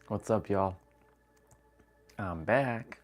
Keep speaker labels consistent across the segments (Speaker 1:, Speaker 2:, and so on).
Speaker 1: What's up, y'all? I'm back.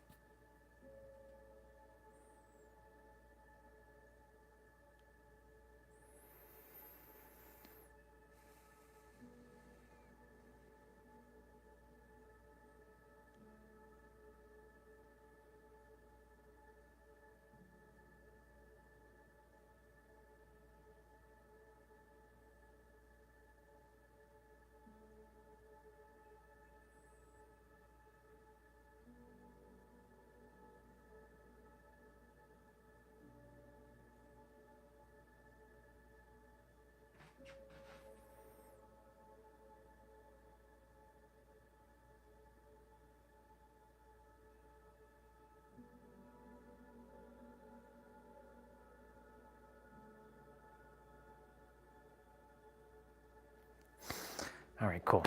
Speaker 1: All right, cool.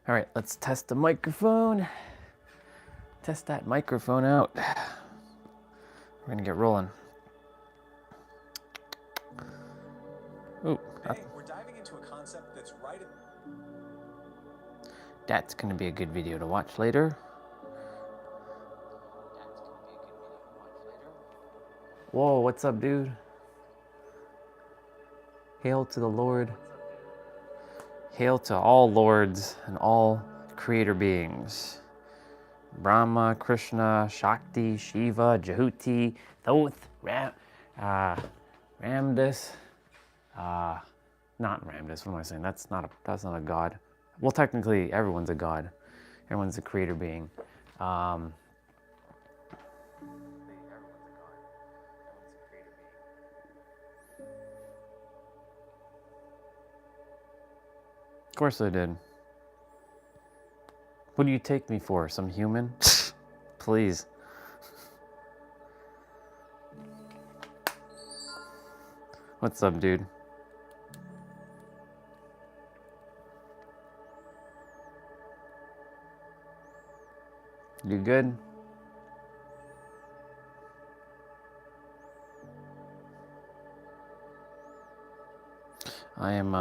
Speaker 1: All right, let's test the microphone. Test that microphone out. We're gonna get rolling. Ooh,
Speaker 2: Hey, we're diving into a concept that's right.
Speaker 1: That's gonna be a good video to watch later. Whoa, what's up, dude? Hail to the Lord. Hail to all lords and all creator beings. Brahma, Krishna, Shakti, Shiva, Jehuti, Thoth, Ramdas. Not Ramdas, what am I saying? That's not a god. Well, technically, everyone's a god. Everyone's a creator being. Of course I did. What do you take me for? Some human? Please. What's up, dude? You good? I am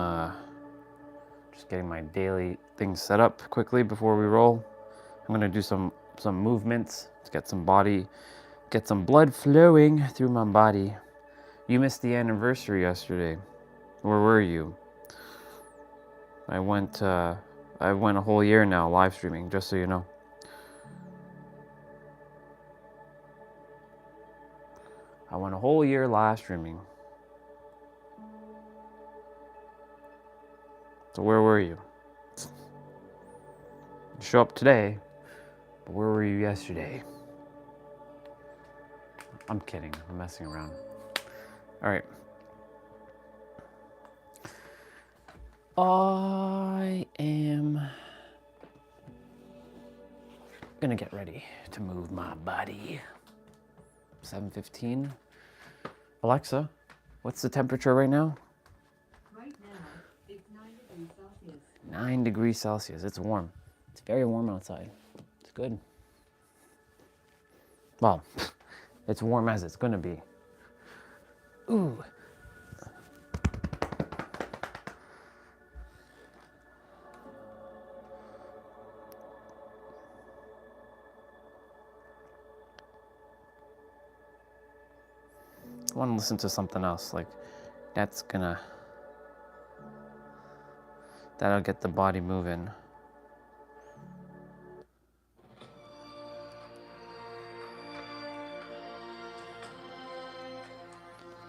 Speaker 1: just getting my daily things set up quickly before we roll. I'm gonna do some movements to get some blood flowing through my body. You missed the anniversary yesterday. Where were you? I went a whole year now live streaming, just so you know. I went a whole year live streaming. So where were you? You show up today, but where were you yesterday? I'm kidding. I'm messing around. All right. I am gonna get ready to move my body. 7:15. Alexa, what's the temperature right now?
Speaker 3: Right now, it's 9 degrees Celsius.
Speaker 1: 9 degrees Celsius. It's warm. It's very warm outside. It's good. Well, it's warm as it's gonna be. Ooh. I want to listen to something else. Like, that'll get the body moving.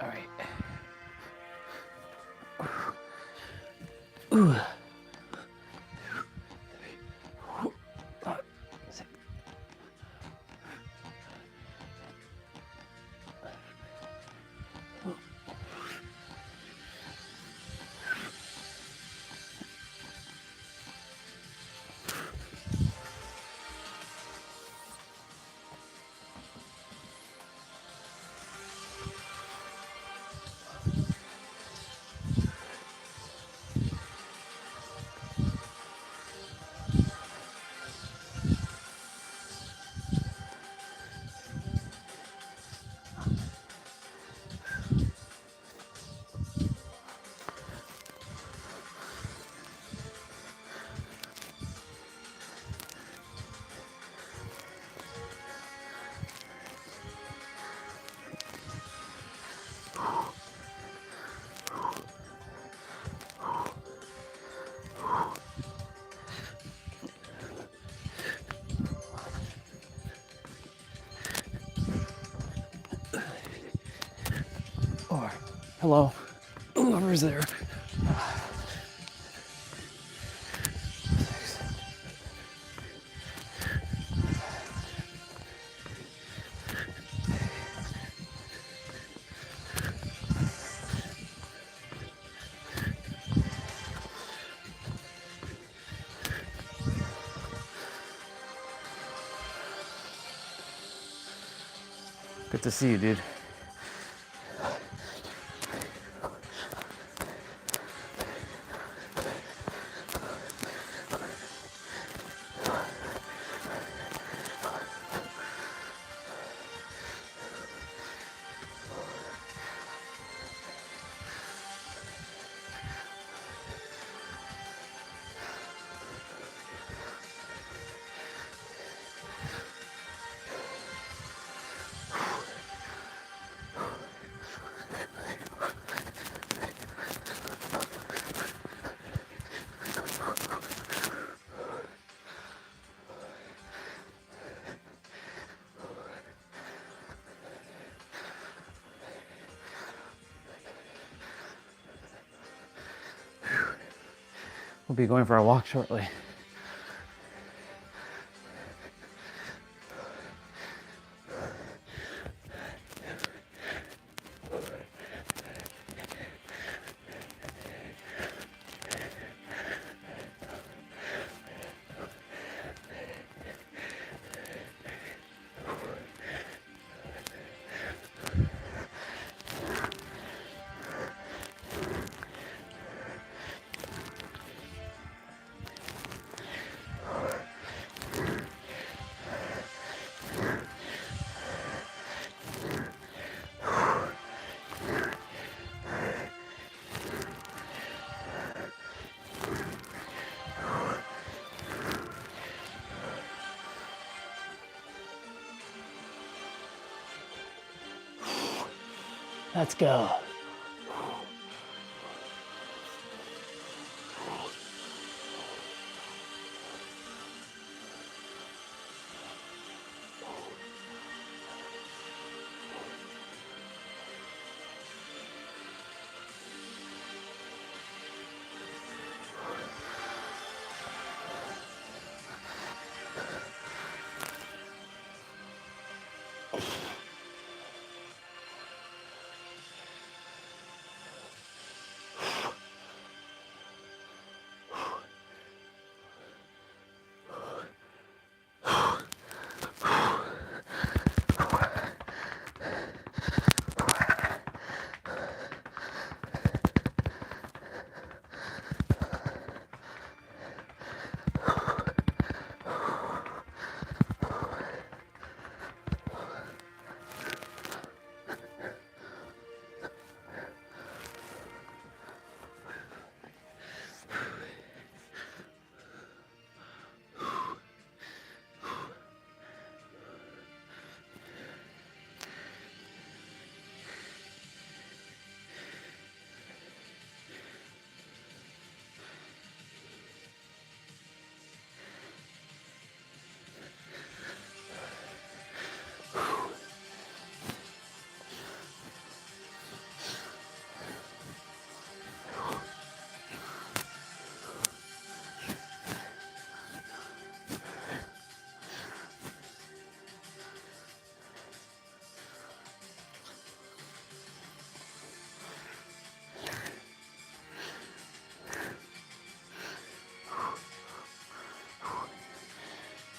Speaker 1: All right. Ooh. Hello. Whoever's there. Good to see you, dude. We'll be going for a walk shortly. Let's go.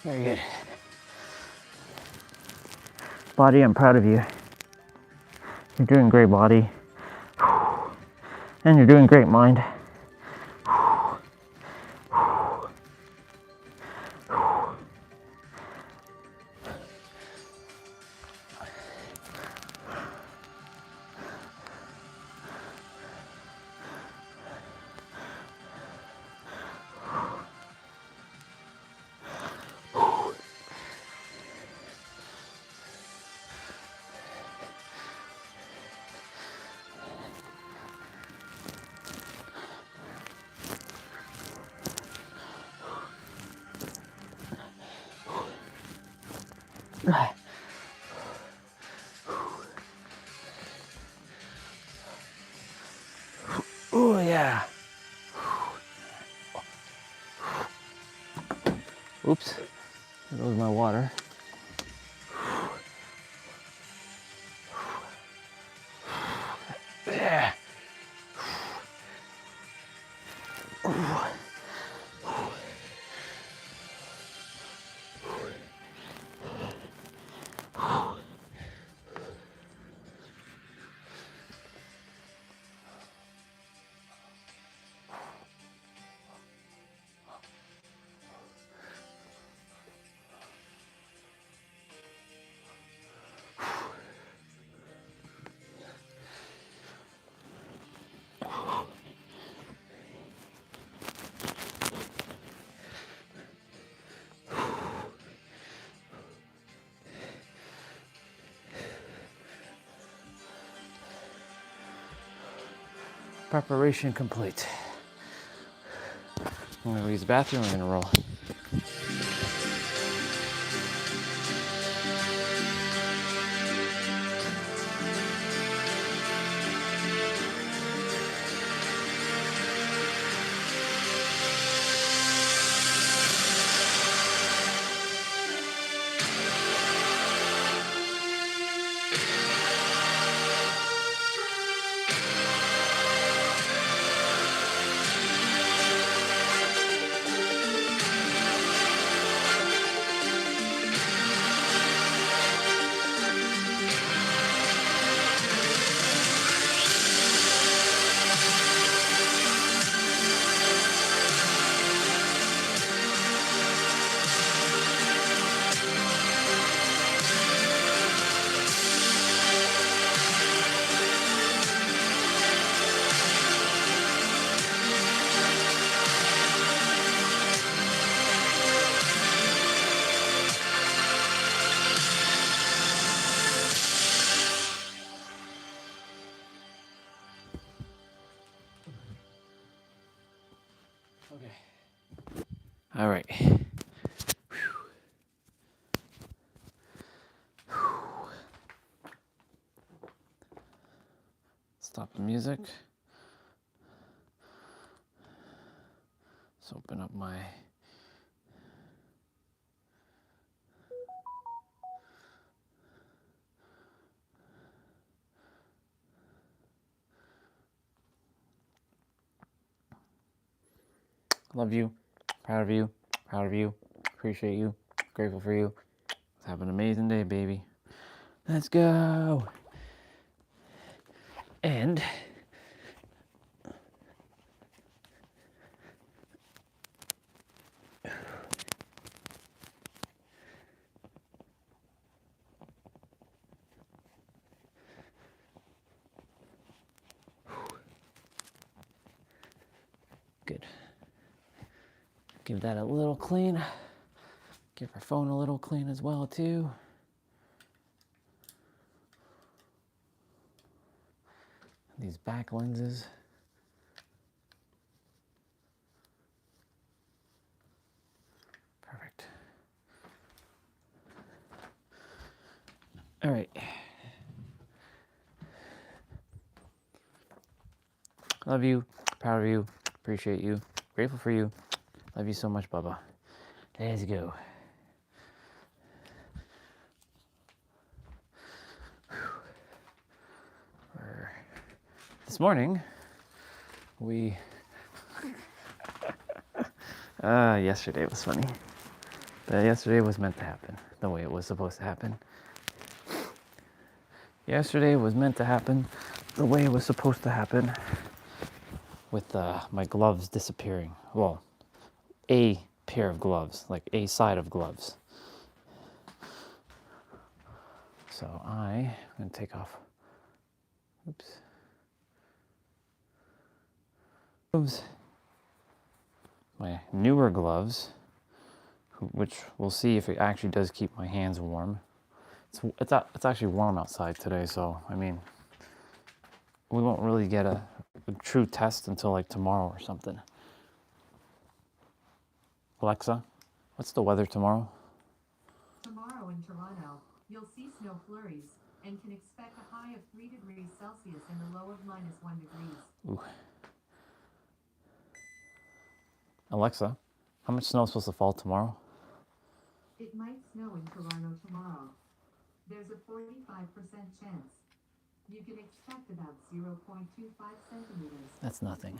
Speaker 1: Very good. Body, I'm proud of you. You're doing great, body. And you're doing great, mind. Oops, there goes my water. Yeah. Preparation complete. I'm gonna use the bathroom, I'm gonna roll. Okay. All right. Stop the music. Let's open up my love you, proud of you, appreciate you, grateful for you. Have an amazing day, baby. Let's go. And good. Give that a little clean. Give our phone a little clean as well, too. These back lenses. Perfect. All right. Love you, proud of you, appreciate you, grateful for you. Love you so much, Bubba. Let's go. This morning, yesterday was funny. Yesterday was meant to happen the way it was supposed to happen. Yesterday was meant to happen the way it was supposed to happen with my gloves disappearing. Well, a pair of gloves, like a side of gloves. So I'm going to take off. Oops. My newer gloves, which we'll see if it actually does keep my hands warm. It's actually warm outside today, so I mean, we won't really get a true test until like tomorrow or something. Alexa, what's the weather tomorrow?
Speaker 3: Tomorrow in Toronto, you'll see snow flurries and can expect a high of 3 degrees Celsius and a low of -1 degrees.
Speaker 1: Ooh. Alexa, how much snow is supposed to fall tomorrow?
Speaker 3: It might snow in Toronto tomorrow. There's a 45% chance. You can expect about 0.25 centimeters.
Speaker 1: That's nothing.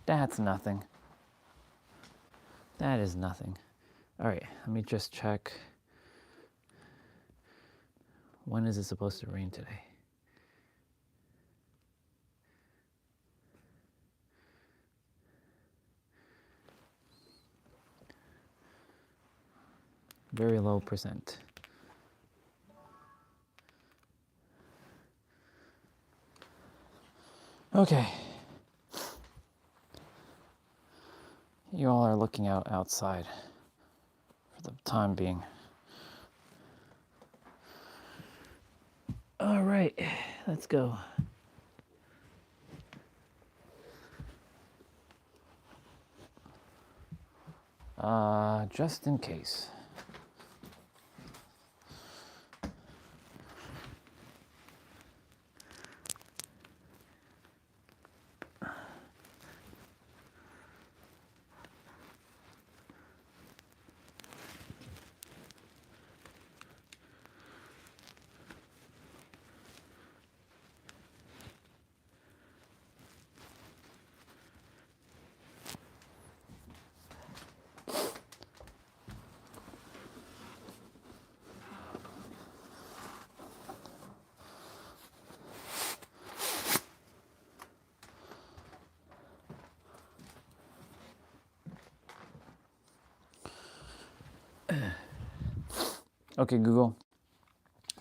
Speaker 1: That's nothing. That is nothing. All right, let me just check. When is it supposed to rain today? Very low percent. Okay. You all are looking out outside for the time being. All right, let's go. Just in case. Okay, Google,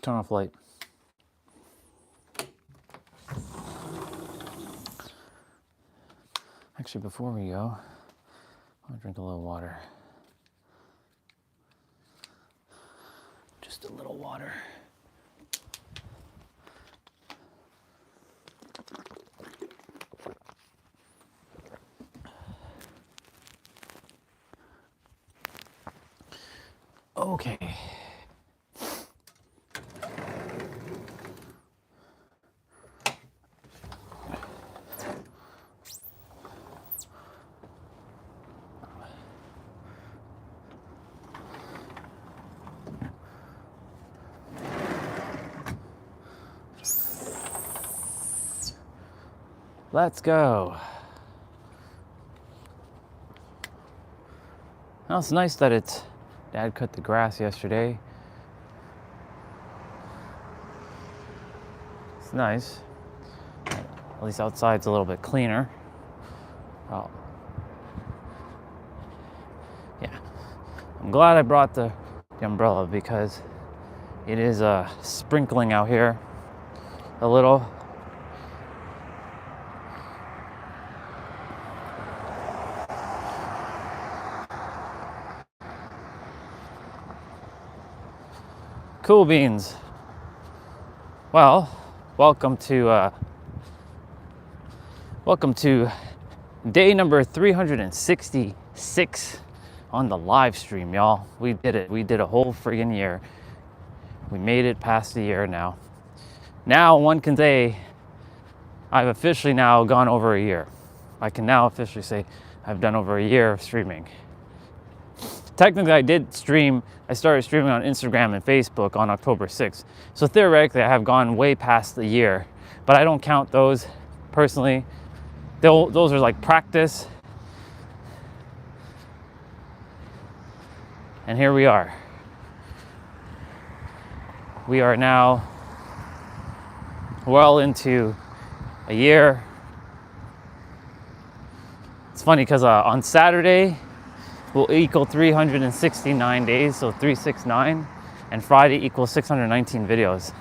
Speaker 1: turn off light. Actually, before we go, I'll drink a little water. Just a little water. Okay. Let's go. Well, it's nice that Dad cut the grass yesterday. It's nice. At least outside's a little bit cleaner. Oh. Yeah. I'm glad I brought the umbrella because it is sprinkling out here a little. Cool beans. Well, welcome to day number 366 on the live stream, y'all. We did it. We did a whole friggin' year. We made it past the year now. Now one can say I've officially now gone over a year. I can now officially say I've done over a year of streaming. Technically, I started streaming on Instagram and Facebook on October 6th. So theoretically, I have gone way past the year, but I don't count those personally. Those are like practice. And here we are. We are now well into a year. It's funny because on Saturday, will equal 369 days, so 369, and Friday equals 619 videos.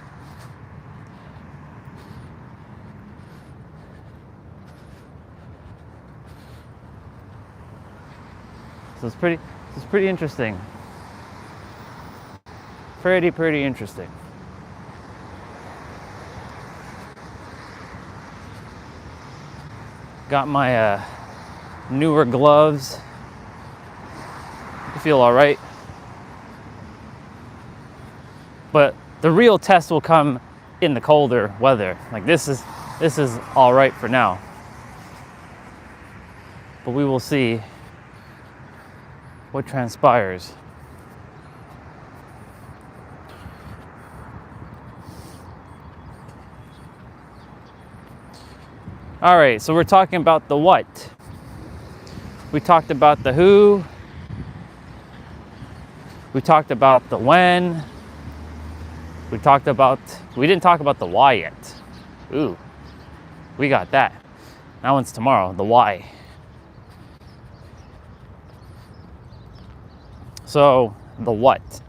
Speaker 1: So it's pretty interesting. Pretty interesting. Got my newer gloves. I feel all right. But the real test will come in the colder weather. Like this is all right for now. But we will see what transpires. All right, so we're talking about the what. We talked about the who. We talked about the when. We didn't talk about the why yet. Ooh, we got that. That one's tomorrow, the why. So, the what.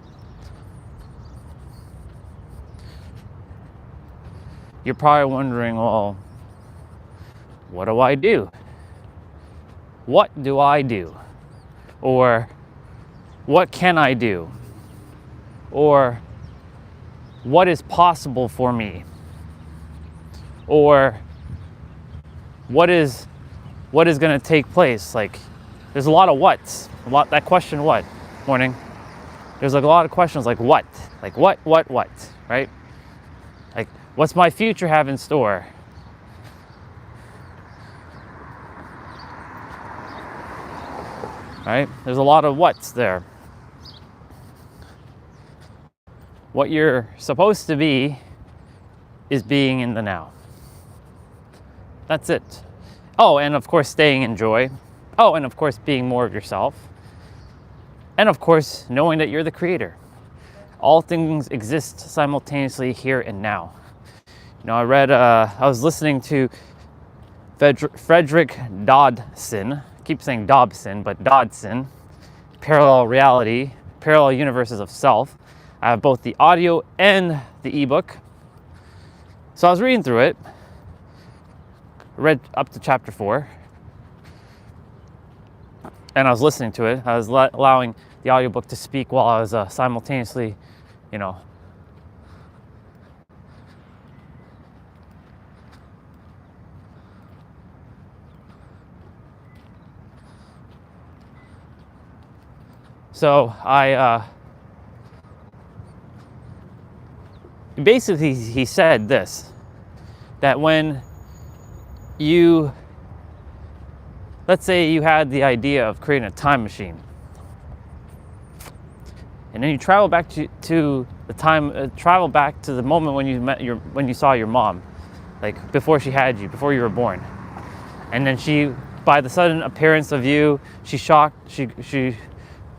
Speaker 1: You're probably wondering, well, what do I do? What do I do? Or, what can I do? Or, what is possible for me? Or, what is going to take place? Like, there's a lot of whats. That question, what? Morning. There's like a lot of questions like what? Like what, right? Like, what's my future have in store? Right? There's a lot of what's there. What you're supposed to be is being in the now. That's it. Oh, and of course, staying in joy. Oh, and of course, being more of yourself. And of course, knowing that you're the creator. All things exist simultaneously here and now. You know, I was listening to Frederick Dodson. I keep saying Dobson, but Dodson. Parallel Reality, Parallel Universes of Self. I have both the audio and the ebook. So I was reading through it. Read up to chapter 4. And I was listening to it. I was allowing the audiobook to speak while I was simultaneously, you know, so basically he said this, that when you, let's say you had the idea of creating a time machine, and then you travel back to the time, travel back to the moment when you saw your mom, like before she had you, before you were born, and then she, by the sudden appearance of you, she shocked,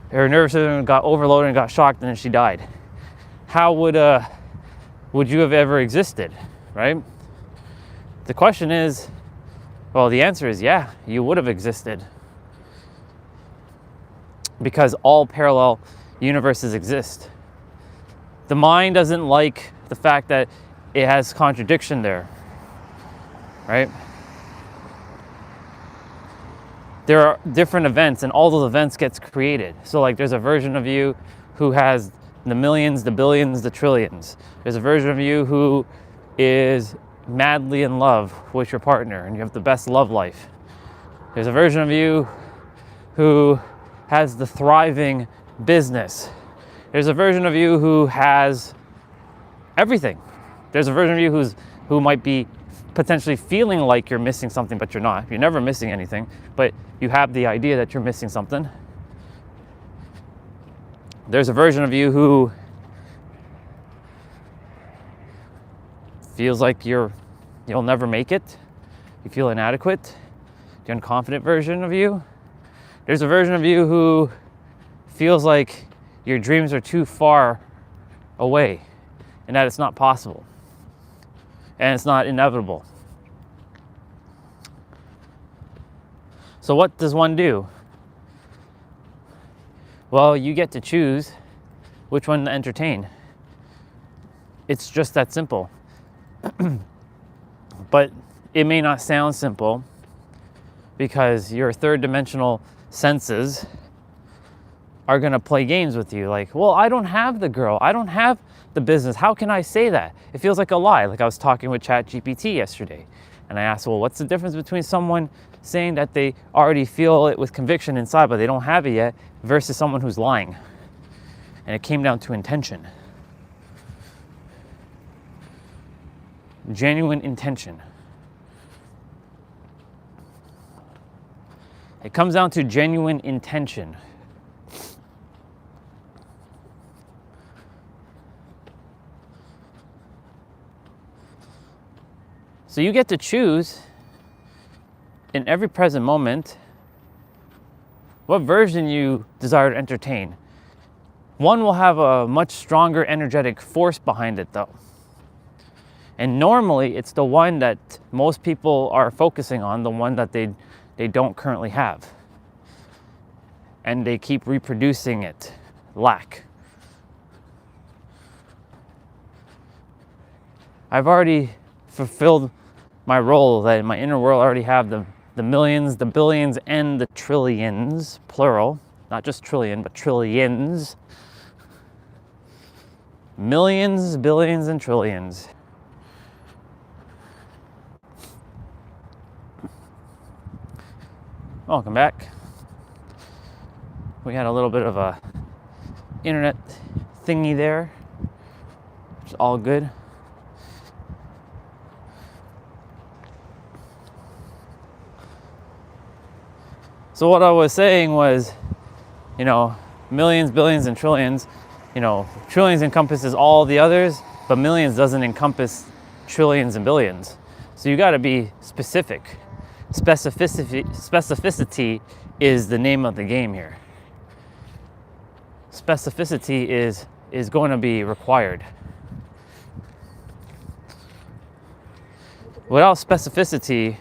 Speaker 1: her nervous system got overloaded and got shocked, and then she died. How would you have ever existed, right? The question is, well, the answer is yeah, you would have existed, because all parallel universes exist. The mind doesn't like the fact that it has contradiction there, right? There are different events, and all those events gets created. So like there's a version of you who has the millions, the billions, the trillions. There's a version of you who is madly in love with your partner and you have the best love life. There's a version of you who has the thriving business. There's a version of you who has everything. There's a version of you who might be potentially feeling like you're missing something, but you're not. You're never missing anything, but you have the idea that you're missing something. There's a version of you who feels like you'll never make it. You feel inadequate. The unconfident version of you. There's a version of you who feels like your dreams are too far away and that it's not possible and it's not inevitable. So what does one do? Well, you get to choose which one to entertain. It's just that simple. But it may not sound simple because your third dimensional senses are going to play games with you. Like, well, I don't have the girl. I don't have the business. How can I say that? It feels like a lie. Like I was talking with ChatGPT yesterday and I asked, well, what's the difference between someone saying that they already feel it with conviction inside, but they don't have it yet, versus someone who's lying? And it came down to intention. Genuine intention. It comes down to genuine intention. So you get to choose in every present moment, what version you desire to entertain. One will have a much stronger energetic force behind it though. And normally it's the one that most people are focusing on, the one that they don't currently have. And they keep reproducing it, lack. I've already fulfilled my role that in my inner world I already have the millions, the billions, and the trillions, plural, not just trillion, but trillions. Millions, billions, and trillions. Welcome back. We had a little bit of a internet thingy there, which is all good. So what I was saying was, you know, millions, billions, and trillions. You know, trillions encompasses all the others, but millions doesn't encompass trillions and billions. So you got to be specific. Specificity is the name of the game here. Specificity is going to be required. Without specificity,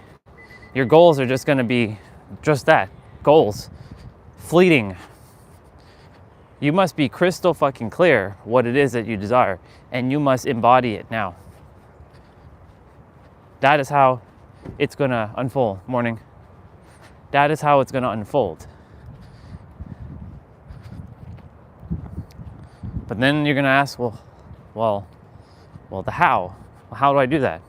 Speaker 1: your goals are just going to be just that, goals, fleeting. You must be crystal fucking clear what it is that you desire, and you must embody it now. That is how it's going to unfold. Morning. That is how it's going to unfold. But then you're going to ask, well, the how? Well, how do I do that?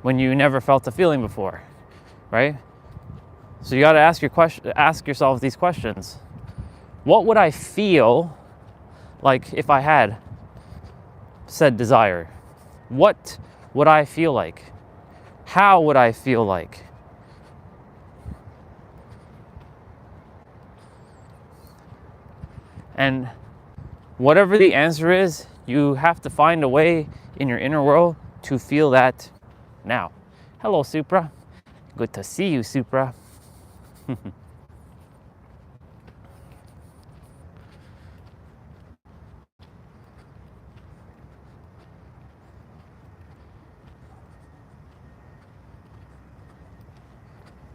Speaker 1: When you never felt a feeling before, right? So you got to ask yourself these questions. What would I feel like if I had said desire? What would I feel like? How would I feel like? And whatever the answer is, you have to find a way in your inner world to feel that now. Hello, Supra. Good to see you, Supra.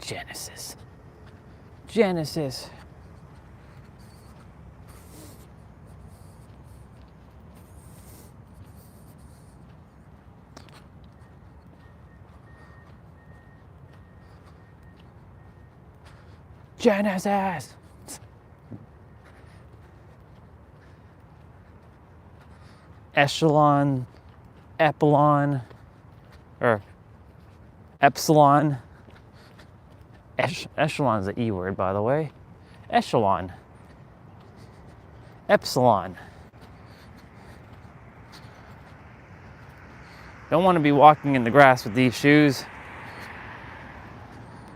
Speaker 1: Genesis. Genesis. Genesis. Echelon, epsilon, or epsilon. Echelon is the E word, by the way. Echelon. Epsilon. Don't want to be walking in the grass with these shoes.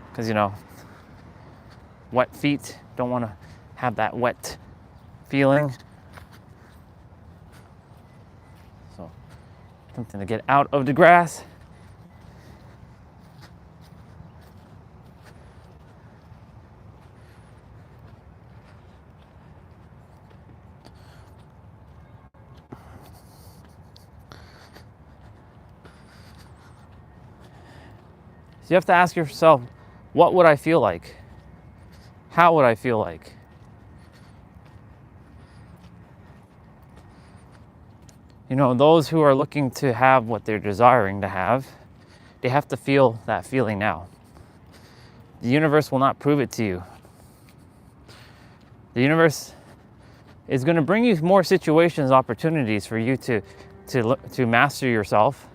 Speaker 1: Because, you know, wet feet. Don't want to have that wet feeling. So, something to get out of the grass. So you have to ask yourself, what would I feel like? How would I feel like? You know, those who are looking to have what they're desiring to have, they have to feel that feeling now. The universe will not prove it to you. The universe is going to bring you more situations, opportunities for you to master yourself.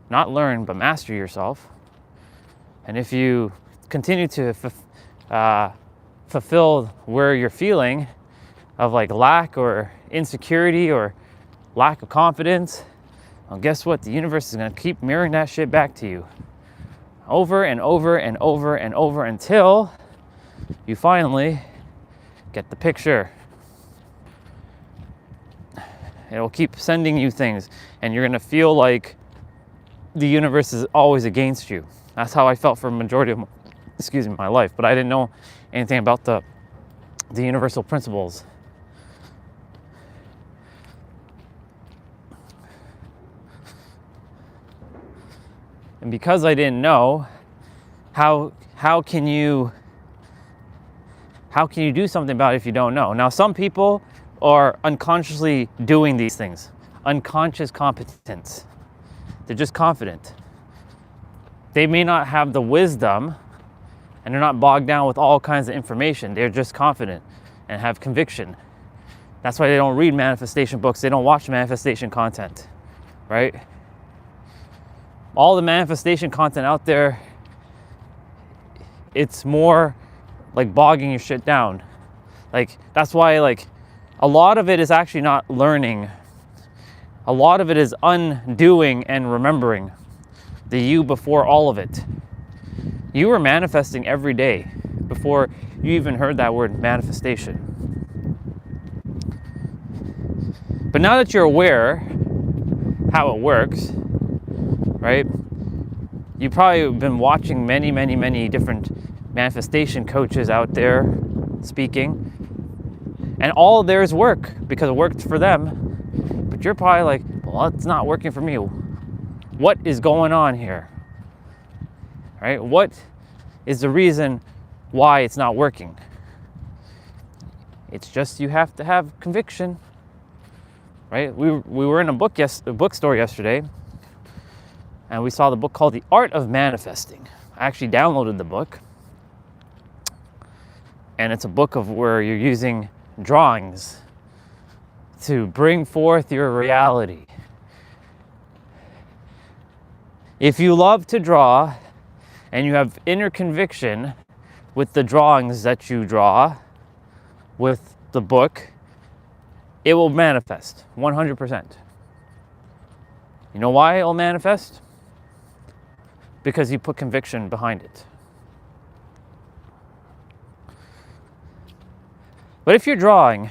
Speaker 1: Not learn, but master yourself. And if you continue to fulfill where you're feeling of like lack or insecurity or lack of confidence, well, guess what? The universe is going to keep mirroring that shit back to you over and over and over and over until you finally get the picture. It will keep sending you things, and you're going to feel like the universe is always against you. That's how I felt for a majority of my life, but I didn't know anything about the universal principles. And because I didn't know, how can you do something about it if you don't know? Now, some people are unconsciously doing these things. Unconscious competence. They're just confident. They may not have the wisdom, and they're not bogged down with all kinds of information. They're just confident and have conviction. That's why they don't read manifestation books. They don't watch manifestation content, right? All the manifestation content out there, it's more like bogging your shit down. Like, that's why, like, a lot of it is actually not learning. A lot of it is undoing and remembering the you before all of it. You were manifesting every day before you even heard that word manifestation. But now that you're aware how it works, right? You've probably been watching many different manifestation coaches out there speaking, and all of theirs work because it worked for them. But you're probably like, well, it's not working for me. What is going on here? Right? What is the reason why it's not working? It's just you have to have conviction. Right? We were in a bookstore yesterday, and we saw the book called The Art of Manifesting. I actually downloaded the book, and it's a book of where you're using drawings to bring forth your reality. If you love to draw and you have inner conviction with the drawings that you draw with the book, it will manifest 100%. You know why it will manifest? Because you put conviction behind it. But if you're drawing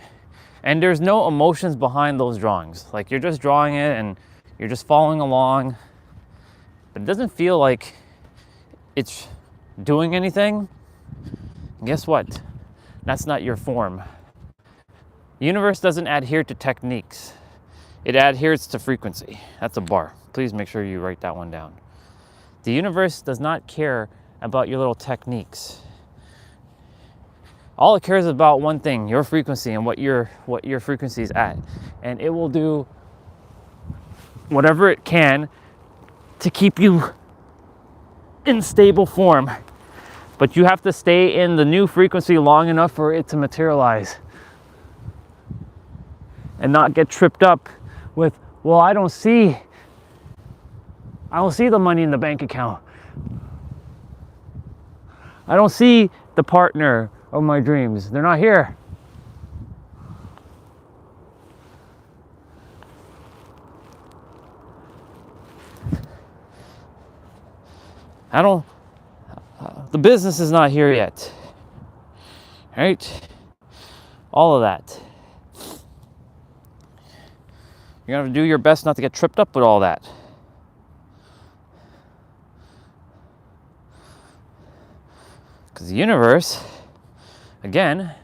Speaker 1: and there's no emotions behind those drawings, like you're just drawing it and you're just following along, but it doesn't feel like it's doing anything, guess what? That's not your form. The universe doesn't adhere to techniques. It adheres to frequency. That's a bar. Please make sure you write that one down. The universe does not care about your little techniques. All it cares about one thing, your frequency and what your frequency is at. And it will do whatever it can to keep you in stable form. But you have to stay in the new frequency long enough for it to materialize. And not get tripped up with, well, I don't see the money in the bank account. I don't see the partner of my dreams. They're not here. The business is not here yet. Right? All of that. You're going to do your best not to get tripped up with all that. Because the universe, again,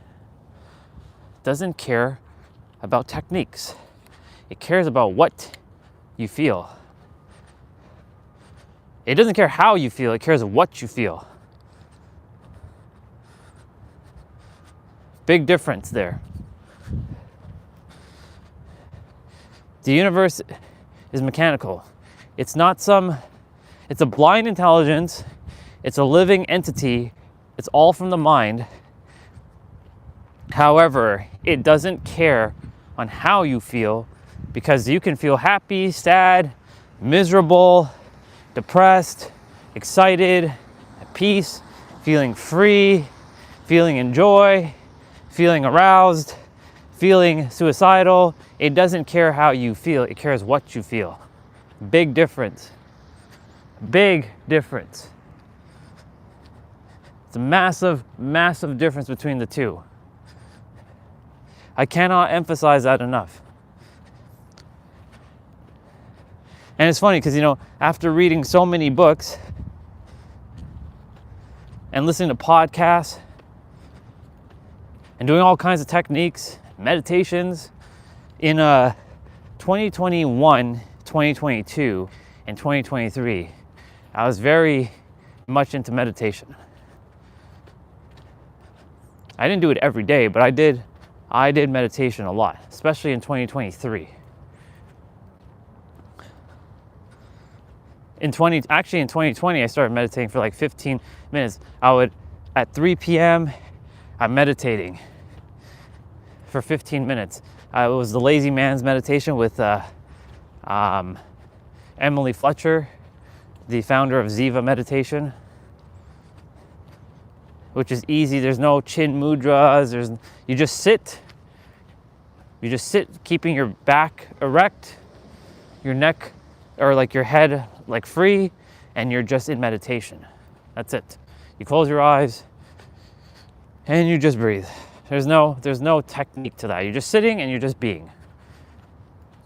Speaker 1: doesn't care about techniques. It cares about what you feel. It doesn't care how you feel, it cares what you feel. Big difference there. The universe is mechanical. It's a blind intelligence. It's a living entity. It's all from the mind. However, it doesn't care on how you feel, because you can feel happy, sad, miserable, depressed, excited, at peace, feeling free, feeling in joy, feeling aroused, feeling suicidal. It doesn't care how you feel, it cares what you feel. Big difference. Big difference. It's a massive, massive difference between the two. I cannot emphasize that enough. And it's funny because, you know, after reading so many books and listening to podcasts and doing all kinds of techniques, meditations, in 2021, 2022, and 2023, I was very much into meditation. I didn't do it every day, but I did meditation a lot, especially in 2023. In 2020, I started meditating for like 15 minutes. At 3 p.m., I'm meditating for 15 minutes. It was the lazy man's meditation with Emily Fletcher, the founder of Ziva Meditation, which is easy. There's no chin mudras. You just sit, keeping your back erect, your neck or like your head like free, and you're just in meditation. That's it. You close your eyes and you just breathe. There's no technique to that. You're just sitting and you're just being.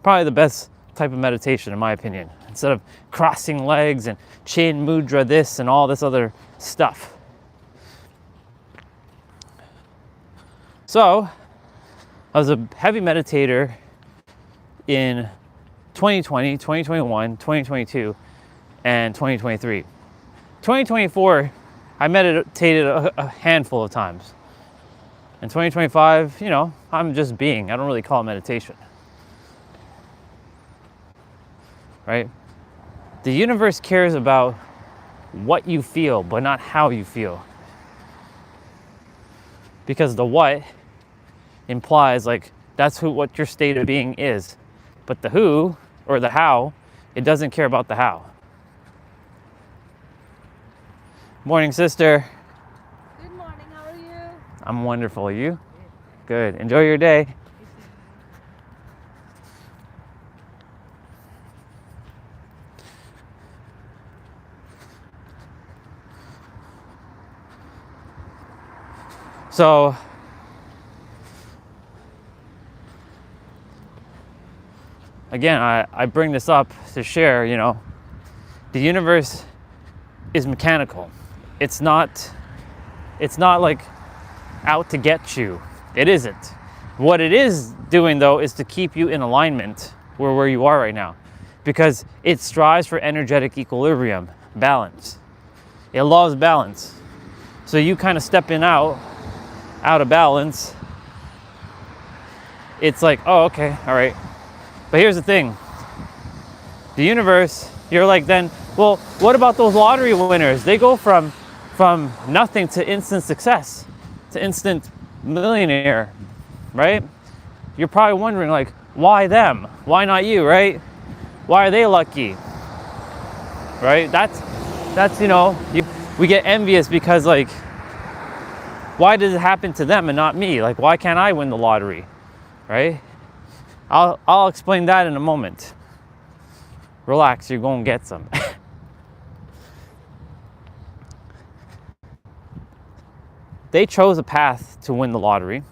Speaker 1: Probably the best type of meditation, in my opinion, instead of crossing legs and chin mudra this and all this other stuff. So I was a heavy meditator in 2020, 2021, 2022, and 2023. 2024, I meditated a handful of times. In 2025, you know, I'm just being. I don't really call it meditation. Right? The universe cares about what you feel, but not how you feel. Because the what implies like that's what your state of being is. But the who or the how, it doesn't care about the how. Morning, sister.
Speaker 4: Good morning, how are you?
Speaker 1: I'm wonderful. You? Good. Enjoy your day. So, again, I bring this up to share, you know, the universe is mechanical. It's not like out to get you. It isn't. What it is doing, though, is to keep you in alignment where you are right now, because it strives for energetic equilibrium, balance. It loves balance. So you kind of stepping out of balance, it's like, oh, okay, all right. But here's the thing. The universe, you're like, then, well, what about those lottery winners? They go from nothing to instant success, to instant millionaire, right? You're probably wondering, like, why them? Why not you, right? Why are they lucky? Right? That's you know, we get envious because, like, why does it happen to them and not me? Like, why can't I win the lottery, right? I'll explain that in a moment. Relax, you're going to get some. They chose a path to win the lottery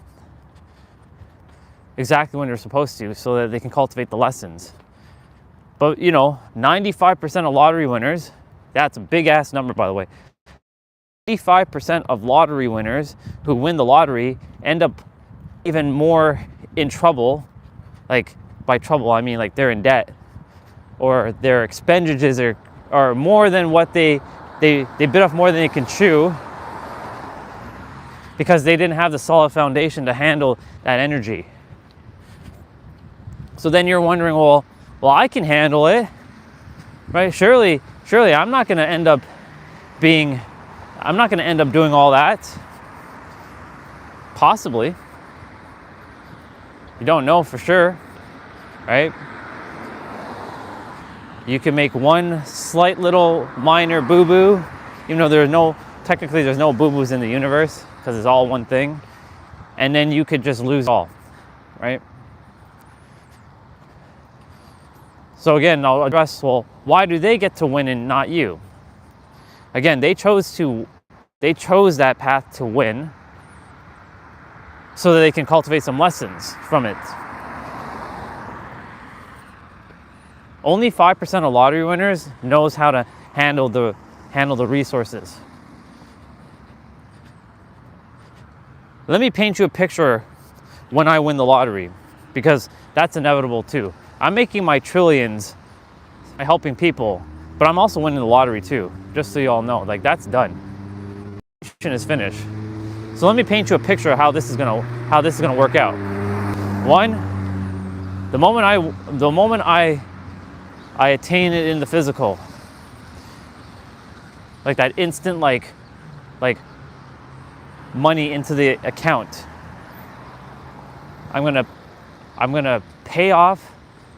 Speaker 1: exactly when they're supposed to, so that they can cultivate the lessons. But, you know, 95% of lottery winners, that's a big ass number, by the way. 85% of lottery winners who win the lottery end up even more in trouble. Like, by trouble, I mean like they're in debt, or their expenditures are more than what they bit off more than they can chew, because they didn't have the solid foundation to handle that energy. So then you're wondering, well, I can handle it, right? Surely I'm not going to end up doing all that. Possibly. You don't know for sure, right? You can make one slight little minor boo-boo, even though there's no boo-boos in the universe, because it's all one thing. And then you could just lose all, right? So again, I'll address, well, why do they get to win and not you? Again, they chose that path to win so that they can cultivate some lessons from it. Only 5% of lottery winners knows how to handle the resources. Let me paint you a picture when I win the lottery, because that's inevitable too. I'm making my trillions by helping people, but I'm also winning the lottery too, just so you all know. Like, that's done. Mission is finished. So let me paint you a picture of how this is gonna work out. One, the moment I attain it in the physical, like that instant like money into the account, I'm gonna pay off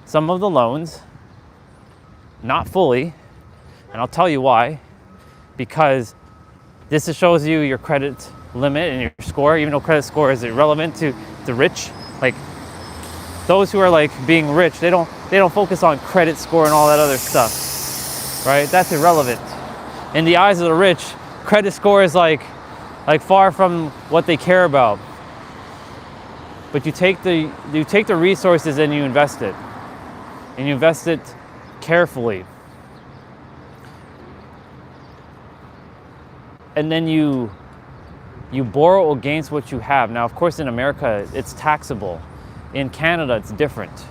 Speaker 1: some of the loans, not fully, and I'll tell you why. Because this shows you your credit limit and your score, even though credit score is irrelevant to the rich. Like, those who are like being rich, they don't focus on credit score and all that other stuff, right? That's irrelevant. In the eyes of the rich, credit score is like far from what they care about. But you take the resources and you invest it, and you invest it carefully, and then you borrow against what you have. Now, of course, in America, it's taxable. In Canada, it's different.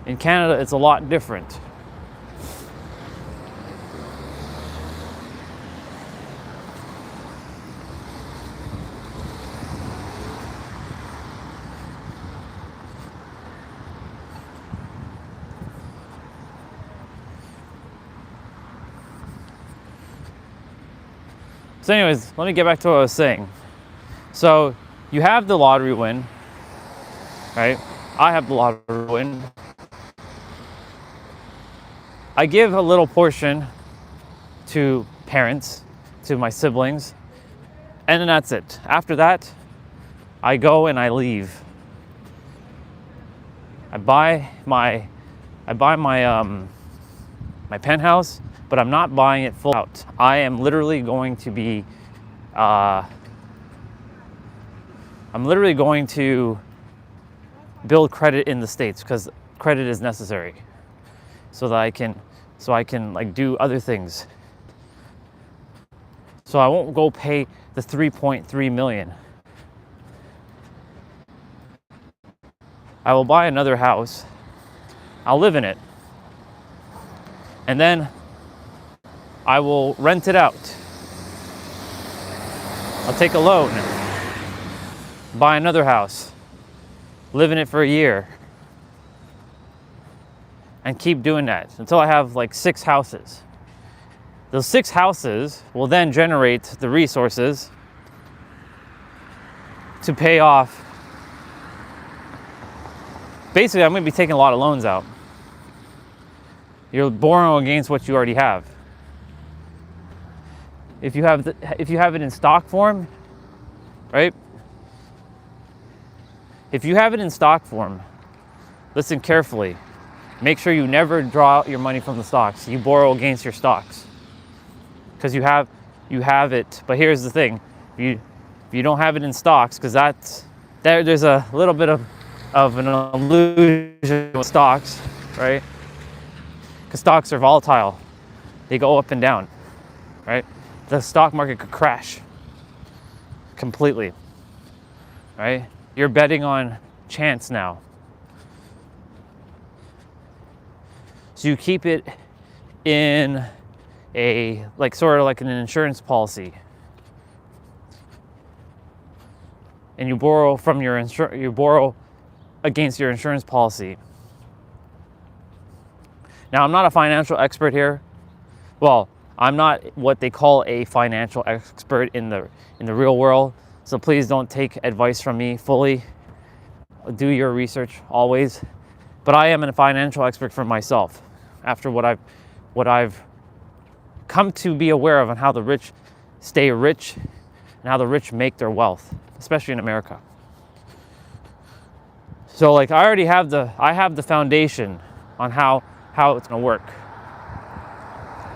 Speaker 1: In Canada, it's a lot different. So anyways, let me get back to what I was saying. So you have the lottery win, right? I have the lottery win. I give a little portion to parents, to my siblings, and then that's it. After that, I go and I leave. I buy my my penthouse, but I'm not buying it full out. I am literally going to be, I'm literally going to build credit in the States, because credit is necessary, so that I can like do other things. So I won't go pay the 3.3 million. I will buy another house. I'll live in it. And then I will rent it out. I'll take a loan, buy another house, live in it for a year, and keep doing that until I have like 6 houses. Those 6 houses will then generate the resources to pay off. Basically, I'm going to be taking a lot of loans out. You're borrowing against what you already have. If you have it in stock form, right? If you have it in stock form, listen carefully. Make sure you never draw out your money from the stocks. You borrow against your stocks, because you have it. But here's the thing: if you don't have it in stocks, because there's a little bit of an illusion with stocks, right? Because stocks are volatile. They go up and down, right? The stock market could crash completely, right? You're betting on chance now. So you keep it in a, like, sort of like an insurance policy. And you borrow from you borrow against your insurance policy. Now, I'm not a financial expert here. Well, I'm not what they call a financial expert in the real world. So please don't take advice from me fully. Do your research always. But I am a financial expert for myself, after what I've come to be aware of, on how the rich stay rich and how the rich make their wealth, especially in America. So like, I have the foundation on how it's going to work.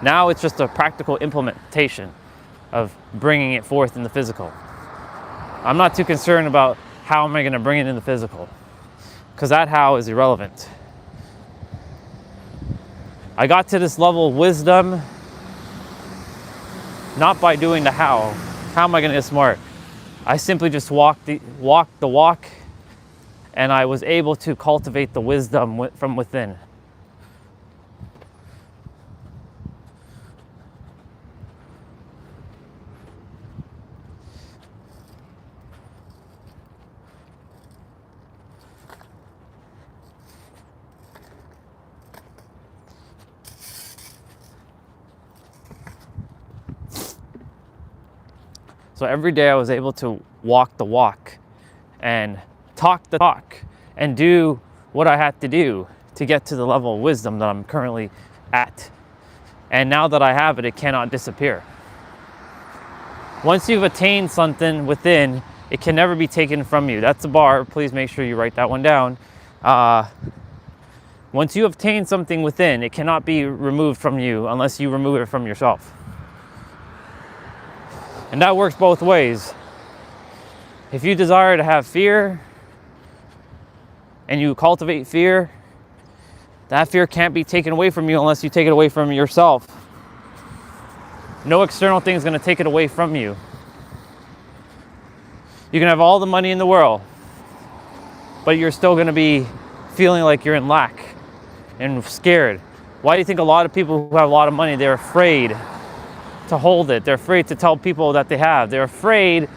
Speaker 1: Now it's just a practical implementation of bringing it forth in the physical. I'm not too concerned about how am I going to bring it in the physical? Because that how is irrelevant. I got to this level of wisdom not by doing the how. How am I going to get smart? I simply just walked the walk, and I was able to cultivate the wisdom from within. So every day I was able to walk the walk and talk the talk and do what I had to do to get to the level of wisdom that I'm currently at. And now that I have it, it cannot disappear. Once you've attained something within, it can never be taken from you. That's a bar. Please make sure you write that one down. Once you obtain something within, it cannot be removed from you unless you remove it from yourself. And that works both ways. If you desire to have fear and you cultivate fear, that fear can't be taken away from you unless you take it away from yourself. No external thing is going to take it away from you. You can have all the money in the world, but you're still going to be feeling like you're in lack and scared. Why do you think a lot of people who have a lot of money, they're afraid to hold it? They're afraid to tell people that they have. They're afraid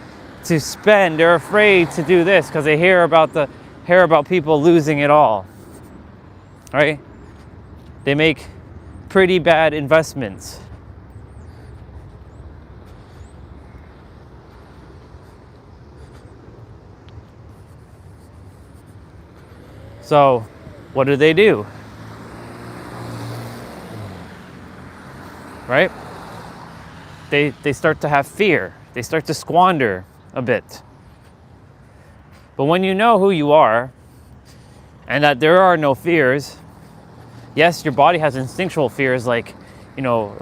Speaker 1: to spend. They're afraid to do this because they hear about people losing it all. Right? They make pretty bad investments. So, what do? Right? They start to have fear. They start to squander a bit. But when you know who you are and that there are no fears, yes, your body has instinctual fears like,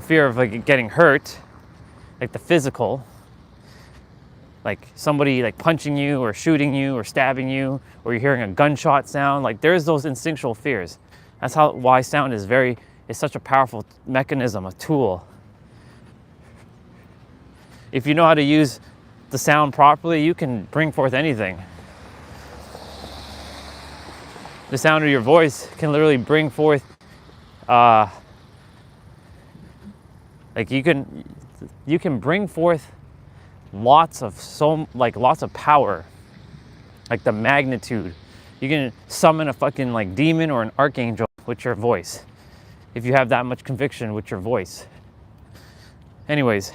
Speaker 1: fear of like getting hurt, like the physical, like somebody like punching you or shooting you or stabbing you, or you're hearing a gunshot sound. Like there's those instinctual fears. That's why sound is such a powerful mechanism, a tool. If you know how to use the sound properly, you can bring forth anything. The sound of your voice can literally bring forth, like you can bring forth lots of power, like the magnitude. You can summon a fucking like demon or an archangel with your voice, if you have that much conviction with your voice. Anyways,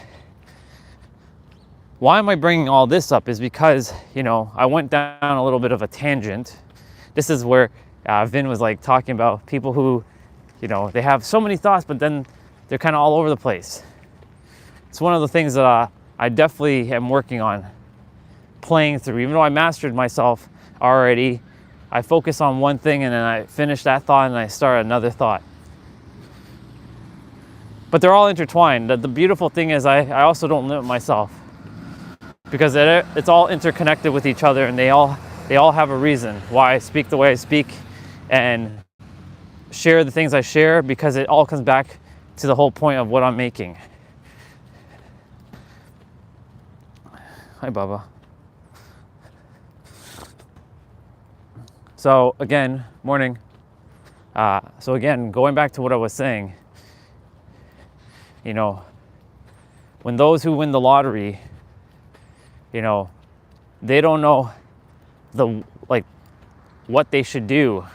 Speaker 1: why am I bringing all this up is because, I went down a little bit of a tangent. This is where Vin was like talking about people who, they have so many thoughts, but then they're kind of all over the place. It's one of the things that I definitely am working on playing through. Even though I mastered myself already, I focus on one thing and then I finish that thought and I start another thought. But they're all intertwined. The beautiful thing is I also don't limit myself, because it's all interconnected with each other, and they all have a reason why I speak the way I speak and share the things I share, because it all comes back to the whole point of what I'm making. Hi, Baba. So again, morning. So again, going back to what I was saying, when those who win the lottery, they don't know what they should do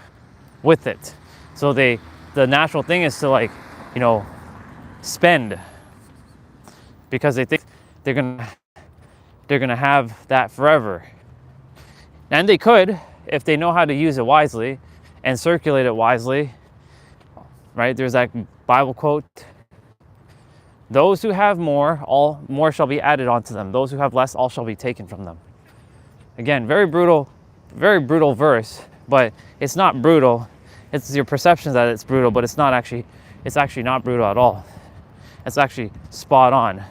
Speaker 1: with it. So the natural thing is to spend, because they think they're gonna have that forever. And they could, if they know how to use it wisely and circulate it wisely, right? There's that Bible quote, those who have more, all more shall be added onto them. Those who have less, all shall be taken from them. Again, very brutal verse, but it's not brutal. It's your perception that it's brutal, but it's actually not brutal at all. It's actually spot on.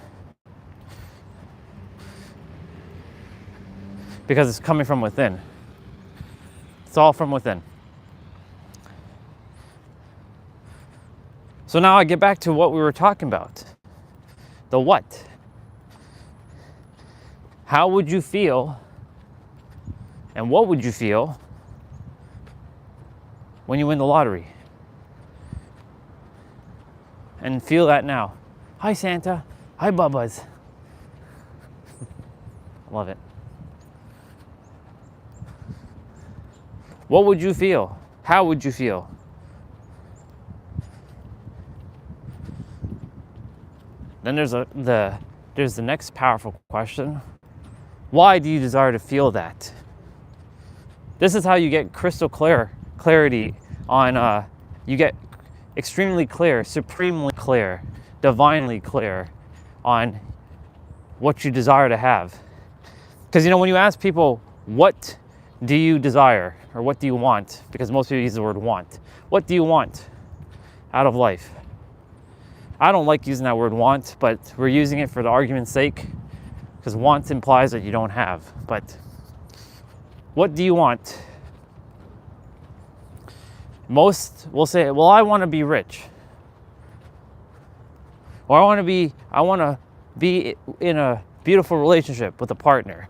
Speaker 1: because it's coming from within. It's all from within. So now I get back to what we were talking about. The what. How would you feel and what would you feel when you win the lottery? And feel that now. Hi Santa. Hi Bubba's. Love it. What would you feel? How would you feel? Then there's the next powerful question. Why do you desire to feel that? This is how you get crystal clarity on, you get extremely clear, supremely clear, divinely clear on what you desire to have. Because when you ask people, what do you desire or what do you want? Because most people use the word want. What do you want out of life? I don't like using that word want, but we're using it for the argument's sake because want implies that you don't have. But what do you want? Most will say, well, I want to be rich. Or I want to be in a beautiful relationship with a partner.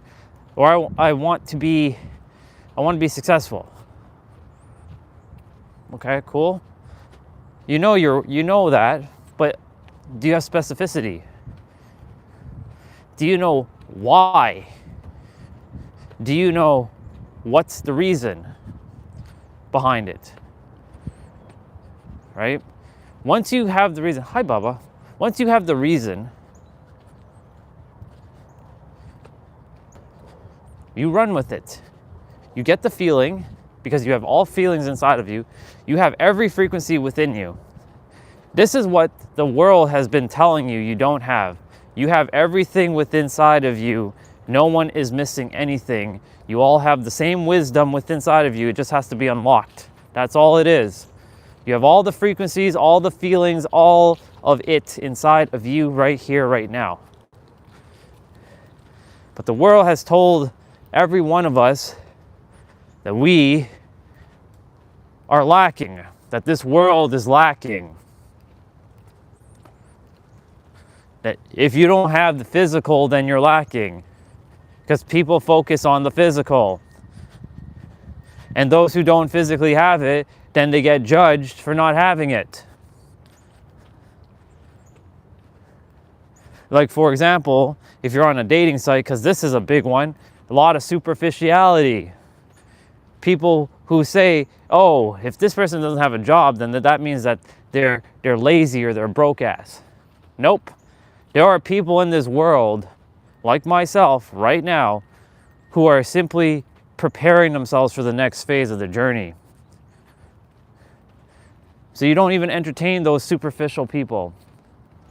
Speaker 1: Or I want to be successful. Okay, cool. You know that, but do you have specificity? Do you know why? Do you know what's the reason behind it? Right? Once you have the reason, hi Baba. Once you have the reason, you run with it. You get the feeling, because you have all feelings inside of you. You have every frequency within you. This is what the world has been telling you you don't have. You have everything within inside of you. No one is missing anything. You all have the same wisdom within inside of you. It just has to be unlocked. That's all it is. You have all the frequencies, all the feelings, all of it inside of you right here, right now. But the world has told every one of us that we are lacking, that this world is lacking. That if you don't have the physical, then you're lacking. Because people focus on the physical. And those who don't physically have it, then they get judged for not having it. Like, for example, if you're on a dating site, because this is a big one, a lot of superficiality. People who say, oh, if this person doesn't have a job, then that means that they're lazy or they're broke ass. Nope. There are people in this world, like myself right now, who are simply preparing themselves for the next phase of the journey. So you don't even entertain those superficial people,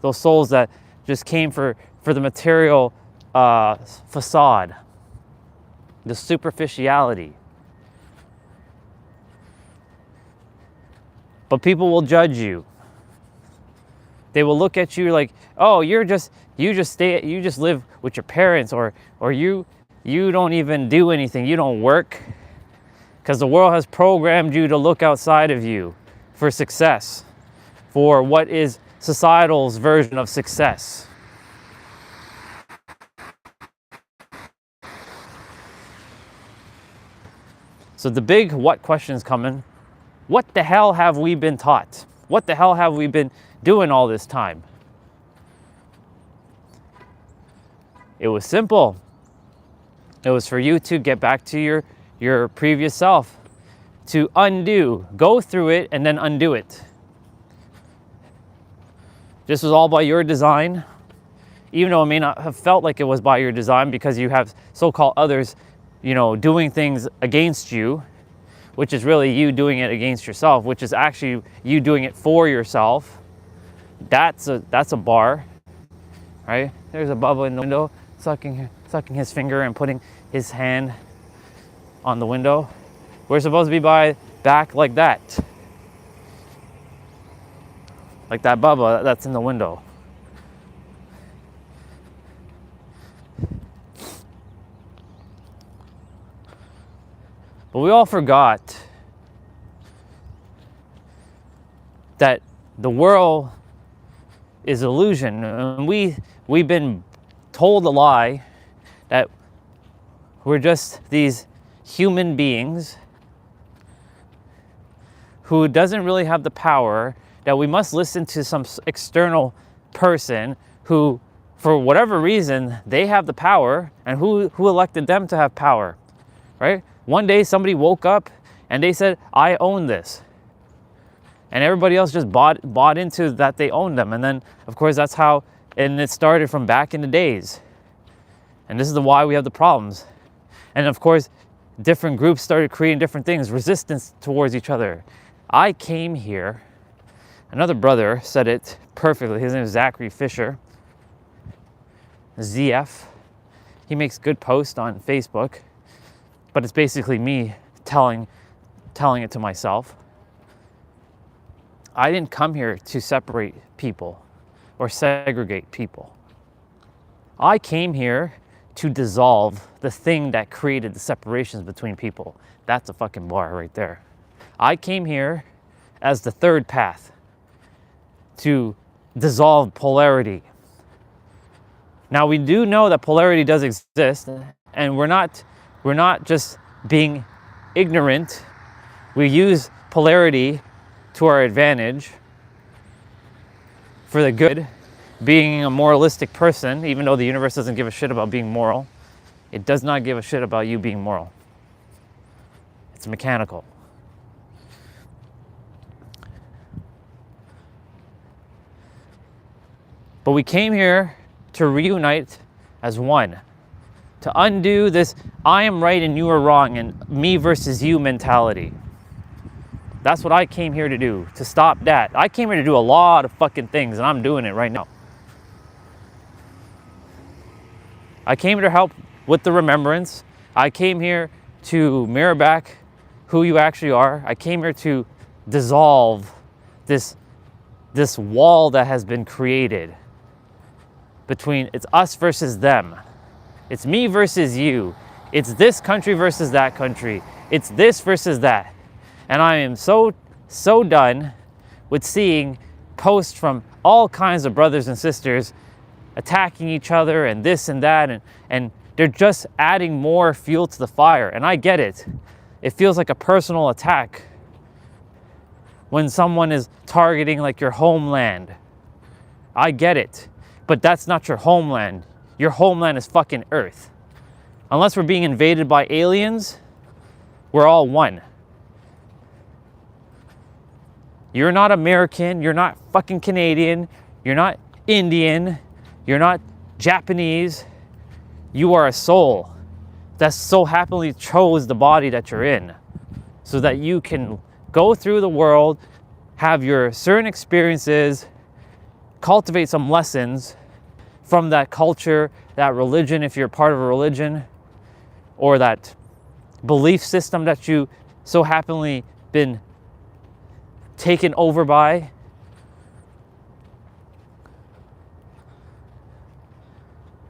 Speaker 1: those souls that just came for the material facade, the superficiality. But people will judge you. They will look at you like, oh, you just live with your parents, or you don't even do anything, you don't work. Because the world has programmed you to look outside of you for success, for what is societal's version of success. So the big what question's coming. What the hell have we been taught? What the hell have we been doing all this time? It was simple. It was for you to get back to your previous self, to undo, go through it and then undo it. This was all by your design, even though it may not have felt like it was by your design because you have so-called others, doing things against you, which is really you doing it against yourself, which is actually you doing it for yourself. That's a bar, right? There's a Bubba in the window sucking his finger and putting his hand on the window. We're supposed to be back like that. Like that Bubba that's in the window. But we all forgot that the world is illusion, and we've been told a lie that we're just these human beings who doesn't really have the power, that we must listen to some external person who, for whatever reason, they have the power, and who elected them to have power, right? One day somebody woke up and they said, I own this. And everybody else just bought into that they owned them. And then, of course, that's how, and it started from back in the days. And this is why we have the problems. And of course, different groups started creating different things, resistance towards each other. I came here, another brother said it perfectly. His name is Zachary Fisher, ZF. He makes good posts on Facebook, but it's basically me telling it to myself. I didn't come here to separate people or segregate people. I came here to dissolve the thing that created the separations between people. That's a fucking bar right there. I came here as the third path to dissolve polarity. Now, we do know that polarity does exist, and we're not just being ignorant. We use polarity to our advantage for the good. Being a moralistic person, even though the universe doesn't give a shit about being moral, it does not give a shit about you being moral. It's mechanical. But we came here to reunite as one, to undo this I am right and you are wrong and me versus you mentality. That's what I came here to do, to stop that. I came here to do a lot of fucking things, and I'm doing it right now. I came here to help with the remembrance. I came here to mirror back who you actually are. I came here to dissolve this wall that has been created between, it's us versus them. It's me versus you. It's this country versus that country. It's this versus that. And I am so done with seeing posts from all kinds of brothers and sisters attacking each other and this and that, and they're just adding more fuel to the fire. And I get it. It feels like a personal attack when someone is targeting like your homeland. I get it. But that's not your homeland. Your homeland is fucking Earth. Unless we're being invaded by aliens, we're all one. You're not American, you're not fucking Canadian, you're not Indian, you're not Japanese. You are a soul that so happily chose the body that you're in so that you can go through the world, have your certain experiences, cultivate some lessons from that culture, that religion, if you're part of a religion, or that belief system that you so happily been taken over by.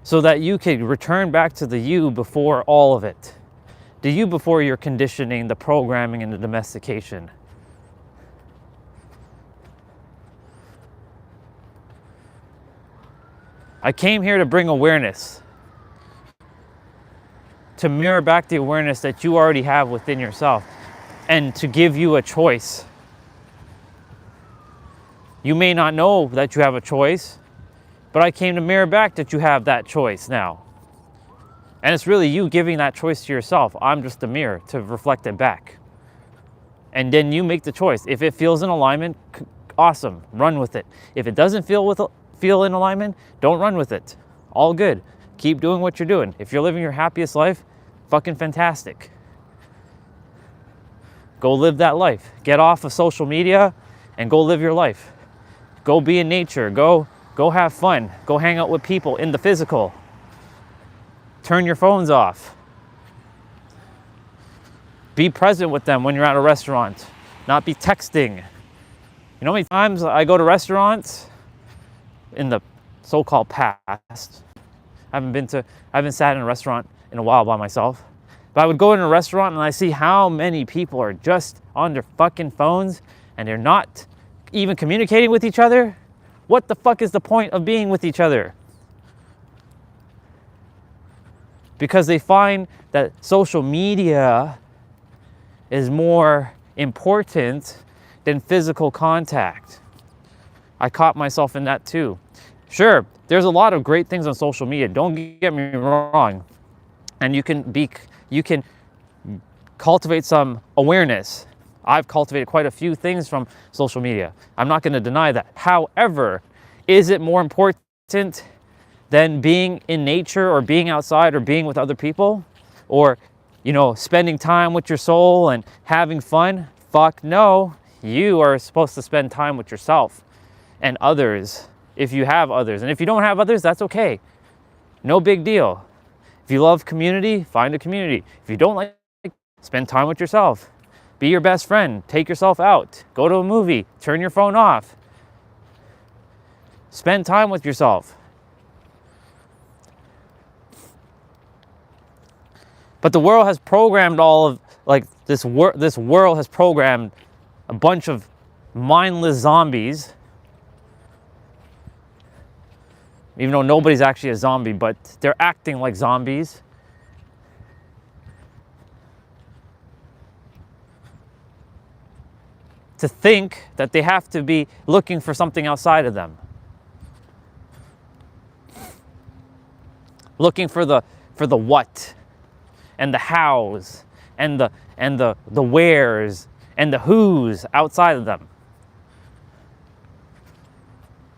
Speaker 1: So that you could return back to the you before all of it. The you before your conditioning, the programming, and the domestication. I came here to bring awareness. To mirror back the awareness that you already have within yourself. And to give you a choice. You may not know that you have a choice, but I came to mirror back that you have that choice now. And it's really you giving that choice to yourself. I'm just a mirror to reflect it back. And then you make the choice. If it feels in alignment, awesome, run with it. If it doesn't feel in alignment, don't run with it. All good. Keep doing what you're doing. If you're living your happiest life, fucking fantastic. Go live that life. Get off of social media and go live your life. Go be in nature. Go have fun. Go hang out with people in the physical. Turn your phones off. Be present with them when you're at a restaurant. Not be texting. You know how many times I go to restaurants in the so-called past? I haven't sat in a restaurant in a while by myself. But I would go in a restaurant and I see how many people are just on their fucking phones and they're not even communicating with each other. What the fuck is the point of being with each other? Because they find that social media is more important than physical contact. I caught myself in that too. Sure, there's a lot of great things on social media, don't get me wrong. And you can cultivate some awareness. I've cultivated quite a few things from social media. I'm not going to deny that. However, is it more important than being in nature or being outside or being with other people? Or, spending time with your soul and having fun? Fuck no. You are supposed to spend time with yourself and others if you have others. And if you don't have others, that's okay. No big deal. If you love community, find a community. If you don't like, spend time with yourself. Be your best friend. Take yourself out. Go to a movie. Turn your phone off. Spend time with yourself. But the world has programmed this world has programmed a bunch of mindless zombies. Even though nobody's actually a zombie, but they're acting like zombies. To think that they have to be looking for something outside of them. Looking for the what and the hows and the wheres and the who's outside of them.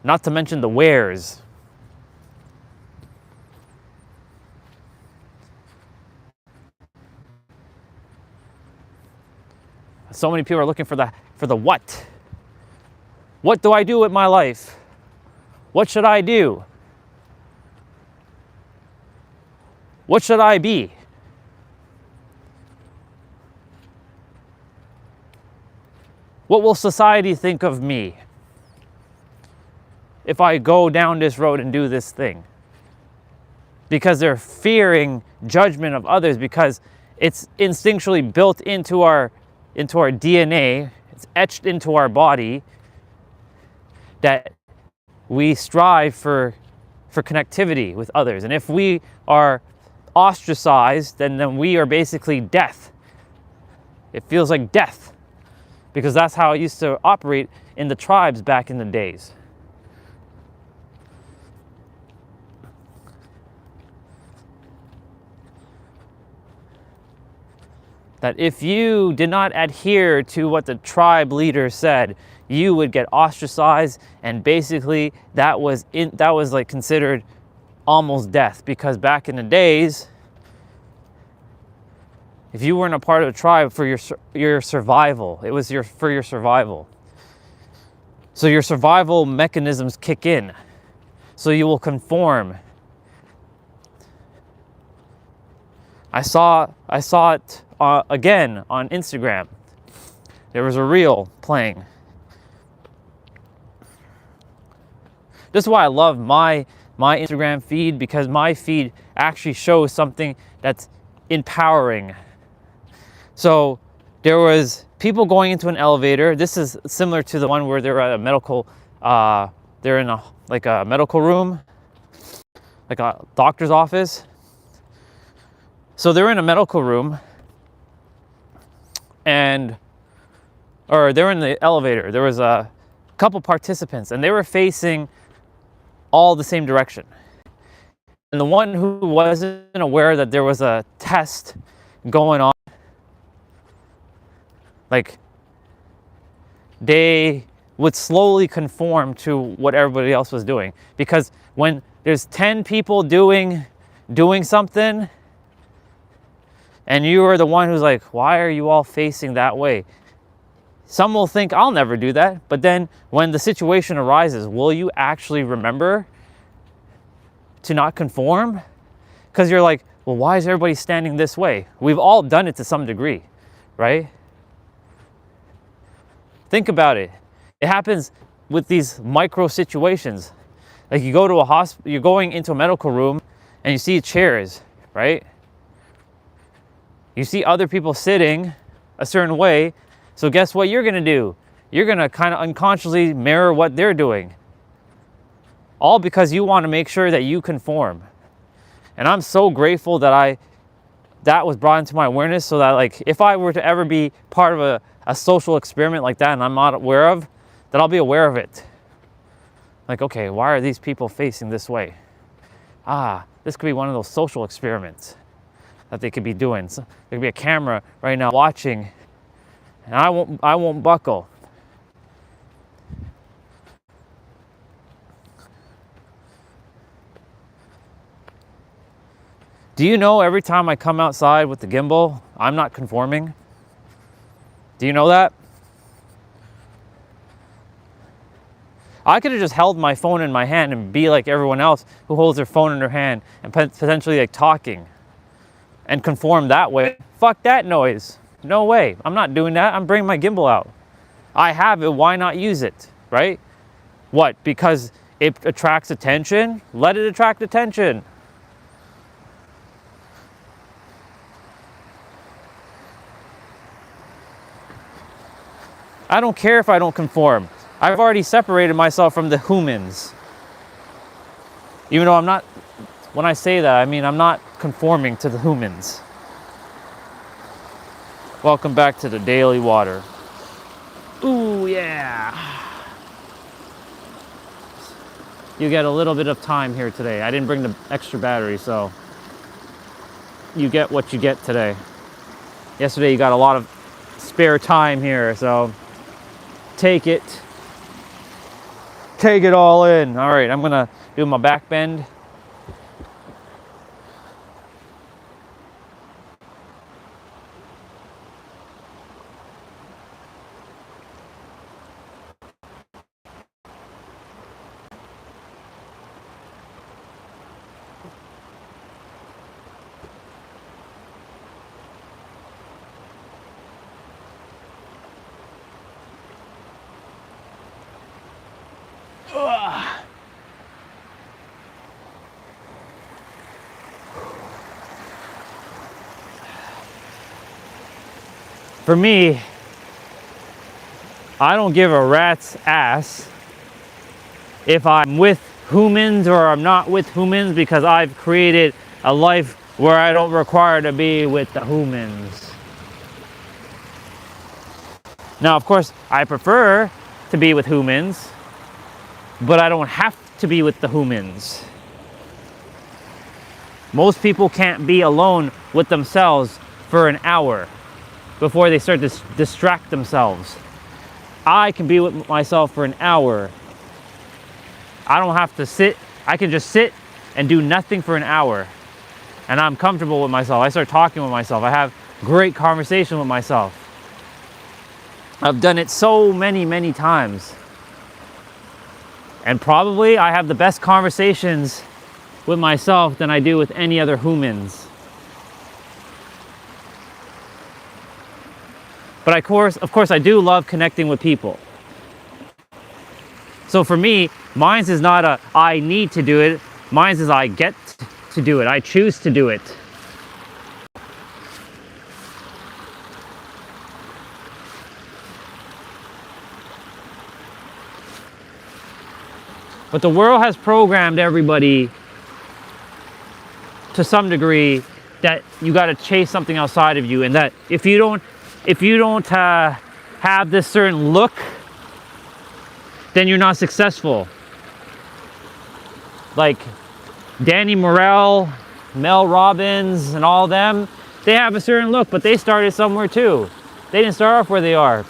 Speaker 1: Not to mention the wheres. So many people are looking for the what. What do I do with my life? What should I do? What should I be? What will society think of me if I go down this road and do this thing? Because they're fearing judgment of others, because it's instinctually built into our DNA, it's etched into our body that we strive for connectivity with others. And if we are ostracized, then we are basically death. It feels like death, because that's how it used to operate in the tribes back in the days. That if you did not adhere to what the tribe leader said, you would get ostracized, and basically that was like considered almost death, because back in the days, if you weren't a part of a tribe, for your survival, it was for your survival. So your survival mechanisms kick in, so you will conform. I saw it again on Instagram. There was a reel playing. This is why I love my Instagram feed, because my feed actually shows something that's empowering. So there was people going into an elevator. This is similar to the one where they're at a medical, they're in a medical room, like a doctor's office. So they're in a medical room, or they're in the elevator. There was a couple participants, and they were facing all the same direction. And the one who wasn't aware that there was a test going on, like, they would slowly conform to what everybody else was doing. Because when there's 10 people doing something, and you are the one who's like, why are you all facing that way? Some will think, I'll never do that. But then when the situation arises, will you actually remember to not conform? Because you're like, well, why is everybody standing this way? We've all done it to some degree, right? Think about it. It happens with these micro situations. Like, you go to a hospital, you're going into a medical room and you see chairs, right? You see other people sitting a certain way, so guess what you're gonna do? You're gonna kind of unconsciously mirror what they're doing. All because you want to make sure that you conform. And I'm so grateful that that was brought into my awareness, so that like if I were to ever be part of a social experiment like that and I'm not aware of, that I'll be aware of it. Like, okay, why are these people facing this way? This could be one of those social experiments that they could be doing. So there could be a camera right now watching, and I won't buckle. Do you know every time I come outside with the gimbal, I'm not conforming? Do you know that? I could have just held my phone in my hand and be like everyone else who holds their phone in their hand and potentially like talking and conform that way. Fuck that noise. No way. I'm not doing that. I'm bringing my gimbal out. I have it. Why not use it? Right? What? Because it attracts attention? Let it attract attention. I don't care if I don't conform. I've already separated myself from the humans. Even though I'm not, when I say that, I mean I'm not conforming to the humans. Welcome back to the daily water. Ooh, yeah. You get a little bit of time here today. I didn't bring the extra battery, so you get what you get today. Yesterday you got a lot of spare time here, so take it all in. All right, I'm gonna do my back bend. For me, I don't give a rat's ass if I'm with humans or I'm not with humans, because I've created a life where I don't require to be with the humans. Now, of course, I prefer to be with humans, but I don't have to be with the humans. Most people can't be alone with themselves for an hour before they start to distract themselves. I can be with myself for an hour. I don't have to sit. I can just sit and do nothing for an hour. And I'm comfortable with myself. I start talking with myself. I have great conversation with myself. I've done it so many times. And probably I have the best conversations with myself than I do with any other humans. But of course, I do love connecting with people. So for me, mine is not a I need to do it. Mine is I get to do it. I choose to do it. But the world has programmed everybody to some degree that you got to chase something outside of you, and that if you don't have this certain look, then you're not successful. Like Danny Morrell, Mel Robbins, and all them, they have a certain look, but they started somewhere too. They didn't start off where they are.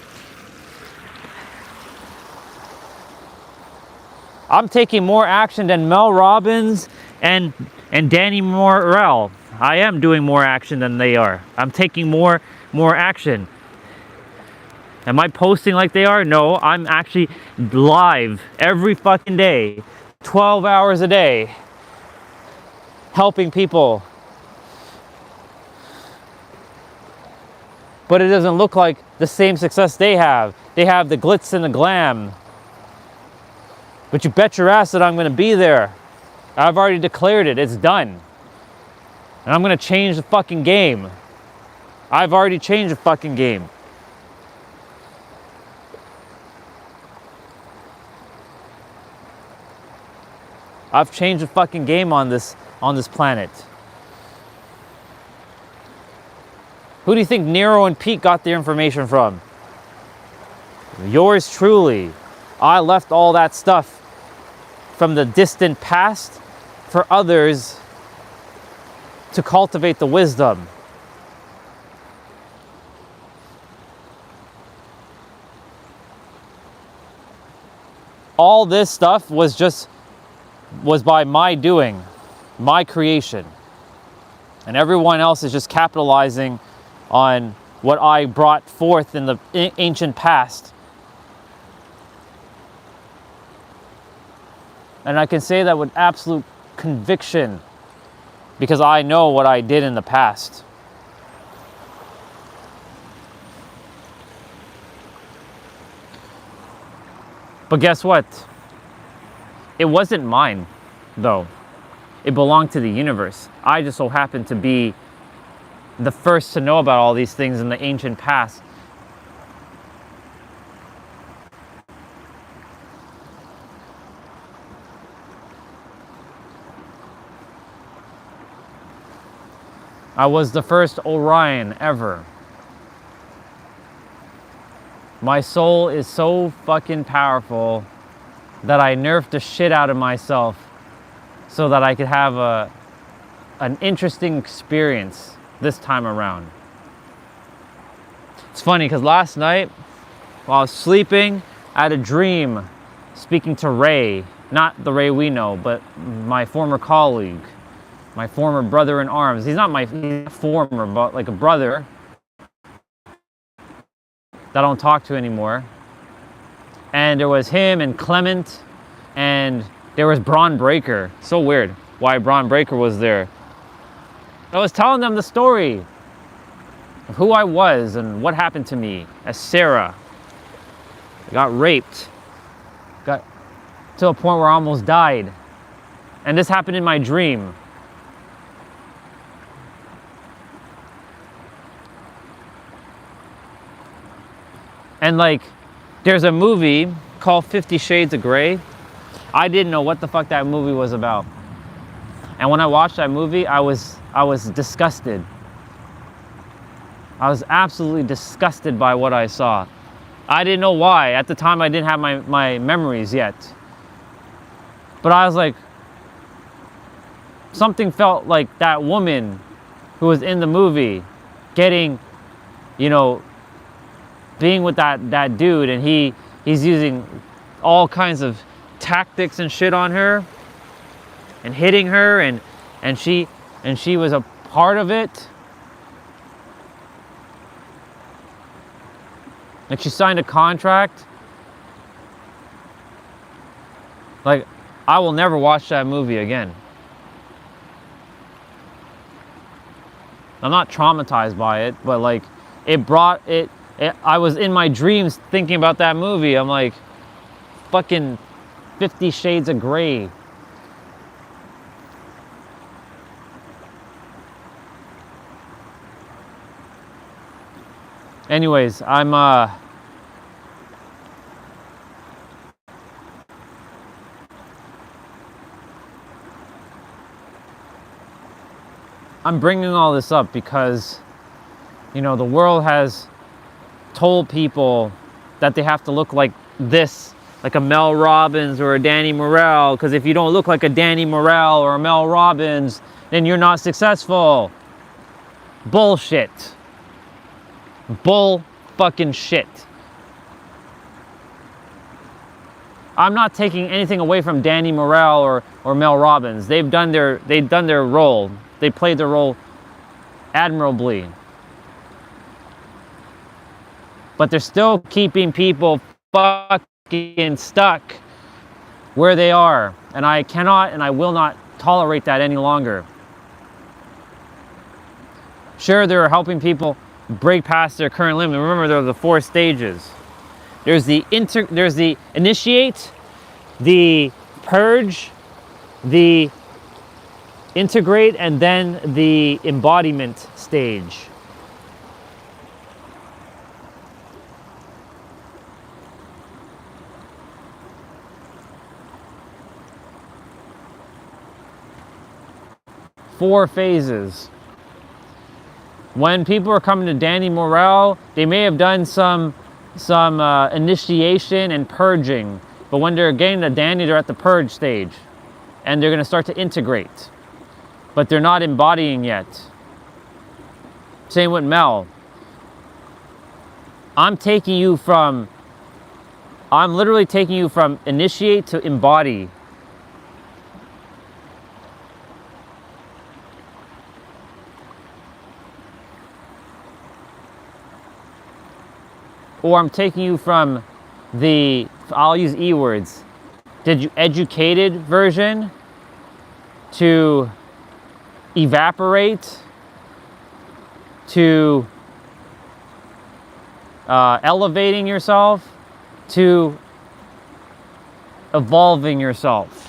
Speaker 1: I'm taking more action than Mel Robbins and Danny Morrell. I am doing more action than they are. I'm taking more action. Am I posting like they are? No, I'm actually live every fucking day, 12 hours a day, helping people. But it doesn't look like the same success they have. They have the glitz and the glam. But you bet your ass that I'm going to be there. I've already declared it. It's done. And I'm going to change the fucking game. I've already changed the fucking game. I've changed the fucking game on this planet. Who do you think Nero and Pete got their information from? Yours truly. I left all that stuff from the distant past for others to cultivate the wisdom. All this stuff was by my doing, my creation. And everyone else is just capitalizing on what I brought forth in the ancient past. And I can say that with absolute conviction because I know what I did in the past. But guess what? It wasn't mine, though. It belonged to the universe. I just so happened to be the first to know about all these things in the ancient past. I was the first Orion ever. My soul is so fucking powerful that I nerfed the shit out of myself so that I could have an interesting experience this time around. It's funny because last night while I was sleeping, I had a dream speaking to Ray, not the Ray we know, but my former colleague, my former brother in arms. He's not former, but like a brother that I don't talk to anymore. And there was him and Clement, and there was Braun Breaker. So weird why Braun Breaker was there. I was telling them the story of who I was and what happened to me as Sarah. I got raped. Got to a point where I almost died. And this happened in my dream. And like, there's a movie called 50 Shades of Grey. I didn't know what the fuck that movie was about. And when I watched that movie, I was disgusted. I was absolutely disgusted by what I saw. I didn't know why. At the time, I didn't have my memories yet. But I was like, something felt like that woman who was in the movie getting, you know, being with that dude, and he's using all kinds of tactics and shit on her and hitting her, and she was a part of it. Like, she signed a contract. Like, I will never watch that movie again. I'm not traumatized by it, but like, I was in my dreams thinking about that movie. I'm like, fucking 50 Shades of Grey. Anyways, I'm bringing all this up because, you know, the world has told people that they have to look like this, like a Mel Robbins or a Danny Morel, because if you don't look like a Danny Morel or a Mel Robbins, then you're not successful. Bullshit. Bull fucking shit. I'm not taking anything away from Danny Morel or Mel Robbins. They've done their role. They played their role admirably. But they're still keeping people fucking stuck where they are. And I cannot and I will not tolerate that any longer. Sure, they're helping people break past their current limit. Remember, there are the 4 stages. There's the initiate, the purge, the integrate, and then the embodiment stage. 4 phases. When people are coming to Danny Morel, they may have done some initiation and purging, but when they're getting to Danny, they're at the purge stage, and they're going to start to integrate, but they're not embodying yet. Same with Mel. I'm literally taking you from initiate to embody. Or I'm taking you from I'll use E words, educated version to evaporate to elevating yourself to evolving yourself.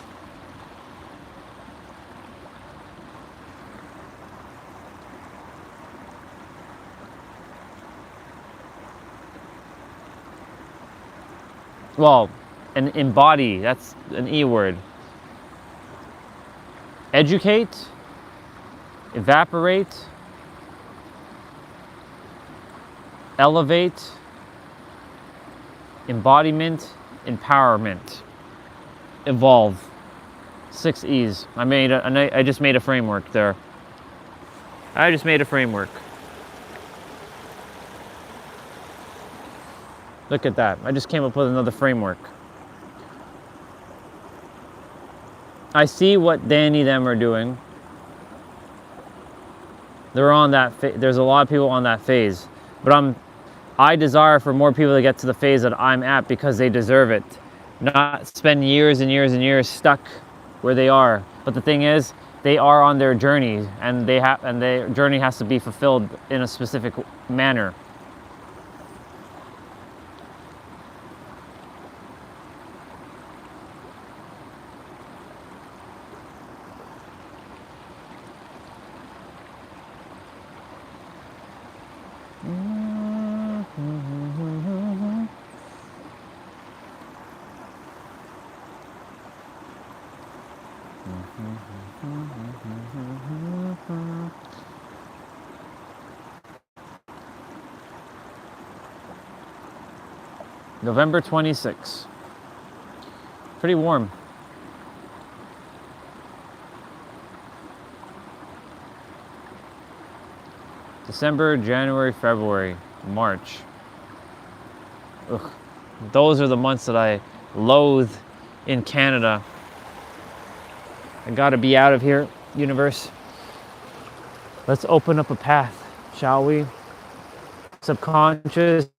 Speaker 1: Well, and embody, that's an E word. Educate, evaporate, elevate, embodiment, empowerment, evolve. 6 E's. I just made a framework there. I just made a framework. Look at that. I just came up with another framework. I see what Danny them are doing. They're on that there's a lot of people on that phase. But I desire for more people to get to the phase that I'm at because they deserve it. Not spend years and years and years stuck where they are. But the thing is, they are on their journey, and their journey has to be fulfilled in a specific manner. November 26th. Pretty warm. December, January, February, March. Ugh. Those are the months that I loathe in Canada. I gotta be out of here, universe. Let's open up a path, shall we? Subconscious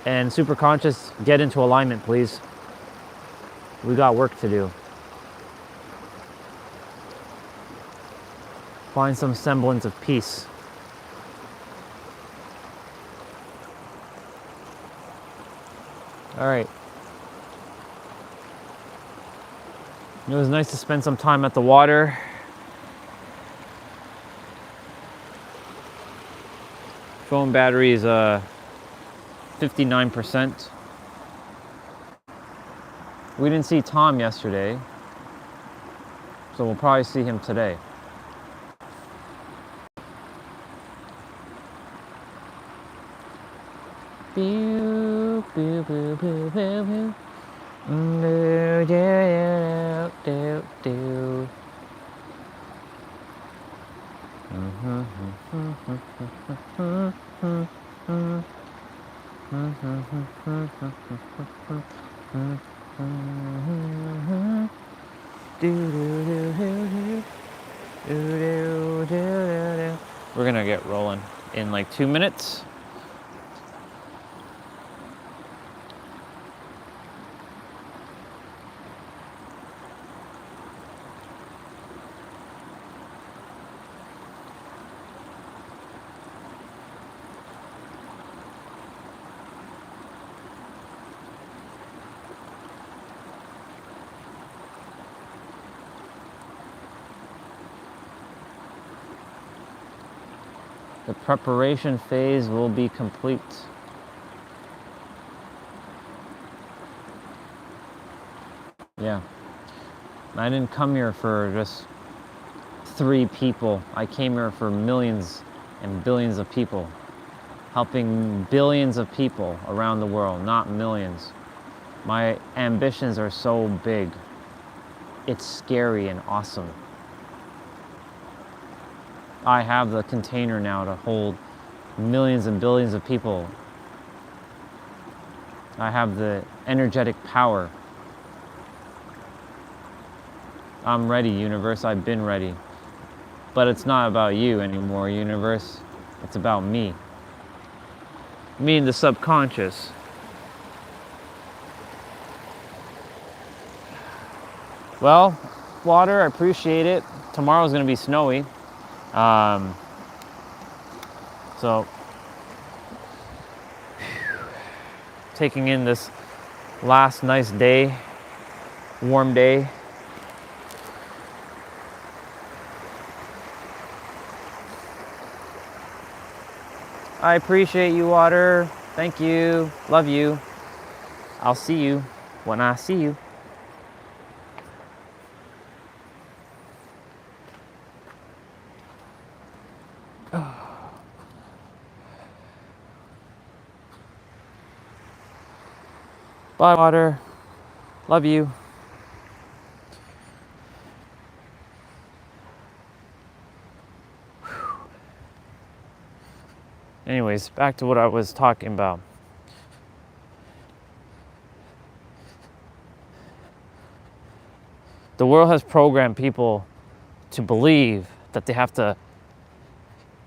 Speaker 1: and superconscious, get into alignment, please. We got work to do. Find some semblance of peace. All right. It was nice to spend some time at the water. Phone battery is 59%. We didn't see Tom yesterday, so we'll probably see him today. Pew, pew, pew, pew, pew, pew. Do, do, do, do. We're gonna get rolling in like 2 minutes. The preparation phase will be complete. Yeah. I didn't come here for just 3 people. I came here for millions and billions of people, helping billions of people around the world, not millions. My ambitions are so big. It's scary and awesome. I have the container now to hold millions and billions of people. I have the energetic power. I'm ready, universe. I've been ready. But it's not about you anymore, universe. It's about me. Me and the subconscious. Well, water, I appreciate it. Tomorrow's gonna be snowy. So, taking in this last nice day, warm day. I appreciate you, water. Thank you. Love you. I'll see you when I see you. Bye, water. Love you. Anyways, back to what I was talking about. The world has programmed people to believe that they have to,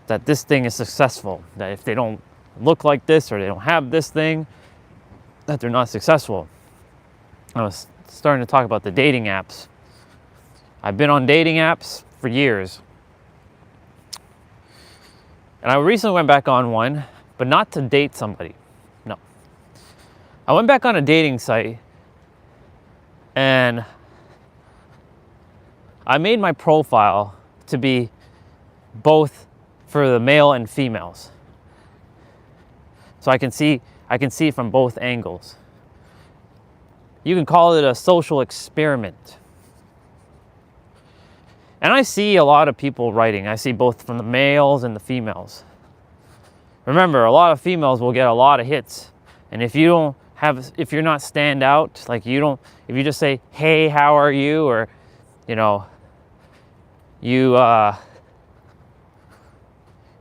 Speaker 1: that this thing is successful, that if they don't look like this or they don't have this thing, that they're not successful. I was starting to talk about the dating apps. I've been on dating apps for years. And I recently went back on one, but not to date somebody. No. I went back on a dating site and I made my profile to be both for the male and females. So I can see from both angles. You can call it a social experiment. And I see a lot of people writing. I see both from the males and the females. Remember, a lot of females will get a lot of hits. And if you're not stand out, like if you just say, hey, how are you? Or, you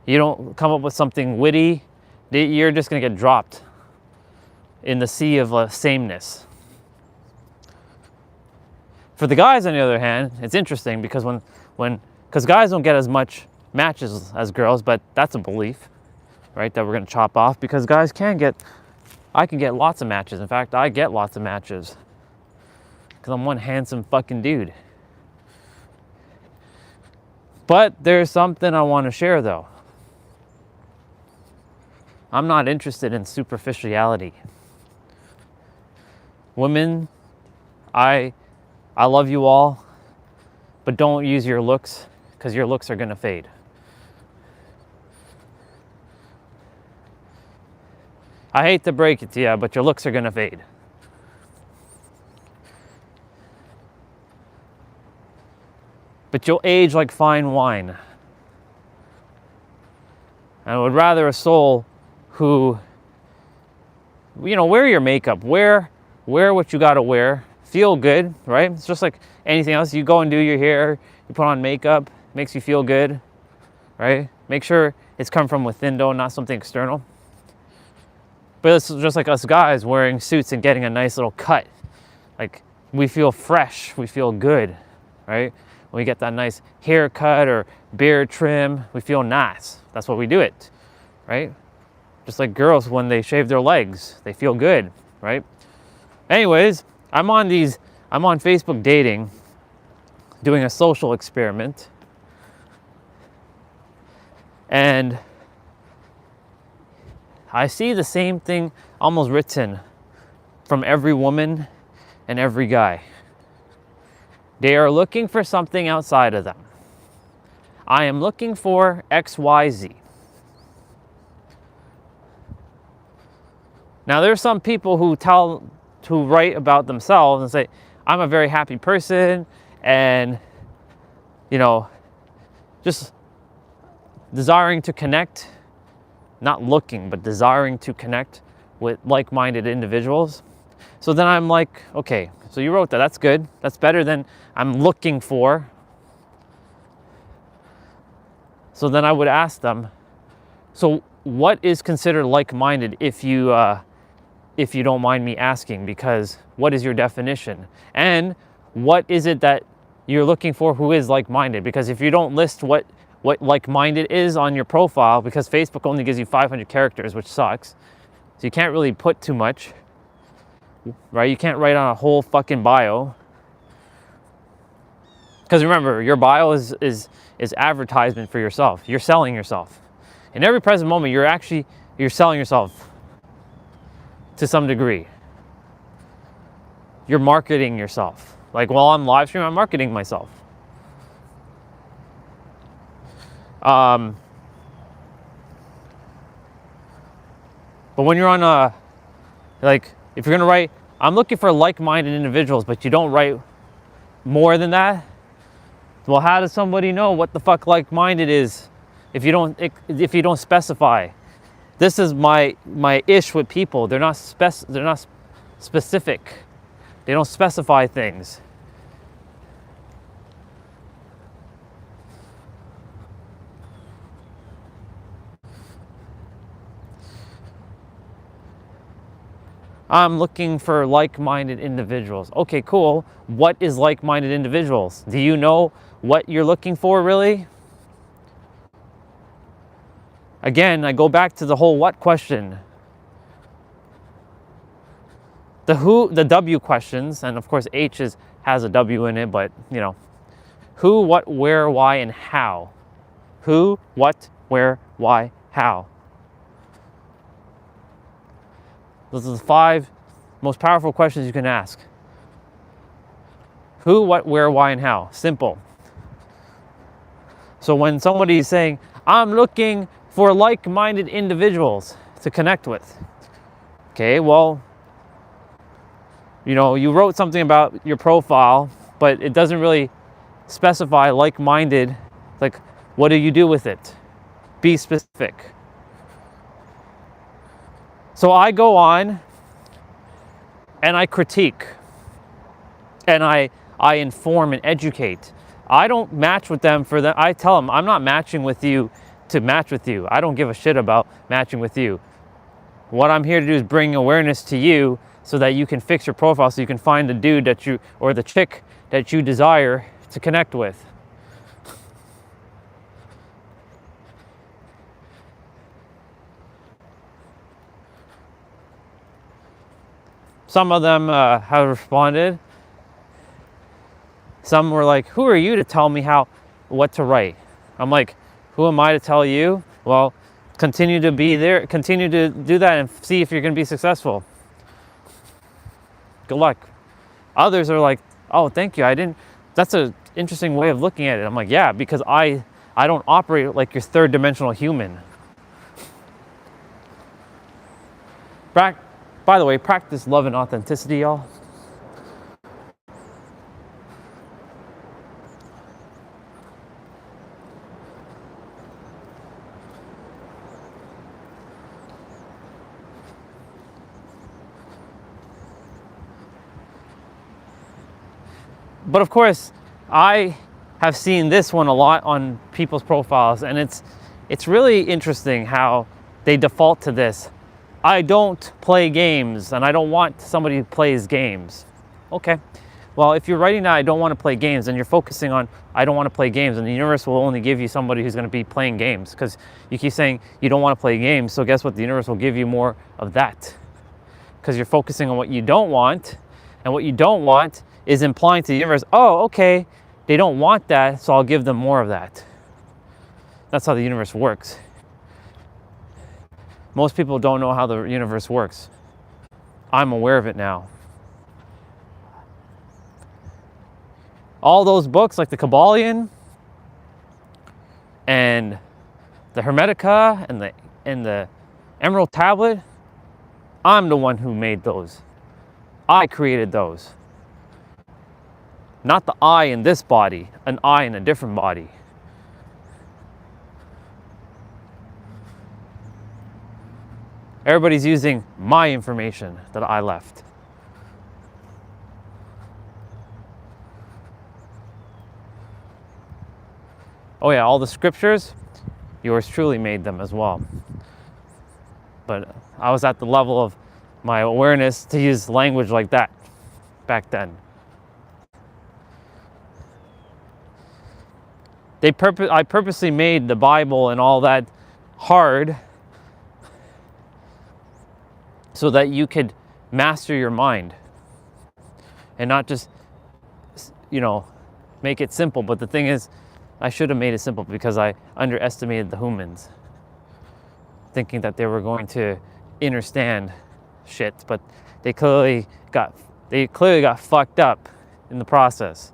Speaker 1: don't come up with something witty, you're just gonna get dropped in the sea of sameness. For the guys, on the other hand, it's interesting because because guys don't get as much matches as girls, but that's a belief, right? That we're gonna chop off because guys I can get lots of matches. In fact, I get lots of matches because I'm one handsome fucking dude. But there's something I want to share though. I'm not interested in superficiality. Women, I love you all, but don't use your looks because your looks are gonna fade. I hate to break it to you, but your looks are gonna fade. But you'll age like fine wine. I would rather a soul who, wear your makeup, wear what you gotta wear, feel good, right? It's just like anything else. You go and do your hair, you put on makeup, makes you feel good, right? Make sure it's come from within though, not something external. But it's just like us guys wearing suits and getting a nice little cut. Like, we feel fresh, we feel good, right? When we get that nice haircut or beard trim, we feel nice. That's what we do it, right? Just like girls, when they shave their legs, they feel good, right? Anyways, I'm on Facebook dating, doing a social experiment. And I see the same thing almost written from every woman and every guy. They are looking for something outside of them. I am looking for XYZ. Now, there's some people who write about themselves and say, I'm a very happy person, and just desiring to connect, not looking, but desiring to connect with like-minded individuals. So then I'm like, okay, so you wrote that, that's good. That's better than I'm looking for. So then I would ask them, so what is considered like-minded if you don't mind me asking, because what is your definition? And what is it that you're looking for who is like-minded? Because if you don't list what like-minded is on your profile, because Facebook only gives you 500 characters, which sucks. So you can't really put too much, right? You can't write on a whole fucking bio. Because remember, your bio is advertisement for yourself. You're selling yourself. In every present moment, you're selling yourself to some degree. You're marketing yourself. Like while I'm live streaming, I'm marketing myself. But when you're on like, if you're gonna write, I'm looking for like-minded individuals, but you don't write more than that, well, how does somebody know what the fuck like-minded is if you don't specify? This is my ish with people. They're not specific. They don't specify things. I'm looking for like-minded individuals. Okay, cool. What is like-minded individuals? Do you know what you're looking for, really? Again, I go back to the whole what question. The who, the W questions, and of course H has a W in it, but you know, who, what, where, why, and how. Who, what, where, why, how. Those are the 5 most powerful questions you can ask. Who, what, where, why, and how. Simple. So when somebody is saying, I'm looking for like-minded individuals to connect with. Okay, well, you know, you wrote something about your profile, but it doesn't really specify like-minded. Like, what do you do with it? Be specific. So I go on and I critique and I inform and educate. I don't match with them for that. I tell them, I'm not matching with you to match with you. I don't give a shit about matching with you. What I'm here to do is bring awareness to you so that you can fix your profile, so you can find the dude that you, or the chick that you desire to connect with. Some of them have responded. Some were like, who are you to tell me what to write? I'm like, who am I to tell you? Well, continue to be there, continue to do that and see if you're going to be successful. Good luck. Others are like, oh, thank you. That's an interesting way of looking at it. I'm like, yeah, because I don't operate like your third dimensional human. By the way, practice love and authenticity, y'all. But of course, I have seen this one a lot on people's profiles, and it's really interesting how they default to this. I don't play games, and I don't want somebody who plays games. Okay, well, if you're writing that I don't want to play games, and you're focusing on I don't want to play games, and the universe will only give you somebody who's going to be playing games, because you keep saying you don't want to play games, so guess what? The universe will give you more of that, because you're focusing on what you don't want, and what you don't want is implying to the universe, oh, okay, they don't want that, so I'll give them more of that. That's how the universe works. Most people don't know how the universe works. I'm aware of it now. All those books, like the Kabbalion and the Hermetica and the Emerald Tablet, I'm the one who made those. I created those. Not the I in this body, an I in a different body. Everybody's using my information that I left. Oh yeah, all the scriptures, yours truly made them as well. But I was at the level of my awareness to use language like that back then. I purposely made the Bible and all that hard so that you could master your mind and not just, make it simple. But the thing is, I should have made it simple because I underestimated the humans, thinking that they were going to understand shit, but they clearly got fucked up in the process.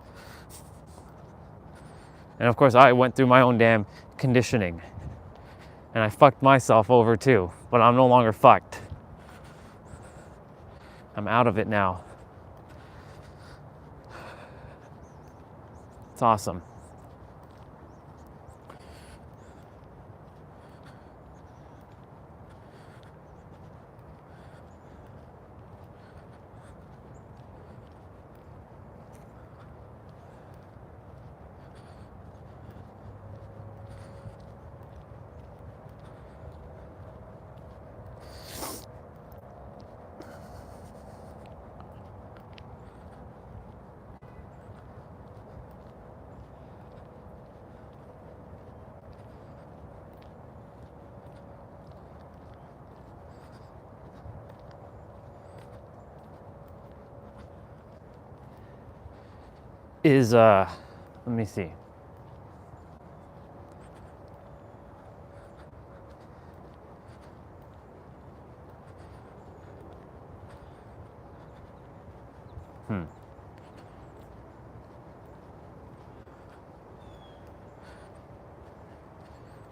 Speaker 1: And of course, I went through my own damn conditioning, and I fucked myself over too. But I'm no longer fucked. I'm out of it now. It's awesome. Let me see.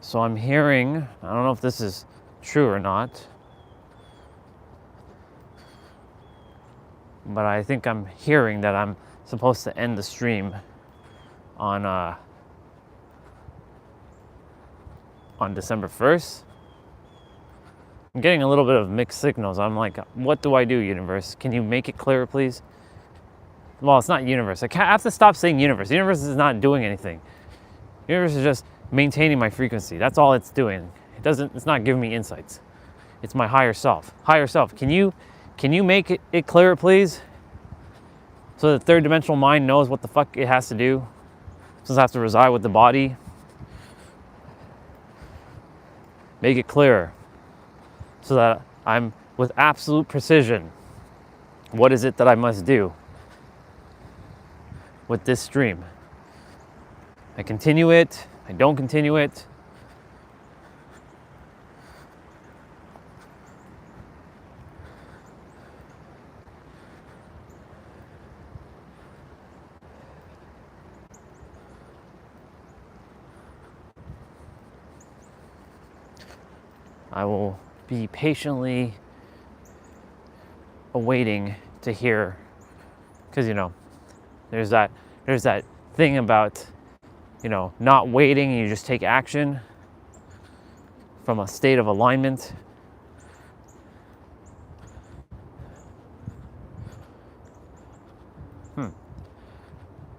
Speaker 1: So I'm hearing, I don't know if this is true or not, but I think I'm hearing that I'm supposed to end the stream on December 1st. I'm getting a little bit of mixed signals. I'm like, what do I do, universe? Can you make it clearer, please? Well, it's not universe. I have to stop saying universe. Universe is not doing anything. Universe is just maintaining my frequency. That's all it's doing. It's not giving me insights. It's my higher self. Higher self, can you make it clearer, please? So the third dimensional mind knows what the fuck it has to do. It doesn't have to reside with the body. Make it clearer so that I'm with absolute precision. What is it that I must do with this stream? I continue it. I don't continue it. I will be patiently awaiting to hear, because there's that thing about not waiting, you just take action from a state of alignment.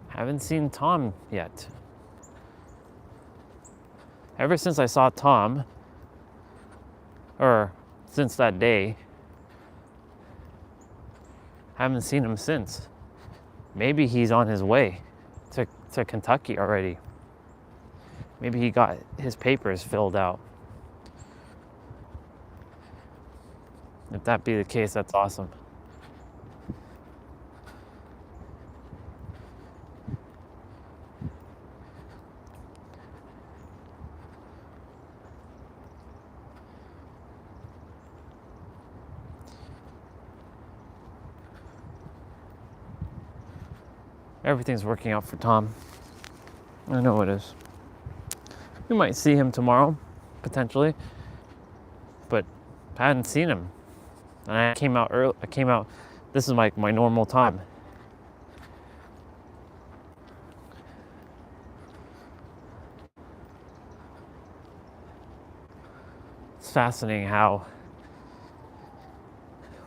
Speaker 1: Haven't seen Tom yet. Ever since I saw Tom, or since that day, haven't seen him since. Maybe he's on his way to Kentucky already. Maybe he got his papers filled out. If that be the case, that's awesome. Everything's working out for Tom. I know it is. We might see him tomorrow, potentially, but I hadn't seen him. And I came out early. This is my normal time. It's fascinating how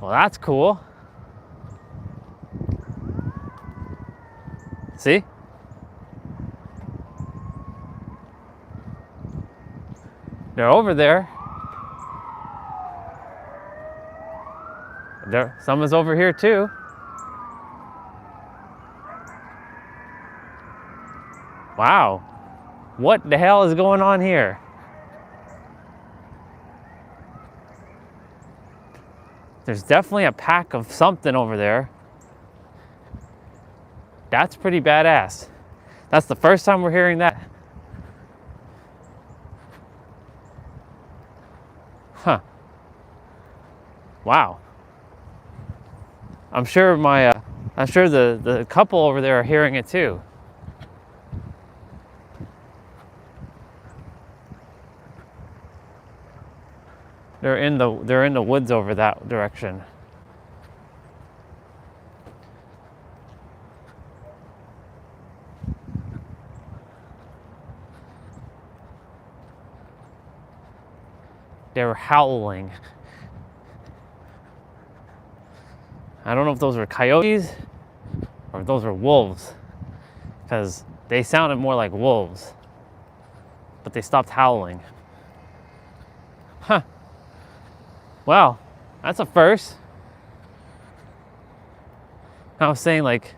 Speaker 1: Well, that's cool. See? They're over there. Someone's over here too. Wow. What the hell is going on here? There's definitely a pack of something over there. That's pretty badass. That's the first time we're hearing that. Huh. Wow. I'm sure the couple over there are hearing it too. They're in the woods over that direction. They were howling. I don't know if those were coyotes or if those were wolves, because they sounded more like wolves, but they stopped howling. Huh. Wow, that's a first. I was saying, like,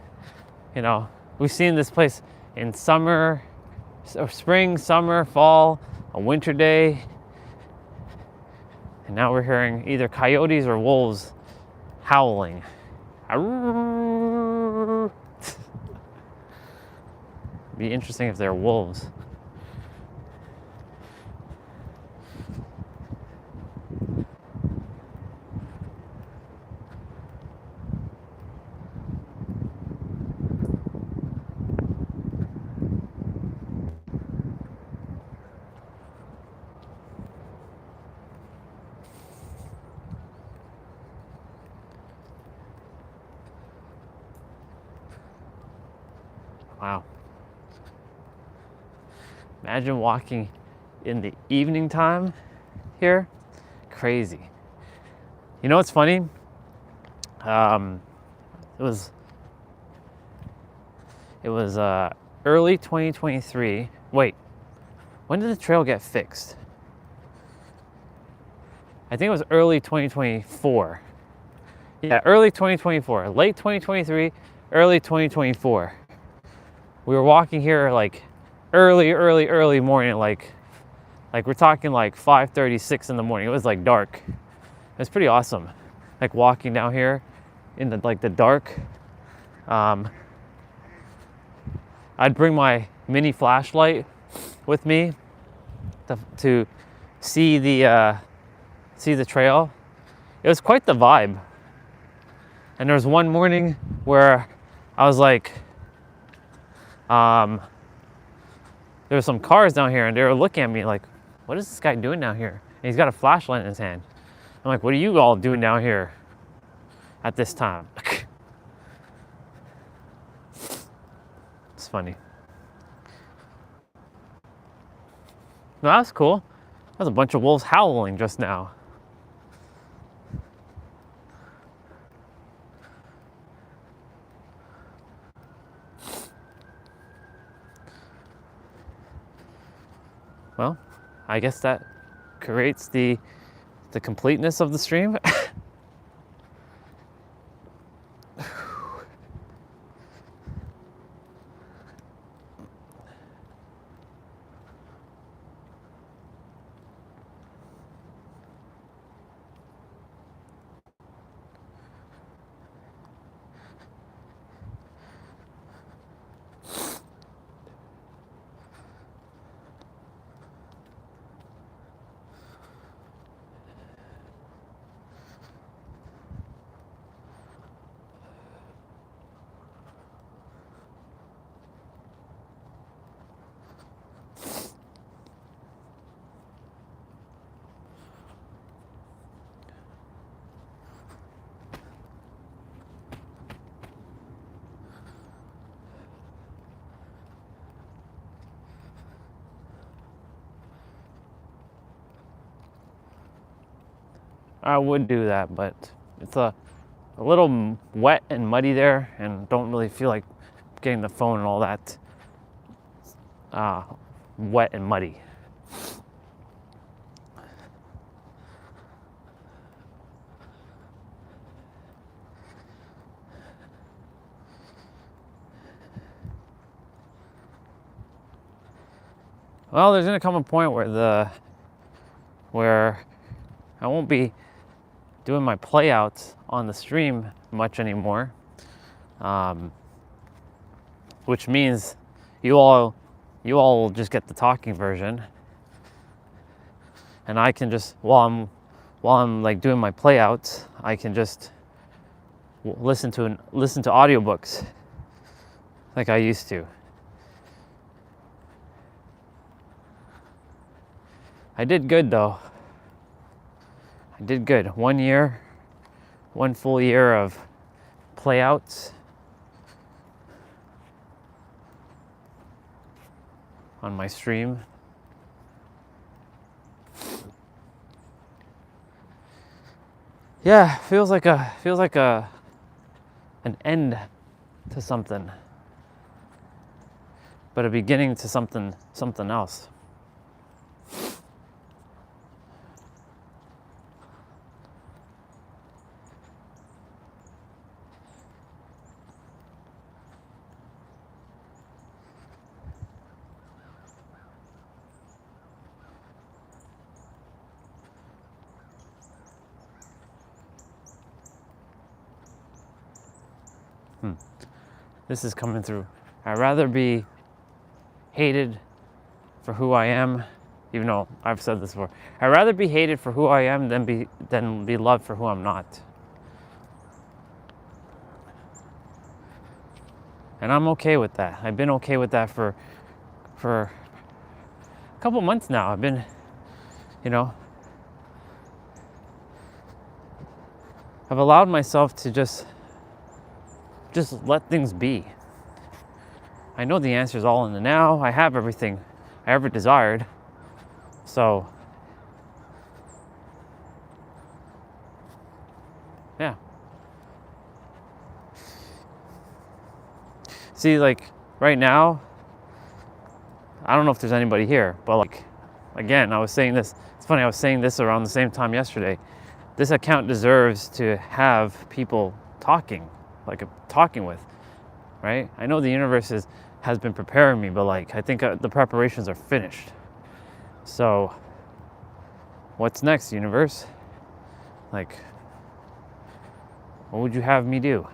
Speaker 1: you know, we've seen this place in summer, or spring, summer, fall, a winter day. And now we're hearing either coyotes or wolves howling. Be interesting if they're wolves. Wow. Imagine walking in the evening time here. Crazy. You know what's funny? It was early 2023. Wait, when did the trail get fixed? I think it was early 2024. Yeah, early 2024. Late 2023, early 2024. We were walking here like early morning, like we're talking like 5:30, 6 in the morning. It was like dark. It was pretty awesome. Like walking down here in the dark. I'd bring my mini flashlight with me to see the trail. it was quite the vibe. And there was one morning where I was like, there were some cars down here and they were looking at me like, what is this guy doing down here? And he's got a flashlight in his hand. I'm like, what are you all doing down here at this time? It's funny. No, that was cool. That was a bunch of wolves howling just now. Well, I guess that creates the completeness of the stream. I would do that, but it's a little wet and muddy there, and don't really feel like getting the phone and all that wet and muddy. Well, there's gonna come a point where I won't be doing my playouts on the stream much anymore, which means you all will just get the talking version, and I can just while I'm like doing my playouts, I can just listen to audiobooks like I used to. I did good though. I did good. 1 year, 1 full year of playouts on my stream. Yeah, feels like an end to something, but a beginning to something else. This is coming through. I'd rather be hated for who I am, even though I've said this before. I'd rather be hated for who I am than be loved for who I'm not. And I'm okay with that. I've been okay with that for a couple months now. I've been, I've allowed myself to just let things be. I know the answer is all in the now. I have everything I ever desired. So, yeah. See, like, right now, I don't know if there's anybody here, but like, again, I was saying this. It's funny, I was saying this around the same time yesterday. This account deserves to have people talking with, right? I know the universe has been preparing me, but like, I think the preparations are finished. So, what's next, universe? Like, what would you have me do?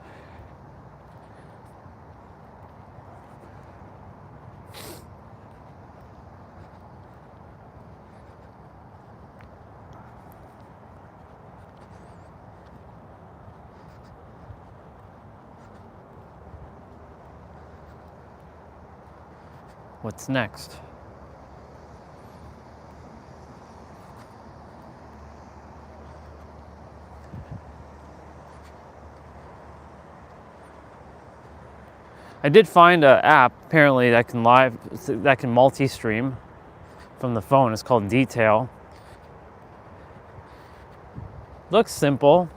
Speaker 1: what's next. I did find an app apparently that can multi-stream from the phone. It's called Detail. Looks simple.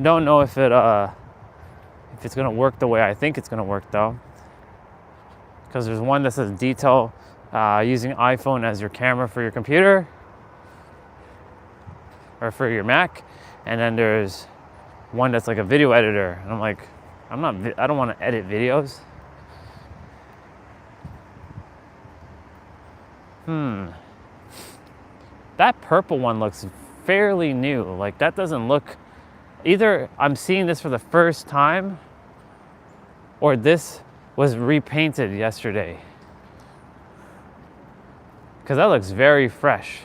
Speaker 1: Don't know if it's gonna work the way I think it's gonna work though, because there's one that says Detail using iPhone as your camera for your computer or for your Mac, and then there's one that's like a video editor, and I'm like, I don't want to edit videos. That purple one looks fairly new. Like, that doesn't look, either I'm seeing this for the first time or this was repainted yesterday, because that looks very fresh.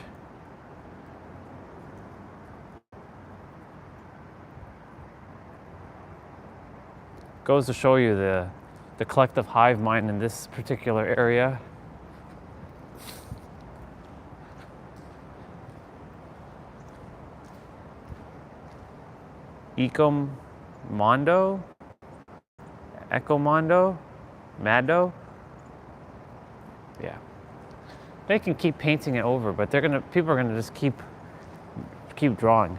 Speaker 1: Goes to show you the collective hive mind in this particular area. Ecomondo? Mado? Yeah. They can keep painting it over, but people are gonna just keep drawing.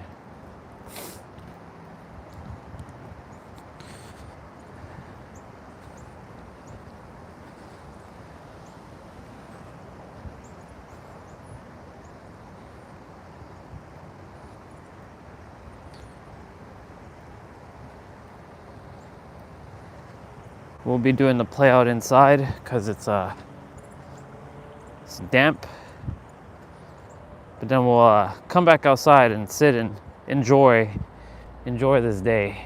Speaker 1: We'll be doing the play out inside because it's damp. But then we'll come back outside and sit and enjoy this day.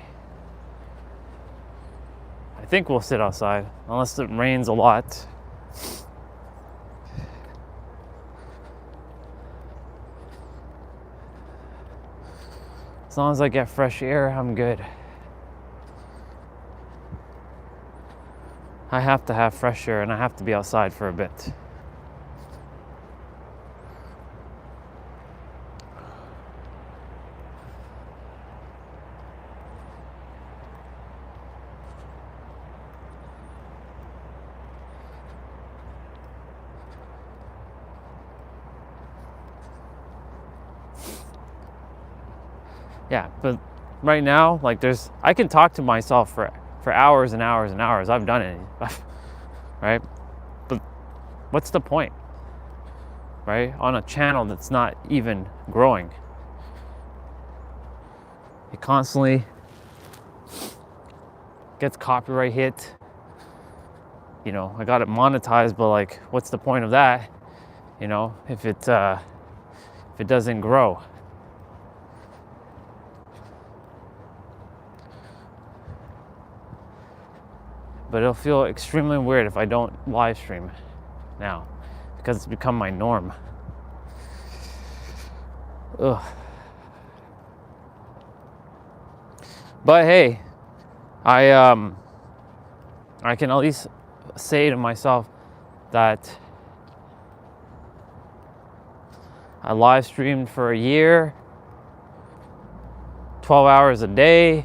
Speaker 1: I think we'll sit outside unless it rains a lot. As long as I get fresh air, I'm good. I have to have fresh air and I have to be outside for a bit. Yeah, but right now, like, I can talk to myself for hours and hours and hours. I've done it, right? But what's the point, right? On a channel that's not even growing. It constantly gets copyright hit. You know, I got it monetized, but like, what's the point of that? You know, if it doesn't grow. But it'll feel extremely weird if I don't live stream now, because it's become my norm. Ugh. But hey, I can at least say to myself that I live streamed for a year, 12 hours a day.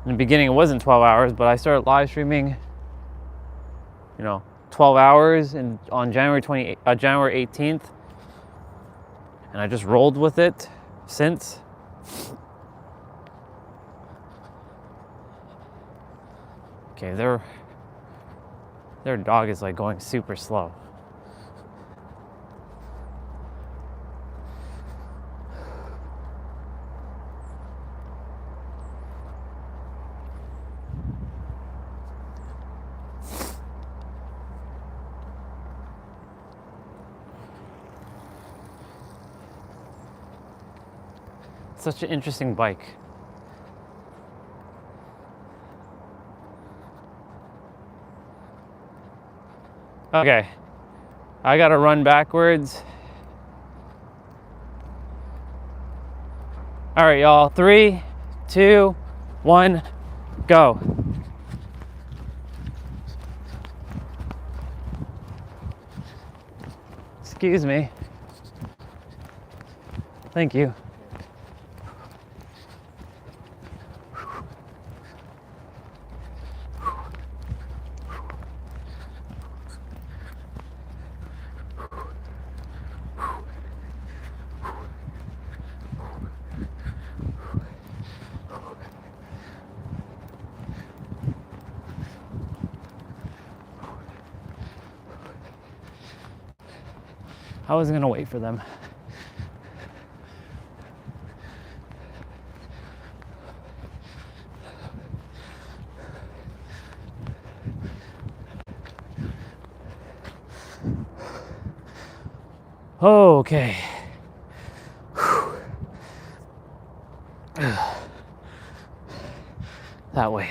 Speaker 1: In the beginning, it wasn't 12 hours, but I started live streaming, 12 hours on January 18th, and I just rolled with it since. Okay, their dog is like going super slow. Such an interesting bike. Okay, I gotta run backwards. All right, y'all, 3, 2, 1, go. Excuse me. Thank you. I wasn't gonna wait for them. Okay. That way.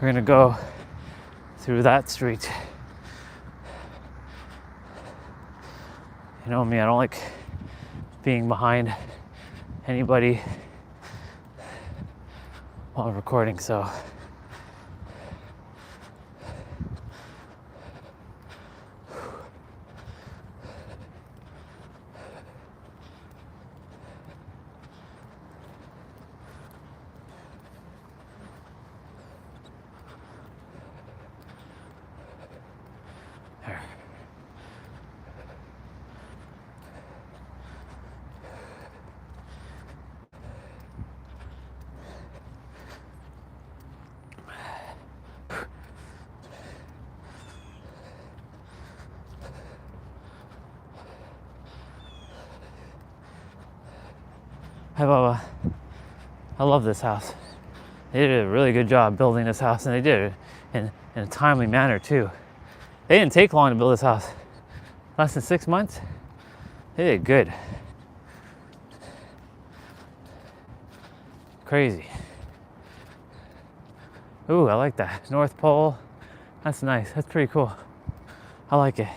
Speaker 1: We're gonna go through that street. You know me, I don't like being behind anybody while recording, so there. Hi, Baba. I love this house. They did a really good job building this house, and they did it in a timely manner, too. They didn't take long to build this house. Less than 6 months. They did good. Crazy. Ooh, I like that. North Pole. That's nice. That's pretty cool. I like it.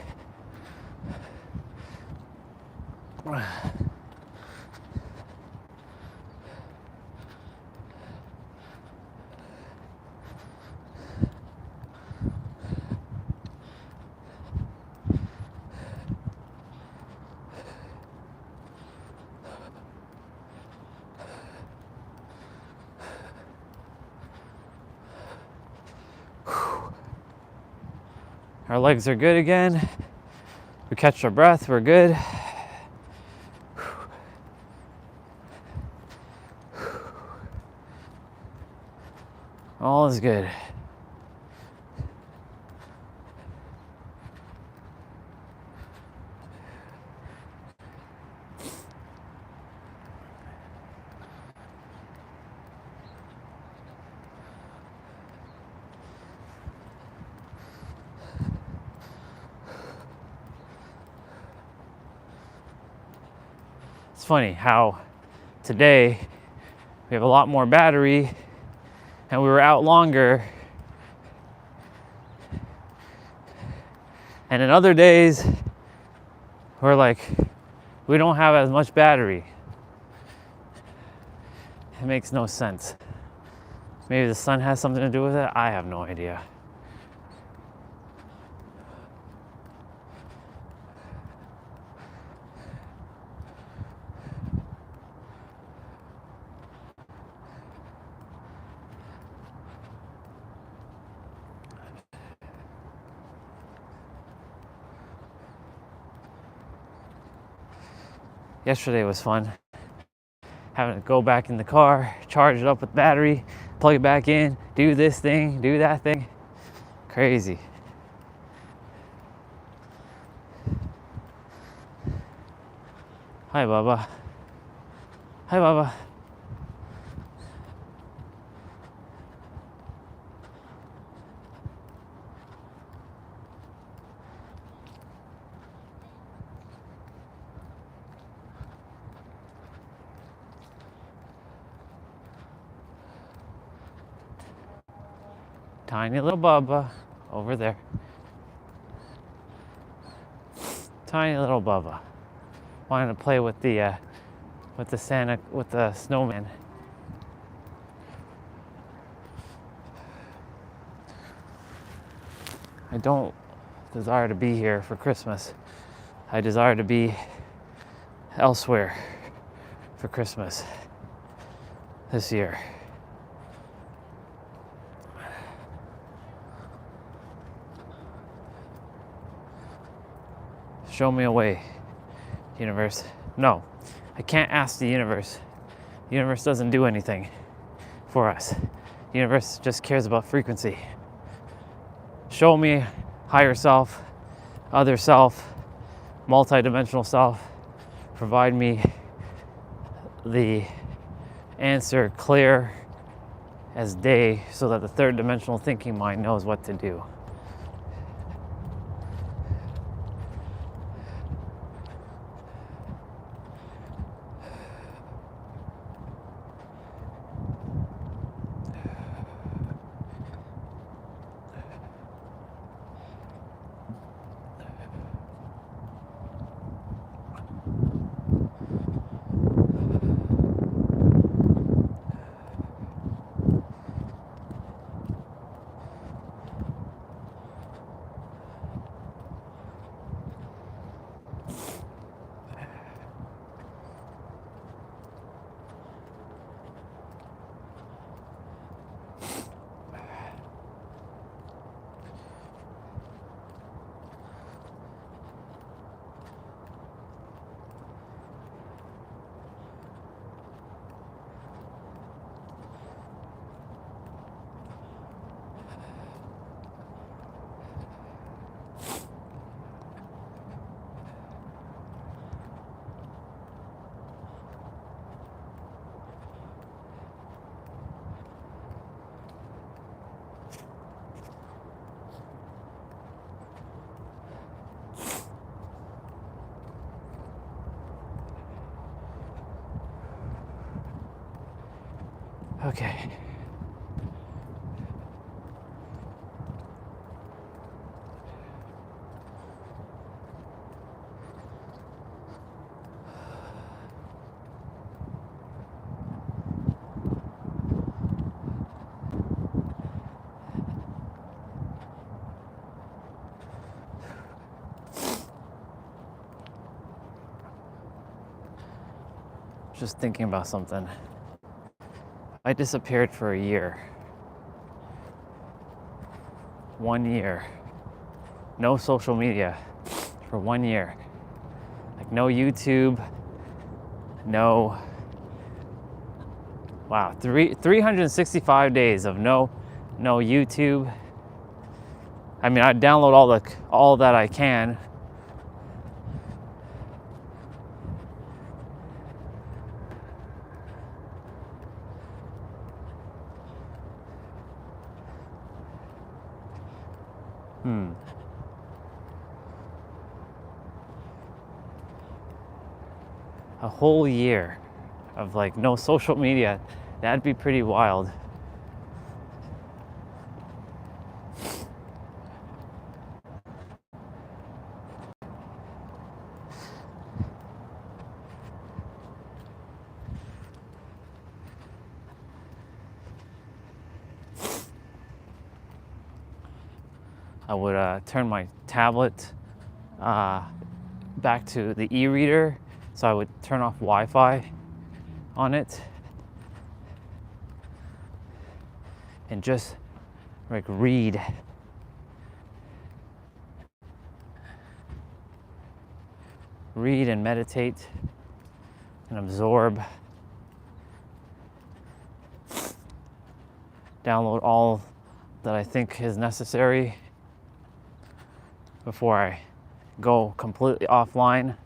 Speaker 1: Our legs are good again. We catch our breath, we're good. All is good. It's funny how today we have a lot more battery and we were out longer. And in other days, we're like, we don't have as much battery. It makes no sense. Maybe the sun has something to do with it. I have no idea. Yesterday was fun. Having to go back in the car, charge it up with battery, plug it back in, do this thing, do that thing. Crazy. Hi, Baba. Hi, Baba. Tiny little Bubba over there. Tiny little Bubba. Wanting to play with the snowman. I don't desire to be here for Christmas. I desire to be elsewhere for Christmas this year. Show me a way, universe. No, I can't ask the universe. The universe doesn't do anything for us. The universe just cares about frequency. Show me higher self, other self, multidimensional self. Provide me the answer clear as day so that the third dimensional thinking mind knows what to do. Okay. Just thinking about something. I disappeared for a year. 1 year. No social media for 1 year. Like no YouTube, no, wow, 365 days of no YouTube. I mean, I download all that I can. A whole year of like no social media, that'd be pretty wild. I would turn my tablet back to the e-reader. So I would turn off Wi-Fi on it and just like read. Read and meditate and absorb. Download all that I think is necessary before I go completely offline.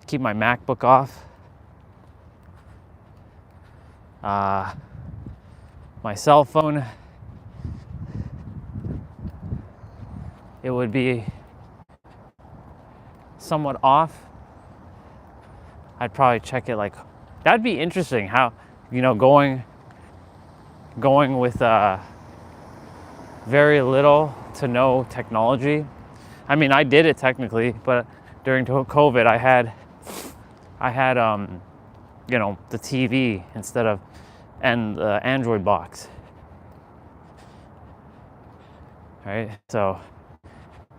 Speaker 1: Keep my MacBook off. My cell phone, it would be somewhat off. I'd probably check it like, that'd be interesting how, going going with very little to no technology. I mean, I did it technically, but during COVID, I had you know, the TV instead of, and the Android box. Right? So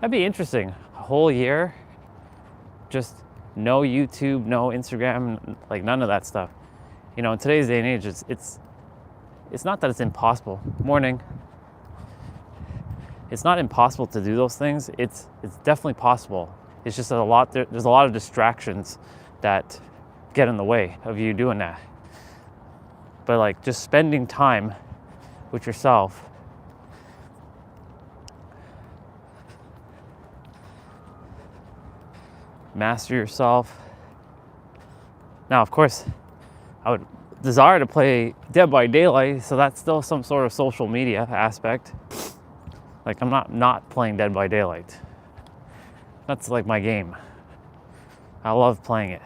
Speaker 1: that'd be interesting. A whole year, just no YouTube, no Instagram, like none of that stuff. You know, in today's day and age, it's not that it's impossible. Morning. It's not impossible to do those things. It's definitely possible. It's just that there's a lot of distractions that get in the way of you doing that. But like just spending time with yourself, master yourself. Now, of course, I would desire to play Dead by Daylight, so that's still some sort of social media aspect. Like, I'm not playing Dead by Daylight. That's like my game. I love playing it.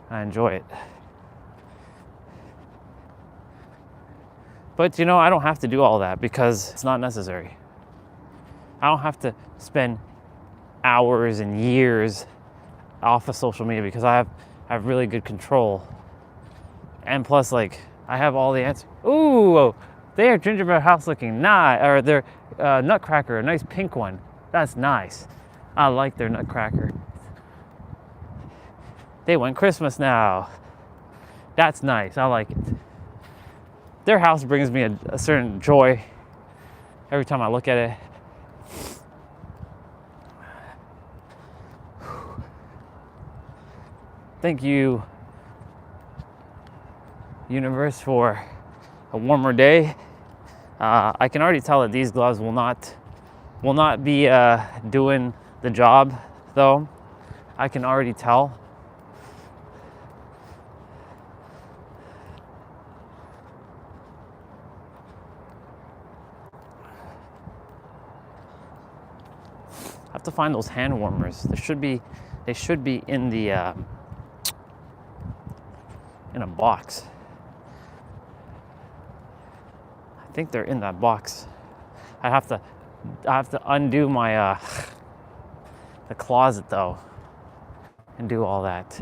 Speaker 1: I enjoy it. But you know, I don't have to do all that because it's not necessary. I don't have to spend hours and years off of social media because I have really good control. And plus, like, I have all the answers. Ooh, their gingerbread house looking nice, or their nutcracker, a nice pink one. That's nice. I like their nutcracker. They went Christmas now. That's nice. I like it. Their house brings me a certain joy every time I look at it. Thank you, universe, for a warmer day. I can already tell that these gloves will not be doing the job, though. I can already tell. I have to find those hand warmers. They should be in the in a box. I think they're in that box. I have to undo my the closet though and do all that.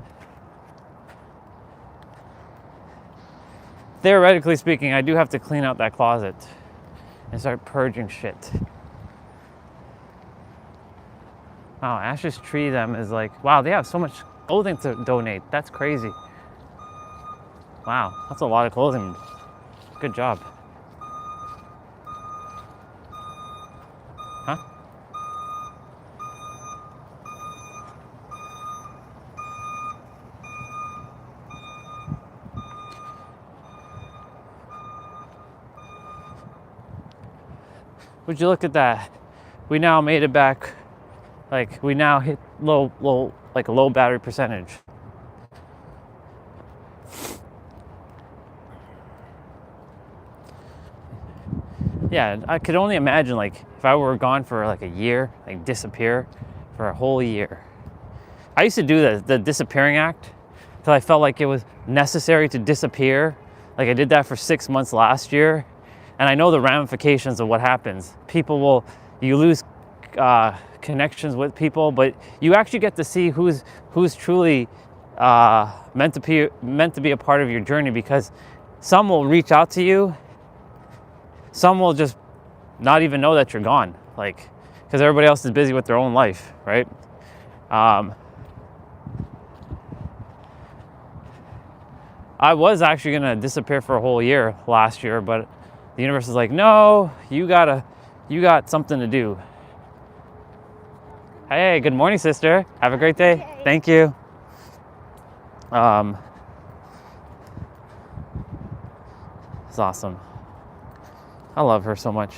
Speaker 1: Theoretically speaking, I do have to clean out that closet and start purging shit. Wow, Ash's Tree them is like, wow, they have so much clothing to donate. That's crazy. Wow, that's a lot of clothing. Good job. Huh? Would you look at that? We now made it back. Like, we now hit low, like a low battery percentage. Yeah, I could only imagine, like, if I were gone for like a year, like disappear for a whole year. I used to do the disappearing act until I felt like it was necessary to disappear. Like, I did that for 6 months last year, and I know the ramifications of what happens. You lose connections with people, but you actually get to see who's truly meant to be a part of your journey, because some will reach out to you. Some will just not even know that you're gone, like, because everybody else is busy with their own life, right? I was actually gonna disappear for a whole year last year, but the universe is like, no, you got something to do. Hey, good morning, sister. Have a great day.
Speaker 4: Okay.
Speaker 1: Thank you. It's awesome. I love her so much.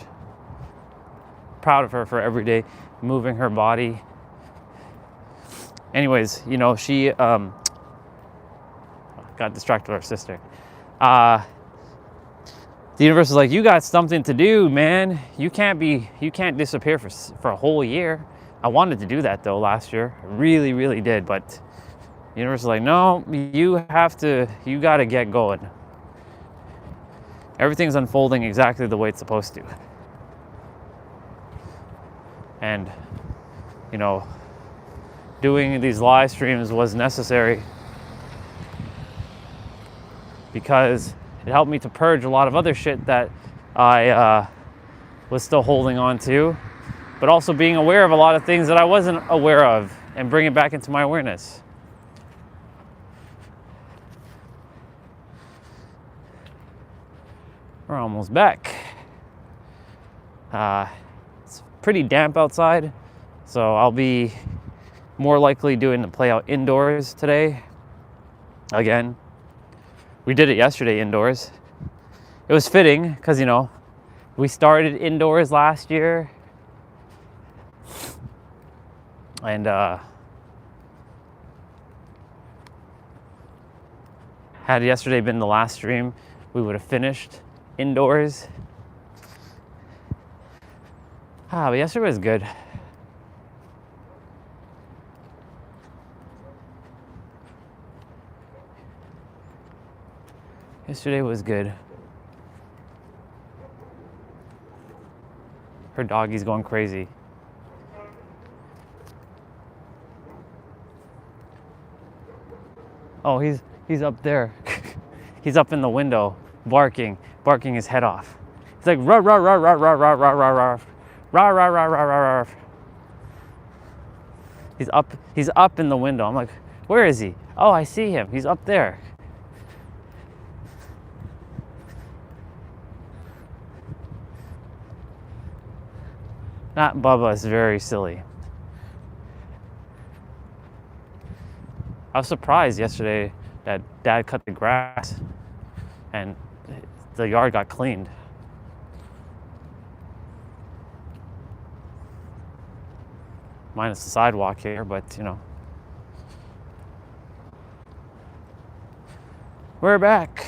Speaker 1: Proud of her for every day moving her body. Anyways, you know, she got distracted with her sister. The universe is like, you got something to do, man. You can't disappear for a whole year. I wanted to do that though last year. I really, really did, but the universe is like, no, you got to get going. Everything's unfolding exactly the way it's supposed to. And, you know, doing these live streams was necessary because it helped me to purge a lot of other shit that I was still holding on to, but also being aware of a lot of things that I wasn't aware of and bring it back into my awareness. We're almost back. It's pretty damp outside, so I'll be more likely doing the play out indoors today. Again, we did it yesterday indoors. It was fitting because, you know, we started indoors last year, and had yesterday been the last stream, we would have finished indoors. But yesterday was good. Yesterday was good. Her doggy's going crazy. Oh, he's up there. He's up in the window, barking his head off. He's like rah rah rah rah rah rah rah rah rah rah rah rah rah rah rah. He's up in the window. I'm like, where is he? Oh, I see him. He's up there. Not Bubba is very silly. I was surprised yesterday that Dad cut the grass and the yard got cleaned. Minus the sidewalk here, but you know. We're back.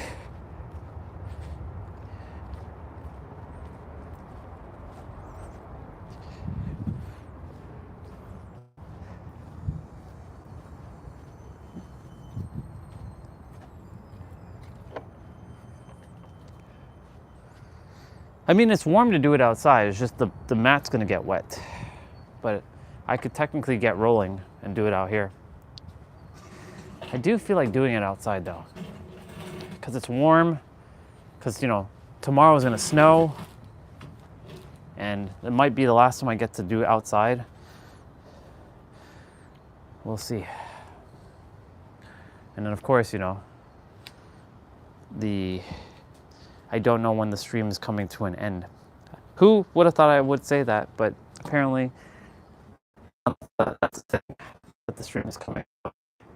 Speaker 1: I mean, it's warm to do it outside. It's just the mat's gonna get wet. But I could technically get rolling and do it out here. I do feel like doing it outside though, because it's warm, because, you know, tomorrow's gonna snow, and it might be the last time I get to do it outside. We'll see. And then of course, you know, I don't know when the stream is coming to an end. Who would have thought I would say that? But apparently, that's the thing, that the stream is coming to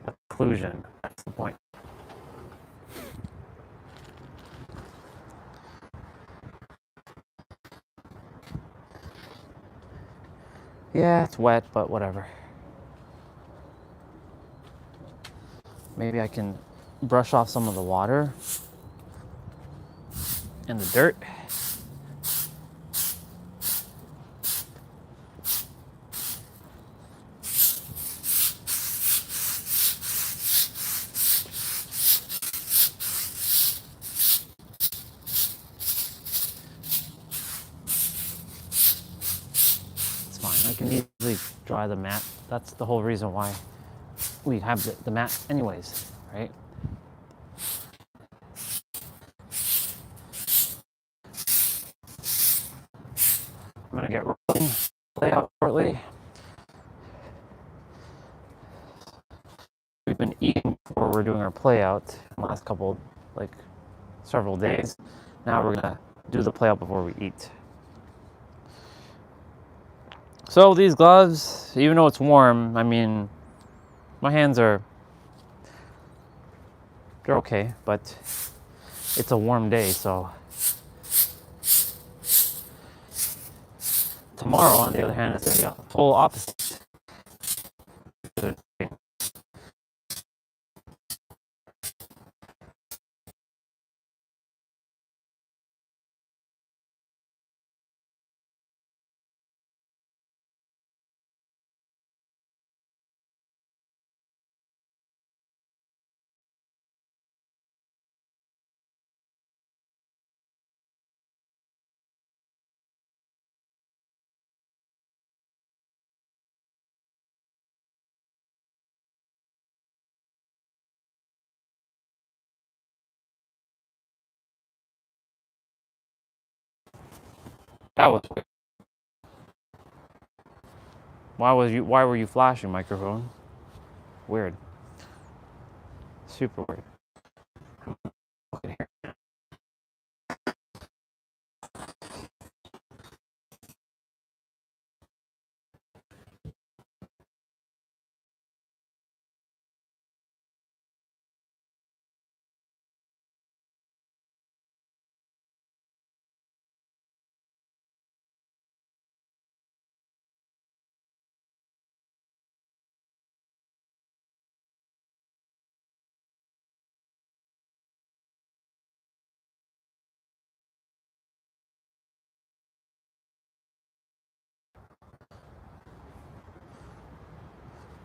Speaker 1: a conclusion. That's the point. Yeah, it's wet, but whatever. Maybe I can brush off some of the water and the dirt. It's fine. I can easily dry the mat. That's the whole reason why we have the mat anyways, right? I'm gonna get rolling, play out shortly. We've been eating before we're doing our play out in the last couple, like, several days. Now we're gonna do the play out before we eat. So these gloves, even though it's warm, I mean, my hands they're okay, but it's a warm day, so. Tomorrow, on the other hand, it's the full opposite. That was weird. Why were you flashing, microphone? Weird. Super weird.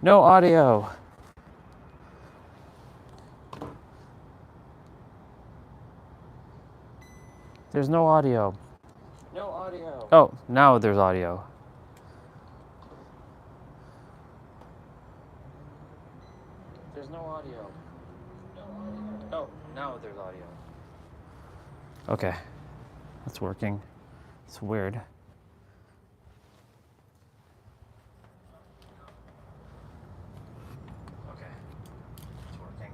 Speaker 1: No audio. There's no audio. No audio. Oh, now there's audio. There's no audio. No audio. Oh, now there's audio. Okay. That's working. It's weird. Okay. It's working.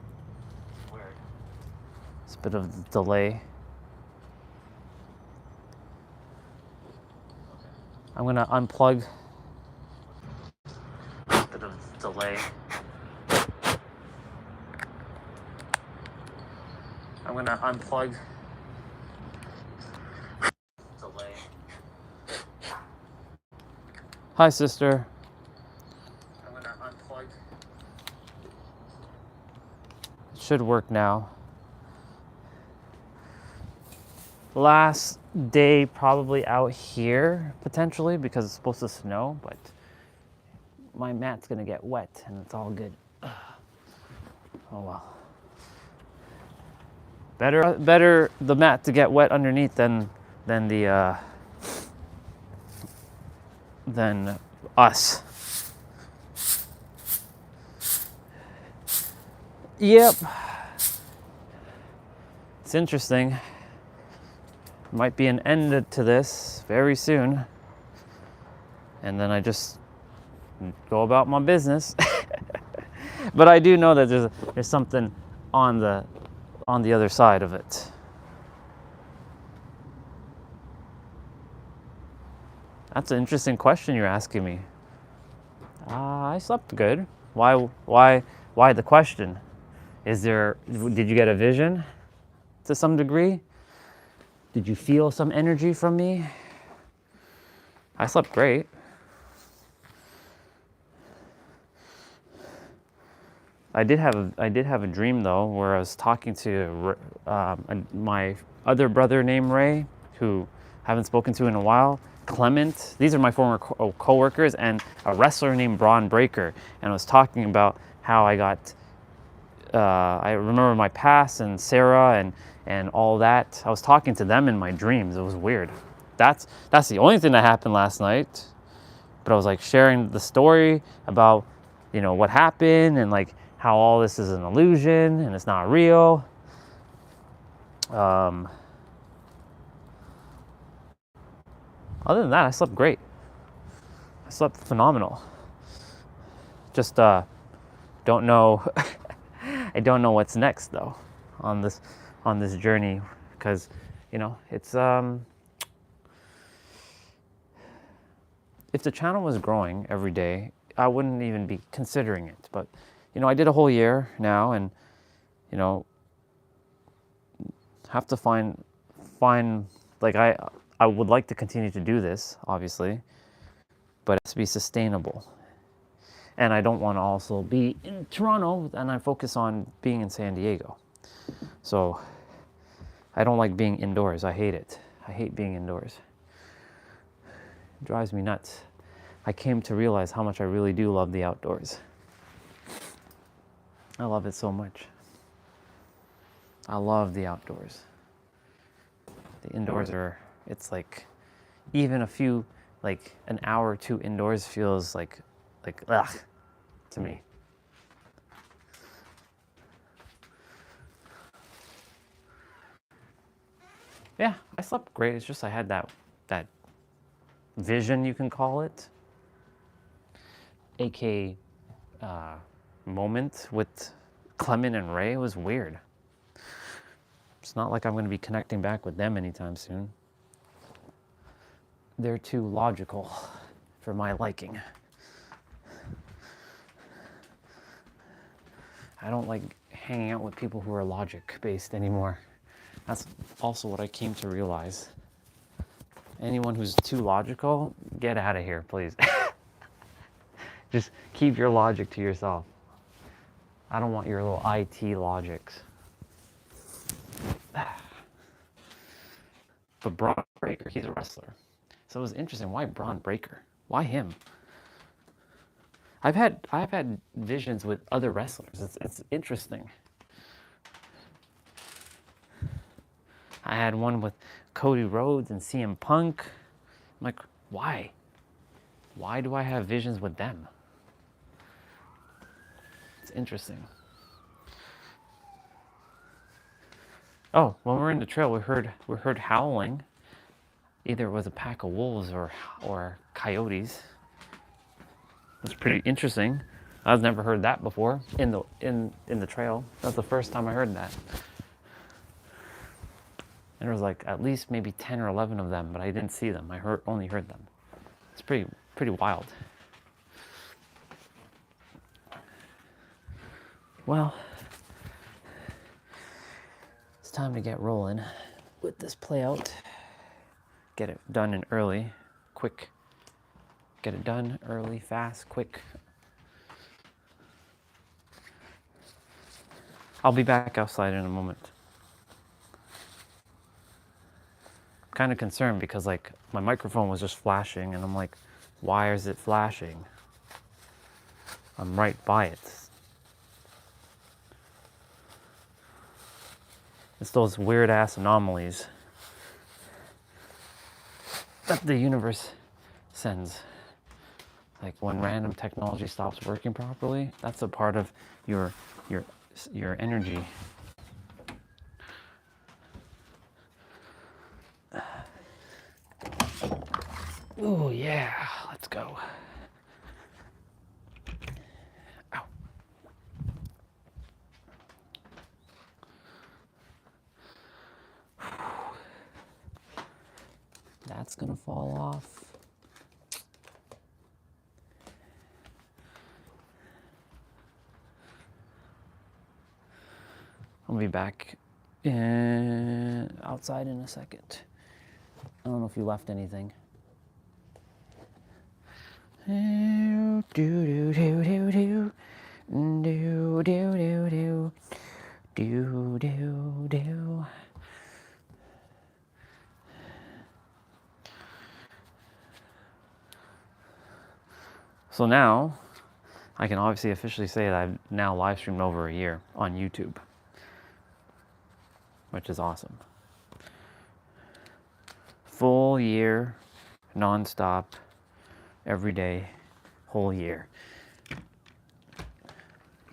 Speaker 1: It's weird. It's a bit of a delay. I'm gonna unplug. A bit of a delay. I'm gonna unplug. Delay. Hi, sister. I'm gonna unplug. It should work now. Last day probably out here, potentially, because it's supposed to snow, but my mat's gonna get wet and it's all good. Oh well. Better the mat to get wet underneath than us. Yep. It's interesting. Might be an end to this very soon. And then I just go about my business. But I do know that there's something on the other side of it. That's an interesting question you're asking me. I slept good. Why the question? Did you get a vision to some degree? Did you feel some energy from me? I slept great. I did have a dream though, where I was talking to my other brother named Ray, who I haven't spoken to in a while. Clement. These are my former co-workers, and a wrestler named Braun Breaker. And I was talking about how I got. I remember my past and Sarah and all that. I was talking to them in my dreams. It was weird. That's the only thing that happened last night. But I was like sharing the story about, what happened and like how all this is an illusion and it's not real. Other than that, I slept great. I slept phenomenal. Just don't know. I don't know what's next though on this journey, because it's if the channel was growing every day, I wouldn't even be considering it. But I did a whole year now, and have to find like I would like to continue to do this, obviously, but it has to be sustainable. And I don't want to also be in Toronto, and I focus on being in San Diego. So I don't like being indoors. I hate it. I hate being indoors. It drives me nuts. I came to realize how much I really do love the outdoors. I love it so much. I love the outdoors. The indoors it's like, even a few, like an hour or two indoors feels like ugh to me. Yeah, I slept great. It's just I had that vision, you can call it, aka moment with Clement and Ray was weird. It's not like I'm going to be connecting back with them anytime soon. They're too logical for my liking. I don't like hanging out with people who are logic-based anymore. That's also what I came to realize. Anyone who's too logical, get out of here, please. Just keep your logic to yourself. I don't want your little IT logics. But Braun Breaker, he's a wrestler. So it was interesting. Why Braun Breaker? Why him? I've had visions with other wrestlers. It's interesting. I had one with Cody Rhodes and CM Punk. I'm like, why? Why do I have visions with them? It's interesting. Oh, when we were in the trail, we heard howling. Either it was a pack of wolves or coyotes. It's pretty interesting. I've never heard that before in the trail. That's the first time I heard that. And there was like at least maybe 10 or 11 of them, but I didn't see them. I only heard them. It's pretty wild. Well, it's time to get rolling with this play out. Get it done in early, quick. Get it done early, fast, quick. I'll be back outside in a moment. I'm kind of concerned because like my microphone was just flashing and I'm like, why is it flashing? I'm right by it. It's those weird ass anomalies that the universe sends. Like when random technology stops working properly, that's a part of your energy. Oh yeah, let's go. Ow. That's gonna fall off. I'll be back outside in a second. I don't know if you left anything. Do do do do do do do do do do do. So now I can obviously officially say that I've now live streamed over a year on YouTube, which is awesome. Full year, non-stop, every day, whole year.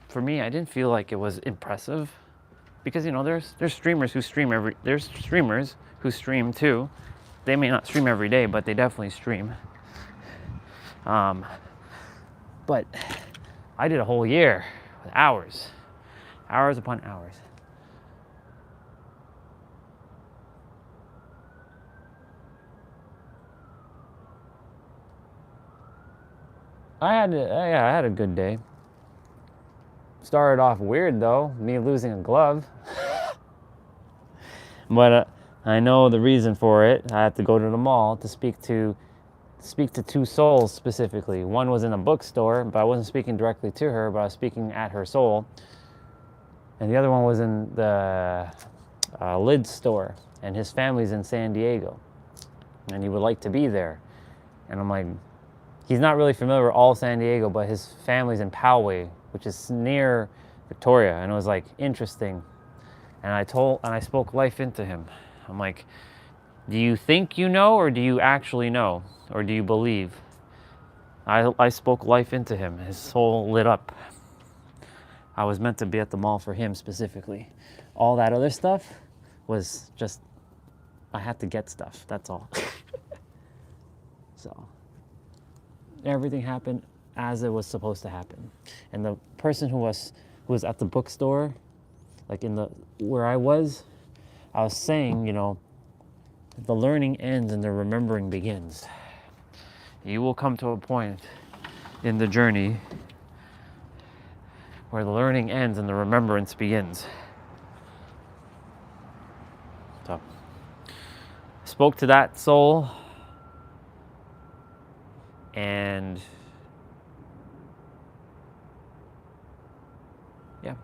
Speaker 1: For me, I didn't feel like it was impressive because, you know, there's streamers who stream there's streamers who stream too. They may not stream every day, but they definitely stream. But I did a whole year with hours upon hours. I had a good day. Started off weird though, me losing a glove. But I know the reason for it. I had to go to the mall to speak to two souls specifically. One was in a bookstore, but I wasn't speaking directly to her, but I was speaking at her soul. And the other one was in the lid store, and his family's in San Diego, and he would like to be there. And I'm like, he's not really familiar with all San Diego, but his family's in Poway, which is near Victoria, and it was like interesting. And I spoke life into him. I'm like, do you think you know, or do you actually know, or do you believe? I spoke life into him. His soul lit up. I was meant to be at the mall for him specifically. All that other stuff was just, I had to get stuff, that's all. So everything happened as it was supposed to happen. And the person who was at the bookstore, like where I was saying, the learning ends and the remembering begins. You will come to a point in the journey where the learning ends and the remembrance begins. So, I spoke to that soul, and yeah.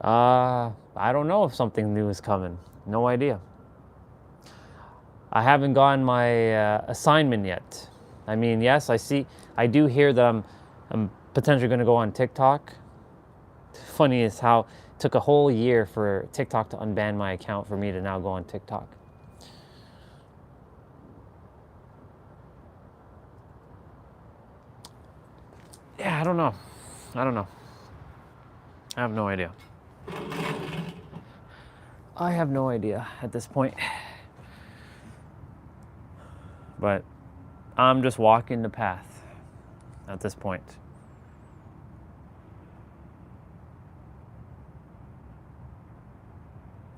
Speaker 1: I don't know if something new is coming. No idea. I haven't gotten my assignment yet. I mean, yes, I do hear that I'm potentially going to go on TikTok. Funny is how it took a whole year for TikTok to unban my account for me to now go on TikTok. Yeah, I don't know. I have no idea. I have no idea at this point. But I'm just walking the path at this point.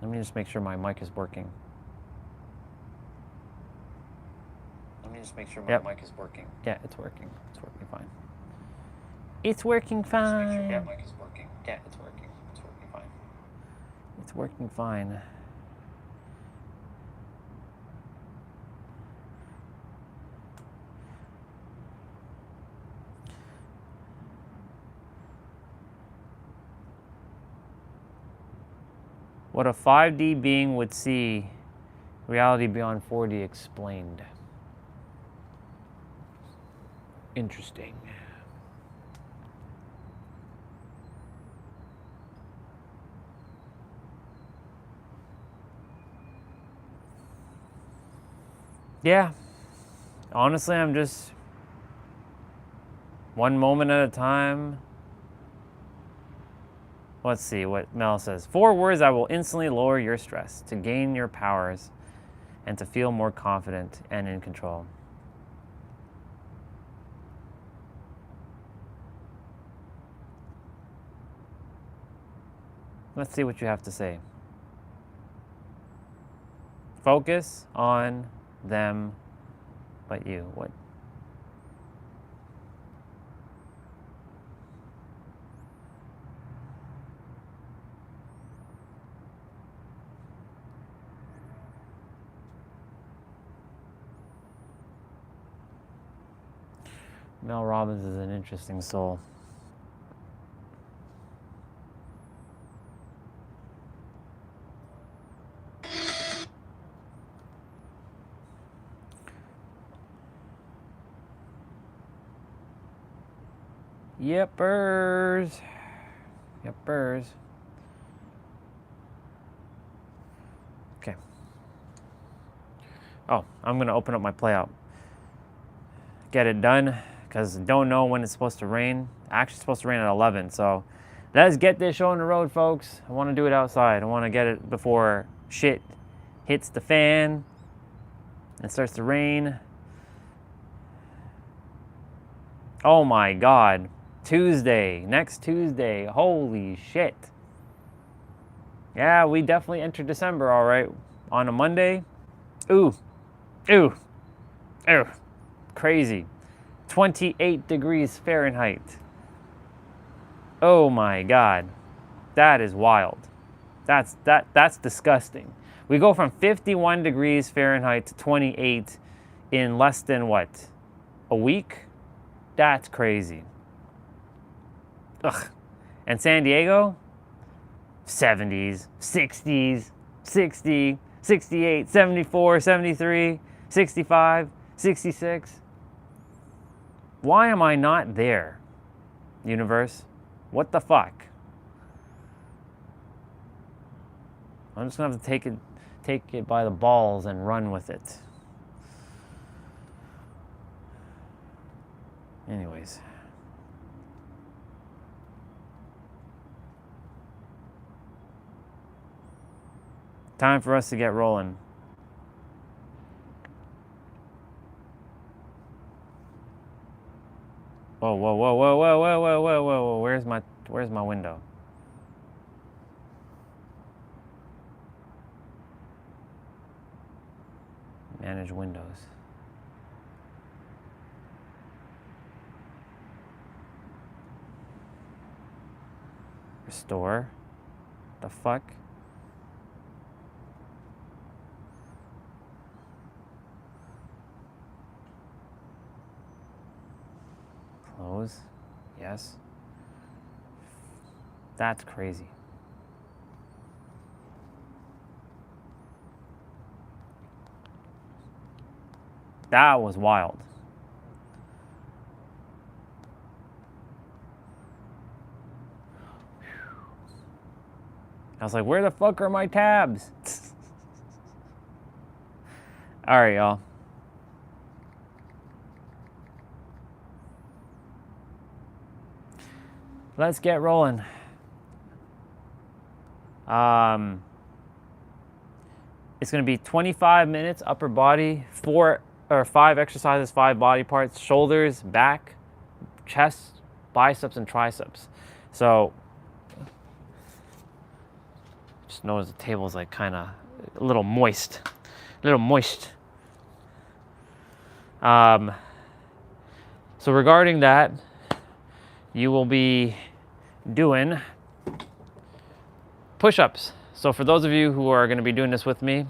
Speaker 1: Let me just make sure my mic is working.
Speaker 5: Mic is working.
Speaker 1: Yeah, it's working. It's working fine. It's working fine.
Speaker 5: Yeah, mic is working. Yeah, it's working. It's working fine.
Speaker 1: It's working fine. What a 5D being would see, reality beyond 4D explained. Interesting. Yeah, honestly, I'm just one moment at a time. Let's see what Mel says. 4 words that will instantly lower your stress, to gain your powers, and to feel more confident and in control. Let's see what you have to say. Focus on them, but you. What? Mel Robbins is an interesting soul. Yepers. Yepers. Okay. Oh, I'm going to open up my playout. Get it done, because don't know when it's supposed to rain. Actually, it's supposed to rain at 11, so let's get this show on the road, folks. I want to do it outside. I want to get it before shit hits the fan and starts to rain. Oh my God. Tuesday, next Tuesday. Holy shit. Yeah, we definitely entered December, all right. On a Monday. Ooh. Crazy. 28 degrees Fahrenheit. Oh my God. That is wild. That's disgusting. We go from 51 degrees Fahrenheit to 28 in less than what? A week? That's crazy. Ugh. And San Diego? 70s, 60s, 60, 68, 74, 73, 65, 66. Why am I not there, universe? What the fuck? I'm just gonna have to take it by the balls and run with it. Anyways. Time for us to get rolling. Whoa, whoa, whoa, whoa, whoa, whoa, whoa, whoa, whoa. Where's my window? Manage windows. Restore. The fuck? Close. Yes. That's crazy. That was wild. I was like, where the fuck are my tabs? All right, y'all. Let's get rolling. It's going to be 25 minutes upper body, 5 exercises, 5 body parts, shoulders, back, chest, biceps, and triceps. So just notice the table is like kind of a little moist. So regarding that, you will be doing push-ups. So for those of you who are going to be doing this with me,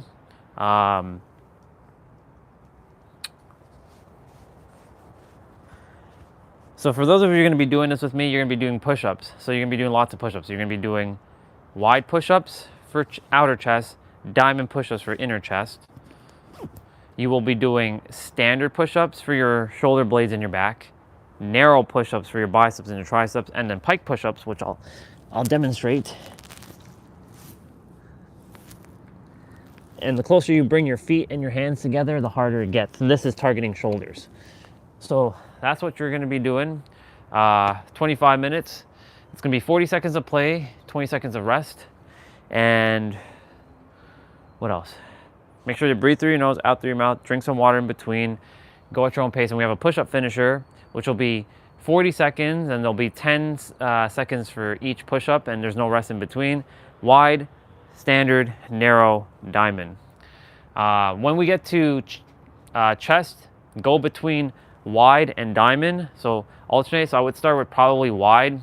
Speaker 1: you're going to be doing push-ups. So you're going to be doing lots of push-ups. You're going to be doing wide push-ups for outer chest, diamond push-ups for inner chest. You will be doing standard push-ups for your shoulder blades and your back, narrow push-ups for your biceps and your triceps, and then pike push-ups, which I'll demonstrate. And the closer you bring your feet and your hands together, the harder it gets. And this is targeting shoulders. So that's what you're going to be doing. 25 minutes. It's going to be 40 seconds of play, 20 seconds of rest. And what else? Make sure to breathe through your nose, out through your mouth, drink some water in between, go at your own pace. And we have a push-up finisher, which will be 40 seconds, and there'll be 10 seconds for each push-up, and there's no rest in between. Wide, standard, narrow, diamond. When we get to chest, go between wide and diamond. So alternate. So I would start with probably wide,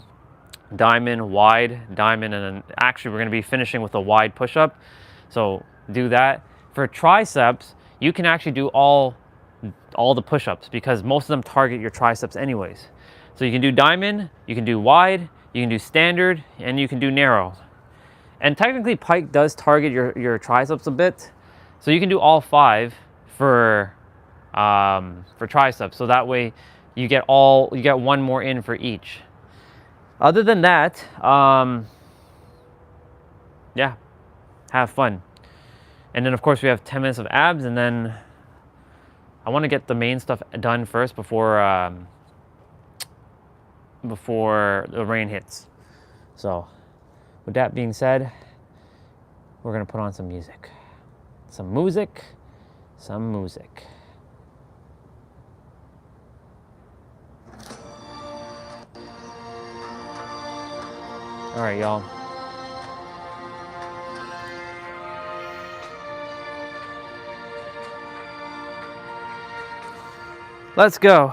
Speaker 1: diamond, and then actually we're going to be finishing with a wide push-up. So do that. For triceps, you can actually do all the push-ups because most of them target your triceps anyways. So you can do diamond, you can do wide, you can do standard, and you can do narrow. And technically pike does target your triceps a bit. So you can do all 5 for triceps. So that way you get one more in for each. Other than that, yeah, have fun. And then of course we have 10 minutes of abs, and then I want to get the main stuff done first before the rain hits. So with that being said, we're gonna put on some music. Some music. All right, y'all. Let's go.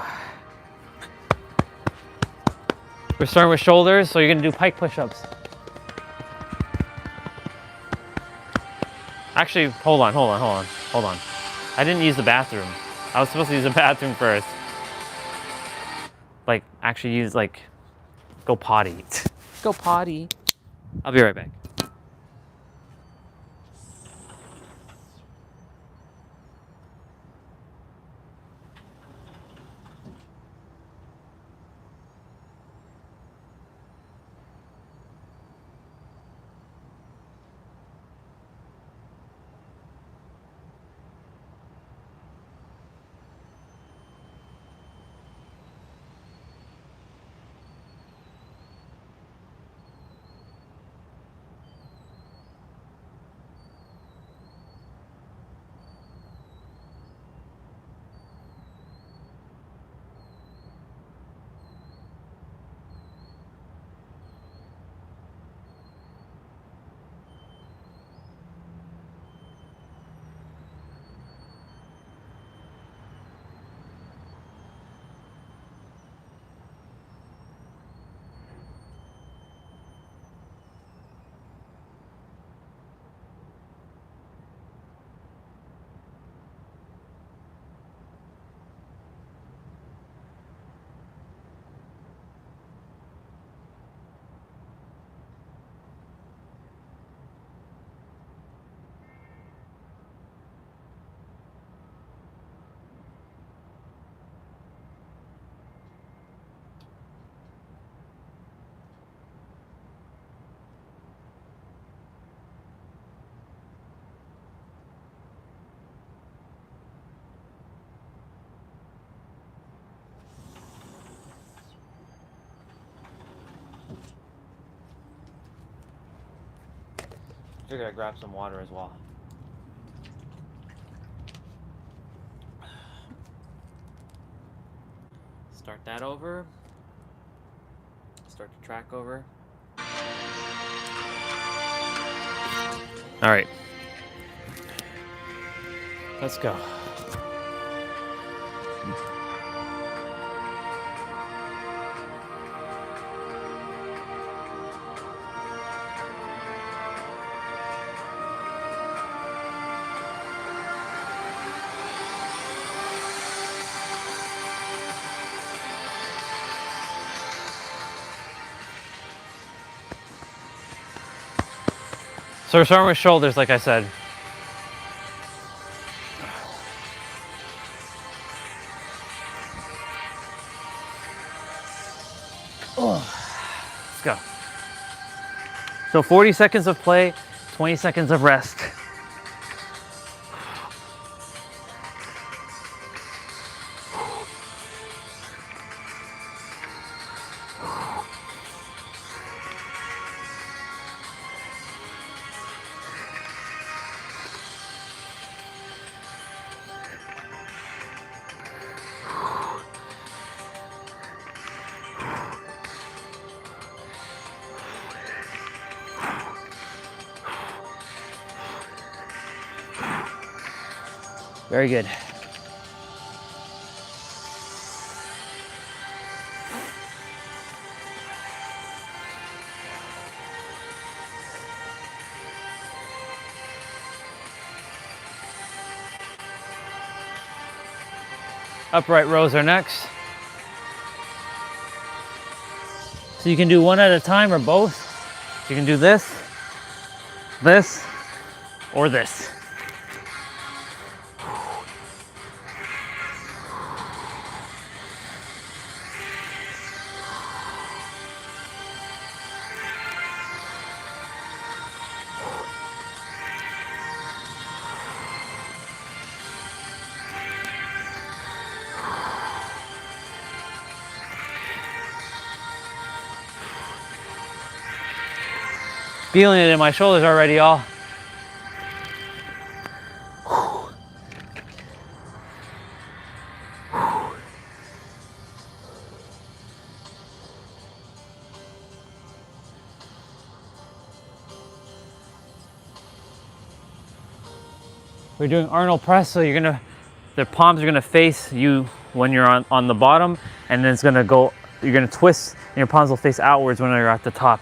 Speaker 1: We're starting with shoulders, so you're gonna do pike push-ups. Actually, hold on. I didn't use the bathroom. I was supposed to use the bathroom first. Like, actually go potty. Go potty. I'll be right back. figured I'd grab some water as well. Start that over. Start the track over. All right. Let's go. So we're starting with shoulders, like I said. Let's go. So 40 seconds of play, 20 seconds of rest. Very good. Upright rows are next. So you can do one at a time or both. You can do this, or this. Feeling it in my shoulders already, y'all. We're doing Arnold press, so the palms are gonna face you when you're on the bottom, and then you're gonna twist, and your palms will face outwards when you're at the top.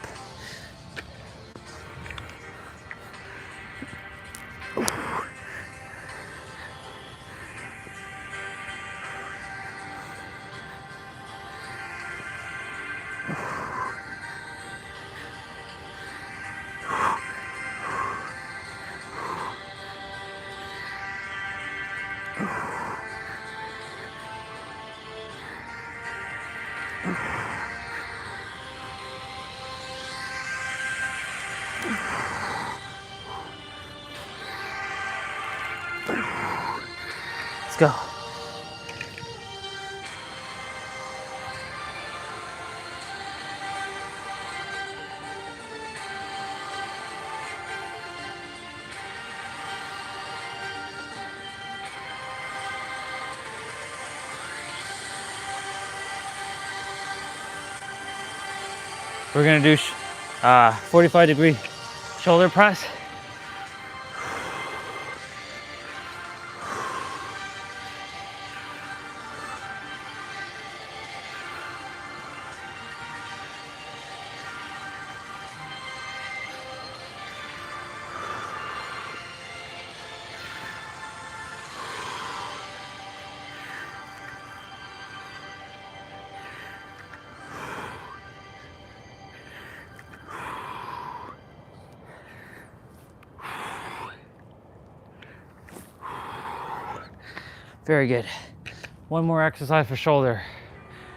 Speaker 1: Let's go. We're gonna do 45-degree shoulder press. Very good. One more exercise for shoulder,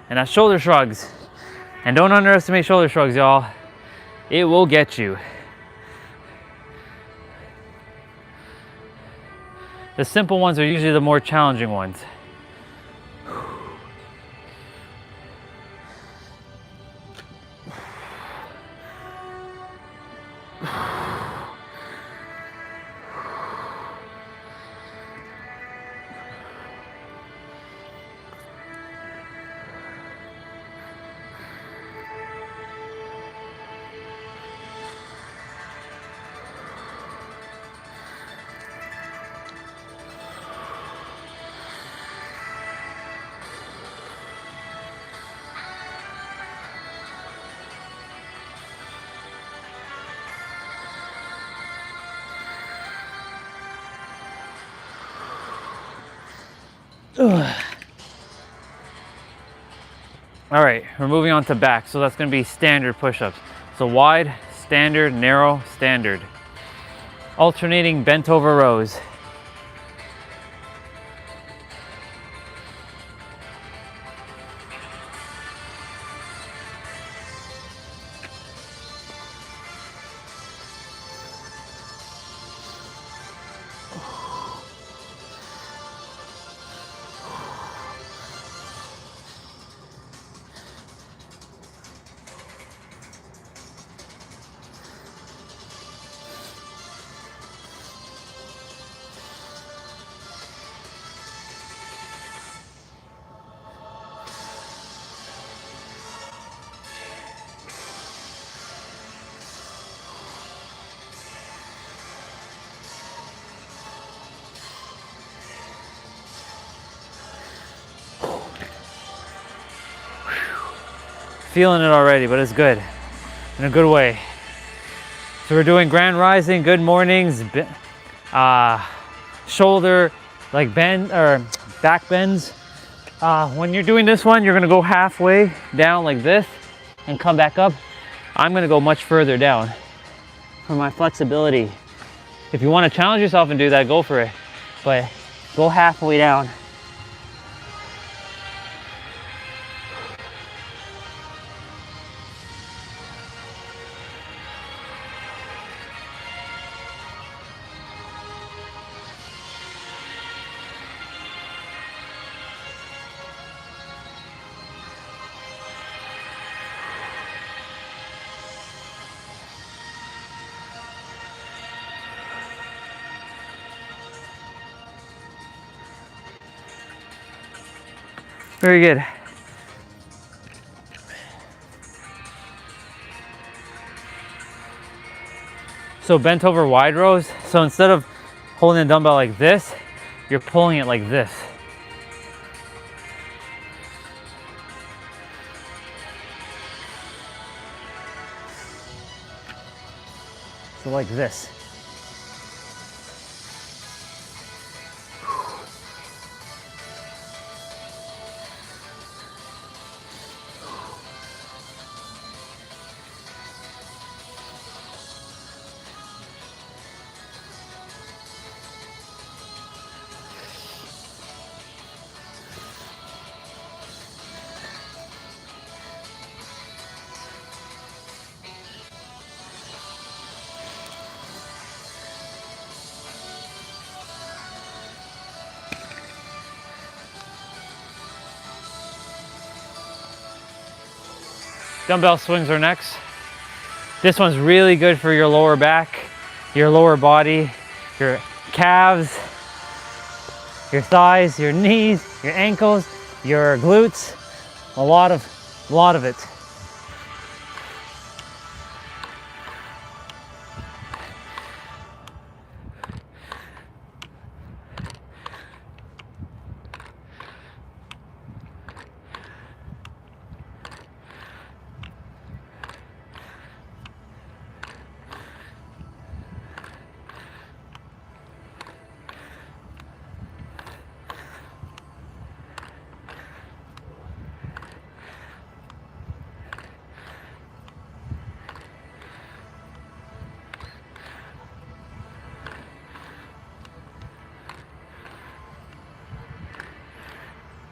Speaker 1: and that's shoulder shrugs. And don't underestimate shoulder shrugs, y'all. It will get you. The simple ones are usually the more challenging ones. Ugh. All right, we're moving on to back. So that's gonna be standard push-ups. So wide, standard, narrow, standard. Alternating bent over rows. Feeling it already, but it's good, in a good way. So we're doing grand rising, good mornings, shoulder, like bend or back bends. When you're doing this one, you're gonna go halfway down like this and come back up. I'm gonna go much further down for my flexibility. If you wanna challenge yourself and do that, go for it. But go halfway down. Very good. So bent over wide rows. So instead of holding the dumbbell like this, you're pulling it like this. So like this. Dumbbell swings are next. This one's really good for your lower back, your lower body, your calves, your thighs, your knees, your ankles, your glutes, a lot of it.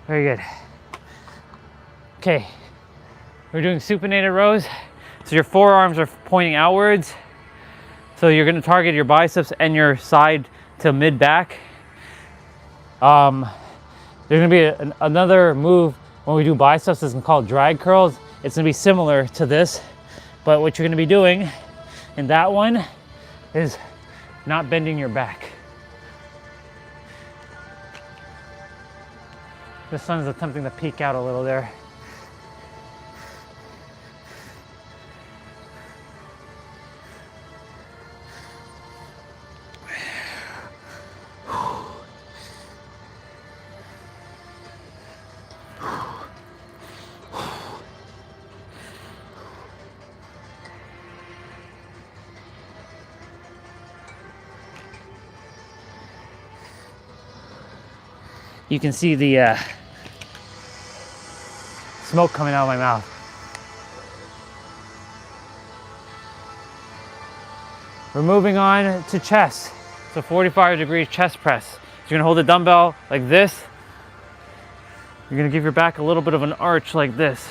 Speaker 1: Very good. Okay, we're doing supinated rows. So your forearms are pointing outwards. So you're gonna target your biceps and your side to mid back. There's gonna be another move when we do biceps. It's called drag curls. It's gonna be similar to this, but what you're gonna be doing in that one is not bending your back. The sun's attempting to peek out a little there. You can see the smoke coming out of my mouth. We're moving on to chest. So 45-degree chest press. So you're gonna hold the dumbbell like this. You're gonna give your back a little bit of an arch like this.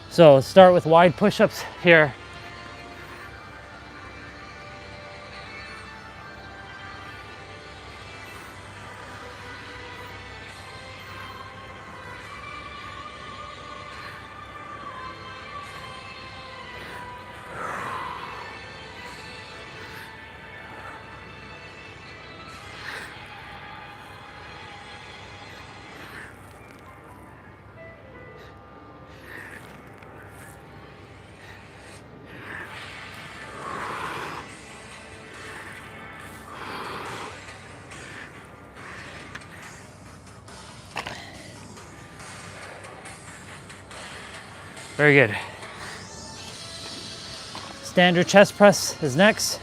Speaker 1: So let's start with wide push-ups here. Very good. Standard chest press is next.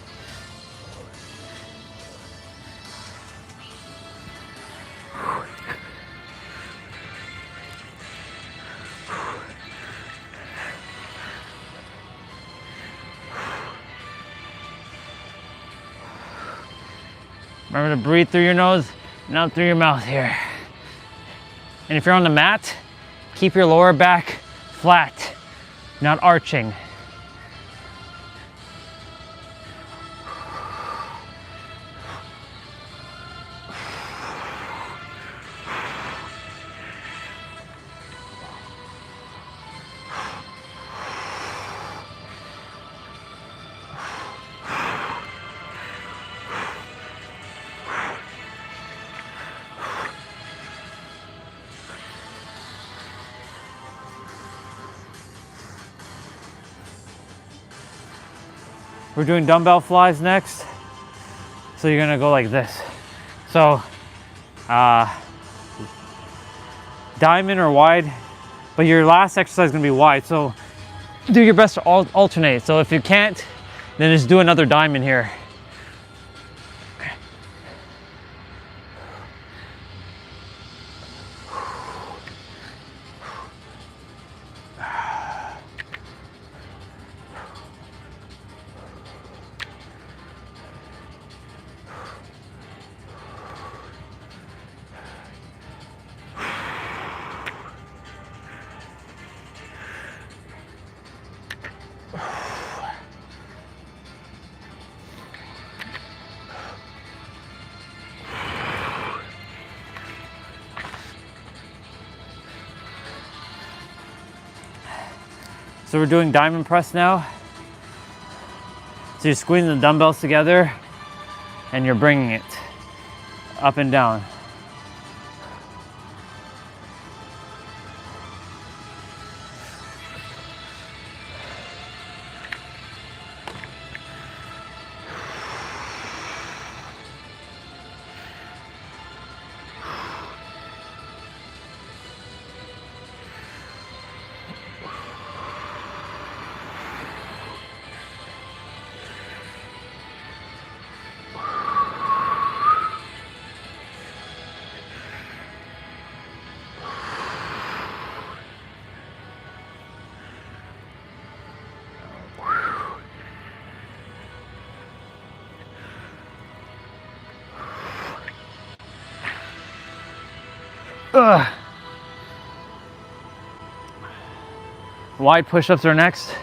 Speaker 1: Remember to breathe through your nose and out through your mouth here. And if you're on the mat, keep your lower back flat, not arching. We're doing dumbbell flies next. So you're gonna go like this. So, diamond or wide, but your last exercise is gonna be wide. So do your best to alternate. So if you can't, then just do another diamond here. So we're doing diamond press now. So you're squeezing the dumbbells together and you're bringing it up and down. Ugh. Wide push-ups are next.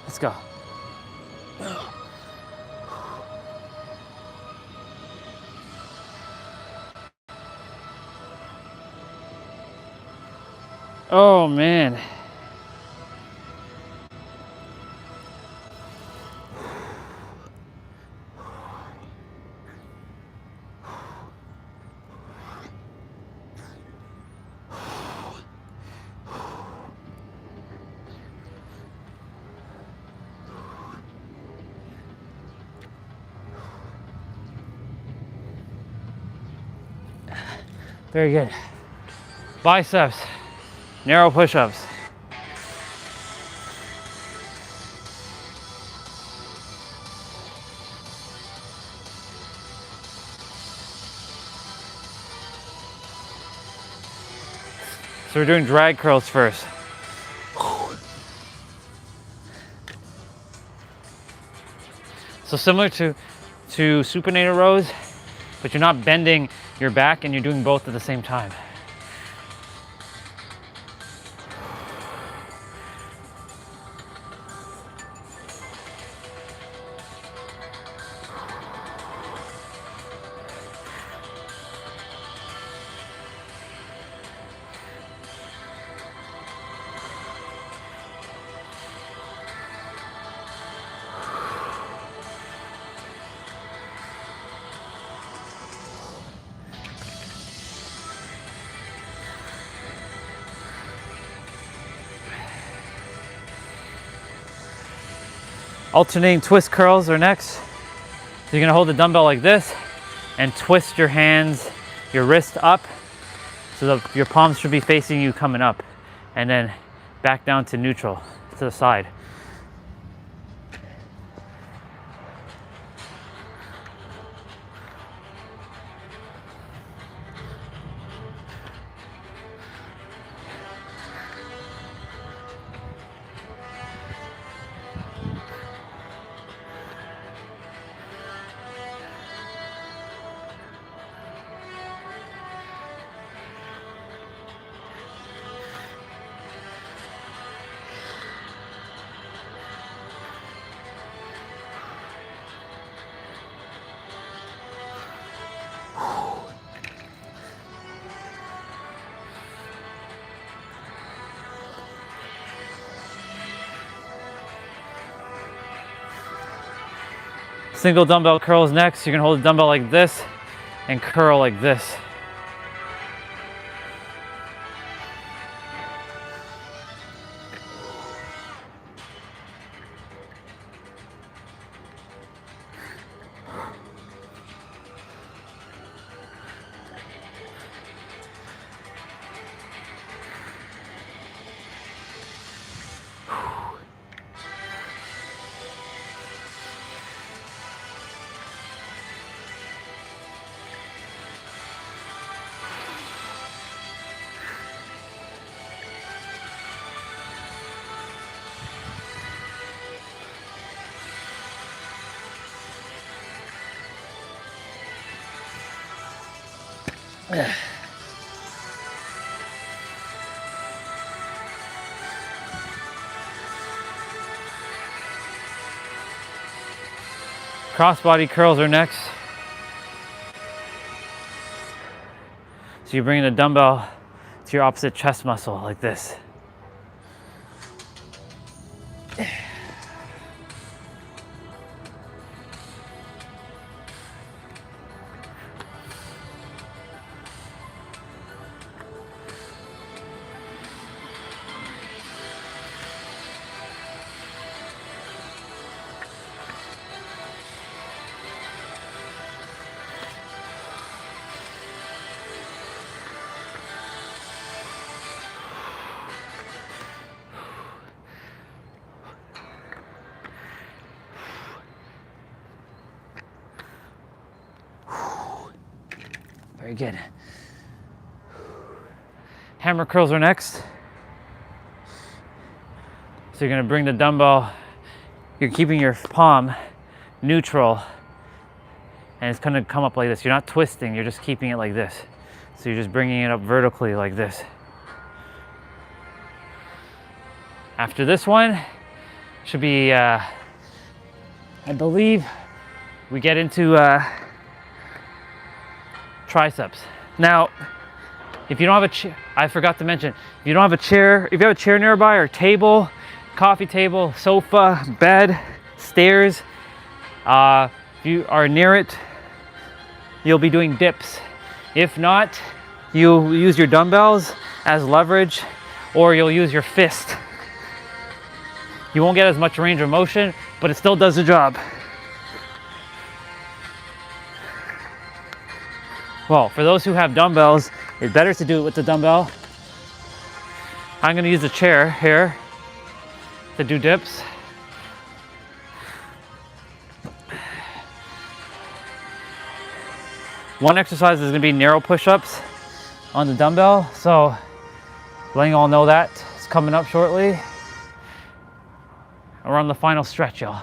Speaker 1: Let's go. Oh man. Very good. Biceps, narrow push-ups. So we're doing drag curls first. So similar to supinator rows, but you're not bending your back and you're doing both at the same time. Alternating twist curls are next. So you're gonna hold the dumbbell like this and twist your hands, your wrist up, so that your palms should be facing you coming up, and then back down to neutral, to the side. Single dumbbell curls next. You're gonna hold the dumbbell like this and curl like this. Crossbody curls are next. So you're bringing the dumbbell to your opposite chest muscle like this. Very good. Hammer curls are next. So you're gonna bring the dumbbell, you're keeping your palm neutral, and it's gonna come up like this. You're not twisting, you're just keeping it like this. So you're just bringing it up vertically like this. After this one, should be, I believe, we get into triceps. Now, if you don't have a chair, I forgot to mention, if you don't have a chair, if you have a chair nearby or table, coffee table, sofa, bed, stairs, if you are near it, you'll be doing dips. If not, you'll use your dumbbells as leverage, or you'll use your fist. You won't get as much range of motion, but it still does the job. Well, for those who have dumbbells, It's better to do it with the dumbbell. I'm gonna use a chair here to do dips. One exercise is gonna be narrow push-ups on the dumbbell. So letting you all know that it's coming up shortly. We're on the final stretch, y'all.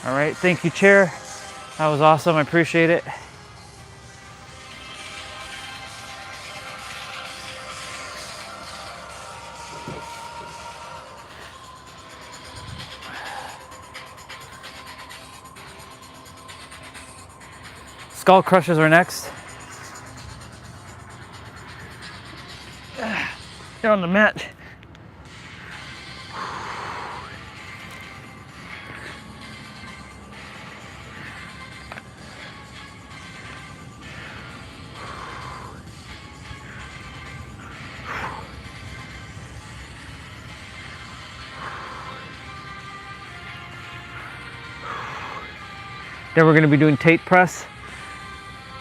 Speaker 1: All right, thank you, chair. That was awesome, I appreciate it. Skull crushers are next. They're on the mat. Then we're going to be doing Tate press.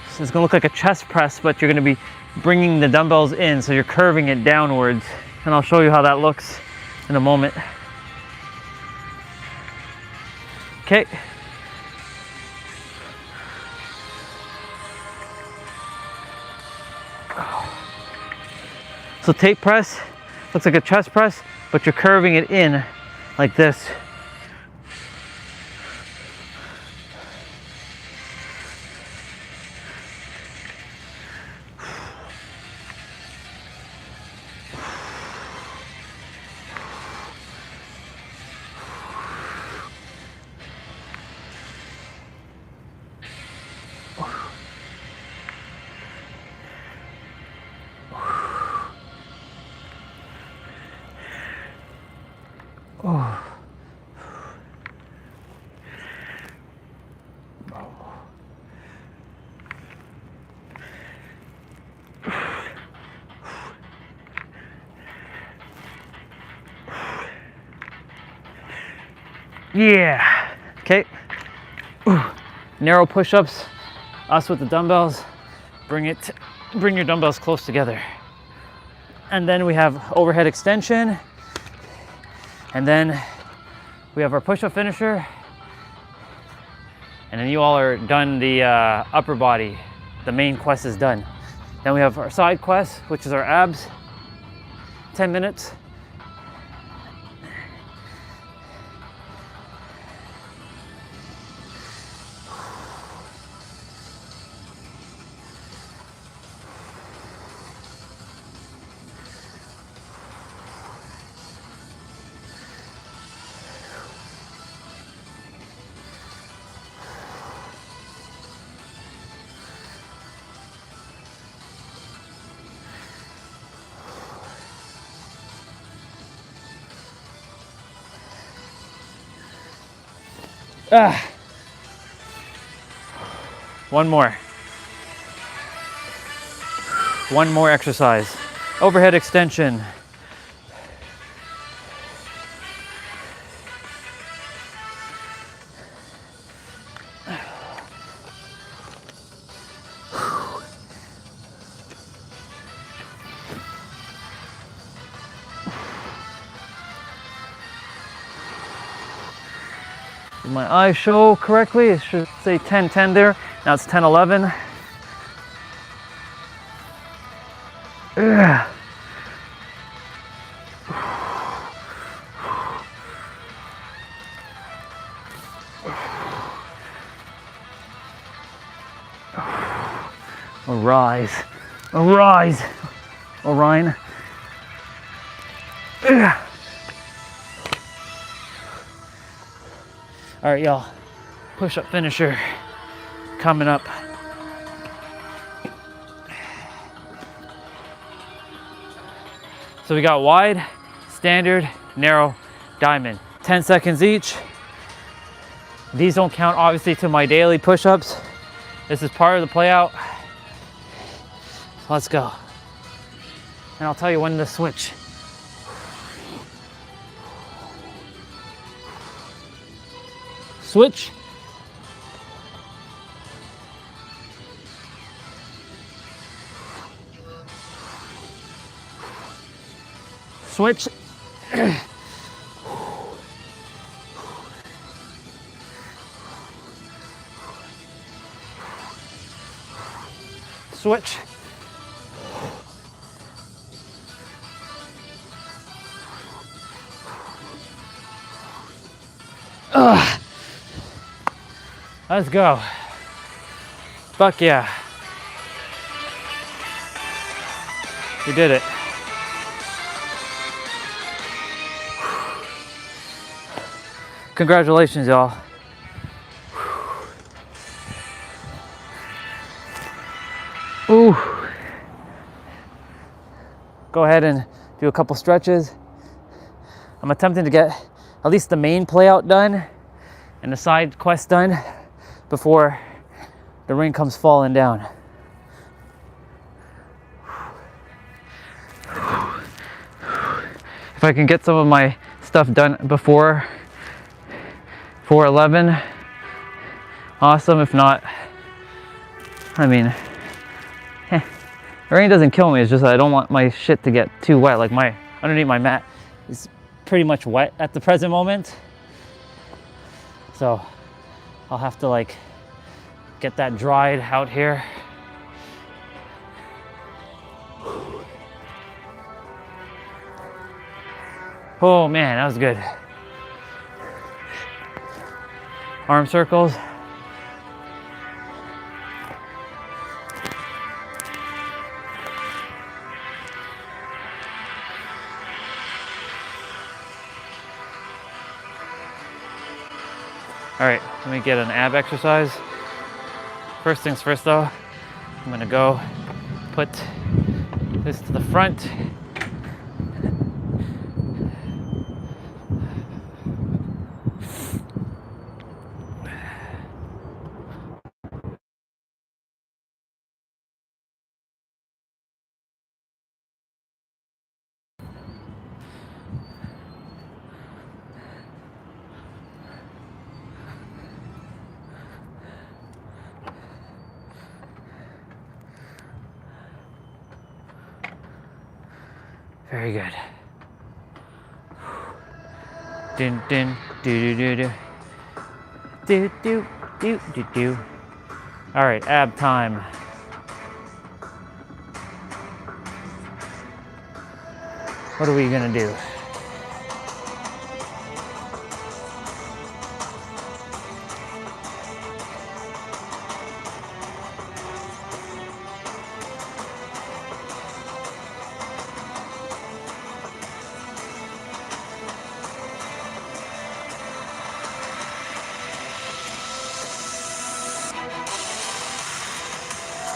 Speaker 1: So it's going to look like a chest press, but you're going to be bringing the dumbbells in, so you're curving it downwards. And I'll show you how that looks in a moment. Okay. So Tate press looks like a chest press, but you're curving it in like this. Yeah. Okay. Narrow push-ups. Us with the dumbbells. Bring your dumbbells close together. And then we have overhead extension. And then we have our push-up finisher. And then you all are done the upper body. The main quest is done. Then we have our side quest, which is our abs. 10 minutes. One more exercise. Overhead extension. Did my eyes show correctly? It should say 10-10 there. Now it's 10-11. Arise, arise, Orion. All right, y'all. Push-up finisher coming up. So we got wide, standard, narrow, diamond. 10 seconds each. These don't count obviously to my daily push-ups. This is part of the play out. Let's go. And I'll tell you when to switch. Switch. Switch. Switch. Let's go. Fuck yeah. We did it. Congratulations, y'all. Ooh. Go ahead and do a couple stretches. I'm attempting to get at least the main play out done and the side quest done before the ring comes falling down. If I can get some of my stuff done before 4:11, awesome. If not, I mean, the rain doesn't kill me. It's just I don't want my shit to get too wet. Like my underneath my mat is pretty much wet at the present moment, so I'll have to like get that dried out here. Oh man, that was good. Arm circles. All right, let me get an ab exercise. First things first though, I'm gonna go put this to the front. Very good. Dun dun do do do do do do do do. All right, ab time. What are we gonna do?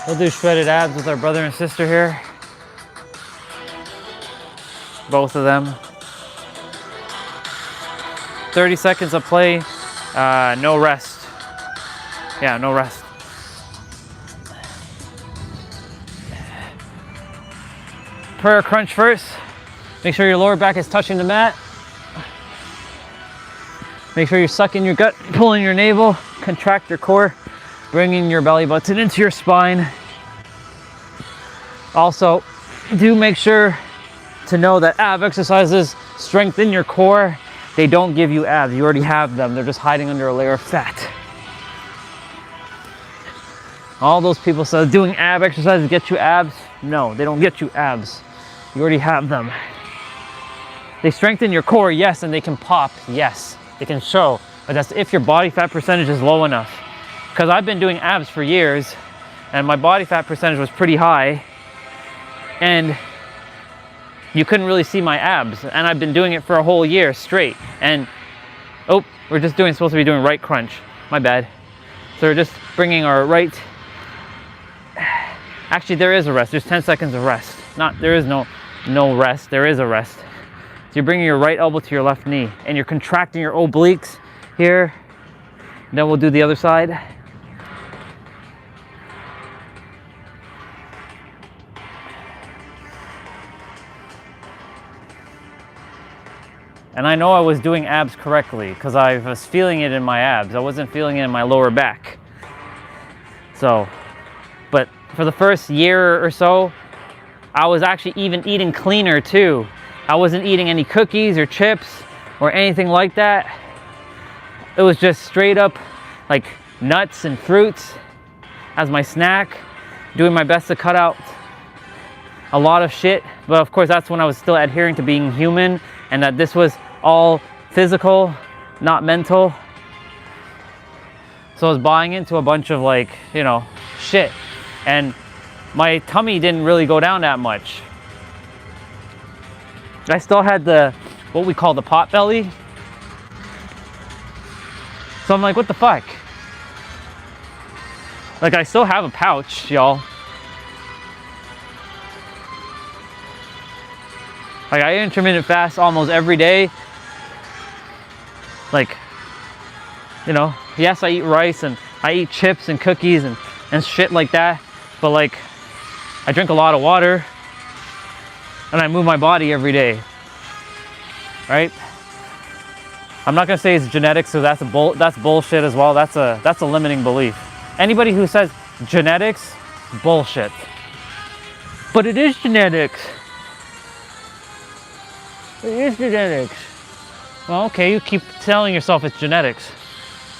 Speaker 1: We'll do shredded abs with our brother and sister here. Both of them. 30 seconds of play, no rest. Yeah, no rest. Prayer crunch first. Make sure your lower back is touching the mat. Make sure you're sucking your gut, pulling your navel, contract your core, bringing your belly button into your spine. Also, do make sure to know that ab exercises strengthen your core. They don't give you abs. You already have them. They're just hiding under a layer of fat. All those people say doing ab exercises get you abs. No, they don't get you abs. You already have them. They strengthen your core, yes, and they can pop, yes. They can show, but that's if your body fat percentage is low enough. Because I've been doing abs for years, and my body fat percentage was pretty high, and you couldn't really see my abs, and I've been doing it for a whole year straight. And Oh, we're just supposed to be doing right crunch. My bad. So we're just bringing our right. Actually, there is a rest. There's 10 seconds of rest. There is no rest. There is a rest. So you're bringing your right elbow to your left knee, and you're contracting your obliques here. And then we'll do the other side. And I know I was doing abs correctly because I was feeling it in my abs. I wasn't feeling it in my lower back. So, but for the first year or so, I was actually even eating cleaner too. I wasn't eating any cookies or chips or anything like that. It was just straight up like nuts and fruits as my snack, doing my best to cut out a lot of shit. But of course, that's when I was still adhering to being human and that this was all physical, not mental. So I was buying into a bunch of like, you know, shit. And my tummy didn't really go down that much. I still had what we call the pot belly. So I'm like, what the fuck? Like, I still have a pouch, y'all. Like, I intermittent fast almost every day. Like, you know, yes, I eat rice and I eat chips and cookies and shit like that. But like, I drink a lot of water and I move my body every day, right? I'm not gonna say it's genetics, so that's bullshit as well. That's a limiting belief. Anybody who says genetics, bullshit. But it is genetics. It is genetics. Well, okay, you keep telling yourself it's genetics.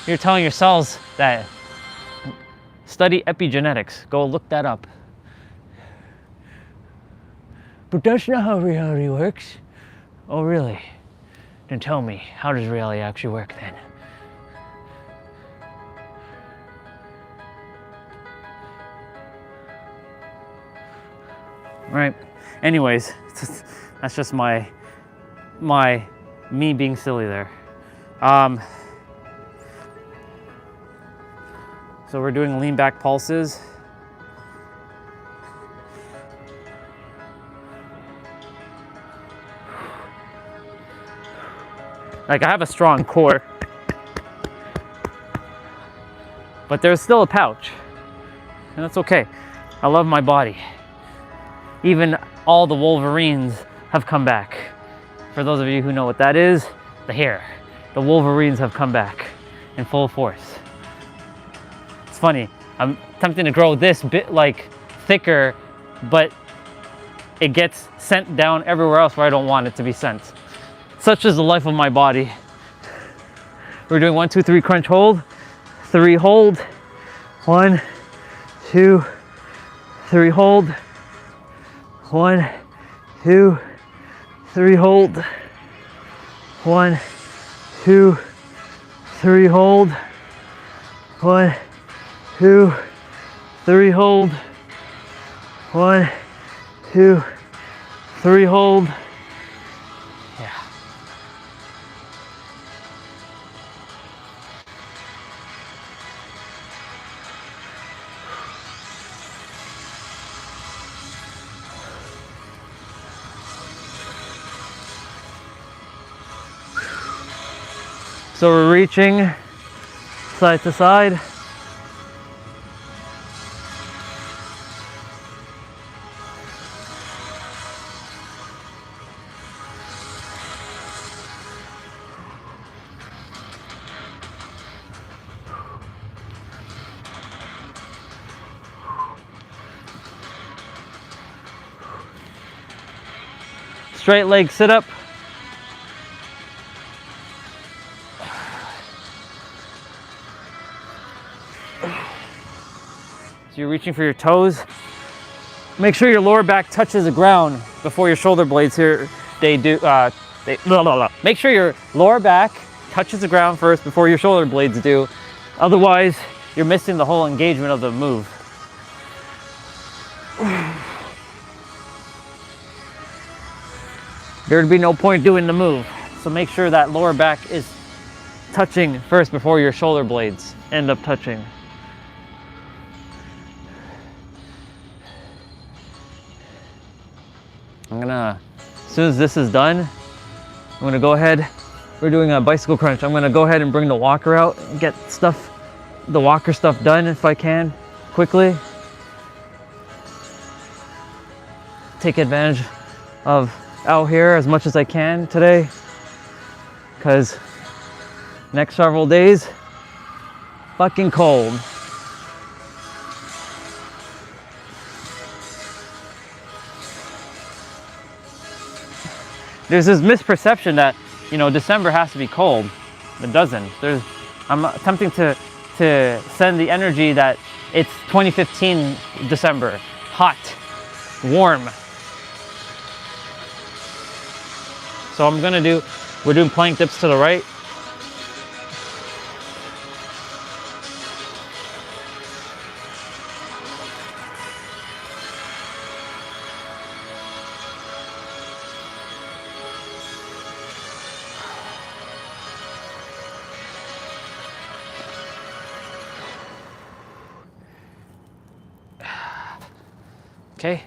Speaker 1: You're telling your cells that. Study epigenetics. Go look that up. But that's not how reality works. Oh, really? Then tell me, how does reality actually work then? Right. Anyways, that's just me being silly there. So we're doing lean back pulses. Like, I have a strong core, but there's still a pouch, and that's okay. I love my body. Even all the Wolverines have come back. For those of you who know what that is, the hair. The Wolverines have come back in full force. It's funny, I'm attempting to grow this bit like thicker, but it gets sent down everywhere else where I don't want it to be sent. Such is the life of my body. We're doing 1, 2, 3 crunch hold, 3 hold, 1, 2, 3 hold, 1, 2, 3 hold, 1, 2, 3 hold, 1, 2, 3 hold, 1, 2, 3 hold. Yeah. So we're reaching side to side. Straight leg sit up. So you're reaching for your toes. Make sure your lower back touches the ground before your shoulder blades here. Make sure your lower back touches the ground first before your shoulder blades do. Otherwise, you're missing the whole engagement of the move. There'd be no point doing the move. So make sure that lower back is touching first before your shoulder blades end up touching. I'm gonna, as soon as this is done, I'm gonna go ahead, we're doing a bicycle crunch. I'm gonna go ahead and bring the walker out and get the walker stuff done if I can, quickly. Take advantage of out here as much as I can today, because next several days, fucking cold. There's this misperception that, you know, December has to be cold. It doesn't. I'm attempting to send the energy that it's 2015 December, hot, warm. So we're doing plank dips to the right. Okay.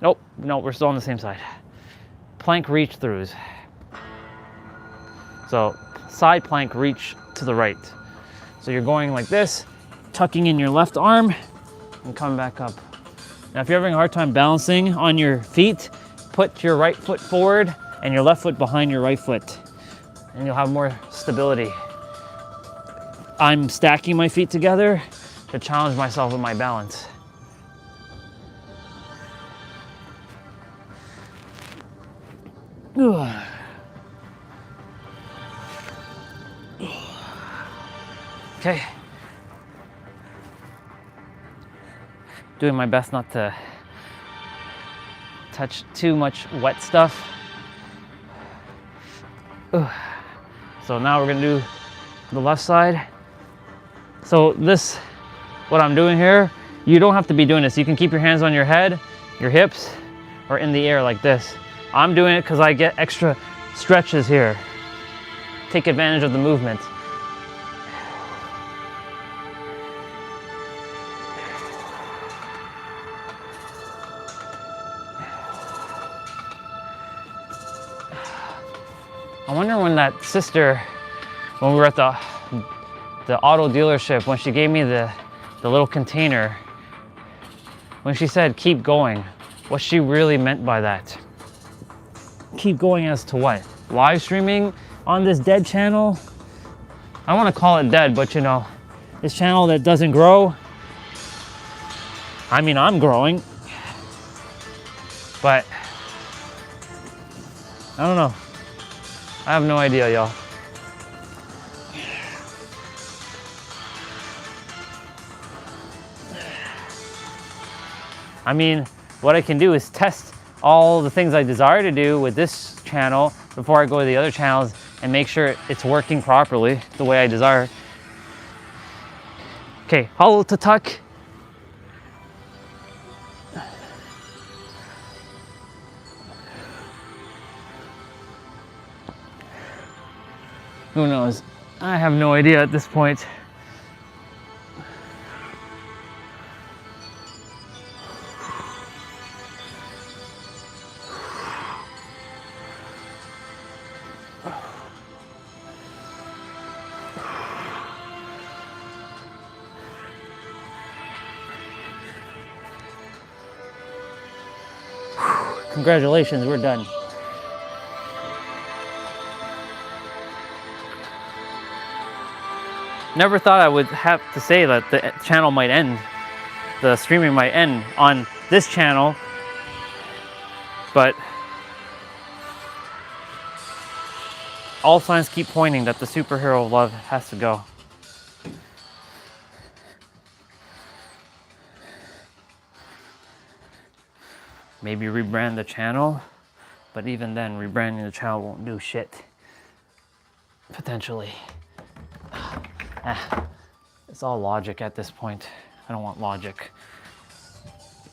Speaker 1: Nope, no, we're still on the same side. Plank reach throughs. So side plank reach to the right. So you're going like this, tucking in your left arm and coming back up. Now if you're having a hard time balancing on your feet, put your right foot forward and your left foot behind your right foot, and you'll have more stability. I'm stacking my feet together to challenge myself with my balance. Okay. Doing my best not to touch too much wet stuff. So now we're gonna do the left side. So what I'm doing here, you don't have to be doing this. You can keep your hands on your head, your hips, or in the air like this. I'm doing it because I get extra stretches here. Take advantage of the movement. I wonder when that sister, when we were at the auto dealership, when she gave me the little container, when she said keep going, what she really meant by that. Keep going as to what? Live streaming on this dead channel? I don't want to call it dead, but you know, this channel that doesn't grow. I mean, I'm growing, but I don't know. I have no idea, y'all. I mean, what I can do is test all the things I desire to do with this channel before I go to the other channels and make sure it's working properly the way I desire. Okay, hollow to tuck. Who knows? I have no idea at this point. Congratulations, we're done. Never thought I would have to say that the channel might end, the streaming might end on this channel, but all signs keep pointing that the superhero of love has to go. Maybe rebrand the channel, but even then, rebranding the channel won't do shit. Potentially. It's all logic at this point. I don't want logic.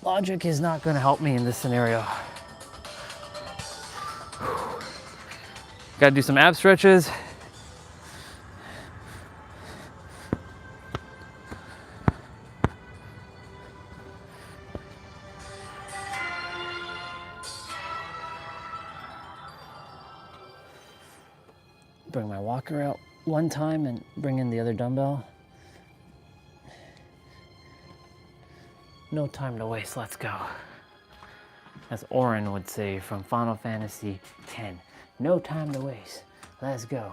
Speaker 1: Logic is not going to help me in this scenario. Got to do some ab stretches. bring my walker out one time and bring in the other dumbbell. No time to waste, let's go. As Orin would say from Final Fantasy X. No time to waste, let's go.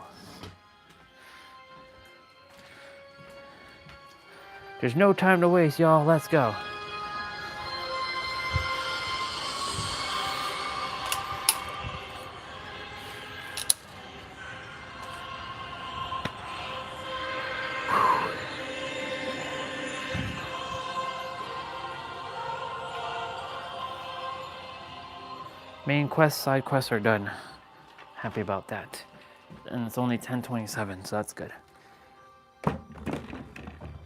Speaker 1: There's no time to waste, y'all, let's go. Main quests, side quests are done. Happy about that. And it's only 10:27, so that's good.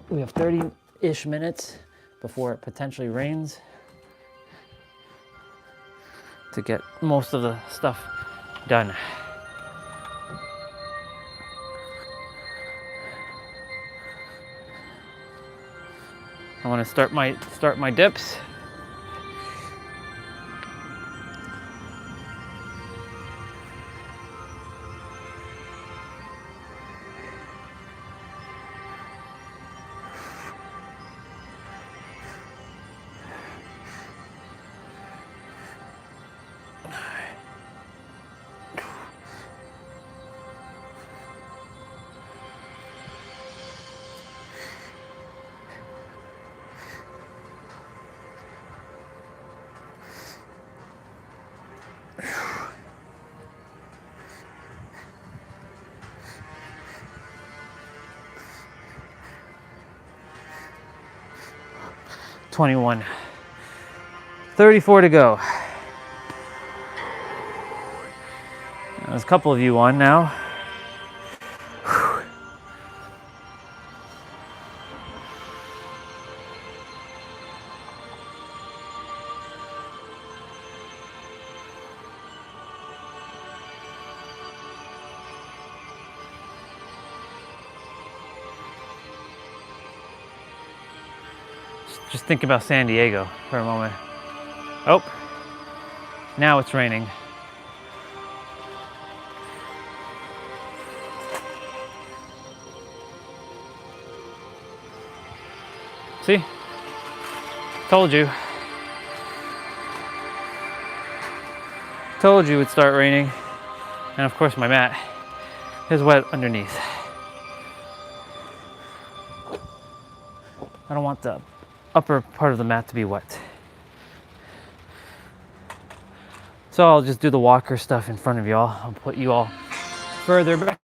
Speaker 1: We have 30-ish minutes before it potentially rains to get most of the stuff done. I want to start my dips. $21. 34 to go. There's a couple of you on now. Just think about San Diego for a moment. Oh, now it's raining. See? Told you. Told you it'd start raining. And of course my mat is wet underneath. I don't want the upper part of the mat to be wet. So I'll just do the walker stuff in front of y'all. I'll put you all further back.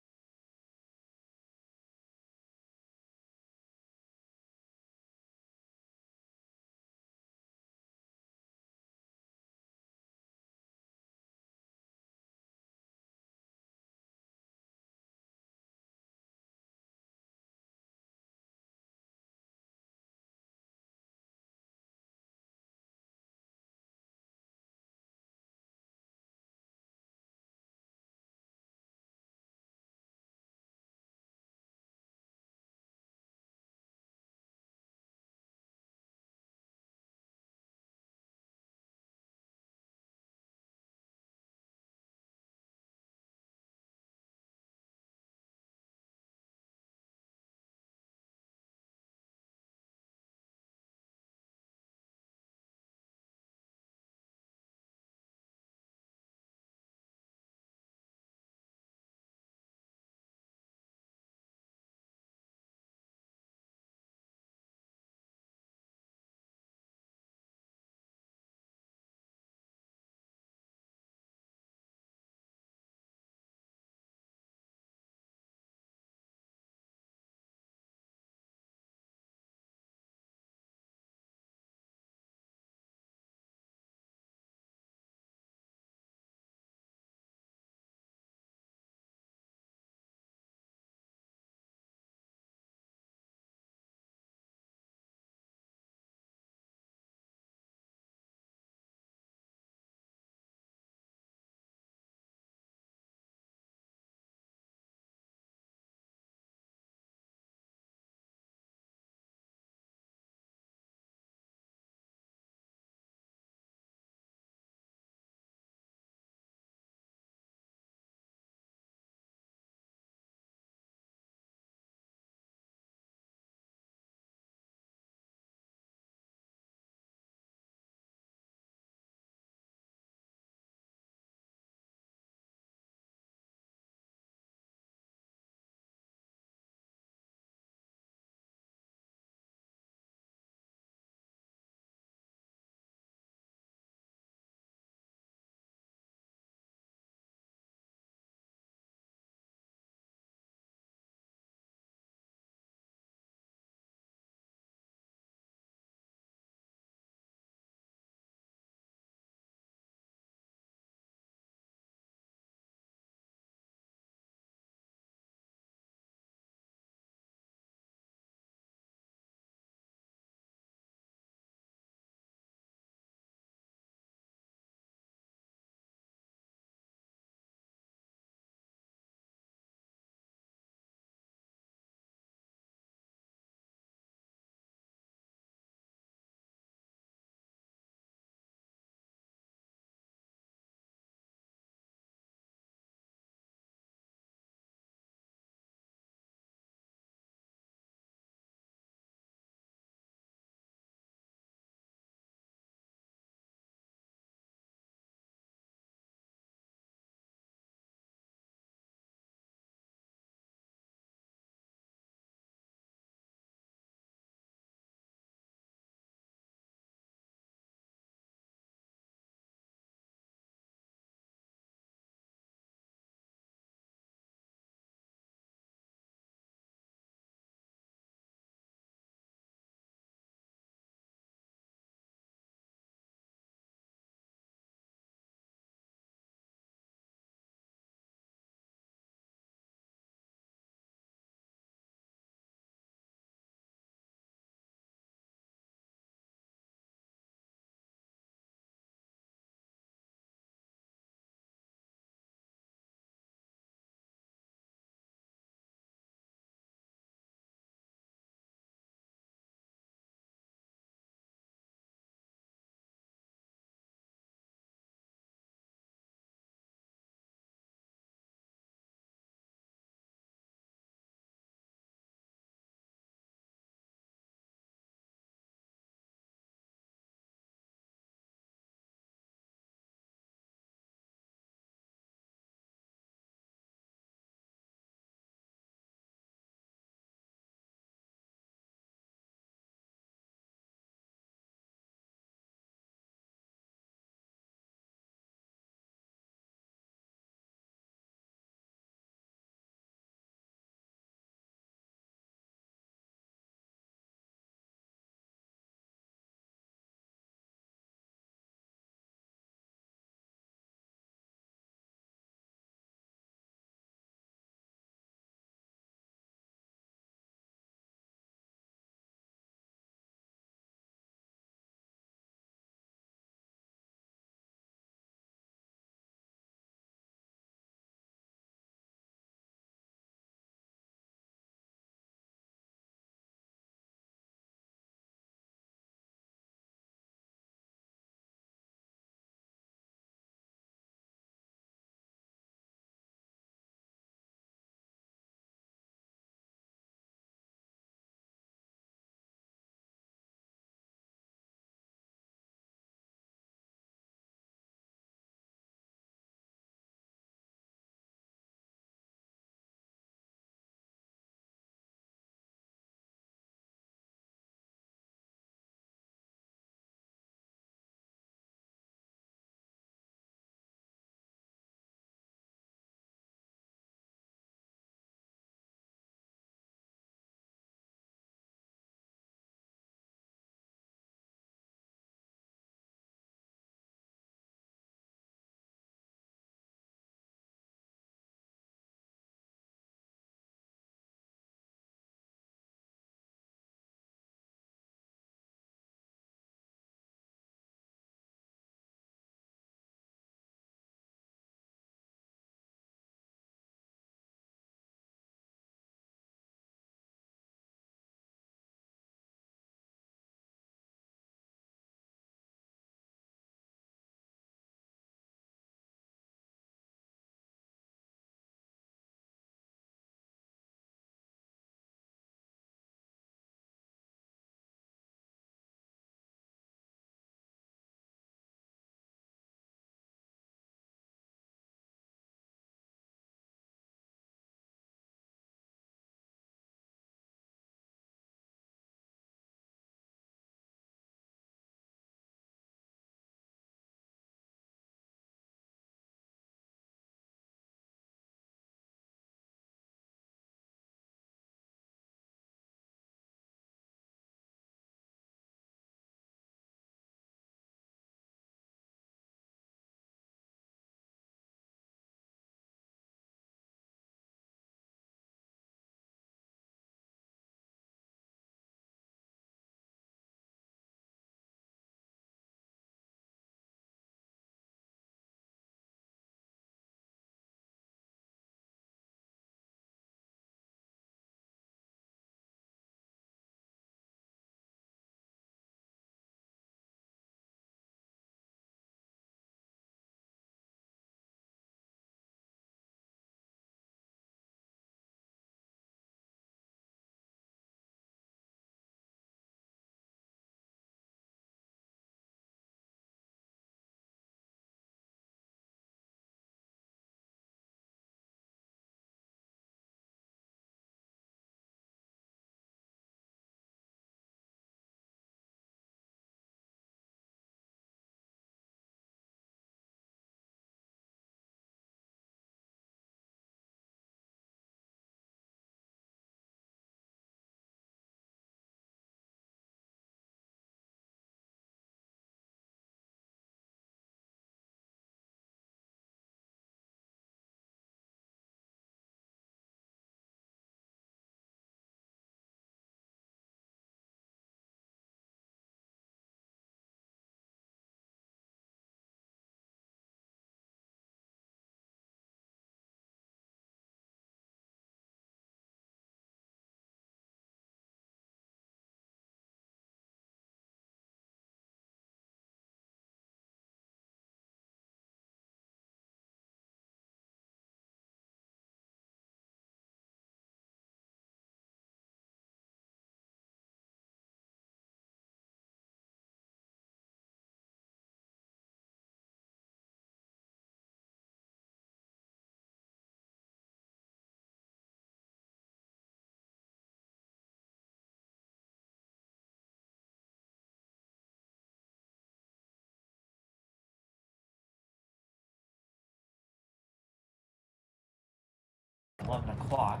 Speaker 1: 11 o'clock.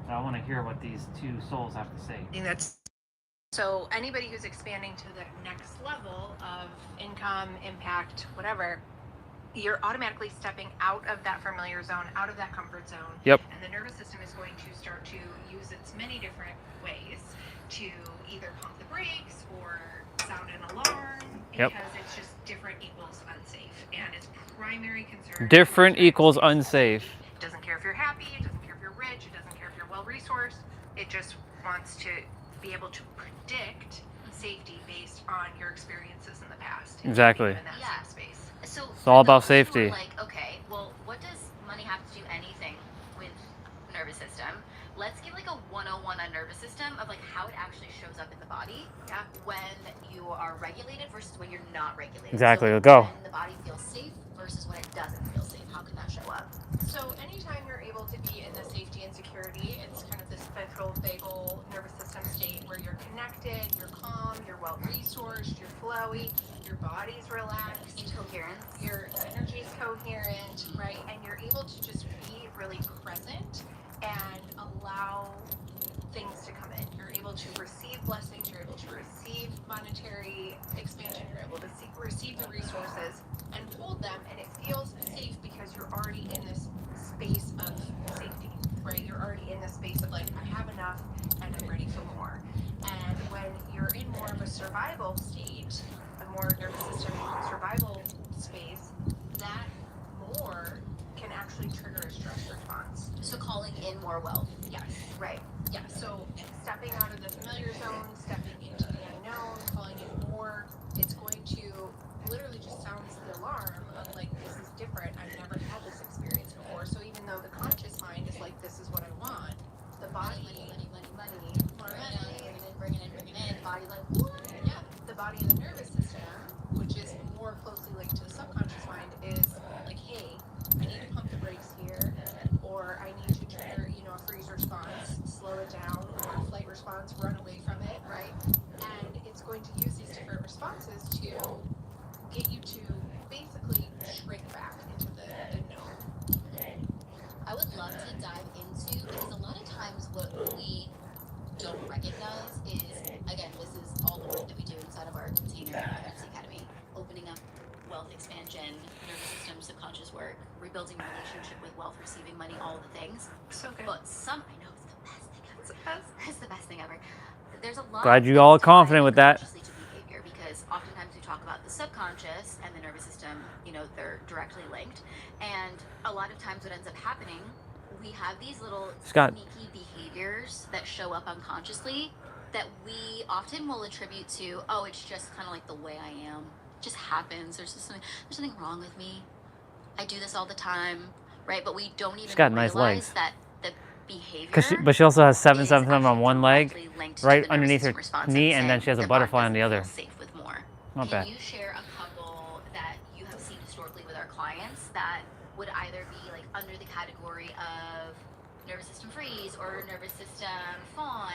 Speaker 1: I want to hear what these two souls have to say.
Speaker 6: So anybody who's expanding to the next level of income, impact, whatever, you're automatically stepping out of that familiar zone, out of that comfort zone.
Speaker 1: Yep.
Speaker 6: And the nervous system is going to start to use its many different ways to either pump the brakes or sound an alarm, because it's just different equals unsafe. And its primary concern
Speaker 1: Different equals unsafe.
Speaker 6: It doesn't care if you're happy, it doesn't care if you're rich, it doesn't care if you're well-resourced. It just wants to be able to predict safety based on your experiences in the past.
Speaker 1: Exactly.
Speaker 6: In that space.
Speaker 7: So
Speaker 1: It's all about
Speaker 7: those who are
Speaker 1: safety.
Speaker 7: Like, okay, well, what does money have to do anything with nervous system? Let's give like a 101 on nervous system of like how it actually shows up in the body.
Speaker 6: Yeah.
Speaker 7: When you are regulated versus when you're not regulated.
Speaker 1: Exactly.
Speaker 7: So
Speaker 1: Let's go.
Speaker 7: when the body feels safe versus when it doesn't feel safe. How can that show up?
Speaker 6: So anytime you're able to be in the safety and security, it's kind of this ventral vagal nervous system state where you're connected, you're calm, you're well-resourced, you're flowy, your body's relaxed,
Speaker 7: Coherence.
Speaker 6: your energy's coherent, right? And you're able to just be really present and allow things to come in. You're able to receive blessings, you're able to receive monetary expansion, you're able to receive the resources and hold them, and it feels safe because you're already in this space of safety, right? You're already in this space of like, I have enough and I'm ready for more. And when you're in more of a survival state, a more nervous system survival space, that more can actually trigger a stress response.
Speaker 7: So calling in more wealth.
Speaker 6: Yes.
Speaker 7: Right.
Speaker 6: Yeah, so stepping out of the familiar zone, stepping into the unknown, calling in more, it's going to literally just sounds the alarm of like, this is different, I've never had this experience before. So even though the conscious mind is like, this is what I want, the body, more money,
Speaker 7: Bringing in, body like, what?
Speaker 6: yeah, the body and the nervous system, which is more closely linked to the subconscious mind, is like, hey, I need to pump the brakes here, or I need to trigger, a freeze response, slow it down, or a flight response, run away from it, right? And it's going to use these different responses to get you to basically shrink back into the known.
Speaker 7: I would love to dive into, because a lot of times what we don't recognize is, again, this is all the work that we do inside of our container Pregnancy Academy, opening up wealth expansion, nervous system, subconscious work, rebuilding relationship with wealth, receiving money, all of the things.
Speaker 6: So good.
Speaker 7: But I know it's the best thing ever.
Speaker 6: It's the best.
Speaker 7: It's the best thing ever. There's a lot.
Speaker 1: Glad you all are confident with that.
Speaker 7: Consciously to behavior, because oftentimes we talk about the subconscious and the nervous system. They're directly linked, and a lot of times what ends up happening, we have these little sneaky behaviors that show up unconsciously that we often will attribute to, oh, it's just kind of like the way I am. It just happens. There's something wrong with me. I do this all the time, right? But we don't even
Speaker 1: got nice
Speaker 7: realize
Speaker 1: legs.
Speaker 7: that the behavior.
Speaker 1: But she also has 7
Speaker 7: is
Speaker 1: on one leg,
Speaker 7: actually linked to
Speaker 1: right
Speaker 7: the
Speaker 1: underneath her
Speaker 7: nervous system response
Speaker 1: knee,
Speaker 7: and
Speaker 1: and then
Speaker 7: saying
Speaker 1: she has a
Speaker 7: their body
Speaker 1: butterfly on the
Speaker 7: doesn't
Speaker 1: other.
Speaker 7: feel safe with more.
Speaker 1: Not
Speaker 7: Can
Speaker 1: bad.
Speaker 7: you share a couple that you have seen historically with our clients that would either be like under the category of nervous system freeze or nervous system fawn?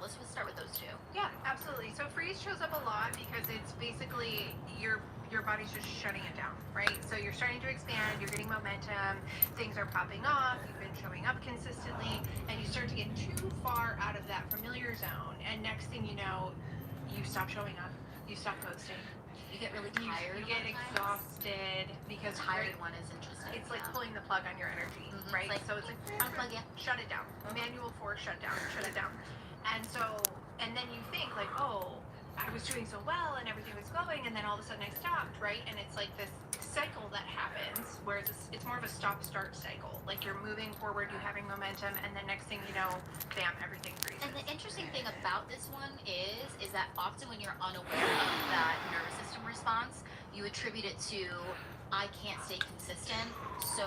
Speaker 7: Let's start with those two.
Speaker 6: Yeah, absolutely. So freeze shows up a lot because it's basically your body's just shutting it down, right? So you're starting to expand, you're getting momentum, things are popping off, you've been showing up consistently, and you start to get too far out of that familiar zone, and next thing you know, you stop showing up, you stop posting.
Speaker 7: You get really tired.
Speaker 6: You get exhausted because
Speaker 7: Tired one is interesting.
Speaker 6: it's like pulling the plug on your energy, right?
Speaker 7: Like,
Speaker 6: So it's like
Speaker 7: unplug it.
Speaker 6: shut it down. Manual force shut down. Shut it down. And then you think like, oh, I was doing so well and everything was going, and then all of a sudden I stopped, right? And it's like this cycle that happens where it's more of a stop-start cycle. Like you're moving forward, you're having momentum, and then next thing you know, bam, everything freezes.
Speaker 7: And the interesting thing about this one is that often when you're unaware of that nervous system response, you attribute it to, I can't stay consistent, so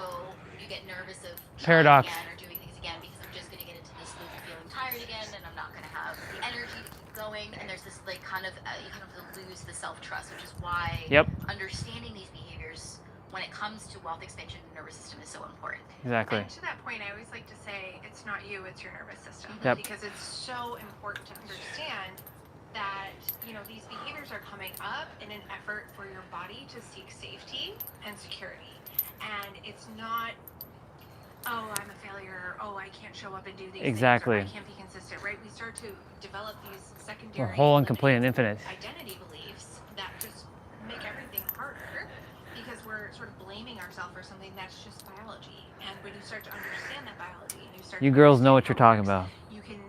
Speaker 7: you get nervous of trying
Speaker 1: Paradox.
Speaker 7: again or doing things again because I'm just going to get into this loop of feeling tired again, and I'm not going to have the energy to keep going. And there's this like kind of you kind of lose the self-trust, which is why understanding these behaviors when it comes to wealth expansion and nervous system is so important.
Speaker 1: Exactly.
Speaker 6: And to that point, I always like to say it's not you, it's your nervous system.
Speaker 1: Yep.
Speaker 6: Because it's so important to understand that, these behaviors are coming up in an effort for your body to seek safety and security. And it's not oh, I'm a failure, oh, I can't show up and do these
Speaker 1: Exactly.
Speaker 6: things, or I can't be consistent, right? We start to develop these secondary
Speaker 1: We're whole and complete and
Speaker 6: limiting
Speaker 1: infinite.
Speaker 6: identity beliefs that just make everything harder because we're sort of blaming ourselves for something that's just biology. And when you start to understand that biology and you start
Speaker 1: You
Speaker 6: to
Speaker 1: girls know
Speaker 6: understand
Speaker 1: what you're
Speaker 6: how it
Speaker 1: talking
Speaker 6: works,
Speaker 1: about.
Speaker 6: you can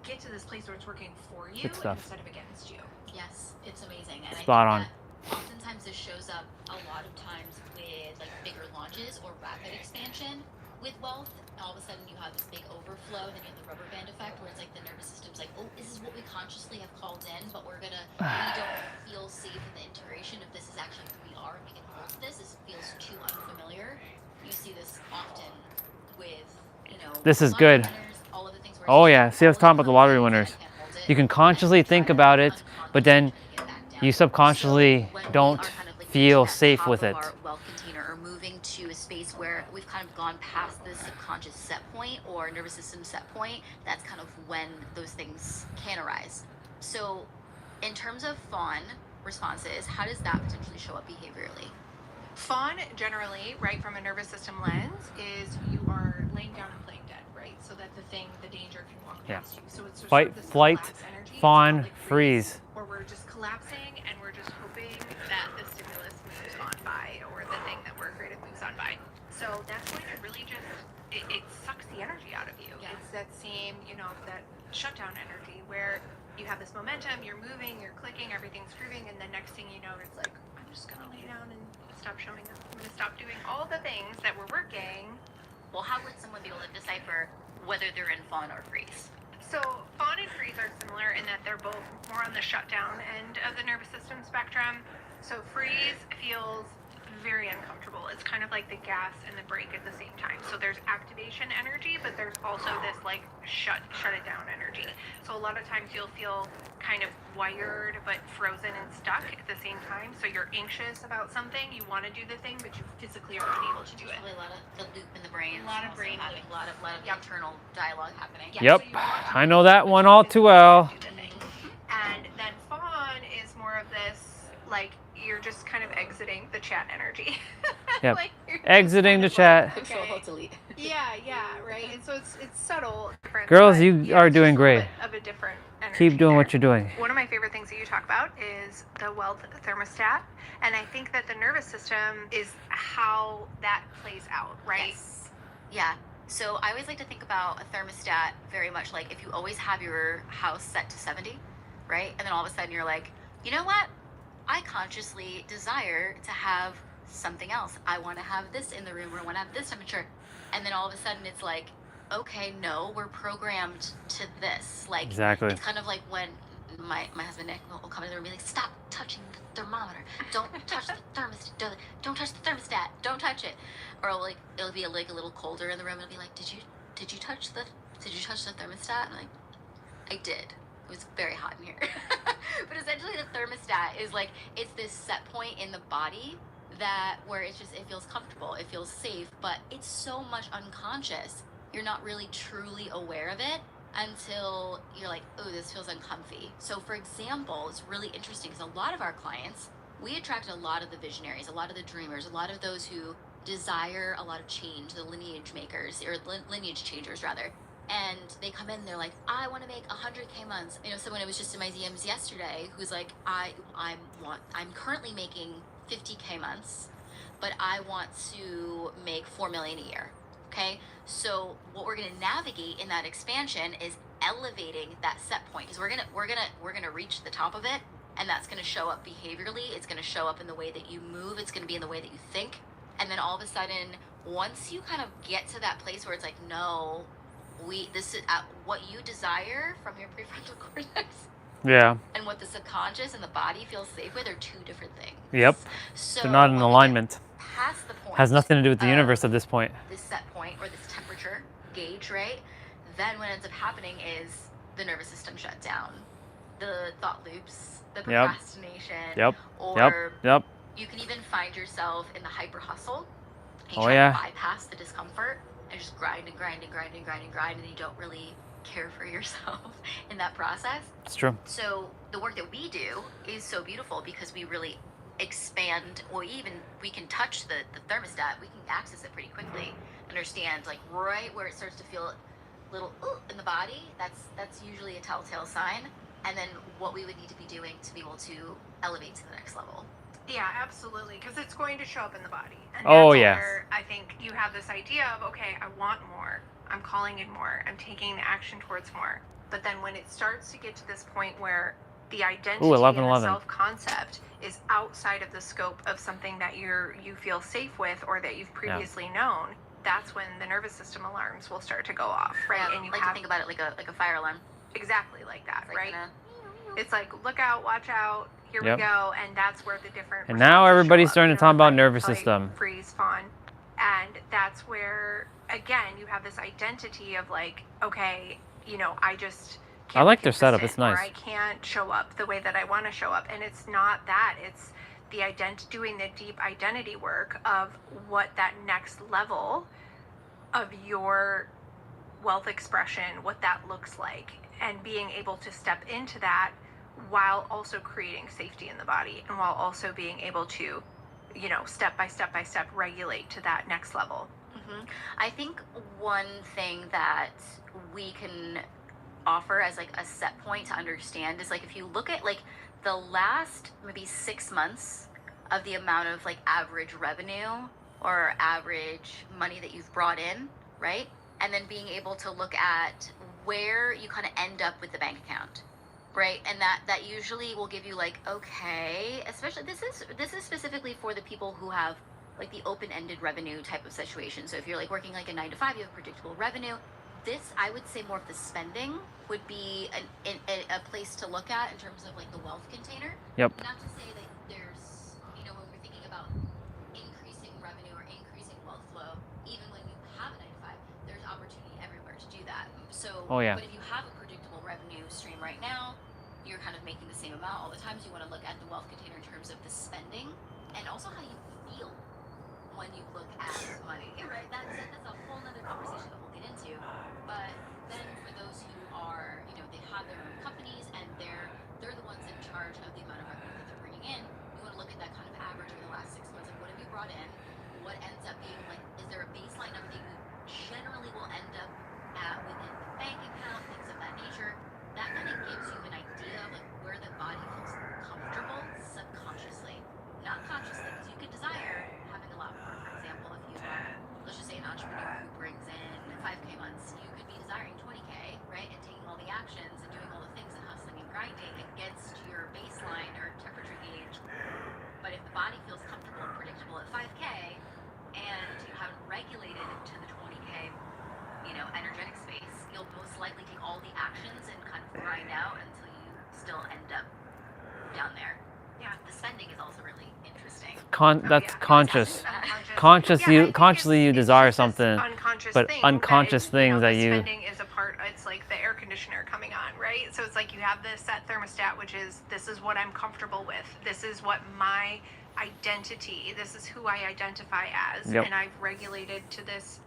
Speaker 6: get to this place where it's working for you
Speaker 1: Good stuff.
Speaker 6: instead of against you.
Speaker 7: Yes, it's amazing. And
Speaker 1: Spot
Speaker 7: I
Speaker 1: on.
Speaker 7: think that oftentimes this shows up a lot of times with like bigger launches or rapid expansion with wealth. All of a sudden you have this big overflow, and then you have the rubber band effect where it's like the nervous system's like, oh, this is what we consciously have called in, but we don't feel safe in the integration if this is actually who we are and we can hold this. This feels too unfamiliar. You see this often with, you know,
Speaker 1: This is
Speaker 7: lottery
Speaker 1: good.
Speaker 7: winners, all of the things where
Speaker 1: Oh
Speaker 7: it's
Speaker 1: yeah,
Speaker 7: just
Speaker 1: see, I was
Speaker 7: all
Speaker 1: talking about the lottery
Speaker 7: things,
Speaker 1: winners.
Speaker 7: I can't hold it,
Speaker 1: You can
Speaker 7: and
Speaker 1: consciously
Speaker 7: you
Speaker 1: think
Speaker 7: try to
Speaker 1: about it, but then
Speaker 7: unconsciously get back down.
Speaker 1: you subconsciously
Speaker 7: So when we
Speaker 1: don't
Speaker 7: are kind of like
Speaker 1: feel
Speaker 7: reaching that
Speaker 1: safe
Speaker 7: top
Speaker 1: with
Speaker 7: of
Speaker 1: it.
Speaker 7: our wealth container or moving to a space where we've kind of gone past the subconscious set point or nervous system set point, that's kind of when those things can arise. So in terms of fawn responses, how does that potentially show up behaviorally?
Speaker 6: Fawn, generally, right, from a nervous system lens, is you are laying down and playing dead, right? So that the danger can walk
Speaker 1: Yeah.
Speaker 6: past you. So it's
Speaker 1: Fight,
Speaker 6: sort of this
Speaker 1: flight,
Speaker 6: collapse energy. It's
Speaker 1: fawn,
Speaker 6: called, like,
Speaker 1: freeze.
Speaker 6: where we're just collapsing and we're just hoping that the stimulus moves on by or the thing that we're afraid of moves on by. So that's going to really just, it sucks the energy out of you.
Speaker 7: Yeah.
Speaker 6: It's that same, you know, that shutdown energy where you have this momentum, you're moving, you're clicking, everything's grooving, and the next thing you know, it's like, I'm just gonna lay down and stop showing up. I'm gonna stop doing all the things that were working.
Speaker 7: Well, how would someone be able to decipher whether they're in fawn or freeze?
Speaker 6: So fawn and freeze are similar in that they're both more on the shutdown end of the nervous system spectrum. So freeze feels very uncomfortable. It's kind of like the gas and the brake at the same time. So there's activation energy, but there's also this like shut it down energy. So a lot of times you'll feel kind of wired but frozen and stuck at the same time. So you're anxious about something, you want to do the thing, but you physically are unable to do it.
Speaker 7: Probably a lot of the loop in the brain.
Speaker 6: A lot of brain
Speaker 7: having
Speaker 6: loop.
Speaker 7: a lot of
Speaker 6: Yep.
Speaker 7: internal dialogue happening.
Speaker 1: Yep,
Speaker 6: Yeah, so you want to
Speaker 1: I
Speaker 6: do
Speaker 1: know
Speaker 6: it,
Speaker 1: that
Speaker 6: but
Speaker 1: one
Speaker 6: you
Speaker 1: all
Speaker 6: physically
Speaker 1: too
Speaker 6: can't
Speaker 1: well.
Speaker 6: do the thing. And then fawn is more of this, like, you're just kind of exiting the chat energy.
Speaker 1: Yep.
Speaker 6: Like, you're just
Speaker 1: Exiting
Speaker 6: kind
Speaker 1: the
Speaker 6: of
Speaker 1: chat.
Speaker 6: like,
Speaker 7: Control,
Speaker 6: okay.
Speaker 7: Alt, Delete.
Speaker 6: Yeah, right. And so it's subtle difference.
Speaker 1: Girls,
Speaker 6: but
Speaker 1: you
Speaker 6: yeah,
Speaker 1: are
Speaker 6: it's
Speaker 1: doing
Speaker 6: just a little
Speaker 1: great.
Speaker 6: bit of a different energy
Speaker 1: Keep doing
Speaker 6: there.
Speaker 1: what you're doing.
Speaker 6: One of my favorite things that you talk about is the wealth thermostat. And I think that the nervous system is how that plays out, right?
Speaker 7: Yes. Yeah. So I always like to think about a thermostat very much like if you always have your house set to 70, right? And then all of a sudden you're like, you know what? I consciously desire to have something else. I want to have this in the room, or I want to have this temperature. And then all of a sudden it's like, okay, no, we're programmed to this. Like,
Speaker 1: Exactly.
Speaker 7: it's kind of like when my husband Nick will come in the room and be like, stop touching the thermometer. Don't touch the thermostat. Don't touch the thermostat. Don't touch it. Or like it'll be like a little colder in the room. It'll be like, did you touch the thermostat? And I'm like, I did. It was very hot in here. But essentially the thermostat is like, it's this set point in the body that where it's just, it feels comfortable, it feels safe, but it's so much unconscious. You're not really truly aware of it until you're like, oh, this feels uncomfy. So for example, it's really interesting because a lot of our clients, we attract a lot of the visionaries, a lot of the dreamers, a lot of those who desire a lot of change, the lineage makers, or lineage changers rather. And they come in and they're like, I want to make 100K months. You know, someone who was just in my DMs yesterday who's like, I'm currently making 50K months, but I want to make 4 million a year. Okay, so what we're gonna navigate in that expansion is elevating that set point, because we're gonna reach the top of it, and that's gonna show up behaviorally. It's gonna show up in the way that you move. It's gonna be in the way that you think, and then all of a sudden, once you kind of get to that place where it's like, no, this is what you desire from your prefrontal cortex.
Speaker 1: Yeah.
Speaker 6: And what the subconscious and the body feels safe with are two different things.
Speaker 1: Yep.
Speaker 6: So
Speaker 1: They're not in
Speaker 6: when we get
Speaker 1: alignment.
Speaker 6: past the point,
Speaker 1: Has nothing to do with the universe at this point.
Speaker 6: this set point or this temperature gauge, right? Then what ends up happening is the nervous system shut down, the thought loops, the procrastination,
Speaker 1: Yep.
Speaker 6: or
Speaker 1: Yep.
Speaker 6: you can even find yourself in the hyper hustle. You
Speaker 1: Oh,
Speaker 6: try
Speaker 1: yeah.
Speaker 6: to bypass the discomfort and just grind and grind and grind and grind and grind, and you don't really care for yourself in that process.
Speaker 1: It's true.
Speaker 6: So the work that we do is so beautiful because we really expand, or even we can touch the thermostat, we can access it pretty quickly.
Speaker 7: understand, like right where it starts to feel a little ooh in the body, that's usually a telltale sign. And then what we would need to be doing to be able to elevate to the next level.
Speaker 6: Yeah, absolutely, because it's going to show up in the body. And
Speaker 1: Oh,
Speaker 6: that's
Speaker 1: yes.
Speaker 6: where I think you have this idea of, okay, I want more. I'm calling in more. I'm taking the action towards more. But then when it starts to get to this point where the identity
Speaker 1: Ooh, 11,
Speaker 6: and the
Speaker 1: 11.
Speaker 6: self-concept is outside of the scope of something that you feel safe with or that you've previously known, that's when the nervous system alarms will start to go off, right?
Speaker 7: Yeah,
Speaker 6: and you
Speaker 7: like
Speaker 6: have
Speaker 7: to think about it like a fire alarm.
Speaker 6: exactly like that,
Speaker 7: It's like
Speaker 6: right?
Speaker 7: kinda,
Speaker 6: It's like, look out, watch out, here
Speaker 1: Yep.
Speaker 6: we go, and that's where the different
Speaker 1: And now
Speaker 6: responses
Speaker 1: everybody's
Speaker 6: show up,
Speaker 1: starting
Speaker 6: you
Speaker 1: to
Speaker 6: know,
Speaker 1: talk about
Speaker 6: fight,
Speaker 1: nervous
Speaker 6: flight,
Speaker 1: system.
Speaker 6: freeze, fawn, and that's where, again, you have this identity of like, okay, you know, I just can't
Speaker 1: I like
Speaker 6: be
Speaker 1: their setup,
Speaker 6: consistent,
Speaker 1: it's nice.
Speaker 6: or I can't show up the way that I want to show up, and it's not that, it's the doing the deep identity work of what that next level of your wealth expression, what that looks like, and being able to step into that while also creating safety in the body and while also being able to, you know, step by step regulate to that next level.
Speaker 7: I think one thing that we can offer as like a set point to understand is like if you look at like the last maybe 6 months of the amount of like average revenue or average money that you've brought in, right? And then being able to look at where you kind of end up with the bank account, right? And that usually will give you like, okay, especially this is specifically for the people who have like the open-ended revenue type of situation. So if you're like working like a 9 to 5, you have predictable revenue. This, I would say more of the spending would be a place to look at in terms of like the wealth container.
Speaker 1: Yep.
Speaker 7: Not to say that there's, you know, when we're thinking about increasing revenue or increasing wealth flow, even when you have a 9 to 5, there's opportunity everywhere to do that. So,
Speaker 1: Oh, yeah.
Speaker 7: but if you have a predictable revenue stream right now, you're kind of making the same amount all the time. So you want to look at the wealth container in terms of the spending and also how you feel when you look at money, right? That's a whole nother conversation that we'll get into. But then for those who are, you know, they have their own companies and they're the ones in charge of the amount of revenue that they're bringing in, you want to look at that kind of average over the last 6 months of what have you brought in, what ends up being like, is there a baseline number that you generally will end up at within the bank account, things of that nature. That kind of gives you an idea of like where the body feels comfortable subconsciously, not consciously, because you could desire having a lot more. For example, if you are, let's just say, an entrepreneur who brings in 5K months, you could be desiring 20K, right, and taking all the actions and doing all the things and hustling and grinding against your baseline or temperature gauge. But if the body feels comfortable and predictable at 5K and you haven't regulated to the 20K, you know, energetic space, you'll most likely take all the actions and kind of grind out until you still end up down there. Yeah, the spending is also really interesting.
Speaker 1: That's conscious.
Speaker 6: Yeah,
Speaker 1: Consciously you
Speaker 6: it's
Speaker 1: desire
Speaker 6: just this
Speaker 1: something,
Speaker 6: unconscious
Speaker 1: but
Speaker 6: thing
Speaker 1: unconscious
Speaker 6: that,
Speaker 1: things that
Speaker 6: the
Speaker 1: you.
Speaker 6: spending is a part. It's like the air conditioner coming on, right? So it's like you have this set thermostat, which is this is what I'm comfortable with. This is what my identity. This is who I identify as,
Speaker 1: Yep.
Speaker 6: and I've regulated to this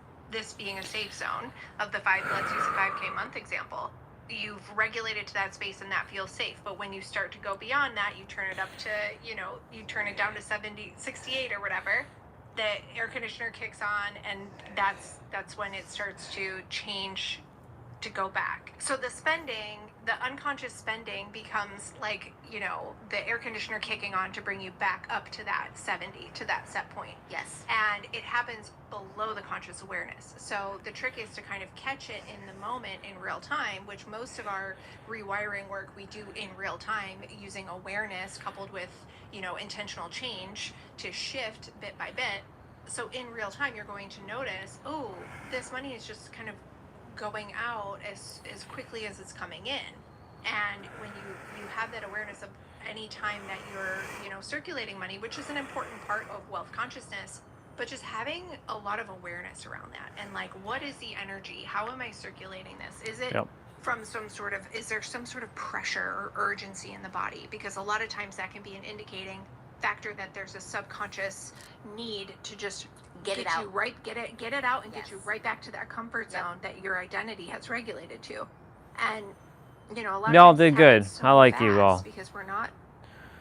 Speaker 6: being a safe zone of the 5. Let's use a 5K month example. You've regulated to that space and that feels safe. But when you start to go beyond that, you turn it up to, you know, you turn it down to 70, 68 or whatever. The air conditioner kicks on, and that's when it starts to change to go back. So the spending, the unconscious spending becomes like, you know, the air conditioner kicking on to bring you back up to that 70, to that set point.
Speaker 7: Yes.
Speaker 6: And it happens below the conscious awareness. So the trick is to kind of catch it in the moment in real time, which most of our rewiring work we do in real time using awareness coupled with, you know, intentional change to shift bit by bit. So in real time, you're going to notice, oh, this money is just kind of going out as quickly as it's coming in. And when you have that awareness of any time that you're, you know, circulating money, which is an important part of wealth consciousness, but just having a lot of awareness around that and like, what is the energy? How am I circulating this? Is it from is there some sort of pressure or urgency in the body? Because a lot of times that can be an indicating factor that there's a subconscious need to just get it out and get you right back to that comfort zone that your identity has regulated to. And you know, a lot
Speaker 1: Y'all
Speaker 6: of times
Speaker 1: did good.
Speaker 6: so
Speaker 1: I like you
Speaker 6: fast
Speaker 1: all.
Speaker 6: because we're not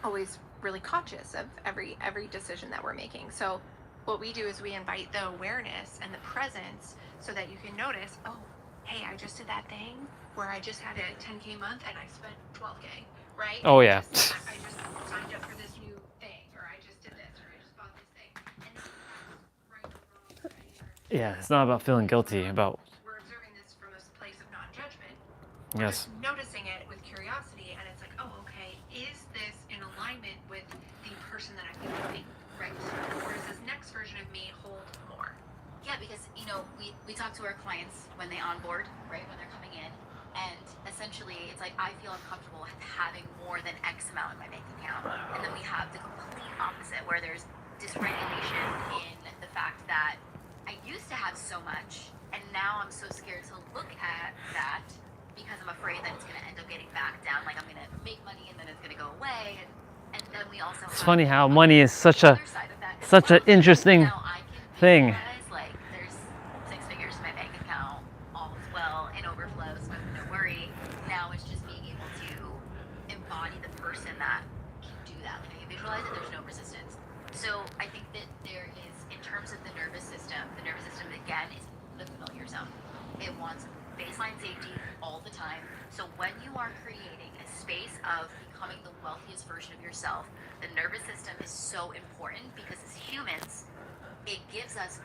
Speaker 6: always really conscious of every decision that we're making. So what we do is we invite the awareness and the presence so that you can notice, oh, hey, I just did that thing where I just had a 10K month and I spent 12K, right?
Speaker 1: Oh, yeah.
Speaker 6: I just signed up for this new thing, or I just did this, or I just bought this thing. And that's right or wrong or any other.
Speaker 1: Yeah, it's not about feeling guilty, about...
Speaker 6: We're observing this from a place of non-judgment.
Speaker 1: Yes.
Speaker 6: Just noticing it with curiosity, and it's like, oh, okay, is this in alignment with the person that I'm becoming? Right. Or does this next version of me hold more?
Speaker 7: Yeah, because, you know, we talk to our clients when they onboard, right, when they're coming in, and essentially it's like, I feel uncomfortable with having more than X amount in my bank account. And then we have the complete opposite, where there's dysregulation in the fact that I used to have so much, and now I'm so scared to look at that because I'm afraid that it's going to end up getting back down. Like, I'm going to make money and then it's going to go away. And then we also
Speaker 1: It's funny how money is such an interesting thing.
Speaker 7: Like, there's 6 figures in my bank account, all is well, in overflow, so no worry. Now it's just being able to embody the person that can do that. Like, I can visualize it, there's no resistance. So I think that there is, in terms of the nervous system again is the familiar zone. It wants baseline safety all the time. So when you are creating a space of becoming the wealthiest version of yourself, the nervous system is so important, because as humans, it gives us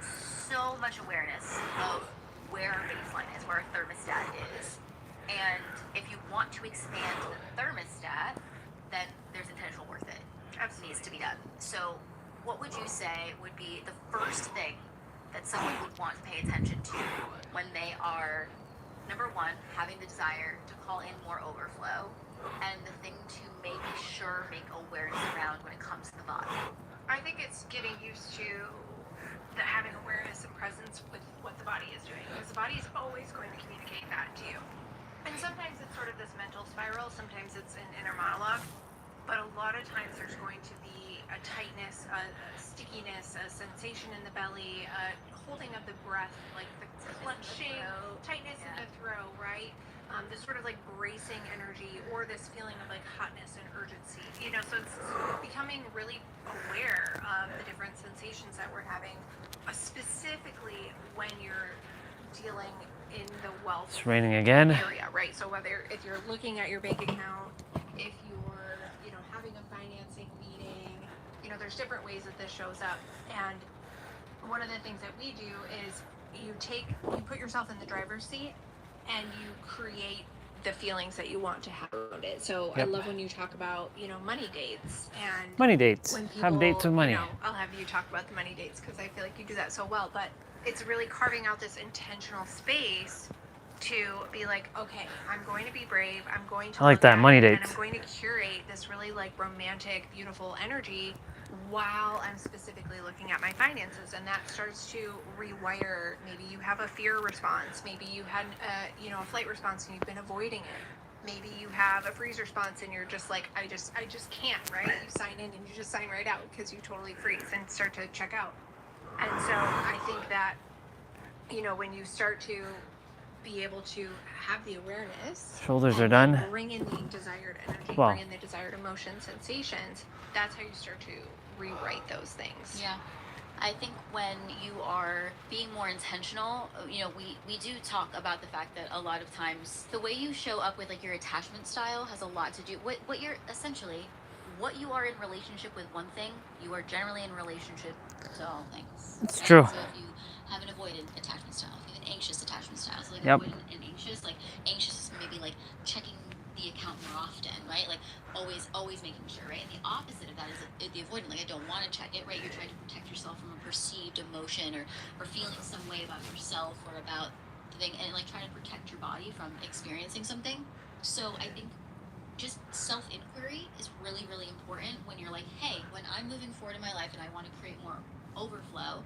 Speaker 7: so much awareness of where our baseline is, where our thermostat is. And if you want to expand the thermostat, then there's intentional work that needs to be done. So what would you say would be the first thing that someone would want to pay attention to when they are, number one, having the desire to call in more overflow, and the thing to make awareness around when it comes to the body?
Speaker 6: I think it's getting used to having awareness and presence with what the body is doing, because the body is always going to communicate that to you. And sometimes it's sort of this mental spiral, sometimes it's an inner monologue, but a lot of times there's going to be a tightness, a stickiness, a sensation in the belly, a holding of the breath, like the clenching, tightness in the throat, right? This sort of like bracing energy, or this feeling of like hotness and urgency, you know. So it's becoming really aware of the different sensations that we're having, specifically when you're dealing in the wealth
Speaker 1: It's raining again.
Speaker 6: area, right? So if you're looking at your bank account, if you're, you know, having a financing meeting, you know, there's different ways that this shows up. And one of the things that we do is you put yourself in the driver's seat, and you create the feelings that you want to have around it. So I love when you talk about, you know, money dates, and
Speaker 1: Money dates.
Speaker 6: when people,
Speaker 1: Have dates with money.
Speaker 6: You know, I'll have you talk about the money dates, because I feel like you do that so well. But it's really carving out this intentional space to be like, okay, I'm going to be brave. I'm going to
Speaker 1: I like
Speaker 6: look
Speaker 1: that,
Speaker 6: at
Speaker 1: money
Speaker 6: it, and
Speaker 1: dates.
Speaker 6: I'm going to curate this really like romantic, beautiful energy while I'm specifically looking at my finances. And that starts to rewire. Maybe you have a fear response. Maybe you had a flight response and you've been avoiding it. Maybe you have a freeze response and you're just like, I just can't, right? You sign in and you just sign right out because you totally freeze and start to check out. And so I think that, you know, when you start to be able to have the awareness,
Speaker 1: Shoulders are done.
Speaker 6: bring in the desired energy,
Speaker 1: Well,
Speaker 6: bring in the desired emotions, sensations, that's how you start to rewrite those things.
Speaker 7: Yeah. I think when you are being more intentional, you know, we do talk about the fact that a lot of times the way you show up with like your attachment style has a lot to do with what you're essentially, what you are in relationship with one thing, you are generally in relationship to all things.
Speaker 1: It's
Speaker 7: right?
Speaker 1: true.
Speaker 7: So if you have an avoidant attachment style, if you have an anxious attachment style, so like
Speaker 1: Yep.
Speaker 7: avoidant and anxious, like anxious is maybe like checking the account more often, right? Like always making sure, right? And the opposite of that is the avoidant, like I don't want to check it, right? You're trying to protect yourself from a perceived emotion or feeling some way about yourself or about the thing, and like trying to protect your body from experiencing something. So I think just self-inquiry is really, really important when you're like, hey, when I'm moving forward in my life and I want to create more overflow,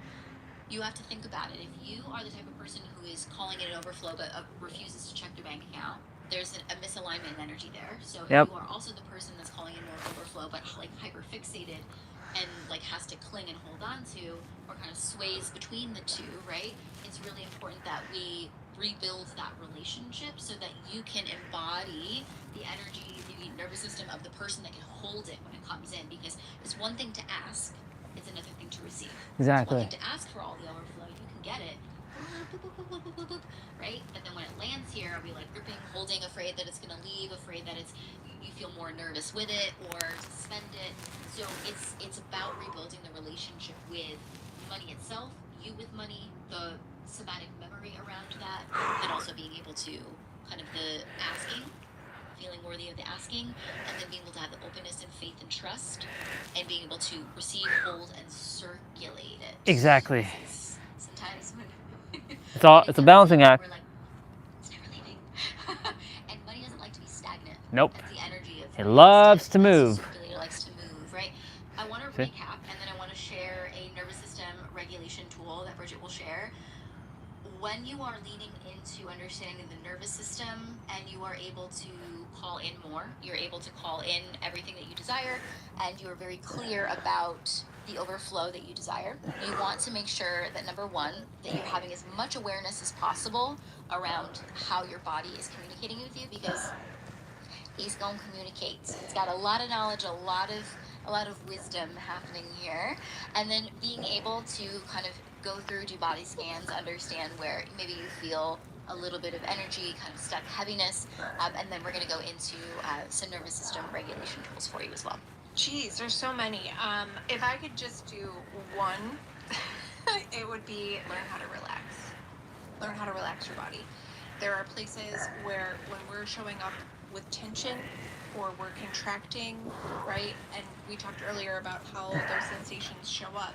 Speaker 7: you have to think about it. If you are the type of person who is calling it an overflow but refuses to check their bank account, there's a misalignment in energy there. So if you are also the person that's calling in more overflow but like hyper fixated and like has to cling and hold on to, or kind of sways between the two, right? It's really important that we rebuild that relationship so that you can embody the energy, the nervous system of the person that can hold it when it comes in, because it's one thing to ask, it's another thing to receive.
Speaker 1: Exactly.
Speaker 7: It's one thing to ask for all the overflow. You can get it. Right? But then when it lands here, are we like gripping, holding, afraid that it's going to leave, afraid that you feel more nervous with it or to spend it. So it's about rebuilding the relationship with money itself, you with money, the somatic memory around that, and also being able to kind of the asking, feeling worthy of the asking, and then being able to have the openness and faith and trust, and being able to receive, hold, and circulate it.
Speaker 1: Exactly.
Speaker 7: Sometimes when
Speaker 1: It's a balancing act.
Speaker 7: we're like, it's never leaving. And money doesn't like to be stagnant.
Speaker 1: Nope.
Speaker 7: That's the energy of
Speaker 1: It loves to move.
Speaker 7: Circulator likes to move, right? I want to
Speaker 1: See?
Speaker 7: recap, and then I want to share a nervous system regulation tool that Bridget will share. When you are leaning into understanding the nervous system and you are able to call in more, you're able to call in everything that you desire, and you are very clear about the overflow that you desire. You want to make sure that, number one, that you're having as much awareness as possible around how your body is communicating with you, because he's going to communicate. It's got a lot of knowledge, a lot of wisdom happening here. And then being able to kind of go through, do body scans, understand where maybe you feel a little bit of energy, kind of stuck heaviness, and then we're going to go into some nervous system regulation tools for you as well.
Speaker 6: Geez, there's so many. If I could just do one, it would be learn how to relax. Learn how to relax your body. There are places where when we're showing up with tension or we're contracting, right? And we talked earlier about how those sensations show up.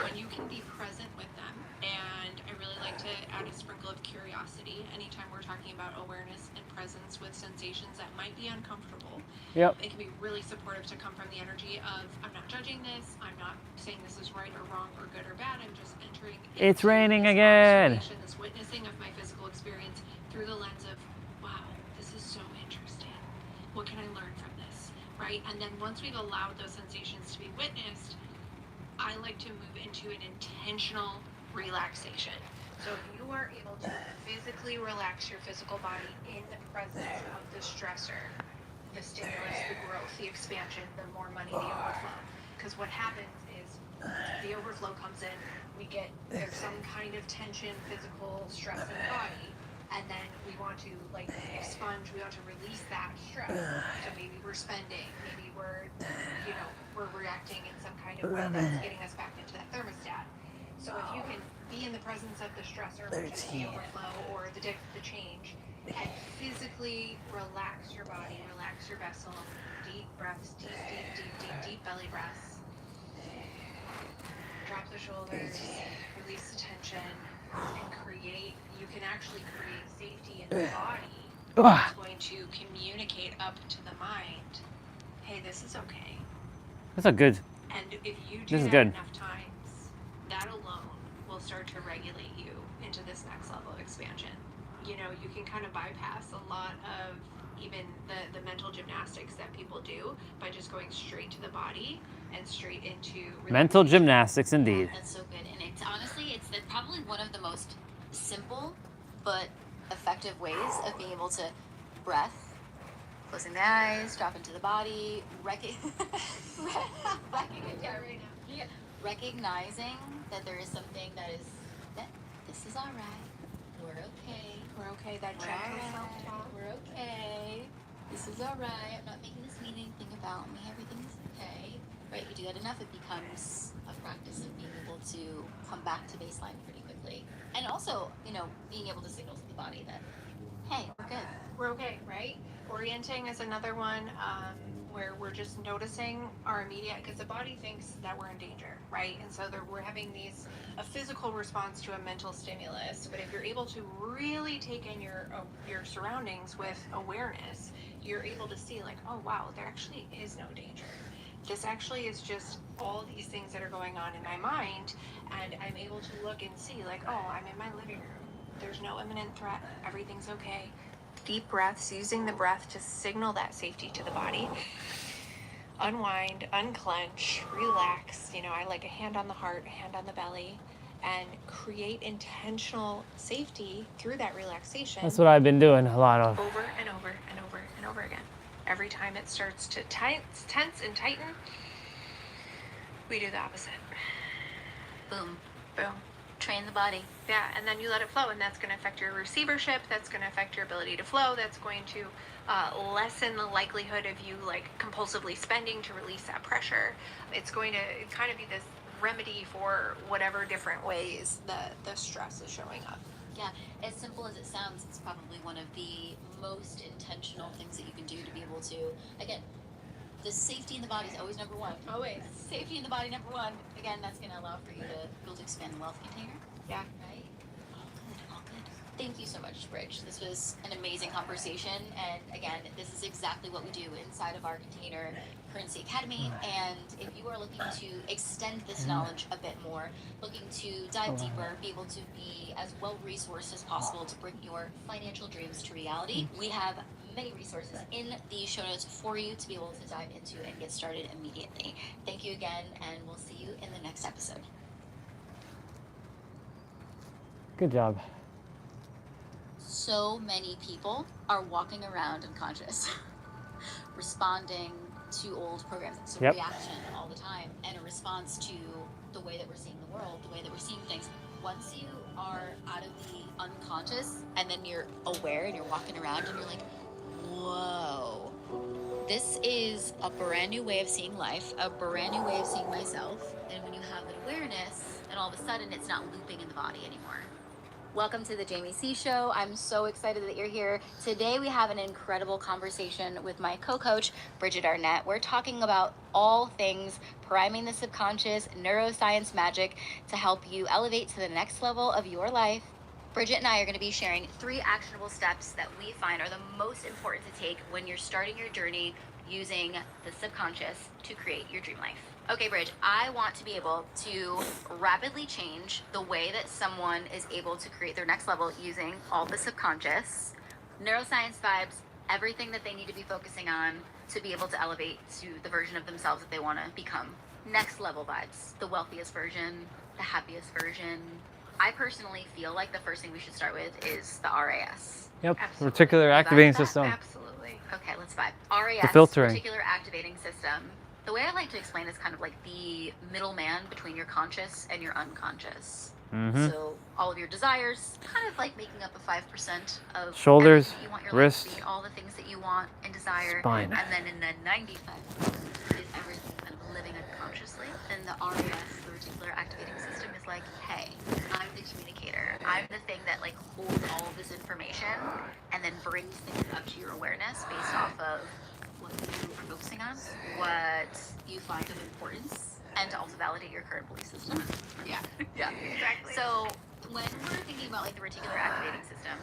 Speaker 6: When you can be present with them, and I really like to add a sprinkle of curiosity anytime we're talking about awareness and presence with sensations that might be uncomfortable.
Speaker 1: Yep.
Speaker 6: It can be really supportive to come from the energy of, I'm not judging this, I'm not saying this is right or wrong or good or bad, I'm just entering
Speaker 1: It's
Speaker 6: into
Speaker 1: raining
Speaker 6: this
Speaker 1: again.
Speaker 6: observation, this witnessing of my physical experience through the lens of, wow, this is so interesting. What can I learn from this, right? And then once we've allowed those sensations to be witnessed, I like to move into an intentional relaxation. So if you are able to physically relax your physical body in the presence of the stressor, the stimulus, the growth, the expansion, the more money, the overflow. Because what happens is the overflow comes in, there's some kind of tension, physical stress in the body, and then we want to like expunge, we want to release that stress. So maybe we're spending, maybe we're reacting in some kind of way that's getting us back into that thermostat. So if you can be in the presence of the stressor, which is the overflow or the change, and physically relax your body, relax your vessel, deep breaths, deep belly breaths. Drop the shoulders, release the tension, and you can actually create safety in the body. It's going to communicate up to the mind, hey, this is okay.
Speaker 1: That's a good.
Speaker 6: And if you do that enough times, that alone will start to regulate you into this next level of expansion. You know, you can kind of bypass a lot of even the mental gymnastics that people do by just going straight to the body and straight into
Speaker 1: Mental gymnastics, indeed.
Speaker 7: Yeah, that's so good. And it's honestly, it's probably one of the most simple but effective ways of being able to breath, closing the eyes, drop into the body, recognizing that there is something that this is all right. We're okay.
Speaker 6: We're okay. That gentle self-talk.
Speaker 7: We're okay. This is all right. I'm not making this mean anything about me. Everything is okay. Right? You do that enough, it becomes a practice of being able to come back to baseline pretty quickly. And also, being able to signal to the body that, hey, we're good.
Speaker 6: We're okay, right? Orienting is another one where we're just noticing our immediate, because the body thinks that we're in danger, right? And so we're having a physical response to a mental stimulus. But if you're able to really take in your surroundings with awareness, you're able to see like, oh wow, there actually is no danger. This actually is just all these things that are going on in my mind, and I'm able to look and see like, oh, I'm in my living room. There's no imminent threat. Everything's okay. Deep breaths, using the breath to signal that safety to the body. Unwind, unclench, relax. I like a hand on the heart, a hand on the belly, and create intentional safety through that relaxation.
Speaker 1: That's what I've been doing a lot of.
Speaker 6: Over and over and over and over again. Every time it starts to tense and tighten, we do the opposite.
Speaker 7: Boom.
Speaker 6: Boom.
Speaker 7: Train the body.
Speaker 6: Yeah, and then you let it flow, and that's going to affect your receivership. That's going to affect your ability to flow. That's going to lessen the likelihood of you like compulsively spending to release that pressure. It's going to kind of be this remedy for whatever different ways the stress is showing up.
Speaker 7: Yeah, as simple as it sounds, it's probably one of the most intentional things that you can do to be able to, again, the safety in the body is always number one.
Speaker 6: Always.
Speaker 7: Safety in the body, number one. Again, that's going to allow for you to be able to expand the wealth container.
Speaker 6: Yeah.
Speaker 7: Right? All good, all good. Thank you so much, Bridge. This was an amazing conversation. And again, this is exactly what we do inside of our Container Currency Academy. And if you are looking to extend this knowledge a bit more, looking to dive deeper, be able to be as well resourced as possible to bring your financial dreams to reality, we have many resources in the show notes for you to be able to dive into and get started immediately. Thank you again, and we'll see you in the next episode.
Speaker 1: Good job.
Speaker 7: So many people are walking around unconscious, responding to old programs. It's a reaction all the time, and a response to the way that we're seeing the world, the way that we're seeing things. Once you are out of the unconscious, and then you're aware and you're walking around and you're like, whoa, this is a brand new way of seeing life, a brand new way of seeing myself. And when you have that awareness, and all of a sudden it's not looping in the body anymore. Welcome to the Jamie C Show. I'm so excited that you're here. Today we have an incredible conversation with my co-coach, Bridget Arnett. We're talking about all things priming the subconscious, neuroscience magic to help you elevate to the next level of your life. Bridget and I are going to be sharing 3 actionable steps that we find are the most important to take when you're starting your journey using the subconscious to create your dream life. Okay, Bridge, I want to be able to rapidly change the way that someone is able to create their next level using all the subconscious, neuroscience vibes, everything that they need to be focusing on to be able to elevate to the version of themselves that they want to become. Next level vibes, the wealthiest version, the happiest version. I personally feel like the first thing we should start with is the RAS.
Speaker 1: Yep.
Speaker 6: Absolutely.
Speaker 1: Reticular activating system.
Speaker 6: Absolutely.
Speaker 7: Okay, let's vibe. RAS,
Speaker 1: The filtering.
Speaker 7: reticular activating system. The way I like to explain is kind of like the middleman between your conscious and your unconscious.
Speaker 1: Mm-hmm.
Speaker 7: So all of your desires, kind of like making up the 5% of
Speaker 1: Shoulders,
Speaker 7: everything you want your
Speaker 1: wrist,
Speaker 7: life to be, all the things that you want and desire.
Speaker 1: spine.
Speaker 7: And then in the 95% is everything kind of living unconsciously. And the RAS, the reticular activating system, is like, hey, I'm the communicator. I'm the thing that like holds all of this information and then brings things up to your awareness based off of what you are focusing on, what you find of importance, and to also validate your current belief system. Yeah.
Speaker 6: Exactly.
Speaker 7: So when we're thinking about like the reticular activating system,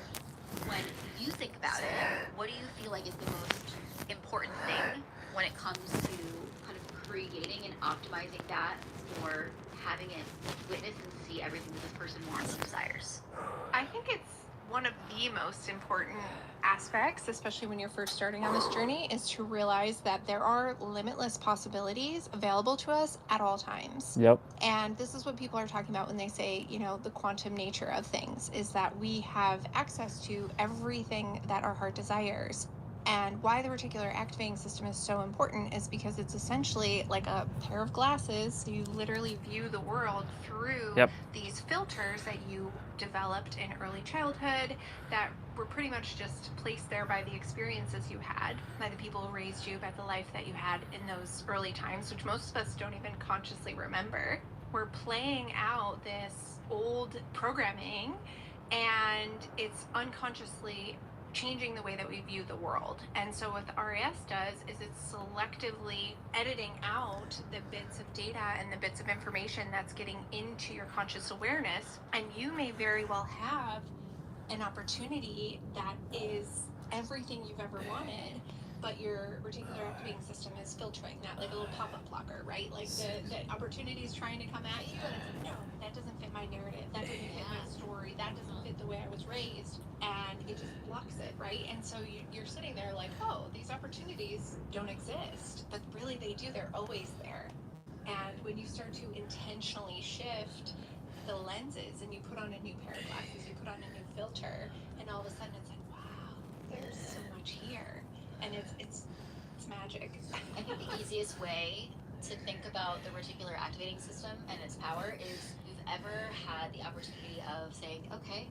Speaker 7: when you think about it, what do you feel like is the most important thing when it comes to kind of creating and optimizing that for having it witness and see everything that this person wants and desires?
Speaker 6: I think it's one of the most important aspects, especially when you're first starting on this journey, is to realize that there are limitless possibilities available to us at all times.
Speaker 1: Yep.
Speaker 6: And this is what people are talking about when they say, you know, the quantum nature of things is that we have access to everything that our heart desires. And why the reticular activating system is so important is because it's essentially like a pair of glasses. You literally view the world through these filters that you developed in early childhood that were pretty much just placed there by the experiences you had, by the people who raised you, by the life that you had in those early times, which most of us don't even consciously remember. We're playing out this old programming, and it's unconsciously changing the way that we view the world. And so what the RAS does is it's selectively editing out the bits of data and the bits of information that's getting into your conscious awareness. And you may very well have an opportunity that is everything you've ever wanted, but your reticular activating system is filtering that, like a little pop-up blocker, right? Like the opportunity is trying to come at you, and it's like, no, that doesn't fit my narrative, that doesn't fit my story, that doesn't fit the way I was raised, and it just blocks it, right? And so you're sitting there like, oh, these opportunities don't exist, but really they do, they're always there. And when you start to intentionally shift the lenses and you put on a new pair of glasses, you put on a new filter, and all of a sudden it's like, wow, there's so much here. And it's magic.
Speaker 7: I think the easiest way to think about the reticular activating system and its power is you've ever had the opportunity of saying, okay,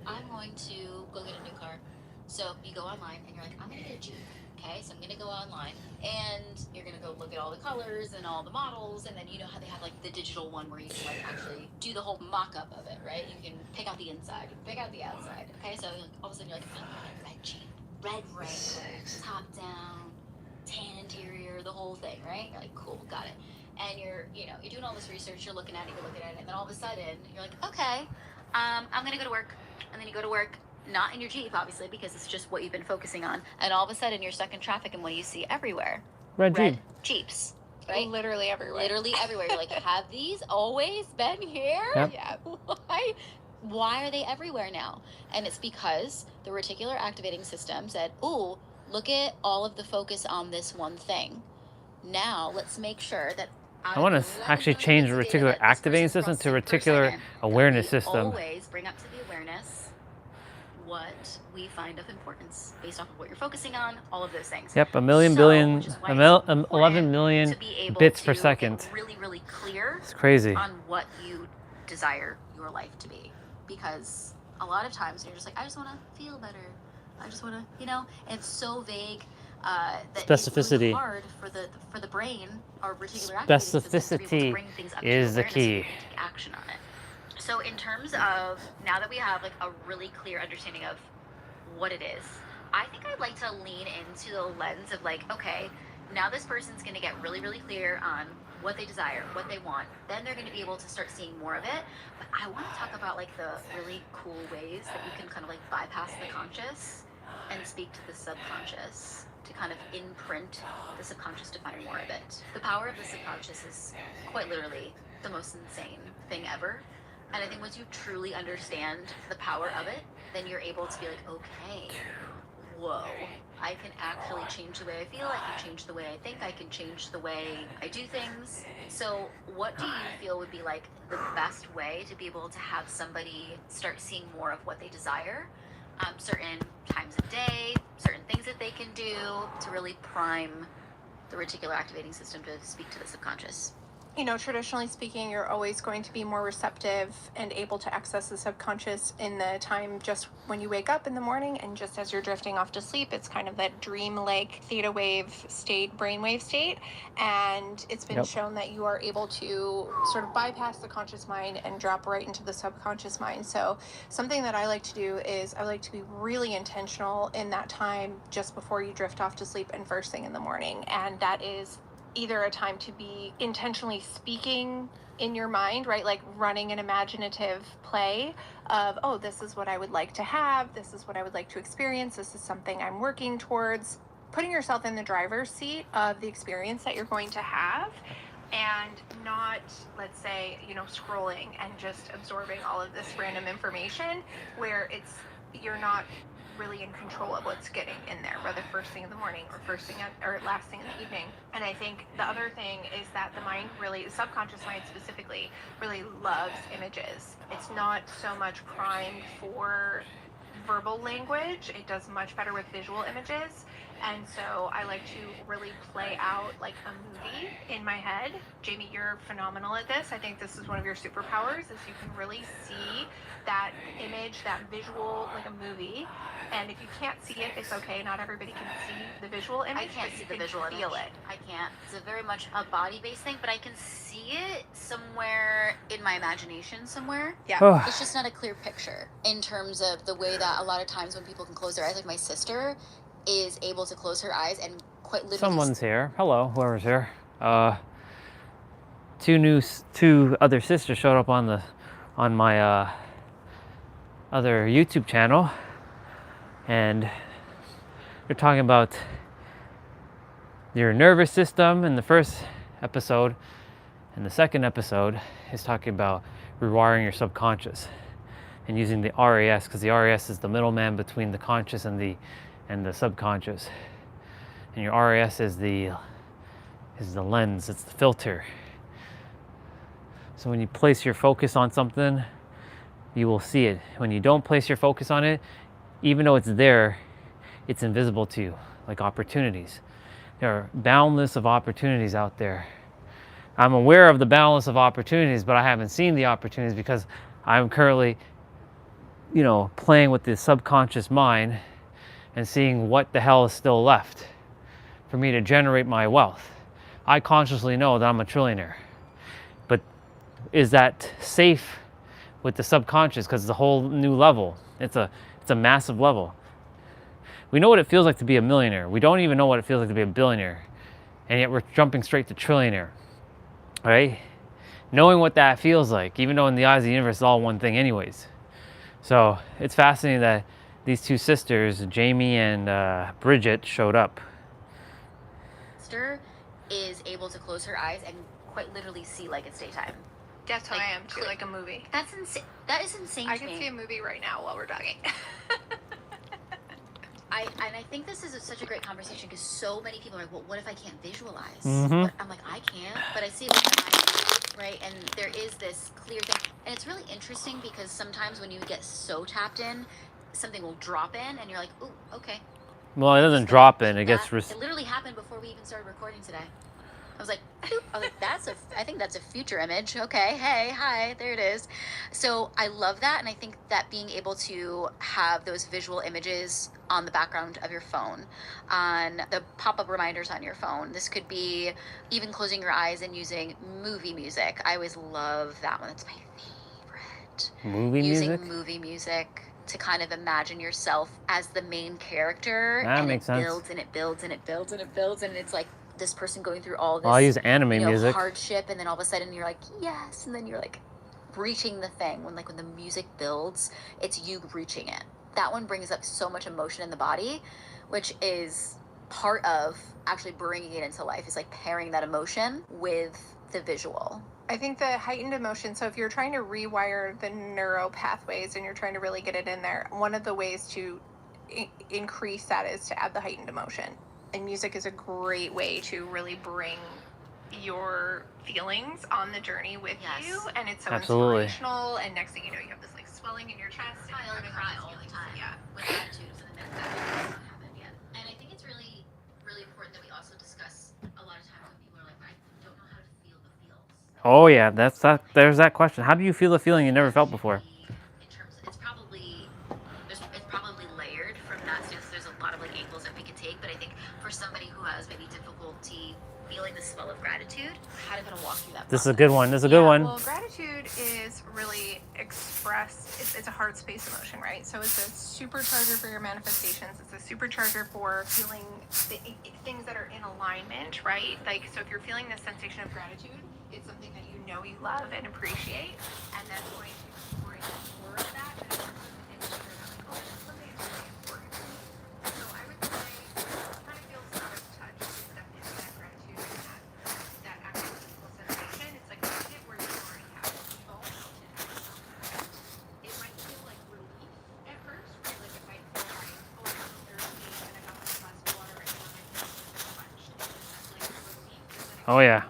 Speaker 7: I'm going to go get a new car. So you go online and you're like, I'm going to get a Jeep. Okay, so I'm going to go online and you're going to go look at all the colors and all the models. And then you know how they have like the digital one where you can like actually do the whole mock-up of it, right? You can pick out the inside, you can pick out the outside. Okay, so like, all of a sudden you're like, oh, red Jeep, red Wrangler, top down, tan interior, the whole thing, right? You're like, cool, got it. And you're doing all this research, you're looking at it, and then all of a sudden you're like, okay, I'm going to go to work. And then you go to work, not in your Jeep, obviously, because it's just what you've been focusing on. And all of a sudden, you're stuck in traffic, and what do you see everywhere?
Speaker 1: Red Jeep.
Speaker 7: Jeeps, right?
Speaker 8: Literally everywhere.
Speaker 7: Literally everywhere. You're like, have these always been here?
Speaker 1: Yep.
Speaker 8: Yeah.
Speaker 7: Why are they everywhere now? And it's because the reticular activating system said, ooh, look at all of the focus on this one thing. Now, let's make sure that
Speaker 1: I want to actually change the reticular activating system to reticular awareness system.
Speaker 7: Always bring up to the awareness what we find of importance based off of what you're focusing on, all of those things.
Speaker 1: Yep, 11 million bits per second.
Speaker 7: Really, really clear.
Speaker 1: It's crazy.
Speaker 7: On what you desire your life to be, because a lot of times you're just like, I just want to feel better. I just want to, and it's so vague. That
Speaker 1: Specificity.
Speaker 7: It's really hard for the brain or reticular
Speaker 1: Specificity is the key.
Speaker 7: take action on it. So in terms of, now that we have like a really clear understanding of what it is, I think I'd like to lean into the lens of like, okay, now this person's going to get really, really clear on what they desire, what they want. Then they're going to be able to start seeing more of it. But I want to talk about like the really cool ways that you can kind of like bypass the conscious and speak to the subconscious, to kind of imprint the subconscious to find more of it. The power of the subconscious is quite literally the most insane thing ever. And I think once you truly understand the power of it, then you're able to be like, okay, whoa, I can actually change the way I feel, I can change the way I think, I can change the way I do things. So what do you feel would be like the best way to be able to have somebody start seeing more of what they desire? Certain times of day, certain things that they can do to really prime the reticular activating system to speak to the subconscious.
Speaker 8: Traditionally speaking, you're always going to be more receptive and able to access the subconscious in the time just when you wake up in the morning and just as you're drifting off to sleep. It's kind of that dream-like theta wave state, brainwave state. And it's been shown that you are able to sort of bypass the conscious mind and drop right into the subconscious mind. So something that I like to do is I like to be really intentional in that time just before you drift off to sleep and first thing in the morning. And that is either a time to be intentionally speaking in your mind, right? Like running an imaginative play of, oh, this is what I would like to have. This is what I would like to experience. This is something I'm working towards. Putting yourself in the driver's seat of the experience that you're going to have, and not, let's say, scrolling and just absorbing all of this random information where you're not really in control of what's getting in there, whether first thing in the morning or last thing in the evening. And I think the other thing is that the subconscious mind specifically, really loves images. It's not so much primed for verbal language. It does much better with visual images. And so I like to really play out like a movie in my head. Jamie, you're phenomenal at this. I think this is one of your superpowers, is you can really see that image, that visual, like a movie. And if you can't see it, it's okay. Not everybody can see the visual image.
Speaker 7: I can't see the visual image. Feel it. I can't. It's a very much a body-based thing, but I can see it somewhere in my imagination somewhere.
Speaker 8: Yeah.
Speaker 7: It's just not a clear picture in terms of the way that a lot of times when people can close their eyes, like my sister is able to close her eyes and quite literally.
Speaker 1: Someone's here. Hello, whoever's here. Two other sisters showed up on my other YouTube channel, and they're talking about your nervous system in the first episode, and the second episode is talking about rewiring your subconscious and using the RAS, because the RAS is the middleman between the conscious and the subconscious, and your RAS is the lens, it's the filter. So when you place your focus on something, you will see it. When you don't place your focus on it, even though it's there, it's invisible to you, like opportunities. There are boundless of opportunities out there I'm aware of the balance of opportunities, but I haven't seen the opportunities because I'm currently, playing with the subconscious mind and seeing what the hell is still left for me to generate my wealth. I consciously know that I'm a trillionaire, but is that safe with the subconscious? Because it's a whole new level. It's a massive level. We know what it feels like to be a millionaire. We don't even know what it feels like to be a billionaire, and yet we're jumping straight to trillionaire. Right? Knowing what that feels like, even though in the eyes of the universe it's all one thing anyways. So it's fascinating that these two sisters, Jamie and Bridget, showed up.
Speaker 7: Sister is able to close her eyes and quite literally see like it's daytime.
Speaker 8: That's how I am too, like a movie.
Speaker 7: That's insane. That is insane
Speaker 8: I
Speaker 7: to
Speaker 8: can
Speaker 7: me.
Speaker 8: see a movie right now while we're talking.
Speaker 7: I think this is such a great conversation because so many people are like, well, what if I can't visualize?
Speaker 1: Mhm.
Speaker 7: I'm like, I can't, but I see it with my eyes, right? And there is this clear thing. And it's really interesting because sometimes when you get so tapped in, something will drop in and you're like, ooh, okay.
Speaker 1: Well, it doesn't drop in, it gets...
Speaker 7: It literally happened before we even started recording today. I was like, I think that's a future image. Okay, hey, hi, there it is. So I love that. And I think that being able to have those visual images on the background of your phone, on the pop-up reminders on your phone. This could be even closing your eyes and using movie music. I always love that one. It's my favorite. Using movie music to kind of imagine yourself as the main character.
Speaker 1: That makes sense.
Speaker 7: It builds and it builds and it builds and it builds, and it's like this person going through all this,
Speaker 1: I'll use anime music.
Speaker 7: hardship, and then all of a sudden you're like, yes, and then you're like reaching the thing. When the music builds, it's you reaching it. That one brings up so much emotion in the body, which is part of actually bringing it into life, is like pairing that emotion with the visual.
Speaker 8: I think the heightened emotion, so if you're trying to rewire the neural pathways and you're trying to really get it in there, one of the ways to increase that is to add the heightened emotion. And music is a great way to really bring your feelings on the journey with you. And it's so inspirational. And next thing you know, you have this like swelling in your chest.
Speaker 7: I cry all the time. Yeah. With gratitude for the next that hasn't happened yet. And I think it's really, really important that we also discuss a lot of times when people are like, I don't know how to feel the feels.
Speaker 1: Oh yeah, there's that question. How do you feel a feeling you never felt before?
Speaker 7: In terms of, it's probably layered from that. So there's a lot of like angles that we could take, but I think for somebody who has maybe difficulty feeling the swell of gratitude, how to kind of walk through that process.
Speaker 1: This is a good one.
Speaker 8: Well, gratitude is really expressed. It's a heart space emotion, right? So it's a supercharger for your manifestations. It's a supercharger for feeling things that are in alignment, right? Like, so if you're feeling this sensation of gratitude, it's something that you know you love and appreciate, and that's going to bring more of that. And it's something that's really important. So I would say, kind of feel some touch is definitely that gratitude and that actual physical sensation. It's like a tip where you already have it. You've all felt it. It might feel like relief at first, right? Like it might feel like, oh, I'm so thirsty and I got this glass of water and then my throat is clenched. That's like relief.
Speaker 1: Oh yeah.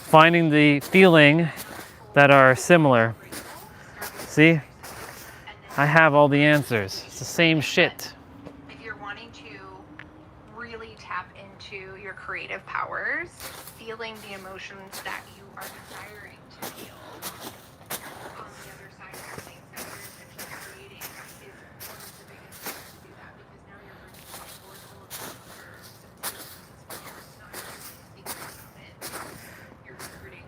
Speaker 1: Finding the feeling that are similar. See? I have all the answers. It's the same shit.
Speaker 8: If you're wanting to really tap into your creative powers, feeling the emotions that you are desiring to feel on the other side of things that you're essentially creating is one of the biggest ways to do that, because now you're bringing forward all of those other sensations as well. It's not just speaking of it. You're recruiting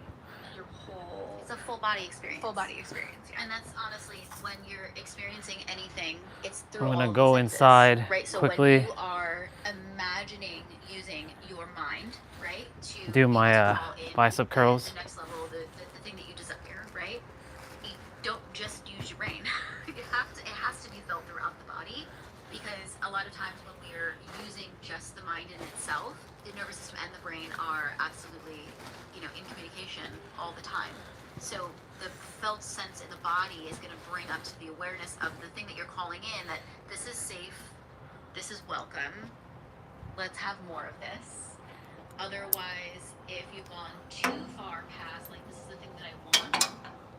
Speaker 8: your whole...
Speaker 7: It's a full body experience.
Speaker 8: Full body experience, yeah.
Speaker 7: And that's honestly, when you're experiencing anything, it's through
Speaker 1: I'm
Speaker 7: all
Speaker 1: gonna
Speaker 7: these
Speaker 1: go
Speaker 7: senses,
Speaker 1: inside
Speaker 7: right? So
Speaker 1: quickly.
Speaker 7: when you are imagining using your mind, right, to
Speaker 1: Do my
Speaker 7: call in
Speaker 1: bicep curls.
Speaker 7: the next level, the thing that you desire, right? You don't just use your brain. It has to be felt throughout the body, because a lot of times when we're using just the mind in itself, the nervous system and the brain are absolutely, in communication all the time. So the felt sense in the body is going to bring up to the awareness of the thing that you're calling in, that this is safe, this is welcome, let's have more of this. Otherwise, if you've gone too far past, like, this is the thing that I want,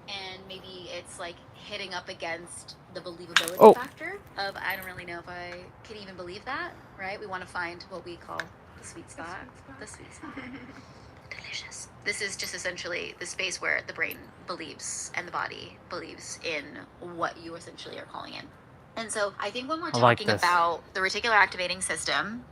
Speaker 7: and maybe it's like hitting up against the believability factor of, I don't really know if I can even believe that, right? We want to find what we call the sweet spot. The sweet spot. delicious. This is just essentially the space where the brain believes and the body believes in what you essentially are calling in. And so I think when we're talking about the reticular activating system,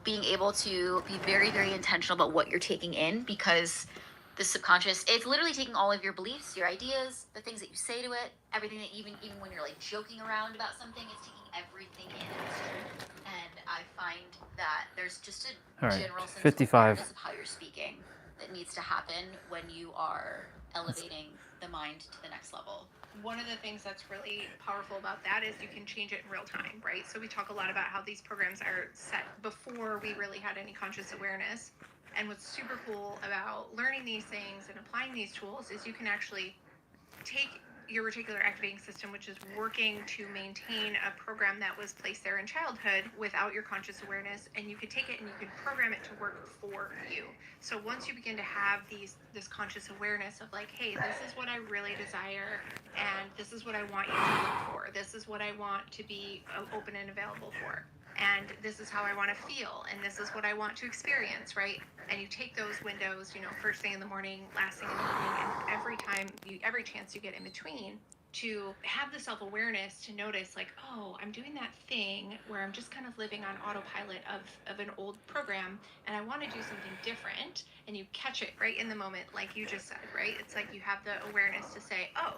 Speaker 7: being able to be very, very intentional about what you're taking in, because the subconscious, it's literally taking all of your beliefs, your ideas, the things that you say to it, everything that even when you're like joking around about something, it's taking everything in. And I find that there's just a general sense of awareness of how you're speaking that needs to happen when you are elevating the mind to the next level.
Speaker 8: One of the things that's really powerful about that is you can change it in real time, right? So we talk a lot about how these programs are set before we really had any conscious awareness. And what's super cool about learning these things and applying these tools is you can actually take your reticular activating system, which is working to maintain a program that was placed there in childhood without your conscious awareness, and you could take it and you could program it to work for you. So once you begin to have this conscious awareness of like, hey, this is what I really desire, and this is what I want you to look for, this is what I want to be open and available for, and this is how I want to feel, and this is what I want to experience, right? And you take those windows, first thing in the morning, last thing in the morning, and every chance you get in between, to have the self-awareness to notice like, oh, I'm doing that thing where I'm just kind of living on autopilot of an old program, and I want to do something different, and you catch it right in the moment, like you just said, right? It's like you have the awareness to say, oh,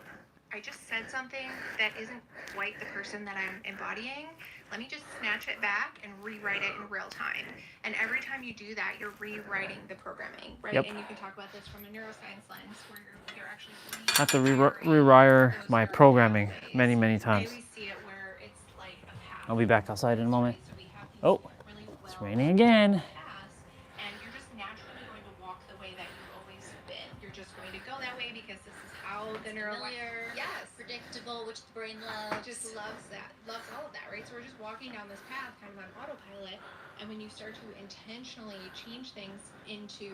Speaker 8: I just said something that isn't quite the person that I'm embodying. Let me just snatch it back and rewrite it in real time. And every time you do that, you're rewriting the programming, right?
Speaker 1: Yep.
Speaker 8: And you can talk about this from a neuroscience lens, where you're actually
Speaker 1: I have to rewire my programming many, many times.
Speaker 8: we see it where it's like a path.
Speaker 1: I'll be back outside in a moment.
Speaker 8: So we have these
Speaker 1: Oh,
Speaker 8: really
Speaker 1: it's raining again.
Speaker 8: paths, and you're just naturally going to walk the way that you've always been. You're just going to go that way because this is how the
Speaker 7: Familiar,
Speaker 8: yes,
Speaker 7: predictable, which the brain loves.
Speaker 8: just loves that, loves all of that, right? So we're just walking down this path kind of on autopilot, and when you start to intentionally change things into,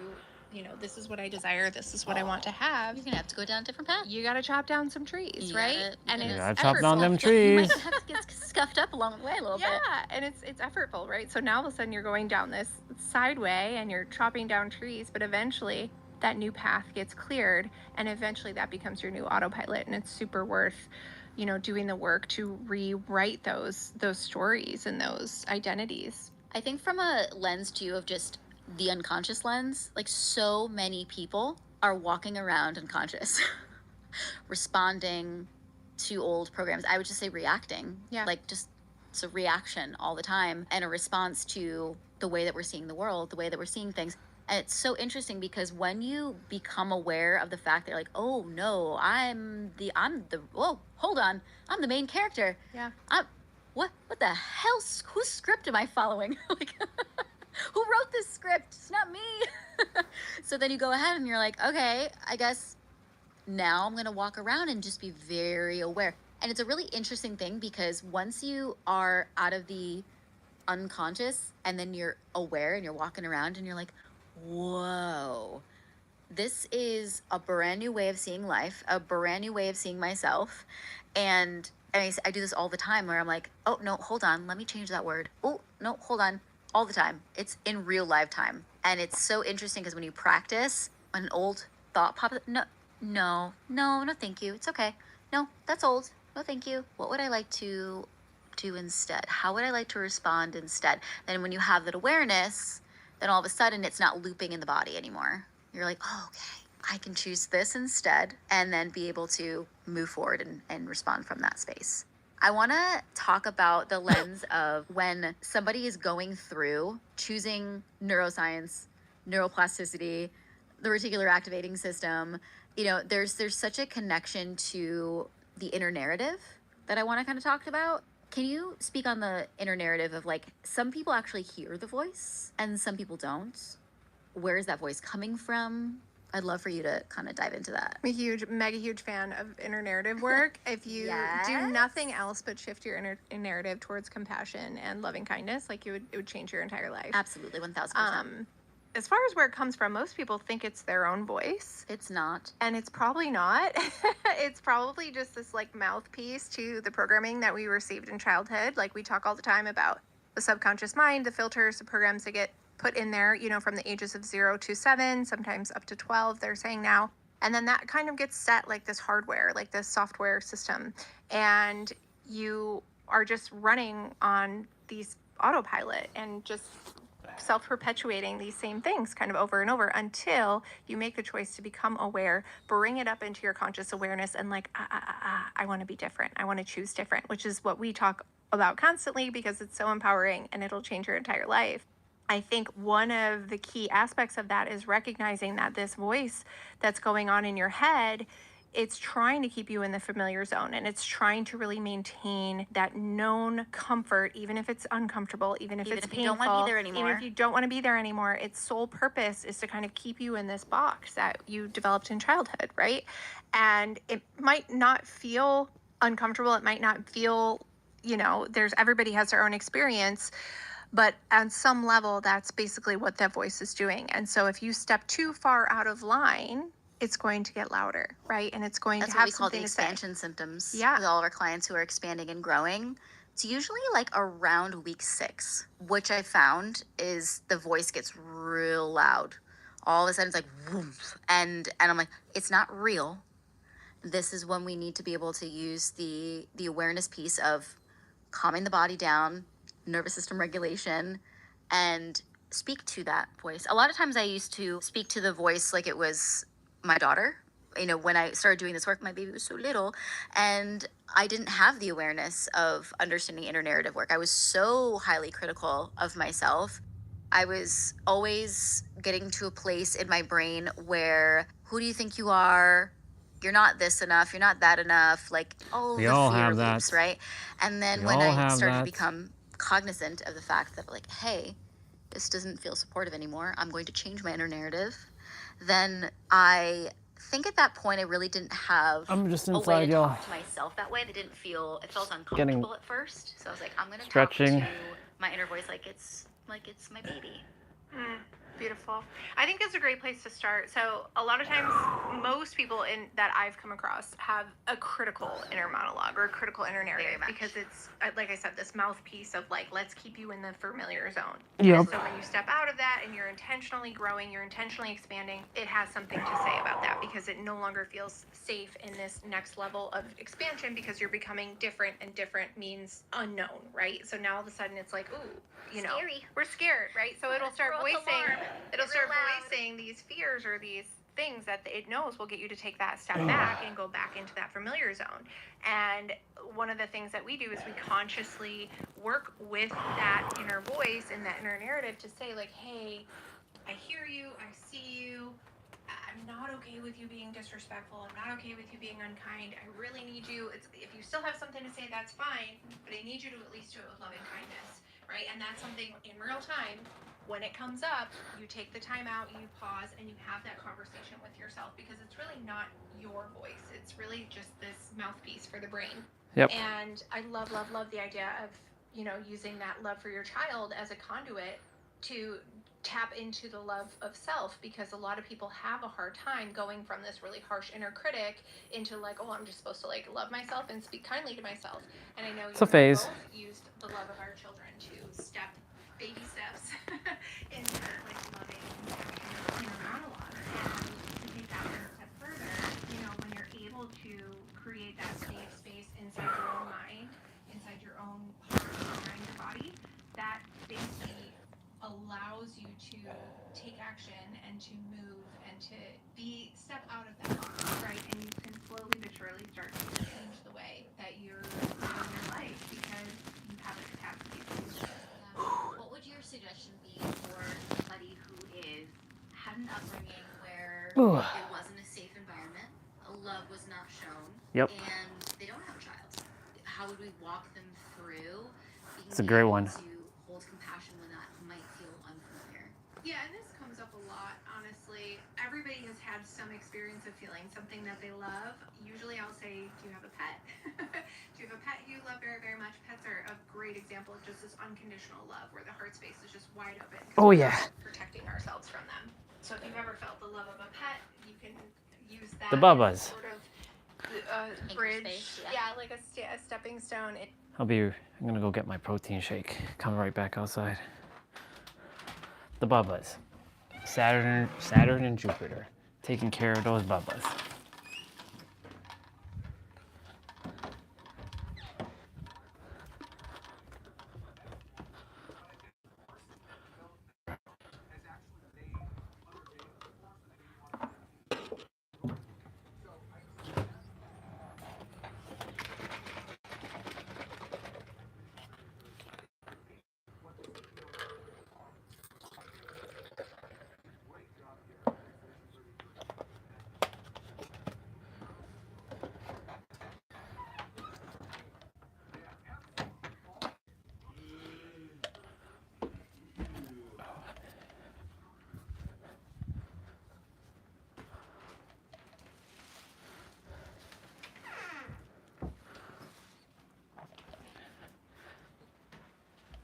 Speaker 8: this is what I desire, this is what I want to have,
Speaker 7: You're gonna have to go down a different path.
Speaker 8: you got to chop down some trees, right?
Speaker 1: You gotta chop down them trees.
Speaker 7: You might have to get scuffed up along the way a little bit.
Speaker 8: Yeah, and it's effortful, right? So now all of a sudden you're going down this sideway and you're chopping down trees, but eventually that new path gets cleared, and eventually that becomes your new autopilot, and it's super worth, doing the work to rewrite those stories and those identities.
Speaker 7: I think from a lens too of just the unconscious lens, like so many people are walking around unconscious, responding to old programs. I would just say reacting.
Speaker 8: Yeah.
Speaker 7: Like just it's a reaction all the time and a response to the way that we're seeing the world, the way that we're seeing things. And it's so interesting because when you become aware of the fact that you're like, oh no, whoa, hold on, I'm the main character.
Speaker 8: Yeah.
Speaker 7: What the hell? Whose script am I following? Like, who wrote this script? It's not me. So then you go ahead and you're like, okay, I guess now I'm going to walk around and just be very aware. And it's a really interesting thing because once you are out of the unconscious and then you're aware and you're walking around and you're like, whoa, this is a brand new way of seeing life, a brand new way of seeing myself. And I do this all the time where I'm like, oh, no, hold on. Let me change that word. Oh, no, hold on. All the time. It's in real live time. And it's so interesting because when you practice, when an old thought pops up, no, thank you. It's okay. No, that's old. No, thank you. What would I like to do instead? How would I like to respond instead? Then when you have that awareness, then all of a sudden it's not looping in the body anymore. You're like, oh, okay, I can choose this instead, and then be able to move forward and respond from that space. I want to talk about the lens of when somebody is going through choosing neuroscience, neuroplasticity, the reticular activating system. There's such a connection to the inner narrative that I want to kind of talk about. Can you speak on the inner narrative of like, some people actually hear the voice and some people don't? Where is that voice coming from? I'd love for you to kind of dive into that.
Speaker 8: I'm a mega huge fan of inner narrative work. If you do nothing else but shift your inner narrative towards compassion and loving kindness, like it would change your entire life.
Speaker 7: Absolutely, 1000%.
Speaker 8: As far as where it comes from, most people think it's their own voice.
Speaker 7: It's not.
Speaker 8: And it's probably not. It's probably just this like mouthpiece to the programming that we received in childhood. Like we talk all the time about the subconscious mind, the filters, the programs that get put in there, you know, from the ages of 0 to 7, sometimes up to 12, they're saying now. And then that kind of gets set like this hardware, like this software system. And you are just running on these autopilot and just self-perpetuating these same things kind of over and over until you make the choice to become aware, bring it up into your conscious awareness and like, I want to be different. I want to choose different, which is what we talk about constantly because it's so empowering and it'll change your entire life. I think one of the key aspects of that is recognizing that this voice that's going on in your head, it's trying to keep you in the familiar zone and it's trying to really maintain that known comfort, even if it's uncomfortable, even if it's painful,
Speaker 7: you don't want to be there anymore.
Speaker 8: even if you don't want to be there anymore. Its sole purpose is to kind of keep you in this box that you developed in childhood, right? And it might not feel uncomfortable. It might not feel, you know, everybody has their own experience. But on some level, that's basically what that voice is doing. And so if you step too far out of line, it's going to get louder, right? And it's going
Speaker 7: That's
Speaker 8: to have
Speaker 7: what we call the
Speaker 8: something to say.
Speaker 7: expansion symptoms
Speaker 8: Yeah.
Speaker 7: with all of our clients who are expanding and growing. It's usually like around week 6, which I found is the voice gets real loud. All of a sudden it's like, whoomph, and I'm like, it's not real. This is when we need to be able to use the awareness piece of calming the body down, nervous system regulation, and speak to that voice. A lot of times I used to speak to the voice like it was my daughter. You know, when I started doing this work, my baby was so little and I didn't have the awareness of understanding inner narrative work. I was so highly critical of myself. I was always getting to a place in my brain where, who do you think you are? You're not this enough. You're not that enough. Like all
Speaker 1: We
Speaker 7: the
Speaker 1: all
Speaker 7: fear
Speaker 1: have that.
Speaker 7: loops, right? And then
Speaker 1: We
Speaker 7: when
Speaker 1: all
Speaker 7: I
Speaker 1: have
Speaker 7: started
Speaker 1: that.
Speaker 7: to become cognizant of the fact that like, hey, this doesn't feel supportive anymore. I'm going to change my inner narrative. Then I think at that point I really didn't have
Speaker 1: I'm just
Speaker 7: a way
Speaker 1: inside,
Speaker 7: to
Speaker 1: y'all.
Speaker 7: talk to myself that way. It felt uncomfortable
Speaker 1: Getting
Speaker 7: at first. So I was like, I'm gonna
Speaker 1: stretching.
Speaker 7: talk to my inner voice like it's my baby.
Speaker 8: Beautiful. I think that's a great place to start. So a lot of times, most people that I've come across have a critical inner monologue or a critical inner narrative because it's, like I said, this mouthpiece of like, let's keep you in the familiar zone.
Speaker 1: Yep.
Speaker 8: And so when you step out of that and you're intentionally growing, you're intentionally expanding, it has something to say about that because it no longer feels safe in this next level of expansion because you're becoming different and different means unknown, right? So now all of a sudden it's like, ooh, you know,
Speaker 7: Scary.
Speaker 8: we're scared, right? So it'll start
Speaker 7: False alarm.
Speaker 8: it'll
Speaker 7: Real
Speaker 8: start
Speaker 7: loud.
Speaker 8: voicing these fears or these things that it knows will get you to take that step back and go back into that familiar zone. And one of the things that we do is we consciously work with that inner voice and that inner narrative to say like, hey, I hear you, I see you, I'm not okay with you being disrespectful, I'm not okay with you being unkind, I really need you. If you still have something to say, that's fine, but I need you to at least do it with loving kindness, right? And that's something in real time. When it comes up, you take the time out, you pause, and you have that conversation with yourself because it's really not your voice. It's really just this mouthpiece for the brain.
Speaker 1: Yep.
Speaker 8: And I love the idea of, you know, using that love for your child as a conduit to tap into the love of self because a lot of people have a hard time going from this really harsh inner critic into like, oh, I'm just supposed to like love myself and speak kindly to myself. And I know
Speaker 1: It's a phase.
Speaker 8: both used the love of our children to baby steps into like loving inner monologue. And to take that one step further, you know, when you're able to create that safe space inside your own mind, inside your own heart, mind, your body, that basically allows you to take action and to move and to step out of that box, right? And you can slowly but surely start to change the way that you're living your life because you have the capacity to do so.
Speaker 7: What would your suggestion be for somebody who had an upbringing where it wasn't a safe environment, love was not shown,
Speaker 1: Yep.
Speaker 7: and they don't have a child? How would we walk them through being
Speaker 1: It's a great
Speaker 7: able
Speaker 1: one.
Speaker 7: to hold compassion when that might feel unfamiliar?
Speaker 8: Yeah, and this comes up a lot, honestly. Everybody has had some experience of feeling something that they love. Usually I'll say, do you have a pet? Do you have a pet you love very, very much? Pets are a great example of just this unconditional love where the heart space is just wide open.
Speaker 1: Oh, yeah.
Speaker 8: Protecting ourselves from them. So if you've ever felt the love of a pet, you can use that
Speaker 1: The Bubbas.
Speaker 8: as sort of bridge.
Speaker 7: Space,
Speaker 8: Yeah, like a stepping stone. I'm
Speaker 1: I'm gonna go get my protein shake. Come right back outside. the bubbas. Saturn and Jupiter, taking care of those bubbas.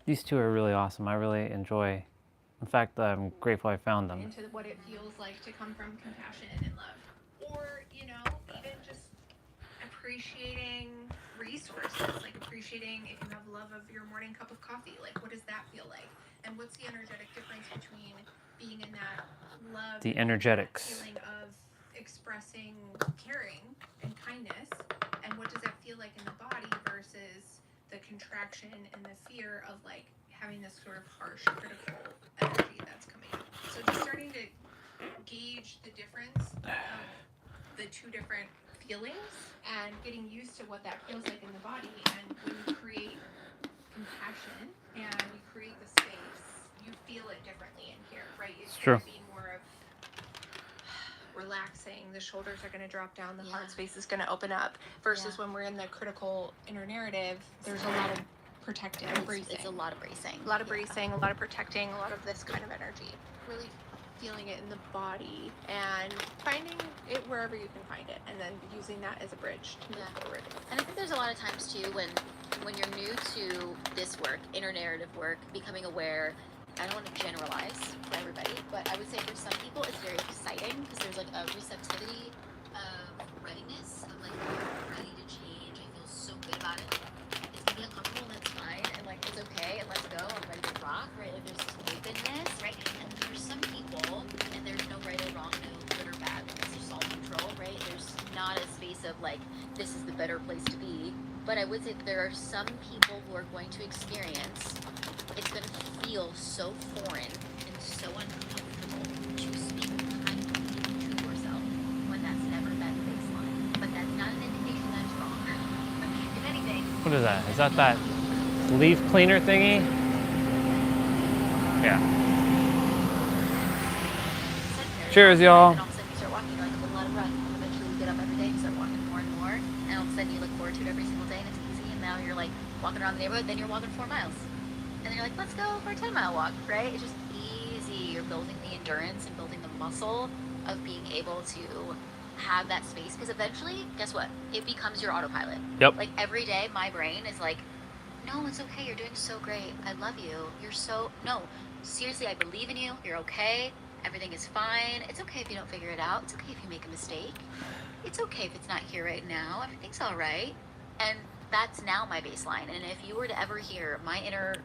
Speaker 1: These two are really awesome. I really enjoy. In fact, I'm grateful I found them.
Speaker 8: Into what it feels like to come from compassion and love. Or, you know, even just appreciating resources, like appreciating if you have love of your morning cup of coffee, like what does that feel like? And what's the energetic difference between being in that love,
Speaker 1: The energetics.
Speaker 8: feeling of expressing caring and kindness, and what does that feel like in the body versus the contraction and the fear of like having this sort of harsh critical energy that's coming up. So just starting to gauge the difference of the two different feelings and getting used to what that feels like in the body. And when you create compassion and you create the space, you feel it differently in here, right? It's
Speaker 1: true.
Speaker 8: going to be more of relaxing, the shoulders are going to drop down, the heart space is going to open up, versus when we're in the critical inner narrative, there's a lot of protecting, bracing.
Speaker 7: It's a lot of bracing.
Speaker 8: A lot of bracing, a lot of protecting, a lot of this kind of energy. Really feeling it in the body and finding it wherever you can find it, and then using that as a bridge to move forward.
Speaker 7: And I think there's a lot of times too when you're new to this work, inner narrative work, becoming aware. I don't want to generalize for everybody, but I would say for some people it's very exciting because there's like a receptivity of readiness, of like, I'm ready to change, I feel so good about it. It's gonna be uncomfortable and that's fine, and like it's okay, and let's go, I'm ready to rock, right? Like there's openness, right? And for some people, and there's no right or wrong, no good or bad, it's just all neutral, right? There's not a space of like, this is the better place to be. But I would say that there are some people who are going to experience, it's going to feel so foreign and so uncomfortable to speak kindly to yourself when that's never been the baseline. But that's not an indication that it's wrong. If anything.
Speaker 1: What is that? Is that leaf cleaner thingy? Yeah. Cheers, y'all.
Speaker 7: And all of a sudden you start walking, you're like a little out of breath. And eventually you get up every day, you start walking more and more. And all of a sudden you look forward to it every single day and it's easy. And now you're like walking around the neighborhood, then you're walking 4 miles. And then you're like, let's go for a 10-mile walk, right? It's just easy. You're building the endurance and building the muscle of being able to have that space. Because eventually, guess what? It becomes your autopilot.
Speaker 1: Yep.
Speaker 7: Like every day, my brain is like, no, it's okay. You're doing so great. I love you. You're so, no, seriously, I believe in you. You're okay. Everything is fine. It's okay if you don't figure it out. It's okay if you make a mistake. It's okay if it's not here right now. Everything's all right. And that's now my baseline. And if you were to ever hear my inner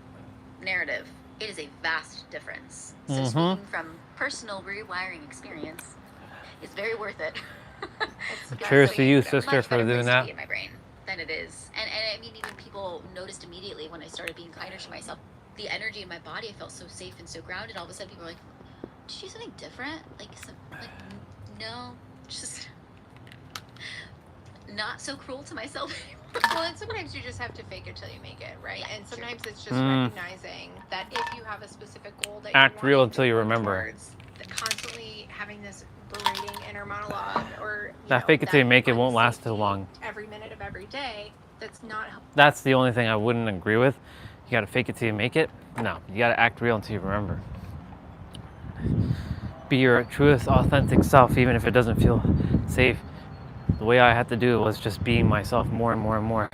Speaker 7: narrative, it is a vast difference. So speaking from personal rewiring experience, it's very worth it.
Speaker 1: Cheers to you, sister,
Speaker 7: Much
Speaker 1: for
Speaker 7: better
Speaker 1: doing
Speaker 7: place to
Speaker 1: that.
Speaker 7: be in my brain than it is. And I mean, even people noticed immediately when I started being kinder to myself, the energy in my body, I felt so safe and so grounded. All of a sudden people were like, did you do something different? Like no, just not so cruel to myself anymore.
Speaker 8: Well, and sometimes you just have to fake it till you make it, right?
Speaker 7: Yeah,
Speaker 8: and sometimes
Speaker 7: true.
Speaker 8: it's just recognizing that if you have a specific goal that
Speaker 1: Act
Speaker 8: you
Speaker 1: real
Speaker 8: want
Speaker 1: until you
Speaker 8: to work
Speaker 1: remember.
Speaker 8: towards, that constantly having this berating inner monologue, or
Speaker 1: That fake it till you make it won't last too long.
Speaker 8: every minute of every day, that's not helpful.
Speaker 1: That's the only thing I wouldn't agree with. You gotta fake it till you make it. No, you gotta act real until you remember. Be your truest, authentic self, even if it doesn't feel safe. The way I had to do it was just being myself more and more and more.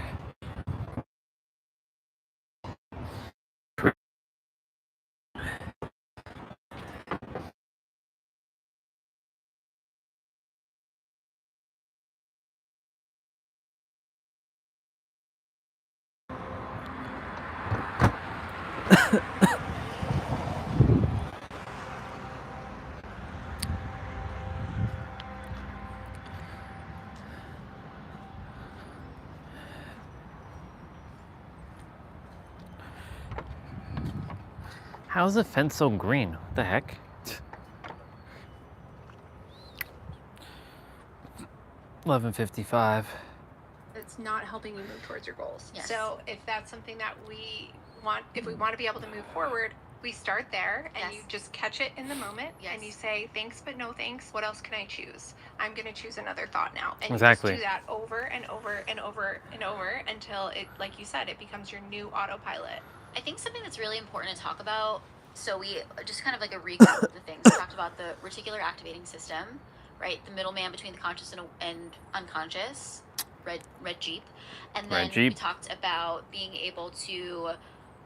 Speaker 1: How's the fence so green? What the heck? $11.55.
Speaker 8: It's not helping you move towards your goals.
Speaker 7: Yes.
Speaker 8: So if that's something that we want to be able to move forward, we start there and
Speaker 7: Yes.
Speaker 8: you just catch it in the moment
Speaker 7: Yes.
Speaker 8: and you say, thanks, but no thanks. What else can I choose? I'm going to choose another thought now. And
Speaker 1: Exactly.
Speaker 8: you just do that over and over and over and over until it, like you said, it becomes your new autopilot.
Speaker 7: I think something that's really important to talk about, so we just kind of like a recap of the things. We talked about the reticular activating system, right? The middleman between the conscious and unconscious, red Jeep. And then
Speaker 1: Red Jeep.
Speaker 7: we talked about being able to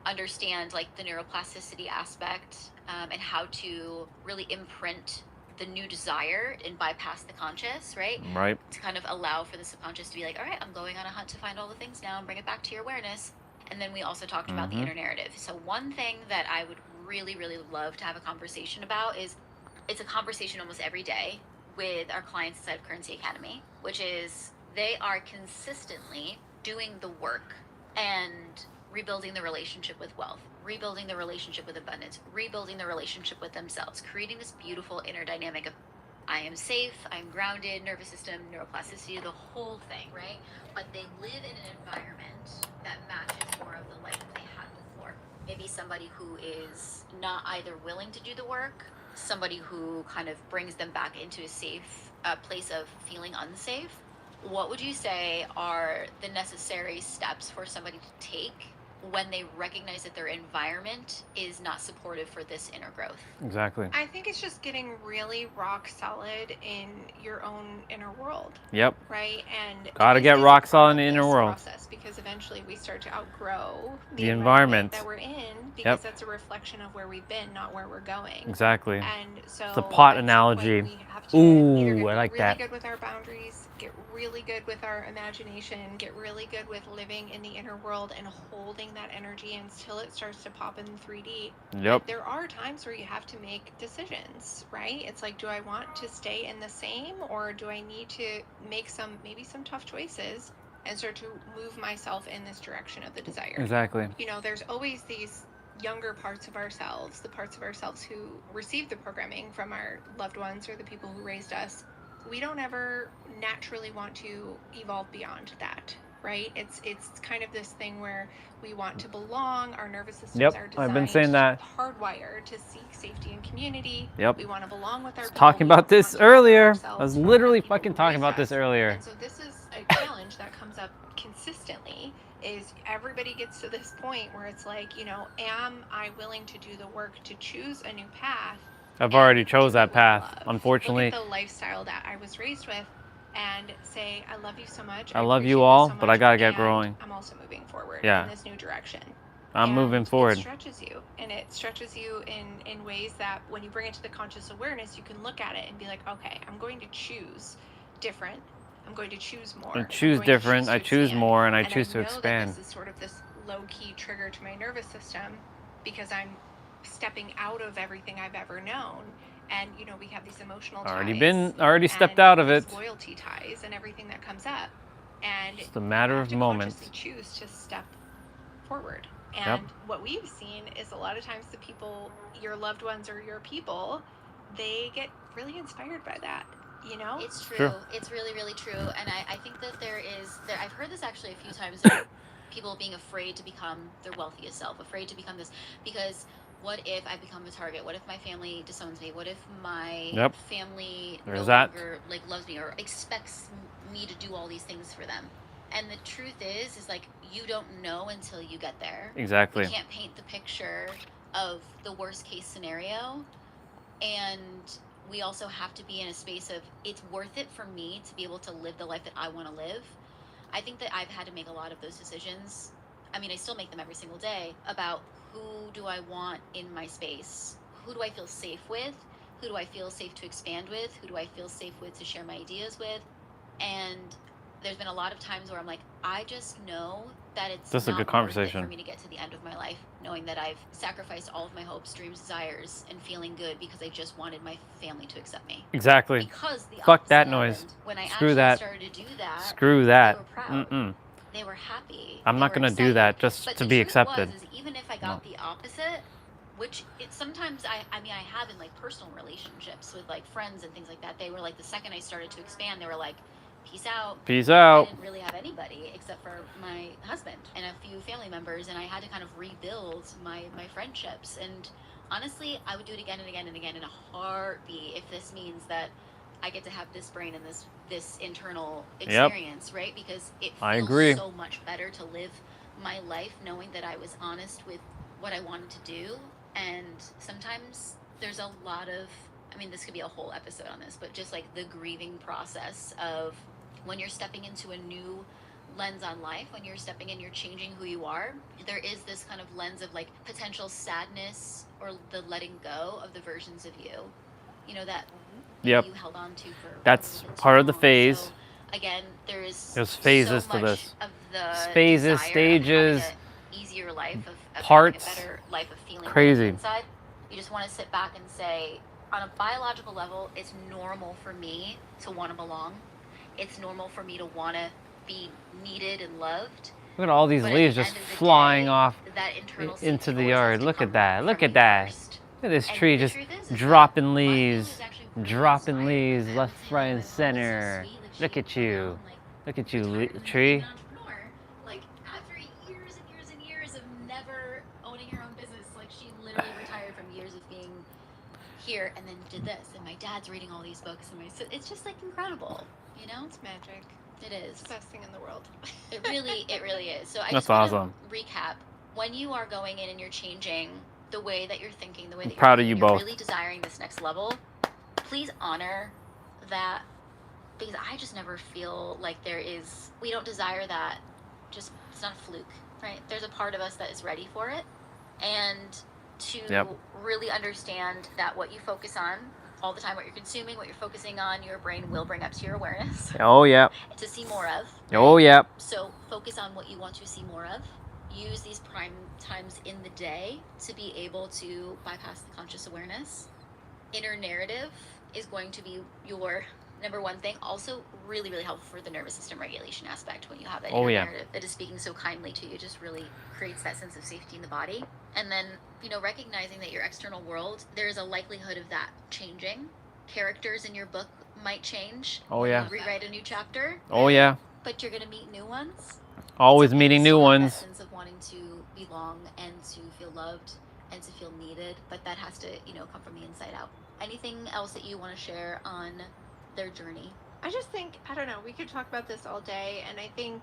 Speaker 7: understand like the neuroplasticity aspect and how to really imprint the new desire and bypass the conscious, right?
Speaker 1: Right.
Speaker 7: To kind of allow for the subconscious to be like, all right, I'm going on a hunt to find all the things now and bring it back to your awareness. And then we also talked about the inner narrative. So one thing that I would really, really love to have a conversation about is it's a conversation almost every day with our clients inside of Currency Academy, which is they are consistently doing the work and rebuilding the relationship with wealth, rebuilding the relationship with abundance, rebuilding the relationship with themselves, creating this beautiful inner dynamic of I am safe, I'm grounded, nervous system, neuroplasticity, the whole thing, right? But they live in an environment that matches more of the life that they had before. Maybe somebody who is not either willing to do the work, somebody who kind of brings them back into a safe place of feeling unsafe. What would you say are the necessary steps for somebody to take when they recognize that their environment is not supportive for this inner growth?
Speaker 1: Exactly.
Speaker 8: I think it's just getting really rock solid in your own inner world.
Speaker 1: Yep.
Speaker 8: Right? And
Speaker 1: Gotta
Speaker 8: this
Speaker 1: get
Speaker 8: is
Speaker 1: rock
Speaker 8: part
Speaker 1: solid
Speaker 8: of
Speaker 1: in the inner
Speaker 8: this
Speaker 1: world.
Speaker 8: process, because eventually we start to outgrow
Speaker 1: The environment
Speaker 8: that we're in, because
Speaker 1: Yep.
Speaker 8: that's a reflection of where we've been, not where we're going.
Speaker 1: Exactly.
Speaker 8: And so
Speaker 1: The pot
Speaker 8: at some
Speaker 1: analogy.
Speaker 8: point we have to
Speaker 1: Ooh,
Speaker 8: either get
Speaker 1: I like
Speaker 8: really
Speaker 1: that.
Speaker 8: good with our boundaries, get really good with our imagination, get really good with living in the inner world and holding that energy until it starts to pop in 3D.
Speaker 1: Yep.
Speaker 8: But there are times where you have to make decisions, right? It's like, do I want to stay in the same, or do I need to make maybe some tough choices and start to move myself in this direction of the desire?
Speaker 1: Exactly.
Speaker 8: You know, there's always these younger parts of ourselves, the parts of ourselves who receive the programming from our loved ones or the people who raised us. We don't ever naturally want to evolve beyond that, right? It's kind of this thing where we want to belong. Our nervous systems
Speaker 1: Yep,
Speaker 8: are designed,
Speaker 1: I've been saying that.
Speaker 8: hardwired to seek safety and community.
Speaker 1: Yep.
Speaker 8: We want to belong with our people.
Speaker 1: Talking
Speaker 8: We
Speaker 1: about
Speaker 8: don't
Speaker 1: this
Speaker 8: want to separate
Speaker 1: earlier.
Speaker 8: ourselves
Speaker 1: I was
Speaker 8: from
Speaker 1: literally
Speaker 8: the people
Speaker 1: fucking
Speaker 8: who
Speaker 1: talking
Speaker 8: raised
Speaker 1: about this
Speaker 8: us.
Speaker 1: earlier.
Speaker 8: And so this is a challenge that comes up consistently. Is everybody gets to this point where it's like, you know, am I willing to do the work to choose a new path?
Speaker 1: I've already
Speaker 8: and
Speaker 1: chose
Speaker 8: do it
Speaker 1: that
Speaker 8: with
Speaker 1: path.
Speaker 8: love?
Speaker 1: Unfortunately,
Speaker 8: Look at the lifestyle that I was raised with and say, I love you so much.
Speaker 1: I love you
Speaker 8: appreciate
Speaker 1: all,
Speaker 8: this so
Speaker 1: but I
Speaker 8: much,
Speaker 1: gotta get
Speaker 8: and
Speaker 1: growing.
Speaker 8: I'm also moving forward
Speaker 1: Yeah.
Speaker 8: in this new direction.
Speaker 1: I'm
Speaker 8: And
Speaker 1: moving forward.
Speaker 8: It stretches you, and it stretches you in ways that when you bring it to the conscious awareness, you can look at it and be like, okay, I'm going to choose different. I'm going to choose more.
Speaker 1: I choose different, I choose more, and I choose to
Speaker 8: know
Speaker 1: expand.
Speaker 8: That this is sort of this low-key trigger to my nervous system because I'm stepping out of everything I've ever known. And, you know, we have these emotional ties.
Speaker 1: Already stepped out of it.
Speaker 8: Loyalty ties and everything that comes up. And
Speaker 1: It's a matter of moments.
Speaker 8: You have to consciously choose to step forward.
Speaker 1: Yep.
Speaker 8: And what we've seen is a lot of times the people, your loved ones or your people, they get really inspired by that. You know?
Speaker 7: It's true.
Speaker 1: True.
Speaker 7: It's really, really true. And I think that I've heard this actually a few times, that people being afraid to become their wealthiest self, afraid to become this, because what if I become a target? What if my family disowns me? What if my family no longer loves me or expects me to do all these things for them? And the truth is like, you don't know until you get there.
Speaker 1: Exactly.
Speaker 7: You can't paint the picture of the worst case scenario. And we also have to be in a space of, it's worth it for me to be able to live the life that I want to live. I think that I've had to make a lot of those decisions. I mean, I still make them every single day about who do I want in my space? Who do I feel safe with? Who do I feel safe to expand with? Who do I feel safe with to share my ideas with? And there's been a lot of times where I'm like, I just know that it's
Speaker 1: This is a
Speaker 7: not
Speaker 1: good
Speaker 7: worth it
Speaker 1: conversation.
Speaker 7: for me to get to the end of my life, knowing that I've sacrificed all of my hopes, dreams, desires, and feeling good because I just wanted my family to accept me.
Speaker 1: Exactly.
Speaker 7: Because the
Speaker 1: Fuck that
Speaker 7: opposite
Speaker 1: noise.
Speaker 7: happened. When I
Speaker 1: Screw
Speaker 7: actually
Speaker 1: that.
Speaker 7: started to do that,
Speaker 1: Screw that.
Speaker 7: they were proud.
Speaker 1: Mm-mm.
Speaker 7: They were happy.
Speaker 1: I'm
Speaker 7: They
Speaker 1: not
Speaker 7: were
Speaker 1: gonna do
Speaker 7: excited.
Speaker 1: that just
Speaker 7: But
Speaker 1: to
Speaker 7: the
Speaker 1: be
Speaker 7: truth
Speaker 1: accepted.
Speaker 7: was, is even if I got the opposite, which sometimes I mean, I have in like personal relationships with like friends and things like that. They were like, the second I started to expand, they were like, peace out.
Speaker 1: Peace
Speaker 7: I
Speaker 1: out.
Speaker 7: didn't really have anybody except for my husband and a few family members, and I had to kind of rebuild my friendships. And honestly, I would do it again and again and again in a heartbeat if this means that I get to have this brain and this internal experience, right? Because it feels so much better to live my life knowing that I was honest with what I wanted to do. And sometimes there's a lot of, I mean, this could be a whole episode on this, but just like the grieving process of when you're stepping into a new lens on life, when you're stepping in, you're changing who you are, there is this kind of lens of like potential sadness or the letting go of the versions of you know, that you held on to for
Speaker 1: that's part of the phase.
Speaker 7: So, again, there's
Speaker 1: phases
Speaker 7: so
Speaker 1: to
Speaker 7: much
Speaker 1: this.
Speaker 7: of the
Speaker 1: Phases, stages,
Speaker 7: of an easier life, of
Speaker 1: parts.
Speaker 7: having a better life, of feeling
Speaker 1: Crazy.
Speaker 7: inside. You just want to sit back and say, on a biological level, it's normal for me to want to belong. It's normal for me to want to be needed and loved.
Speaker 1: Look at all these leaves just flying off into the yard. Look at that. Look at that. Look at this tree just dropping leaves. Dropping leaves left, right, and center. Look at you. Look at you, tree.
Speaker 7: Like, after years and years and years of never owning her own business, like, she literally retired from years of being here and then did this. And my dad's reading all these books. And it's just, like, incredible. You know?
Speaker 8: It's magic.
Speaker 7: It is.
Speaker 8: It's the best thing in the world.
Speaker 7: It really is. So I
Speaker 1: That's
Speaker 7: just want
Speaker 1: awesome.
Speaker 7: to recap. When you are going in and you're changing the way that you're thinking, the way that you're
Speaker 1: proud of you
Speaker 7: you're
Speaker 1: both.
Speaker 7: really desiring this next level, please honor that, because I just never feel like we don't desire that. Just, it's not a fluke, right? There's a part of us that is ready for it. And to really understand that what you focus on all the time, what you're consuming, what you're focusing on, your brain will bring up to your awareness.
Speaker 1: Oh, yeah.
Speaker 7: To see more of. Right?
Speaker 1: Oh, yeah.
Speaker 7: So focus on what you want to see more of. Use these prime times in the day to be able to bypass the conscious awareness. Inner narrative is going to be your number one thing. Also really, really helpful for the nervous system regulation aspect. When you have that inner narrative that is speaking so kindly to you, just really creates that sense of safety in the body. And then, you know, recognizing that your external world, there is a likelihood of that changing. Characters in your book might change.
Speaker 1: Oh, yeah.
Speaker 7: Rewrite a new chapter.
Speaker 1: Oh, yeah.
Speaker 7: But you're going to meet new ones.
Speaker 1: Always meeting new ones.
Speaker 7: That sense of wanting to belong and to feel loved and to feel needed, but that has to, you know, come from the inside out. Anything else that you want to share on their journey?
Speaker 8: I just think, I don't know, we could talk about this all day, and I think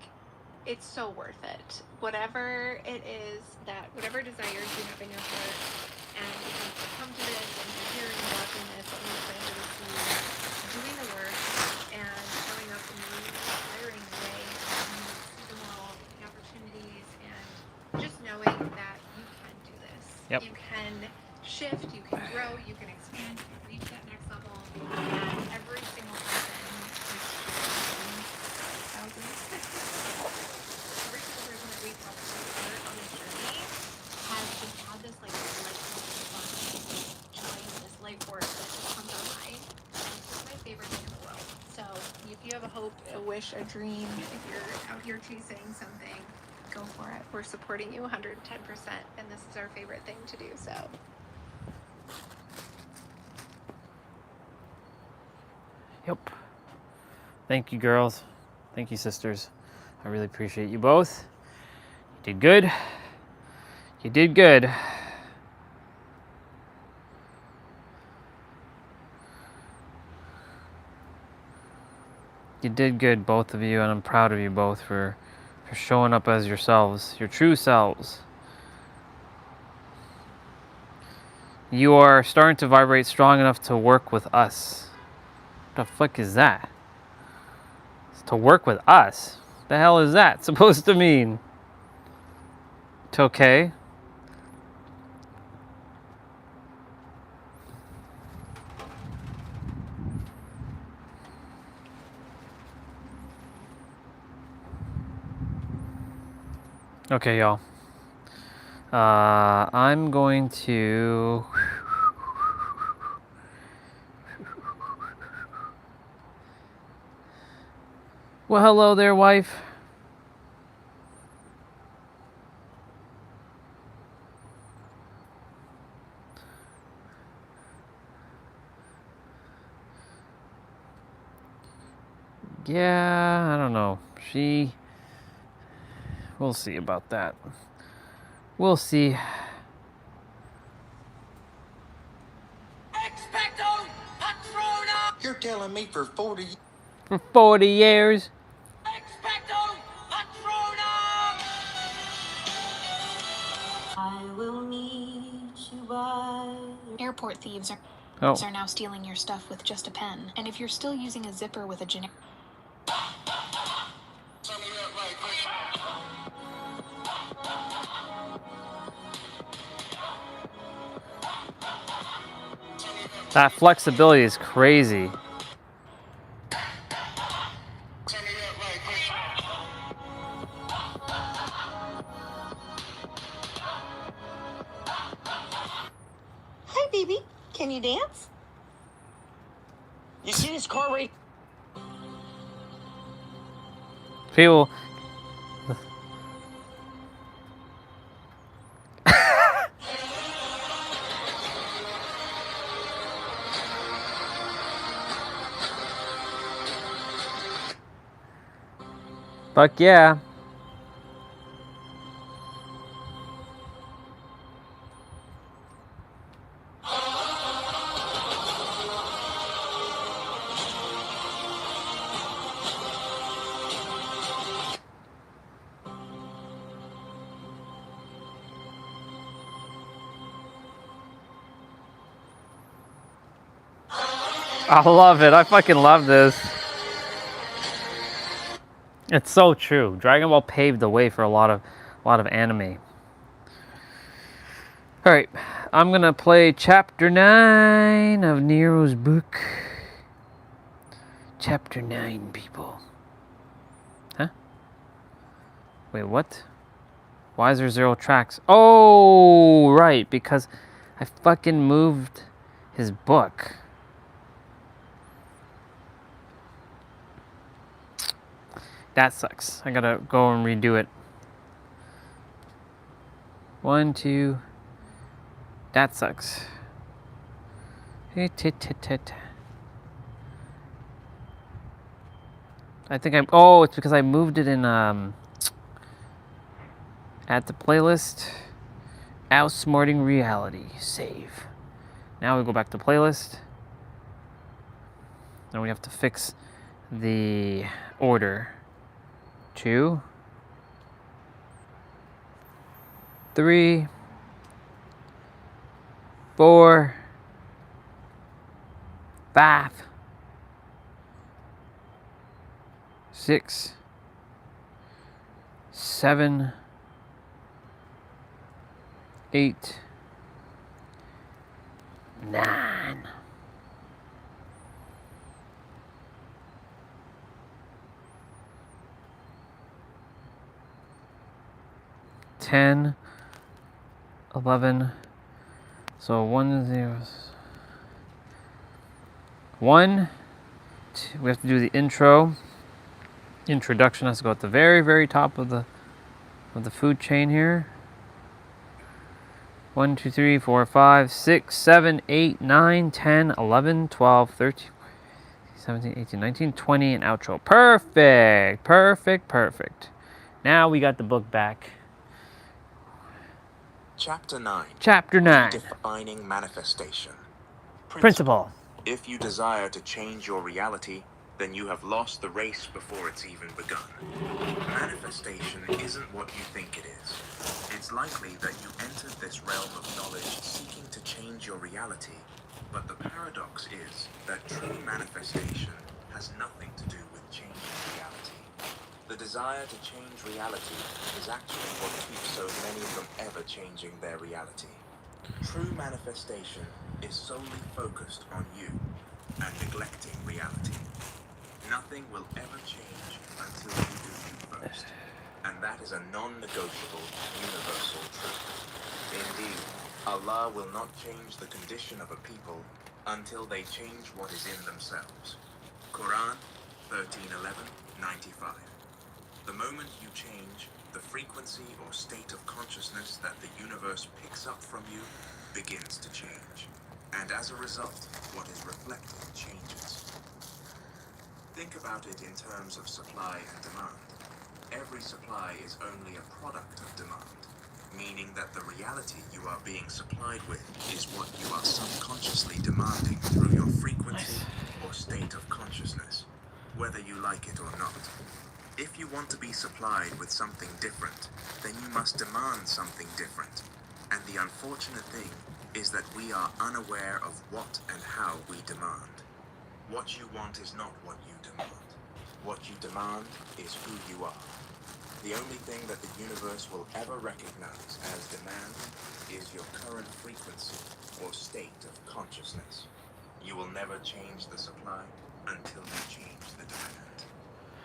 Speaker 8: it's so worth it. Whatever it is whatever desires you have in your heart, and you can come to this and you're hearing and watching this and you plan to receive, doing the work and showing up in a really inspiring way and see the world, the opportunities, and just knowing that you can do this.
Speaker 1: Yep.
Speaker 8: You can shift, you can grow, you can expand, you can reach that next level, and every single person that we've helped support on this journey has just had this like joy, this life force that just comes online. And it's just my favorite thing in the world. So if you have a hope, a wish, a dream, if you're out here chasing something, go for it. We're supporting you 110%, and this is our favorite thing to do. So
Speaker 1: Yep. Thank you, girls. Thank you, sisters. I really appreciate you both. You did good. You did good. You did good, both of you, and I'm proud of you both for showing up as yourselves, your true selves. You are starting to vibrate strong enough to work with us. What the fuck is that? It's to work with us? The hell is that supposed to mean? It's okay. Okay, y'all. I'm going to... Well, hello there, wife. Yeah, I don't know. We'll see about that. We'll see.
Speaker 2: Expecto Patronum!
Speaker 9: You're telling me for 40
Speaker 1: For 40 years.
Speaker 2: Expecto Patronum!
Speaker 3: I will meet you by
Speaker 8: Airport thieves
Speaker 1: Oh.
Speaker 8: are now stealing your stuff with just a pen. And if you're still using a zipper with a generic...
Speaker 1: That flexibility is crazy.
Speaker 3: Hi, baby. Can you dance?
Speaker 9: You see this car right?
Speaker 1: People. Fuck yeah. I love it. I fucking love this. It's so true. Dragon Ball paved the way for a lot of anime. All right, I'm gonna play Chapter 9 of Nero's book. Chapter 9, people. Huh? Wait, what? Why is there 0 tracks? Oh, right, because I fucking moved his book. That sucks. I gotta go and redo it. 1, 2. That sucks. I think oh, it's because I moved it in, at the playlist. Outsmarting reality. Save. Now we go back to playlist. Now we have to fix the order. 2, 3, 4, 5, 6, 7, 8, 9. 10, 11. So 1, 0. 1. We have to do the intro. Introduction has to go at the very, very top of the food chain here. 1, 2, 3, 4, 5, 6, 7, 8, 9, 10, 11, 12, 13, 17, 18, 19, 20, and outro. Perfect. Perfect. Perfect. Now we got the book back.
Speaker 9: Chapter 9.
Speaker 1: Chapter 9.
Speaker 9: Defining manifestation.
Speaker 1: Principle.
Speaker 9: If you desire to change your reality, then you have lost the race before it's even begun. Manifestation isn't what you think it is. It's likely that you entered this realm of knowledge seeking to change your reality, but the paradox is that true manifestation has nothing to do with changing reality. The desire to change reality is actually what keeps so many from ever changing their reality. True manifestation is solely focused on you and neglecting reality. Nothing will ever change until you do you first, and that is a non-negotiable universal truth. Indeed, Allah will not change the condition of a people until they change what is in themselves. Quran 13:11-95. The moment you change, the frequency or state of consciousness that the universe picks up from you begins to change. And as a result, what is reflected changes. Think about it in terms of supply and demand. Every supply is only a product of demand, meaning that the reality you are being supplied with is what you are subconsciously demanding through your frequency or state of consciousness, whether you like it or not. If you want to be supplied with something different, then you must demand something different. And the unfortunate thing is that we are unaware of what and how we demand. What you want is not what you demand. What you demand is who you are. The only thing that the universe will ever recognize as demand is your current frequency or state of consciousness. You will never change the supply until you change the demand.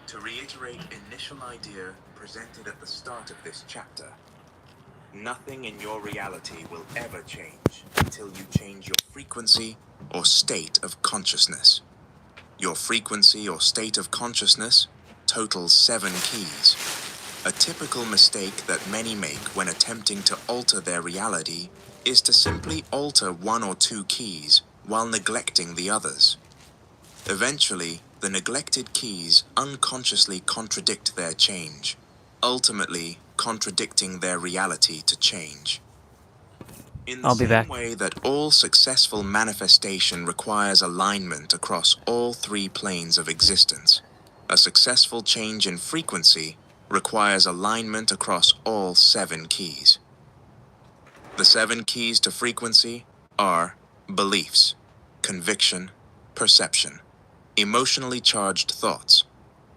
Speaker 9: To reiterate initial idea presented at the start of this chapter, nothing in your reality will ever change until you change your frequency or state of consciousness. Your frequency or state of consciousness totals 7 keys. A typical mistake that many make when attempting to alter their reality is to simply alter 1 or 2 keys while neglecting the others. Eventually, the neglected keys unconsciously contradict their change, ultimately contradicting their reality to change. In the
Speaker 1: I'll be
Speaker 9: same
Speaker 1: back.
Speaker 9: way that all successful manifestation requires alignment across all 3 planes of existence, a successful change in frequency requires alignment across all 7 keys. The 7 keys to frequency are beliefs, conviction, perception, emotionally charged thoughts,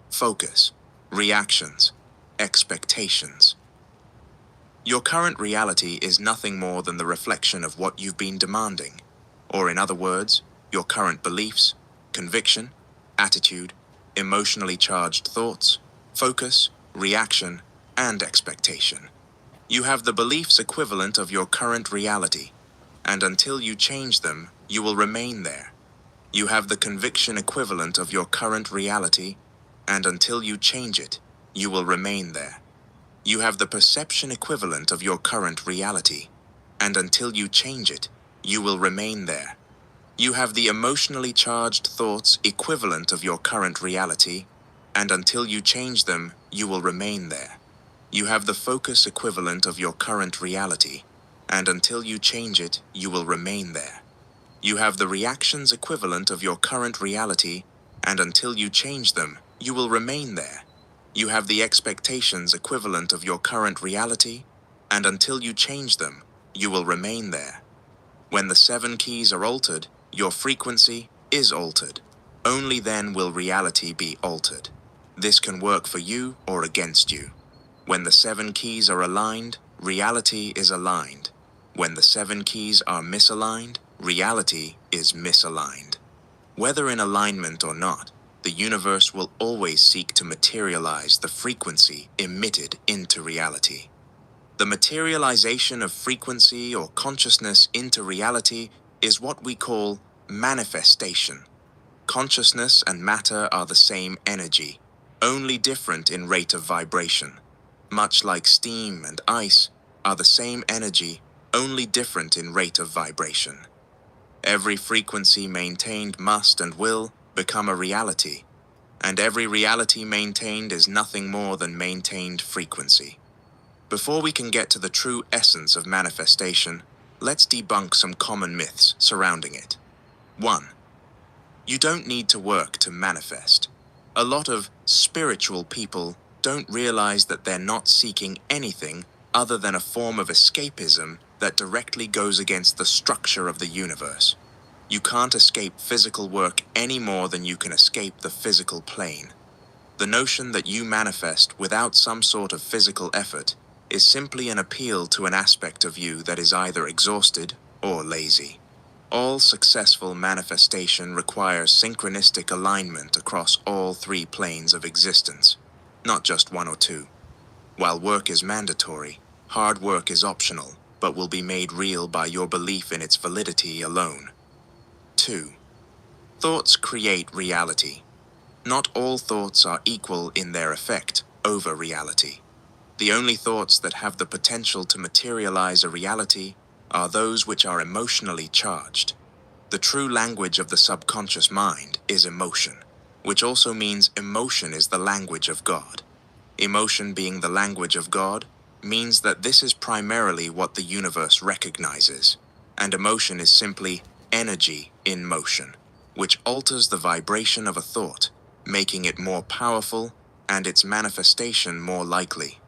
Speaker 9: focus, reactions, expectations. Your current reality is nothing more than the reflection of what you've been demanding, or in other words, your current beliefs, conviction, attitude, emotionally charged thoughts, focus, reaction, and expectation. You have the beliefs equivalent of your current reality, and until you change them, you will remain there. You have the conviction equivalent of your current reality, and until you change it, you will remain there. You have the perception equivalent of your current reality, and until you change it, you will remain there. You have the emotionally charged thoughts equivalent of your current reality, and until you change them, you will remain there. You have the focus equivalent of your current reality, and until you change it, you will remain there. You have the reactions equivalent of your current reality, and until you change them, you will remain there. You have the expectations equivalent of your current reality, and until you change them, you will remain there. When the 7 keys are altered, your frequency is altered. Only then will reality be altered. This can work for you or against you. When the 7 keys are aligned, reality is aligned. When the 7 keys are misaligned, reality is misaligned. Whether in alignment or not, the universe will always seek to materialize the frequency emitted into reality. The materialization of frequency or consciousness into reality is what we call manifestation. Consciousness and matter are the same energy, only different in rate of vibration. Much like steam and ice are the same energy, only different in rate of vibration. Every frequency maintained must and will become a reality, and every reality maintained is nothing more than maintained frequency. Before we can get to the true essence of manifestation, let's debunk some common myths surrounding it. 1. You don't need to work to manifest. A lot of spiritual people don't realize that they're not seeking anything other than a form of escapism that directly goes against the structure of the universe. You can't escape physical work any more than you can escape the physical plane. The notion that you manifest without some sort of physical effort is simply an appeal to an aspect of you that is either exhausted or lazy. All successful manifestation requires synchronistic alignment across all 3 planes of existence, not just 1 or 2. While work is mandatory, hard work is optional, but will be made real by your belief in its validity alone. 2. Thoughts create reality. Not all thoughts are equal in their effect over reality. The only thoughts that have the potential to materialize a reality are those which are emotionally charged. The true language of the subconscious mind is emotion. which also means emotion is the language of God. Emotion being the language of God means that this is primarily what the universe recognizes, and emotion is simply energy in motion, which alters the vibration of a thought, making it more powerful and its manifestation more likely.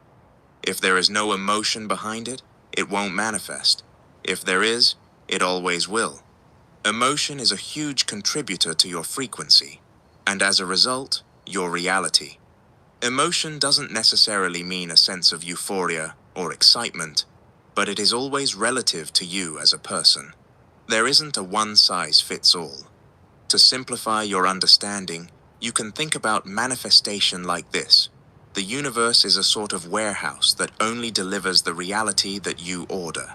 Speaker 9: If there is no emotion behind it, it won't manifest. If there is, it always will. Emotion is a huge contributor to your frequency, and as a result, your reality. Emotion doesn't necessarily mean a sense of euphoria or excitement, but it is always relative to you as a person. There isn't a one-size-fits-all. To simplify your understanding, you can think about manifestation like this. The universe is a sort of warehouse that only delivers the reality that you order.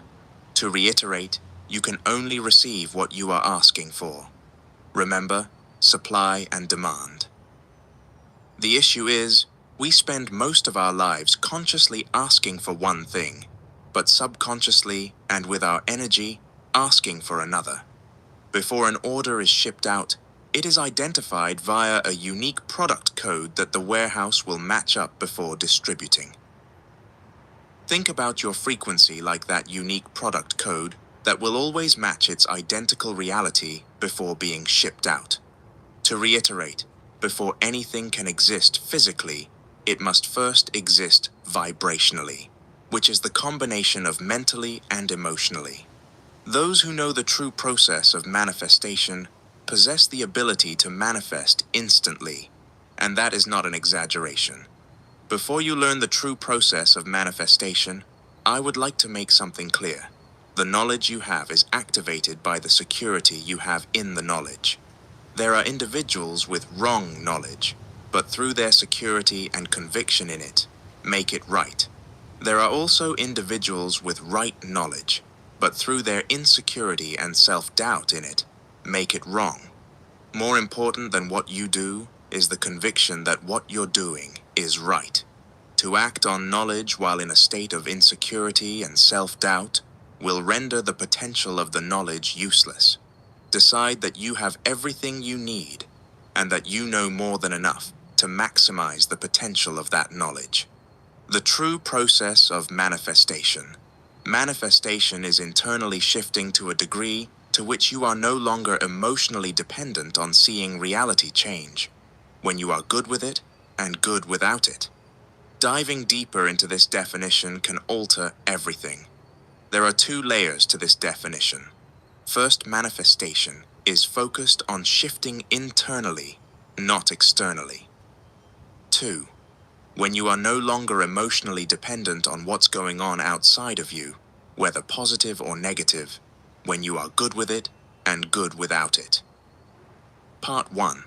Speaker 9: To reiterate, you can only receive what you are asking for. Remember, supply and demand. The issue is, we spend most of our lives consciously asking for one thing, but subconsciously and with our energy, asking for another. Before an order is shipped out, it is identified via a unique product code that the warehouse will match up before distributing. Think about your frequency like that unique product code that will always match its identical reality before being shipped out. To reiterate, before anything can exist physically, it must first exist vibrationally, which is the combination of mentally and emotionally. Those who know the true process of manifestation possess the ability to manifest instantly, and that is not an exaggeration. Before you learn the true process of manifestation, I would like to make something clear. The knowledge you have is activated by the security you have in the knowledge. There are individuals with wrong knowledge, but through their security and conviction in it, make it right. There are also individuals with right knowledge, but through their insecurity and self-doubt in it, make it wrong. More important than what you do is the conviction that what you're doing is right. To act on knowledge while in a state of insecurity and self-doubt will render the potential of the knowledge useless. Decide that you have everything you need and that you know more than enough to maximize the potential of that knowledge. The true process of manifestation. Manifestation is internally shifting to a degree to which you are no longer emotionally dependent on seeing reality change, when you are good with it and good without it. Diving deeper into this definition can alter everything. There are two layers to this definition. First, manifestation is focused on shifting internally, not externally. 2. When you are no longer emotionally dependent on what's going on outside of you, whether positive or negative, when you are good with it and good without it. Part 1.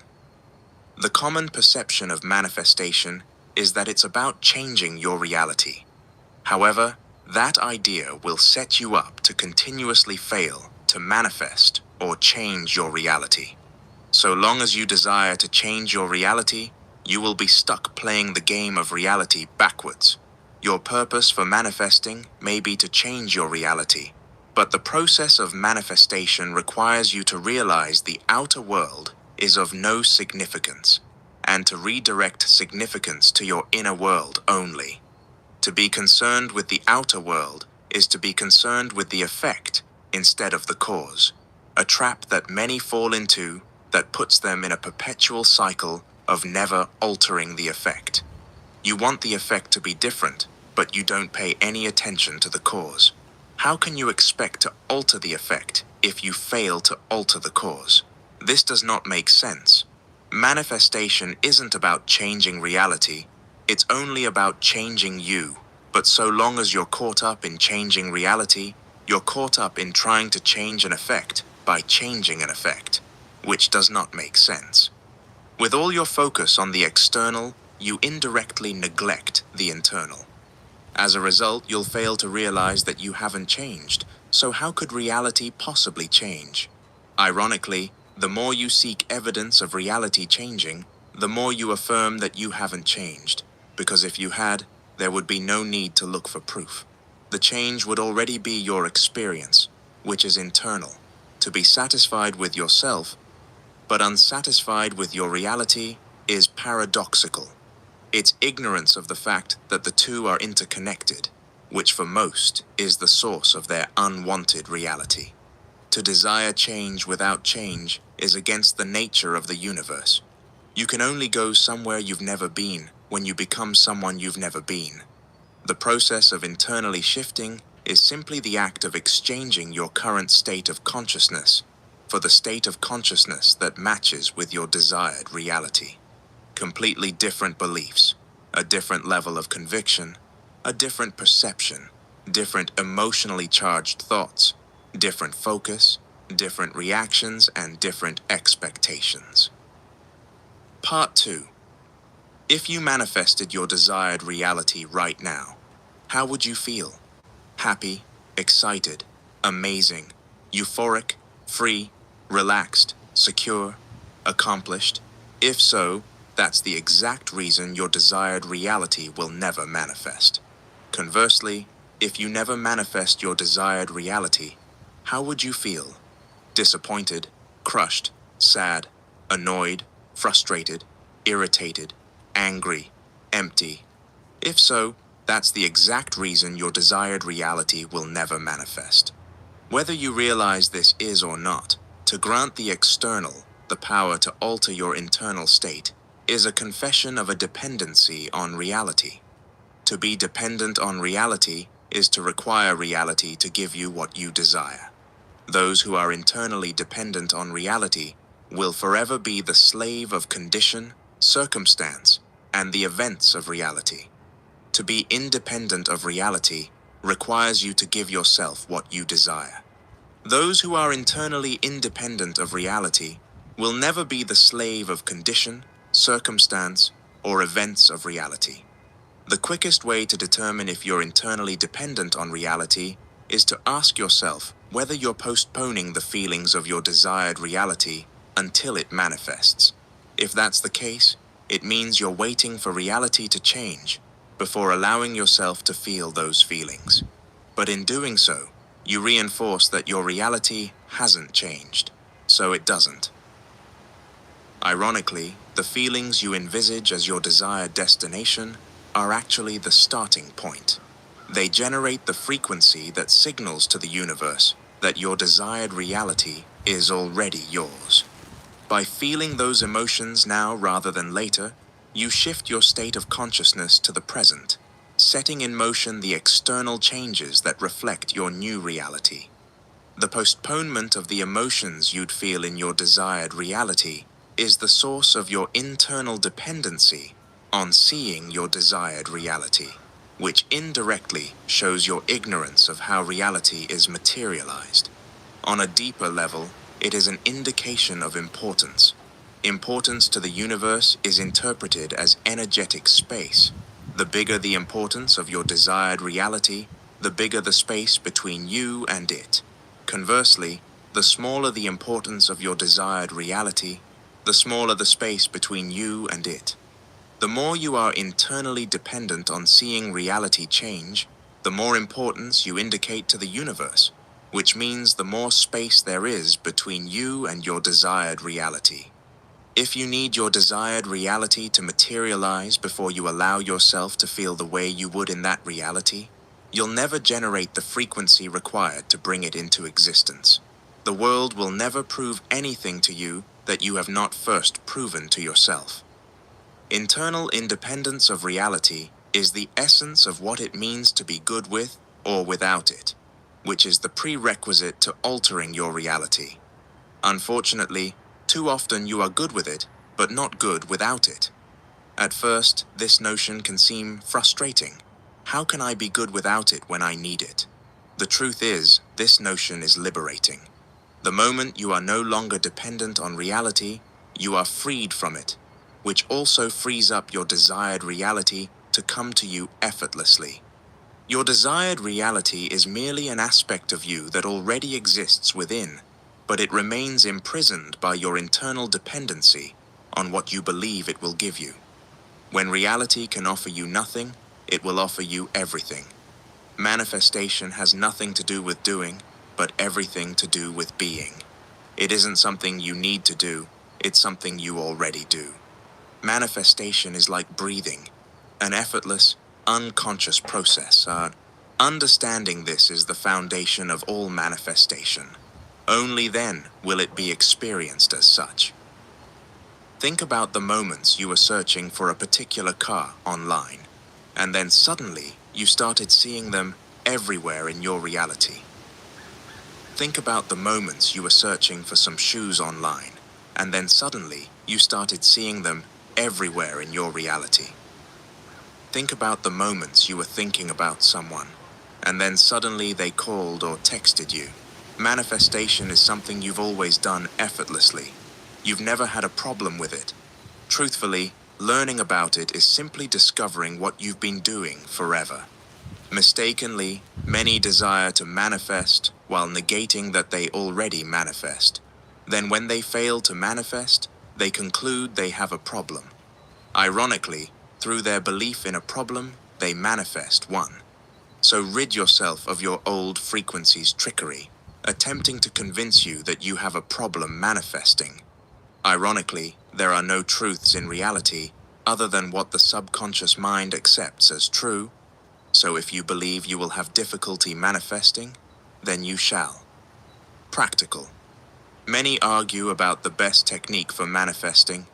Speaker 9: The common perception of manifestation is that it's about changing your reality. However, that idea will set you up to continuously fail to manifest or change your reality. So long as you desire to change your reality, you will be stuck playing the game of reality backwards. Your purpose for manifesting may be to change your reality, but the process of manifestation requires you to realize the outer world is of no significance, and to redirect significance to your inner world only. To be concerned with the outer world is to be concerned with the effect instead of the cause, a trap that many fall into that puts them in a perpetual cycle of never altering the effect. You want the effect to be different, but you don't pay any attention to the cause. How can you expect to alter the effect if you fail to alter the cause? This does not make sense. Manifestation isn't about changing reality, it's only about changing you. But so long as you're caught up in changing reality, you're caught up in trying to change an effect by changing an effect, which does not make sense. With all your focus on the external, you indirectly neglect the internal. As a result, you'll fail to realize that you haven't changed, so how could reality possibly change? Ironically, the more you seek evidence of reality changing, the more you affirm that you haven't changed, because if you had, there would be no need to look for proof. The change would already be your experience, which is internal. To be satisfied with yourself, but unsatisfied with your reality is paradoxical. It's ignorance of the fact that the two are interconnected, which for most is the source of their unwanted reality. To desire change without change is against the nature of the universe. You can only go somewhere you've never been when you become someone you've never been. The process of internally shifting is simply the act of exchanging your current state of consciousness for the state of consciousness that matches with your desired reality. Completely different beliefs, a different level of conviction, a different perception, different emotionally charged thoughts, different focus, different reactions, and different expectations. Part 2. If you manifested your desired reality right now, how would you feel? Happy, excited, amazing, euphoric, free, relaxed, secure, accomplished? If so, that's the exact reason your desired reality will never manifest. Conversely, if you never manifest your desired reality, how would you feel? Disappointed, crushed, sad, annoyed, frustrated, irritated, angry, empty? If so, that's the exact reason your desired reality will never manifest. Whether you realize this is or not, to grant the external the power to alter your internal state is a confession of a dependency on reality. To be dependent on reality is to require reality to give you what you desire. Those who are internally dependent on reality will forever be the slave of condition, circumstance, and the events of reality. To be independent of reality requires you to give yourself what you desire. Those who are internally independent of reality will never be the slave of condition, circumstance, or events of reality. The quickest way to determine if you're internally dependent on reality is to ask yourself whether you're postponing the feelings of your desired reality until it manifests. If that's the case, it means you're waiting for reality to change before allowing yourself to feel those feelings. But in doing so, you reinforce that your reality hasn't changed, so it doesn't. Ironically, the feelings you envisage as your desired destination are actually the starting point. They generate the frequency that signals to the universe that your desired reality is already yours. By feeling those emotions now rather than later, you shift your state of consciousness to the present, setting in motion the external changes that reflect your new reality. The postponement of the emotions you'd feel in your desired reality is the source of your internal dependency on seeing your desired reality, which indirectly shows your ignorance of how reality is materialized. On a deeper level, it is an indication of importance. Importance to the universe is interpreted as energetic space. The bigger the importance of your desired reality, the bigger the space between you and it. Conversely, the smaller the importance of your desired reality, the smaller the space between you and it. The more you are internally dependent on seeing reality change, the more importance you indicate to the universe, which means the more space there is between you and your desired reality. If you need your desired reality to materialize before you allow yourself to feel the way you would in that reality, you'll never generate the frequency required to bring it into existence. The world will never prove anything to you that you have not first proven to yourself. Internal independence of reality is the essence of what it means to be good with or without it, which is the prerequisite to altering your reality. Unfortunately, too often you are good with it, but not good without it. At first, this notion can seem frustrating. How can I be good without it when I need it? The truth is, this notion is liberating. The moment you are no longer dependent on reality, you are freed from it, which also frees up your desired reality to come to you effortlessly. Your desired reality is merely an aspect of you that already exists within, but it remains imprisoned by your internal dependency on what you believe it will give you. When reality can offer you nothing, it will offer you everything. Manifestation has nothing to do with doing, but everything to do with being. It isn't something you need to do, it's something you already do. Manifestation is like breathing, an effortless, unconscious process. Understanding this is the foundation of all manifestation. Only then will it be experienced as such. Think about the moments you were searching for a particular car online, and then suddenly you started seeing them everywhere in your reality. Think about the moments you were searching for some shoes online, and then suddenly you started seeing them everywhere in your reality. Think about the moments you were thinking about someone, and then suddenly they called or texted you. Manifestation is something you've always done effortlessly. You've never had a problem with it. Truthfully, learning about it is simply discovering what you've been doing forever. Mistakenly, many desire to manifest while negating that they already manifest. Then when they fail to manifest, they conclude they have a problem. Ironically, through their belief in a problem, they manifest one. So rid yourself of your old frequency's trickery, attempting to convince you that you have a problem manifesting. Ironically, there are no truths in reality other than what the subconscious mind accepts as true. So if you believe you will have difficulty manifesting, then you shall. Practical. Many argue about the best technique for manifesting.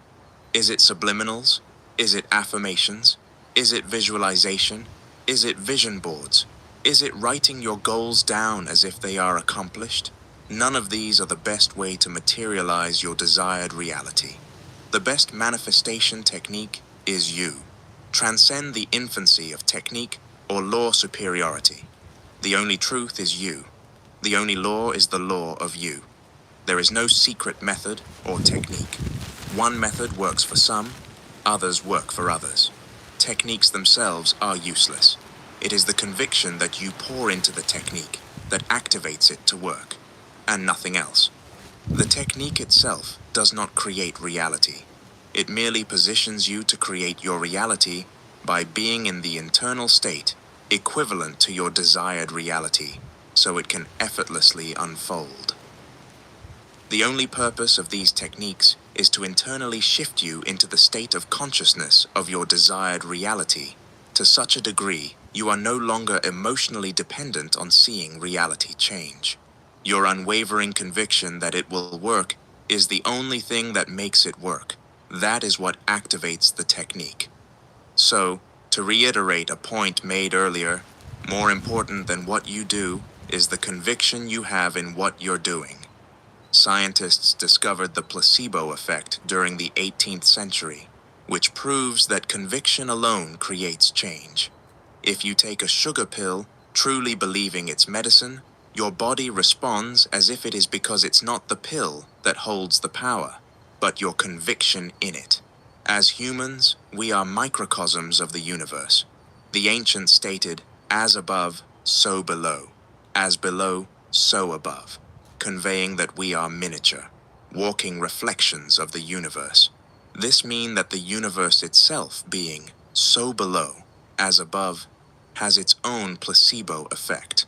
Speaker 9: Is it subliminals? Is it affirmations? Is it visualization? Is it vision boards? Is it writing your goals down as if they are accomplished? None of these are the best way to materialize your desired reality. The best manifestation technique is you. Transcend the infancy of technique or law superiority. The only truth is you. The only law is the law of you. There is no secret method or technique. One method works for some, others work for others. Techniques themselves are useless. It is the conviction that you pour into the technique that activates it to work, and nothing else. The technique itself does not create reality. It merely positions you to create your reality by being in the internal state equivalent to your desired reality, so it can effortlessly unfold. The only purpose of these techniques is to internally shift you into the state of consciousness of your desired reality to such a degree you are no longer emotionally dependent on seeing reality change. Your unwavering conviction that it will work is the only thing that makes it work. That is what activates the technique. So, to reiterate a point made earlier, more important than what you do is the conviction you have in what you're doing. Scientists discovered the placebo effect during the 18th century, which proves that conviction alone creates change. If you take a sugar pill, truly believing it's medicine, your body responds as if it is because it's not the pill that holds the power, but your conviction in it. As humans, we are microcosms of the universe. The ancients stated, as above, so below. As below, so above, conveying that we are miniature, walking reflections of the universe. This means that the universe itself being so below, as above, has its own placebo effect.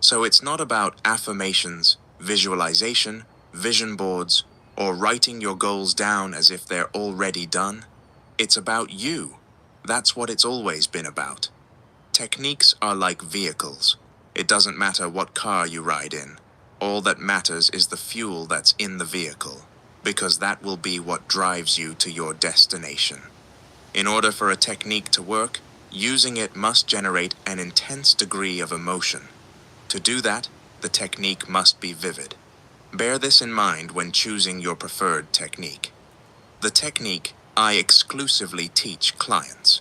Speaker 9: So it's not about affirmations, visualization, vision boards, or writing your goals down as if they're already done. It's about you. That's what it's always been about. Techniques are like vehicles. It doesn't matter what car you ride in. All that matters is the fuel that's in the vehicle, because that will be what drives you to your destination. In order for a technique to work, using it must generate an intense degree of emotion. To do that, the technique must be vivid. Bear this in mind when choosing your preferred technique. The technique I exclusively teach clients.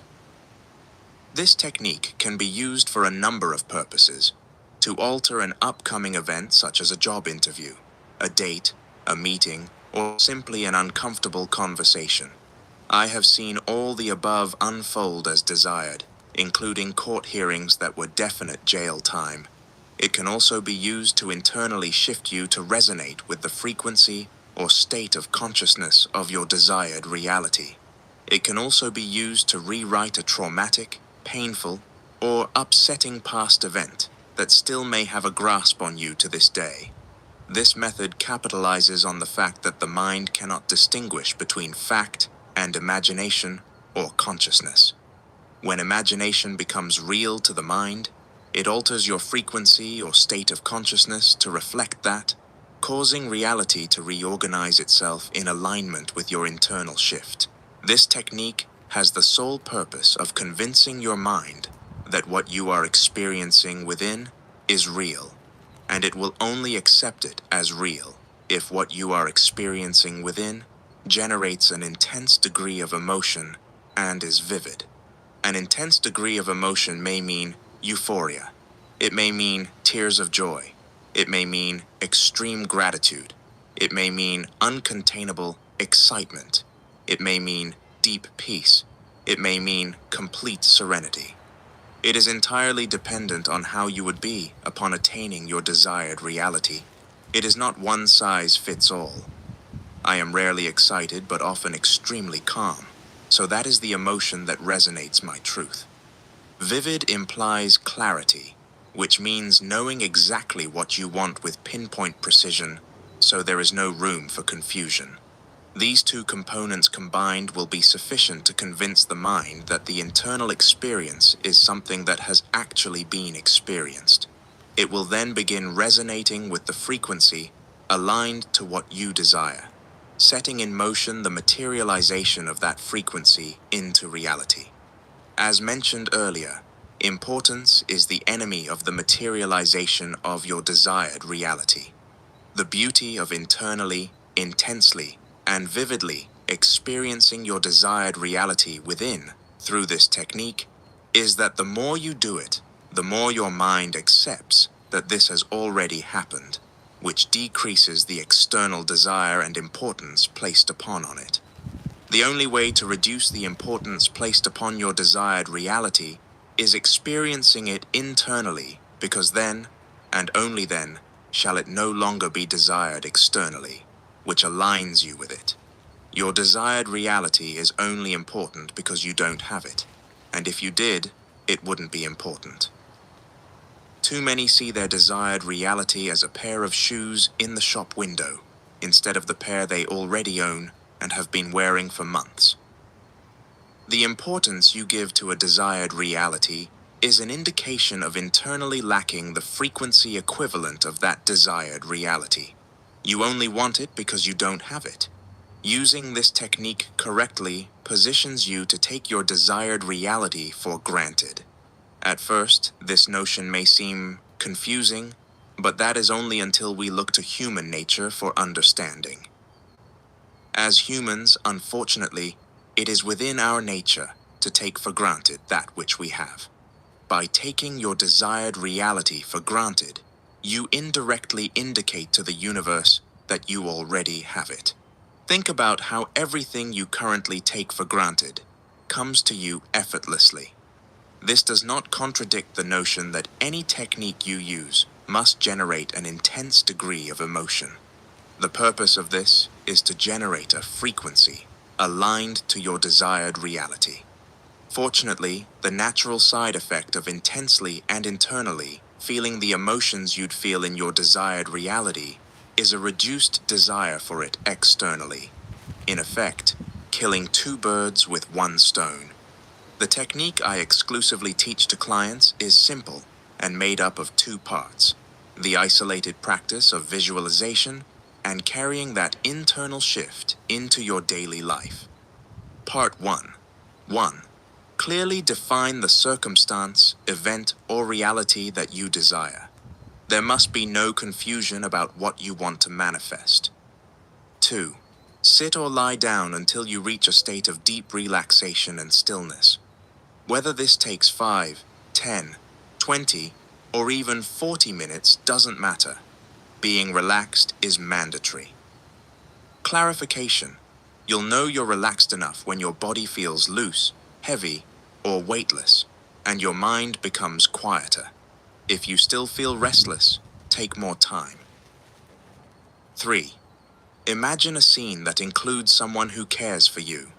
Speaker 9: This technique can be used for a number of purposes: to alter an upcoming event such as a job interview, a date, a meeting, or simply an uncomfortable conversation. I have seen all the above unfold as desired, including court hearings that were definite jail time. It can also be used to internally shift you to resonate with the frequency or state of consciousness of your desired reality. It can also be used to rewrite a traumatic, painful, or upsetting past event that still may have a grasp on you to this day. This method capitalizes on the fact that the mind cannot distinguish between fact and imagination or consciousness. When imagination becomes real to the mind, it alters your frequency or state of consciousness to reflect that, causing reality to reorganize itself in alignment with your internal shift. This technique has the sole purpose of convincing your mind that what you are experiencing within is real, and it will only accept it as real if what you are experiencing within generates an intense degree of emotion and is vivid. An intense degree of emotion may mean euphoria. It may mean tears of joy. It may mean extreme gratitude. It may mean uncontainable excitement. It may mean deep peace. It may mean complete serenity. It is entirely dependent on how you would be upon attaining your desired reality. It is not one size fits all. I am rarely excited but often extremely calm, so that is the emotion that resonates my truth. Vivid implies clarity, which means knowing exactly what you want with pinpoint precision, so there is no room for confusion. These two components combined will be sufficient to convince the mind that the internal experience is something that has actually been experienced. It will then begin resonating with the frequency aligned to what you desire, setting in motion the materialization of that frequency into reality. As mentioned earlier, importance is the enemy of the materialization of your desired reality. The beauty of internally, intensely, and vividly experiencing your desired reality within through this technique is that the more you do it, the more your mind accepts that this has already happened, which decreases the external desire and importance placed upon it. The only way to reduce the importance placed upon your desired reality is experiencing it internally, because then, and only then, shall it no longer be desired externally, which aligns you with it. Your desired reality is only important because you don't have it, and if you did, it wouldn't be important. Too many see their desired reality as a pair of shoes in the shop window, instead of the pair they already own and have been wearing for months. The importance you give to a desired reality is an indication of internally lacking the frequency equivalent of that desired reality. You only want it because you don't have it. Using this technique correctly positions you to take your desired reality for granted. At first, this notion may seem confusing, but that is only until we look to human nature for understanding. As humans, unfortunately, it is within our nature to take for granted that which we have. By taking your desired reality for granted, you indirectly indicate to the universe that you already have it. Think about how everything you currently take for granted comes to you effortlessly. This does not contradict the notion that any technique you use must generate an intense degree of emotion. The purpose of this is to generate a frequency aligned to your desired reality. Fortunately, the natural side effect of intensely and internally feeling the emotions you'd feel in your desired reality is a reduced desire for it externally. In effect, killing two birds with one stone. The technique I exclusively teach to clients is simple and made up of two parts: the isolated practice of visualization and carrying that internal shift into your daily life. Part 1. 1. Clearly define the circumstance, event, or reality that you desire. There must be no confusion about what you want to manifest. 2. Sit or lie down until you reach a state of deep relaxation and stillness. Whether this takes 5, 10, 20, or even 40 minutes doesn't matter. Being relaxed is mandatory. Clarification. You'll know you're relaxed enough when your body feels loose, heavy, or weightless, and your mind becomes quieter. If you still feel restless, take more time. 3. Imagine a scene that includes someone who cares for you,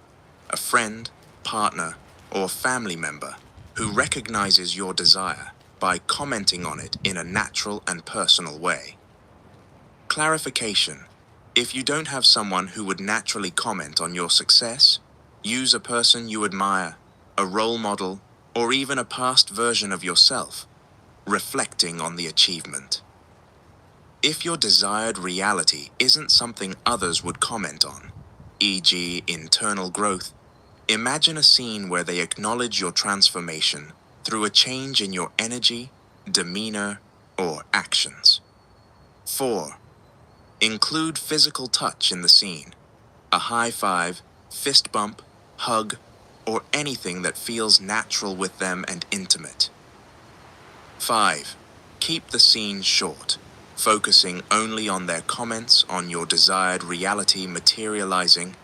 Speaker 9: a friend, partner, or family member who recognizes your desire by commenting on it in a natural and personal way. Clarification. If you don't have someone who would naturally comment on your success, use a person you admire, a role model, or even a past version of yourself, reflecting on the achievement. If your desired reality isn't something others would comment on, e.g., internal growth, imagine a scene where they acknowledge your transformation through a change in your energy, demeanor, or actions. 4. Include physical touch in the scene. A high five, fist bump, hug, or anything that feels natural with them and intimate. 5. Keep the scene short, focusing only on their comments on your desired reality materializing,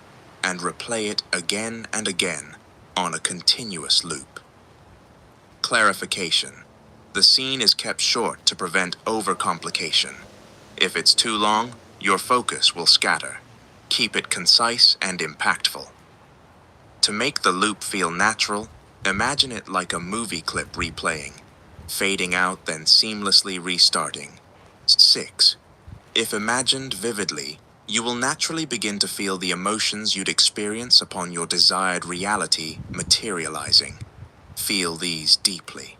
Speaker 9: and replay it again and again on a continuous loop. Clarification. The scene is kept short to prevent overcomplication. If it's too long, your focus will scatter. Keep it concise and impactful. To make the loop feel natural, imagine it like a movie clip replaying, fading out then seamlessly restarting. 6. If imagined vividly, you will naturally begin to feel the emotions you'd experience upon your desired reality materializing. Feel these deeply.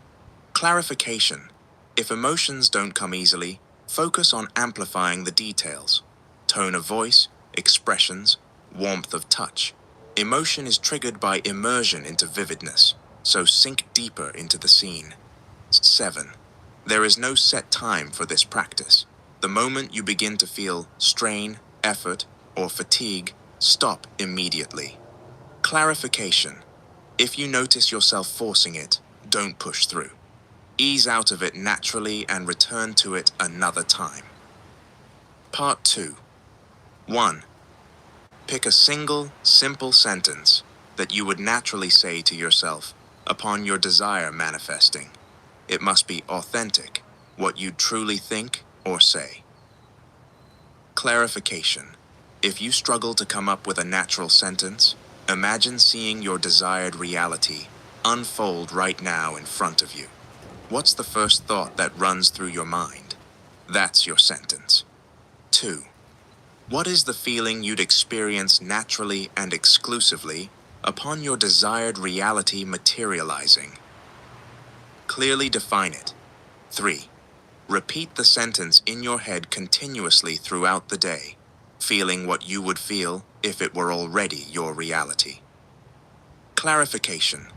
Speaker 9: Clarification. If emotions don't come easily, focus on amplifying the details. Tone of voice, expressions, warmth of touch. Emotion is triggered by immersion into vividness, so sink deeper into the scene. 7. There is no set time for this practice. The moment you begin to feel strain, effort, or fatigue, stop immediately. Clarification. If you notice yourself forcing it, don't push through. Ease out of it naturally and return to it another time. Part 2. 1. Pick a single, simple sentence that you would naturally say to yourself upon your desire manifesting. It must be authentic, what you truly think or say. Clarification. If you struggle to come up with a natural sentence, imagine seeing your desired reality unfold right now in front of you. What's the first thought that runs through your mind? That's your sentence. 2. What is the feeling you'd experience naturally and exclusively upon your desired reality materializing? Clearly define it. 3. Repeat the sentence in your head continuously throughout the day, feeling what you would feel if it were already your reality. Clarification.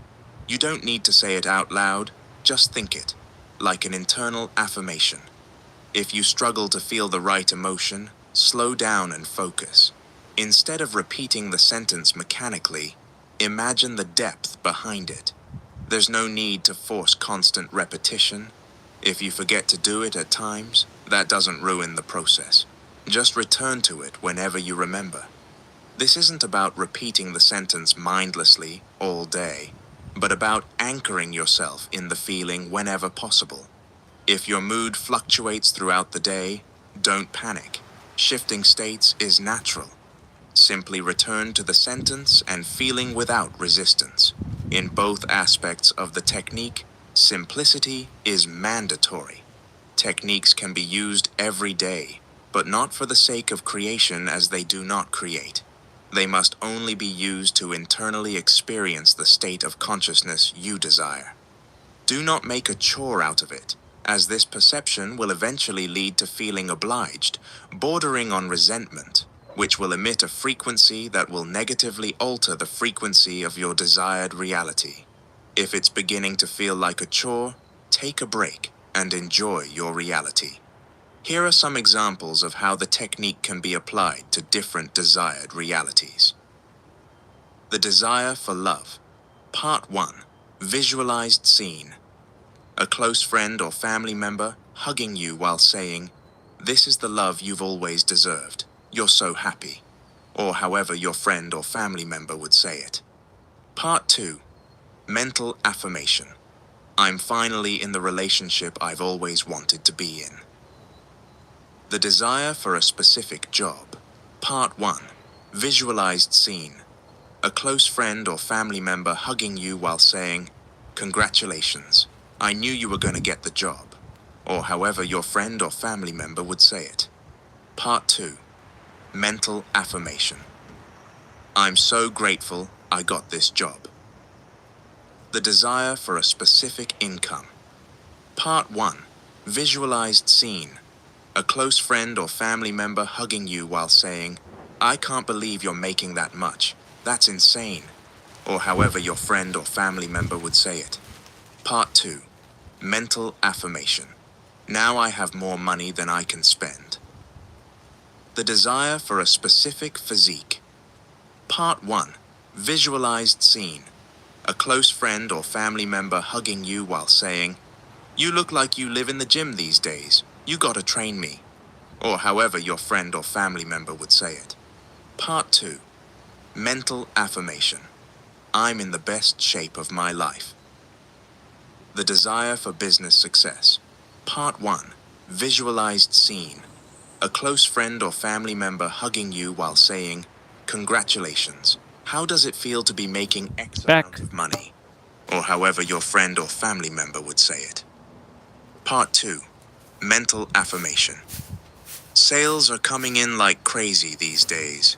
Speaker 9: You don't need to say it out loud, just think it, like an internal affirmation. If you struggle to feel the right emotion, slow down and focus. Instead of repeating the sentence mechanically, imagine the depth behind it. There's no need to force constant repetition. If you forget to do it at times, that doesn't ruin the process. Just return to it whenever you remember. This isn't about repeating the sentence mindlessly all day, but about anchoring yourself in the feeling whenever possible. If your mood fluctuates throughout the day, don't panic. Shifting states is natural. Simply return to the sentence and feeling without resistance. In both aspects of the technique, simplicity is mandatory. Techniques can be used every day, but not for the sake of creation, as they do not create. They must only be used to internally experience the state of consciousness you desire. Do not make a chore out of it, as this perception will eventually lead to feeling obliged, bordering on resentment, which will emit a frequency that will negatively alter the frequency of your desired reality. If it's beginning to feel like a chore, take a break and enjoy your reality. Here are some examples of how the technique can be applied to different desired realities. The desire for love. Part 1. Visualized scene. A close friend or family member hugging you while saying, "This is the love you've always deserved. You're so happy." Or however your friend or family member would say it. Part 2. Mental affirmation. I'm finally in the relationship I've always wanted to be in. The desire for a specific job. Part 1. Visualized scene. A close friend or family member hugging you while saying, "Congratulations, I knew you were going to get the job." Or however your friend or family member would say it. Part 2. Mental affirmation. I'm so grateful I got this job. The desire for a specific income. Part 1. Visualized scene. A close friend or family member hugging you while saying, "I can't believe you're making that much. That's insane." Or however your friend or family member would say it. Part 2. Mental affirmation. Now I have more money than I can spend. The desire for a specific physique. Part 1. Visualized scene. A close friend or family member hugging you while saying, "You look like you live in the gym these days. You gotta train me." Or however your friend or family member would say it. Part 2. Mental affirmation. I'm in the best shape of my life. The desire for business success. Part 1. Visualized scene. A close friend or family member hugging you while saying, "Congratulations. How does it feel to be making X amount of money?" Or however your friend or family member would say it. Part 2. Mental affirmation. Sales are coming in like crazy these days.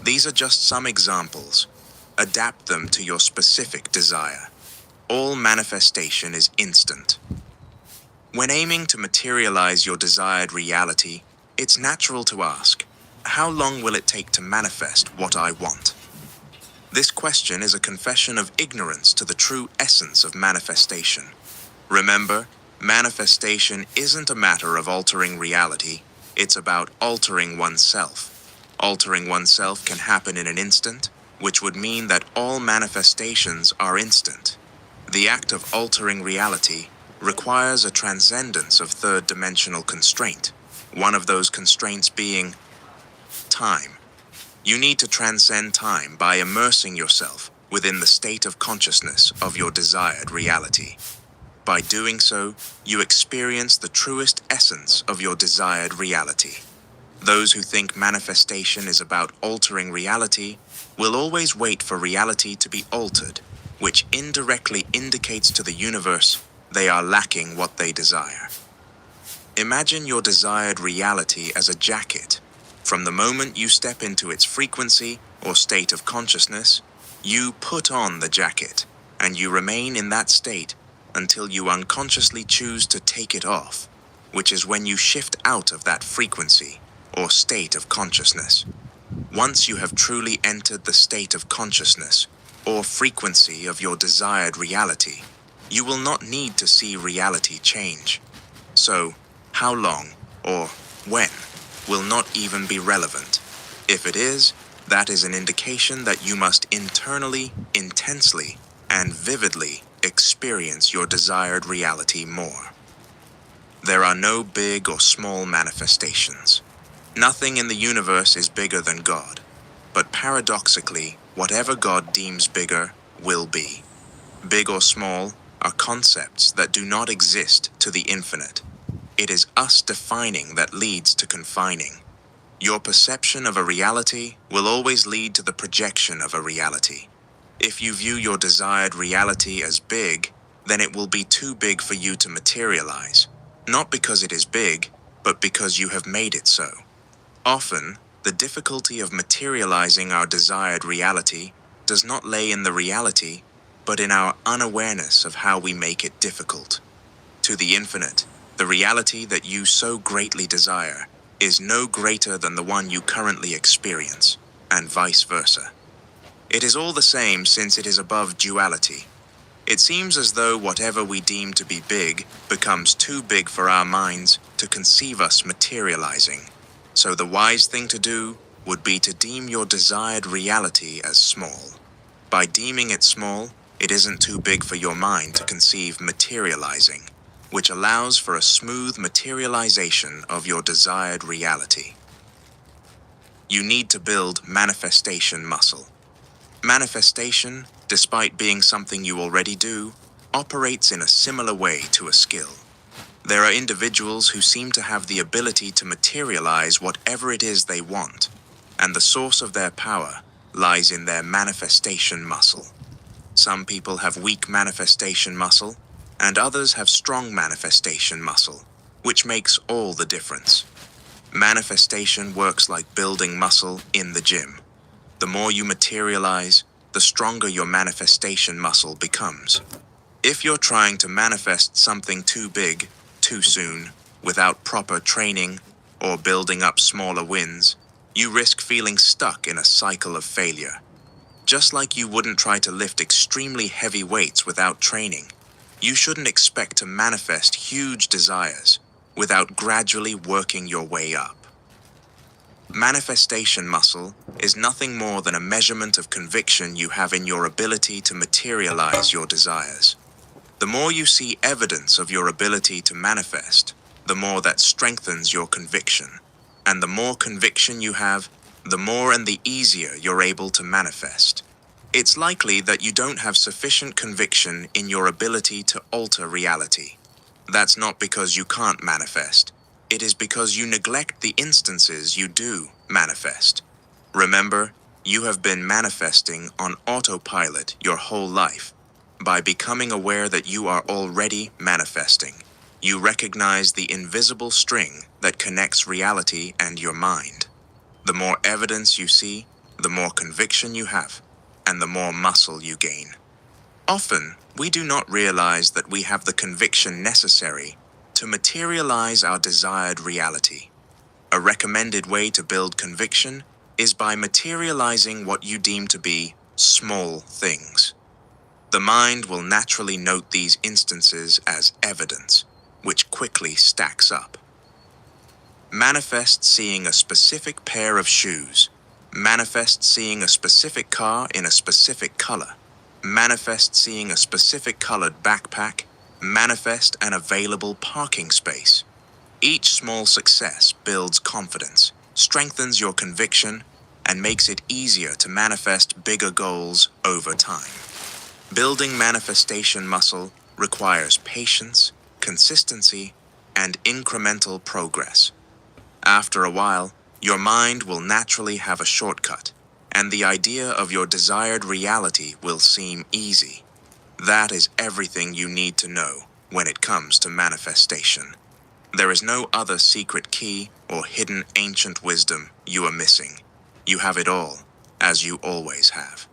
Speaker 9: These are just some examples. Adapt them to your specific desire. All manifestation is instant. When aiming to materialize your desired reality, it's natural to ask, how long will it take to manifest what I want? This question is a confession of ignorance to the true essence of manifestation. Remember, manifestation isn't a matter of altering reality, it's about altering oneself. Altering oneself can happen in an instant, which would mean that all manifestations are instant. The act of altering reality requires a transcendence of third-dimensional constraint, one of those constraints being time. You need to transcend time by immersing yourself within the state of consciousness of your desired reality. By doing so, you experience the truest essence of your desired reality. Those who think manifestation is about altering reality will always wait for reality to be altered, which indirectly indicates to the universe they are lacking what they desire. Imagine your desired reality as a jacket. From the moment you step into its frequency or state of consciousness, you put on the jacket, and you remain in that state until you unconsciously choose to take it off, which is when you shift out of that frequency or state of consciousness. Once you have truly entered the state of consciousness or frequency of your desired reality, you will not need to see reality change. So, how long or when will not even be relevant. If it is, that is an indication that you must internally, intensely, and vividly experience your desired reality more. There are no big or small manifestations. Nothing in the universe is bigger than God, but paradoxically, whatever God deems bigger will be. Big or small are concepts that do not exist to the infinite. It is us defining that leads to confining. Your perception of a reality will always lead to the projection of a reality. If you view your desired reality as big, then it will be too big for you to materialize. Not because it is big, but because you have made it so. Often, the difficulty of materializing our desired reality does not lay in the reality, but in our unawareness of how we make it difficult. To the infinite, the reality that you so greatly desire is no greater than the one you currently experience, and vice versa. It is all the same since it is above duality. It seems as though whatever we deem to be big becomes too big for our minds to conceive us materializing. So the wise thing to do would be to deem your desired reality as small. By deeming it small, it isn't too big for your mind to conceive materializing, which allows for a smooth materialization of your desired reality. You need to build manifestation muscle. Manifestation, despite being something you already do, operates in a similar way to a skill. There are individuals who seem to have the ability to materialize whatever it is they want, and the source of their power lies in their manifestation muscle. Some people have weak manifestation muscle, and others have strong manifestation muscle, which makes all the difference. Manifestation works like building muscle in the gym. The more you materialize, the stronger your manifestation muscle becomes. If you're trying to manifest something too big, too soon, without proper training, or building up smaller wins, you risk feeling stuck in a cycle of failure. Just like you wouldn't try to lift extremely heavy weights without training, you shouldn't expect to manifest huge desires without gradually working your way up. Manifestation muscle is nothing more than a measurement of conviction you have in your ability to materialize your desires. The more you see evidence of your ability to manifest, the more that strengthens your conviction. And the more conviction you have, the more and the easier you're able to manifest. It's likely that you don't have sufficient conviction in your ability to alter reality. That's not because you can't manifest. It is because you neglect the instances you do manifest. Remember, you have been manifesting on autopilot your whole life. By becoming aware that you are already manifesting, you recognize the invisible string that connects reality and your mind. The more evidence you see, the more conviction you have, and the more muscle you gain. Often, we do not realize that we have the conviction necessary to materialize our desired reality. A recommended way to build conviction is by materializing what you deem to be small things. The mind will naturally note these instances as evidence, which quickly stacks up. Manifest seeing a specific pair of shoes. Manifest seeing a specific car in a specific color. Manifest seeing a specific colored backpack. Manifest an available parking space. Each small success builds confidence, strengthens your conviction, and makes it easier to manifest bigger goals over time. Building manifestation muscle requires patience, consistency, and incremental progress. After a while, your mind will naturally have a shortcut, and the idea of your desired reality will seem easy. That is everything you need to know when it comes to manifestation. There is no other secret key or hidden ancient wisdom you are missing. You have it all, as you always have.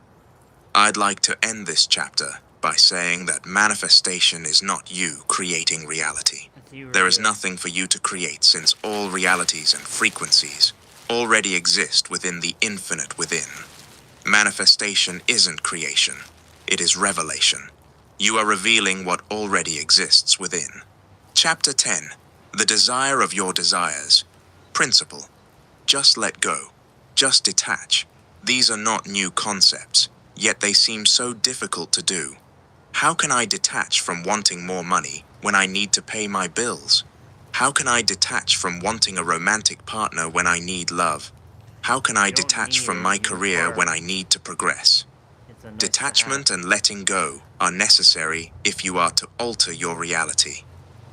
Speaker 9: I'd like to end this chapter by saying that manifestation is not you creating reality. There is nothing for you to create, since all realities and frequencies already exist within the infinite within. Manifestation isn't creation, it is revelation. You are revealing what already exists within. Chapter 10. The desire of your desires. Principle. Just let go. Just detach. These are not new concepts, yet they seem so difficult to do. How can I detach from wanting more money when I need to pay my bills? How can I detach from wanting a romantic partner when I need love? How can I detach from my career when I need to progress? Detachment and letting go are necessary if you are to alter your reality.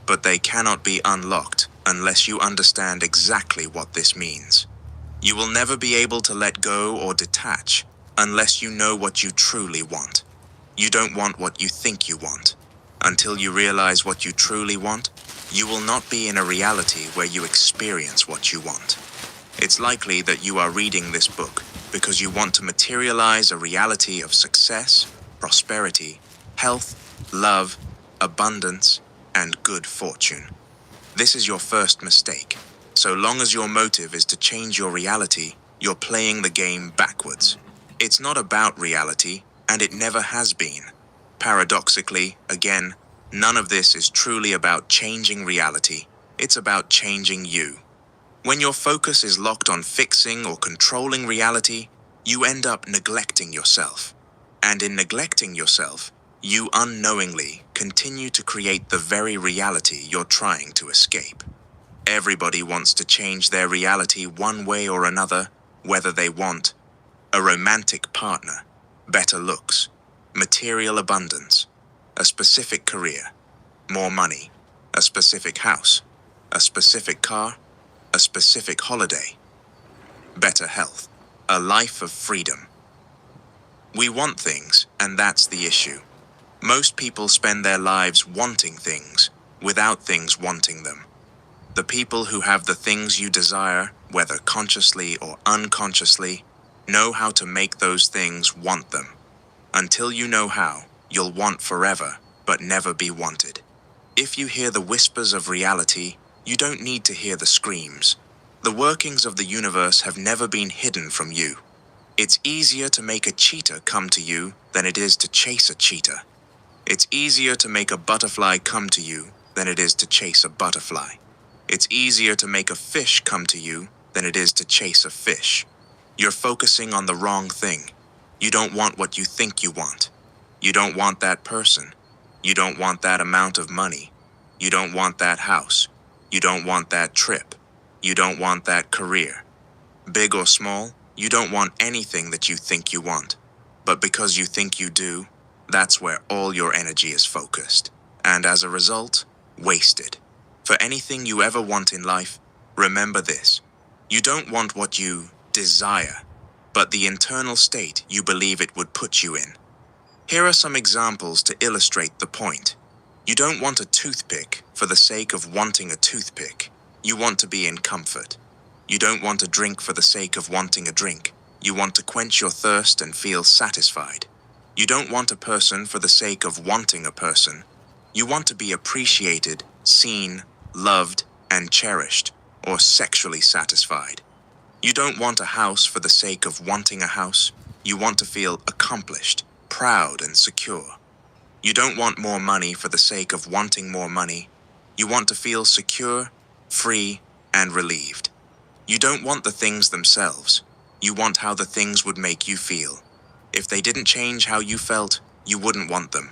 Speaker 9: But they cannot be unlocked unless you understand exactly what this means. You will never be able to let go or detach unless you know what you truly want. You don't want what you think you want. Until you realize what you truly want, you will not be in a reality where you experience what you want. It's likely that you are reading this book because you want to materialize a reality of success, prosperity, health, love, abundance, and good fortune. This is your first mistake. So long as your motive is to change your reality, you're playing the game backwards. It's not about reality, and it never has been. Paradoxically, again, none of this is truly about changing reality. It's about changing you. When your focus is locked on fixing or controlling reality, you end up neglecting yourself. And in neglecting yourself, you unknowingly continue to create the very reality you're trying to escape. Everybody wants to change their reality one way or another, whether they want a romantic partner, better looks, material abundance, a specific career, more money, a specific house, a specific car, a specific holiday, better health, a life of freedom. We want things, and that's the issue. Most people spend their lives wanting things, without things wanting them. The people who have the things you desire, whether consciously or unconsciously, know how to make those things want them. Until you know how, you'll want forever, but never be wanted. If you hear the whispers of reality, you don't need to hear the screams. The workings of the universe have never been hidden from you. It's easier to make a cheetah come to you than it is to chase a cheetah. It's easier to make a butterfly come to you than it is to chase a butterfly. It's easier to make a fish come to you than it is to chase a fish. You're focusing on the wrong thing. You don't want what you think you want. You don't want that person. You don't want that amount of money. You don't want that house. You don't want that trip. You don't want that career. Big or small, you don't want anything that you think you want. But because you think you do, that's where all your energy is focused. And as a result, wasted. For anything you ever want in life, remember this. You don't want what you desire, but the internal state you believe it would put you in. Here are some examples to illustrate the point. You don't want a toothpick for the sake of wanting a toothpick. You want to be in comfort. You don't want a drink for the sake of wanting a drink. You want to quench your thirst and feel satisfied. You don't want a person for the sake of wanting a person. You want to be appreciated, seen, loved, and cherished, or sexually satisfied. You don't want a house for the sake of wanting a house. You want to feel accomplished, proud, and secure. You don't want more money for the sake of wanting more money. You want to feel secure, free, and relieved. You don't want the things themselves. You want how the things would make you feel. If they didn't change how you felt, you wouldn't want them.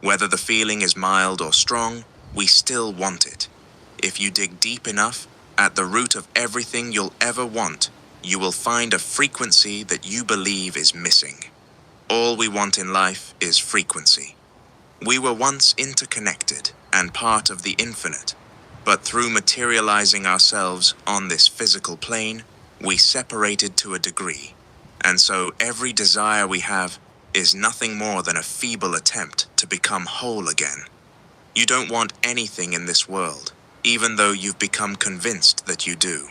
Speaker 9: Whether the feeling is mild or strong, we still want it. If you dig deep enough, at the root of everything you'll ever want, you will find a frequency that you believe is missing. All we want in life is frequency. We were once interconnected and part of the infinite, but through materializing ourselves on this physical plane, we separated to a degree. And so every desire we have is nothing more than a feeble attempt to become whole again. You don't want anything in this world, even though you've become convinced that you do.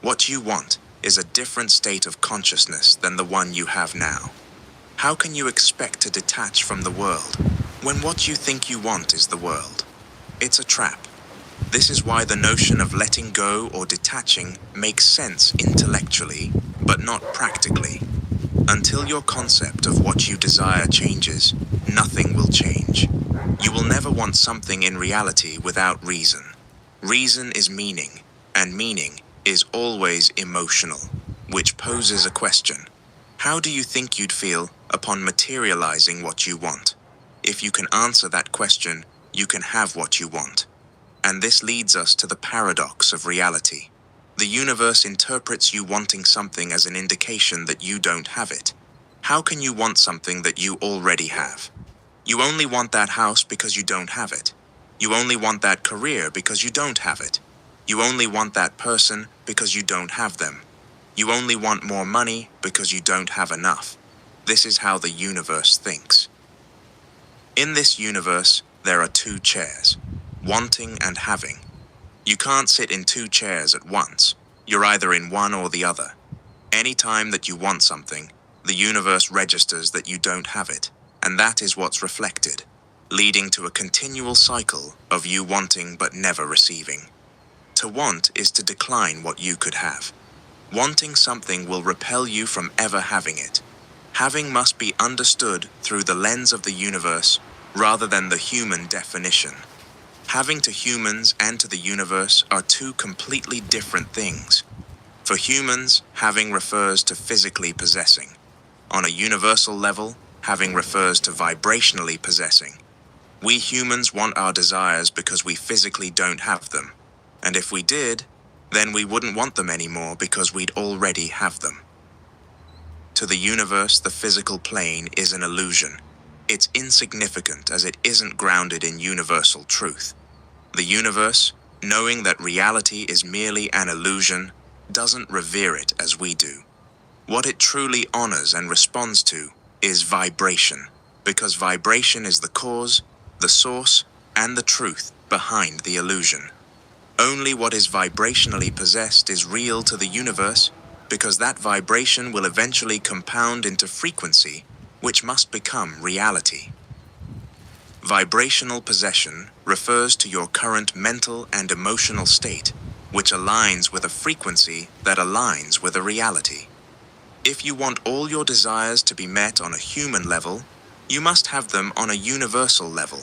Speaker 9: What you want is a different state of consciousness than the one you have now. How can you expect to detach from the world when what you think you want is the world? It's a trap. This is why the notion of letting go or detaching makes sense intellectually, but not practically. Until your concept of what you desire changes, nothing will change. You will never want something in reality without reason. Reason is meaning, and meaning is always emotional, which poses a question. How do you think you'd feel upon materializing what you want? If you can answer that question, you can have what you want. And this leads us to the paradox of reality. The universe interprets you wanting something as an indication that you don't have it. How can you want something that you already have? You only want that house because you don't have it. You only want that career because you don't have it. You only want that person because you don't have them. You only want more money because you don't have enough. This is how the universe thinks. In this universe, there are two chairs, wanting and having. You can't sit in two chairs at once. You're either in one or the other. Any time that you want something, the universe registers that you don't have it, and that is what's reflected, leading to a continual cycle of you wanting but never receiving. To want is to decline what you could have. Wanting something will repel you from ever having it. Having must be understood through the lens of the universe rather than the human definition. Having to humans and to the universe are two completely different things. For humans, having refers to physically possessing. On a universal level, having refers to vibrationally possessing. We humans want our desires because we physically don't have them. And if we did, then we wouldn't want them anymore because we'd already have them. To the universe, the physical plane is an illusion. It's insignificant as it isn't grounded in universal truth. The universe, knowing that reality is merely an illusion, doesn't revere it as we do. What it truly honors and responds to is vibration, because vibration is the cause, the source, and the truth behind the illusion. Only what is vibrationally possessed is real to the universe, because that vibration will eventually compound into frequency, which must become reality. Vibrational possession refers to your current mental and emotional state, which aligns with a frequency that aligns with a reality. If you want all your desires to be met on a human level, you must have them on a universal level.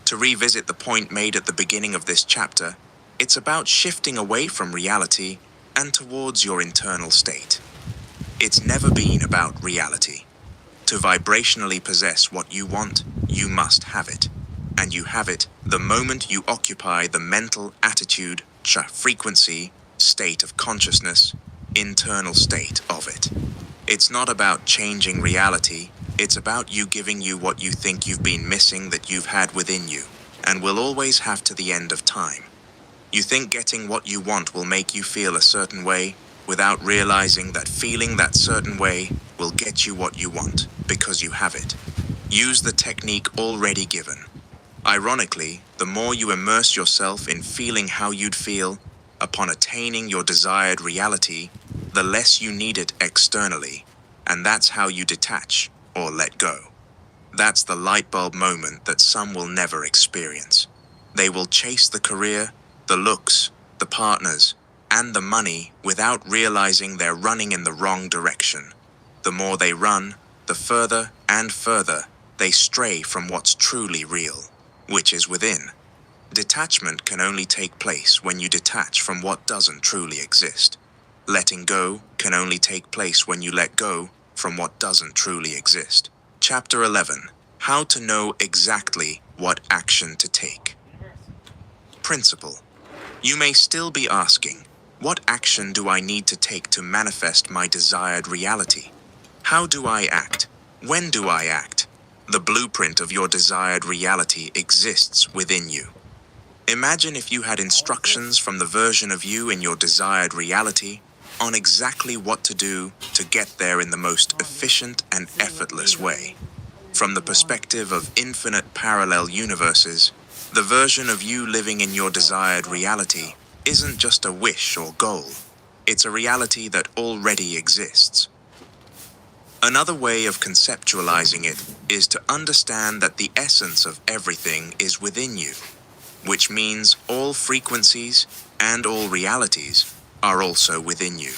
Speaker 9: To revisit the point made at the beginning of this chapter, it's about shifting away from reality and towards your internal state. It's never been about reality. To vibrationally possess what you want, you must have it. And you have it the moment you occupy the mental attitude, frequency, state of consciousness, internal state of it. It's not about changing reality, it's about you giving you what you think you've been missing that you've had within you, and will always have to the end of time. You think getting what you want will make you feel a certain way, without realizing that feeling that certain way will get you what you want, because you have it. Use the technique already given. Ironically, the more you immerse yourself in feeling how you'd feel upon attaining your desired reality, the less you need it externally, and that's how you detach or let go. That's the light bulb moment that some will never experience. They will chase the career, the looks, the partners, and the money without realizing they're running in the wrong direction. The more they run, the further and further they stray from what's truly real, which is within. Detachment can only take place when you detach from what doesn't truly exist. Letting go can only take place when you let go from what doesn't truly exist. Chapter 11. How to know exactly what action to take. Principle. You may still be asking, what action do I need to take to manifest my desired reality? How do I act? When do I act? The blueprint of your desired reality exists within you. Imagine if you had instructions from the version of you in your desired reality on exactly what to do to get there in the most efficient and effortless way. From the perspective of infinite parallel universes, the version of you living in your desired reality isn't just a wish or goal. It's a reality that already exists. Another way of conceptualizing it is to understand that the essence of everything is within you, which means all frequencies and all realities are also within you.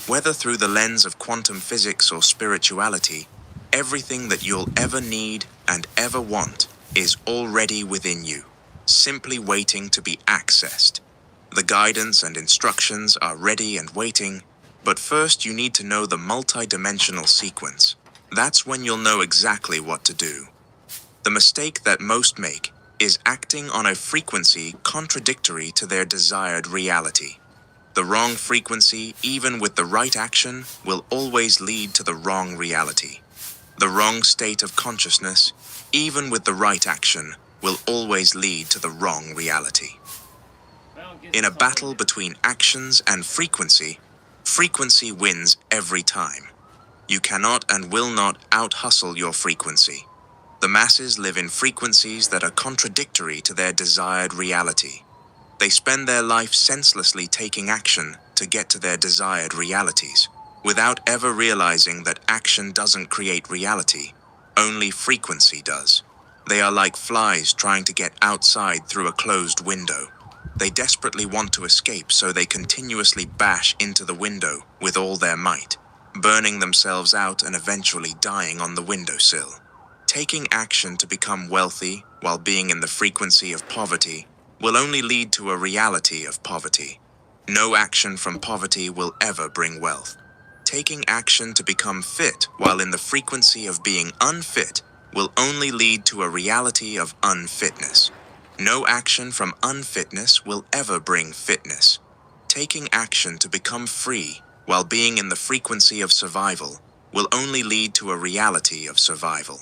Speaker 9: Whether through the lens of quantum physics or spirituality, everything that you'll ever need and ever want is already within you, simply waiting to be accessed. The guidance and instructions are ready and waiting, but first you need to know the multi-dimensional sequence. That's when you'll know exactly what to do. The mistake that most make is acting on a frequency contradictory to their desired reality. The wrong frequency, even with the right action, will always lead to the wrong reality. The wrong state of consciousness, even with the right action, will always lead to the wrong reality. In a battle between actions and frequency, frequency wins every time. You cannot and will not out-hustle your frequency. The masses live in frequencies that are contradictory to their desired reality. They spend their life senselessly taking action to get to their desired realities, without ever realizing that action doesn't create reality, only frequency does. They are like flies trying to get outside through a closed window. They desperately want to escape, so they continuously bash into the window with all their might, burning themselves out and eventually dying on the windowsill. Taking action to become wealthy while being in the frequency of poverty will only lead to a reality of poverty. No action from poverty will ever bring wealth. Taking action to become fit while in the frequency of being unfit will only lead to a reality of unfitness. No action from unfitness will ever bring fitness. Taking action to become free while being in the frequency of survival will only lead to a reality of survival.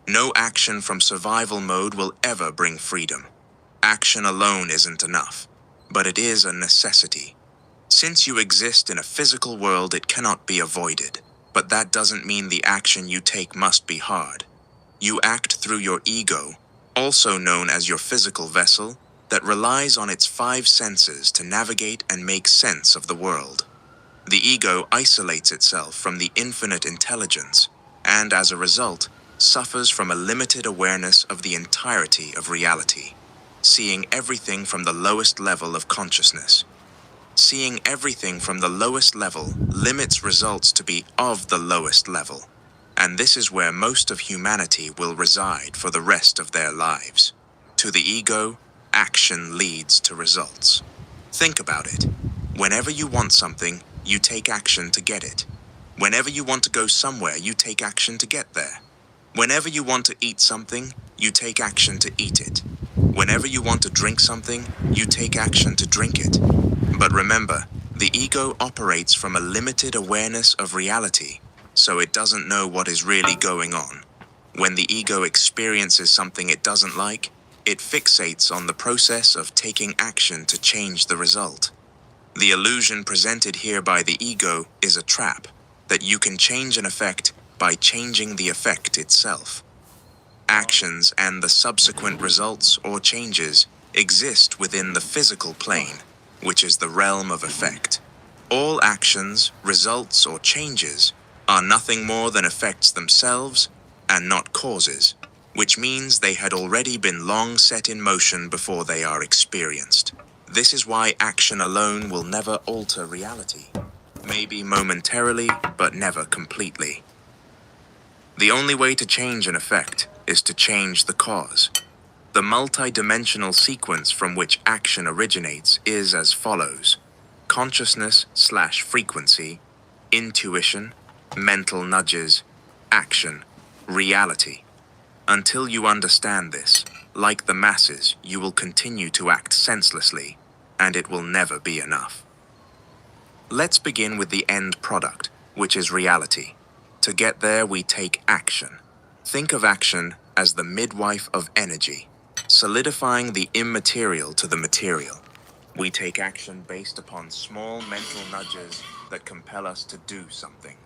Speaker 9: No action from survival mode will ever bring freedom. Action alone isn't enough, but it is a necessity. Since you exist in a physical world, it cannot be avoided, but that doesn't mean the action you take must be hard. You act through your ego, also known as your physical vessel, that relies on its 5 senses to navigate and make sense of the world. The ego isolates itself from the infinite intelligence and, as a result, suffers from a limited awareness of the entirety of reality, seeing everything from the lowest level of consciousness. Seeing everything from the lowest level limits results to be of the lowest level, and this is where most of humanity will reside for the rest of their lives. To the ego, action leads to results. Think about it. Whenever you want something, you take action to get it. Whenever you want to go somewhere, you take action to get there. Whenever you want to eat something, you take action to eat it. Whenever you want to drink something, you take action to drink it. But remember, the ego operates from a limited awareness of reality, so it doesn't know what is really going on. When the ego experiences something it doesn't like, it fixates on the process of taking action to change the result. The illusion presented here by the ego is a trap, that you can change an effect by changing the effect itself. Actions and the subsequent results or changes exist within the physical plane, which is the realm of effect. All actions, results, or changes are nothing more than effects themselves and not causes, which means they had already been long set in motion before they are experienced. This is why action alone will never alter reality. Maybe momentarily, but never completely. The only way to change an effect is to change the cause. The multi-dimensional sequence from which action originates is as follows: consciousness/frequency, intuition, mental nudges, action, reality. Until you understand this, like the masses, you will continue to act senselessly, and it will never be enough. Let's begin with the end product, which is reality. To get there, we take action. Think of action as the midwife of energy, solidifying the immaterial to the material. We take action based upon small mental nudges that compel us to do something.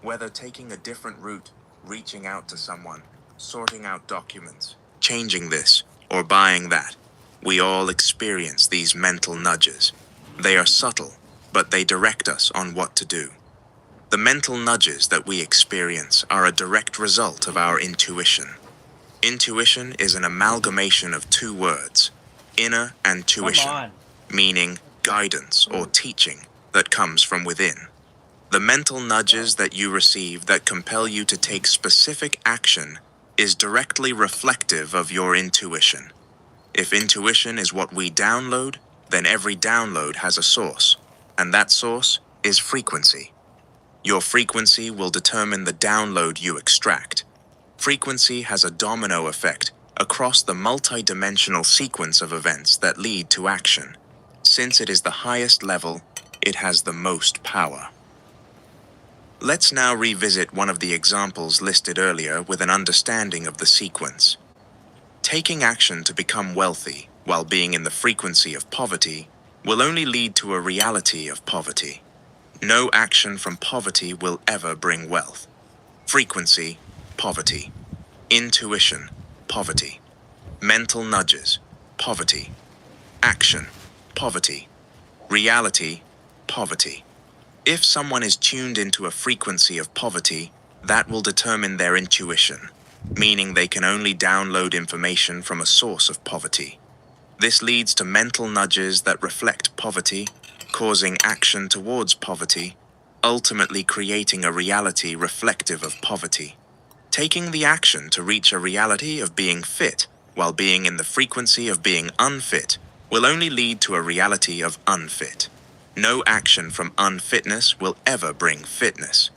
Speaker 9: Whether taking a different route, reaching out to someone, sorting out documents, changing this, or buying that, we all experience these mental nudges. They are subtle, but they direct us on what to do. The mental nudges that we experience are a direct result of our intuition. Intuition is an amalgamation of 2 words, inner and tuition, meaning guidance or teaching that comes from within. The mental nudges that you receive that compel you to take specific action is directly reflective of your intuition. If intuition is what we download, then every download has a source, and that source is frequency. Your frequency will determine the download you extract. Frequency has a domino effect across the multi-dimensional sequence of events that lead to action. Since it is the highest level, it has the most power. Let's now revisit one of the examples listed earlier with an understanding of the sequence. Taking action to become wealthy while being in the frequency of poverty will only lead to a reality of poverty. No action from poverty will ever bring wealth. Frequency, poverty. Intuition, poverty. Mental nudges, poverty. Action, poverty. Reality, poverty. If someone is tuned into a frequency of poverty, that will determine their intuition, meaning they can only download information from a source of poverty. This leads to mental nudges that reflect poverty, causing action towards poverty, ultimately creating a reality reflective of poverty. Taking the action to reach a reality of being fit while being in the frequency of being unfit will only lead to a reality of unfit. No action from unfitness will ever bring fitness.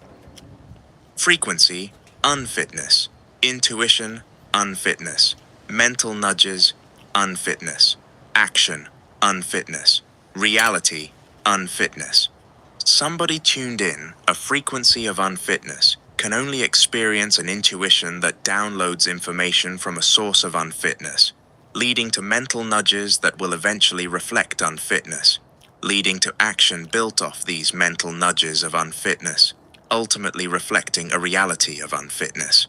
Speaker 9: Frequency, unfitness. Intuition, unfitness. Mental nudges, unfitness. Action, unfitness. Reality, unfitness. Somebody tuned in a frequency of unfitness can only experience an intuition that downloads information from a source of unfitness, leading to mental nudges that will eventually reflect unfitness, leading to action built off these mental nudges of unfitness, ultimately reflecting a reality of unfitness.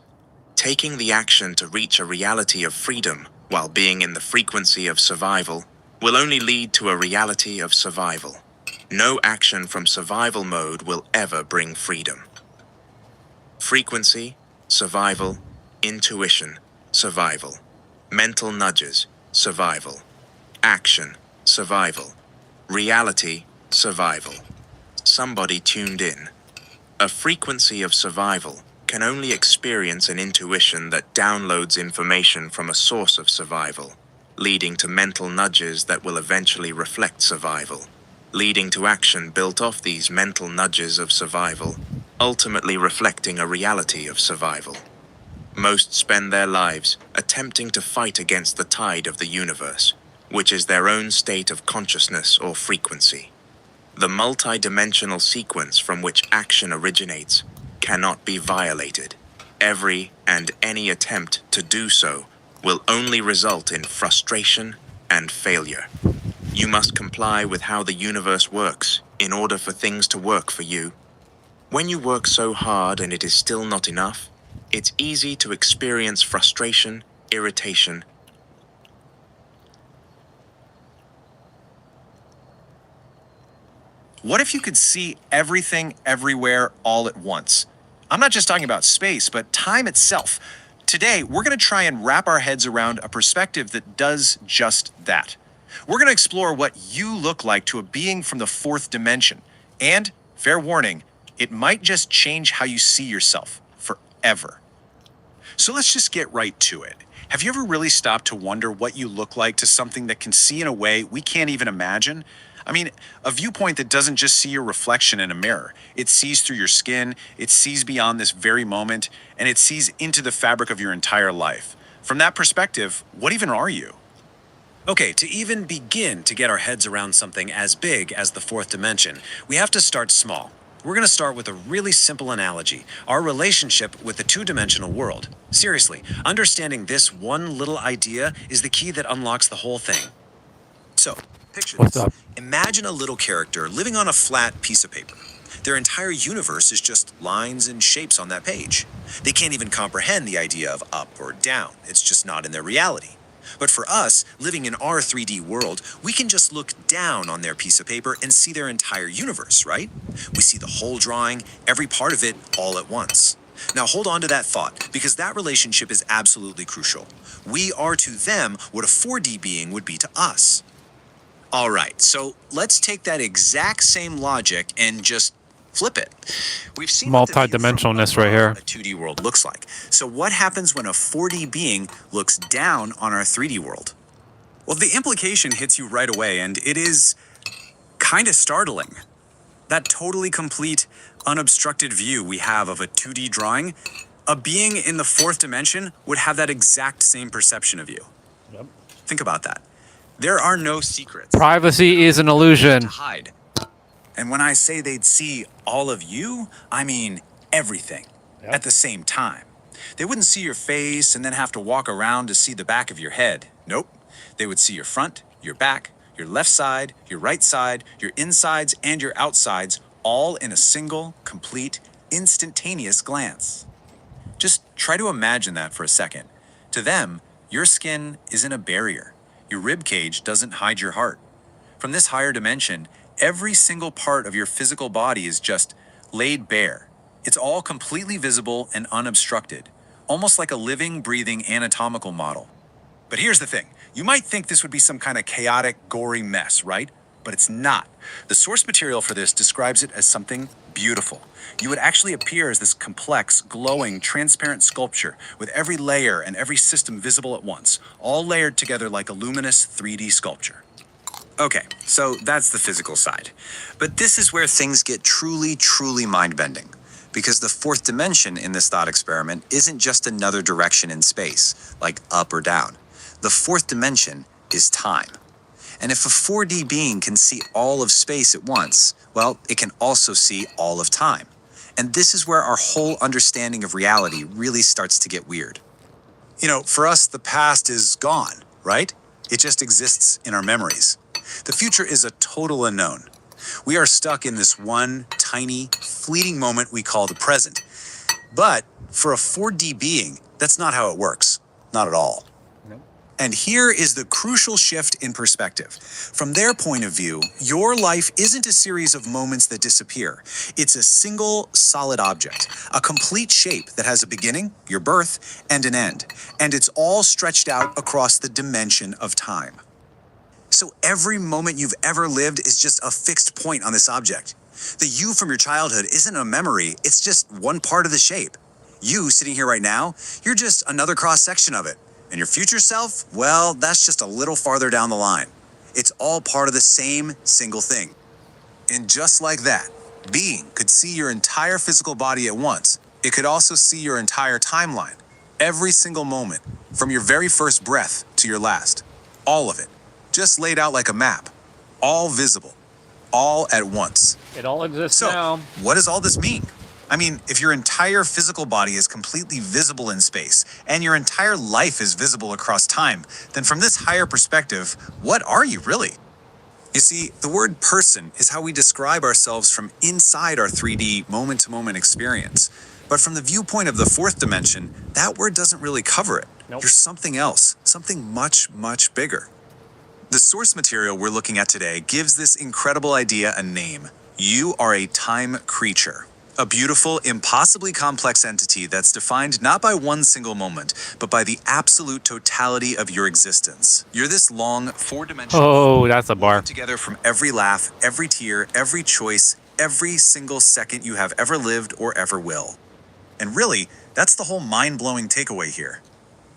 Speaker 9: Taking the action to reach a reality of freedom while being in the frequency of survival will only lead to a reality of survival. No action from survival mode will ever bring freedom. Frequency, survival. Intuition, survival. Mental nudges, survival. Action, survival. Reality, survival. Somebody tuned in. A frequency of survival can only experience an intuition that downloads information from a source of survival, leading to mental nudges that will eventually reflect survival, leading to action built off these mental nudges of survival, ultimately reflecting a reality of survival. Most spend their lives attempting to fight against the tide of the universe, which is their own state of consciousness or frequency. The multi-dimensional sequence from which action originates cannot be violated. Every and any attempt to do so will only result in frustration and failure. You must comply with how the universe works in order for things to work for you. When you work so hard and it is still not enough, it's easy to experience frustration, irritation.
Speaker 10: What if you could see everything everywhere all at once? I'm not just talking about space, but time itself. Today, we're going to try and wrap our heads around a perspective that does just that. We're going to explore what you look like to a being from the fourth dimension. And, fair warning, it might just change how you see yourself forever. So let's just get right to it. Have you ever really stopped to wonder what you look like to something that can see in a way we can't even imagine? I mean, a viewpoint that doesn't just see your reflection in a mirror. It sees through your skin, it sees beyond this very moment, and it sees into the fabric of your entire life. From that perspective, what even are you?
Speaker 11: Okay, to even begin to get our heads around something as big as the fourth dimension, we have to start small. We're going to start with a really simple analogy, our relationship with the two-dimensional world. Seriously, understanding this one little idea is the key that unlocks the whole thing. So, picture
Speaker 1: What's
Speaker 11: this.
Speaker 1: up?
Speaker 11: Imagine a little character living on a flat piece of paper. Their entire universe is just lines and shapes on that page. They can't even comprehend the idea of up or down. It's just not in their reality. But for us, living in our 3D world, we can just look down on their piece of paper and see their entire universe, right? We see the whole drawing, every part of it, all at once. Now hold on to that thought, because that relationship is absolutely crucial. We are to them what a 4D being would be to us. All right, so let's take that exact same logic and just flip it. We've seen what the view from
Speaker 1: Multi-dimensionalness right here.
Speaker 11: a 2D world looks like. So what happens when a 4D being looks down on our 3D world?
Speaker 10: Well, the implication hits you right away, and it is kind of startling. That totally complete, unobstructed view we have of a 2D drawing, a being in the fourth dimension would have that exact same perception of you.
Speaker 1: Yep.
Speaker 10: Think about that. There are no secrets.
Speaker 1: Privacy is an illusion.
Speaker 10: To hide. And when I say they'd see all of you, I mean everything at the same time. They wouldn't see your face and then have to walk around to see the back of your head. Nope. They would see your front, your back, your left side, your right side, your insides, and your outsides, all in a single, complete, instantaneous glance. Just try to imagine that for a second. To them, your skin isn't a barrier. Your rib cage doesn't hide your heart. From this higher dimension, every single part of your physical body is just laid bare. It's all completely visible and unobstructed, almost like a living, breathing anatomical model. But here's the thing. You might think this would be some kind of chaotic, gory mess, right? But it's not. The source material for this describes it as something beautiful. You would actually appear as this complex, glowing, transparent sculpture with every layer and every system visible at once, all layered together like a luminous 3D sculpture. Okay, so that's the physical side. But this is where things get truly, truly mind-bending. Because the fourth dimension in this thought experiment isn't just another direction in space, like up or down. The fourth dimension is time. And if a 4D being can see all of space at once, well, it can also see all of time. And this is where our whole understanding of reality really starts to get weird. You know, for us, the past is gone, right? It just exists in our memories. The future is a total unknown. We are stuck in this one tiny, fleeting moment we call the present. But for a 4D being, that's not how it works. Not at all.
Speaker 1: Nope.
Speaker 10: And here is the crucial shift in perspective. From their point of view, your life isn't a series of moments that disappear. It's a single, solid object, a complete shape that has a beginning, your birth, and an end. And it's all stretched out across the dimension of time. So every moment you've ever lived is just a fixed point on this object. The you from your childhood isn't a memory, it's just one part of the shape. You sitting here right now, you're just another cross-section of it. And your future self, well, that's just a little farther down the line. It's all part of the same single thing. And just like that, being could see your entire physical body at once. It could also see your entire timeline, every single moment, from your very first breath to your last. All of it, just laid out like a map, all visible, all at once.
Speaker 1: It all exists now.
Speaker 10: So, what does all this mean? I mean, if your entire physical body is completely visible in space, and your entire life is visible across time, then from this higher perspective, what are you really? You see, the word person is how we describe ourselves from inside our 3D moment-to-moment experience. But from the viewpoint of the fourth dimension, that word doesn't really cover it.
Speaker 1: Nope.
Speaker 10: You're something else, something much, much bigger. The source material we're looking at today gives this incredible idea a name. You are a time creature. A beautiful, impossibly complex entity that's defined not by one single moment, but by the absolute totality of your existence. You're this long, four-dimensional...
Speaker 1: Oh, that's a bar.
Speaker 10: ...together from every laugh, every tear, every choice, every single second you have ever lived or ever will. And really, that's the whole mind-blowing takeaway here.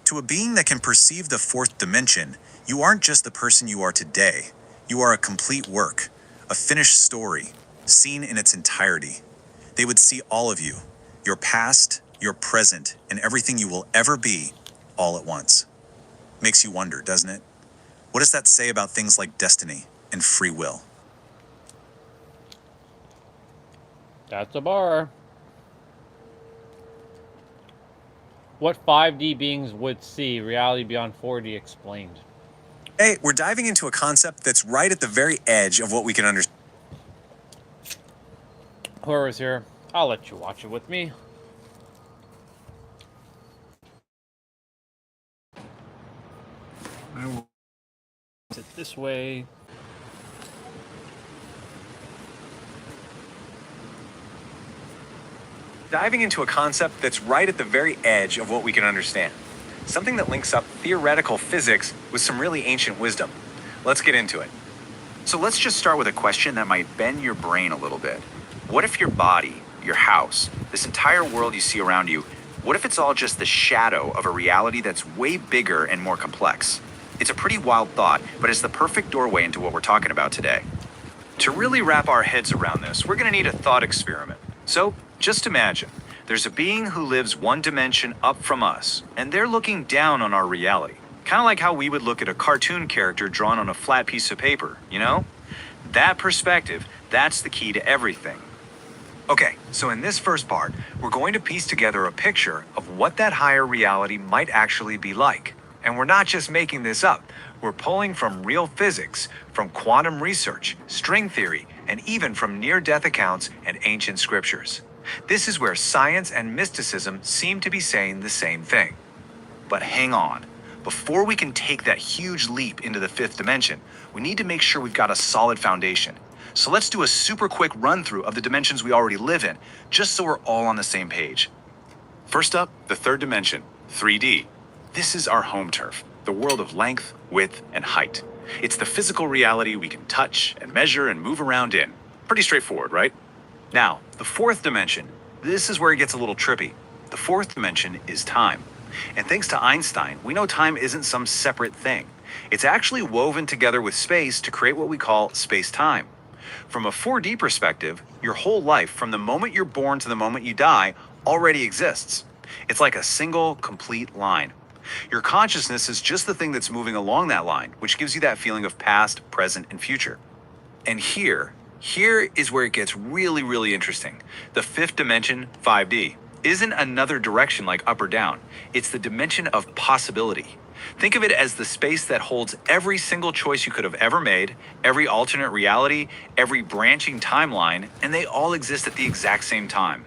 Speaker 10: To a being that can perceive the fourth dimension, you aren't just the person you are today. You are a complete work, a finished story, seen in its entirety. They would see all of you, your past, your present, and everything you will ever be, all at once. Makes you wonder, doesn't it? What does that say about things like destiny and free will?
Speaker 1: That's a bar. What 5D beings would see reality beyond 4D explained?
Speaker 10: Hey, we're diving into a concept that's right at the very edge of what we can understand.
Speaker 1: Whoever's here, I'll let you watch it with me. I will sit this way.
Speaker 10: Diving into a concept that's right at the very edge of what we can understand. Something that links up theoretical physics with some really ancient wisdom. Let's get into it. So let's just start with a question that might bend your brain a little bit. What if your body, your house, this entire world you see around you, what if it's all just the shadow of a reality that's way bigger and more complex? It's a pretty wild thought, but it's the perfect doorway into what we're talking about today. To really wrap our heads around this, we're going to need a thought experiment. So just imagine, there's a being who lives one dimension up from us, and they're looking down on our reality. Kind of like how we would look at a cartoon character drawn on a flat piece of paper, you know? That perspective, that's the key to everything. Okay, so in this first part, we're going to piece together a picture of what that higher reality might actually be like. And we're not just making this up. We're pulling from real physics, from quantum research, string theory, and even from near-death accounts and ancient scriptures. This is where science and mysticism seem to be saying the same thing. But hang on. Before we can take that huge leap into the fifth dimension, we need to make sure we've got a solid foundation. So let's do a super quick run through of the dimensions we already live in, just so we're all on the same page. First up, the third dimension, 3D. This is our home turf, the world of length, width, and height. It's the physical reality we can touch and measure and move around in. Pretty straightforward, right? Now, the fourth dimension, this is where it gets a little trippy. The fourth dimension is time. And thanks to Einstein, we know time isn't some separate thing. It's actually woven together with space to create what we call space-time. From a 4D perspective, your whole life, from the moment you're born to the moment you die, already exists. It's like a single, complete line. Your consciousness is just the thing that's moving along that line, which gives you that feeling of past, present, and future. And here is where it gets really, really interesting. The fifth dimension, 5D, isn't another direction like up or down. It's the dimension of possibility. Think of it as the space that holds every single choice you could have ever made, every alternate reality, every branching timeline, and they all exist at the exact same time.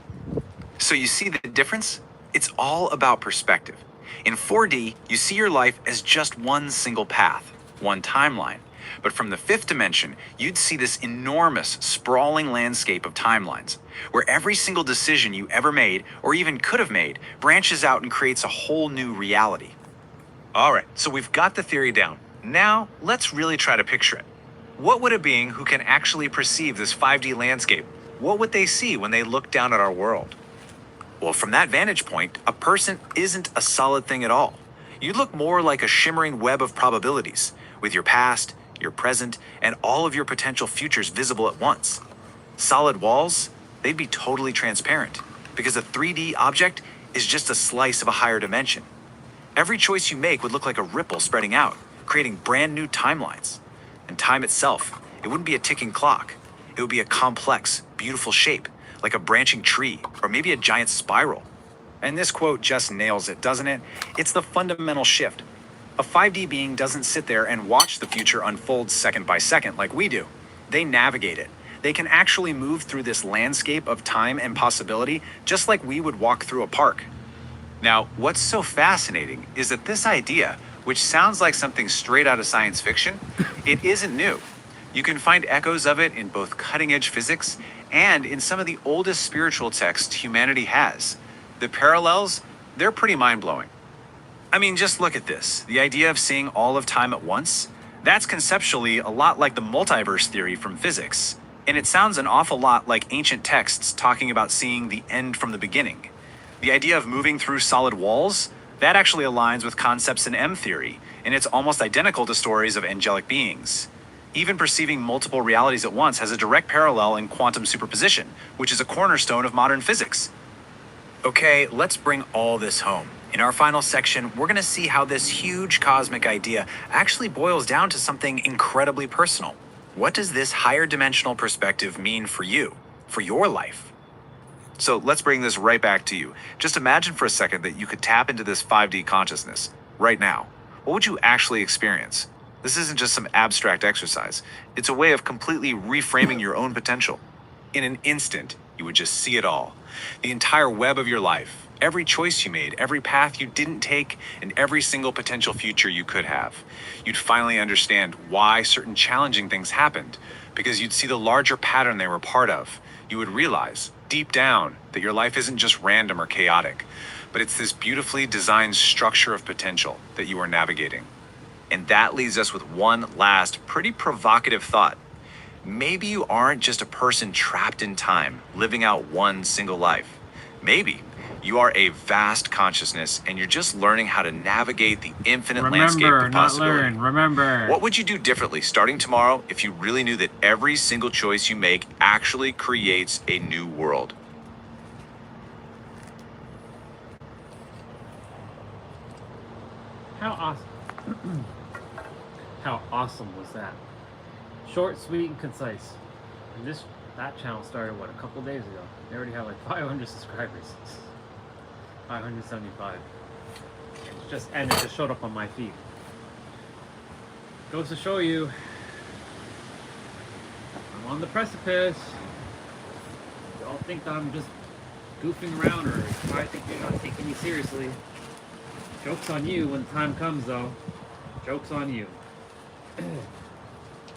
Speaker 10: So you see the difference? It's all about perspective. In 4D, you see your life as just one single path, one timeline. But from the fifth dimension, you'd see this enormous, sprawling landscape of timelines, where every single decision you ever made, or even could have made, branches out and creates a whole new reality. All right, so we've got the theory down. Now, let's really try to picture it. What would a being who can actually perceive this 5D landscape, what would they see when they look down at our world? Well, from that vantage point, a person isn't a solid thing at all. You look more like a shimmering web of probabilities, with your past, your present, and all of your potential futures visible at once. Solid walls, they'd be totally transparent, because a 3D object is just a slice of a higher dimension. Every choice you make would look like a ripple spreading out, creating brand new timelines. And time itself, it wouldn't be a ticking clock. It would be a complex, beautiful shape, like a branching tree, or maybe a giant spiral. And this quote just nails it, doesn't it? It's the fundamental shift. A 5D being doesn't sit there and watch the future unfold second by second like we do. They navigate it. They can actually move through this landscape of time and possibility just like we would walk through a park. Now, what's so fascinating is that this idea, which sounds like something straight out of science fiction, it isn't new. You can find echoes of it in both cutting-edge physics and in some of the oldest spiritual texts humanity has. The parallels, they're pretty mind-blowing. I mean, just look at this. The idea of seeing all of time at once, that's conceptually a lot like the multiverse theory from physics. And it sounds an awful lot like ancient texts talking about seeing the end from the beginning. The idea of moving through solid walls, that actually aligns with concepts in M theory, and it's almost identical to stories of angelic beings. Even perceiving multiple realities at once has a direct parallel in quantum superposition, which is a cornerstone of modern physics. Okay, let's bring all this home. In our final section, we're going to see how this huge cosmic idea actually boils down to something incredibly personal. What does this higher dimensional perspective mean for you, for your life? So let's bring this right back to you. Just imagine for a second that you could tap into this 5D consciousness right now. What would you actually experience? This isn't just some abstract exercise. It's a way of completely reframing your own potential. In an instant, you would just see it all. The entire web of your life, every choice you made, every path you didn't take, and every single potential future you could have. You'd finally understand why certain challenging things happened, because you'd see the larger pattern they were part of. You would realize, deep down, that your life isn't just random or chaotic, but it's this beautifully designed structure of potential that you are navigating. And that leaves us with one last, pretty provocative thought. Maybe you aren't just a person trapped in time, living out one single life. Maybe you are a vast consciousness and you're just learning how to navigate the infinite landscape of possibility.
Speaker 1: Remember.
Speaker 10: What would you do differently starting tomorrow if you really knew that every single choice you make actually creates a new world?
Speaker 1: How awesome. How awesome was that? Short, sweet, and concise. And that channel started, a couple days ago. They already have like 500 subscribers. 575. And it just showed up on my feed. Goes to show you, I'm on the precipice. Y'all think that I'm just goofing around, or I think you're not taking me seriously. Joke's on you when the time comes, though. Joke's on you.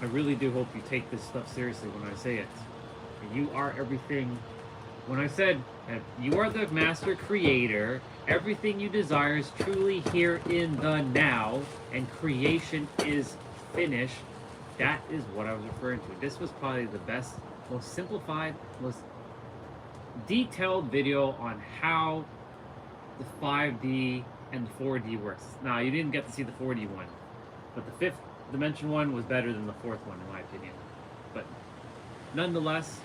Speaker 1: I really do hope you take this stuff seriously when I say it. You are everything. When I said you are the master creator, everything you desire is truly here in the now, and creation is finished. That is what I was referring to. This was probably the best, most simplified, most detailed video on how the 5D and the 4D works. Now, you didn't get to see the 4D one, but the fifth dimension one was better than the fourth one, in my opinion. But nonetheless,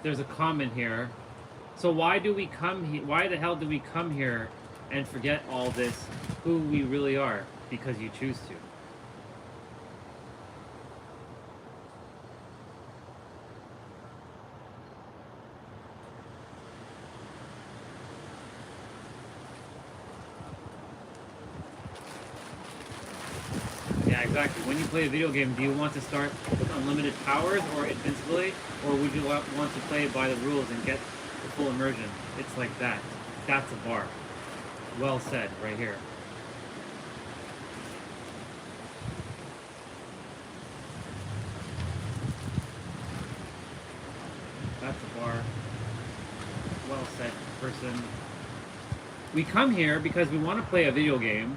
Speaker 1: there's a comment here. So why do we come here? Why the hell do we come here and forget all this, who we really are? Because you choose to. exactly. When you play a video game, do you want to start with unlimited powers or invincibility, or would you want to play by the rules and get the full immersion? It's like that. That's a bar. Well said, right here. That's a bar. Well said, person. We come here because we want to play a video game.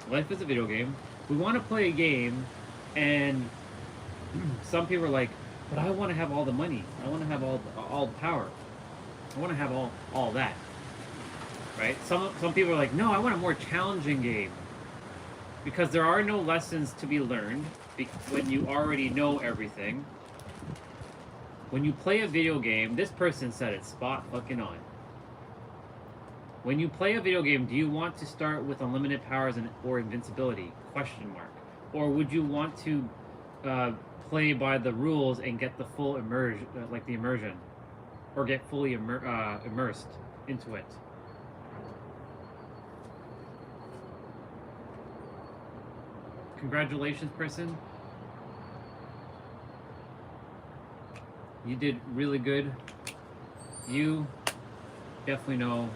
Speaker 1: Life is a video game. We want to play a game, and some people are like, but I want to have all the money. I want to have all the power. I want to have all that. Right? Some people are like, no, I want a more challenging game. Because there are no lessons to be learned when you already know everything. When you play a video game, this person said it spot fucking on. When you play a video game, do you want to start with unlimited powers or invincibility? Question mark. Or would you want to play by the rules and get the full immersion, or get fully immersed into it? Congratulations, person. You did really good. You definitely know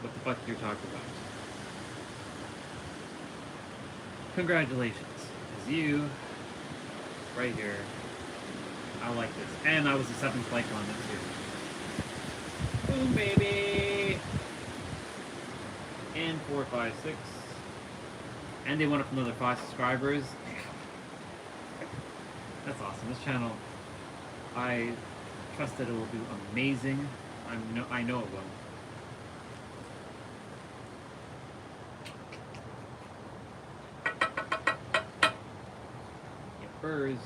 Speaker 1: what the fuck you're talking about. Congratulations. As you, right here. I like this. And I was the 7th like on it too. Boom, baby! And 4, 5, 6. And they went up another 5 subscribers. That's awesome. This channel, I trust that it will do amazing. I know it will. Get burrs.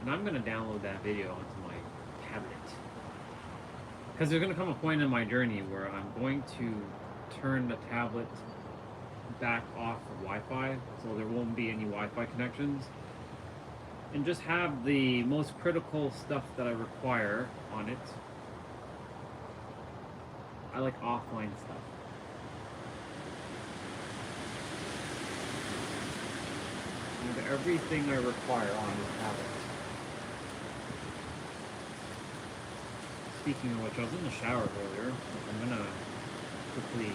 Speaker 1: And I'm going to download that video onto my tablet. Because there's going to come a point in my journey where I'm going to turn the tablet back off of Wi-Fi, so there won't be any Wi-Fi connections, and just have the most critical stuff that I require on it. I like offline stuff. I have everything I require on this tablet. Speaking of which, I was in the shower earlier. I'm gonna quickly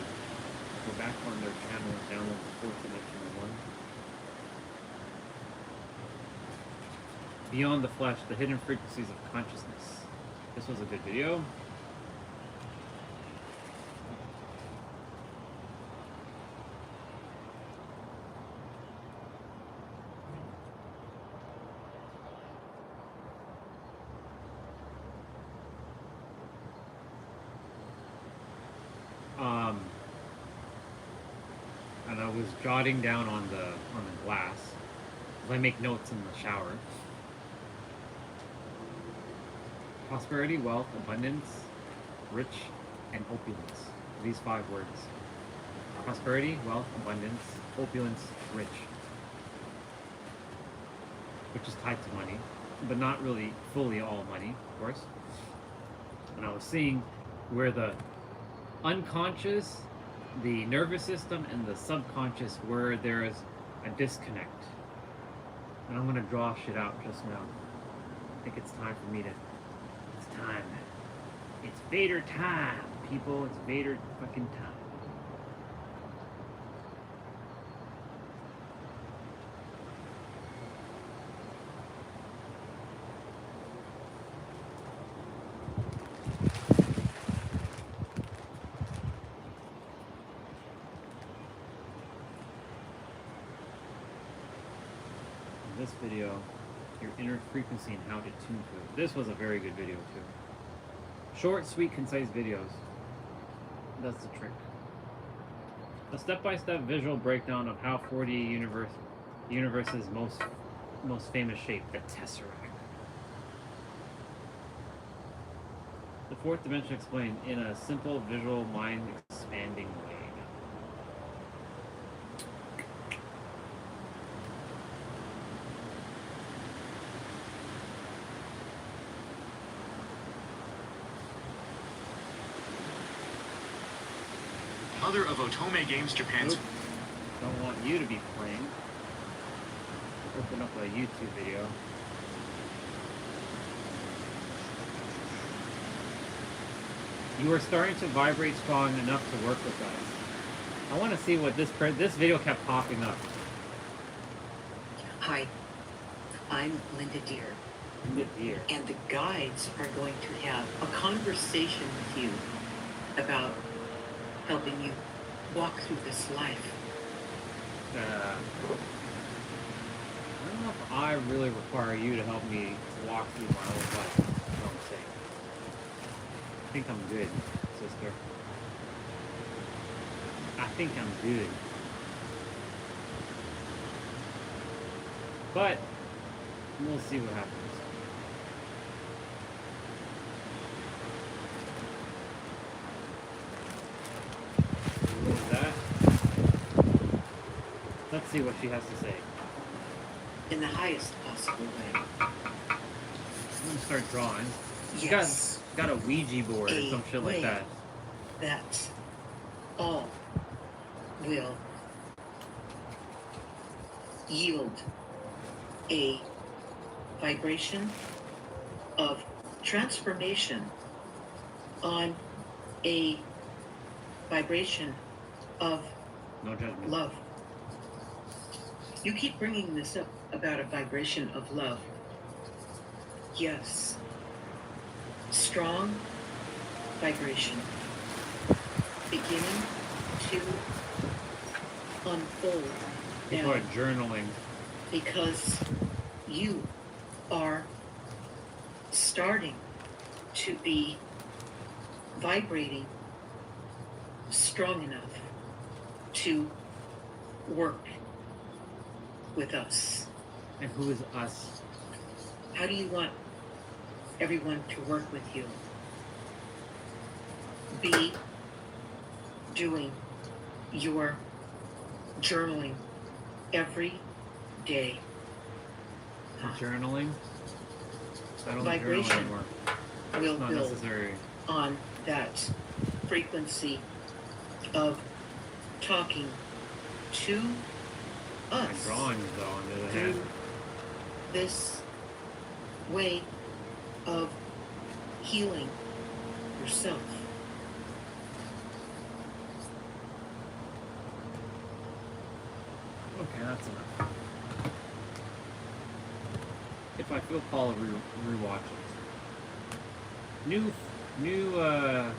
Speaker 1: go back on their channel and download the 4th dimensional one. Beyond the Flesh, the Hidden Frequencies of Consciousness. This was a good video. And I was jotting down on the glass. I make notes in the shower. Prosperity, wealth, abundance, rich, and opulence. These 5 words. Prosperity, wealth, abundance, opulence, rich. Which is tied to money, but not really fully all money, of course. And I was seeing where the unconscious, the nervous system, and the subconscious, where there's a disconnect. And I'm gonna draw shit out just now. I think it's time for me to... It's time. It's Vader time, people. It's Vader fucking time. This video, your inner frequency and how to tune to it. This was a very good video too. Short, sweet, concise videos. That's the trick. A step-by-step visual breakdown of how 4D universe's most famous shape, the Tesseract. The 4th dimension explained in a simple visual mind expanding way.
Speaker 10: Mother of Otome Games Japan's...
Speaker 1: Oops. Don't want you to be playing. Open up a YouTube video. You are starting to vibrate strong enough to work with us. I want to see what this video kept popping up.
Speaker 12: Hi, I'm Linda Deer.
Speaker 1: Linda Deer.
Speaker 12: And the guides are going to have a conversation with you about helping you walk through this life.
Speaker 1: I don't know if I really require you to help me walk through my own life. That's what I'm saying. I think I'm good, sister. I think I'm good. But we'll see what happens. What was that? Let's see what she has to say.
Speaker 12: In the highest possible way.
Speaker 1: I'm gonna start drawing.
Speaker 12: Yes.
Speaker 1: Got a Ouija board or some shit like that.
Speaker 12: That all will yield a vibration of transformation on a vibration of
Speaker 1: no judgment.
Speaker 12: Love. You keep bringing this up about a vibration of love. Yes. Strong vibration beginning to unfold.
Speaker 1: People are journaling.
Speaker 12: Because you are starting to be vibrating strong enough to work with us.
Speaker 1: And who is us?
Speaker 12: How do you want everyone to work with you? Be doing your journaling every day.
Speaker 1: Journaling? I don't
Speaker 12: Vibration
Speaker 1: journal anymore.
Speaker 12: will
Speaker 1: It's not
Speaker 12: build
Speaker 1: necessary.
Speaker 12: on that frequency of talking to
Speaker 1: My
Speaker 12: us
Speaker 1: drawings, though, on the other
Speaker 12: through
Speaker 1: hand.
Speaker 12: this way of healing yourself.
Speaker 1: Okay, that's enough. If I feel called to rewatch it. New, I'm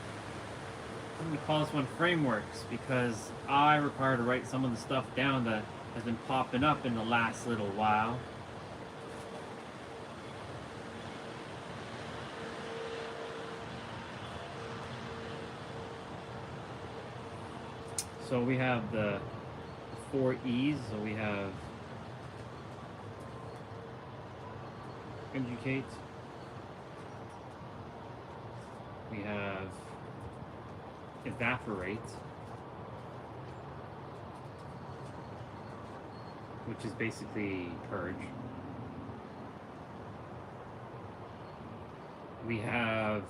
Speaker 1: gonna call this one frameworks, because I require to write some of the stuff down that has been popping up in the last little while. So we have the 4 E's. So we have educate. We have evaporate, which is basically purge. We have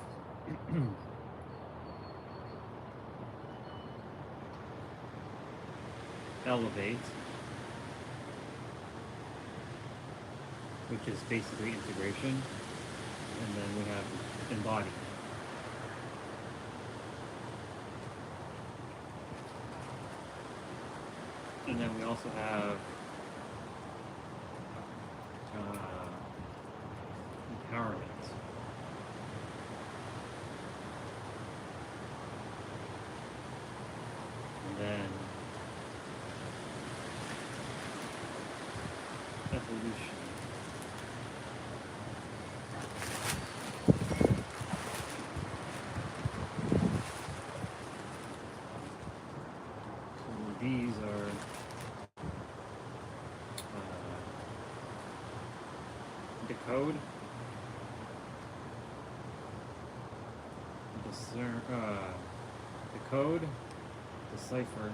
Speaker 1: elevate, which is basically integration, and then we have embody. And then we also have empowerment. And then evolution. So these are decode, decode, decipher,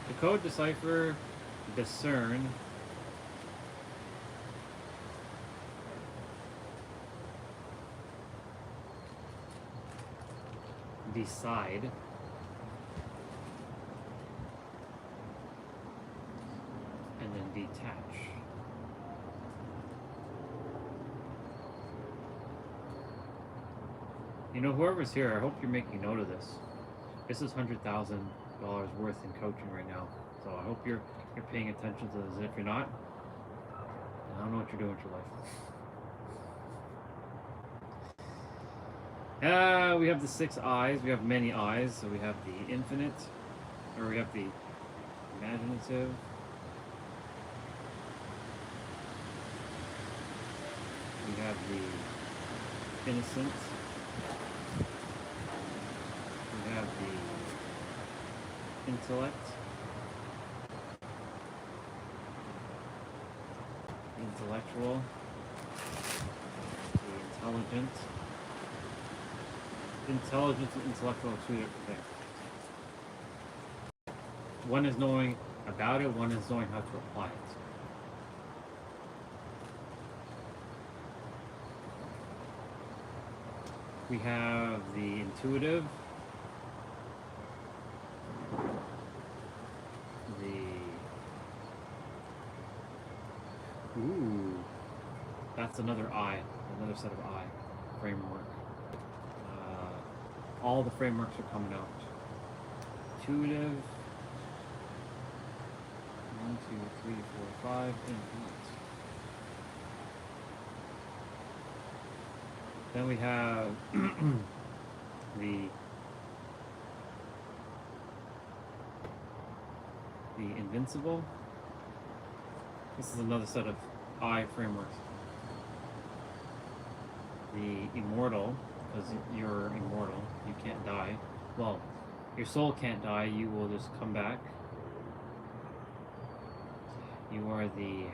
Speaker 1: decode, decipher, discern, decide. And then detach. You know, whoever's here, I hope you're making note of this. This is $100,000 worth in coaching right now. So I hope you're paying attention to this. If you're not, I don't know what you're doing with your life. We have the 6 eyes. We have many eyes. So we have the infinite, or we have the imaginative. We have the innocent. We have the intellect. The intellectual. The intelligent. Intelligence and intellectual are 2 different things. One is knowing about it, one is knowing how to apply it. We have the intuitive, that's another eye, another set of eye framework. All the frameworks are coming out. Intuitive. 1, 2, 3, 4, 5, infinite. Then we have the invincible. This is another set of I frameworks. The immortal, because you're immortal, you can't die. Well, your soul can't die, you will just come back. You are the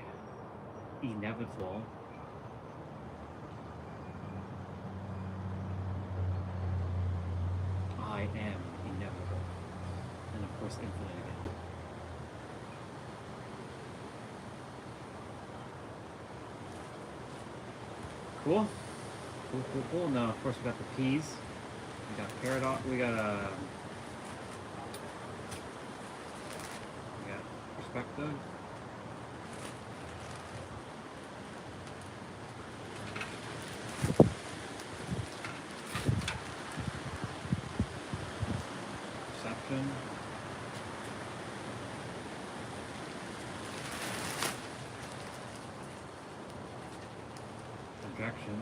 Speaker 1: inevitable. I am inevitable. And of course, infinite again. Cool. Cool. Now, of course, we got the P's. We got paradox. We got perspective. Perception. Projection.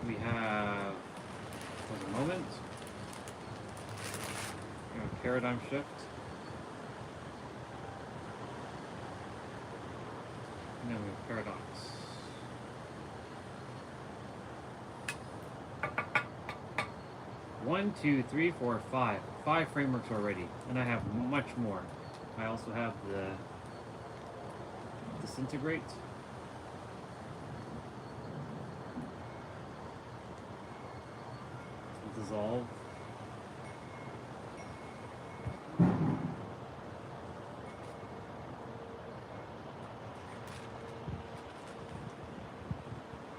Speaker 1: We have, for the moment, we have a paradigm shift. And then we have paradox. One, two, three, four, five. 5 frameworks already, and I have much more. I also have the disintegrate. Dissolve.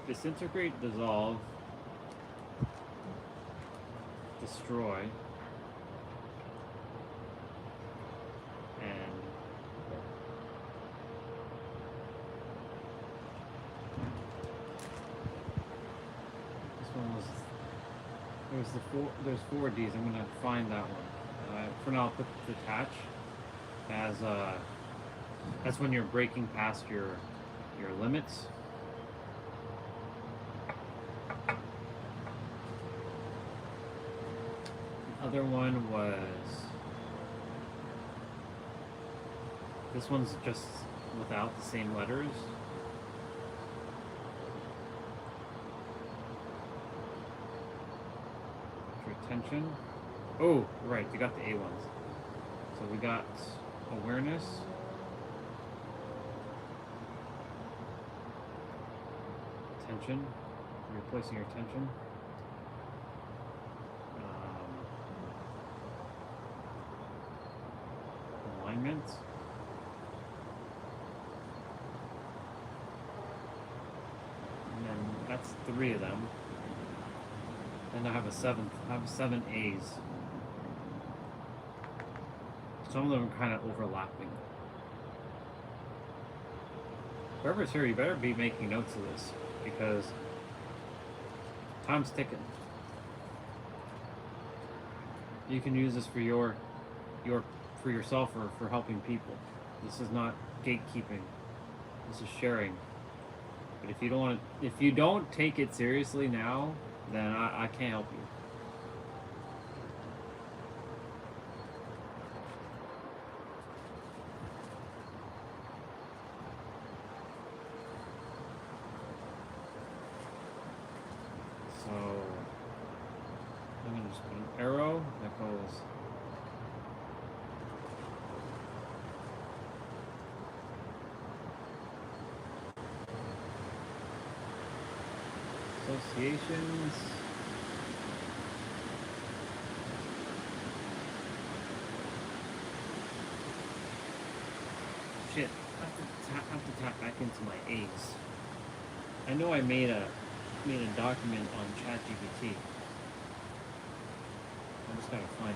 Speaker 1: Disintegrate, dissolve, destroy, and this one was, there's 4 Ds. I'm gonna find that one. For now, I'll put detach as that's when you're breaking past your limits. The other one was, this one's just without the same letters. Attention. Oh, right, we got the A ones. So we got awareness, attention, replacing your attention, alignment, That's 3 of them. And I have a 7th. I have 7 A's. Some of them are kind of overlapping. Whoever's here, you better be making notes of this, because time's ticking. You can use this for for yourself or for helping people. This is not gatekeeping. This is sharing. But if you don't take it seriously now, then I can't help you. So I'm gonna just put an arrow that goes associations. Shit, I have to tap back into my A's. I know I made a document on ChatGPT. I just gotta find it.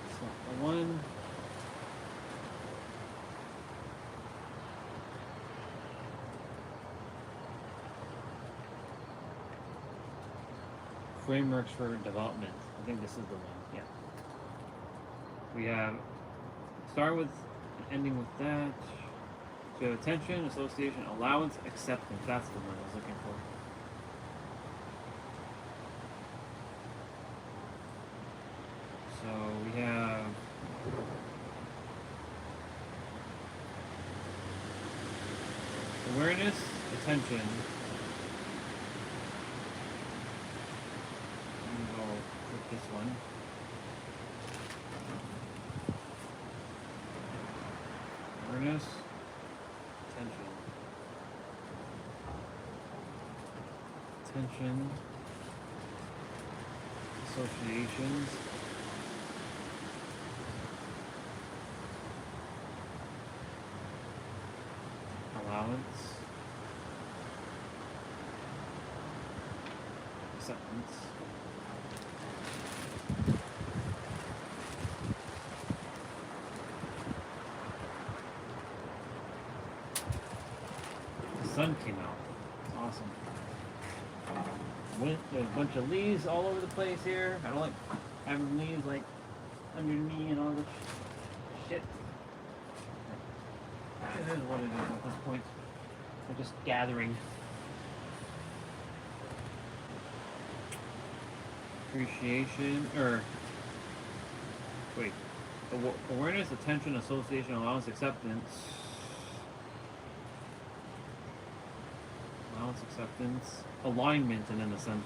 Speaker 1: It's not the one. Frameworks for development. I think this is the one. Yeah. We have starting with and ending with that. So we have attention, association, allowance, acceptance. That's the one I was looking for. So we have awareness, attention. This one. Awareness, attention, associations, allowance, acceptance. Sun came out. It's awesome. There's a bunch of leaves all over the place here. I don't like having leaves like under me and all this shit. It is what it is at this point. We're just gathering. Appreciation, or wait, awareness, attention, association, allowance, acceptance. Acceptance, alignment, and then ascension.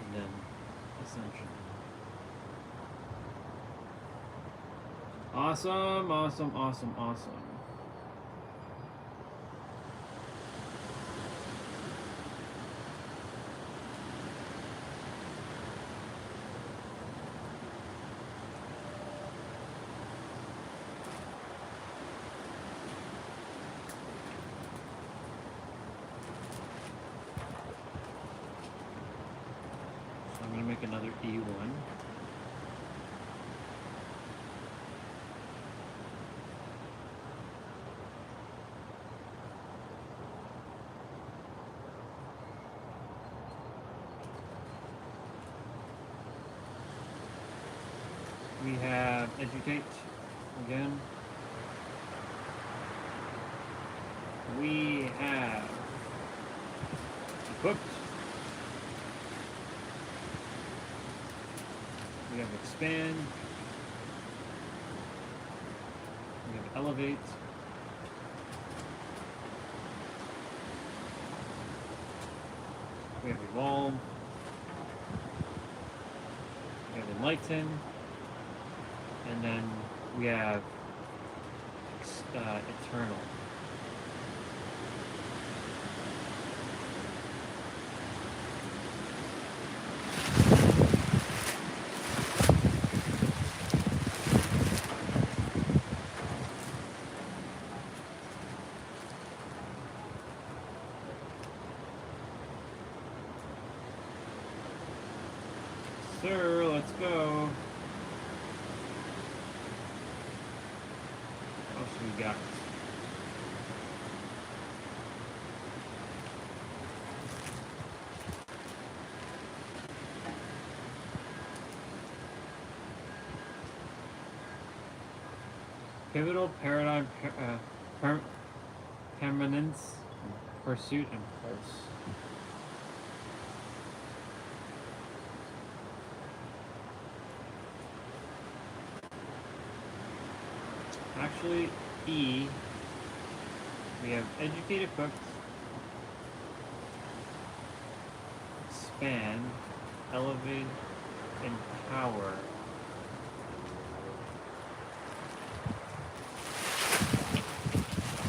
Speaker 1: And then ascension. Awesome, awesome, awesome, awesome. Another E1. We have educate again. We have equipped. We have expand. We have elevate. We have evolve. We have enlighten. And then we have eternal. Sir, let's go. What else we got? Pivotal paradigm permanence, pursuit, and pulse. Actually, E, we have educate, equip, expand, elevate, empower.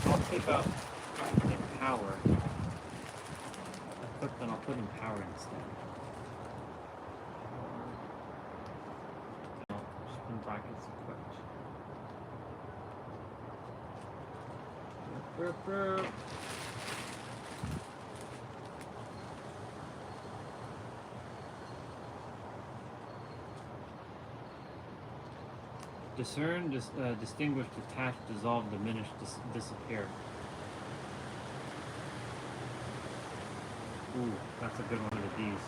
Speaker 1: I'll take out empower. Equip, then I'll put empower instead. No, just in brackets equipped. Discern, distinguish, detach, dissolve, diminish, disappear. Ooh, that's a good one of these.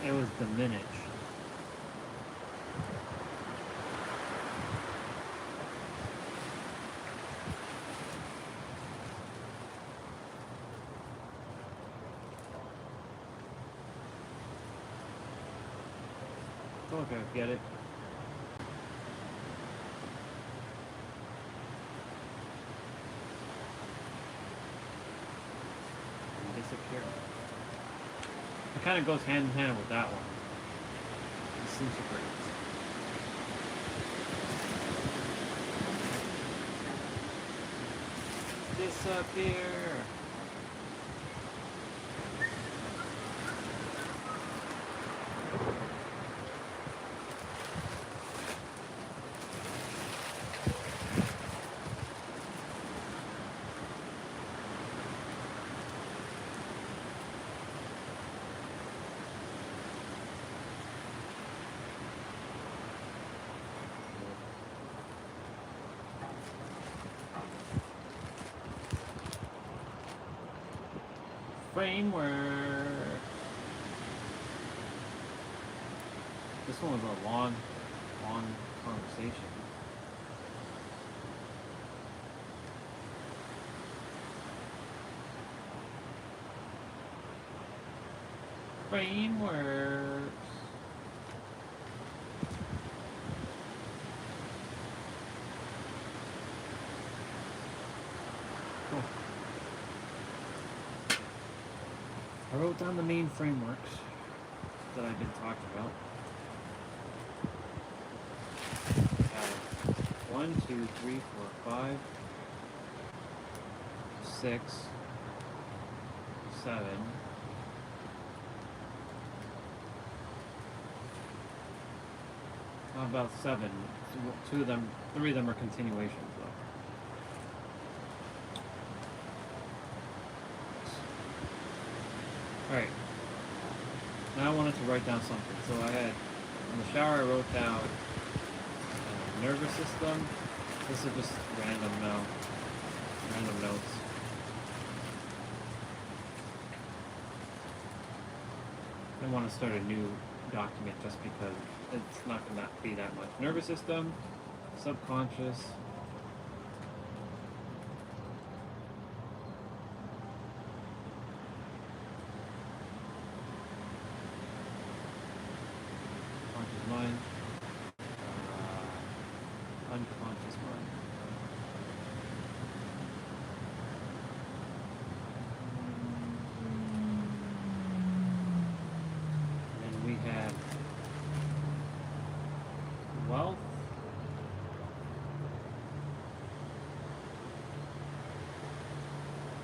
Speaker 1: It was diminish. Okay, get it. And disappear. It kind of goes hand in hand with that one. Disintegrate. Disappear. Framework. This one was a long conversation. Frameworks. Cool. I wrote down the main frameworks that I've been talking about. 1, 2, 3, 4, 5, 6, 7. About 7. 2 of them, 3 of them are continuations though. Alright. Now I wanted to write down something. So I had, in the shower I wrote down nervous system. This is just random notes. I want to start a new document just because it's not going to be that much. Nervous system, subconscious, wealth.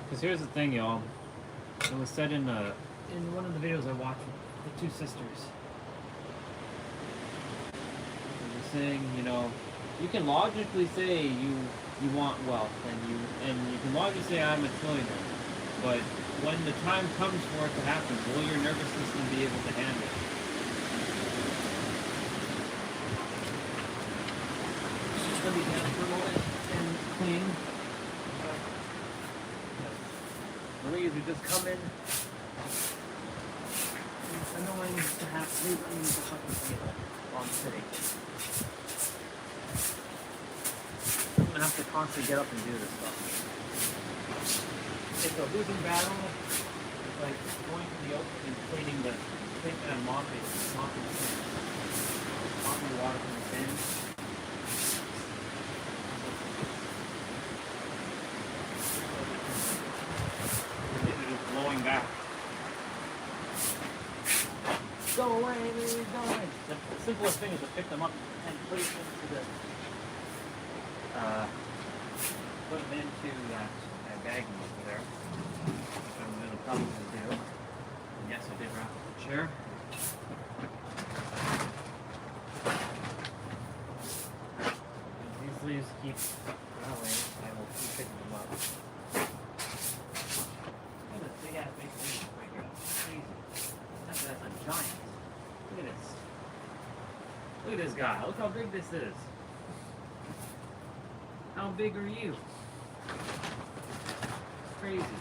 Speaker 1: Because here's the thing, y'all. It was said in one of the videos I watched with the two sisters. They were saying, you know, you can logically say you want wealth, and you can logically say I'm a trillionaire, but when the time comes for it to happen, will your nervous system be able to handle it? Let me down for a moment and clean. Louise, we just come in. It's annoying to have sleep. I need to fucking clean it while I'm sitting. I'm gonna have to constantly get up and do this stuff. It's a losing battle. It's like going to the open and cleaning and mopping the sand. Mopping the water from the sand. Blowing back. Go away, Lily, go away. The simplest thing is to pick them up and put them into that baggie over there. Which I'm gonna probably do. And yes, I did wrap up the chair. If these leaves keep growing, I will keep picking them up. Big ass big leaf right here. That's crazy. That's a giant. Look at this. Look at this guy. Look how big this is. How big are you? It's crazy.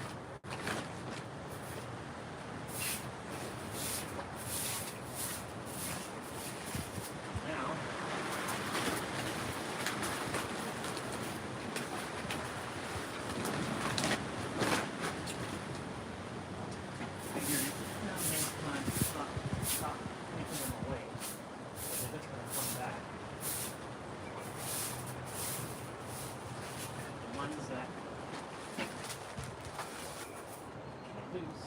Speaker 1: Now, stop taking them away. They're just going to come back. The ones that are loose.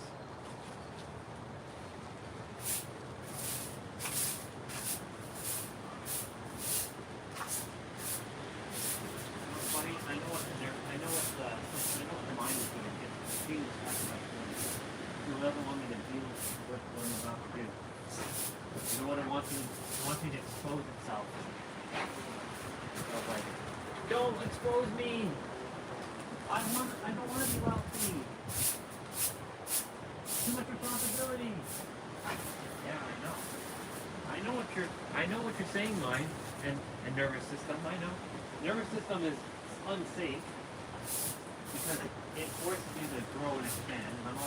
Speaker 1: Funny, I know what the mind is doing. It's being distracted by things. You never want me to deal with what I'm about to do. You know what I want you? I want you to expose itself. So like, don't expose me. I don't want to be wealthy. Too much responsibility. Yeah, I know. I know what you're saying, mind and nervous system. I know. Nervous system is unsafe because it forces you to grow and expand. And I'm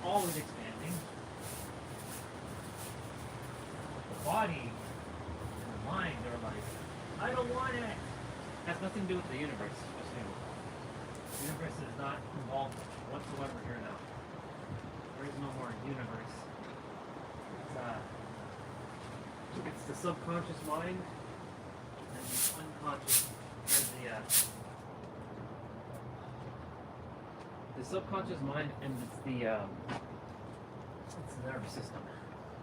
Speaker 1: always expanding. The body and the mind are like, I don't want it. Has nothing to do with the universe. Just so you know. The universe is not involved whatsoever here now. There is no more universe. It's the subconscious mind and the unconscious, the subconscious mind, and it's the nervous system.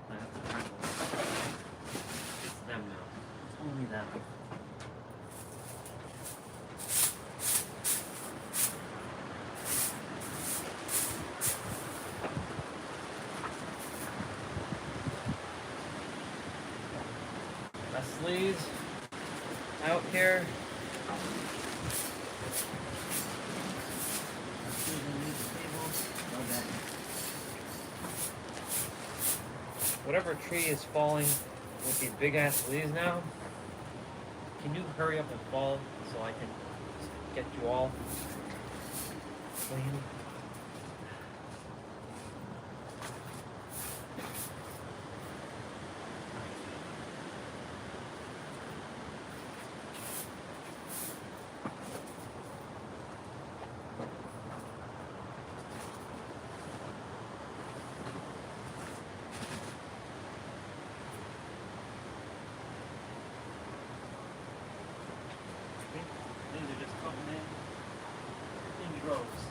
Speaker 1: I have to try to. It's them now. It's only them. Leslie's out here. Whatever tree is falling with these big ass leaves now, can you hurry up and fall so I can get you all clean? Things are just coming in grows.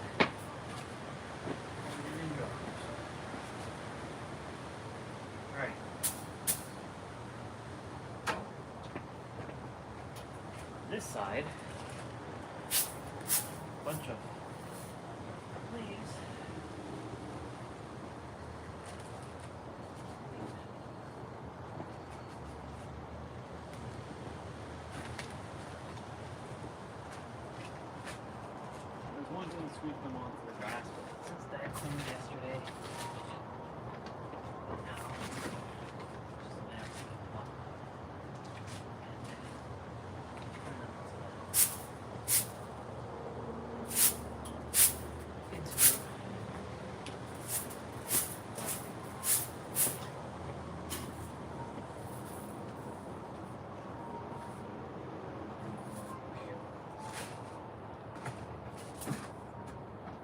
Speaker 1: this side, a bunch of leaves. I was wanting to sweep them onto the grass, but since that cleaned yesterday, now just a matter of picking them up.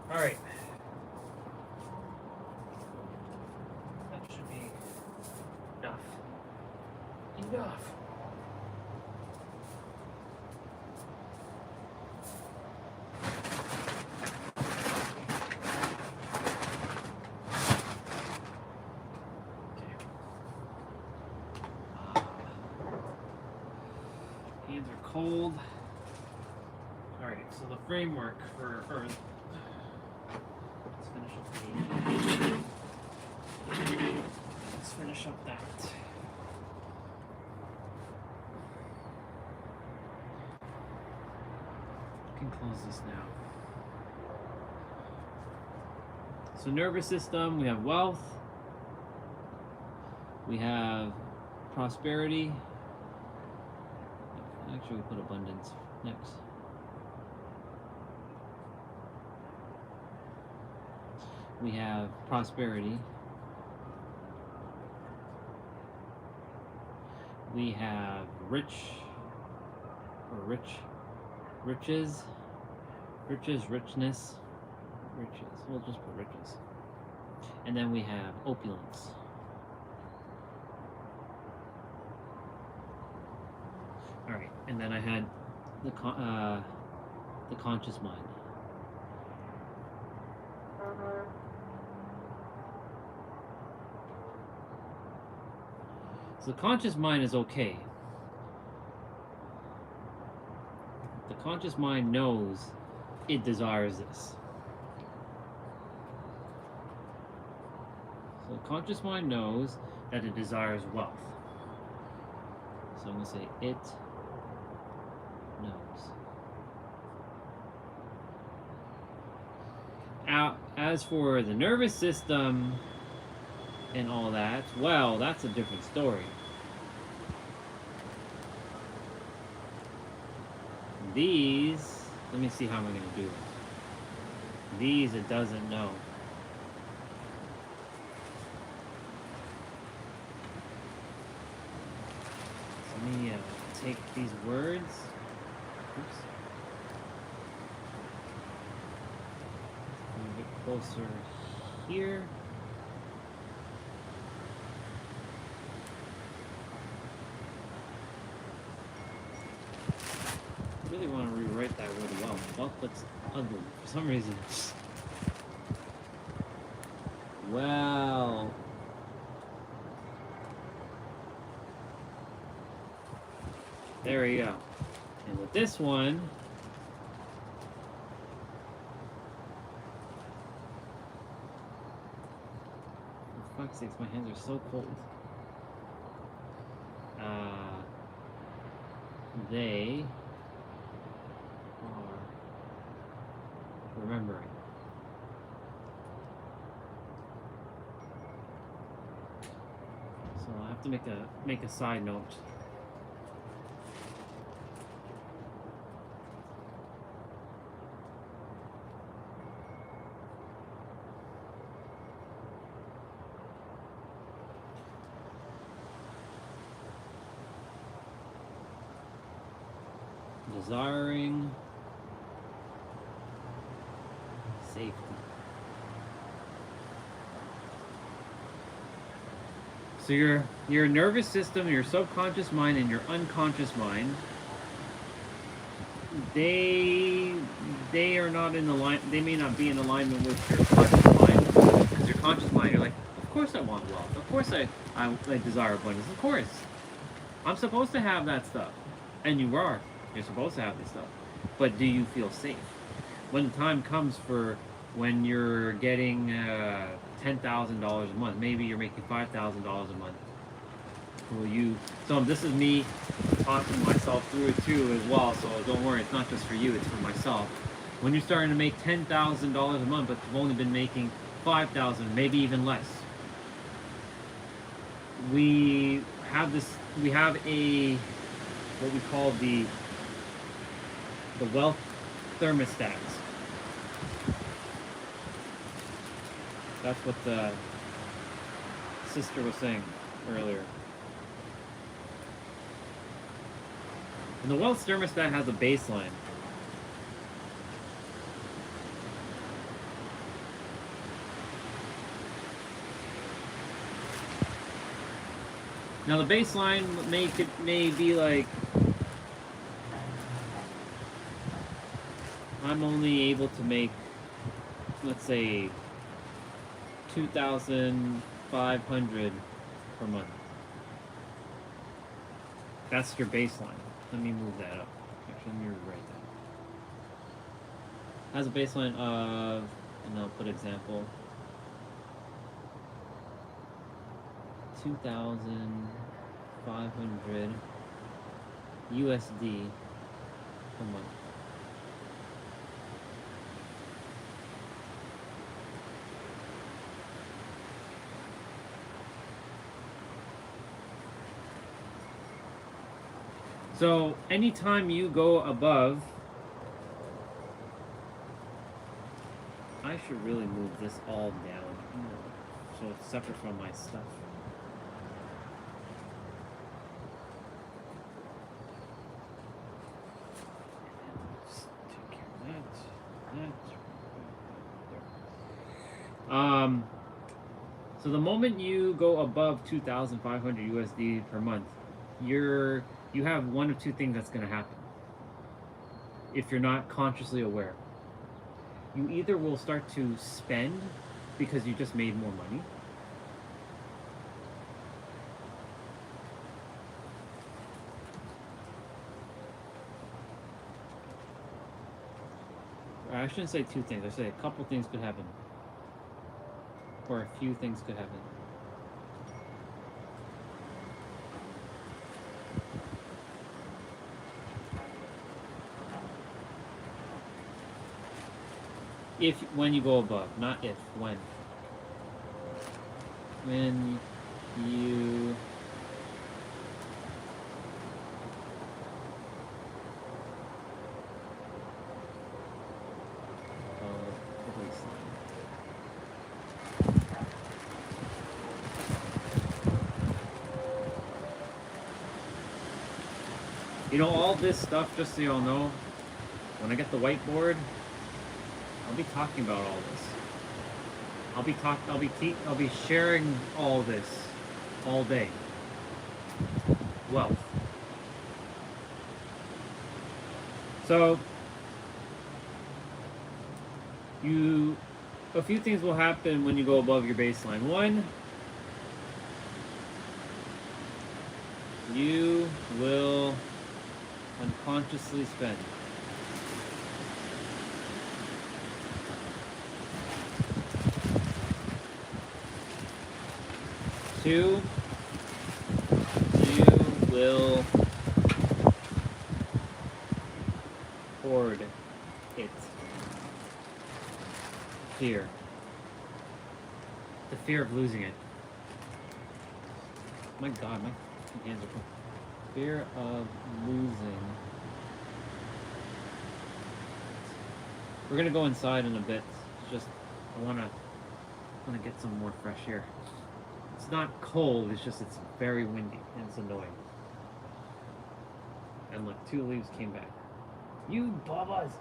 Speaker 1: All right. That should be enough. Enough. Hands are cold. All right, so the framework for Earth. Let's finish up Let's finish up that. I can close this now. So nervous system, we have wealth, we have prosperity. Actually, we put abundance next. We have prosperity. We have richness. We'll just put riches. And then we have opulence. All right, and then I had the conscious mind. So the conscious mind is okay. The conscious mind knows it desires this. So the conscious mind knows that it desires wealth. So I'm going to say it knows. Now, as for the nervous system and all that, well, that's a different story. These, let me see how I'm going to do this. These it doesn't know. So let me take these words. Oops. A bit closer here. I really want to rewrite that word wealth. Wealth looks ugly for some reason. Well. There we go. And with this one, for fuck's sakes, my hands are so cold. They are remembering. So I have to make a side note. Desiring safety. So your nervous system, your subconscious mind, and your unconscious mind, they are not in alignment. They may not be in alignment with your conscious mind. Because your conscious mind, you're like, of course I want wealth. Of course I desire abundance. Of course, I'm supposed to have that stuff, and you are. You're supposed to have this stuff. But do you feel safe? When the time comes for when you're getting $10,000 a month, maybe you're making $5,000 a month. Will you? So this is me talking myself through it too as well. So don't worry, it's not just for you; it's for myself. When you're starting to make $10,000 a month, but you've only been making $5,000, maybe even less. We have a what we call the wealth thermostats. That's what the sister was saying earlier. And the wealth thermostat has a baseline. Now the baseline may be like, I'm only able to make, let's say, $2,500 per month. That's your baseline. Let me move that up. Actually, let me rewrite that. Has a baseline of, and I'll put example, 2,500 USD per month. So anytime you go above, I should really move this all down so it's separate from my stuff. Just take care of that. So the moment you go above 2,500 USD per month, you have one of two things that's going to happen if you're not consciously aware. You either will start to spend because you just made more money, or I shouldn't say two things, I say a couple things could happen, or a few things could happen. When you go above, not if, when. When you you know, all this stuff, just so y'all know, when I get the whiteboard, I'll be talking about all this. I'll be sharing all this all day. Wealth. So a few things will happen when you go above your baseline. One, you will unconsciously spend. Two, you will hoard it. Fear. The fear of losing it. My God, my hands are cold. Fear of losing. We're gonna go inside in a bit. It's just I wanna get some more fresh air. It's not cold, it's just it's very windy and it's annoying. And look, 2 leaves came back. You babas!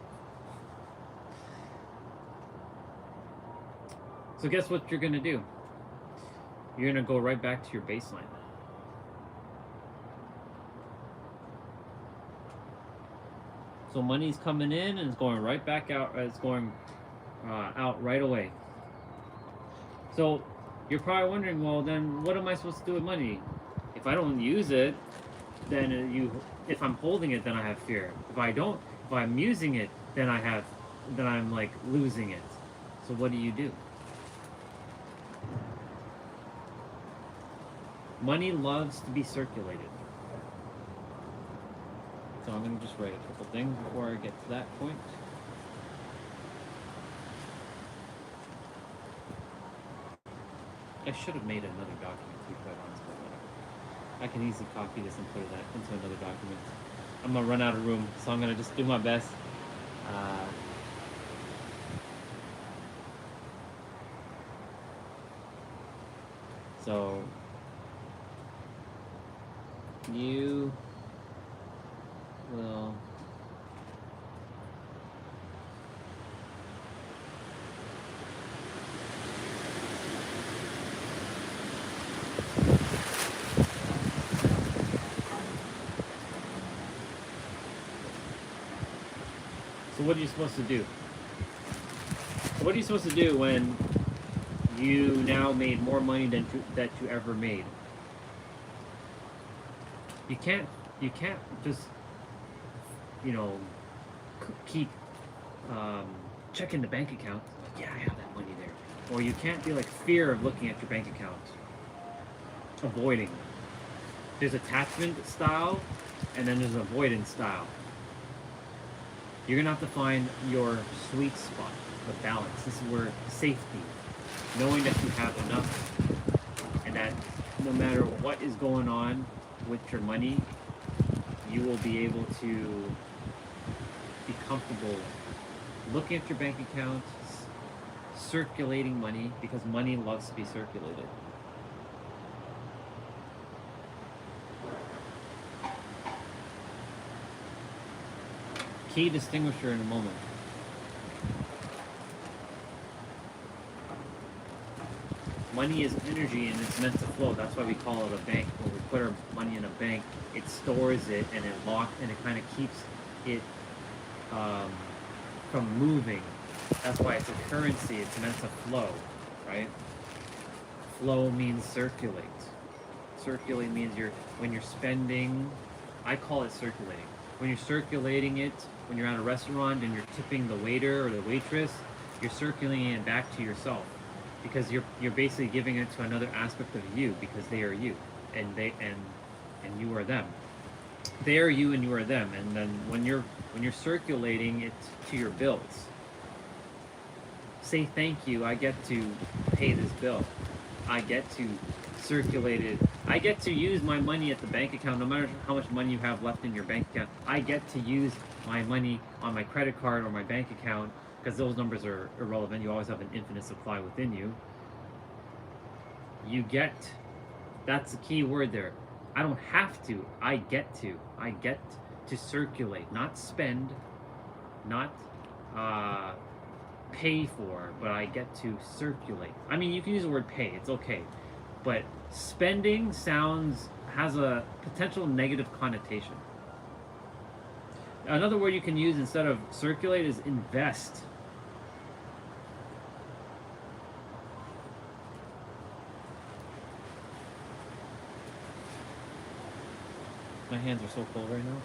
Speaker 1: So guess what you're gonna do? You're gonna go right back to your baseline. So money's coming in and it's going right back out. It's going out right away. So you're probably wondering, well, then what am I supposed to do with money? If I don't use it, then if I'm holding it, then I have fear. If I'm using it, then I'm like losing it. So what do you do? Money loves to be circulated. So I'm going to just write a couple things before I get to that point. I should have made another document, to be quite honest, but whatever. I can easily copy this and put it into another document. I'm going to run out of room, so I'm going to just do my best. So you will So what are you supposed to do? What are you supposed to do when you now made more money than that you ever made? You can't just, you know, keep checking the bank account. Yeah, I have that money there. Or you can't be like fear of looking at your bank account. Avoiding. There's attachment style, and then there's avoidance style. You're gonna have to find your sweet spot, the balance. This is where safety, knowing that you have enough, and that no matter what is going on with your money, you will be able to be comfortable looking at your bank account, circulating money, because money loves to be circulated. Key distinguisher in a moment. Money is energy and it's meant to flow. That's why we call it a bank. When we put our money in a bank, it stores it and it locks and it kind of keeps it from moving. That's why it's a currency. It's meant to flow, right? Flow means circulate. Circulate means when you're spending, I call it circulating. When you're circulating it, when you're at a restaurant and you're tipping the waiter or the waitress, you're circulating it back to yourself, because you're basically giving it to another aspect of you, because they are you, and you are them. They are you and you are them. And then when you're circulating it to your bills, say thank you. I get to pay this bill. I get to circulate it. I get to use my money at the bank account, no matter how much money you have left in your bank account. I get to use my money on my credit card or my bank account, because those numbers are irrelevant. You always have an infinite supply within you. You get, that's the key word there. I don't have to, I get to. I get to circulate, not spend, not pay for, but I get to circulate. I mean, you can use the word pay, it's okay. But spending has a potential negative connotation. Another word you can use instead of circulate is invest. My hands are so cold right now.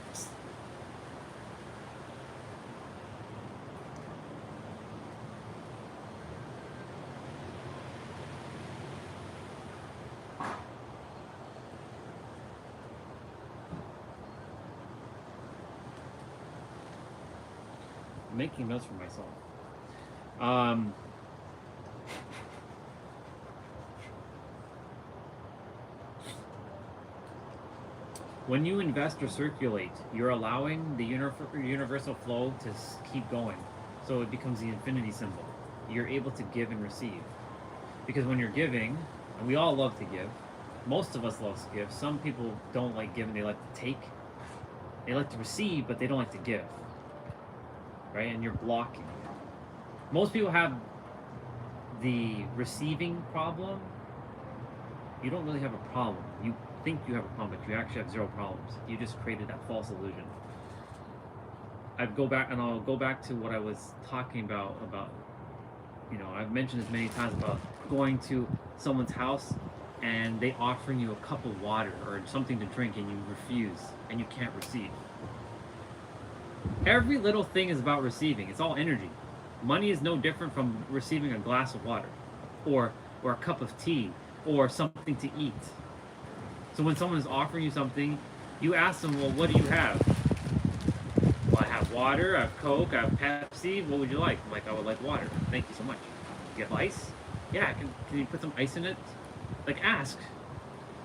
Speaker 1: I'm making notes for myself. When you invest or circulate, you're allowing the universal flow to keep going. So it becomes the infinity symbol. You're able to give and receive. Because when you're giving, and we all love to give, most of us love to give. Some people don't like giving, they like to take. They like to receive, but they don't like to give. Right? And you're blocking. Most people have the receiving problem. You don't really have a problem. You think you have a problem, but you actually have zero problems. You just created that false illusion. I'll go back to what I was talking about, you know, I've mentioned this many times about going to someone's house and they offering you a cup of water or something to drink and you refuse and you can't receive. Every little thing is about receiving. It's all energy. Money is no different from receiving a glass of water or a cup of tea or something to eat. So when someone is offering you something, you ask them, well, what do you have? Well, I have water, I have Coke, I have Pepsi. What would you like? I'm like, I would like water. Thank you so much. You have ice? Yeah, can you put some ice in it? Like, ask.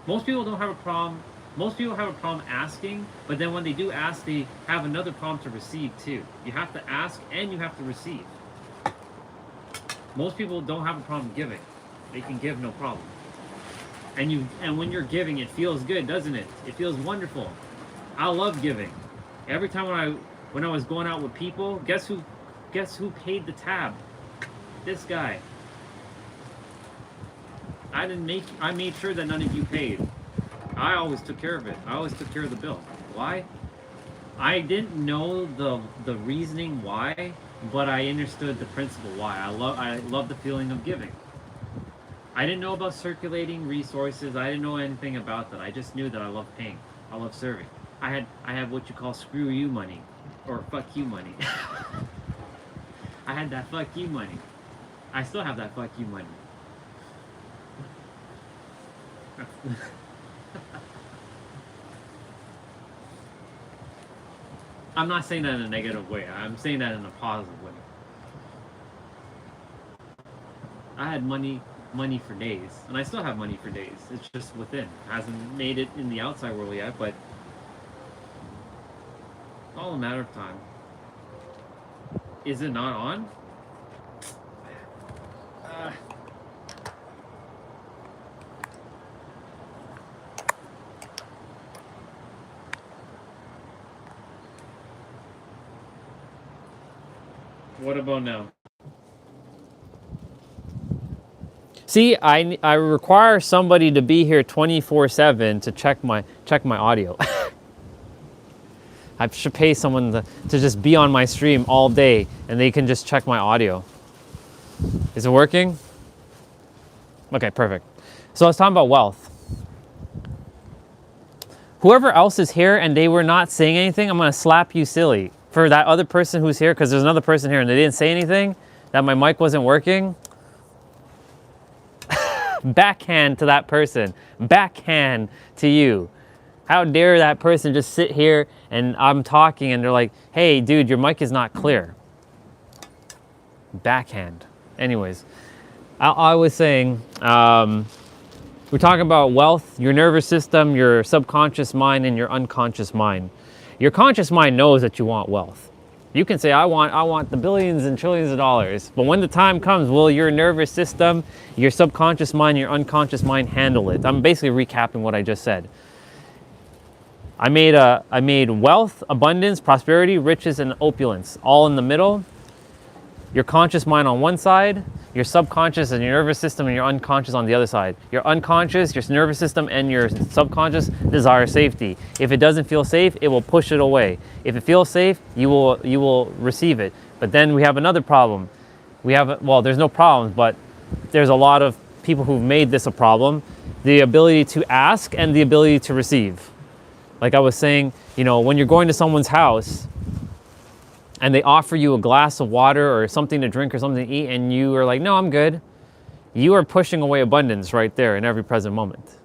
Speaker 1: Most people don't have a problem. Most people have a problem asking, but then when they do ask, they have another problem to receive too. You have to ask and you have to receive. Most people don't have a problem giving. They can give no problem. And when you're giving, it feels good, doesn't it? It feels wonderful. I love giving. Every time when I was going out with people, guess who paid the tab? This guy. I made sure that none of you paid. I always took care of it. I always took care of the bill. Why? I didn't know the reasoning why, but I understood the principle why. I love the feeling of giving. I didn't know about circulating resources. I didn't know anything about that. I just knew that I love paying. I love serving. I had what you call screw you money, or fuck you money. I had that fuck you money. I still have that fuck you money. I'm not saying that in a negative way. I'm saying that in a positive way. I had money for days, and I still have money for days. It's just within. It hasn't made it in the outside world yet, but it's all a matter of time. Is it not on? What about now? See, I require somebody to be here 24/7 to check my audio. I should pay someone to just be on my stream all day and they can just check my audio. Is it working? Okay, perfect. So I was talking about wealth. Whoever else is here and they were not saying anything, I'm gonna slap you silly. For that other person who's here, because there's another person here and they didn't say anything, that my mic wasn't working, backhand to that person, backhand to you. How dare that person just sit here and I'm talking and they're like, hey dude, your mic is not clear. Backhand. Anyways, I was saying, we're talking about wealth, your nervous system, your subconscious mind, and your unconscious mind. Your conscious mind knows that you want wealth. You can say, I want the billions and trillions of dollars. But when the time comes, will your nervous system, your subconscious mind, your unconscious mind handle it? I'm basically recapping what I just said. I made wealth, abundance, prosperity, riches, and opulence all in the middle. Your conscious mind on one side, your subconscious and your nervous system and your unconscious on the other side. Your unconscious, your nervous system, and your subconscious desire safety. If it doesn't feel safe, it will push it away. If it feels safe, you will receive it. But then we have another problem. There's no problems, but there's a lot of people who've made this a problem. The ability to ask and the ability to receive. Like I was saying, when you're going to someone's house, and they offer you a glass of water or something to drink or something to eat, and you are like, no, I'm good. You are pushing away abundance right there in every present moment.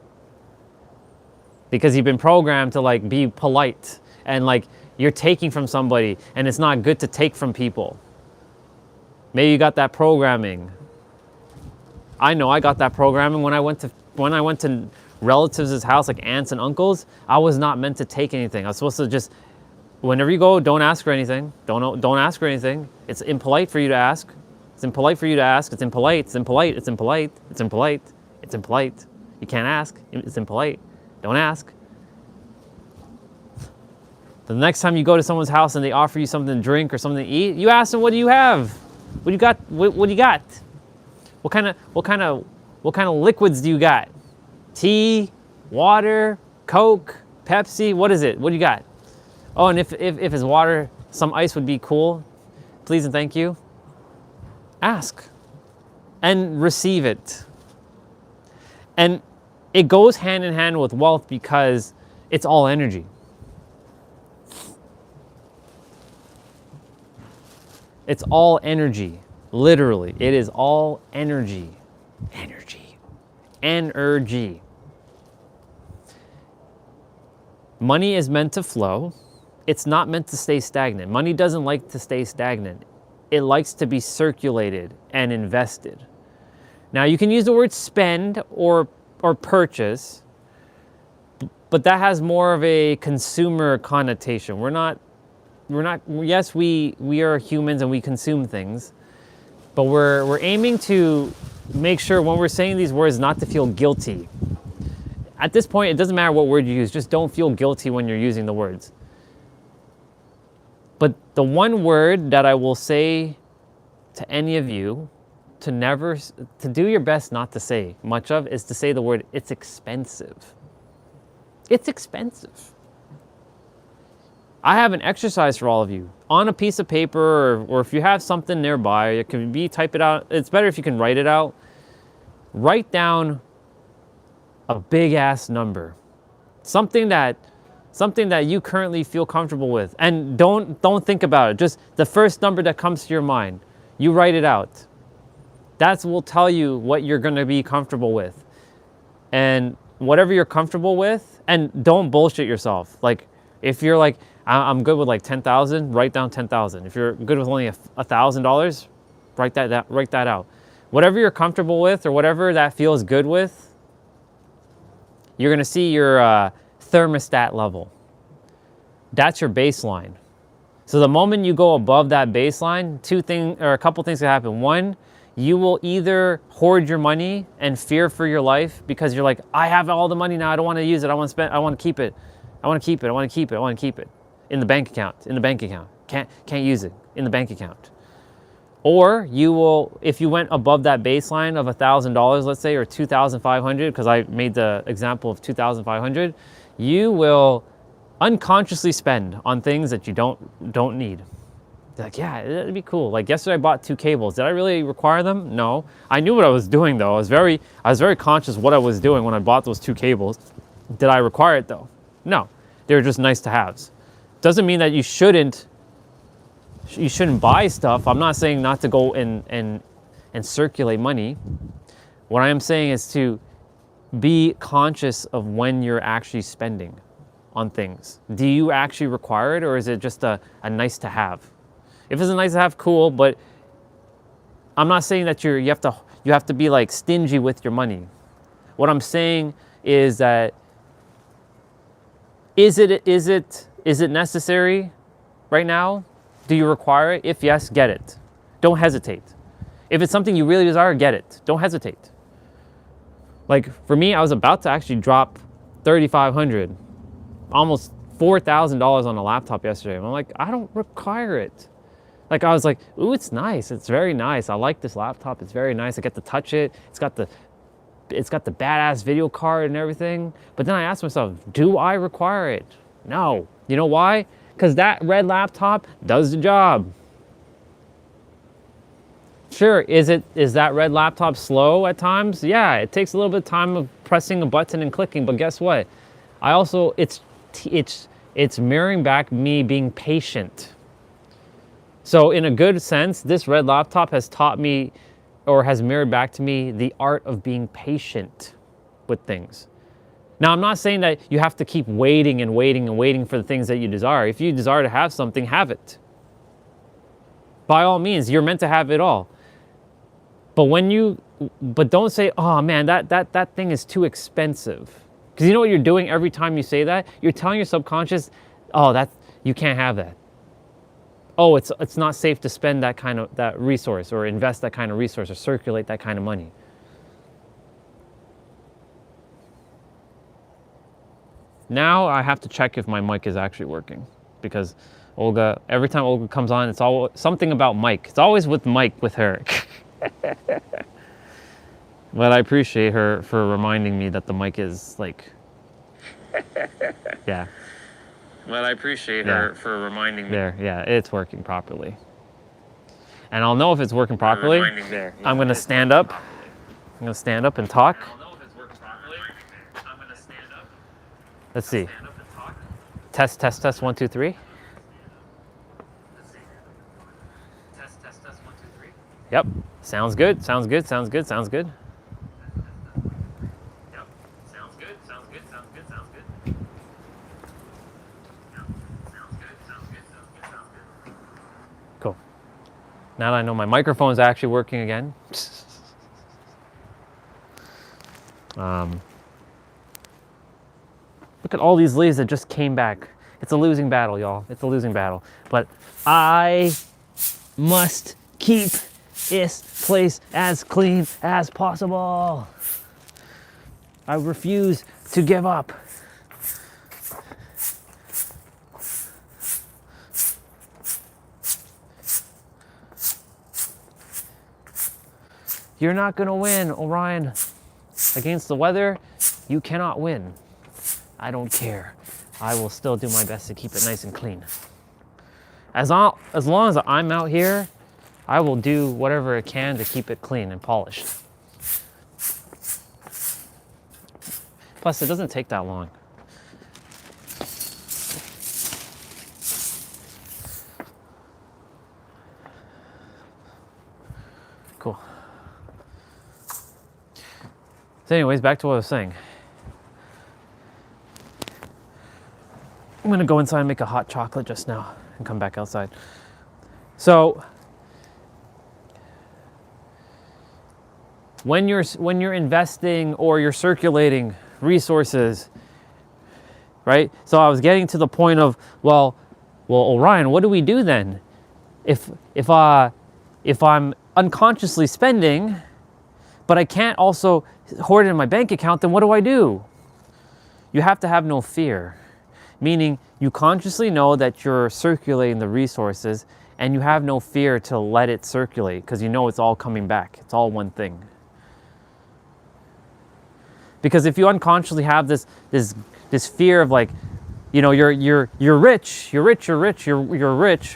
Speaker 1: Because you've been programmed to be polite and you're taking from somebody and it's not good to take from people. Maybe you got that programming. I know I got that programming when I went to relatives' house, like aunts and uncles. I was not meant to take anything. I was supposed to just, whenever you go, don't ask for anything. Don't ask for anything. It's impolite for you to ask. It's impolite for you to ask. It's impolite. It's impolite. It's impolite. It's impolite. It's impolite. You can't ask. It's impolite. Don't ask. The next time you go to someone's house and they offer you something to drink or something to eat, you ask them, what do you have? What do you got? What do you got? What kind of liquids do you got? Tea, water, Coke, Pepsi, what is it? What do you got? Oh, and if it's water, some ice would be cool. Please and thank you. Ask and receive it. And it goes hand in hand with wealth because it's all energy. It's all energy. Literally, it is all energy. Energy. Energy. Money is meant to flow. It's not meant to stay stagnant. Money doesn't like to stay stagnant. It likes to be circulated and invested. Now, you can use the word spend or purchase, but that has more of a consumer connotation. Yes, we are humans and we consume things, but we're aiming to make sure when we're saying these words not to feel guilty. At this point, it doesn't matter what word you use, just don't feel guilty when you're using the words. But the one word that I will say to any of you to do your best not to say much of is to say the word, it's expensive. It's expensive. I have an exercise for all of you. On a piece of paper or if you have something nearby, it can be type it out. It's better if you can write it out. Write down a big ass number. Something that you currently feel comfortable with. And don't think about it. Just the first number that comes to your mind. You write it out. That will tell you what you're going to be comfortable with. And whatever you're comfortable with, and don't bullshit yourself. Like if you're like, I'm good with like 10,000, write down 10,000. If you're good with only $1,000, write that out. Whatever you're comfortable with or whatever that feels good with, you're gonna see your thermostat level. That's your baseline. So the moment you go above that baseline, a couple things can happen. One, you will either hoard your money and fear for your life because you're like, I have all the money now, I don't want to use it, I want to spend, I want to keep it. I want to keep it, I want to keep it, I want to keep it. In the bank account, Can't use it in the bank account. Or you will, if you went above that baseline of $1,000, let's say, or 2,500, because I made the example of 2,500, you will unconsciously spend on things that you don't need. Like, yeah, it'd be cool. Like yesterday I bought 2 cables. Did I really require them? No. I knew what I was doing though. I was very conscious what I was doing when I bought those 2 cables. Did I require it though? No. They were just nice to haves. Doesn't mean that you shouldn't buy stuff. I'm not saying not to go and circulate money. What I am saying is to be conscious of when you're actually spending on things. Do you actually require it, or is it just a nice to have? If it's a nice to have, cool, but I'm not saying that you have to be like stingy with your money. What I'm saying is that is it necessary right now? Do you require it? If yes, get it. Don't hesitate. If it's something you really desire, get it. Don't hesitate. Like for me, I was about to actually drop $3,500, almost $4,000 on a laptop yesterday. And I'm like, I don't require it. Like I was like, ooh, it's nice. It's very nice. I like this laptop. It's very nice. I get to touch it. It's got the badass video card and everything. But then I asked myself, do I require it? No. You know why? Because that red laptop does the job. Sure, is that red laptop slow at times? Yeah, it takes a little bit of time of pressing a button and clicking, but guess what? I also, it's mirroring back me being patient. So in a good sense, this red laptop has taught me, or has mirrored back to me, the art of being patient with things. Now, I'm not saying that you have to keep waiting and waiting and waiting for the things that you desire. If you desire to have something, have it. By all means, you're meant to have it all. But don't say, oh man, that thing is too expensive. Because you know what you're doing every time you say that? You're telling your subconscious, oh, you can't have that. Oh, it's not safe to spend that resource, or invest that kind of resource, or circulate that kind of money. Now I have to check if my mic is actually working, because Olga, every time Olga comes on, it's all something about mic. It's always with mic with her. But I appreciate her for reminding me that the mic is like, yeah. But I appreciate her for reminding me. There, yeah, it's working properly. And I'll know if it's working properly. I'm gonna stand up. I'm gonna stand up and talk. Let's see. Test, test, test, 1, 2, 3. Yep. Sounds good. Sounds good. Sounds good. Sounds good. Yep. Sounds good. Sounds good. Sounds good. Sounds good. Yep. Sounds good. Sounds good. Sounds good. Sounds good. Cool. Now that I know my microphone's actually working again. Look at all these leaves that just came back. It's a losing battle, y'all. It's a losing battle. But I must keep this place as clean as possible. I refuse to give up. You're not gonna win, Orion. Against the weather, you cannot win. I don't care. I will still do my best to keep it nice and clean. As long as I'm out here, I will do whatever I can to keep it clean and polished. Plus, it doesn't take that long. Cool. So anyways, back to what I was saying. I'm gonna go inside and make a hot chocolate just now and come back outside. So when you're investing or you're circulating resources, right? So I was getting to the point of, well, Orion, what do we do then? If I'm unconsciously spending, but I can't also hoard it in my bank account, then what do I do? You have to have no fear. Meaning you consciously know that you're circulating the resources and you have no fear to let it circulate because you know it's all coming back. It's all one thing. Because if you unconsciously have this fear of like, you know, you're rich,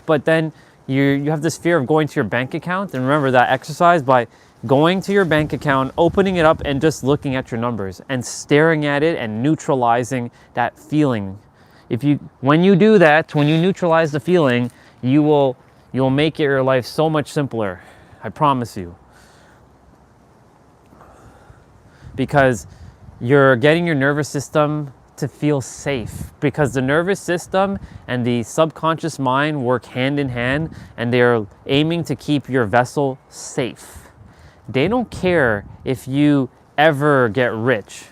Speaker 1: but then you have this fear of going to your bank account. And remember that exercise by going to your bank account, opening it up and just looking at your numbers and staring at it and neutralizing that feeling. When you do that, when you neutralize the feeling, you will make your life so much simpler. I promise you. Because you're getting your nervous system to feel safe, because the nervous system and the subconscious mind work hand in hand, and they're aiming to keep your vessel safe. They don't care if you ever get rich.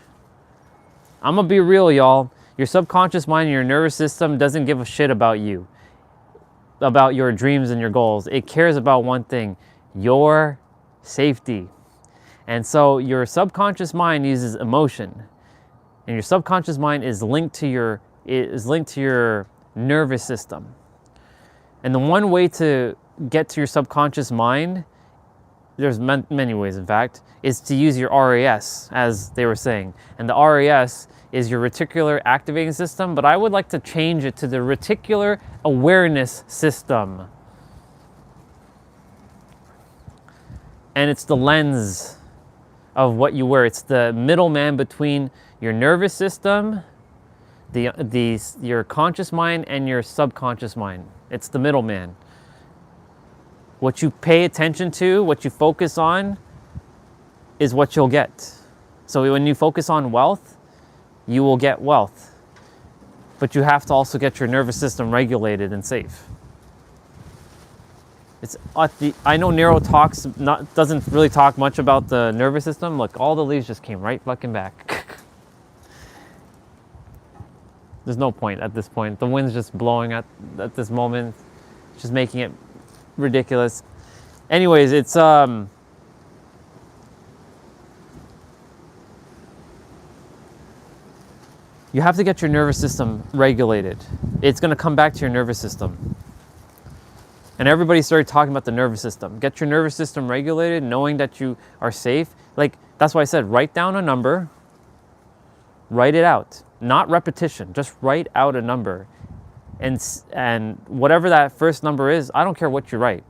Speaker 1: I'm gonna be real, y'all. Your subconscious mind and your nervous system doesn't give a shit about you, about your dreams and your goals. It cares about one thing, your safety. And so your subconscious mind uses emotion, and your subconscious mind is linked to your nervous system. And the one way to get to your subconscious mind, there's many ways in fact, is to use your RAS, as they were saying. And the RAS is your reticular activating system, but I would like to change it to the reticular awareness system. And it's the lens of what you wear. It's the middleman between your nervous system, your conscious mind, and your subconscious mind. It's the middleman. What you pay attention to, what you focus on, is what you'll get. So when you focus on wealth, you will get wealth. But you have to also get your nervous system regulated and safe. I know Nero doesn't really talk much about the nervous system. Look, all the leaves just came right fucking back. There's no point at this point. The wind's just blowing at this moment, just making it ridiculous. Anyways, it's you have to get your nervous system regulated. It's going to come back to your nervous system. And everybody started talking about the nervous system. Get your nervous system regulated, knowing that you are safe. Like, that's why I said, write down a number, write it out. Not repetition, just write out a number. And whatever that first number is, I don't care what you write.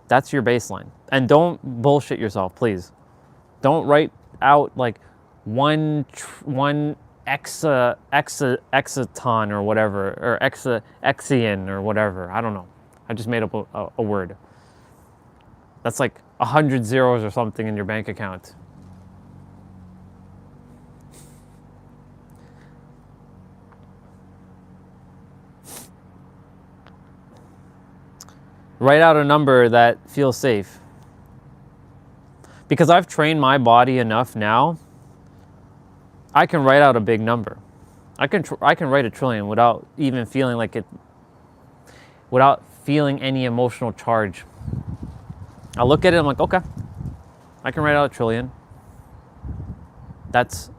Speaker 1: That's your baseline. And don't bullshit yourself, please. Don't write out like 1 exaton or whatever, or exian or whatever. I don't know. I just made up a word. That's like 100 zeros or something in your bank account. Write out a number that feels safe. Because I've trained my body enough now, I can write out a big number. I can write 1 trillion without even feeling like it, without feeling any emotional charge. I look at it, I'm like, okay, I can write out 1 trillion. That's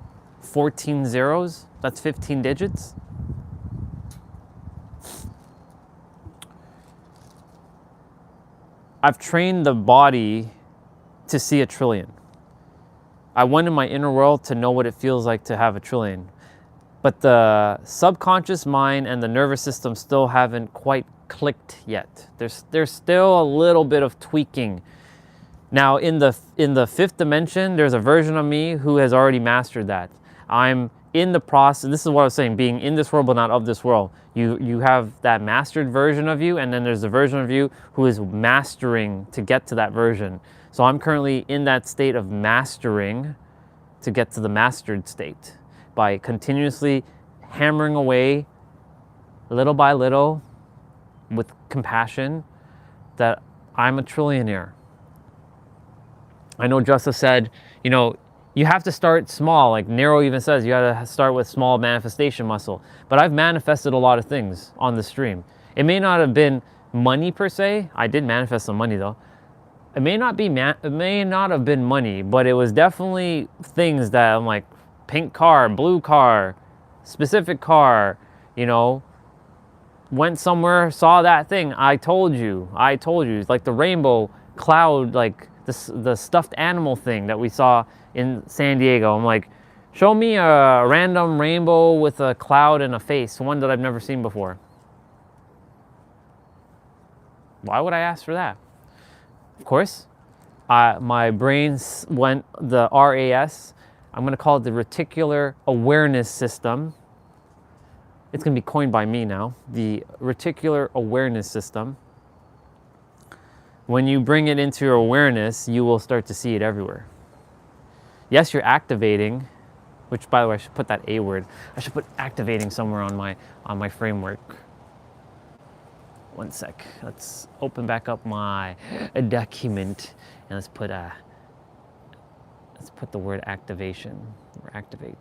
Speaker 1: 14 zeros. That's 15 digits. I've trained the body to see 1 trillion. I went in my inner world to know what it feels like to have 1 trillion. But the subconscious mind and the nervous system still haven't quite clicked yet. There's still a little bit of tweaking. Now in the 5th dimension, there's a version of me who has already mastered that. I'm in the process, this is what I was saying, being in this world but not of this world. You have that mastered version of you, and then there's the version of you who is mastering to get to that version. So I'm currently in that state of mastering to get to the mastered state by continuously hammering away little by little with compassion that I'm a trillionaire. I know Justice said, you know, you have to start small. Like Nero even says, you gotta start with small manifestation muscle. But I've manifested a lot of things on the stream. It may not have been money per se. I did manifest some money though. It may not have been money, but it was definitely things that I'm like, pink car, blue car, specific car, you know, went somewhere, saw that thing. I told you. It's like the rainbow cloud, like the stuffed animal thing that we saw in San Diego. I'm like, show me a random rainbow with a cloud and a face, one that I've never seen before. Why would I ask for that? Of course, my brain went the RAS. I'm going to call it the reticular awareness system. It's going to be coined by me now, the reticular awareness system. When you bring it into your awareness, you will start to see it everywhere. Yes, you're activating, which by the way, I should put that A word. I should put activating somewhere on my framework. One sec. Let's open back up my document and let's put the word activation or activate.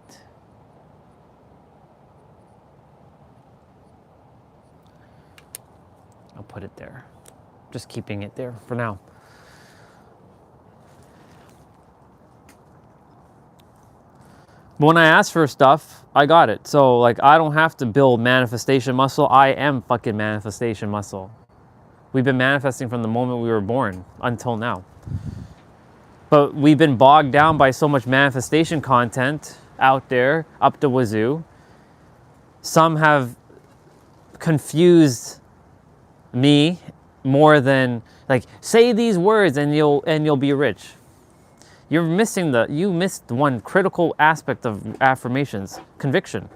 Speaker 1: I'll put it there. Just keeping it there for now. But when I asked for stuff, I got it. So like, I don't have to build manifestation muscle. I am fucking manifestation muscle. We've been manifesting from the moment we were born until now. But we've been bogged down by so much manifestation content out there, up the wazoo. Some have confused me more than like, say these words and you'll be rich. You missed one critical aspect of affirmations, conviction.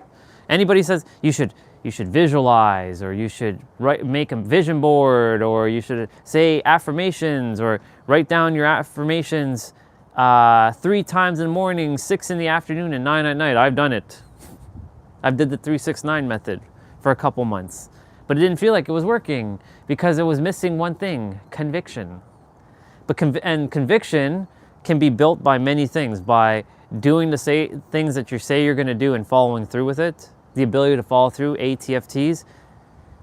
Speaker 1: Anybody says you should visualize, or you should make a vision board, or you should say affirmations, or write down your affirmations 3 times in the morning, 6 in the afternoon, and 9 at night. I've done it. I've did the 3-6-9 method for a couple months, but it didn't feel like it was working because it was missing one thing: conviction. But conviction can be built by many things, by doing the things that you say you're going to do and following through with it. The ability to follow through, ATFTs.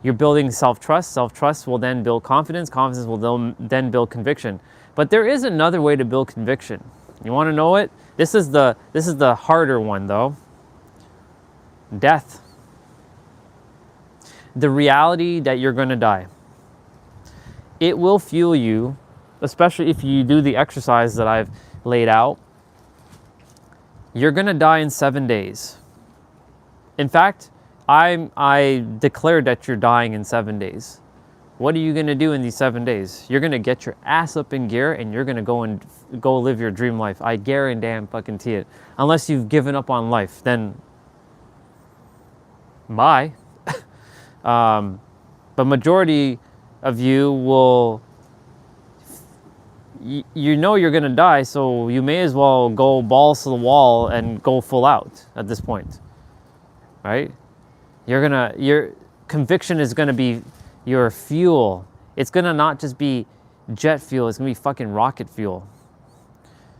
Speaker 1: You're building self-trust. Self-trust will then build confidence. Confidence will then build conviction. But there is another way to build conviction. You want to know it? This is the harder one though. Death. The reality that you're going to die. It will fuel you, especially if you do the exercise that I've laid out. You're gonna die in 7 days. In fact, I declared that you're dying in 7 days. What are you gonna do in these 7 days? You're gonna get your ass up in gear and you're gonna go live your dream life. I guarantee fucking it. Unless you've given up on life, then bye. But majority of you will, you know you're gonna die, so you may as well go balls to the wall and go full out at this point, right? Your conviction is gonna be your fuel. It's gonna not just be jet fuel, it's gonna be fucking rocket fuel.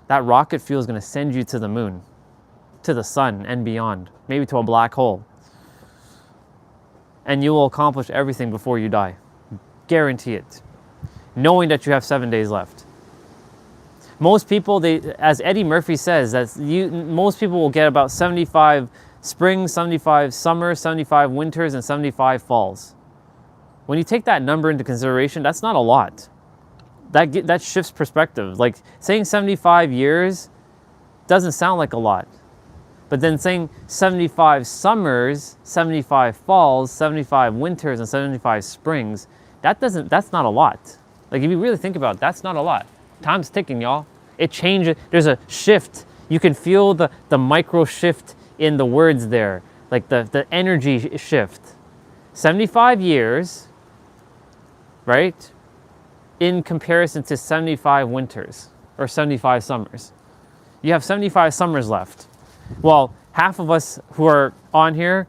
Speaker 1: That rocket fuel is gonna send you to the moon, to the sun and beyond, maybe to a black hole. And you will accomplish everything before you die. Guarantee it. Knowing that you have 7 days left. Most people, as Eddie Murphy says, most people will get about 75 springs, 75 summers, 75 winters, and 75 falls. When you take that number into consideration, that's not a lot. That shifts perspective. Like saying 75 years doesn't sound like a lot. But then saying 75 summers, 75 falls, 75 winters, and 75 springs, that's not a lot. Like if you really think about it, that's not a lot. Time's ticking, y'all. It changes, there's a shift. You can feel the micro shift in the words there, like the energy shift. 75 years, right? In comparison to 75 winters or 75 summers. You have 75 summers left. Well, half of us who are on here,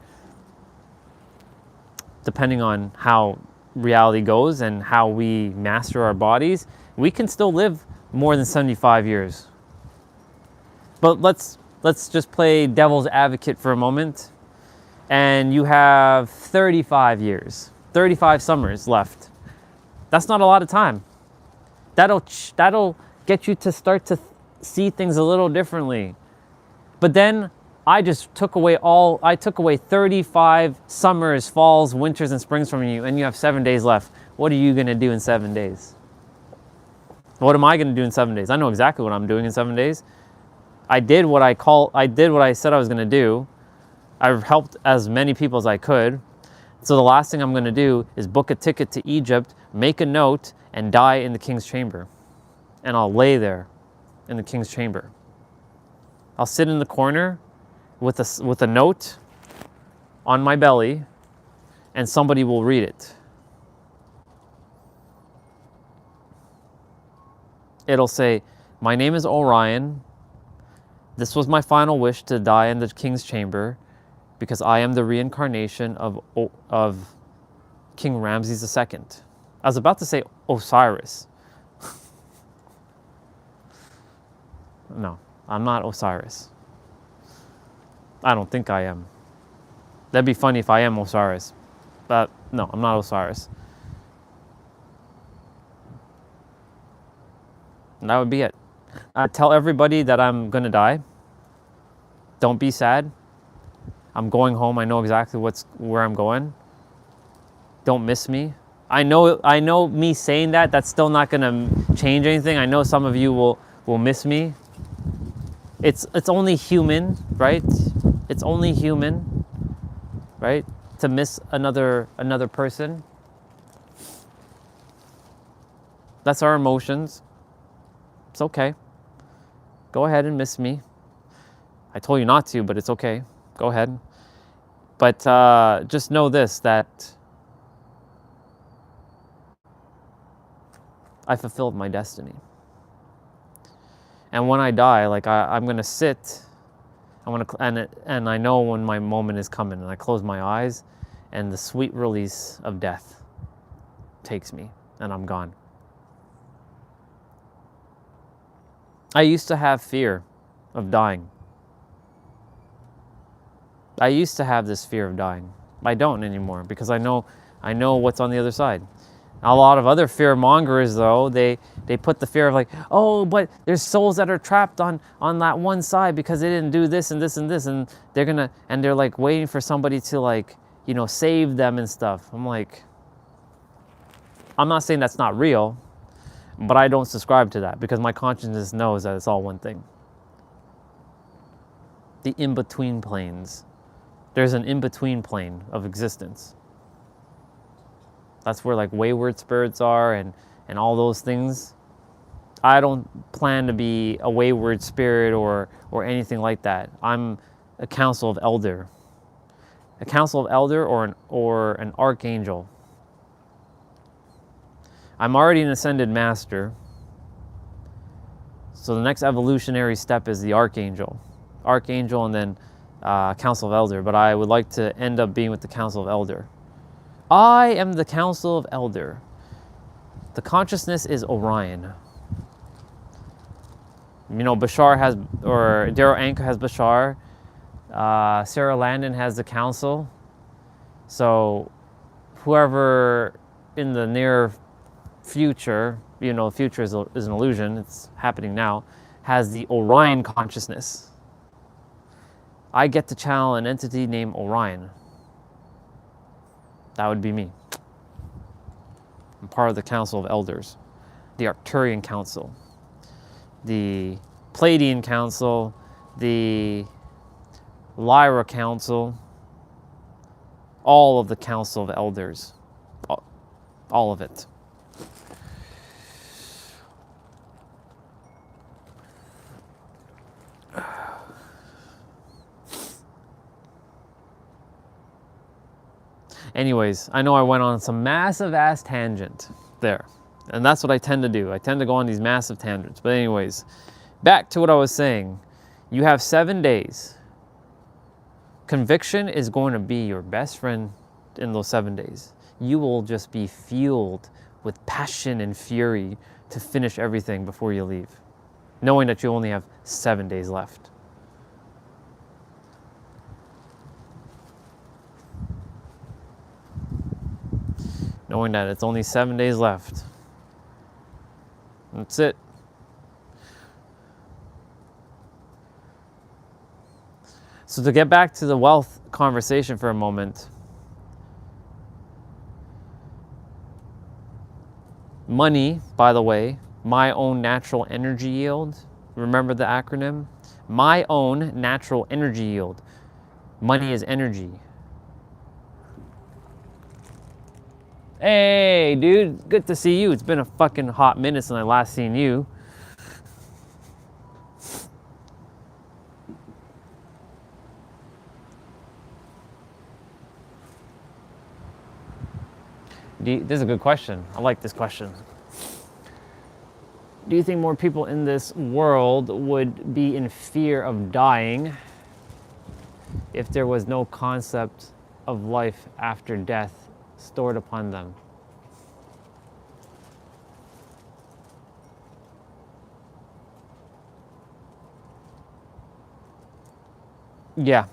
Speaker 1: depending on how reality goes and how we master our bodies, we can still live more than 75 years. But let's just play devil's advocate for a moment. And you have 35 years, 35 summers left. That's not a lot of time. That'll get you to start to see things a little differently. But then I took away 35 summers, falls, winters, and springs from you, and you have 7 days left. What are you gonna do in 7 days? What am I gonna do in 7 days? I know exactly what I'm doing in 7 days. I did what I said I was gonna do. I've helped as many people as I could. So the last thing I'm gonna do is book a ticket to Egypt, make a note, and die in the king's chamber. And I'll lay there in the king's chamber. I'll sit in the corner with a note on my belly, and somebody will read it. It'll say, "My name is Orion. This was my final wish to die in the king's chamber because I am the reincarnation of King Ramses II." I was about to say Osiris. No, I'm not Osiris. I don't think I am. That'd be funny if I am Osiris. But no, I'm not Osiris. And that would be it. I tell everybody that I'm gonna die. Don't be sad. I'm going home. I know exactly where I'm going. Don't miss me. I know me saying that's still not gonna change anything. I know some of you will miss me. It's only human, right? It's only human, right? To miss another person. That's our emotions. It's okay. Go ahead and miss me. I told you not to, but it's okay. Go ahead. But just know this, that I fulfilled my destiny. And when I die, like I'm gonna sit, and I know when my moment is coming, and I close my eyes, and the sweet release of death takes me, and I'm gone. I used to have fear of dying. I used to have this fear of dying. I don't anymore because I know what's on the other side. A lot of other fear mongers, though, they put the fear of like, oh, but there's souls that are trapped on that one side because they didn't do this and this and this, and they're like waiting for somebody to like, save them and stuff. I'm like, I'm not saying that's not real, but I don't subscribe to that because my consciousness knows that it's all one thing. The in-between planes. There's an in-between plane of existence. That's where like wayward spirits are and all those things. I don't plan to be a wayward spirit or anything like that. I'm a council of elder. a council of elder or an archangel. I'm already an ascended master. So the next evolutionary step is the archangel. Archangel and then council of elder. But I would like to end up being with the council of elder. I am the council of elder. The consciousness is Orion. You know, Bashar has, or Darrow Anka has Bashar. Sarah Landon has the council. So whoever in the near future, you know, future is an illusion, it's happening now, has the Orion consciousness. I get to channel an entity named Orion. That would be me. I'm part of the Council of Elders, the Arcturian Council, the Pleiadian Council, the Lyra Council, all of the Council of Elders, all of it. Anyways, I know I went on some massive ass tangent there. And that's what I tend to do. I tend to go on these massive tangents. But anyways, back to what I was saying. You have 7 days. Conviction is going to be your best friend in those 7 days. You will just be fueled with passion and fury to finish everything before you leave, knowing that you only have 7 days left. Knowing that it's only 7 days left. That's it. So to get back to the wealth conversation for a moment, money, by the way, my own natural energy yield. Remember the acronym? My own natural energy yield. Money is energy. Hey, dude, good to see you. It's been a fucking hot minute since I last seen you. This is a good question. I like this question. Do you think more people in this world would be in fear of dying if there was no concept of life after death stored upon them? Yeah.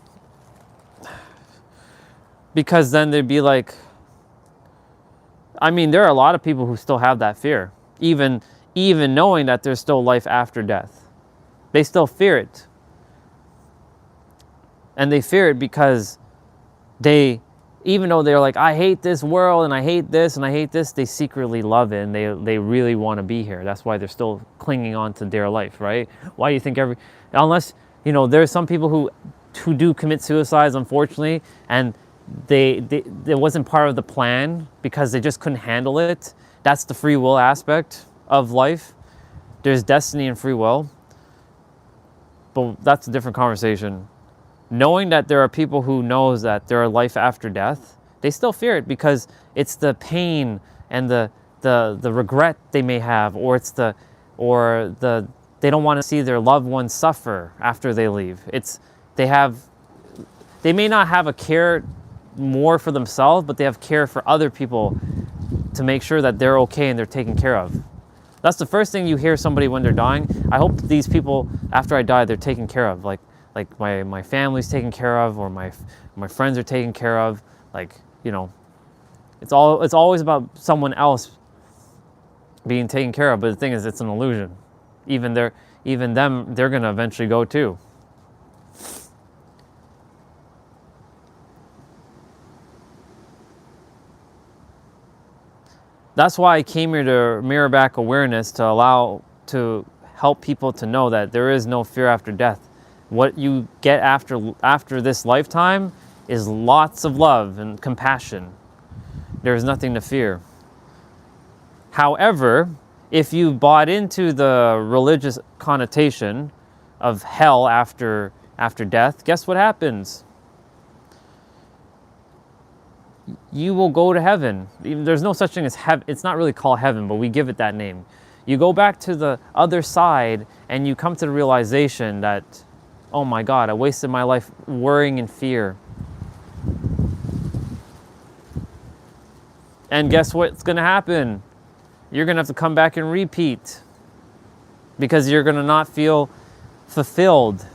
Speaker 1: Because then they'd be like, I mean, there are a lot of people who still have that fear, even knowing that there's still life after death. They still fear it. And they fear it because even though they're like, I hate this world and I hate this and I hate this, they secretly love it and they really want to be here. That's why they're still clinging on to their life, right? Why do you think unless, you know, there's some people who do commit suicides, unfortunately, and it wasn't part of the plan because they just couldn't handle it. That's the free will aspect of life. There's destiny and free will. But that's a different conversation. Knowing that there are people who knows that there are life after death, they still fear it because it's the pain and the regret they may have, or they don't want to see their loved ones suffer after they leave. They may not have a care more for themselves, but they have care for other people to make sure that they're okay and they're taken care of. That's the first thing you hear somebody when they're dying. I hope these people, after I die, they're taken care of. Like my family's taken care of, or my friends are taken care of. Like, you know, it's always about someone else being taken care of. But the thing is, it's an illusion. Even they're gonna eventually go too. That's why I came here to mirror back awareness, to help people to know that there is no fear after death. What you get after this lifetime is lots of love and compassion. There is nothing to fear. However, if you bought into the religious connotation of hell after death, guess what happens? you will go to heaven. There's no such thing as heaven. It's not really called heaven, but we give it that name. You go back to the other side and you come to the realization that, oh my God, I wasted my life worrying in fear. And guess what's going to happen? You're going to have to come back and repeat because you're going to not feel fulfilled.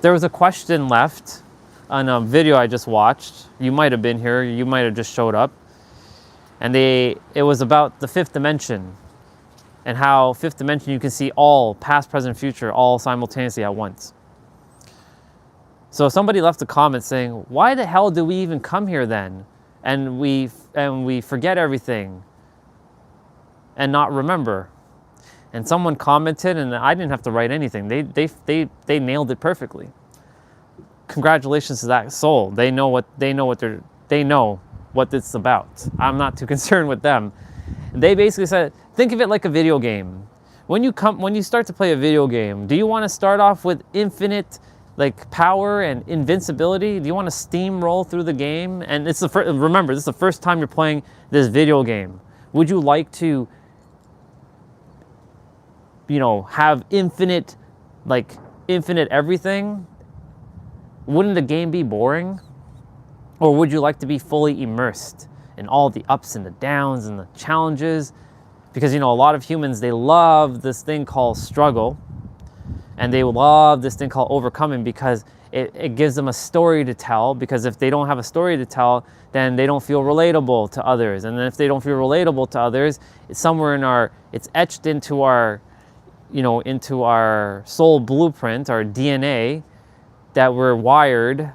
Speaker 1: There was a question left on a video I just watched. You might have been here. You might have just showed up. And it was about the fifth dimension and how fifth dimension you can see all past, present, future all simultaneously at once. So somebody left a comment saying, why the hell do we even come here then? And we forget everything and not remember. And someone commented, and I didn't have to write anything. They nailed it perfectly. Congratulations to that soul. They know what it's about. I'm not too concerned with them. They basically said, think of it like a video game. When you start to play a video game, do you want to start off with infinite power and invincibility? Do you want to steamroll through the game? And it's remember, this is the first time you're playing this video game. Would you like to, have infinite everything? Wouldn't the game be boring? Or would you like to be fully immersed in all the ups and the downs and the challenges? Because, a lot of humans, they love this thing called struggle. And they love this thing called overcoming because it gives them a story to tell. Because if they don't have a story to tell, then they don't feel relatable to others. And then if they don't feel relatable to others, it's somewhere it's etched into our, into our soul blueprint, our DNA, that we're wired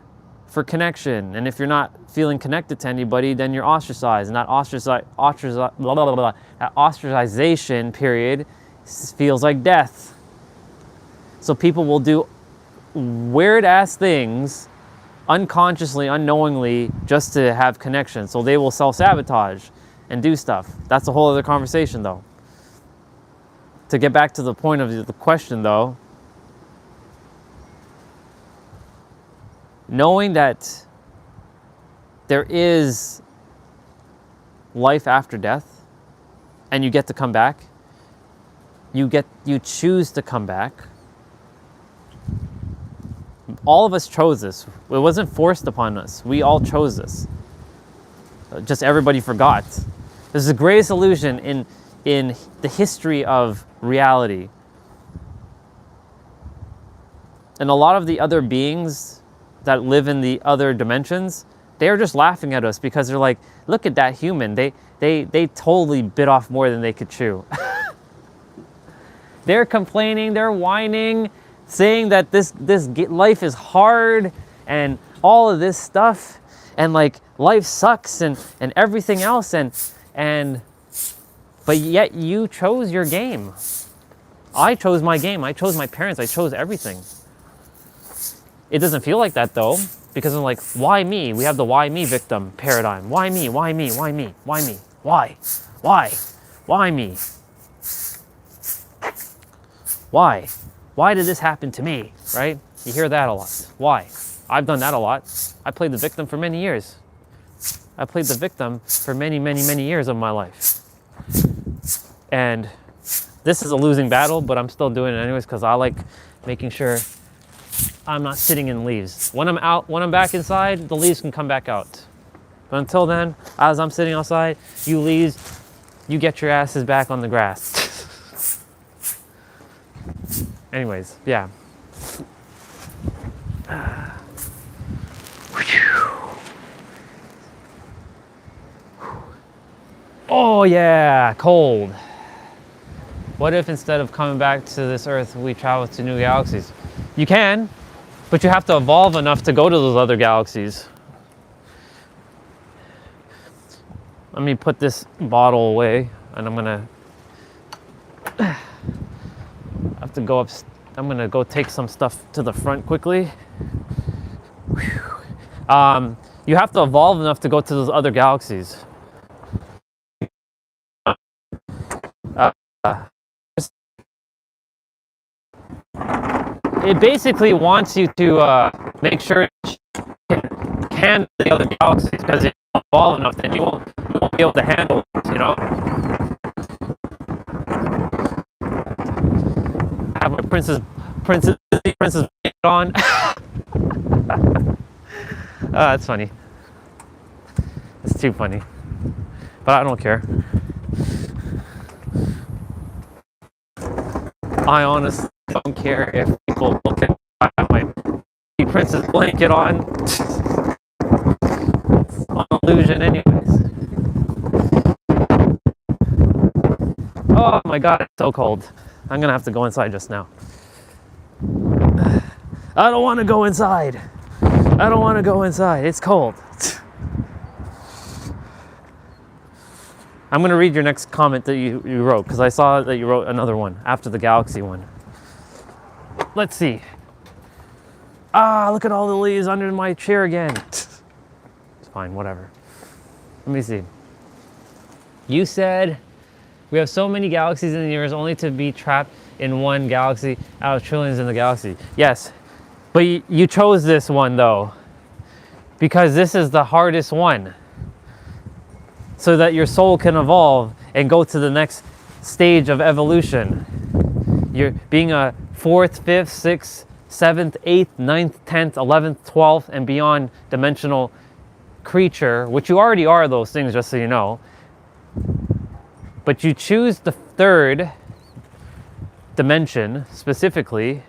Speaker 1: for connection. And if you're not feeling connected to anybody, then you're ostracized. And that ostracization period feels like death. So people will do weird ass things unconsciously, unknowingly, just to have connection. So they will self-sabotage and do stuff. That's a whole other conversation though. To get back to the point of the question though, knowing that there is life after death and you get to come back, you choose to come back. All of us chose this. It wasn't forced upon us. We all chose this. Just everybody forgot. This is the greatest illusion in the history of reality. And a lot of the other beings that live in the other dimensions, they're just laughing at us because they're like, look at that human. They totally bit off more than they could chew. They're complaining, they're whining, saying that this life is hard and all of this stuff and life sucks and everything else but yet you chose your game. I chose my game. I chose my parents. I chose everything. It doesn't feel like that though, because I'm like, why me? We have the why me victim paradigm. Why me? Why me? Why me? Why me? Why? Why? Why me? Why? Why did this happen to me, right? You hear that a lot. Why? I've done that a lot. I played the victim for many years. I played the victim for many, many, many years of my life. And this is a losing battle, but I'm still doing it anyways because I like making sure I'm not sitting in leaves. When I'm back inside, the leaves can come back out. But until then, as I'm sitting outside, you leaves, you get your asses back on the grass. Anyways, yeah. Oh yeah, cold. What if instead of coming back to this earth, we travel to new galaxies? You can, but you have to evolve enough to go to those other galaxies. Let me put this bottle away, and I'm gonna have to go up. I'm gonna go take some stuff to the front quickly. You have to evolve enough to go to those other galaxies. it basically wants you to make sure you can handle the other galaxies, because if you don't evolve enough, then you won't be able to handle it, you know? I have my princess on. That's funny. It's too funny. But I don't care. I honestly don't care if people look at my princess blanket on. It's an illusion anyways. Oh my god, it's so cold. I'm gonna have to go inside just now. I don't want to go inside. I don't want to go inside. It's cold. I'm going to read your next comment that you wrote, because I saw that you wrote another one after the galaxy one. Let's see. Look at all the leaves under my chair again. It's fine, whatever. Let me see. You said, we have so many galaxies in the universe only to be trapped in one galaxy out of trillions in the galaxy. Yes, but you chose this one though, because this is the hardest one, so that your soul can evolve and go to the next stage of evolution. You're being a 4th, 5th, 6th, 7th, 8th, 9th, 10th, 11th, 12th, and beyond dimensional creature, which you already are those things, just so you know. But you choose the 3rd dimension specifically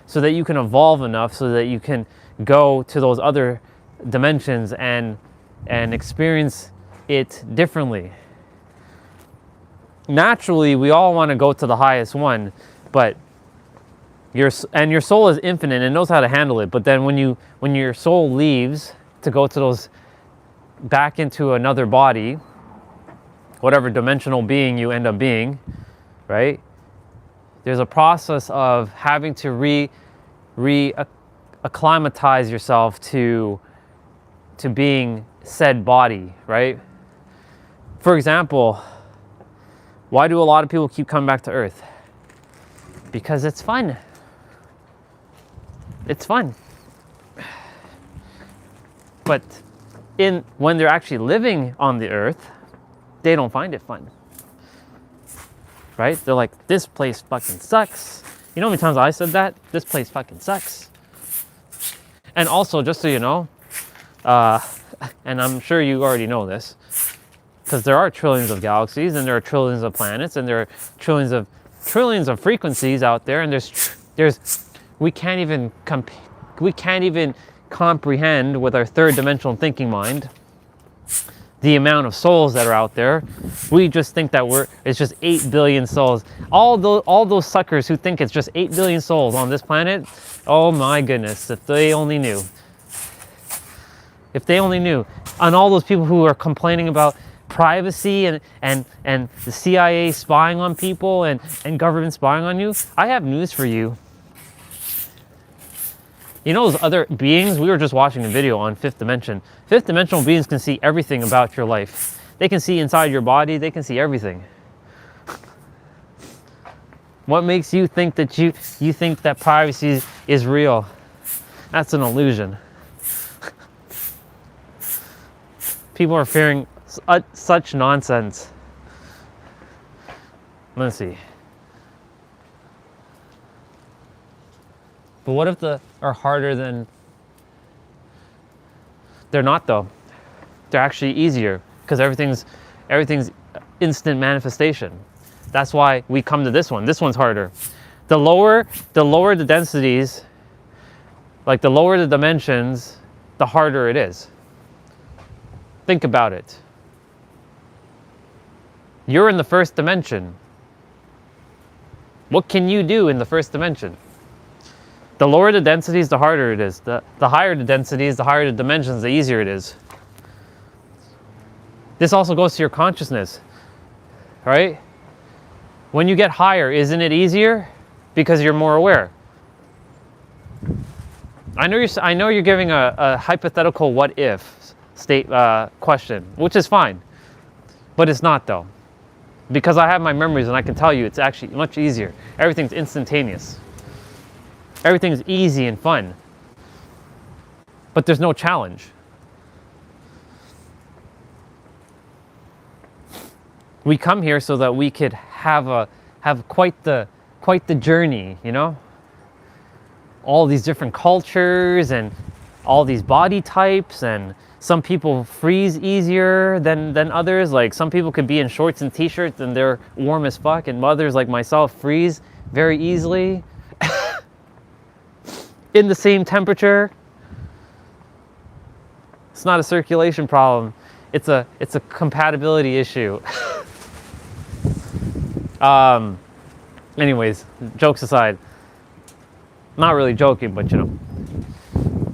Speaker 1: so that you can evolve enough so that you can go to those other dimensions and experience it differently. Naturally, we all want to go to the highest one, but your soul is infinite and knows how to handle it. But then when your soul leaves to go to those back into another body, whatever dimensional being you end up being, right? There's a process of having to acclimatize yourself to being said body, right? For example, why do a lot of people keep coming back to Earth? Because it's fun. It's fun. But when they're actually living on the Earth, they don't find it fun. Right? They're like, this place fucking sucks. You know how many times I said that? This place fucking sucks. And also, just so you know, and I'm sure you already know this, because there are trillions of galaxies and there are trillions of planets and there are trillions of frequencies out there, and we can't even comprehend with our 3rd dimensional thinking mind the amount of souls that are out there. We just think that it's just 8 billion souls. All those suckers who think it's just 8 billion souls on this planet, oh my goodness, if they only knew. If they only knew. And all those people who are complaining about privacy and the CIA spying on people and government spying on you, I have news for you. You know those other beings? We were just watching a video on 5th dimension. 5th dimensional beings can see everything about your life. They can see inside your body. They can see everything. What makes you think that you think that privacy is real? That's an illusion. People are fearing such nonsense. Let's see. But what if they are harder than... They're not though. They're actually easier, because everything's instant manifestation. That's why we come to this one. This one's harder. The lower the densities, like the lower the dimensions, the harder it is. Think about it. You're in the 1st dimension. What can you do in the 1st dimension? The lower the densities, the harder it is. The higher the densities, the higher the dimensions, the easier it is. This also goes to your consciousness, right? When you get higher, isn't it easier? Because you're more aware. I know you're giving a hypothetical what if question, which is fine, but it's not though. Because I have my memories and I can tell you it's actually much easier. Everything's instantaneous. Everything's easy and fun. But there's no challenge. We come here so that we could have quite the journey, you know? All these different cultures and all these body types, and some people freeze easier than others. Like some people could be in shorts and t-shirts and they're warm as fuck, and others like myself freeze very easily in the same temperature. It's not a circulation problem. It's a compatibility issue. Anyways, jokes aside, not really joking, but you know,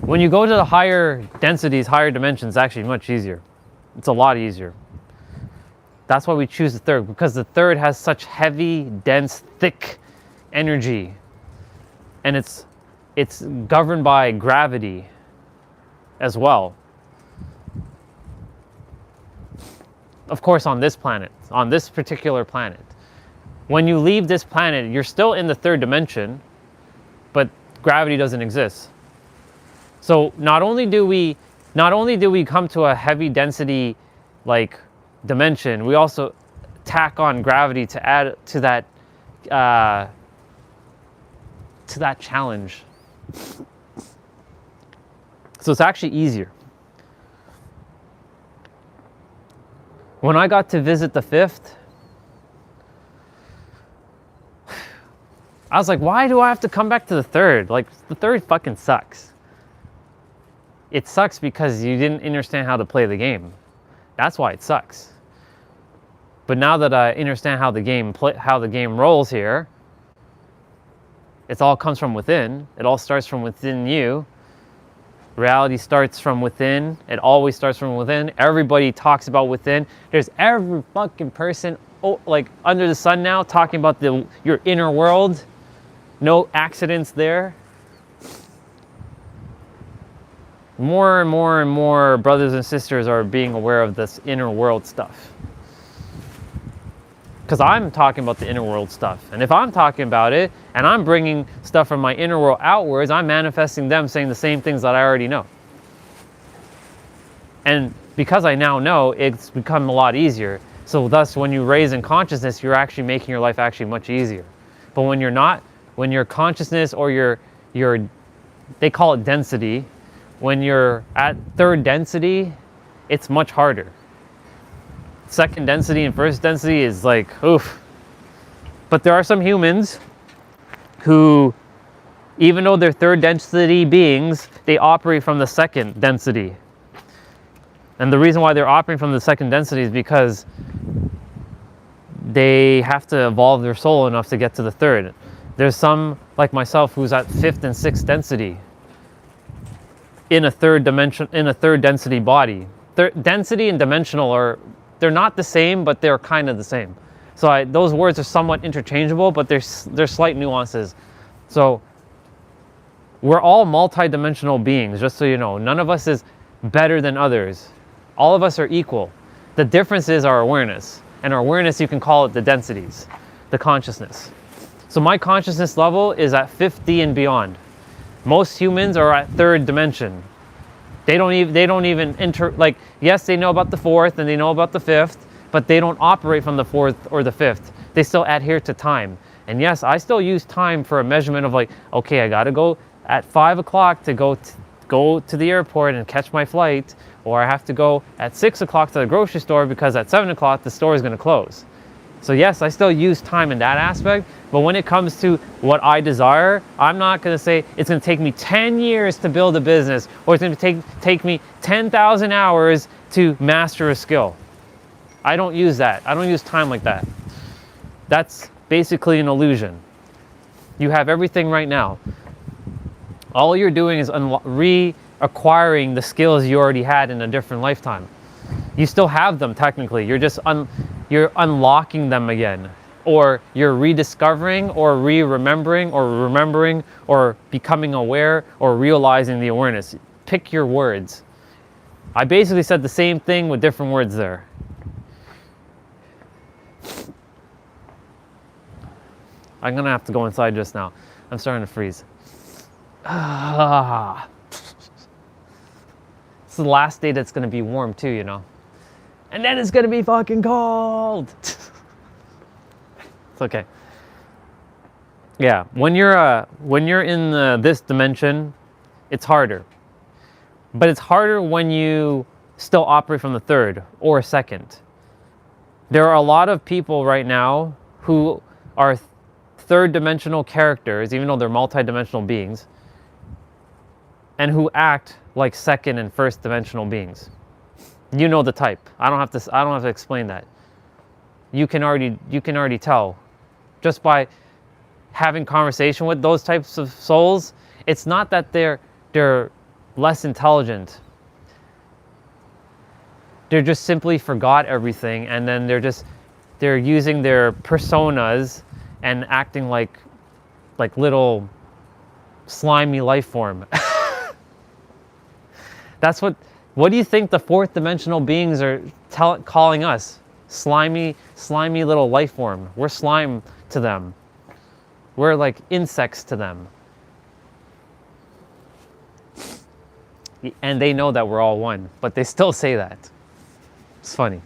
Speaker 1: when you go to the higher densities, higher dimensions, it's actually much easier. It's a lot easier. That's why we choose the third, because the third has such heavy, dense, thick energy, and it's governed by gravity as well. Of course, on this planet, on this particular planet. When you leave this planet, you're still in the third dimension, but gravity doesn't exist. So not only do we come to a heavy density like dimension, we also tack on gravity to add to that challenge. So it's actually easier. When I got to visit the fifth, I was like, why do I have to come back to the third? Like, the third fucking sucks. It sucks because you didn't understand how to play the game. That's why it sucks. But now that I understand how the game rolls here, it all comes from within. It all starts from within you. Reality starts from within. It always starts from within. Everybody talks about within. There's every fucking person like under the sun now talking about your inner world. No accidents there. More and more and more brothers and sisters are being aware of this inner world stuff. Because I'm talking about the inner world stuff. And if I'm talking about it, and I'm bringing stuff from my inner world outwards, I'm manifesting them saying the same things that I already know. And because I now know, it's become a lot easier. So thus, when you raise in consciousness, you're actually making your life actually much easier. But when you're not, when your consciousness or your they call it density, when you're at third density, it's much harder. Second density and first density is like, oof. But there are some humans who, even though they're third density beings, they operate from the second density. And the reason why they're operating from the second density is because they have to evolve their soul enough to get to the third. There's some, like myself, who's at fifth and sixth density in a third dimension, in a third density body. Density and dimensional they're not the same, but they're kind of the same. So those words are somewhat interchangeable, but there's slight nuances. So we're all multi-dimensional beings, just so you know. None of us is better than others. All of us are equal. The difference is our awareness. And our awareness, you can call it the densities, the consciousness. So my consciousness level is at 50 and beyond. Most humans are at third dimension. They don't even like, yes, they know about the fourth and they know about the fifth, but they don't operate from the fourth or the fifth. They still adhere to time. And yes, I still use time for a measurement of like, okay, I gotta go at 5 o'clock to go to the airport and catch my flight, or I have to go at 6 o'clock to the grocery store because at 7 o'clock the store is gonna close. So yes, I still use time in that aspect, but when it comes to what I desire, I'm not gonna say it's gonna take me 10 years to build a business, or it's gonna take me 10,000 hours to master a skill. I don't use that. I don't use time like that. That's basically an illusion. You have everything right now. All you're doing is reacquiring the skills you already had in a different lifetime. You still have them technically. You're just you're unlocking them again, or you're rediscovering, or remembering, or becoming aware, or realizing the awareness. Pick your words. I basically said the same thing with different words there. I'm gonna have to go inside just now. I'm starting to freeze. It's the last day that's going to be warm too, you know. And then it's going to be fucking cold. It's okay. Yeah, when you're in this dimension, it's harder. But it's harder when you still operate from the third or second. There are a lot of people right now who are third dimensional characters, even though they're multi-dimensional beings, and who act like second and first dimensional beings. You know the type. I don't have to explain that. You can already tell just by having conversation with those types of souls. It's not that they're less intelligent. They're just simply forgot everything, and then they're using their personas and acting like little slimy life form. That's what do you think the fourth dimensional beings are calling us? Slimy little life form. We're slime to them. We're like insects to them. And they know that we're all one, but they still say that. It's funny.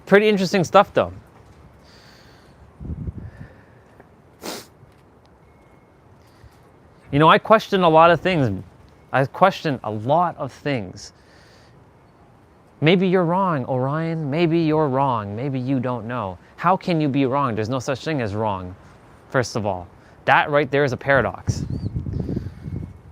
Speaker 1: Pretty interesting stuff though. You know, I question a lot of things. I question a lot of things. Maybe you're wrong, Orion. Maybe you're wrong. Maybe you don't know. How can you be wrong? There's no such thing as wrong, first of all. That right there is a paradox.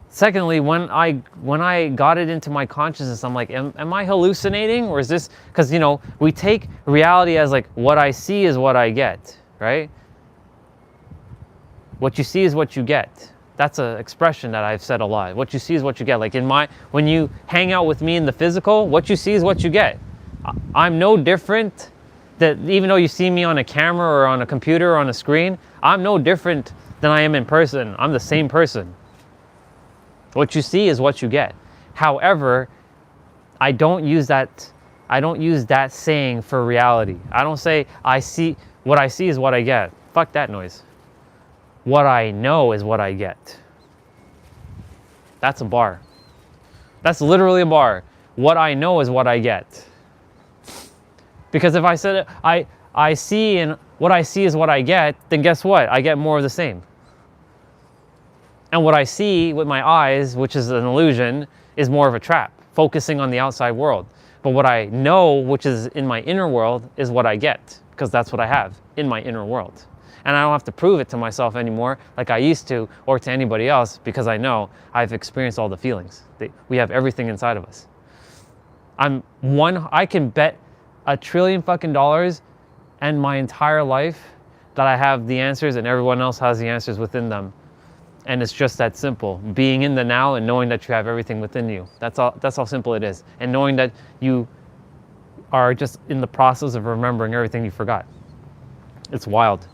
Speaker 1: Secondly, when I got it into my consciousness, I'm like, am I hallucinating? Or is this, because, you know, we take reality as like, what I see is what I get, right? What you see is what you get. That's an expression that I've said a lot. What you see is what you get. Like when you hang out with me in the physical, what you see is what you get. I'm no different. That even though you see me on a camera or on a computer or on a screen, I'm no different than I am in person. I'm the same person. What you see is what you get. However, I don't use that saying for reality. I don't say what I see is what I get. Fuck that noise. What I know is what I get. That's a bar. That's literally a bar. What I know is what I get. Because if I said I see and what I see is what I get, then guess what? I get more of the same. And what I see with my eyes, which is an illusion, is more of a trap, focusing on the outside world. But what I know, which is in my inner world, is what I get, because that's what I have in my inner world. And I don't have to prove it to myself anymore like I used to, or to anybody else, because I know I've experienced all the feelings. We have everything inside of us. I can bet $1 trillion fucking dollars and my entire life that I have the answers and everyone else has the answers within them. And it's just that simple. Being in the now and knowing that you have everything within you. That's how simple it is. And knowing that you are just in the process of remembering everything you forgot. It's wild.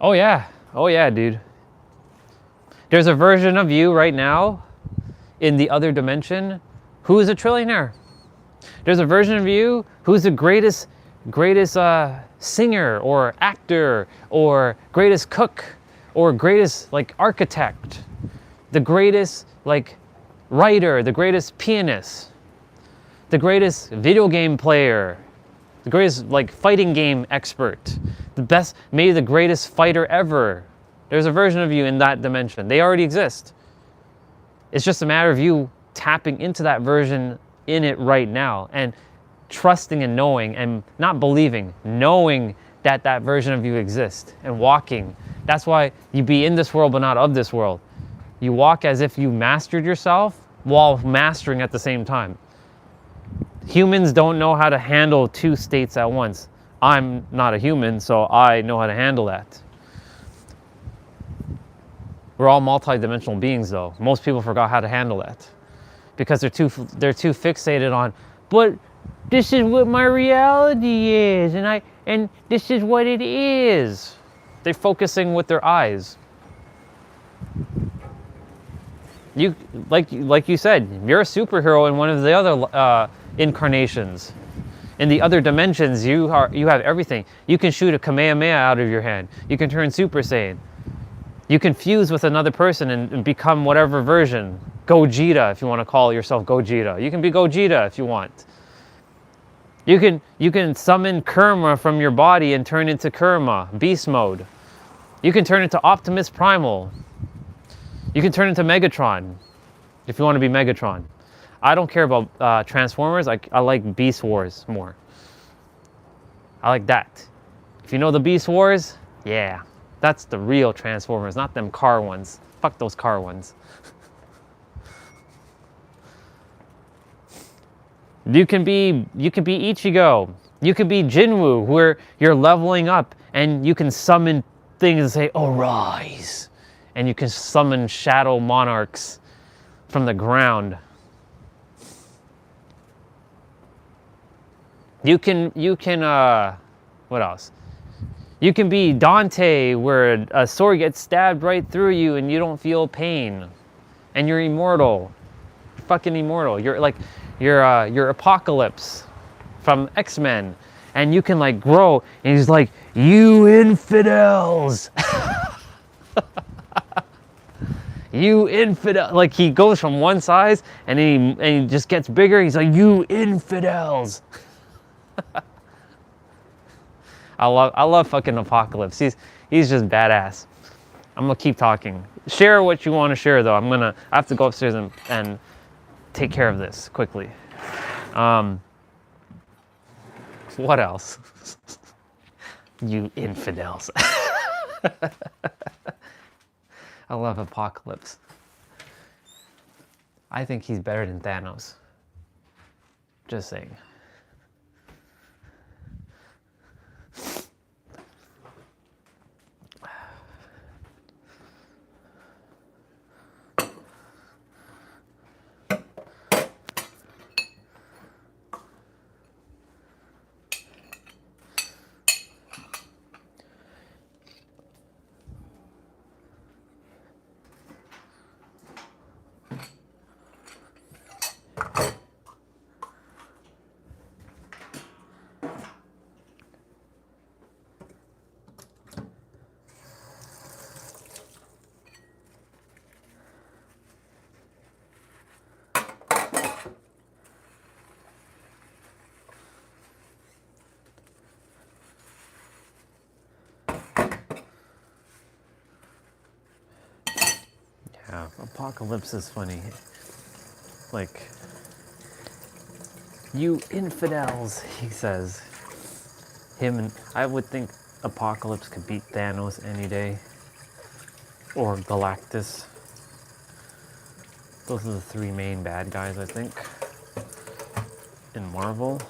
Speaker 1: Oh yeah, dude. There's a version of you right now in the other dimension who is a trillionaire. There's a version of you who's the greatest singer or actor or greatest cook or greatest like architect, the greatest like writer, the greatest pianist, the greatest video game player, the greatest like fighting game expert, the best, maybe the greatest fighter ever. There's a version of you in that dimension. They already exist. It's just a matter of you tapping into that version in it right now and trusting and knowing and not believing, knowing that that version of you exists and walking. That's why you be in this world but not of this world. You walk as if you mastered yourself while mastering at the same time. Humans don't know how to handle two states at once. I'm not a human, so I know how to handle that. We're all multi-dimensional beings though. Most people forgot how to handle that because they're too fixated on, but this is what my reality is and this is what it is. They're focusing with their eyes. like you said, you're a superhero in one of the other incarnations. In the other dimensions, you have everything. You can shoot a Kamehameha out of your hand. You can turn Super Saiyan. You can fuse with another person and become whatever version. Gogeta, if you want to call yourself Gogeta. You can be Gogeta if you want. You can summon Kurma from your body and turn into Kurma, beast mode. You can turn into Optimus Primal. You can turn into Megatron if you want to be Megatron. I don't care about Transformers. I like Beast Wars more. I like that. If you know the Beast Wars, yeah, that's the real Transformers, not them car ones. Fuck those car ones. You can be Ichigo. You can be Jinwoo, where you're leveling up and you can summon things and say, "Arise," and you can summon shadow monarchs from the ground. You can what else? You can be Dante, where a sword gets stabbed right through you and you don't feel pain, and you're immortal. You're fucking immortal. You're Apocalypse from X-Men, and you can like grow. And he's like, "You infidels." You infidel. Like he goes from one size and he just gets bigger. He's like, "You infidels." I love fucking Apocalypse. He's just badass. I'm gonna keep talking. Share what you want to share though. I have to go upstairs and take care of this quickly. What else? You infidels. I love Apocalypse. I think he's better than Thanos. Just saying. Yeah, Apocalypse is funny. Like, "You infidels," he says. I would think Apocalypse could beat Thanos any day. Or Galactus. Those are the three main bad guys, I think, in Marvel.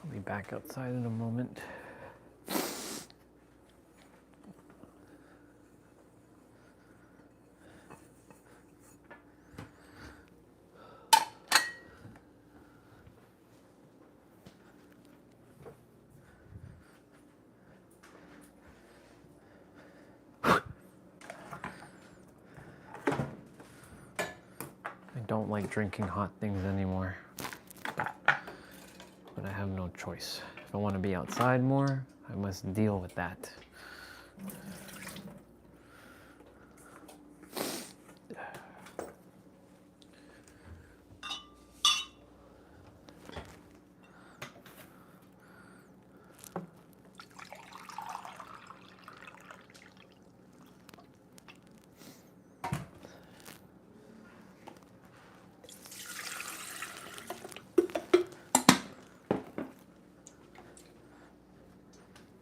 Speaker 1: I'll be back outside in a moment. I don't like drinking hot things anymore, but I have no choice. If I want to be outside more, I must deal with that.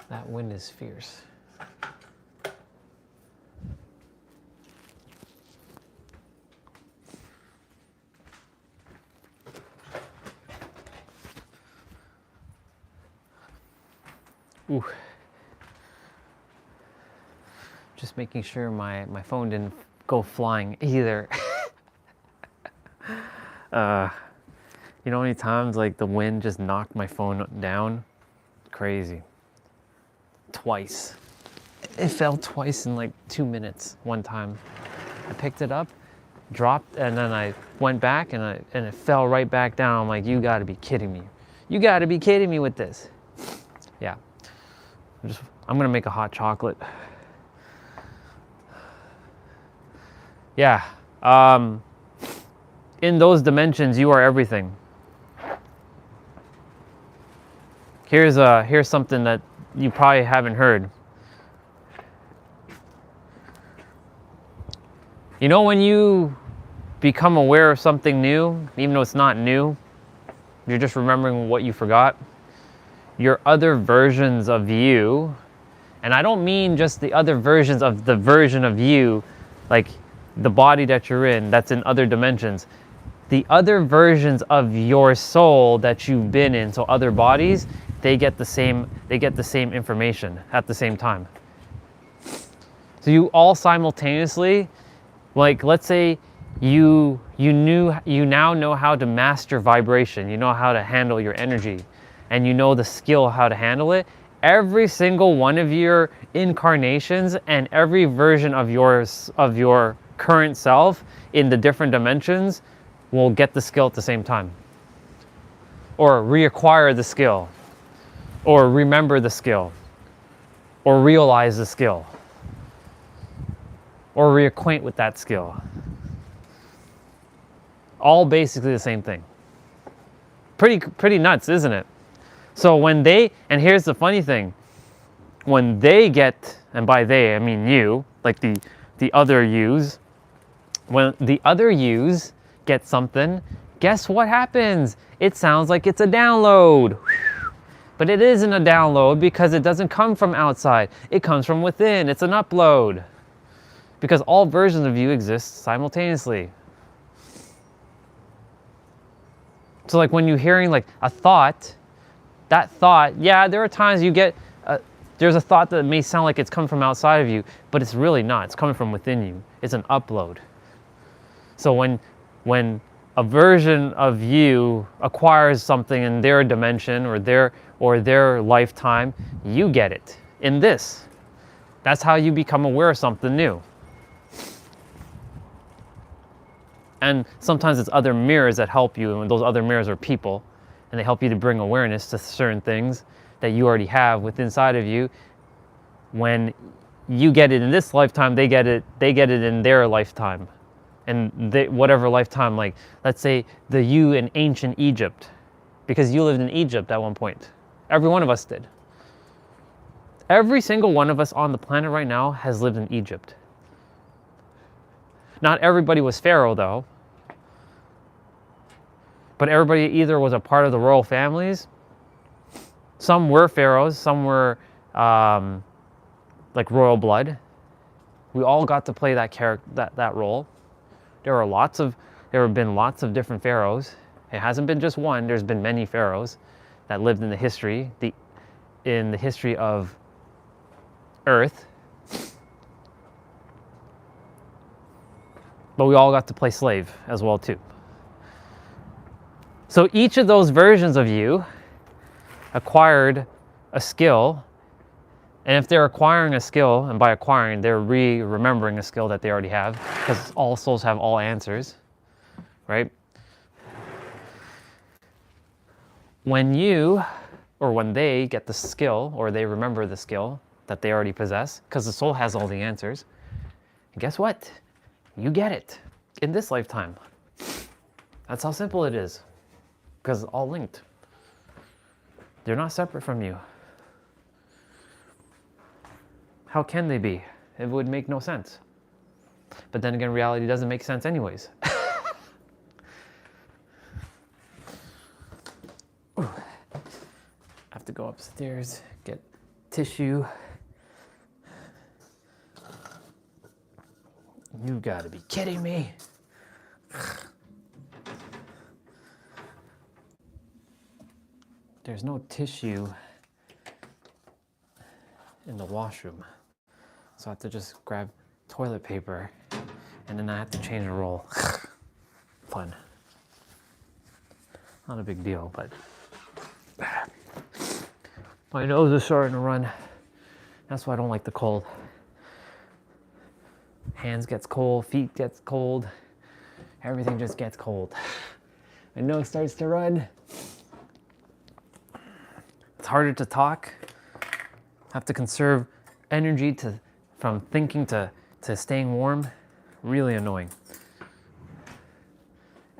Speaker 1: That wind is fierce. Ooh. Just making sure my phone didn't go flying either. You know how many times like the wind just knocked my phone down? Crazy. Twice. It fell twice in like 2 minutes one time. I picked it up, dropped, and then I went back and it fell right back down. I'm like, you gotta be kidding me. You gotta be kidding me with this. Yeah. I'm gonna make a hot chocolate. Yeah. In those dimensions, you are everything. Here's something that you probably haven't heard. You know when you become aware of something new, even though it's not new, you're just remembering what you forgot? Your other versions of you, and I don't mean just the other versions of the version of you, like the body that you're in, that's in other dimensions. The other versions of your soul that you've been in, so other bodies, they get the same information at the same time. So you all simultaneously, like let's say you now know how to master vibration, you know how to handle your energy, and you know the skill how to handle it. Every single one of your incarnations and every version of your current self in the different dimensions will get the skill at the same time, or reacquire the skill, or remember the skill, or realize the skill, or reacquaint with that skill. All basically the same thing. Pretty nuts, isn't it? So when and here's the funny thing, when they get, and by they I mean you, like the other yous, when the other yous get something, guess what happens? It sounds like it's a download. But it isn't a download because it doesn't come from outside. It comes from within. It's an upload. Because all versions of you exist simultaneously. So like when you're hearing like a thought, that thought, yeah, there are times you get, there's a thought that may sound like it's coming from outside of you, but it's really not. It's coming from within you. It's an upload. So when a version of you acquires something in their dimension or their lifetime, you get it in this. That's how you become aware of something new. And sometimes it's other mirrors that help you, and those other mirrors are people, and they help you to bring awareness to certain things that you already have within inside of you. When you get it in this lifetime, they get it in their lifetime. And whatever lifetime, like let's say the you in ancient Egypt, because you lived in Egypt at one point. Every one of us did. Every single one of us on the planet right now has lived in Egypt. Not everybody was Pharaoh though, but everybody either was a part of the royal families. Some were pharaohs, some were like royal blood. We all got to play that character, that role. There have been lots of different pharaohs. It hasn't been just one. There's been many pharaohs that lived in the history of Earth. But we all got to play slave as well too. So each of those versions of you acquired a skill, and if they're acquiring a skill, and by acquiring, they're remembering a skill that they already have, because all souls have all answers, right? When you, or when they get the skill, or they remember the skill that they already possess, because the soul has all the answers, and guess what? You get it in this lifetime. That's how simple it is, because it's all linked. They're not separate from you. How can they be? It would make no sense. But then again, reality doesn't make sense anyways. I have to go upstairs, get tissue. You gotta be kidding me. There's no tissue in the washroom. So I have to just grab toilet paper and then I have to change a roll. Fun. Not a big deal, but my nose is starting to run. That's why I don't like the cold. Hands gets cold, feet gets cold. Everything just gets cold. My nose starts to run. It's harder to talk. Have to conserve energy from thinking to staying warm. Really annoying.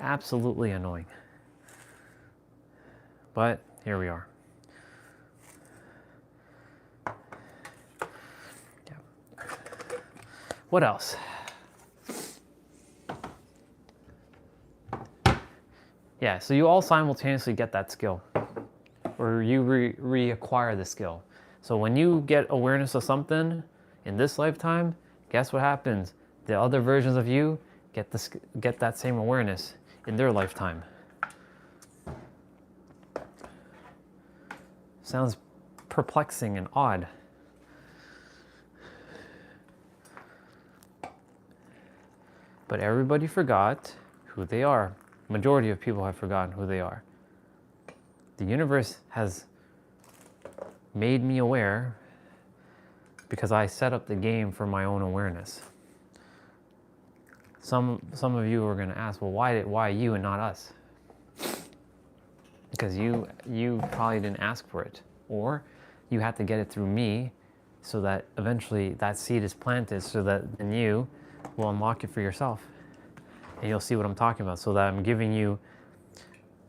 Speaker 1: Absolutely annoying. But here we are. Yeah. What else? Yeah, so you all simultaneously get that skill, or you reacquire the skill. So when you get awareness of something in this lifetime, guess what happens? The other versions of you get that same awareness in their lifetime. Sounds perplexing and odd. But everybody forgot who they are. Majority of people have forgotten who they are. The universe has made me aware because I set up the game for my own awareness. Some of you are going to ask, well, why you and not us? Because you probably didn't ask for it, or you had to get it through me, so that eventually that seed is planted, so that then you will unlock it for yourself, and you'll see what I'm talking about. So that I'm giving you.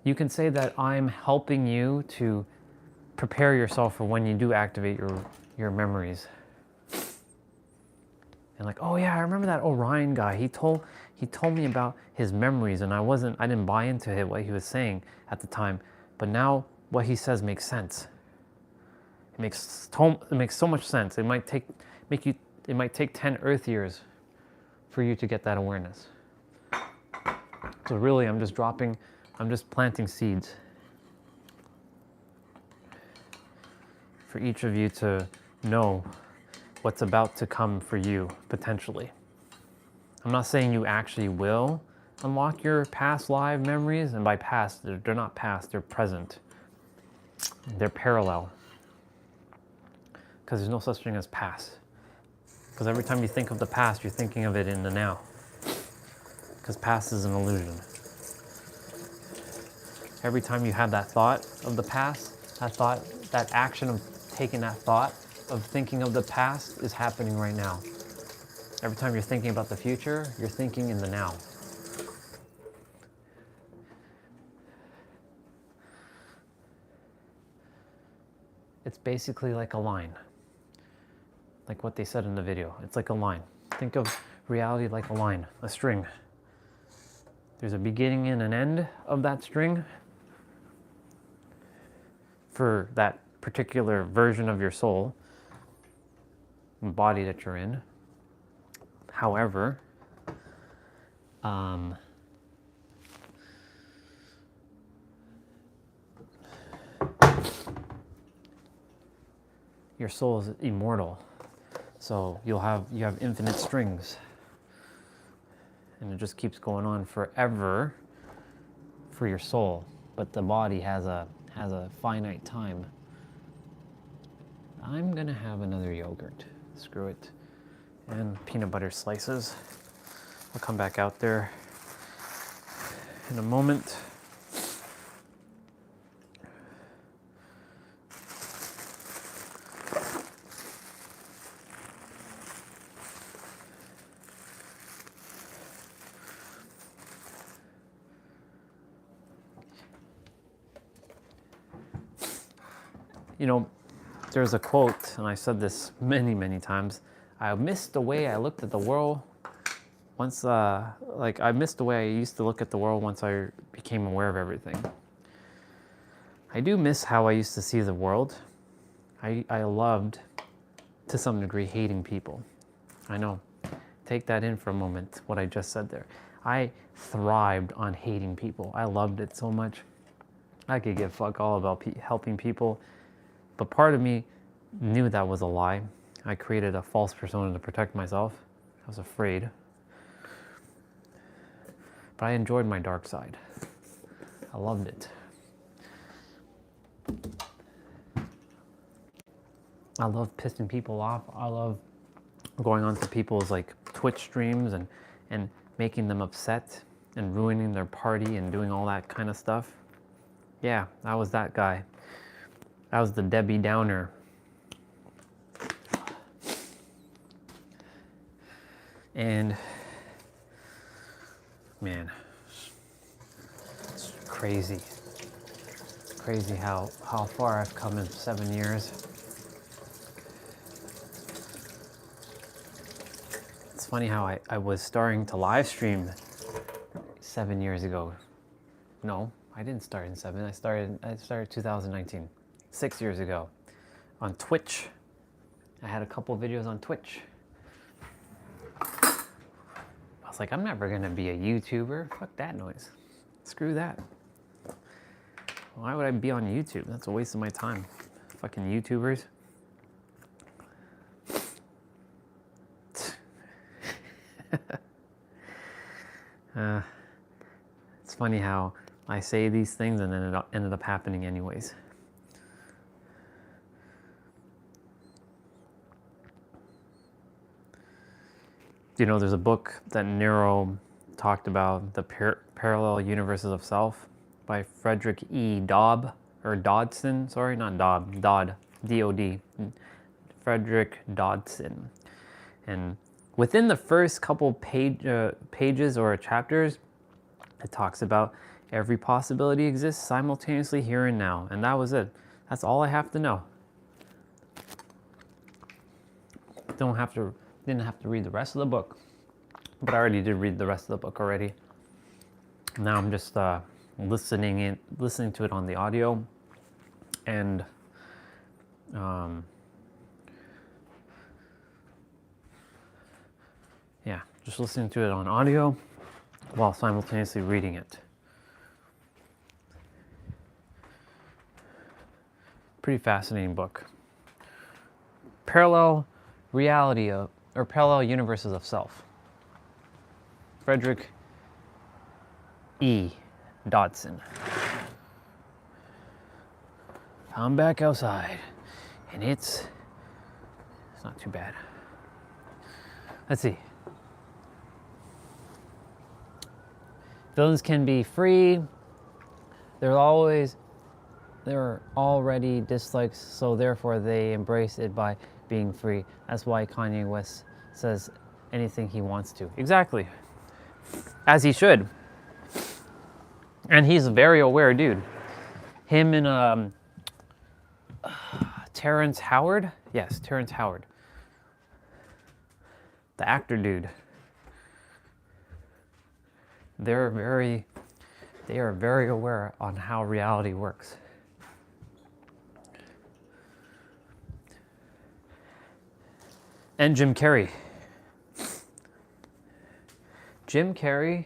Speaker 1: You can say that I'm helping you to prepare yourself for when you do activate your memories. And like, oh yeah, I remember that Orion guy. He told me about his memories, and I didn't buy into it, what he was saying at the time. But now what he says makes sense. It makes so much sense. It might take 10 Earth years for you to get that awareness. So really, I'm just planting seeds for each of you to know what's about to come for you, potentially. I'm not saying you actually will unlock your past live memories, and by past, they're not past, they're present. They're parallel. Because there's no such thing as past. Because every time you think of the past, you're thinking of it in the now. Because past is an illusion. Every time you have that thought of the past, that action of taking that thought of thinking of the past is happening right now. Every time you're thinking about the future, you're thinking in the now. It's basically like a line. Like what they said in the video. It's like a line. Think of reality like a line, a string. There's a beginning and an end of that string for that particular version of your soul, body that you're in. However, your soul is immortal, so you have infinite strings, and it just keeps going on forever for your soul. But the body has a finite time. I'm gonna have another yogurt. Screw it. And peanut butter slices. I'll come back out there in a moment. You know, there's a quote, and I said this many, many times. I missed the way I looked at the world once, I missed the way I used to look at the world once I became aware of everything. I do miss how I used to see the world. I loved, to some degree, hating people. I know. Take that in for a moment, what I just said there. I thrived on hating people. I loved it so much. I could give fuck all about helping people. But part of me knew that was a lie. I created a false persona to protect myself. I was afraid. But I enjoyed my dark side. I loved it. I love pissing people off. I love going onto people's like Twitch streams and making them upset and ruining their party and doing all that kind of stuff. Yeah, I was that guy. I was the Debbie Downer. And man, it's crazy. Crazy how far I've come in 7 years. It's funny how I was starting to live stream 7 years ago. No, I didn't start in 7. I started 2019, 6 years ago, on Twitch. I had a couple videos on Twitch. I was like, I'm never gonna be a YouTuber. Fuck that noise. Screw that. Why would I be on YouTube? That's a waste of my time. Fucking YouTubers. It's funny how I say these things and then it ended up happening anyways. You know, there's a book that Nero talked about, the parallel universes of self, by Frederick E. Dodson, sorry, not Dodd, D-O-D, Frederick Dodson. And within the first couple pages or chapters, it talks about every possibility exists simultaneously here and now. And that was it. That's all I have to know. Didn't have to read the rest of the book. But I already did read the rest of the book already. Now I'm just listening to it on the audio. And yeah, just listening to it on audio while simultaneously reading it. Pretty fascinating book. Parallel reality or parallel universes of self. Frederick E. Dodson. I'm back outside, and it's not too bad. Let's see. Villains can be free. They're already dislikes, so therefore they embrace it by being free. That's why Kanye West says anything he wants to. Exactly. As he should. And he's a very aware dude. Him and Terrence Howard? Yes, Terrence Howard. The actor dude. They are very aware on how reality works. And Jim Carrey. Jim Carrey,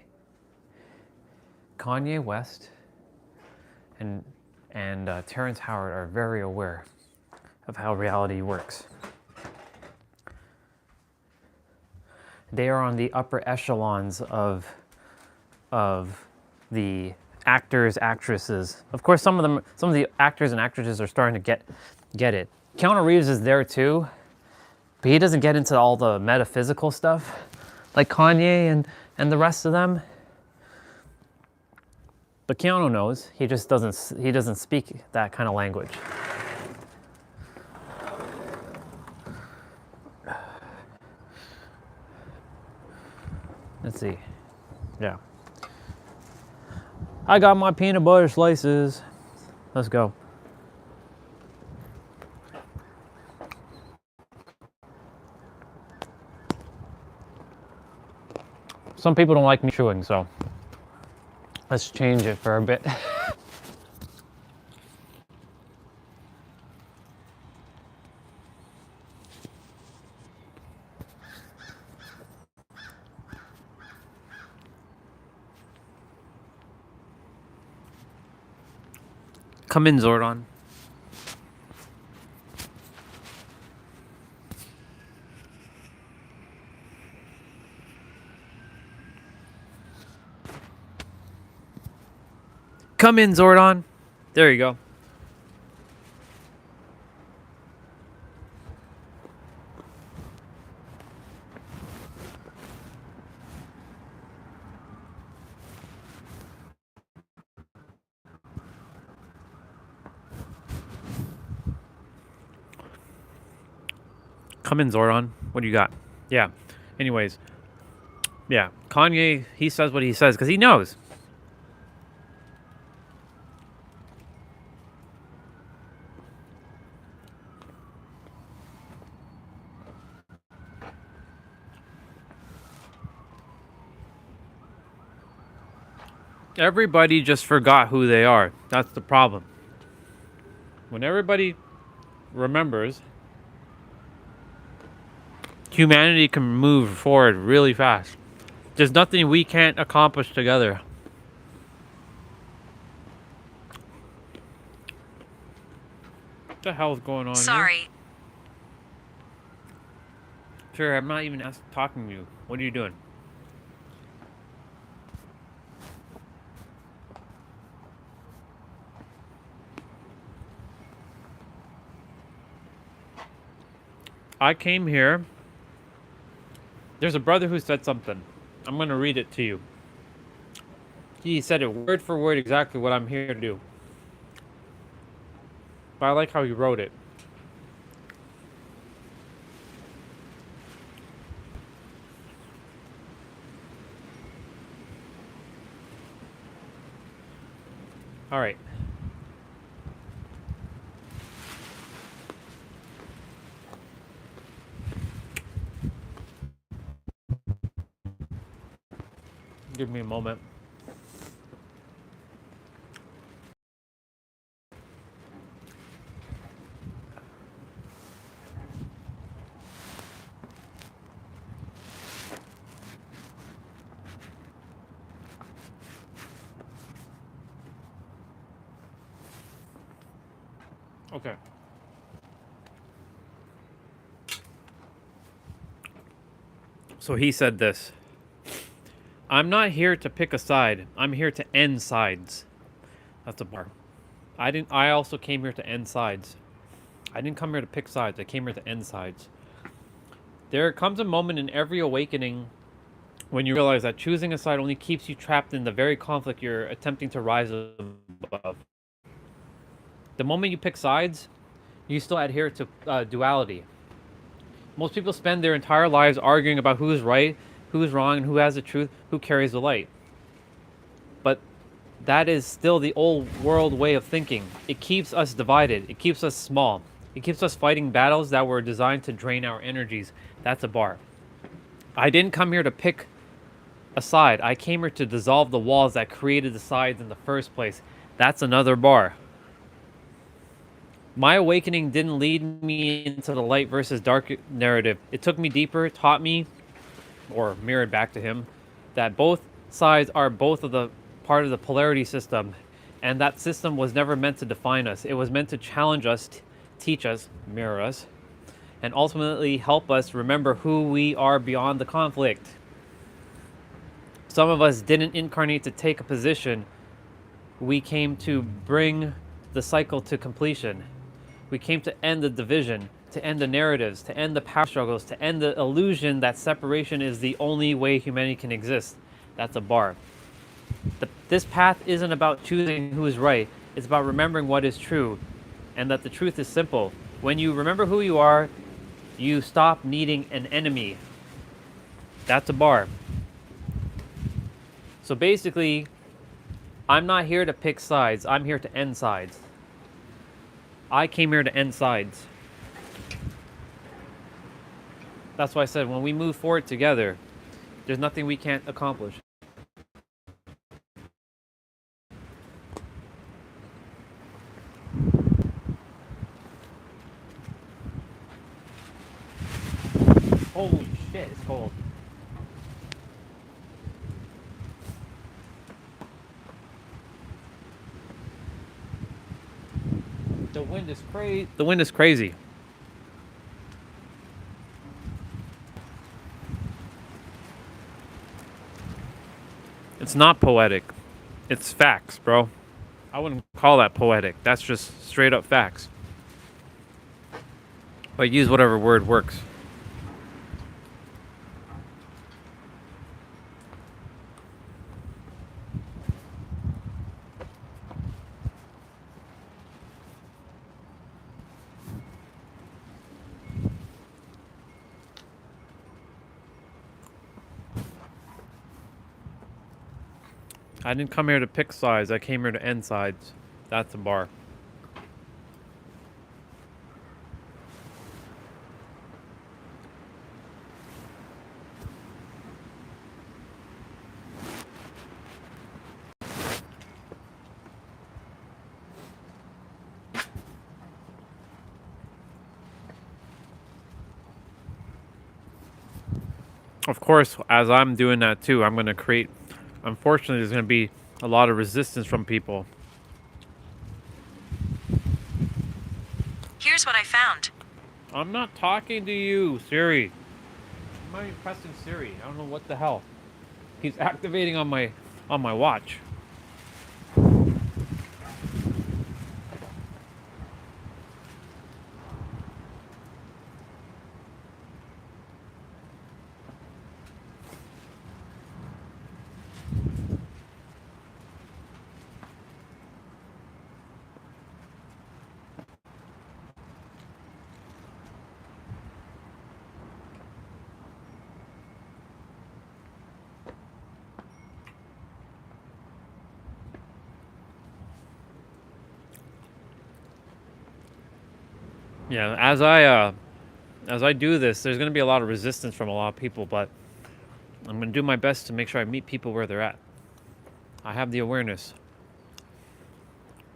Speaker 1: Kanye West, and Terrence Howard are very aware of how reality works. They are on the upper echelons of the actors, actresses. Of course, some of the actors and actresses are starting to get it. Keanu Reeves is there too, but he doesn't get into all the metaphysical stuff like Kanye and the rest of them. But Keanu knows. He just doesn't speak that kind of language. Let's see. Yeah. I got my peanut butter slices. Let's go. Some people don't like me chewing, so let's change it for a bit. Come in, Zordon. Come in, Zordon. There you go. Come in, Zordon. What do you got? Yeah. Anyways. Yeah. Kanye, he says what he says because he knows. Everybody just forgot who they are. That's the problem. When everybody remembers, humanity can move forward really fast. There's nothing we can't accomplish together. What the hell is going on here? Sure, I'm not even talking to you. What are you doing? I came here. There's a brother who said something. I'm going to read it to you. He said it word for word exactly what I'm here to do. But I like how he wrote it. All right. Give me a moment. Okay. So he said this. I'm not here to pick a side. I'm here to end sides. That's a bar. I also came here to end sides. I didn't come here to pick sides. I came here to end sides. There comes a moment in every awakening when you realize that choosing a side only keeps you trapped in the very conflict you're attempting to rise above. The moment you pick sides, you still adhere to duality. Most people spend their entire lives arguing about who's right, who's wrong, and who has the truth, who carries the light. But that is still the old world way of thinking. It keeps us divided. It keeps us small. It keeps us fighting battles that were designed to drain our energies. That's a bar. I didn't come here to pick a side. I came here to dissolve the walls that created the sides in the first place. That's another bar. My awakening didn't lead me into the light versus dark narrative. It took me deeper, taught me, or mirrored back to him, that both sides are both of the part of the polarity system, and that system was never meant to define us. It was meant to challenge us, teach us, mirror us, and ultimately help us remember who we are beyond the conflict. Some of us didn't incarnate to take a position. We came to bring the cycle to completion. We came to end the division, to end the narratives, to end the power struggles, to end the illusion that separation is the only way humanity can exist. That's a bar. This path isn't about choosing who is right. It's about remembering what is true, and that the truth is simple. When you remember who you are, you stop needing an enemy. That's a bar. So basically, I'm not here to pick sides. I'm here to end sides. I came here to end sides. That's why I said when we move forward together, there's nothing we can't accomplish. Holy shit, it's cold. The wind is crazy. The wind is crazy. It's not poetic. It's facts, bro. I wouldn't call that poetic. That's just straight up facts. But use whatever word works. I didn't come here to pick sides. I came here to end sides. That's a bar. Of course, as I'm doing that too, I'm going to create... Unfortunately, there's going to be a lot of resistance from people.
Speaker 13: Here's what I found.
Speaker 1: I'm not talking to you, Siri. I'm not even pressing Siri. I don't know what the hell. He's activating on my watch. Yeah, as I do this, there's going to be a lot of resistance from a lot of people, but I'm going to do my best to make sure I meet people where they're at. I have the awareness.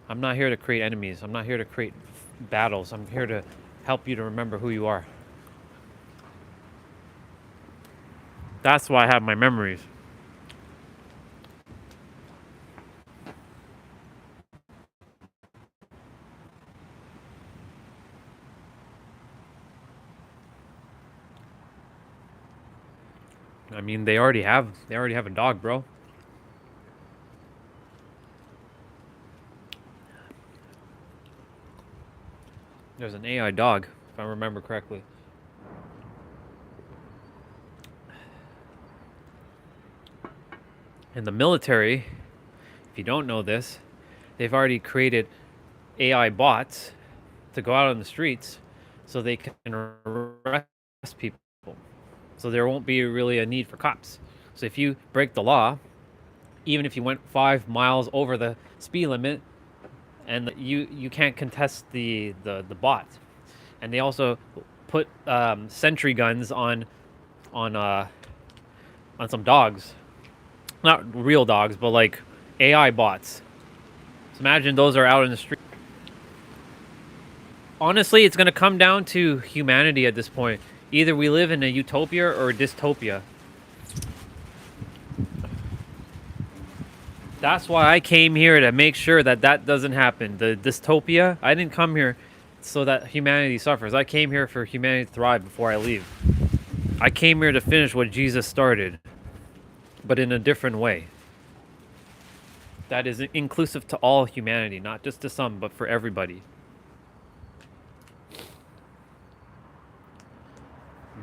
Speaker 1: I'm not here to create enemies. I'm not here to create battles. I'm here to help you to remember who you are. That's why I have my memories. I mean, they already have a dog, bro. There's an AI dog, if I remember correctly. In the military, if you don't know this, they've already created AI bots to go out on the streets so they can arrest people. So there won't be really a need for cops. So if you break the law, even if you went 5 miles over the speed limit, and you can't contest the bot. And they also put sentry guns on some dogs, not real dogs, but like AI bots. So imagine those are out in the street. Honestly, it's going to come down to humanity at this point. Either we live in a utopia or a dystopia. That's why I came here, to make sure that that doesn't happen. The dystopia, I didn't come here so that humanity suffers. I came here for humanity to thrive before I leave. I came here to finish what Jesus started, but in a different way. That is inclusive to all humanity, not just to some, but for everybody.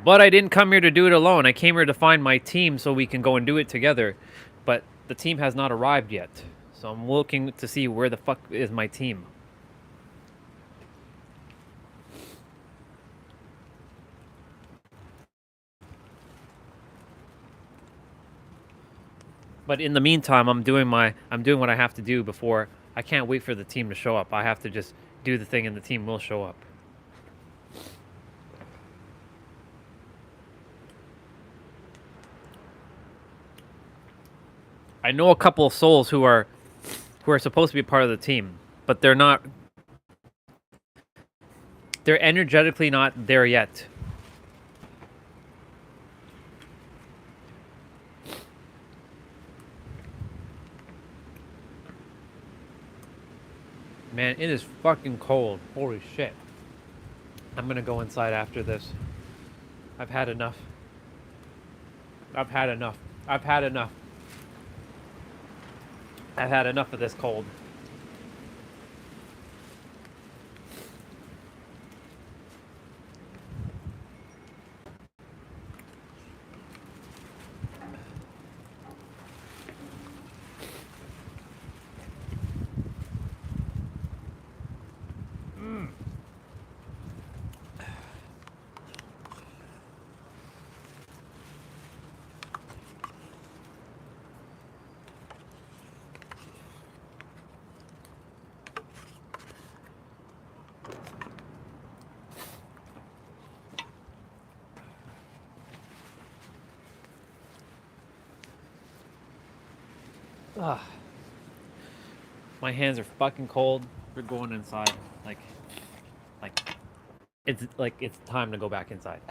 Speaker 1: But I didn't come here to do it alone. I came here to find my team so we can go and do it together. But the team has not arrived yet. So I'm looking to see where the fuck is my team. But in the meantime, I'm doing what I have to do before. I can't wait for the team to show up. I have to just do the thing and the team will show up. I know a couple of souls who are supposed to be part of the team, but they're not. They're energetically not there yet. Man, it is fucking cold. Holy shit. I'm gonna go inside after this. I've had enough. I've had enough. I've had enough. I've had enough of this cold. Ugh. My hands are fucking cold. We're going inside. It's time to go back inside.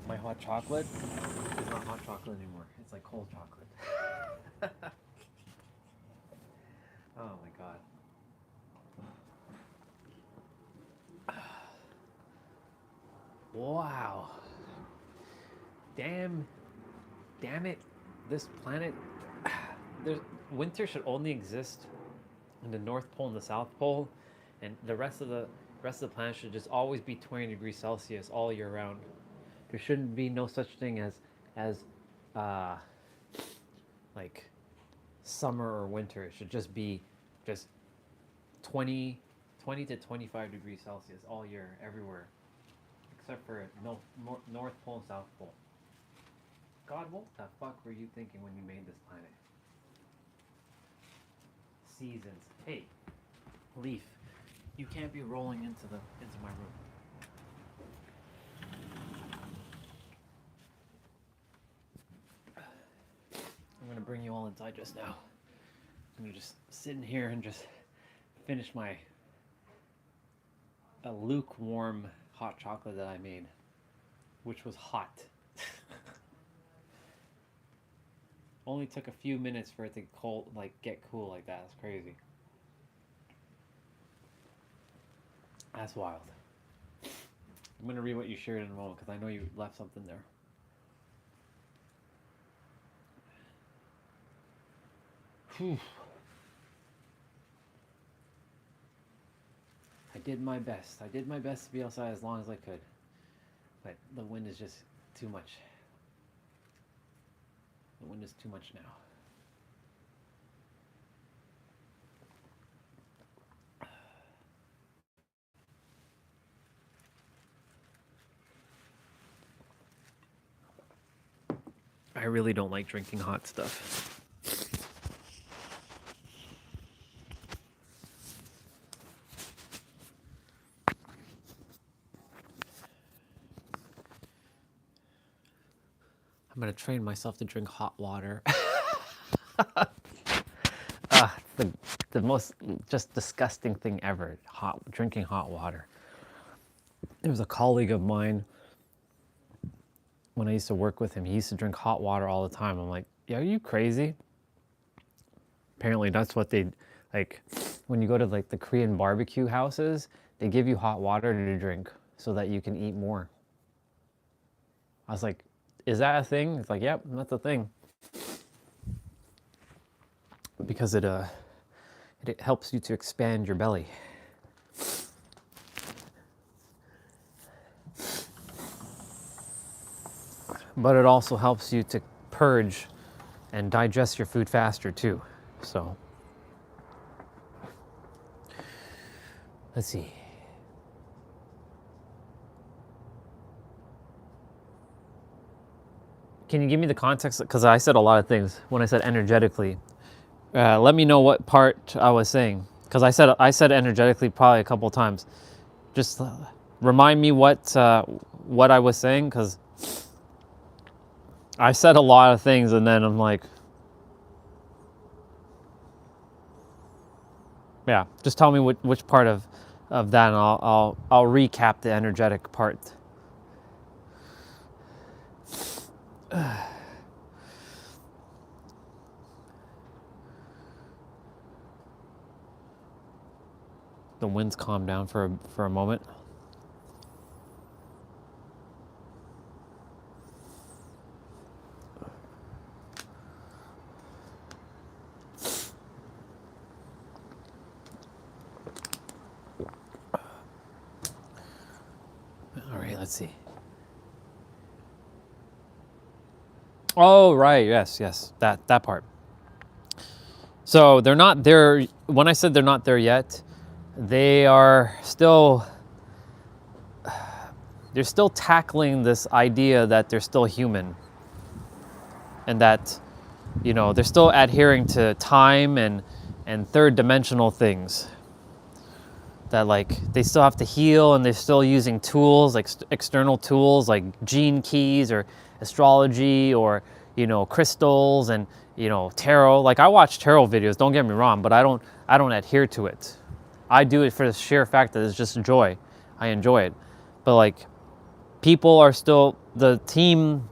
Speaker 1: My hot chocolate is not hot chocolate anymore. It's like cold chocolate. Oh my god. Wow. Damn it. This planet, winter should only exist in the North Pole and the South Pole, and the rest of the planet should just always be 20 degrees Celsius all year round. There shouldn't be no such thing as like summer or winter. It should just be just 20 to 25 degrees Celsius all year, everywhere, except for North Pole and South Pole. God, what the fuck were you thinking when you made this planet? Seasons. Hey, Leaf, you can't be rolling into my room. I'm gonna bring you all inside just now. I'm gonna just sit in here and just finish a lukewarm hot chocolate that I made, which was hot. Only took a few minutes for it to get cool like that. It's crazy. That's wild. I'm gonna read what you shared in a moment because I know you left something there. Whew. I did my best. I did my best to be outside as long as I could. But the wind is just too much. The wind is too much now. I really don't like drinking hot stuff. I'm gonna train myself to drink hot water. The most just disgusting thing ever. Drinking hot water. There was a colleague of mine when I used to work with him. He used to drink hot water all the time. I'm like, yeah, are you crazy? Apparently, that's what they like. When you go to like the Korean barbecue houses, they give you hot water to drink so that you can eat more. I was like, is that a thing? It's like, yep, that's a thing. Because it helps you to expand your belly. But it also helps you to purge and digest your food faster too. So, let's see. Can you give me the context? Because I said a lot of things when I said energetically. Let me know what part I was saying, because I said energetically probably a couple times. Just remind me what I was saying, because I said a lot of things and then I'm like, yeah. Just tell me which part of that, and I'll recap the energetic part. The winds calm down for a moment. All right, let's see. Oh, right, yes, that part. So they're not there. When I said they're not there yet, they are still, they're still tackling this idea that they're still human, and that, you know, they're still adhering to time and third dimensional things. that like they still have to heal and they're still using tools like external tools like gene keys or astrology or, you know, crystals and, you know, tarot. Like I watch tarot videos, don't get me wrong, but I don't adhere to it. I do it for the sheer fact that it's just joy. I enjoy it. But like people are still the team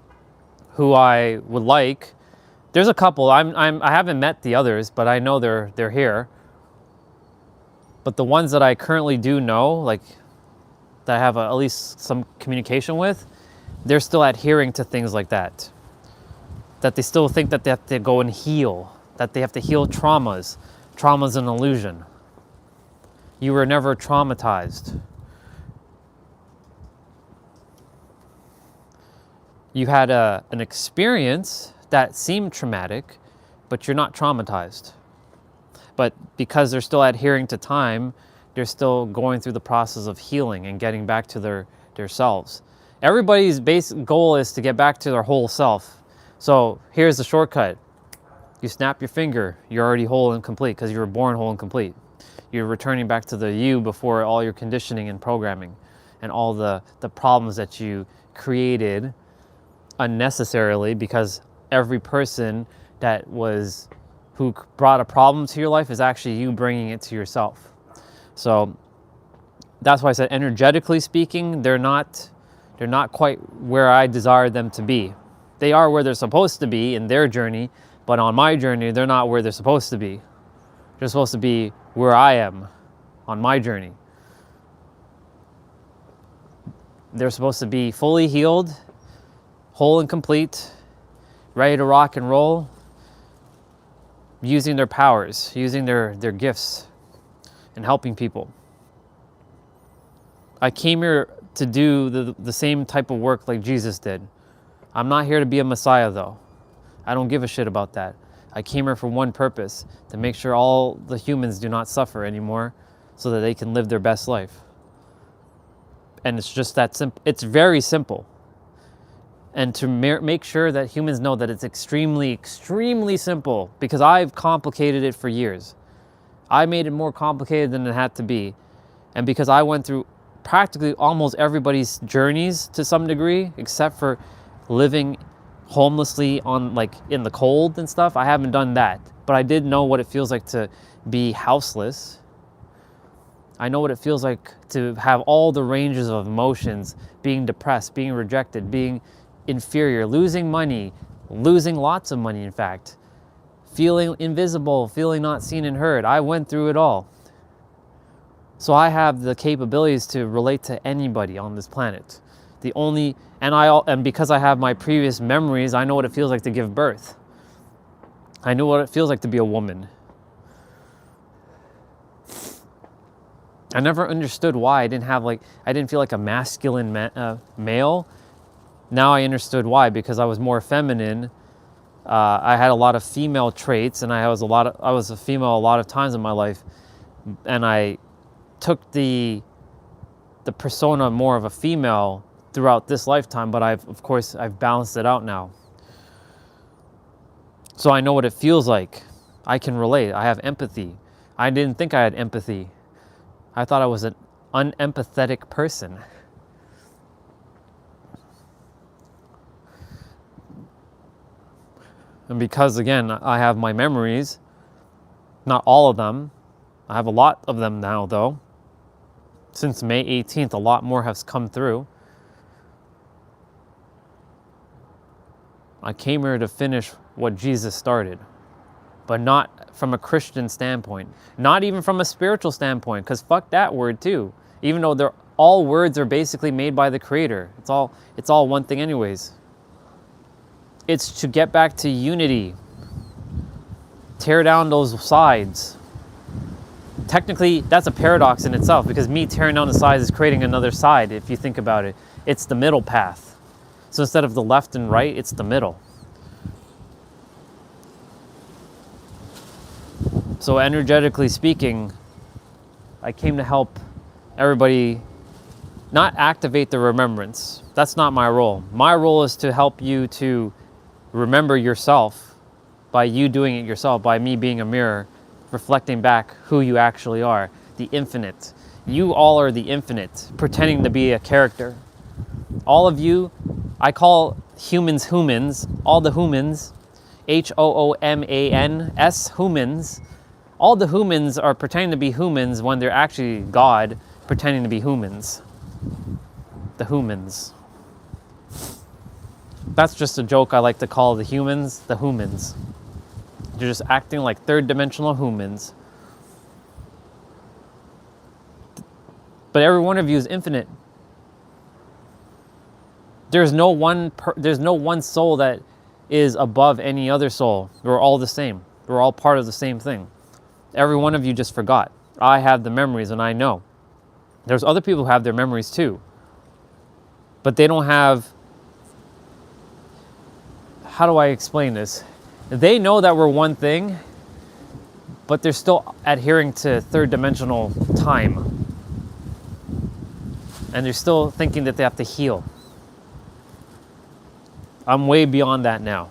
Speaker 1: who I would like. There's a couple. I haven't met the others, but I know they're here. But the ones that I currently do know, like that I have at least some communication with, they're still adhering to things like that. That they still think that they have to go and heal, that they have to heal traumas. Trauma's an illusion. You were never traumatized. You had an experience that seemed traumatic, but you're not traumatized. But because they're still adhering to time, they're still going through the process of healing and getting back to their selves. Everybody's basic goal is to get back to their whole self. So here's the shortcut. You snap your finger, you're already whole and complete because you were born whole and complete. You're returning back to the you before all your conditioning and programming and all the problems that you created unnecessarily, because every person who brought a problem to your life is actually you bringing it to yourself. So that's why I said energetically speaking, they're not quite where I desire them to be. They are where they're supposed to be in their journey, but on my journey, they're not where they're supposed to be. They're supposed to be where I am on my journey. They're supposed to be fully healed, whole and complete, ready to rock and roll, using their powers, using their gifts, and helping people. I came here to do the same type of work like Jesus did. I'm not here to be a Messiah though. I don't give a shit about that. I came here for one purpose, to make sure all the humans do not suffer anymore so that they can live their best life. And it's just that simple. It's very simple. And to make sure that humans know that it's extremely, extremely simple, because I've complicated it for years. I made it more complicated than it had to be. And because I went through practically almost everybody's journeys to some degree, except for living homelessly in the cold and stuff, I haven't done that. But I did know what it feels like to be houseless. I know what it feels like to have all the ranges of emotions, being depressed, being rejected, being inferior, losing money, losing lots of money, in fact, feeling invisible, feeling not seen and heard. I went through it all. So I have the capabilities to relate to anybody on this planet. And because I have my previous memories, I know what it feels like to give birth. I know what it feels like to be a woman. I never understood why I didn't feel like a masculine male. Now I understood why, because I was more feminine. I had a lot of female traits, and I was a female a lot of times in my life, and I took the persona more of a female throughout this lifetime, but I've balanced it out now. So I know what it feels like. I can relate. I have empathy. I didn't think I had empathy. I thought I was an unempathetic person. And because, again, I have my memories, not all of them. I have a lot of them now, though. Since May 18th, a lot more has come through. I came here to finish what Jesus started, but not from a Christian standpoint, not even from a spiritual standpoint, because fuck that word too. Even though all words are basically made by the Creator. It's all one thing anyways. It's to get back to unity. Tear down those sides. Technically, that's a paradox in itself, because me tearing down the sides is creating another side, if you think about it. It's the middle path. So instead of the left and right, it's the middle. So energetically speaking, I came to help everybody not activate the remembrance. That's not my role. My role is to help you to remember yourself by you doing it yourself, by me being a mirror, reflecting back who you actually are, the infinite. You all are the infinite, pretending to be a character. All of you, I call humans humans, all the humans, HOOMANS, humans. All the humans are pretending to be humans when they're actually God pretending to be humans. The humans. That's just a joke I like to call the humans, the humans. You're just acting like third dimensional humans. But every one of you is infinite. There's no one soul that is above any other soul. We're all the same. We're all part of the same thing. Every one of you just forgot. I have the memories and I know. There's other people who have their memories too. But they don't have, how do I explain this? They know that we're one thing, but they're still adhering to third dimensional time. And they're still thinking that they have to heal. I'm way beyond that now.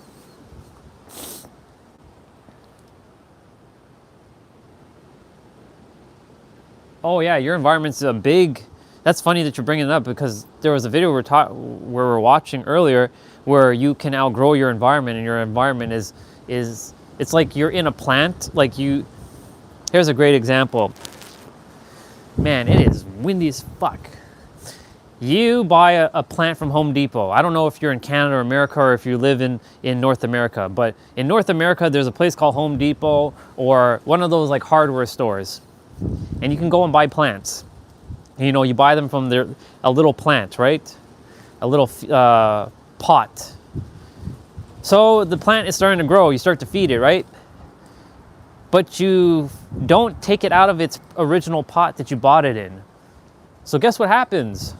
Speaker 1: Oh yeah, your environment's a big, that's funny that you're bringing it up, because there was a video we were watching earlier where you can outgrow your environment, and your environment is it's like you're in a plant. Like here's a great example. Man, it is windy as fuck. You buy a plant from Home Depot. I don't know if you're in Canada or America, or if you live in North America, but in North America, there's a place called Home Depot, or one of those like hardware stores. And you can go and buy plants. You know, you buy them from a little plant, right? A little pot. So the plant is starting to grow. You start to feed it, right? But you don't take it out of its original pot that you bought it in. So guess what happens?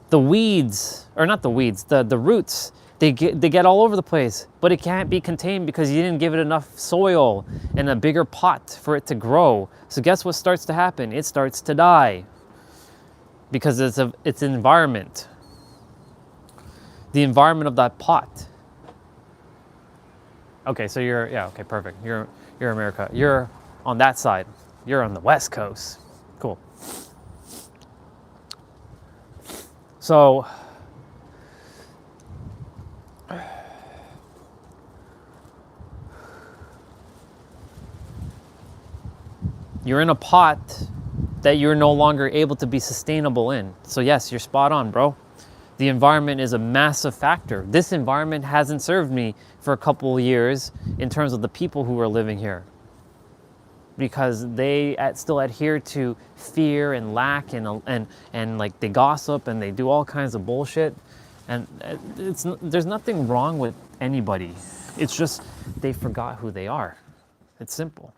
Speaker 1: The weeds, or not the weeds, the roots, they get all over the place, but it can't be contained because you didn't give it enough soil and a bigger pot for it to grow. So guess what starts to happen? It starts to die because it's an environment. The environment of that pot. Okay, so okay, perfect. You're America. You're on that side. You're on the West Coast. Cool. So you're in a pot that you're no longer able to be sustainable in. So yes, you're spot on, bro. The environment is a massive factor. This environment hasn't served me for a couple of years in terms of the people who are living here, because they still adhere to fear and lack and like they gossip and they do all kinds of bullshit. And there's nothing wrong with anybody. It's just they forgot who they are. It's simple.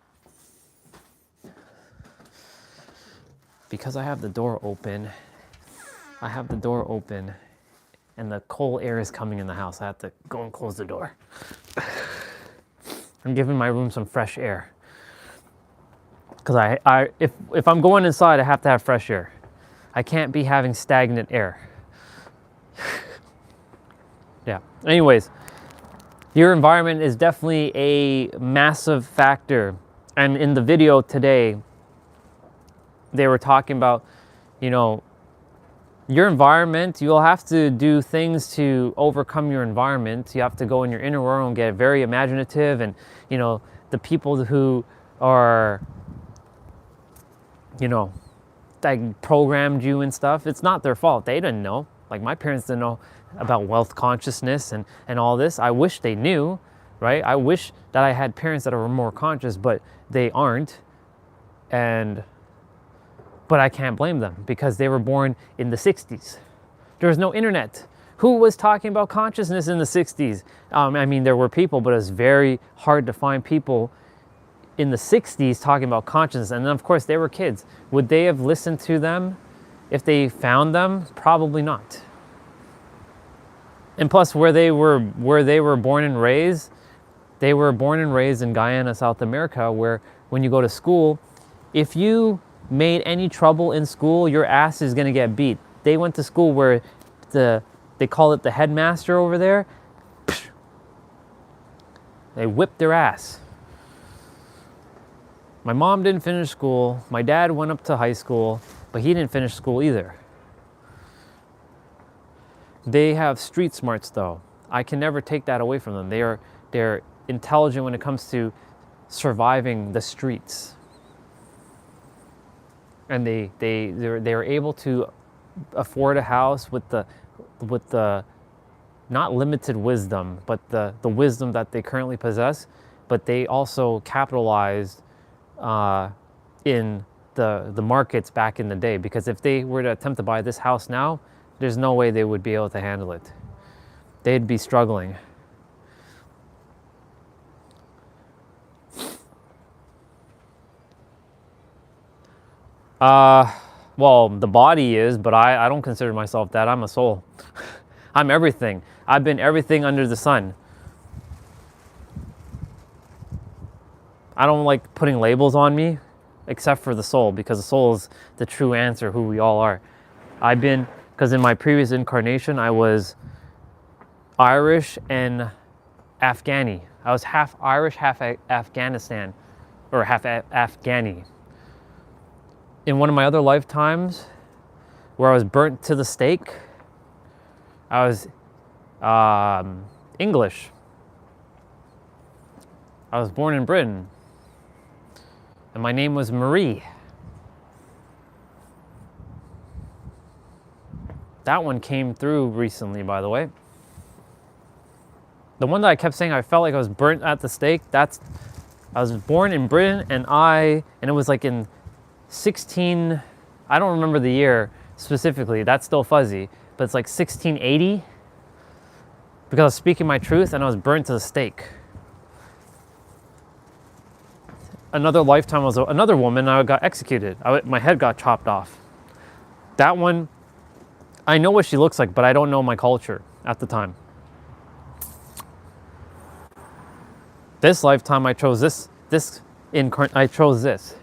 Speaker 1: Because I have the door open, and the cold air is coming in the house. I have to go and close the door. I'm giving my room some fresh air. Because if I'm going inside, I have to have fresh air. I can't be having stagnant air. Yeah. Anyways, your environment is definitely a massive factor. And in the video today, they were talking about, you know, your environment. You'll have to do things to overcome your environment. You have to go in your inner world and get very imaginative. And, you know, the people who are, you know, that programmed you and stuff, it's not their fault. They didn't know. Like my parents didn't know about wealth consciousness and all this. I wish they knew, right? I wish that I had parents that were more conscious, but they aren't. But I can't blame them because they were born in the 60s. There was no internet. Who was talking about consciousness in the 60s? I mean, there were people, but it was very hard to find people in the 60s talking about consciousness. And then of course they were kids. Would they have listened to them if they found them? Probably not. And plus where they were born and raised, they were born and raised in Guyana, South America, where when you go to school, if you made any trouble in school, your ass is gonna get beat. They went to school where they call it the headmaster over there. They whipped their ass. My mom didn't finish school. My dad went up to high school, but he didn't finish school either. They have street smarts though. I can never take that away from them. They're intelligent when it comes to surviving the streets. And they're able to afford a house with the not limited wisdom, but the wisdom that they currently possess, but they also capitalized in the markets back in the day, because if they were to attempt to buy this house now, there's no way they would be able to handle it. They'd be struggling. Well, the body is, but I don't consider myself that. I'm a soul. I'm everything. I've been everything under the sun. I don't like putting labels on me, except for the soul, because the soul is the true answer, who we all are. Because in my previous incarnation, I was Irish and Afghani. I was half Irish, half Afghanistan, or half Afghani. In one of my other lifetimes, where I was burnt to the stake, I was English. I was born in Britain, and my name was Marie. That one came through recently, by the way. The one that I kept saying I felt like I was burnt at the stake, I was born in Britain, and it was like in 16, I don't remember the year specifically, that's still fuzzy, but it's like 1680, because I was speaking my truth and I was burnt to the stake. Another lifetime was another woman, I got executed. My head got chopped off. That one, I know what she looks like, but I don't know my culture at the time. This lifetime, I chose this. I chose this.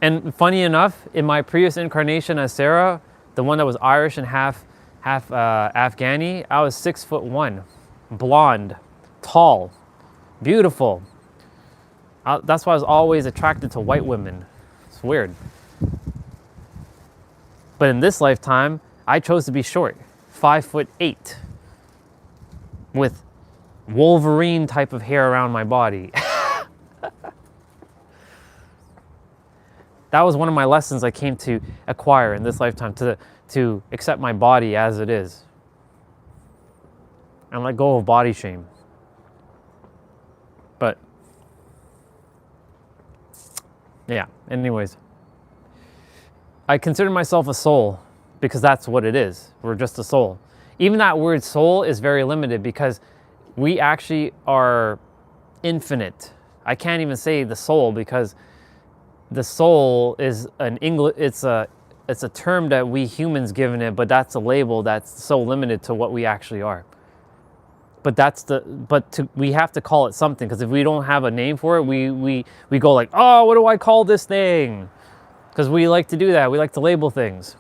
Speaker 1: And funny enough, in my previous incarnation as Sarah, the one that was Irish and half Afghani, I was 6'1", blonde, tall, beautiful. That's why I was always attracted to white women. It's weird. But in this lifetime, I chose to be short, 5'8", with Wolverine type of hair around my body. That was one of my lessons I came to acquire in this lifetime, to accept my body as it is and let go of body shame. But yeah, anyways, I consider myself a soul because that's what it is. We're just a soul. Even that word soul is very limited because we actually are infinite. I can't even say the soul because the soul is it's a term that we humans given it, but that's a label that's so limited to what we actually are. But we have to call it something, because if we don't have a name for it, we go like, oh, what do I call this thing? Because we like to do that. We like to label things.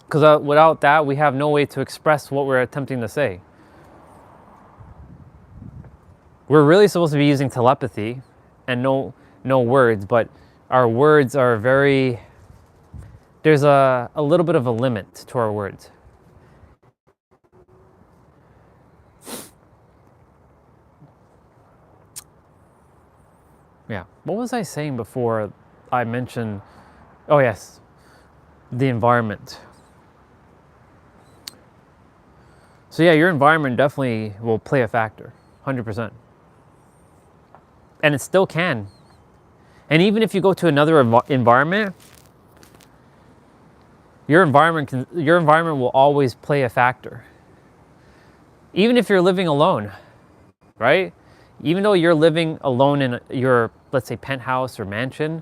Speaker 1: Because without that, we have no way to express what we're attempting to say. We're really supposed to be using telepathy and no words, but our words are there's a little bit of a limit to our words. Yeah, what was I saying before I mentioned, oh yes, the environment. So yeah, your environment definitely will play a factor, 100%. And it still can. And even if you go to another environment, your environment will always play a factor. Even if you're living alone, right? Even though you're living alone in your, let's say, penthouse or mansion,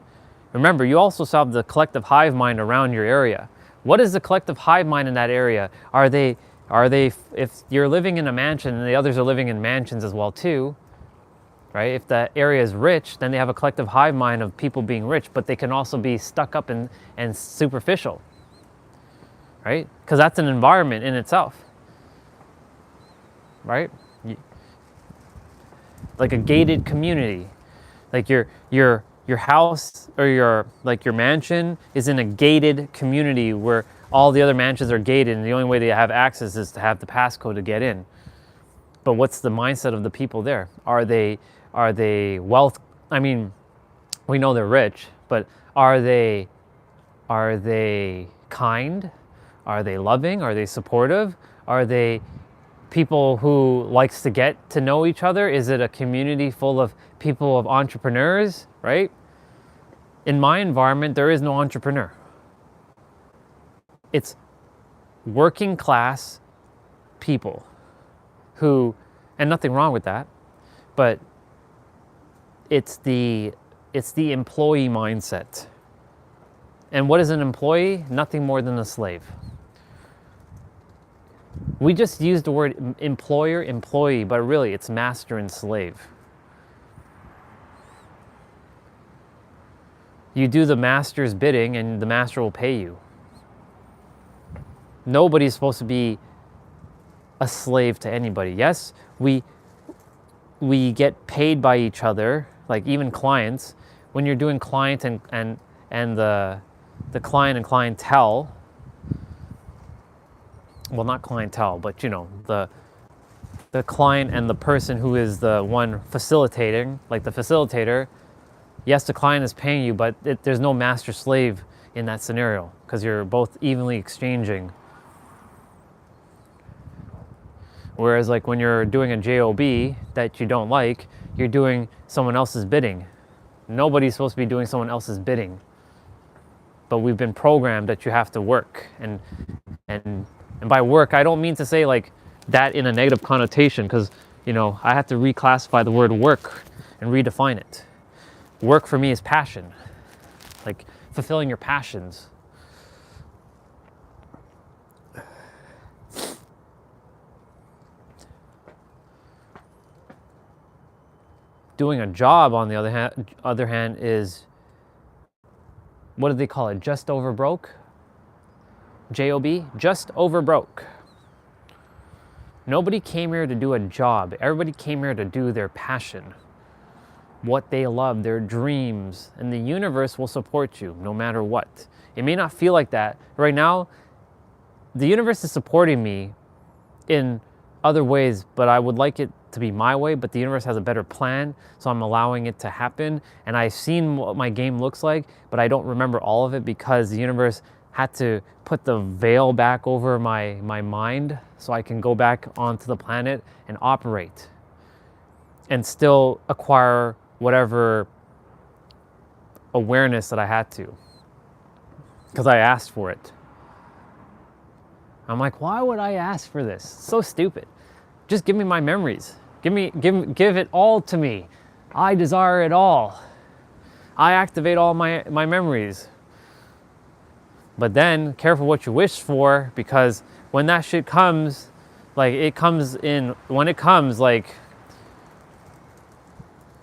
Speaker 1: remember, you also have the collective hive mind around your area. What is the collective hive mind in that area? Are they, if you're living in a mansion and the others are living in mansions as well too, right? If the area is rich, then they have a collective hive mind of people being rich, but they can also be stuck up and superficial, right? Because that's an environment in itself, right? Like a gated community. Like your house or your mansion is in a gated community where all the other mansions are gated, and the only way to have access is to have the passcode to get in. But what's the mindset of the people there? Are they wealth? I mean, we know they're rich, but are they kind? Are they loving? Are they supportive? Are they people who likes to get to know each other? Is it a community full of people of entrepreneurs, right? In my environment, there is no entrepreneur. It's working class people who, and nothing wrong with that, but it's the employee mindset. And what is an employee? Nothing more than a slave. We just use the word employer, employee, but really it's master and slave. You do the master's bidding and the master will pay you. Nobody's supposed to be a slave to anybody. Yes, we get paid by each other, like even clients. When you're doing client and the client and clientele, well, not clientele, but you know, the client and the person who is the one facilitating, like the facilitator, yes, the client is paying you, but there's no master slave in that scenario because you're both evenly exchanging. Whereas like when you're doing a JOB that you don't like, you're doing someone else's bidding. Nobody's supposed to be doing someone else's bidding. But we've been programmed that you have to work. And by work, I don't mean to say like that in a negative connotation, because, you know, I have to reclassify the word work and redefine it. Work for me is passion, like fulfilling your passions. Doing a job, on the other hand, is, what do they call it? Just over broke? JOB? Just over broke. Nobody came here to do a job. Everybody came here to do their passion, what they love, their dreams, and the universe will support you no matter what. It may not feel like that. Right now, the universe is supporting me in other ways, but I would like it to be my way, but the universe has a better plan, so I'm allowing it to happen. And I've seen what my game looks like, but I don't remember all of it because the universe had to put the veil back over my mind so I can go back onto the planet and operate and still acquire whatever awareness that I had to, because I asked for it. I'm like, why would I ask for this? So stupid. Just give me my memories. Give it all to me. I desire it all. I activate all my memories. But then, careful what you wish for, because when that shit comes, like it comes in, when it comes, like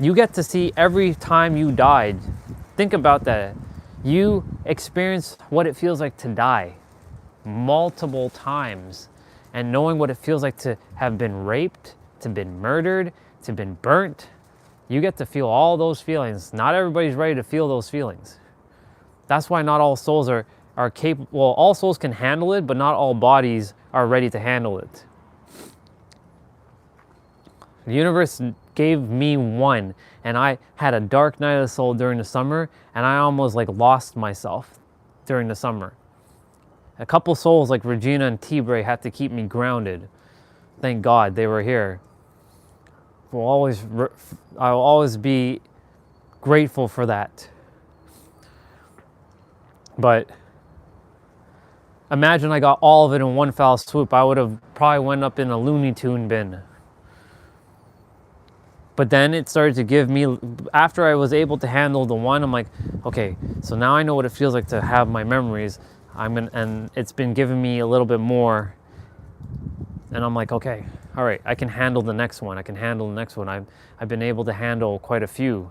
Speaker 1: you get to see every time you died. Think about that. You experience what it feels like to die multiple times, and knowing what it feels like to have been raped, to been murdered, to been burnt. You get to feel all those feelings. Not everybody's ready to feel those feelings. That's why not all souls are capable. Well, all souls can handle it, but not all bodies are ready to handle it. The universe gave me one, and I had a dark night of the soul during the summer, and I almost like lost myself during the summer. A couple souls like Regina and T-Bray had to keep me grounded. Thank God they were here. I'll always be grateful for that. But imagine I got all of it in one foul swoop. I would have probably went up in a Looney Tune bin. But then it started to give me, after I was able to handle the one, I'm like, okay, so now I know what it feels like to have my memories. And it's been giving me a little bit more. And I'm like, okay, all right, I can handle the next one. I can handle the next one. I've been able to handle quite a few.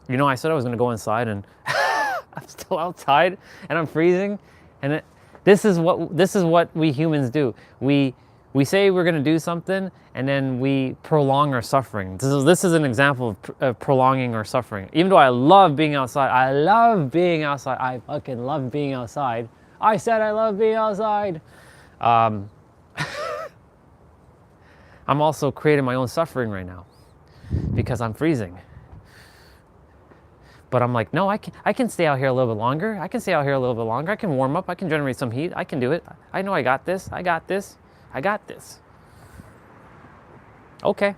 Speaker 1: You know, I said I was going to go inside, and I'm still outside, and I'm freezing. And this is what we humans do. We We say we're going to do something, and then we prolong our suffering. This is an example of prolonging our suffering. Even though I love being outside, I fucking love being outside. I said I love being outside. I'm also creating my own suffering right now because I'm freezing. But I'm like, no, I can stay out here a little bit longer. I can stay out here a little bit longer. I can warm up. I can generate some heat. I can do it. I know I got this. I got this. I got this. Okay.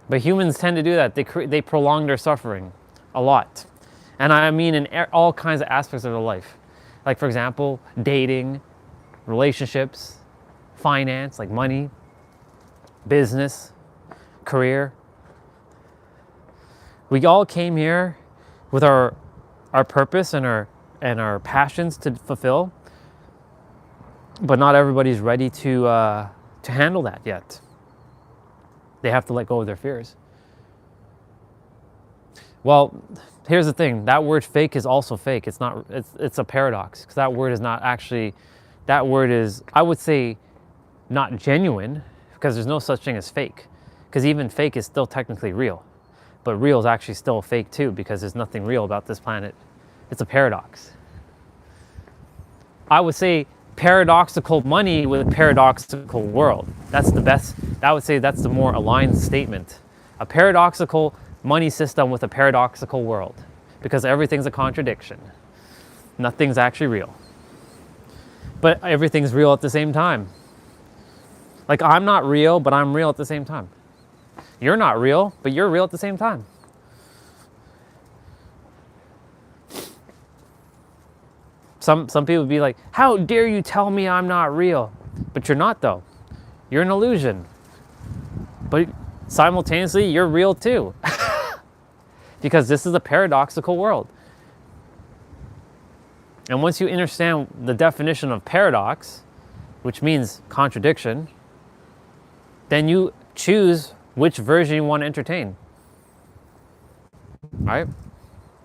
Speaker 1: But humans tend to do that. They prolong their suffering a lot. And I mean in all kinds of aspects of their life. Like, for example, dating, relationships, finance, like money, business, career. We all came here with our purpose and our passions to fulfill. But not everybody's ready to handle that yet. They have to let go of their fears. Well, here's the thing. That word fake is also fake. It's not. It's a paradox, because that word is not actually. That word is, I would say, not genuine, because there's no such thing as fake. Because even fake is still technically real, but real is actually still fake too, because there's nothing real about this planet. It's a paradox. I would say paradoxical money with a paradoxical world. That's the best. I would say that's the more aligned statement. A paradoxical money system with a paradoxical world, because everything's a contradiction. Nothing's actually real, but everything's real at the same time. Like, I'm not real, but I'm real at the same time. You're not real, but you're real at the same time. Some people would be like, how dare you tell me I'm not real? But you're not, though. You're an illusion. But simultaneously, you're real too. Because this is a paradoxical world. And once you understand the definition of paradox, which means contradiction, then you choose which version you want to entertain. All right?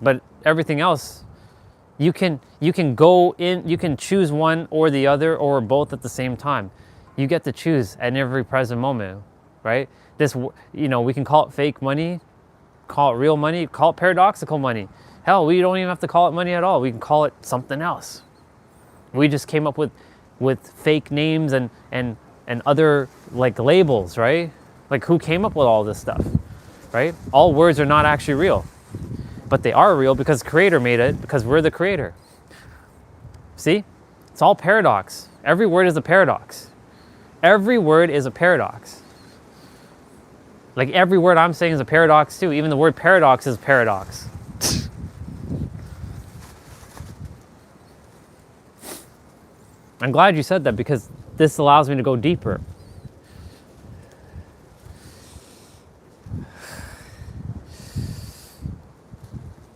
Speaker 1: But everything else, you can go in, you can choose one or the other or both at the same time. You get to choose at every present moment, right? This, we can call it fake money, call it real money, call it paradoxical money. Hell, we don't even have to call it money at all. We can call it something else. We just came up with fake names and other like labels, right? Like, who came up with all this stuff, right? All words are not actually real, but they are real because the creator made it, because we're the creator. See? It's all paradox. Every word is a paradox. Every word is a paradox. Like, every word I'm saying is a paradox too. Even the word paradox is paradox. I'm glad you said that, because this allows me to go deeper.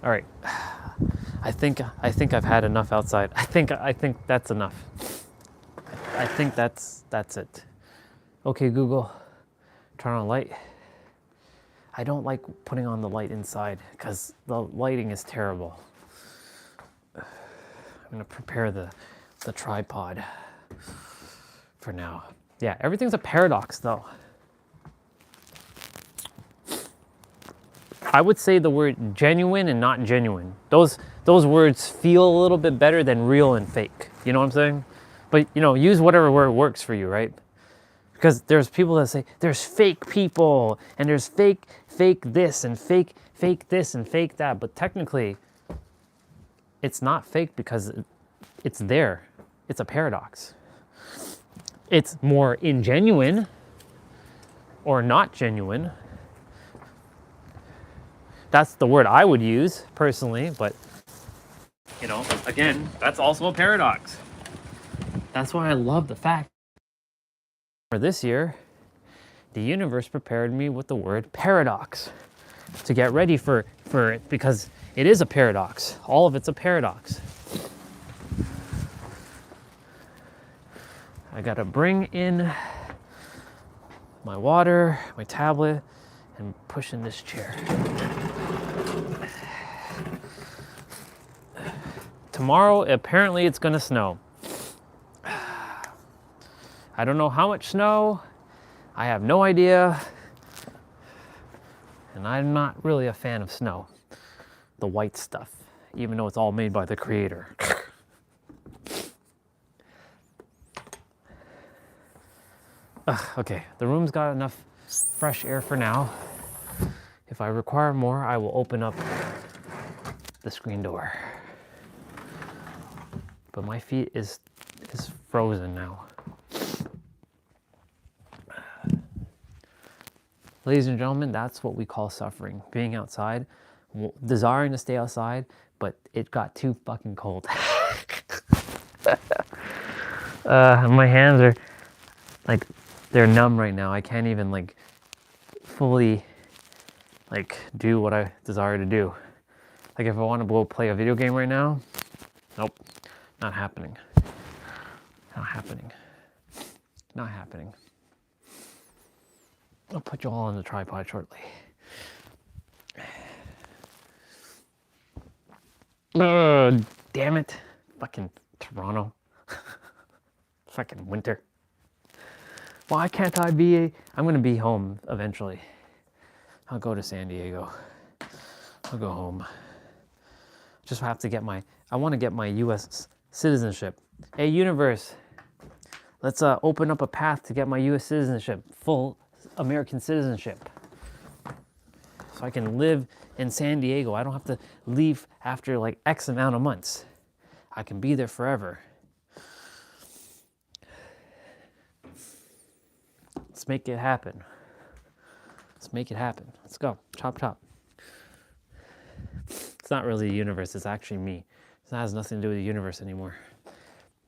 Speaker 1: All right. I think I've had enough outside. I think that's enough. I think that's it. Okay, Google, turn on light. I don't like putting on the light inside because the lighting is terrible. I'm gonna prepare the tripod for now. Yeah, everything's a paradox though. I would say the word genuine and not genuine. Those words feel a little bit better than real and fake. You know what I'm saying? But use whatever word works for you, right? Because there's people that say there's fake people and there's fake this and fake this and fake that. But technically, it's not fake because it's there. It's a paradox. It's more ingenuine or not genuine. That's the word I would use personally, but again, that's also a paradox. That's why I love the fact for this year, the universe prepared me with the word paradox to get ready for it, because it is a paradox. All of it's a paradox. I gotta bring in my water, my tablet, and push in this chair. Tomorrow, apparently it's gonna snow. I don't know how much snow. I have no idea. And I'm not really a fan of snow. The white stuff, even though it's all made by the creator. Okay, the room's got enough fresh air for now. If I require more, I will open up the screen door. But my feet is frozen now. Ladies and gentlemen, that's what we call suffering. Being outside, desiring to stay outside, but it got too fucking cold. My hands are like, they're numb right now. I can't even like fully like do what I desire to do. Like if I want to go play a video game right now, nope, not happening. Not happening. Not happening. I'll put you all on the tripod shortly. Damn it. Fucking Toronto. Fucking winter. Why can't I be? I'm gonna be home eventually. I'll go to San Diego. I'll go home. Just have to get I want to get my US citizenship. Hey, universe. Let's open up a path to get my US citizenship. Full American citizenship. So I can live in San Diego. I don't have to leave after like X amount of months. I can be there forever. Let's make it happen. Let's make it happen. Let's go. Chop, chop. It's not really the universe. It's actually me. It has nothing to do with the universe anymore.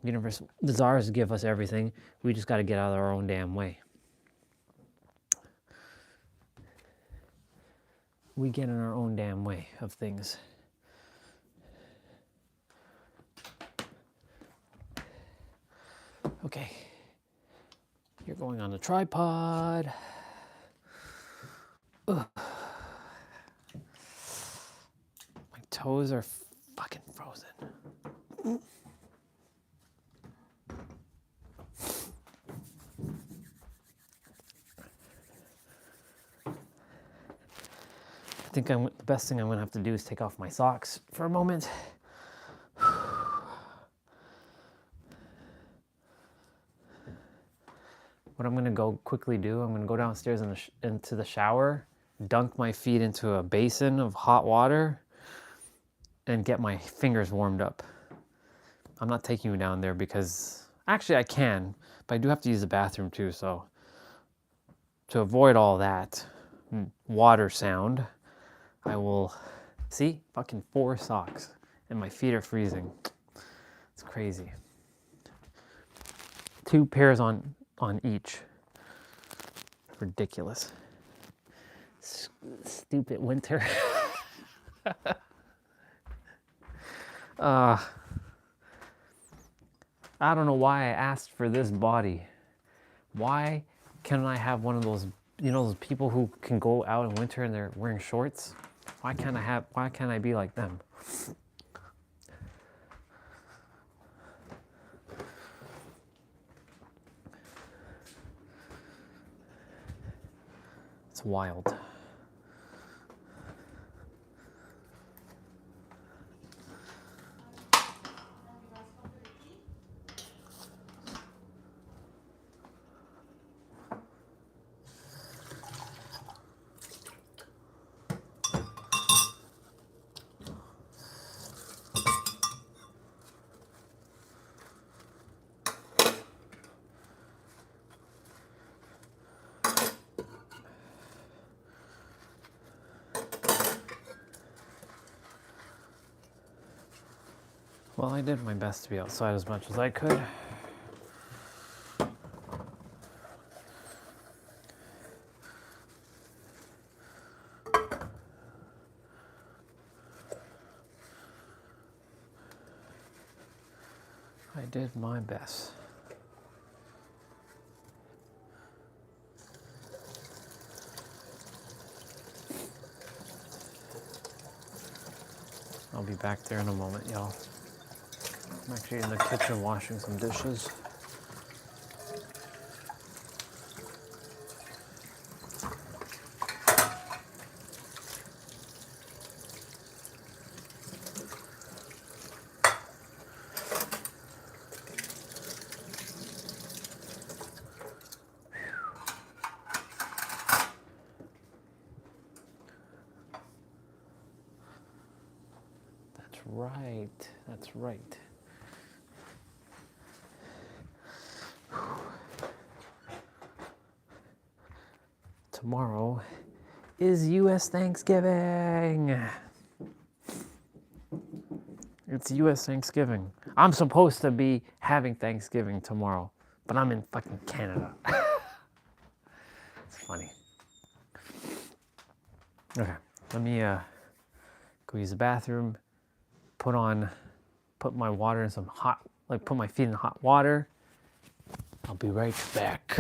Speaker 1: The universe desires to give us everything. We just got to get out of our own damn way. We get in our own damn way of things. Okay. You're going on the tripod. Ugh. My toes are fucking frozen. I think the best thing I'm gonna have to do is take off my socks for a moment. What I'm gonna go quickly do, I'm gonna go downstairs into the shower, dunk my feet into a basin of hot water, and get my fingers warmed up. I'm not taking you down there because, actually I can, but I do have to use the bathroom too, so to avoid all that water sound, I will, see, fucking 4 socks, and my feet are freezing. It's crazy. 2 pairs on each. Ridiculous. Stupid winter. I don't know why I asked for this body. Why can't I have one of those, you know, those people who can go out in winter and they're wearing shorts? Why can't I be like them? It's wild. Well, I did my best to be outside as much as I could. I did my best. I'll be back there in a moment, y'all. I'm actually in the kitchen washing some dishes. right. That's right. Tomorrow is U.S. Thanksgiving. It's U.S. Thanksgiving. I'm supposed to be having Thanksgiving tomorrow, but I'm in fucking Canada. It's funny. Okay, let me go use the bathroom, put my water in some hot, like put my feet in hot water. I'll be right back.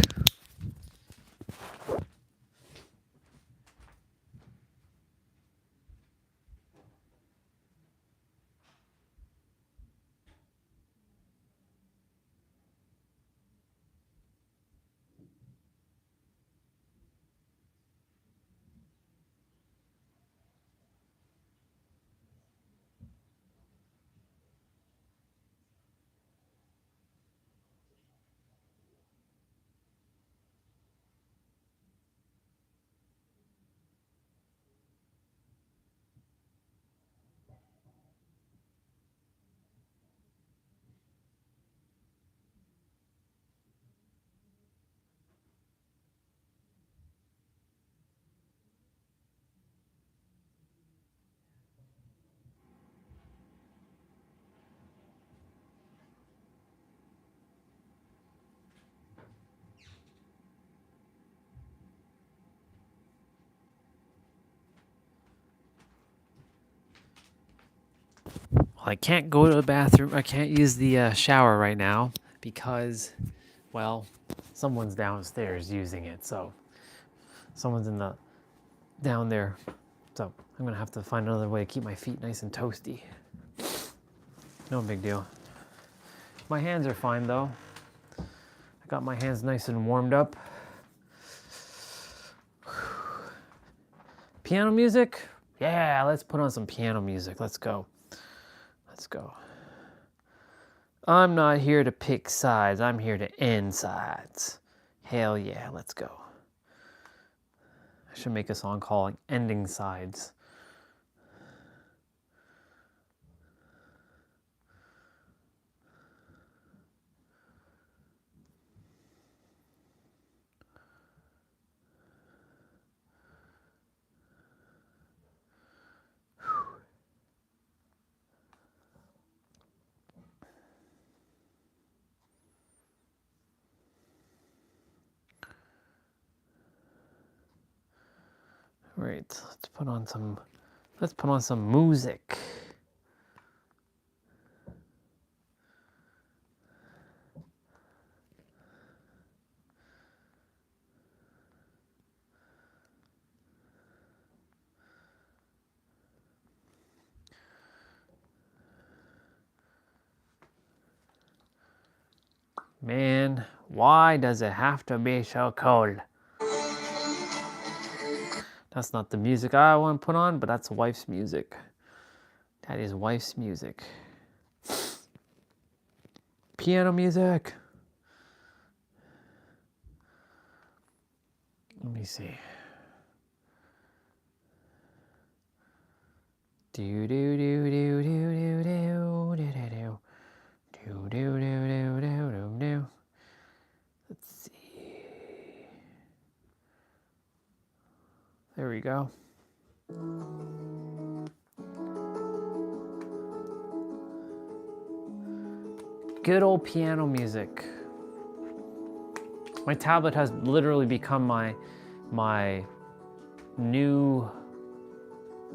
Speaker 1: Well, I can't go to the bathroom. I can't use the shower right now because, well, someone's downstairs using it. So someone's down there. So I'm gonna have to find another way to keep my feet nice and toasty. No big deal. My hands are fine though. I got my hands nice and warmed up. Piano music? Yeah, let's put on some piano music. Let's go. Let's go. I'm not here to pick sides. I'm here to end sides. Hell yeah, let's go. I should make a song called Ending Sides. Right, let's put on some music. Man, why does it have to be so cold? That's not the music I want to put on, but that's wife's music. That is wife's music. Piano music. Let me see. Do do do do do do do do do do do do do do do. Let's see. There we go. Good old piano music. My tablet has literally become my new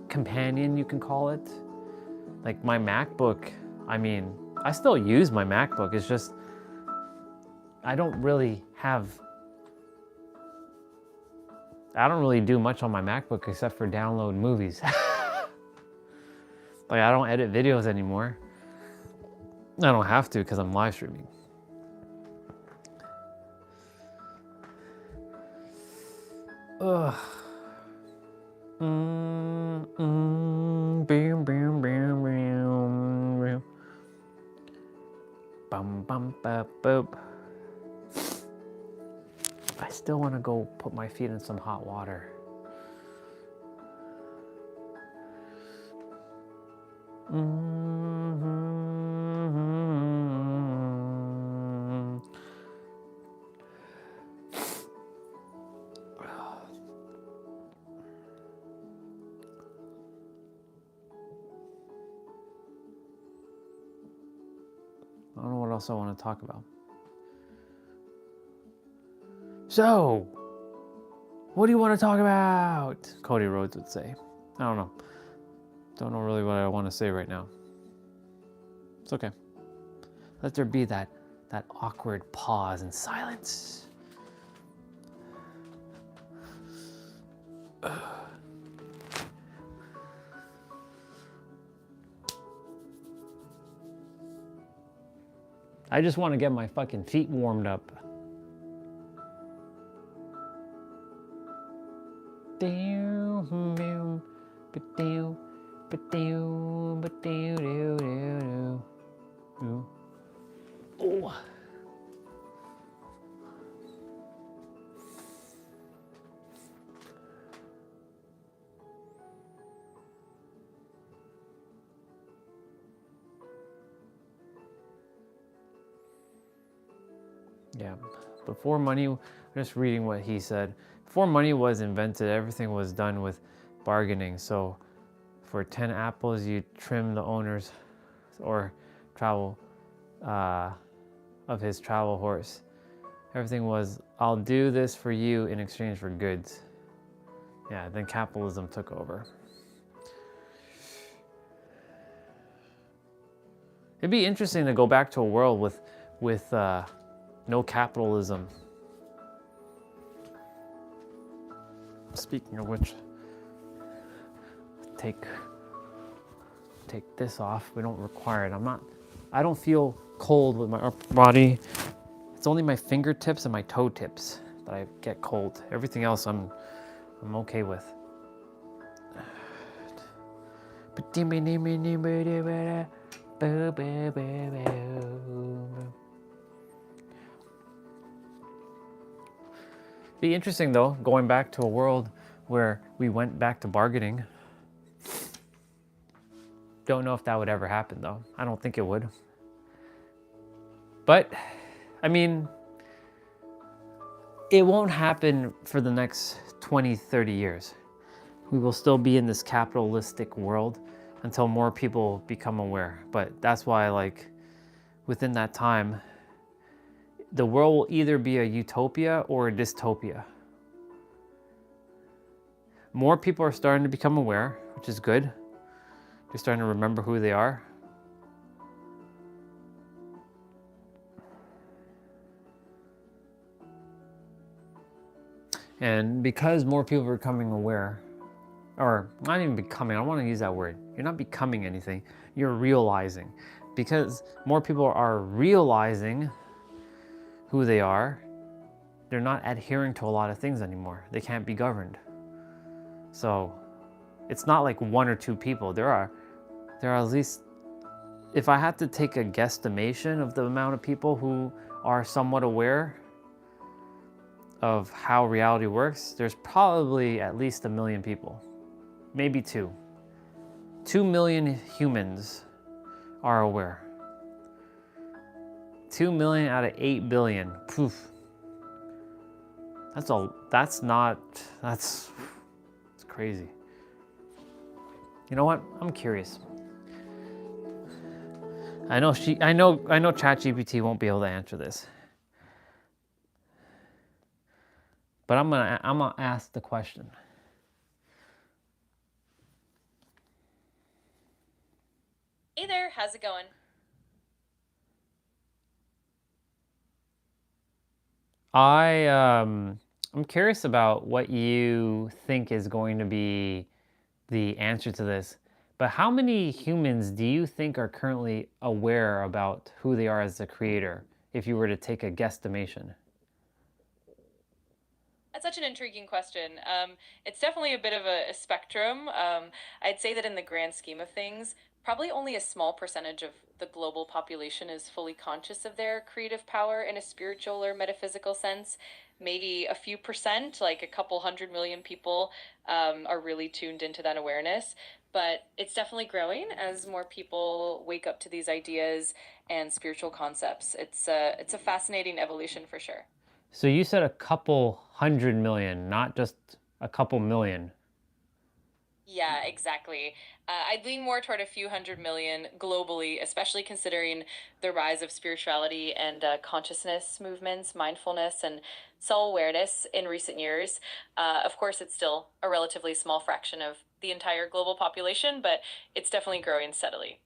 Speaker 1: companion, you can call it. Like my MacBook, I mean, I still use my MacBook. It's just, I don't really do much on my MacBook except for download movies. Like I don't edit videos anymore. I don't have to because I'm live streaming. Ugh. Boom, boom, boom, boom, boom. Bum, bum, ba, boop. I still want to go put my feet in some hot water. else I want to talk about. So, what do you want to talk about? Cody Rhodes would say. I don't know. Don't know really what I want to say right now. It's okay. Let there be that awkward pause and silence. I just want to get my fucking feet warmed up. Oh. Yeah, before money, I'm just reading what he said. Before money was invented, everything was done with bargaining. So for 10 apples, you trim the owner's or travel of his travel horse. Everything was, I'll do this for you in exchange for goods. Yeah, then capitalism took over. It'd be interesting to go back to a world with no capitalism. Speaking of which, take this off. We don't require it. I don't feel cold with my upper body. It's only my fingertips and my toe tips that I get cold. Everything else I'm okay with. Be interesting though, going back to a world where we went back to bargaining. Don't know if that would ever happen though. I don't think it would. But, I mean, it won't happen for the next 20, 30 years. We will still be in this capitalistic world until more people become aware. But that's why, like, within that time, the world will either be a utopia or a dystopia. More people are starting to become aware, which is good. They're starting to remember who they are. And because more people are becoming aware, or not even becoming, I don't want to use that word. You're not becoming anything, you're realizing. Because more people are realizing who they are, they're not adhering to a lot of things anymore. They can't be governed. So it's not like one or two people. There are at least, if I had to take a guesstimation of the amount of people who are somewhat aware of how reality works, there's probably at least 1 million people, maybe 2. 2 million humans are aware. 2 million out of 8 billion. Poof. That's crazy. You know what? I'm curious. I know ChatGPT won't be able to answer this. But I'm gonna ask the question.
Speaker 13: Hey there, how's it going?
Speaker 1: I'm curious about what you think is going to be the answer to this. But how many humans do you think are currently aware about who they are as a creator, if you were to take a guesstimation?
Speaker 13: That's such an intriguing question. It's definitely a bit of a spectrum. I'd say that in the grand scheme of things, probably only a small percentage of the global population is fully conscious of their creative power in a spiritual or metaphysical sense. Maybe a few percent, like a couple 100 million people, are really tuned into that awareness. But it's definitely growing as more people wake up to these ideas and spiritual concepts. It's a fascinating evolution for sure.
Speaker 1: So you said a couple 100 million, not just a couple million.
Speaker 13: Yeah, exactly. I'd lean more toward a few hundred million globally, especially considering the rise of spirituality and consciousness movements, mindfulness, and soul awareness in recent years. Of course, it's still a relatively small fraction of the entire global population, but it's definitely growing steadily.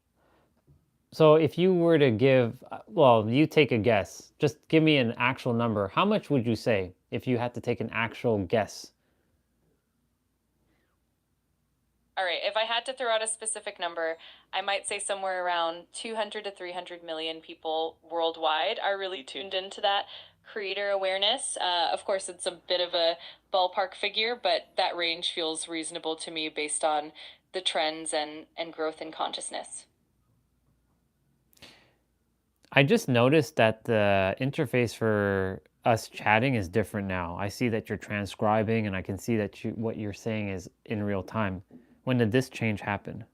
Speaker 1: So if you were to give, well, you take a guess. Just give me an actual number. How much would you say if you had to take an actual guess?
Speaker 13: All right, if I had to throw out a specific number, I might say somewhere around 200 to 300 million people worldwide are really tuned into that creator awareness. Of course, it's a bit of a ballpark figure, but that range feels reasonable to me based on the trends and growth in consciousness.
Speaker 1: I just noticed that the interface for us chatting is different now. I see that you're transcribing and I can see that what you're saying is in real time. When did this change happen?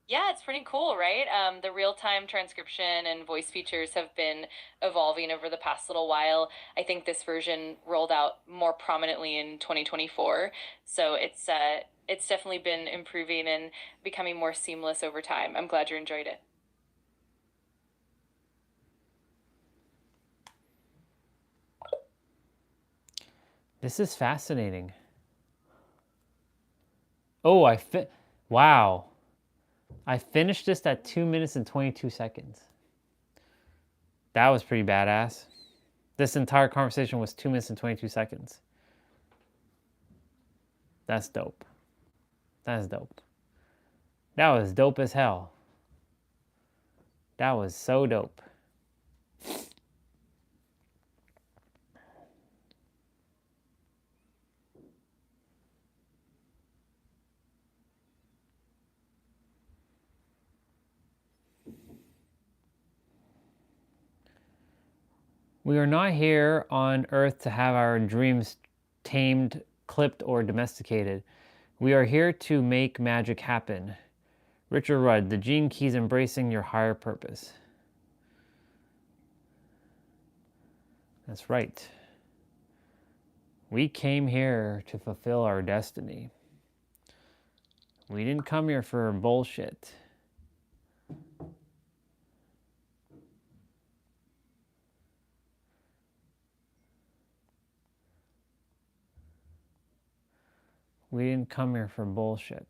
Speaker 13: Yeah, it's pretty cool, right? The real-time transcription and voice features have been evolving over the past little while. I think this version rolled out more prominently in 2024, so it's definitely been improving and becoming more seamless over time. I'm glad you enjoyed it.
Speaker 1: This is fascinating. Oh, wow. I finished this at 2 minutes and 22 seconds. That was pretty badass. This entire conversation was 2 minutes and 22 seconds. That's dope. That's dope. That was dope as hell. That was so dope. We are not here on Earth to have our dreams tamed, clipped, or domesticated. We are here to make magic happen. Richard Rudd, the Gene Keys embracing your higher purpose. That's right. We came here to fulfill our destiny. We didn't come here for bullshit. We didn't come here for bullshit.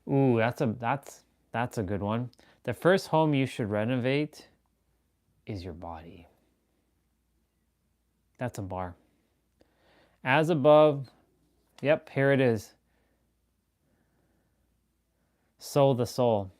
Speaker 1: Ooh, that's a good one. The first home you should renovate is your body. That's a bar. As above, yep, here it is. Soul the soul.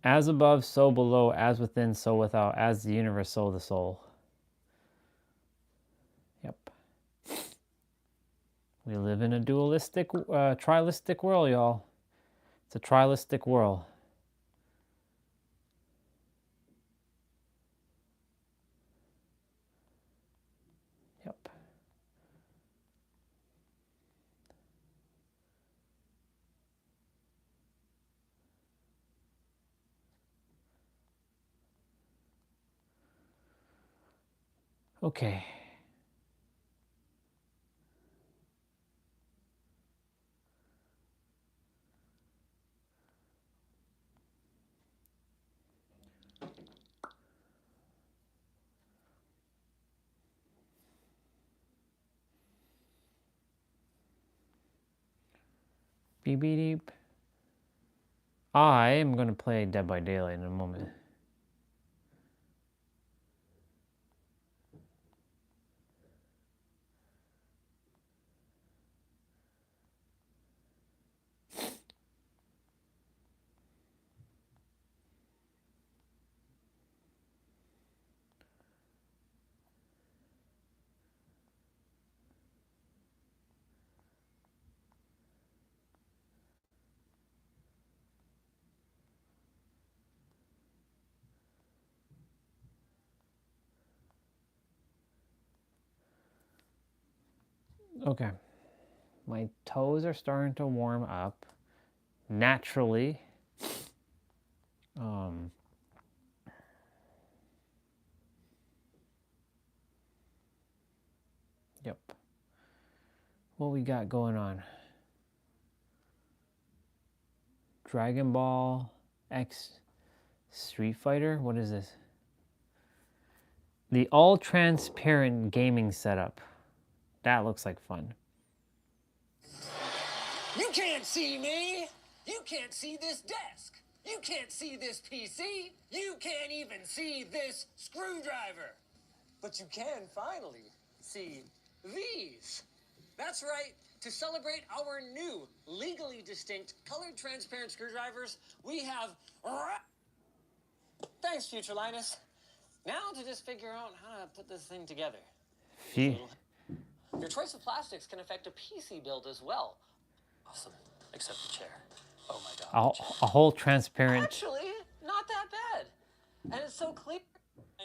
Speaker 1: As above, so below, as within, so without, as the universe, so the soul. Yep. We live in a dualistic, trialistic world, y'all. It's a trialistic world. Yep. Okay. Beep beep beep. I am going to play Dead by Daylight in a moment. Okay. My toes are starting to warm up naturally. Yep. What we got going on? Dragon Ball X Street Fighter? What is this? The all-transparent gaming setup. That looks like fun.
Speaker 2: You can't see me. You can't see this desk. You can't see this PC. You can't even see this screwdriver. But you can finally see these. That's right. To celebrate our new, legally distinct, colored transparent screwdrivers, we have... Thanks, Future Linus. Now to just figure out how to put this thing together. Your choice of plastics can affect a PC build as well. Awesome. Except the chair. Oh my god.
Speaker 1: A whole transparent...
Speaker 2: Actually, not that bad. And it's so clear.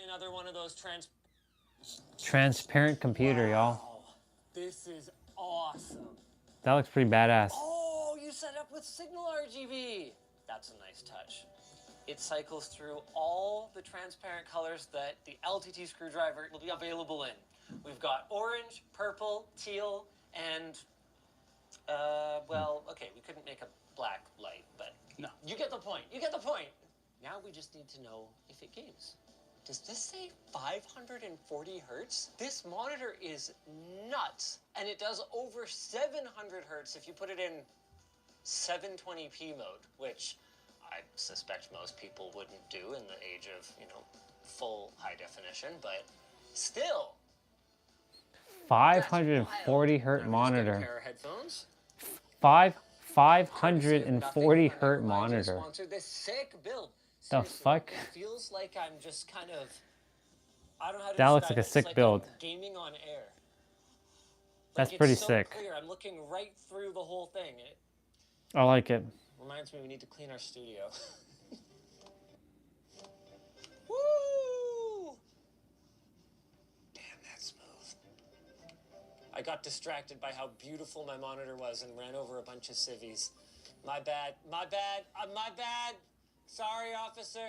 Speaker 2: Another one of those
Speaker 1: transparent computer, y'all.
Speaker 2: This is awesome.
Speaker 1: That looks pretty badass.
Speaker 2: Oh, you set up with Signal RGB. That's a nice touch. It cycles through all the transparent colors that the LTT screwdriver will be available in. We've got orange, purple, teal, and, well, okay, we couldn't make a black light, but no. You get the point. You get the point. Now we just need to know if it games. Does this say 540 hertz? This monitor is nuts, and it does over 700 hertz if you put it in 720p mode, which I suspect most people wouldn't do in the age of, full high definition, but still.
Speaker 1: 540 hertz monitor.
Speaker 2: Pair of headphones.
Speaker 1: 540 hertz monitor.
Speaker 2: This sick build.
Speaker 1: The fuck?
Speaker 2: It feels like I'm just kind of, I don't know how to
Speaker 1: that looks
Speaker 2: describe
Speaker 1: like a
Speaker 2: it.
Speaker 1: sick
Speaker 2: It's
Speaker 1: build.
Speaker 2: I'm gaming on air.
Speaker 1: That's
Speaker 2: Like,
Speaker 1: pretty
Speaker 2: it's so
Speaker 1: sick.
Speaker 2: Clear. I'm looking right through the whole thing. It
Speaker 1: I like it.
Speaker 2: reminds me we need to clean our studio. Woo! Damn, that's smooth. I got distracted by how beautiful my monitor was and ran over a bunch of civvies. My bad. My bad. My bad. Sorry, officer.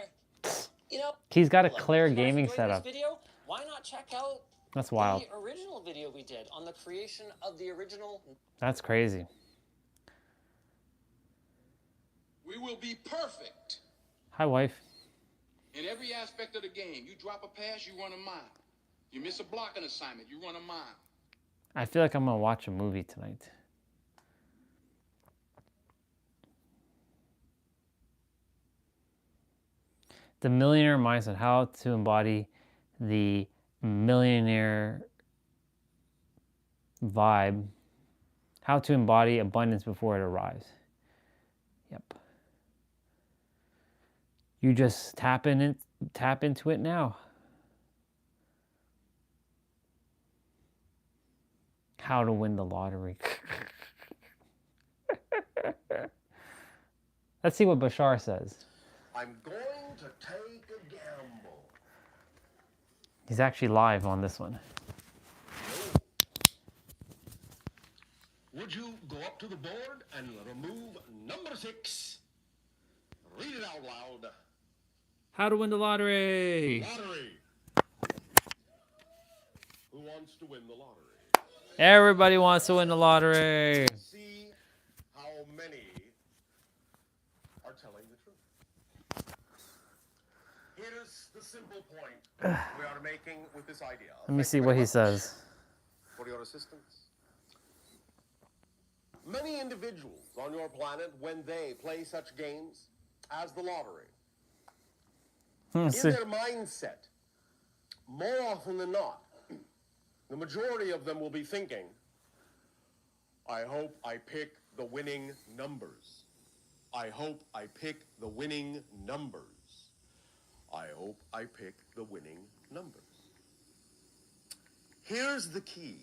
Speaker 1: He's got a clear
Speaker 2: if you guys
Speaker 1: gaming
Speaker 2: enjoyed
Speaker 1: setup.
Speaker 2: This video, why not check out
Speaker 1: That's wild.
Speaker 2: the original video we did on the creation of the original?
Speaker 1: That's crazy.
Speaker 14: We will be perfect.
Speaker 1: Hi, wife.
Speaker 14: In every aspect of the game, you drop a pass, you run a mile. You miss a blocking assignment, you run a mile.
Speaker 1: I feel like I'm gonna watch a movie tonight. The millionaire mindset, how to embody the millionaire vibe, how to embody abundance before it arrives. Yep. You just tap into it now. How to win the lottery. Let's see what Bashar says.
Speaker 15: I'm going to take a gamble.
Speaker 1: He's actually live on this one.
Speaker 15: Would you go up to the board and remove number 6? Read it out loud.
Speaker 1: How to win the lottery.
Speaker 15: Lottery. Who wants to win the lottery?
Speaker 1: Everybody wants to win the lottery.
Speaker 15: See how many are telling the truth. Here's the simple point we are making with this idea.
Speaker 1: Let me see what he says.
Speaker 15: For your assistance. many individuals on your planet, when they play such games as the lottery, in their mindset, more often than not, the majority of them will be thinking, I hope I pick the winning numbers. I hope I pick the winning numbers. I hope I pick the winning numbers. Here's the key.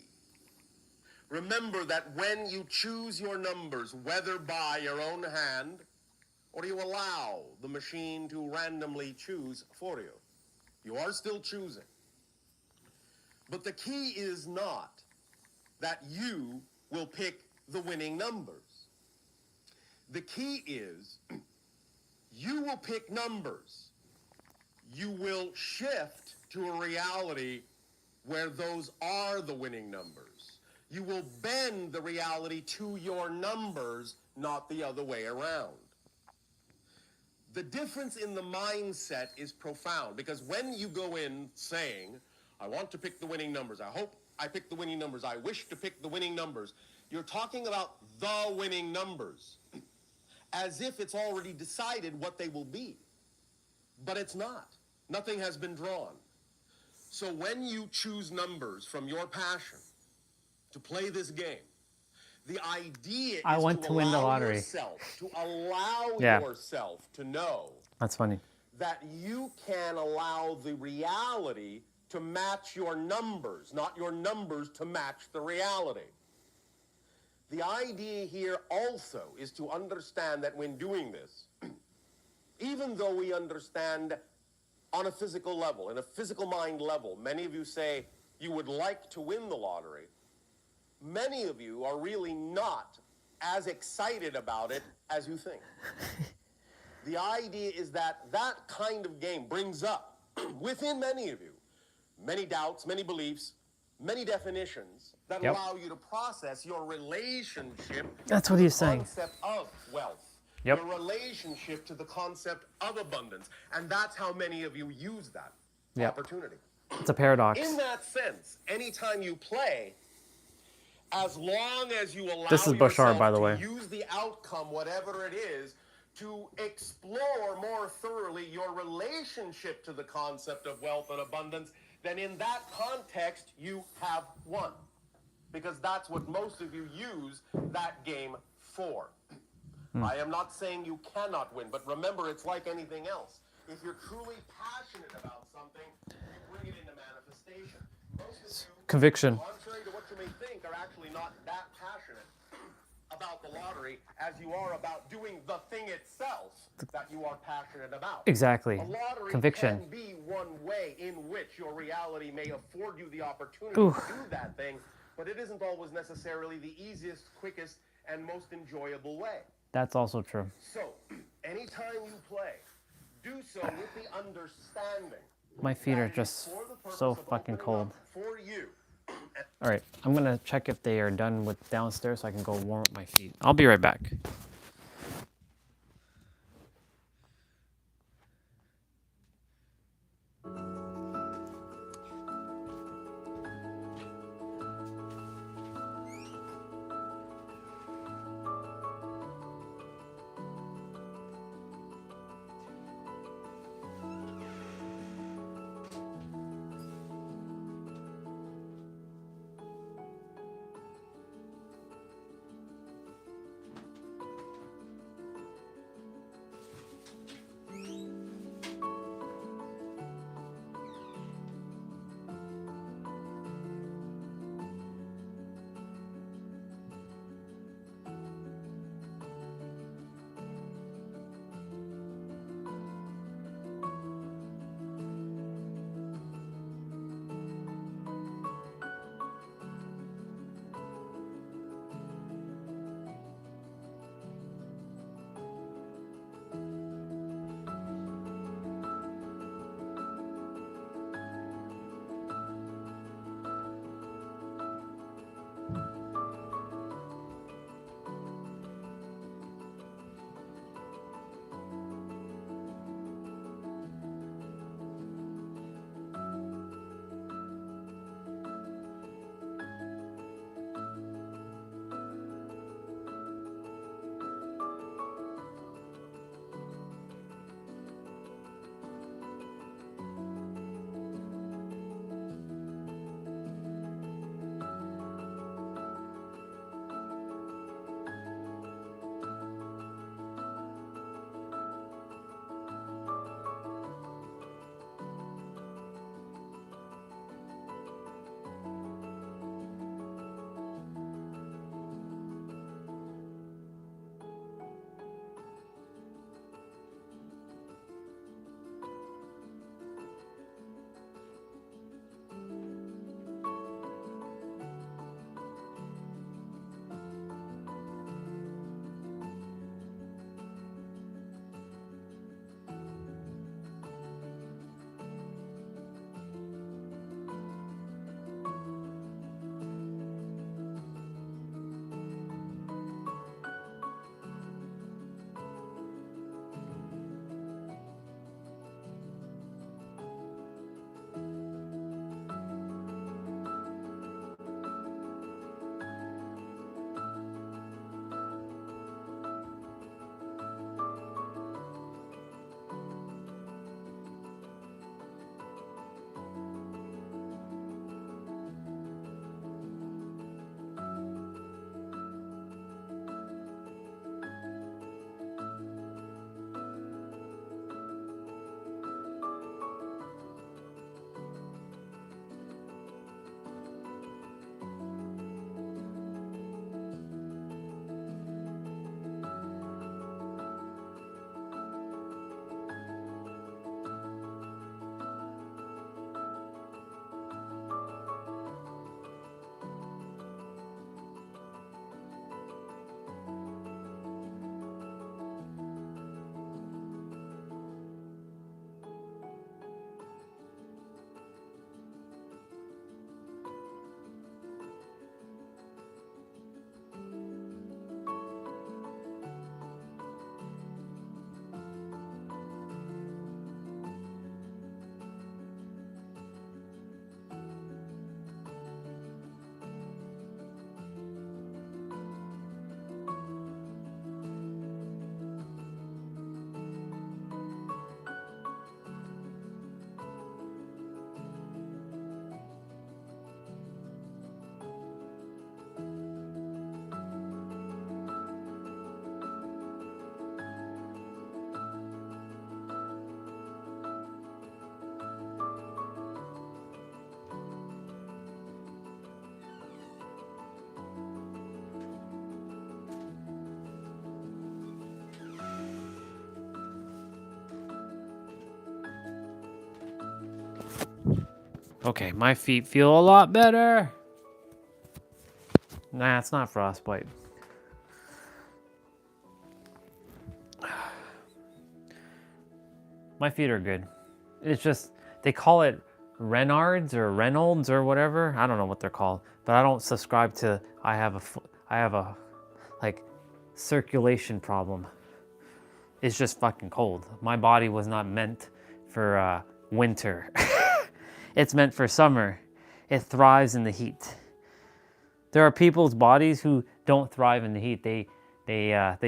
Speaker 15: Remember that when you choose your numbers, whether by your own hand or you allow the machine to randomly choose for you, you are still choosing. But the key is not that you will pick the winning numbers. The key is you will pick numbers. You will shift to a reality where those are the winning numbers. You will bend the reality to your numbers, not the other way around. The difference in the mindset is profound, because when you go in saying, I want to pick the winning numbers, I hope I pick the winning numbers, I wish to pick the winning numbers, you're talking about the winning numbers, as if it's already decided what they will be. But it's not. Nothing has been drawn. So when you choose numbers from your passion to play this game, the idea
Speaker 1: I
Speaker 15: is
Speaker 1: want to win the lottery.
Speaker 15: yourself, to allow
Speaker 1: Yeah.
Speaker 15: yourself to know
Speaker 1: That's funny.
Speaker 15: that you can allow the reality to match your numbers, not your numbers to match the reality. The idea here also is to understand that when doing this, even though we understand on a physical level, in a physical mind level, many of you say you would like to win the lottery, many of you are really not as excited about it as you think. The idea is that that kind of game brings up within many of you many doubts, many beliefs, many definitions that
Speaker 1: Yep.
Speaker 15: allow you to process your relationship
Speaker 1: That's
Speaker 15: to
Speaker 1: what
Speaker 15: the
Speaker 1: he's saying.
Speaker 15: concept of wealth,
Speaker 1: Yep.
Speaker 15: your relationship to the concept of abundance. And that's how many of you use that
Speaker 1: Yep.
Speaker 15: opportunity.
Speaker 1: It's a paradox.
Speaker 15: In that sense, anytime you play, as long as you allow
Speaker 1: This is Bashar,
Speaker 15: yourself
Speaker 1: by the
Speaker 15: to
Speaker 1: way.
Speaker 15: use the outcome, whatever it is, to explore more thoroughly your relationship to the concept of wealth and abundance, then in that context, you have won. Because that's what most of you use that game for. I am not saying you cannot win, but remember, it's like anything else. If you're truly passionate about something, you bring it into manifestation. Most of you,
Speaker 1: Conviction.
Speaker 15: contrary to what you may think, are actually not that passionate about the lottery as you are about doing the thing itself that you are passionate about.
Speaker 1: Exactly.
Speaker 15: A lottery
Speaker 1: Conviction.
Speaker 15: can be one way in which your reality may afford you the opportunity
Speaker 1: Oof.
Speaker 15: to do that thing, but it isn't always necessarily the easiest, quickest, and most enjoyable way.
Speaker 1: That's also true.
Speaker 15: So, anytime you play, do so with the understanding
Speaker 1: My feet
Speaker 15: that
Speaker 1: are
Speaker 15: it is
Speaker 1: just
Speaker 15: for the purpose
Speaker 1: so
Speaker 15: of
Speaker 1: fucking
Speaker 15: opening
Speaker 1: cold.
Speaker 15: up for you.
Speaker 1: All right, I'm gonna check if they are done with downstairs so I can go warm up my feet. I'll be right back. Okay, my feet feel a lot better. Nah, it's not frostbite. My feet are good. It's just, they call it Reynolds or whatever. I don't know what they're called, but I don't subscribe to, I have a like circulation problem. It's just fucking cold. My body was not meant for winter. It's meant for summer. It thrives in the heat. There are people's bodies who don't thrive in the heat. They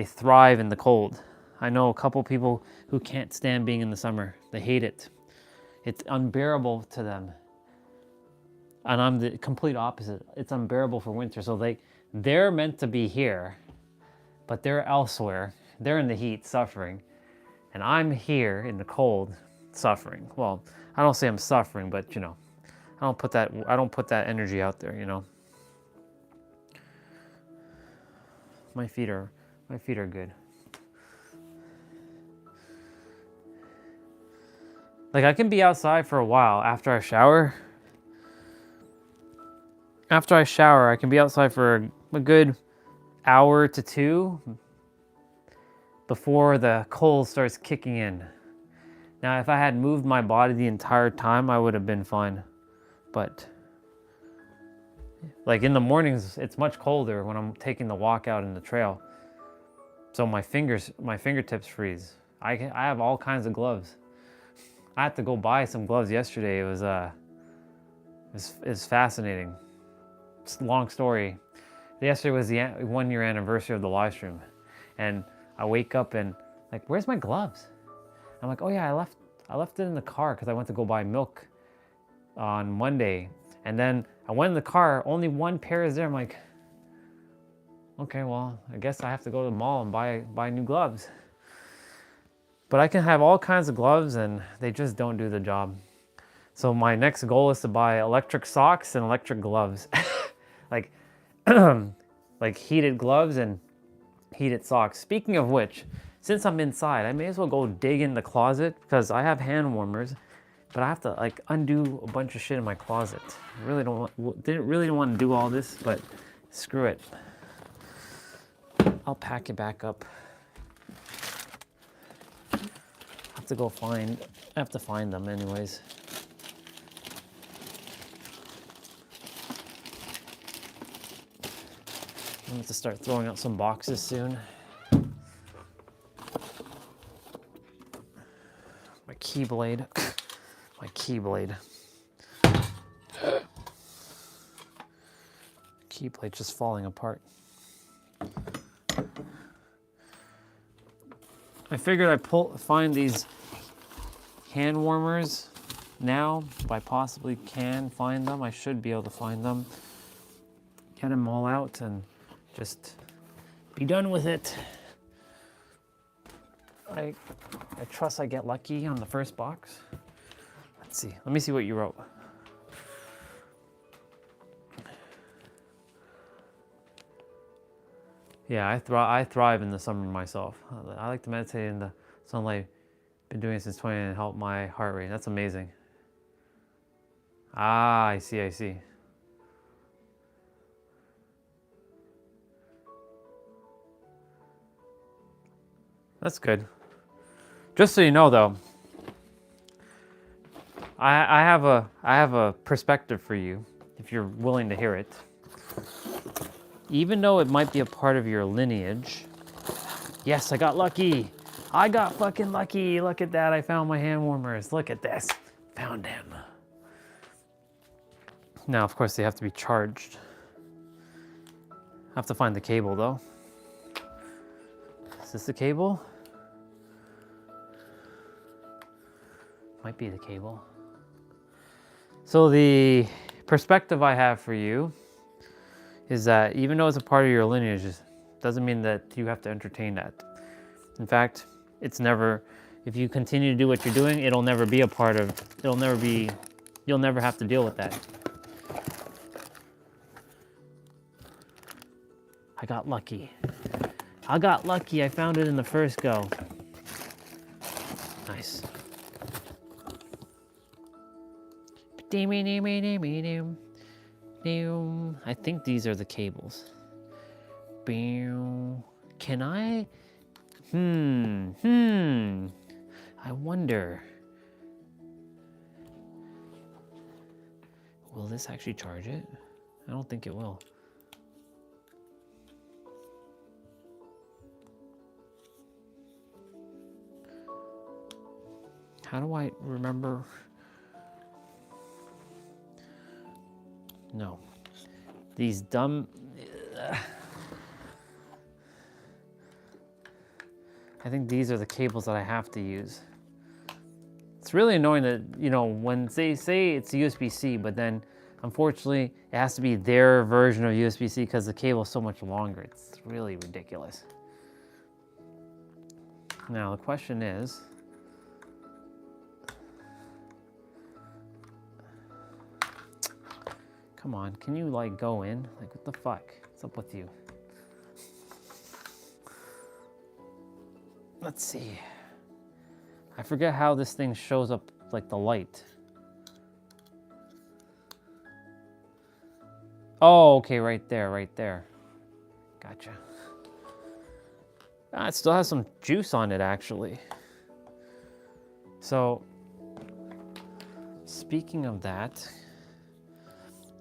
Speaker 1: thrive in the cold. I know a couple people who can't stand being in the summer. They hate it. It's unbearable to them. And I'm the complete opposite. It's unbearable for winter. So they're meant to be here, but they're elsewhere. They're in the heat suffering. And I'm here in the cold suffering. Well, I don't say I'm suffering, but you know, I don't put that energy out there, you know. My feet are good. Like I can be outside for a while after I shower. After I shower, I can be outside for a good hour to 2 before the cold starts kicking in. Now, if I had moved my body the entire time, I would have been fine. But like in the mornings, it's much colder when I'm taking the walk out in the trail. So my fingertips freeze. I have all kinds of gloves. I had to go buy some gloves yesterday. It was fascinating. It's a long story. Yesterday was the 1-year anniversary of the live stream, and I wake up and like, where's my gloves? I'm like, oh yeah, I left it in the car because I went to go buy milk on Monday, and then I went in the car. Only one pair is there. I'm like, okay, well, I guess I have to go to the mall and buy new gloves. But I can have all kinds of gloves and they just don't do the job. So my next goal is to buy electric socks and electric gloves. like, like heated gloves and heated socks. Speaking of which, since I'm inside, I may as well go dig in the closet because I have hand warmers, but I have to like undo a bunch of shit in my closet. I really didn't want to do all this, but screw it. I'll pack it back up. I have to find them anyways. I'm going to start throwing out some boxes soon. My keyblade. My keyblade. Keyblade just falling apart. I figured I'd find these hand warmers now. If I possibly can find them, I should be able to find them. Get them all out and just be done with it. I trust I get lucky on the first box. Let's see. Let me see what you wrote. Yeah, I thrive in the summer myself. I like to meditate in the sunlight. Been doing it since 20 and help my heart rate. That's amazing. Ah, I see. That's good. Just so you know though, I have a perspective for you if you're willing to hear it. Even though it might be a part of your lineage. Yes, I got lucky. I got fucking lucky. Look at that. I found my hand warmers. Look at this. Found them. Now, of course, they have to be charged. I have to find the cable, though. Is this the cable? Might be the cable. So the perspective I have for you is that even though it's a part of your lineage, it doesn't mean that you have to entertain that. In fact, it's never, if you continue to do what you're doing, you'll never have to deal with that. I got lucky. I found it in the first go. Nice. I think these are the cables. Can I? I wonder. Will this actually charge it? I don't think it will. How do I remember? No. These dumb... I think these are the cables that I have to use. It's really annoying that, you know, when they say it's USB-C, but then unfortunately it has to be their version of USB-C because the cable is so much longer. It's really ridiculous. Now the question is, come on, can you like go in? Like what the fuck? What's up with you? Let's see. I forget how this thing shows up, like the light. Oh, okay, right there, right there. Gotcha. Ah, it still has some juice on it, actually. So, speaking of that,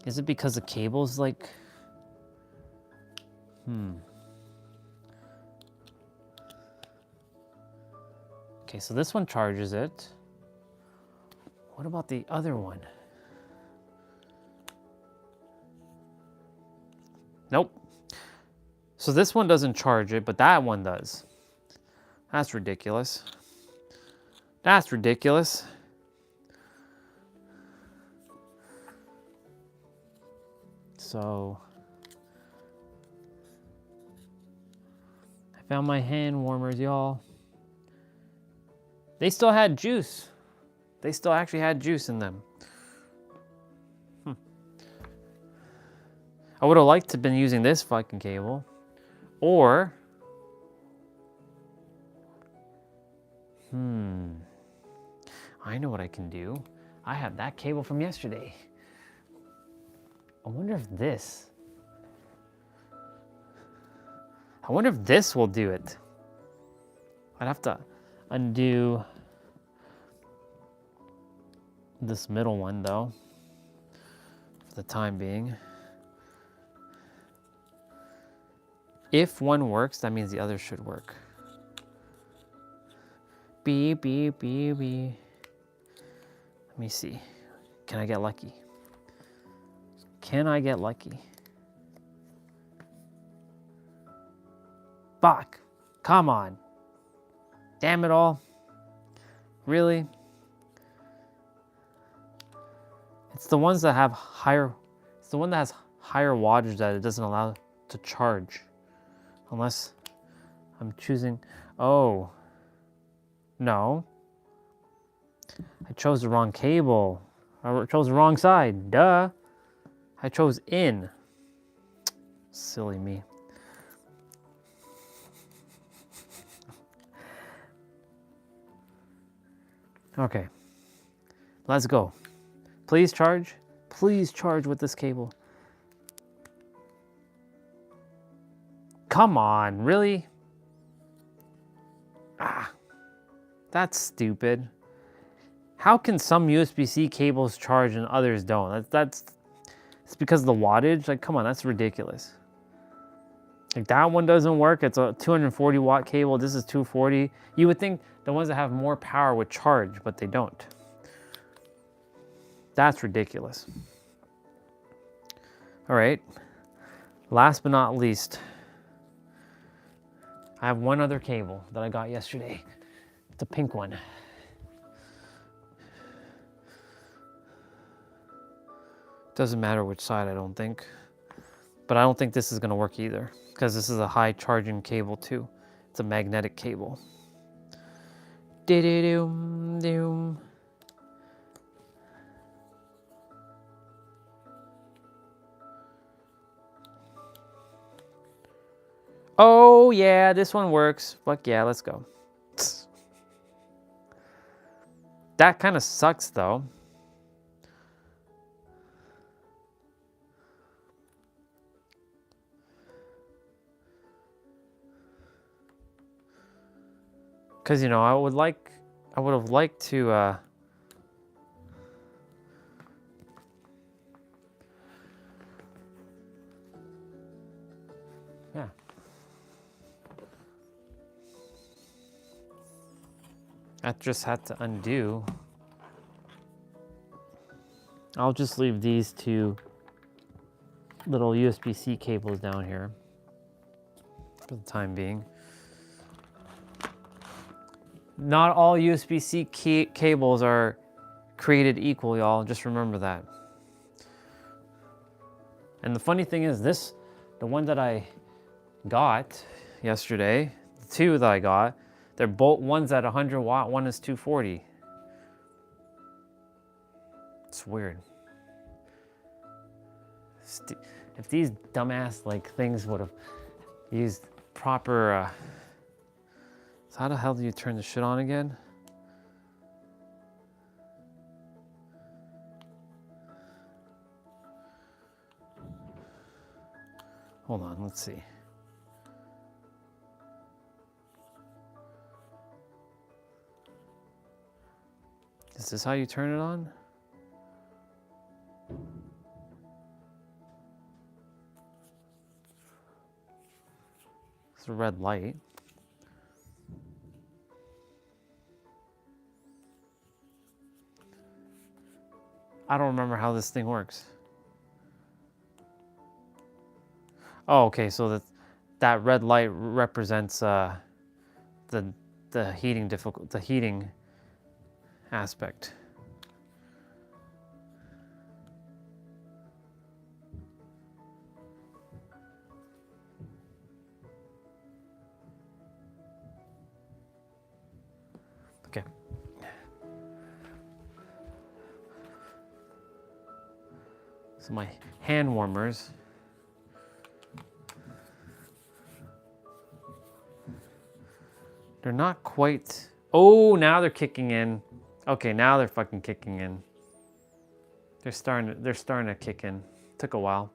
Speaker 1: is it because the cable's like... Okay, so this one charges it. What about the other one? Nope. So this one doesn't charge it, but that one does. That's ridiculous. That's ridiculous. So, I found my hand warmers, y'all. They still had juice. They still actually had juice in them. I would have liked to have been using this fucking cable. Or... I know what I can do. I have that cable from yesterday. I wonder if this... I wonder if this will do it. I'd have to undo this middle one though, for the time being. If one works, that means the other should work. Beep, beep, beep, beep. Let me see. Can I get lucky? Can I get lucky? Fuck. Come on. Damn it all. Really? It's the ones that have higher... It's the one that has higher wattage that it doesn't allow to charge. Unless I'm choosing... Oh. No. I chose the wrong cable. I chose the wrong side. Duh. I chose in. Silly me. Okay. Let's go. Please charge. Please charge with this cable. Come on, really? Ah, that's stupid. How can some USB-C cables charge and others don't? It's because of the wattage. Like, come on, that's ridiculous. Like that one doesn't work. It's a 240 watt cable. This is 240. You would think the ones that have more power would charge, but they don't. That's ridiculous. All right. Last but not least, I have one other cable that I got yesterday. It's a pink one. Doesn't matter which side, I don't think. But I don't think this is going to work either, because this is a high charging cable too. It's a magnetic cable. Doom. Oh yeah, this one works. Fuck yeah, let's go. That kind of sucks though. Because, you know, I would have liked to, yeah. I just had to undo. I'll just leave these two little USB-C cables down here for the time being. Not all USB-C cables are created equal, y'all. Just remember that. And the funny thing is the one that I got yesterday, the two that I got, they're both, one's at 100 watt, one is 240. It's weird. If these dumbass like things would have used proper, so how the hell do you turn the shit on again? Hold on, let's see. Is this how you turn it on? It's a red light. I don't remember how this thing works. Oh, okay, so that red light represents the heating aspect. Okay. So my hand warmers. They're not quite. Oh, now they're kicking in. Okay, now they're fucking kicking in. They're starting to kick in. Took a while.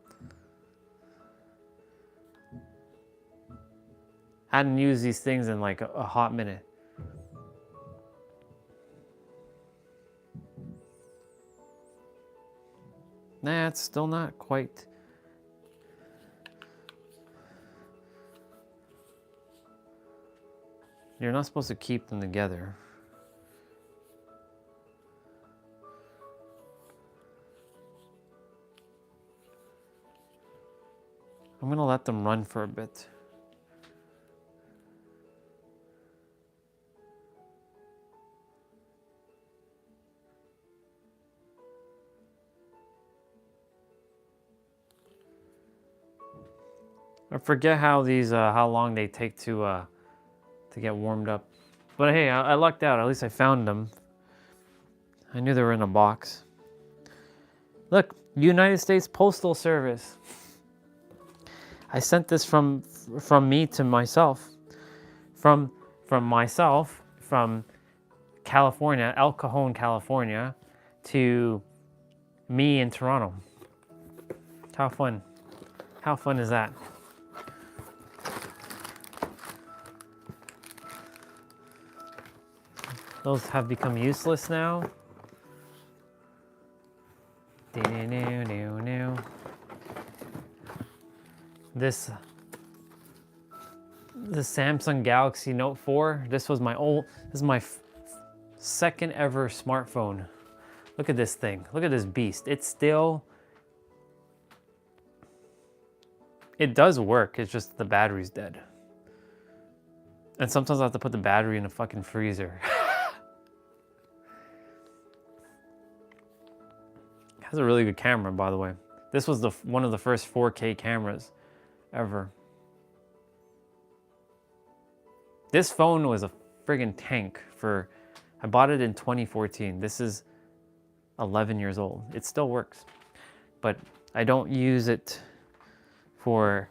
Speaker 1: Hadn't used these things in like a hot minute. Nah, it's still not quite. You're not supposed to keep them together. I'm gonna let them run for a bit. I forget how these, how long they take to get warmed up. But hey, I lucked out. At least I found them. I knew they were in a box. Look, United States Postal Service. I sent this from me to myself. From myself, from California, El Cajon, California, to me in Toronto. How fun. How fun is that? Those have become useless now. This the Samsung Galaxy Note 4. This is my second ever smartphone. Look at this thing. Look at this beast. It does work. It's just the battery's dead. And sometimes I have to put the battery in a fucking freezer. It has a really good camera, by the way. This was one of the first 4K cameras ever. This phone was a friggin' tank I bought it in 2014. This is 11 years old. It still works, but I don't use it for,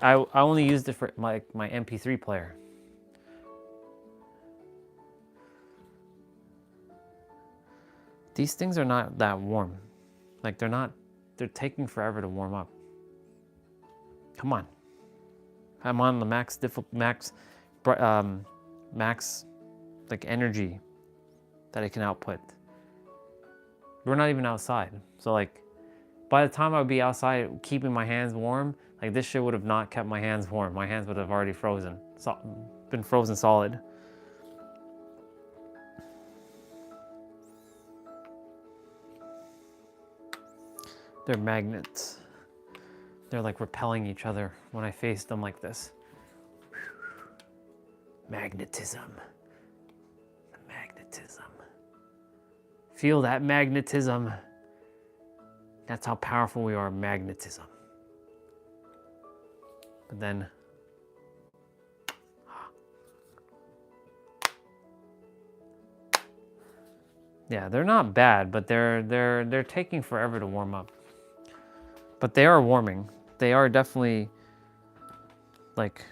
Speaker 1: I only used it for my MP3 player. These things are not that warm. Like they're taking forever to warm up. Come on. I'm on the max like energy that it can output. We're not even outside. So like by the time I would be outside keeping my hands warm, like this shit would have not kept my hands warm. My hands would have already frozen, been frozen solid. They're magnets. They're like repelling each other when I face them like this. Magnetism. The magnetism. Feel that magnetism. That's how powerful we are, magnetism. But then, yeah, they're not bad, but they're taking forever to warm up. But they are warming. They are definitely, like,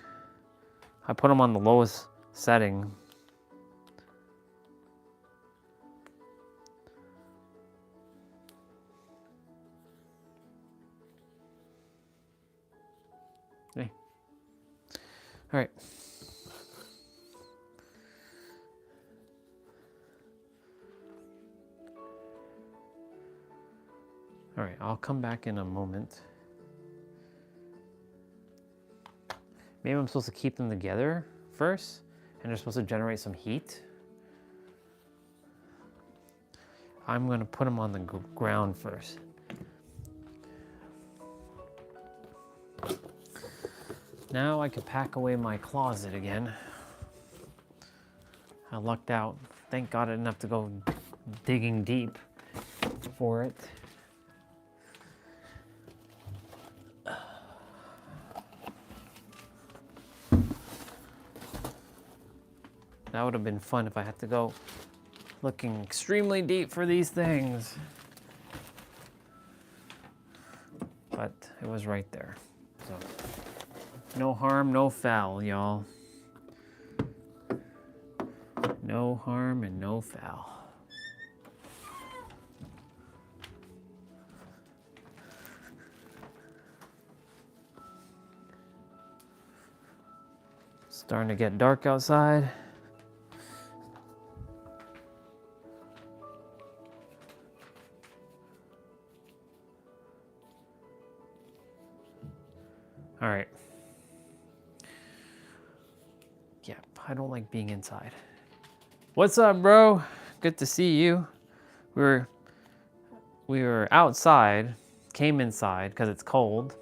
Speaker 1: I put them on the lowest setting. Hey. All right. All right, I'll come back in a moment. Maybe I'm supposed to keep them together first, and they're supposed to generate some heat. I'm gonna put them on the ground first. Now I can pack away my closet again. I lucked out. Thank God I didn't have to go digging deep for it. That would have been fun if I had to go looking extremely deep for these things. But it was right there. So no harm, no foul, y'all. No harm and no foul. Starting to get dark outside. All right. Yeah, I don't like being inside. What's up, bro? Good to see you. We were outside, came inside because it's cold.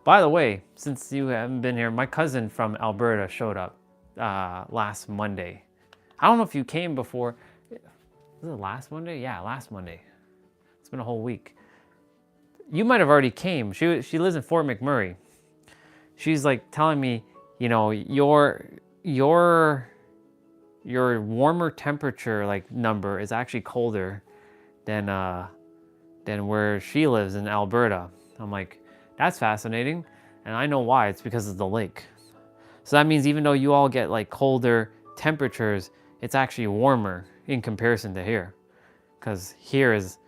Speaker 1: By the way, since you haven't been here, my cousin from Alberta showed up last Monday. I don't know if you came before. Was it last Monday? Yeah, last Monday. It's been a whole week. You might have already came. She lives in Fort McMurray. She's like telling me, you know, your warmer temperature like number is actually colder than where she lives in Alberta. I'm like, that's fascinating, and I know why. It's because of the lake. So that means even though you all get like colder temperatures, it's actually warmer in comparison to here, because here is,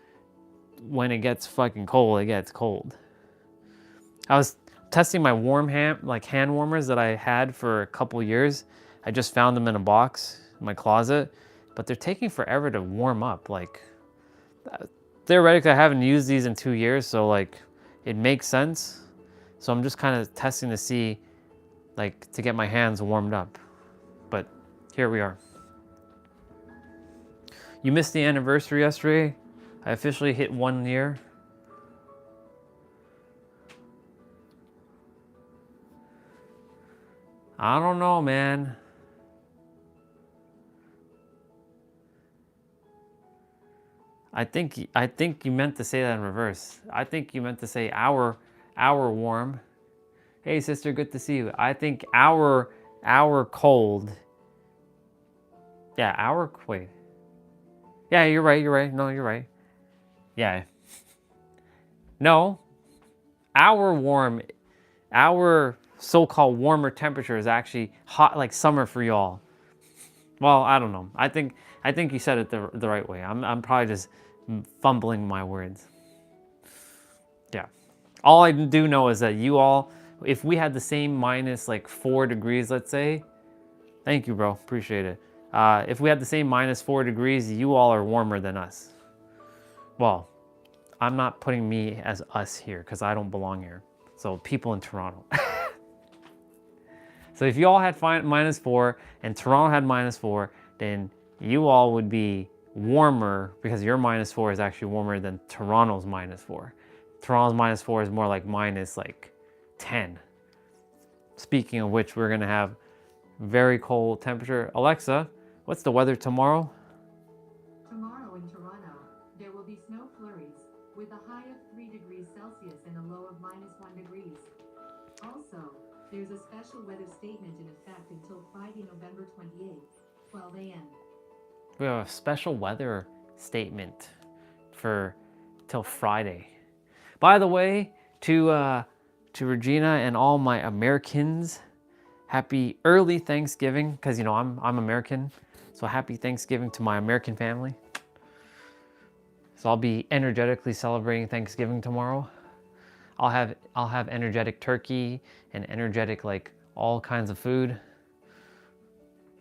Speaker 1: when it gets fucking cold, it gets cold. I was testing my hand warmers that I had for a couple years. I just found them in a box in my closet, but they're taking forever to warm up. Like, theoretically, I haven't used these in 2 years, so like, it makes sense. So I'm just kind of testing to see, like, to get my hands warmed up. But here we are. You missed the anniversary yesterday. I officially hit 1 year. I don't know, man. I think you meant to say that in reverse. I think you meant to say hour warm. Hey sister, good to see you. I think hour cold. Yeah, wait. Yeah, you're right. No, you're right. Yeah. No. Our so-called warmer temperature is actually hot, like summer for y'all. Well, I don't know. I think you said it the right way. I'm probably just fumbling my words. Yeah. All I do know is that you all, if we had the same minus like 4 degrees, let's say, Thank you, bro. Appreciate it. If we had the same -4 degrees, you all are warmer than us. Well, I'm not putting me as us here because I don't belong here. So people in Toronto. So if you all had -4 and Toronto had -4, then you all would be warmer because your -4 is actually warmer than Toronto's -4. Toronto's -4 is more like -10. Speaking of which, we're gonna have very cold temperature. Alexa, what's the weather tomorrow?
Speaker 3: Tomorrow in Toronto, there will be snow flurries with a high of 3 degrees Celsius and a low of -1 degrees. Also, there's a special weather statement in effect until Friday, November 28th, 12 a.m.
Speaker 1: We have a special weather statement for till Friday. By the way, to Regina and all my Americans, happy early Thanksgiving, because you know I'm American, so happy Thanksgiving to my American family. So I'll be energetically celebrating Thanksgiving tomorrow. I'll have energetic turkey and energetic like all kinds of food.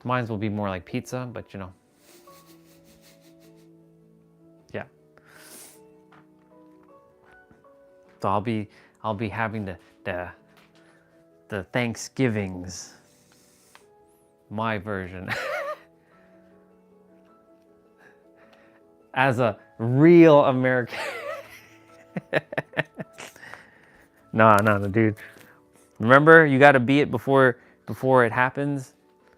Speaker 1: Mine will be more like pizza, but you know. Yeah. So I'll be having the Thanksgivings. My version. As a real American. No, dude. Remember, you gotta be it before it happens.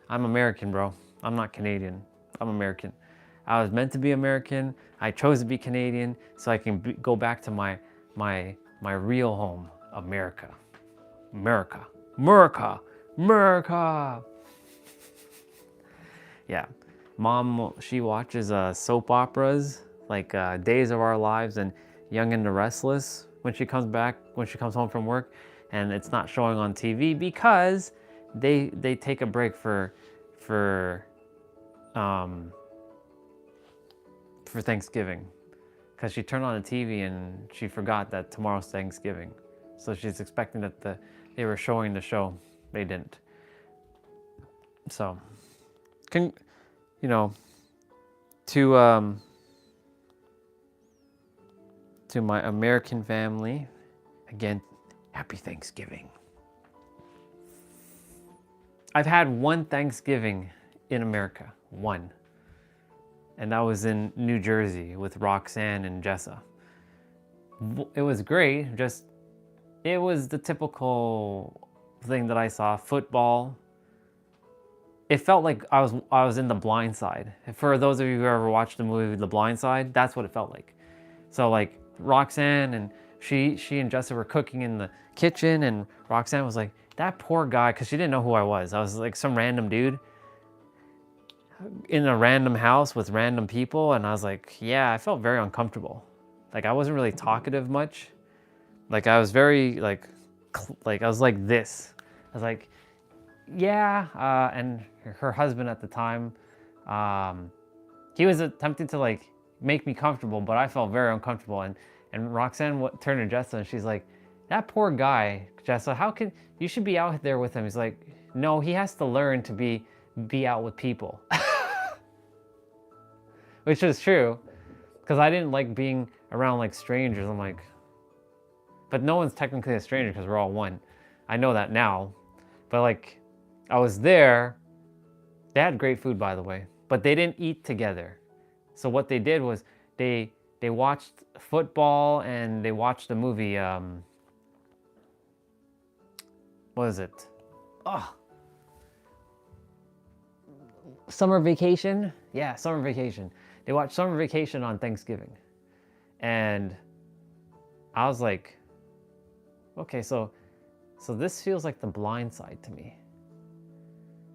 Speaker 1: I'm American, bro. I'm not Canadian. I'm American. I was meant to be American. I chose to be Canadian so I can go back to my real home, America. America. America. America. Yeah. Mom, she watches soap operas like Days of Our Lives and Young and the Restless when she comes home from work, and it's not showing on TV because they take a break for Thanksgiving, because she turned on the TV and she forgot that tomorrow's Thanksgiving, so she's expecting that they were showing the show. They didn't. So, you know, to my American family, again, happy Thanksgiving. I've had one Thanksgiving in America, one. And that was in New Jersey with Roxanne and Jessa. It was great, it was the typical thing that I saw, football. It felt like I was in The Blind Side. For those of you who ever watched the movie The Blind Side, that's what it felt like. So like Roxanne and she and Jessa were cooking in the kitchen, and Roxanne was like, that poor guy, because she didn't know who I was. I was like some random dude in a random house with random people, and I was like, yeah, I felt very uncomfortable. Like I wasn't really talkative much. Like I was very like I was like this. I was like, yeah, and her husband at the time, he was attempting to like make me comfortable, but I felt very uncomfortable. And Roxanne turned to Jessa and she's like, that poor guy, Jessa, how can you should be out there with him? He's like, no, he has to learn to be out with people. Which is true, because I didn't like being around like strangers. I'm like, but no one's technically a stranger because we're all one. I know that now, but like I was there. They had great food, by the way, but they didn't eat together. So what they did was they watched football and they watched the movie, what is it? Oh, Summer Vacation? Yeah, Summer Vacation. They watched Summer Vacation on Thanksgiving. And I was like, okay, so this feels like The Blind Side to me.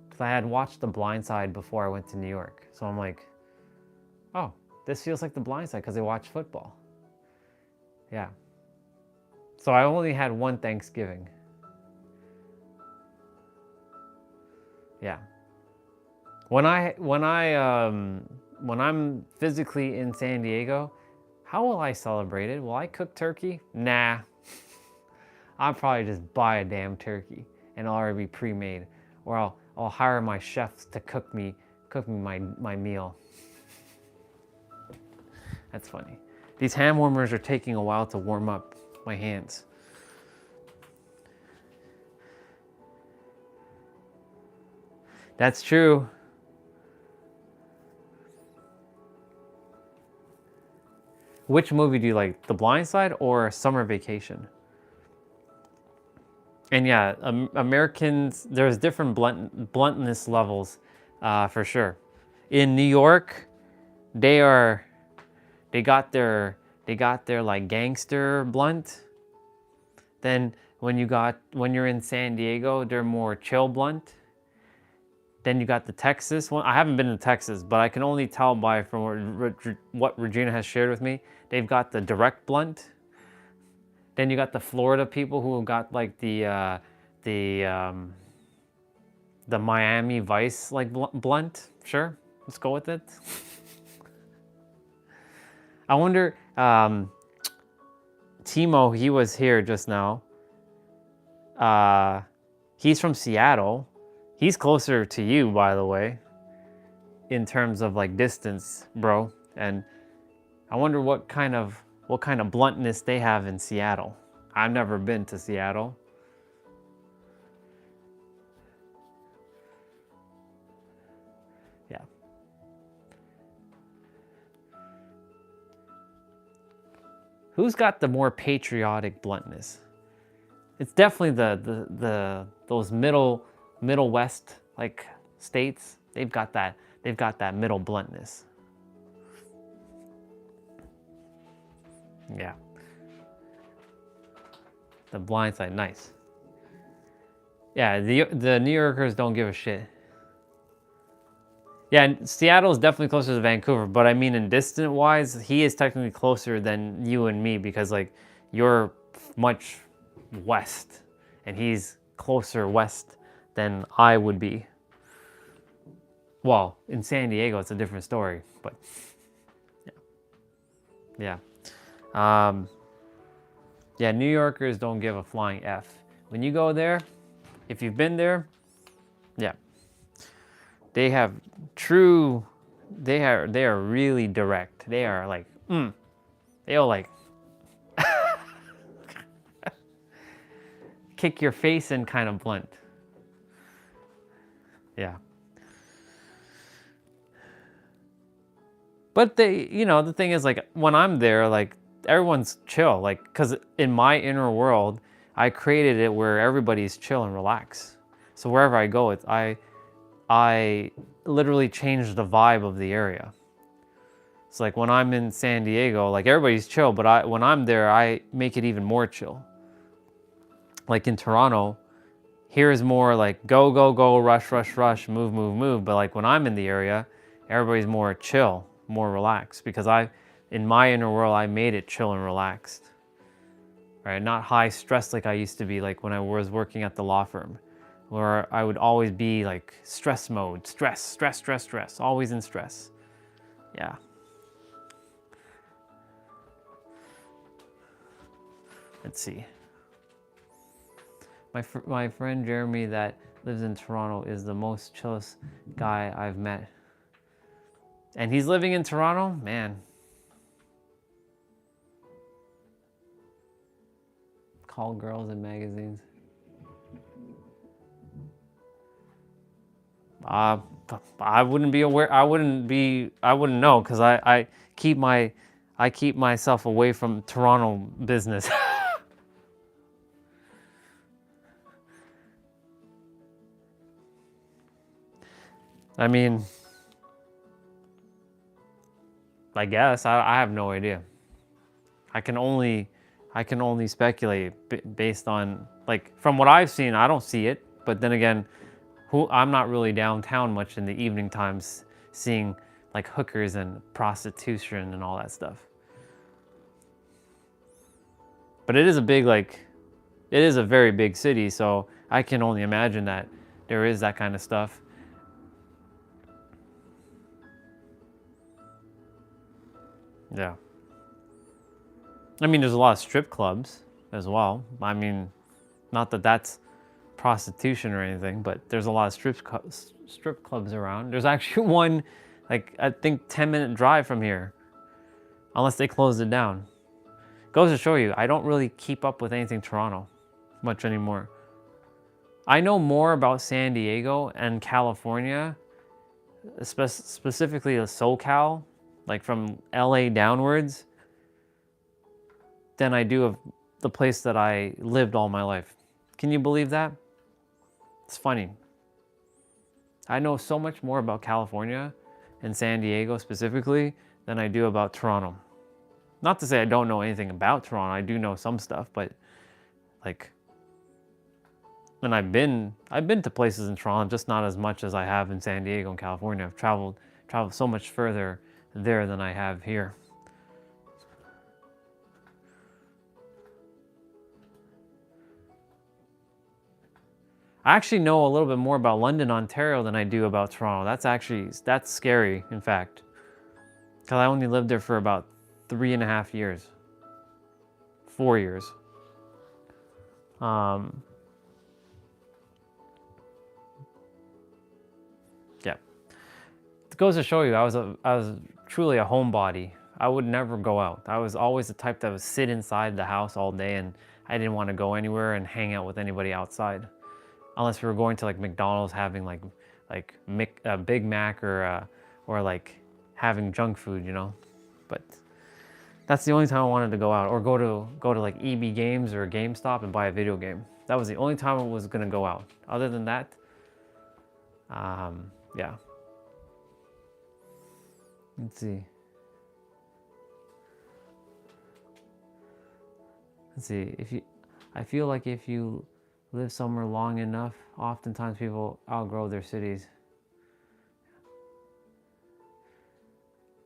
Speaker 1: Because I had watched The Blind Side before I went to New York. So I'm like, oh, this feels like The Blind Side because they watch football. Yeah. So I only had one Thanksgiving. Yeah. When I'm physically in San Diego, how will I celebrate it? Will I cook turkey? Nah. I'll probably just buy a damn turkey and it'll already be pre-made. Or I'll hire my chefs to cook me my meal. That's funny. These hand warmers are taking a while to warm up my hands. That's true. Which movie do you like, The Blind Side or Summer Vacation? And yeah, Americans, there's different bluntness levels, for sure. In New York, they got their like gangster blunt. Then when you're in San Diego, they're more chill blunt. Then you got the Texas one. I haven't been to Texas, but I can only tell from what Regina has shared with me. They've got the direct blunt. Then you got the Florida people who got like the Miami Vice like blunt. Sure, let's go with it. I wonder, Timo, he was here just now. He's from Seattle. He's closer to you, by the way, in terms of like distance, bro. And I wonder what kind of bluntness they have in Seattle. I've never been to Seattle. Yeah. Who's got the more patriotic bluntness? It's definitely those middle west like states. They've got that middle bluntness. Yeah. The Blind Side, nice. Yeah, the New Yorkers don't give a shit. Yeah, and Seattle is definitely closer to Vancouver, but I mean in distant wise, he is technically closer than you and me because like you're much west and he's closer west than I would be. Well, in San Diego, it's a different story, but yeah. Yeah, New Yorkers don't give a flying F. When you go there, if you've been there, yeah. They are really direct. They are like, they'll like kick your face in kind of blunt. Yeah. But the thing is like when I'm there, like everyone's chill, like, cause in my inner world, I created it where everybody's chill and relax. So wherever I go, I literally change the vibe of the area. It's like when I'm in San Diego, like everybody's chill, but when I'm there, I make it even more chill. Like in Toronto, here's more like go, go, go, rush, rush, rush, move, move, move. But like when I'm in the area, everybody's more chill, more relaxed because in my inner world, I made it chill and relaxed. Right? Not high stress like I used to be like when I was working at the law firm, where I would always be like stress mode, stress, stress, stress, stress, always in stress. Yeah. Let's see. My friend Jeremy that lives in Toronto is the most chillest guy I've met. And he's living in Toronto? Man. Call girls in magazines. I wouldn't be aware. I wouldn't know because I keep myself away from Toronto business. I mean, I guess I have no idea. I can only speculate based on like from what I've seen. I don't see it, but then again, I'm not really downtown much in the evening times, seeing like hookers and prostitution and all that stuff. But it is a very big city, so I can only imagine that there is that kind of stuff. Yeah. I mean, there's a lot of strip clubs as well. I mean, not that that's prostitution or anything, but there's a lot of strip clubs around. There's actually one, like, I think 10-minute drive from here, unless they closed it down. Goes to show you, I don't really keep up with anything Toronto much anymore. I know more about San Diego and California, specifically SoCal, like from LA downwards, than I do of the place that I lived all my life. Can you believe that? It's funny. I know so much more about California and San Diego specifically than I do about Toronto. Not to say I don't know anything about Toronto. I do know some stuff, but like, and I've been to places in Toronto, just not as much as I have in San Diego and California. I've traveled so much further there than I have here. I actually know a little bit more about London, Ontario than I do about Toronto. That's scary, in fact. Because I only lived there for about 3.5 years. 4 years. Yeah. It goes to show you, I was truly a homebody. I would never go out. I was always the type that would sit inside the house all day, and I didn't want to go anywhere and hang out with anybody outside. Unless we were going to like McDonald's, having like a Big Mac or like having junk food, you know. But that's the only time I wanted to go out, or go to like EB Games or GameStop and buy a video game. That was the only time I was gonna go out. Other than that, yeah. Let's see. I feel like if you live somewhere long enough, oftentimes people outgrow their cities.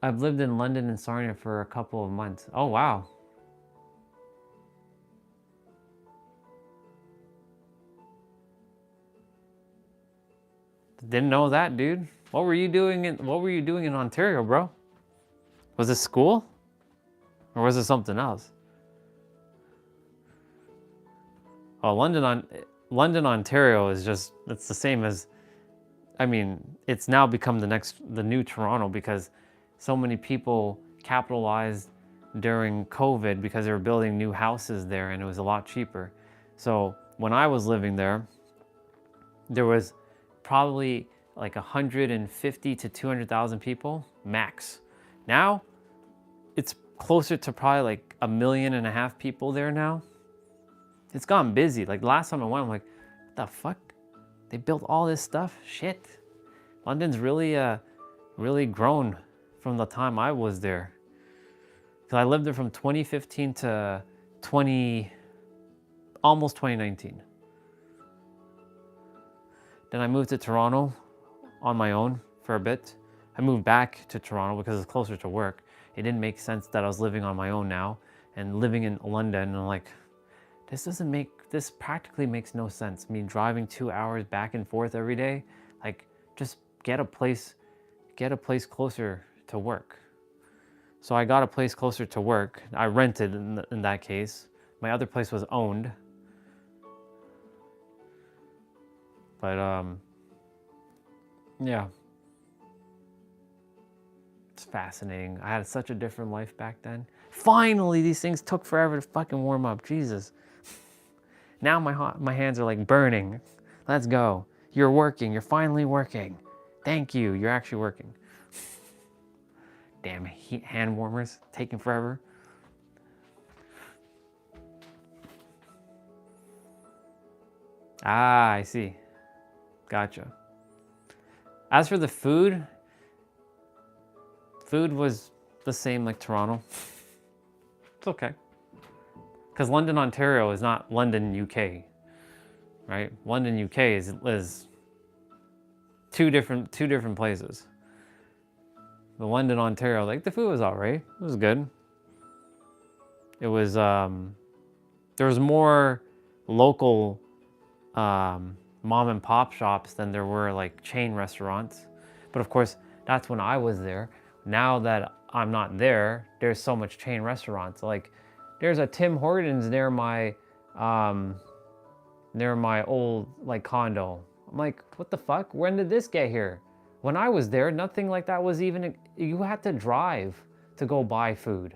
Speaker 1: I've lived in London and Sarnia for a couple of months. Oh, wow. Didn't know that, dude. What were you doing in Ontario, bro? Was it school? Or was it something else? Oh, London, Ontario is just, it's the same as, I mean, it's now become the new Toronto, because so many people capitalized during COVID because they were building new houses there and it was a lot cheaper. So when I was living there, there was probably like 150 to 200,000 people max. Now it's closer to probably like 1.5 million people there now. It's gotten busy. Like last time I went, I'm like, what the fuck? They built all this stuff? Shit. London's really grown from the time I was there. Because I lived there from 2015 to almost 2019. Then I moved to Toronto on my own for a bit. I moved back to Toronto because it's closer to work. It didn't make sense that I was living on my own now and living in London, and I'm like, this practically makes no sense. Me driving 2 hours back and forth every day. Like, just get a place closer to work. So I got a place closer to work. I rented in that case. My other place was owned. But yeah. It's fascinating. I had such a different life back then. Finally, these things took forever to fucking warm up. Jesus. Now my hands are like burning. Let's go. You're working. You're finally working. Thank you. You're actually working. Damn heat hand warmers taking forever. Ah, I see. Gotcha. As for the food was the same like Toronto. It's okay. Because London, Ontario is not London, UK, right? London, UK is two different places. The London, Ontario, like the food was all right. It was good. It was, there was more local mom and pop shops than there were like chain restaurants. But of course, that's when I was there. Now that I'm not there, there's so much chain restaurants. Like, there's a Tim Hortons near my near my old like condo. I'm like, what the fuck? When did this get here? When I was there, nothing like that was even, you had to drive to go buy food.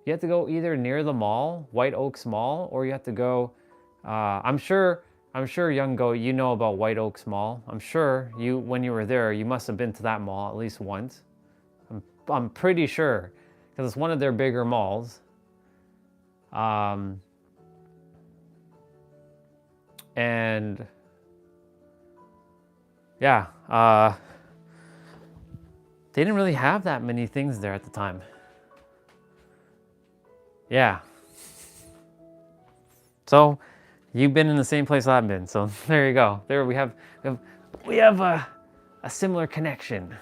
Speaker 1: You had to go either near the mall, White Oaks Mall, or you had to go, I'm sure Young Goat, you know about White Oaks Mall. I'm sure you, when you were there, you must have been to that mall at least once. I'm pretty sure, because it's one of their bigger malls. And yeah, they didn't really have that many things there at the time. Yeah. So you've been in the same place I've been. So there you go. There we have a similar connection.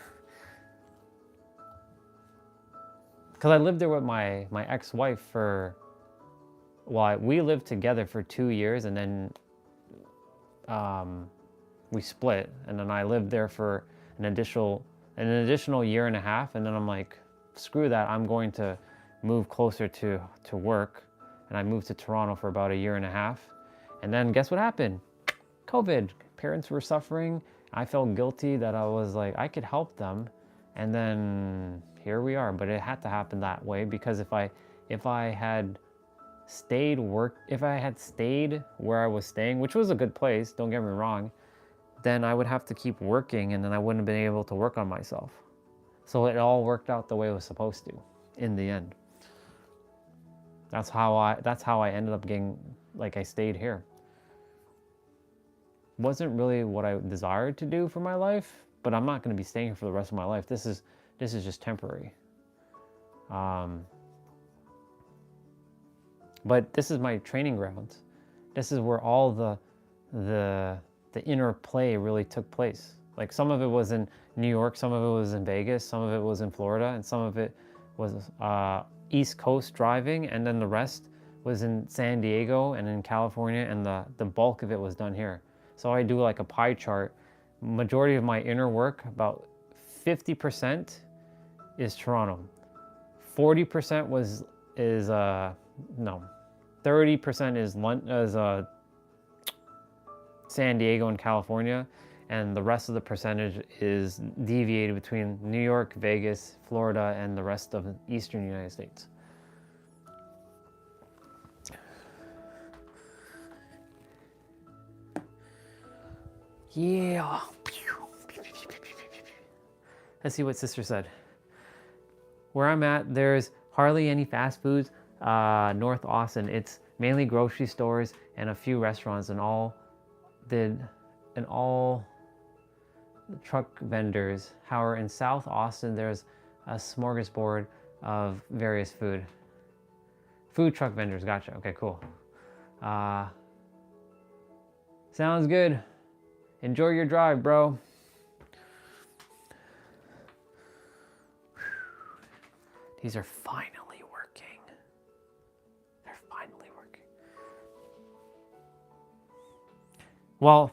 Speaker 1: Because I lived there with my ex-wife for, well, we lived together for 2 years, and then we split, and then I lived there for an additional year and a half, and then I'm like, screw that, I'm going to move closer to work, and I moved to Toronto for about a year and a half, and then guess what happened? COVID. Parents were suffering. I felt guilty that I was like, I could help them, and then here we are. But it had to happen that way, because if I had stayed where I was staying, which was a good place, don't get me wrong, then I would have to keep working, and then I wouldn't have been able to work on myself. So it all worked out the way it was supposed to in the end. That's how I ended up getting, like, I stayed here. Wasn't really what I desired to do for my life, but I'm not going to be staying here for the rest of my life. This is just temporary. But this is my training grounds. This is where all the inner play really took place. Like, some of it was in New York, some of it was in Vegas, some of it was in Florida, and some of it was East Coast driving, and then the rest was in San Diego and in California, and the bulk of it was done here. So I do like a pie chart. Majority of my inner work, about 50% is Toronto. 40% is 30% is San Diego and California, and the rest of the percentage is deviated between New York, Vegas, Florida, and the rest of the eastern United States. Yeah. Let's see what sister said. Where I'm at, there's hardly any fast foods. North Austin, it's mainly grocery stores and a few restaurants, and all truck vendors. However, in South Austin, there's a smorgasbord of various food truck vendors. Gotcha. Okay, cool. Sounds good. Enjoy your drive, bro. These are finally working. They're finally working. Well,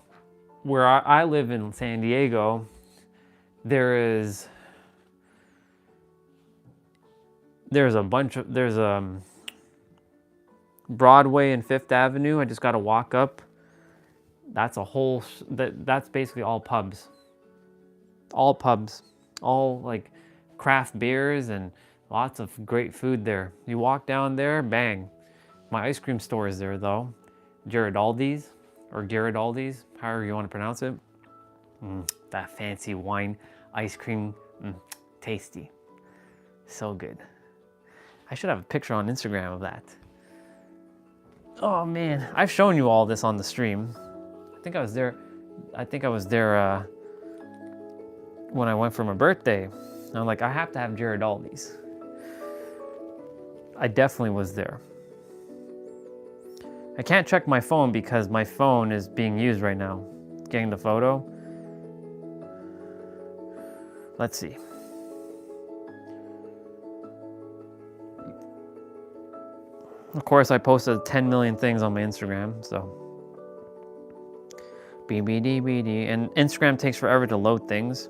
Speaker 1: where I live in San Diego, there's Broadway and Fifth Avenue. I just got to walk up. That's that's basically all pubs. All pubs. All like craft beers and lots of great food there. You walk down there, bang. My ice cream store is there though. Girardelli's or Girardelli's, however you want to pronounce it. That fancy wine ice cream, tasty. So good. I should have a picture on Instagram of that. Oh man, I've shown you all this on the stream. I think I was there when I went for my birthday. And I'm like, I have to have Girardelli's. I definitely was there. I can't check my phone because my phone is being used right now, getting the photo. Let's see. Of course, I posted 10 million things on my Instagram, so. BBDBD. And Instagram takes forever to load things.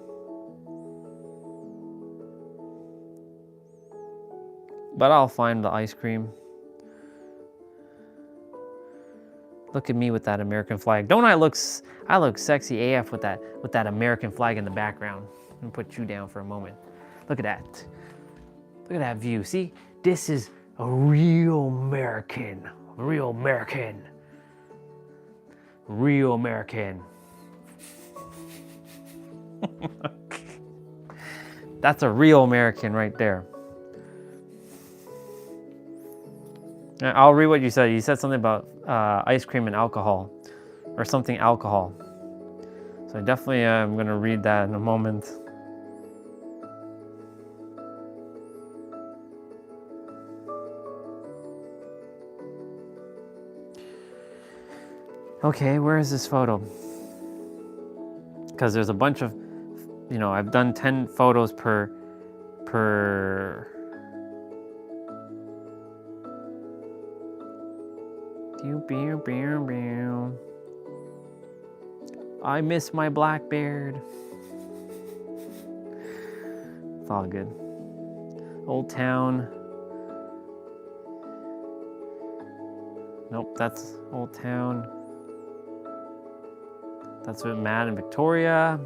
Speaker 1: But I'll find the ice cream. Look at me with that American flag. Don't I look sexy AF with that American flag in the background. Let me put you down for a moment. Look at that. Look at that view. See, this is a real American. Real American. Real American. That's a real American right there. I'll read what you said. You said something about ice cream and alcohol, or something alcohol. So I definitely am going to read that in a moment. Okay, where is this photo? Because there's a bunch of, you know, I've done 10 photos per I miss my Blackbeard. It's all good. Old Town. Nope, that's Old Town. That's with Matt and Victoria.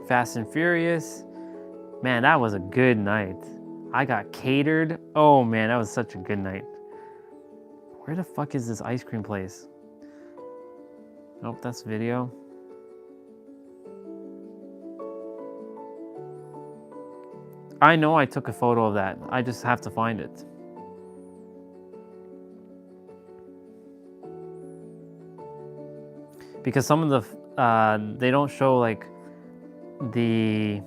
Speaker 1: Fast and Furious. Man, that was a good night. I got catered. Oh man, that was such a good night. Where the fuck is this ice cream place? Nope, that's video. I know I took a photo of that. I just have to find it. Because some of the, they don't show like the,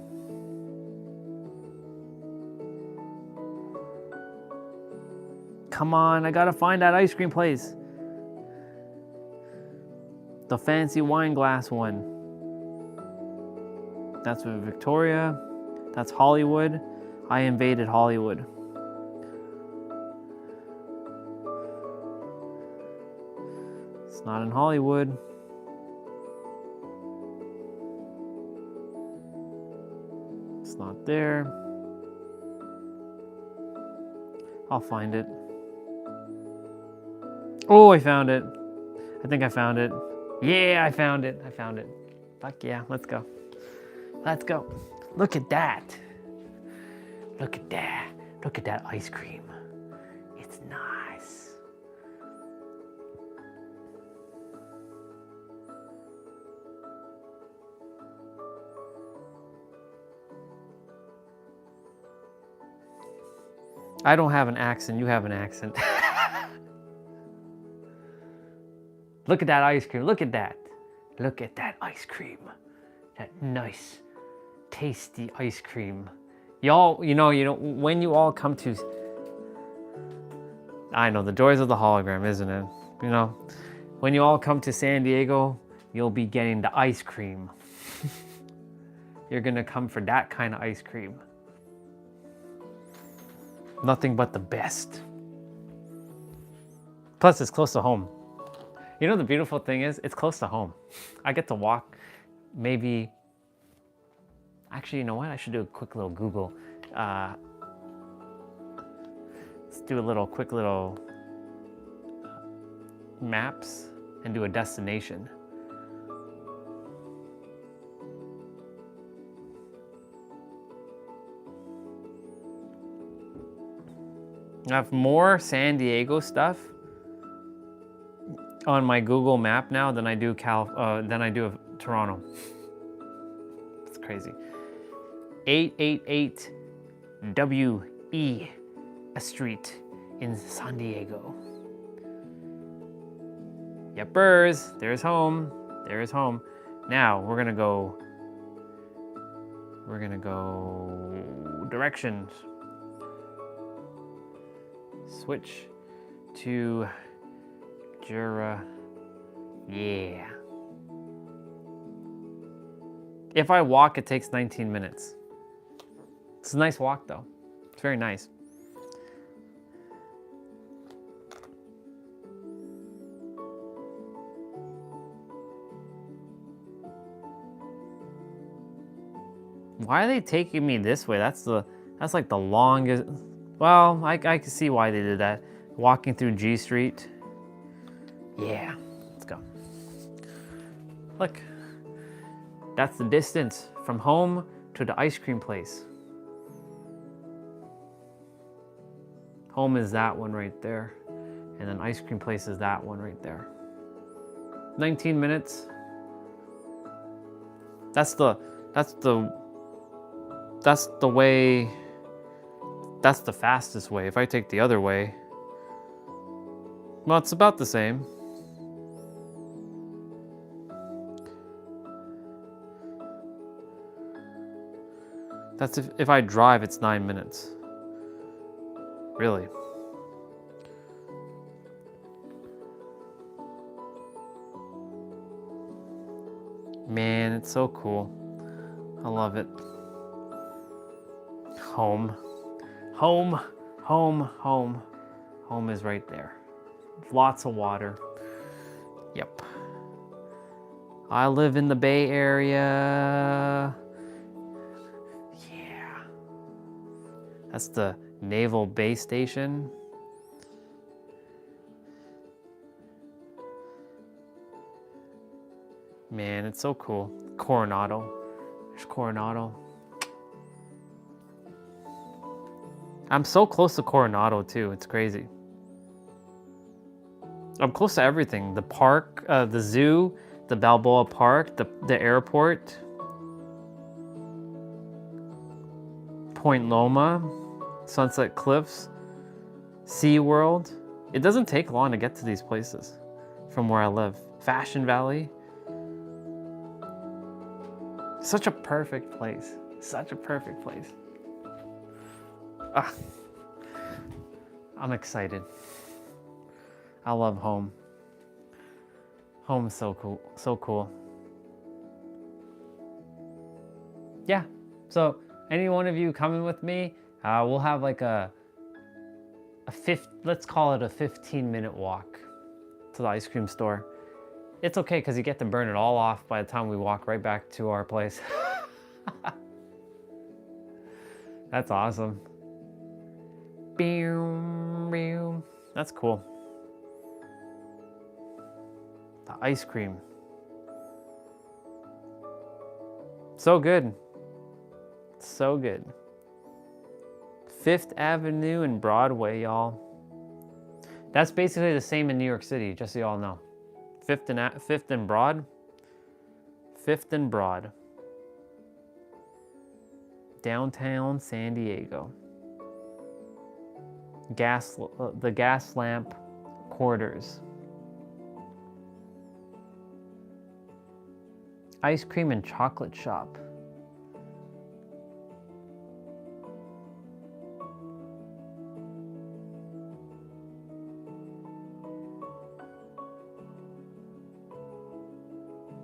Speaker 1: come on, I gotta find that ice cream place. The fancy wine glass one. That's with Victoria. That's Hollywood. I invaded Hollywood. It's not in Hollywood. It's not there. I'll find it. Oh, I found it. I think I found it. Yeah, I found it. I found it. Fuck yeah, let's go. Let's go. Look at that. Look at that. Look at that ice cream. It's nice. I don't have an accent, you have an accent. Look at that ice cream, look at that. Look at that ice cream. That nice, tasty ice cream. Y'all, you know, when you all come to, I know, the joys of the hologram, isn't it? You know, when you all come to San Diego, you'll be getting the ice cream. You're gonna come for that kind of ice cream. Nothing but the best. Plus, it's close to home. You know, the beautiful thing is, it's close to home. I get to walk, maybe, actually, you know what? I should do a quick little Google. Let's do a quick little maps and do a destination. I have more San Diego stuff on my Google map now than I do of Toronto. It's crazy. 888 W.E. a street in San Diego. Yepers, there's home. There's home. Now we're gonna go directions. Switch to Jura. Yeah. If I walk, it takes 19 minutes. It's a nice walk though. It's very nice. Why are they taking me this way? That's like the longest. Well, I can see why they did that. Walking through G Street. Yeah, let's go. Look, that's the distance from home to the ice cream place. Home is that one right there. And then ice cream place is that one right there. 19 minutes. That's the way, that's the fastest way. If I take the other way, well, it's about the same. That's if I drive, it's 9 minutes. Really. Man, it's so cool. I love it. Home. Home, home, home. Home is right there. Lots of water. Yep. I live in the Bay Area. Yeah. That's the Naval Base Station. Man, it's so cool. Coronado. There's Coronado. I'm so close to Coronado too. It's crazy. I'm close to everything. The park, the zoo, the Balboa Park, the airport, Point Loma, Sunset Cliffs, SeaWorld. It doesn't take long to get to these places from where I live. Fashion Valley. Such a perfect place. Such a perfect place. Ah, I'm excited. I love home. Home is so cool. So cool. Yeah. So any one of you coming with me, we'll have like let's call it a 15-minute walk to the ice cream store. It's okay because you get to burn it all off by the time we walk right back to our place. That's awesome. That's cool. The ice cream. So good. So good. 5th Avenue and Broadway, y'all. That's basically the same in New York City, just so y'all know. 5th and Broad. 5th and Broad. Downtown San Diego. The gas lamp quarters. Ice cream and chocolate shop.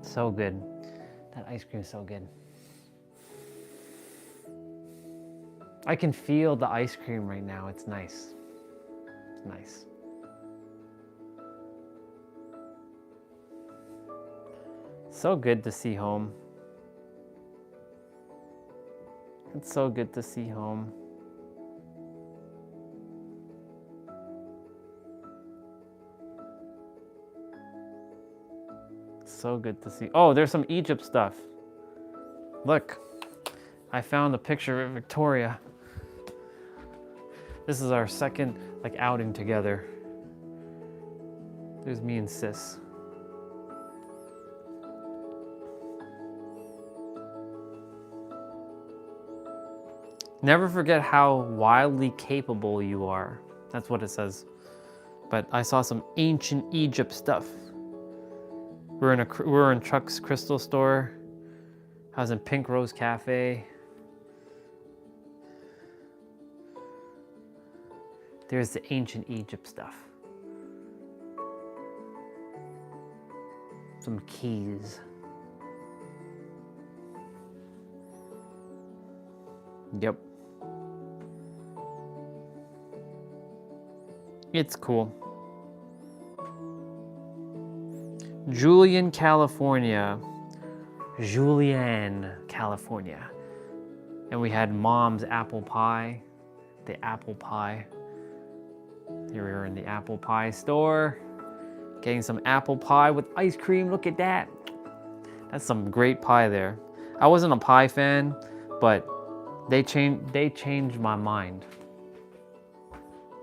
Speaker 1: So good. That ice cream is so good. I can feel the ice cream right now. It's nice. It's nice. So good to see home. It's so good to see home. So good to see. Oh, there's some Egypt stuff. Look, I found a picture of Victoria. This is our second outing together. There's me and Sis. Never forget how wildly capable you are. That's what it says. But I saw some ancient Egypt stuff. We were in Chuck's crystal store. I was in Pink Rose Cafe. There's the ancient Egypt stuff. Some keys. Yep. It's cool. Julian, California. Julian, California. And we had Mom's apple pie. The apple pie. Here we are in the apple pie store. Getting some apple pie with ice cream. Look at that. That's some great pie there. I wasn't a pie fan, but they changed my mind.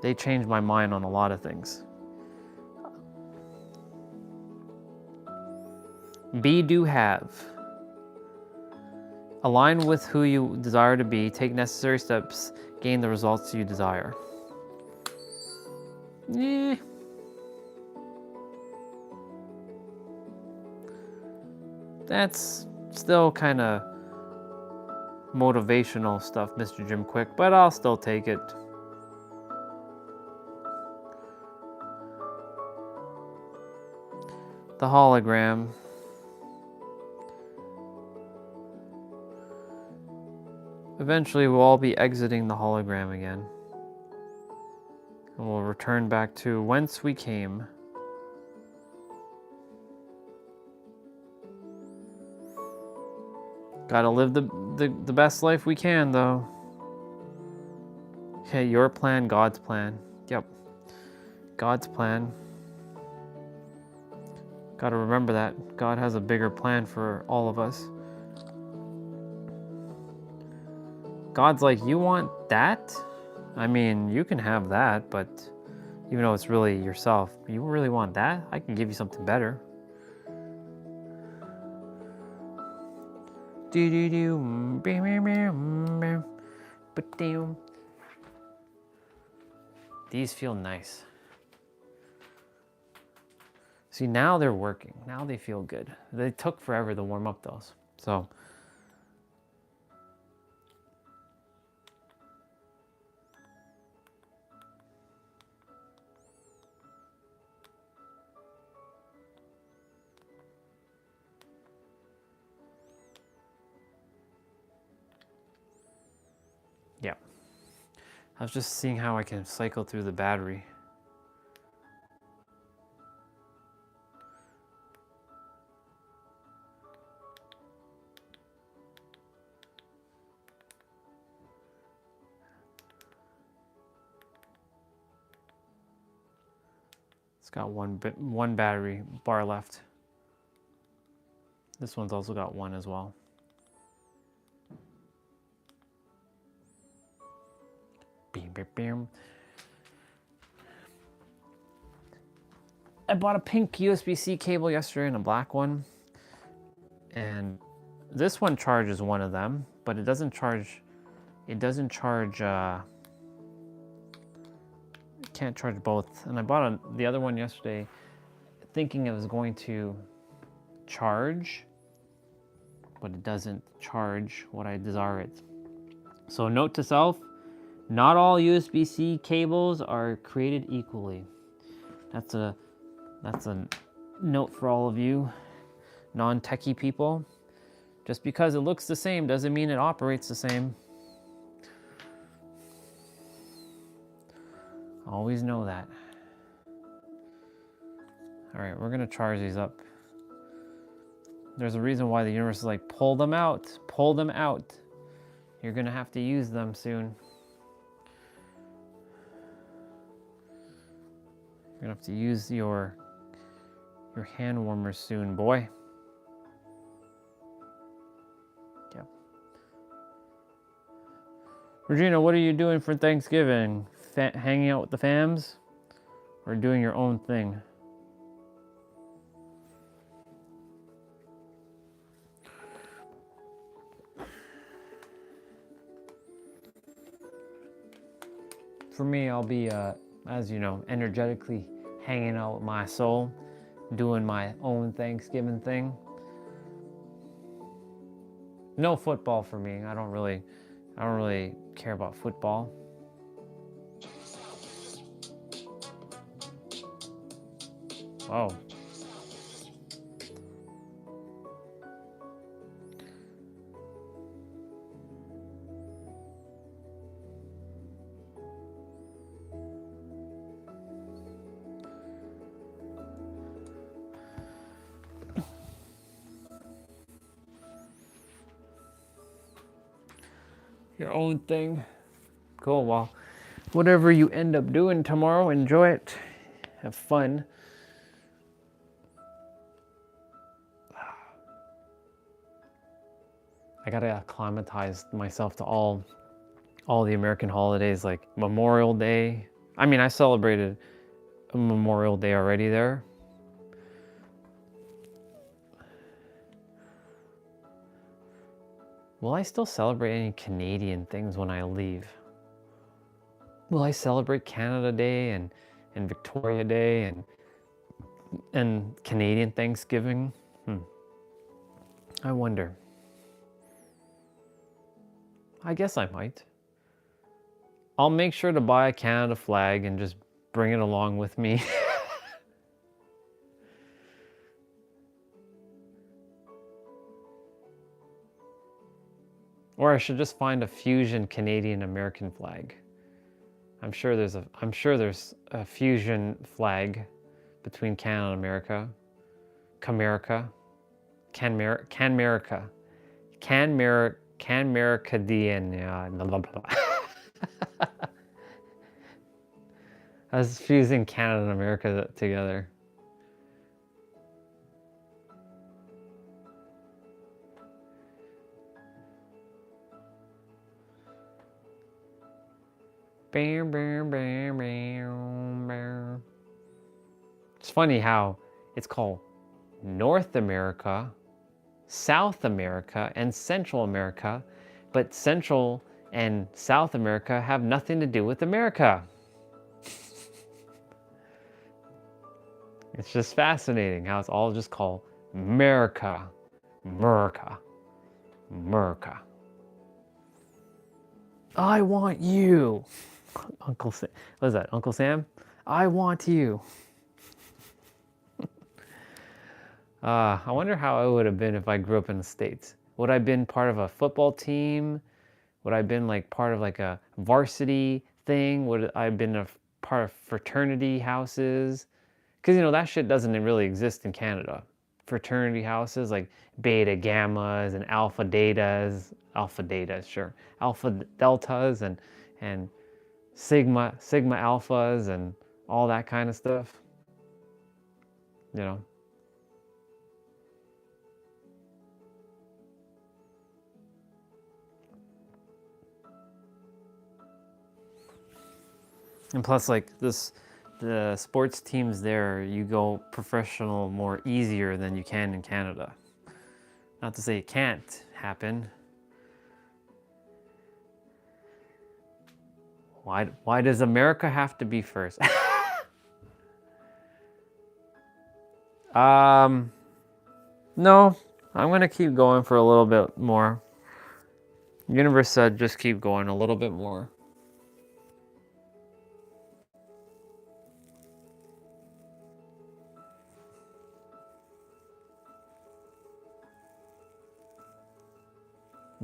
Speaker 1: They changed my mind on a lot of things. Be, do, have. Align with who you desire to be. Take necessary steps. Gain the results you desire. Eh. That's still kind of motivational stuff, Mr. Jim Quick, but I'll still take it. The hologram. Eventually, we'll all be exiting the hologram again. And we'll return back to whence we came. Gotta live the best life we can, though. Okay, your plan, God's plan. Yep. God's plan. Gotta remember that. God has a bigger plan for all of us. God's like, you want that? I mean, you can have that, but even though it's really yourself, you really want that? I can give you something better. These feel nice. See, now they're working. Now they feel good. They took forever to warm up those. So, yeah. I was just seeing how I can cycle through the battery. It's got one battery bar left. This one's also got one as well. Beam, beam, beam. I bought a pink USB-C cable yesterday and a black one. And this one charges one of them, but it doesn't charge, it can't charge both. And I bought the other one yesterday thinking it was going to charge, but it doesn't charge what I desire it. So note to self, not all USB-C cables are created equally. That's a note for all of you non-techie people. Just because it looks the same doesn't mean it operates the same. Always know that. All right, we're gonna charge these up. There's a reason why the universe is like, pull them out, pull them out. You're gonna have to use them soon. You're gonna have to use your hand warmers soon, boy. Yep. Regina, what are you doing for Thanksgiving? Hanging out with the fams? Or doing your own thing? For me, I'll be, as you know, energetically hanging out with my soul, doing my own Thanksgiving thing. No football for me. I don't really care about football. Whoa. Your own thing. Cool. Well, whatever you end up doing tomorrow, enjoy it. Have fun. I gotta acclimatize myself to all the American holidays, like Memorial Day. I mean, I celebrated Memorial Day already there. Will I still celebrate any Canadian things when I leave? Will I celebrate Canada Day and Victoria Day and Canadian Thanksgiving? I wonder. I guess I might. I'll make sure to buy a Canada flag and just bring it along with me. Or I should just find a fusion Canadian American flag. I'm sure there's a fusion flag between Canada and America. Canmerica. Canmerica. Canmericadian. Blah, blah, blah. I was fusing Canada and America together. It's funny how it's called North America, South America, and Central America, but Central and South America have nothing to do with America. It's just fascinating how it's all just called America, America, America. I want you. Uncle Sam. What is that? Uncle Sam? I want you. I wonder how I would have been if I grew up in the States. Would I have been part of a football team? Would I have been like part of like a varsity thing? Would I have been a part of fraternity houses? Because, you know, that shit doesn't really exist in Canada. Fraternity houses like beta gammas and alpha deltas, sure. Alpha deltas and sigma alphas and all that kind of stuff. You know. And plus, like the sports teams there, you go professional more easier than you can in Canada. Not to say it can't happen. Why does America have to be first? No, I'm gonna keep going for a little bit more. Universe said just keep going a little bit more.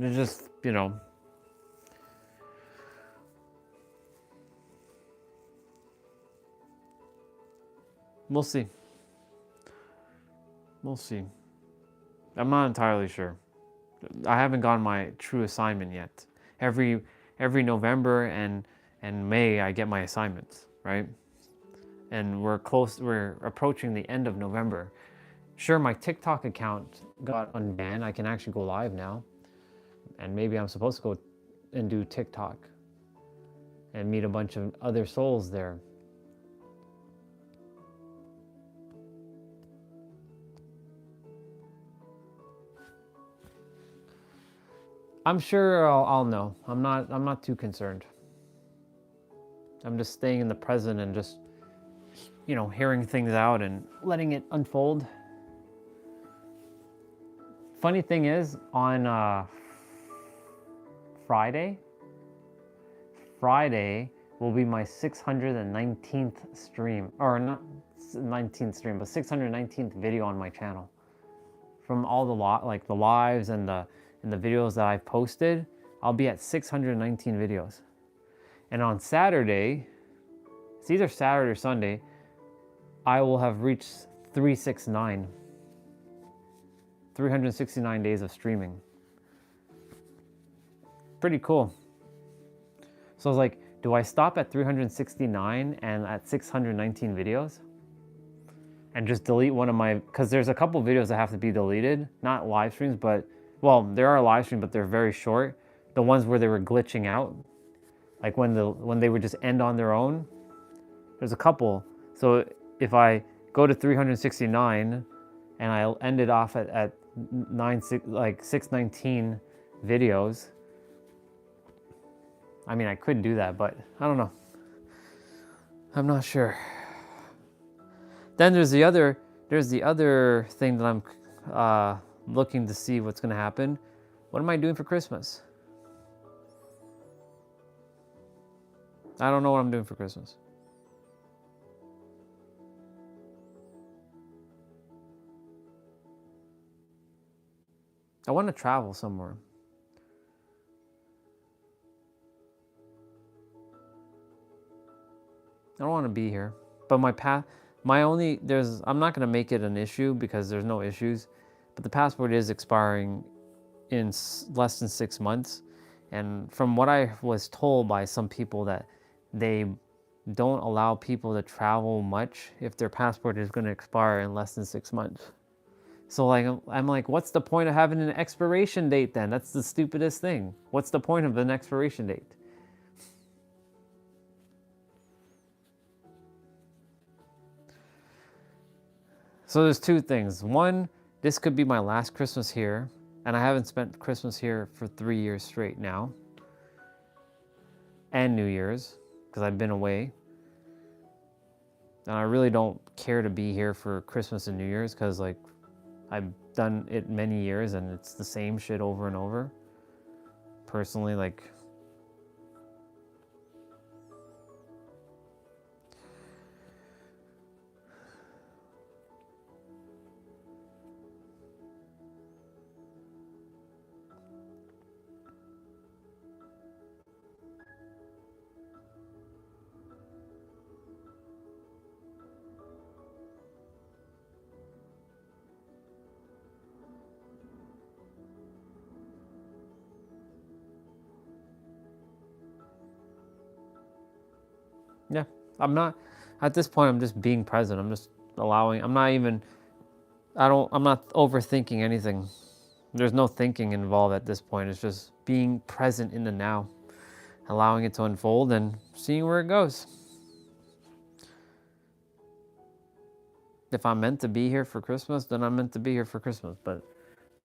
Speaker 1: It's just, you know, we'll see. We'll see. I'm not entirely sure. I haven't gotten my true assignment yet. Every November and May I get my assignments, right? And we're approaching the end of November. Sure, my TikTok account got unbanned. I can actually go live now. And maybe I'm supposed to go and do TikTok and meet a bunch of other souls there. I'm sure I'll know. I'm not too concerned. I'm just staying in the present and just, you know, hearing things out and letting it unfold. Funny thing is, on Friday will be my 619th stream, or not 19th stream, but 619th video on my channel. From all the the lives and the videos that I've posted, I'll be at 619 videos. And on Saturday, it's either Saturday or Sunday, I will have reached 369 days of streaming. Pretty cool. So it's like Do I stop at 369 and at 619 videos? And just delete one of my, because there's a couple videos that have to be deleted, not live streams, but, well, there are live streams, but they're very short. The ones where they were glitching out, like when they would just end on their own. There's a couple. So if I go to 369 and I ended off at 619 videos, I mean, I could do that, but I don't know. I'm not sure. Then there's the other thing that I'm looking to see what's going to happen. What am I doing for Christmas? I don't know what I'm doing for Christmas. I want to travel somewhere. I don't want to be here. But I'm not going to make it an issue because there's no issues. But the passport is expiring in less than 6 months. And from what I was told by some people, that they don't allow people to travel much if their passport is going to expire in less than 6 months. So like, I'm like, what's the point of having an expiration date then? That's the stupidest thing. What's the point of an expiration date? So there's two things. One, this could be my last Christmas here, and I haven't spent Christmas here for 3 years straight now. And New Year's, because I've been away. And I really don't care to be here for Christmas and New Year's, because like, I've done it many years and it's the same shit over and over. Personally, like, yeah, I'm not, at this point, I'm just being present. I'm just allowing, I'm not overthinking anything. There's no thinking involved at this point. It's just being present in the now, allowing it to unfold and seeing where it goes. If I'm meant to be here for Christmas, then I'm meant to be here for Christmas. But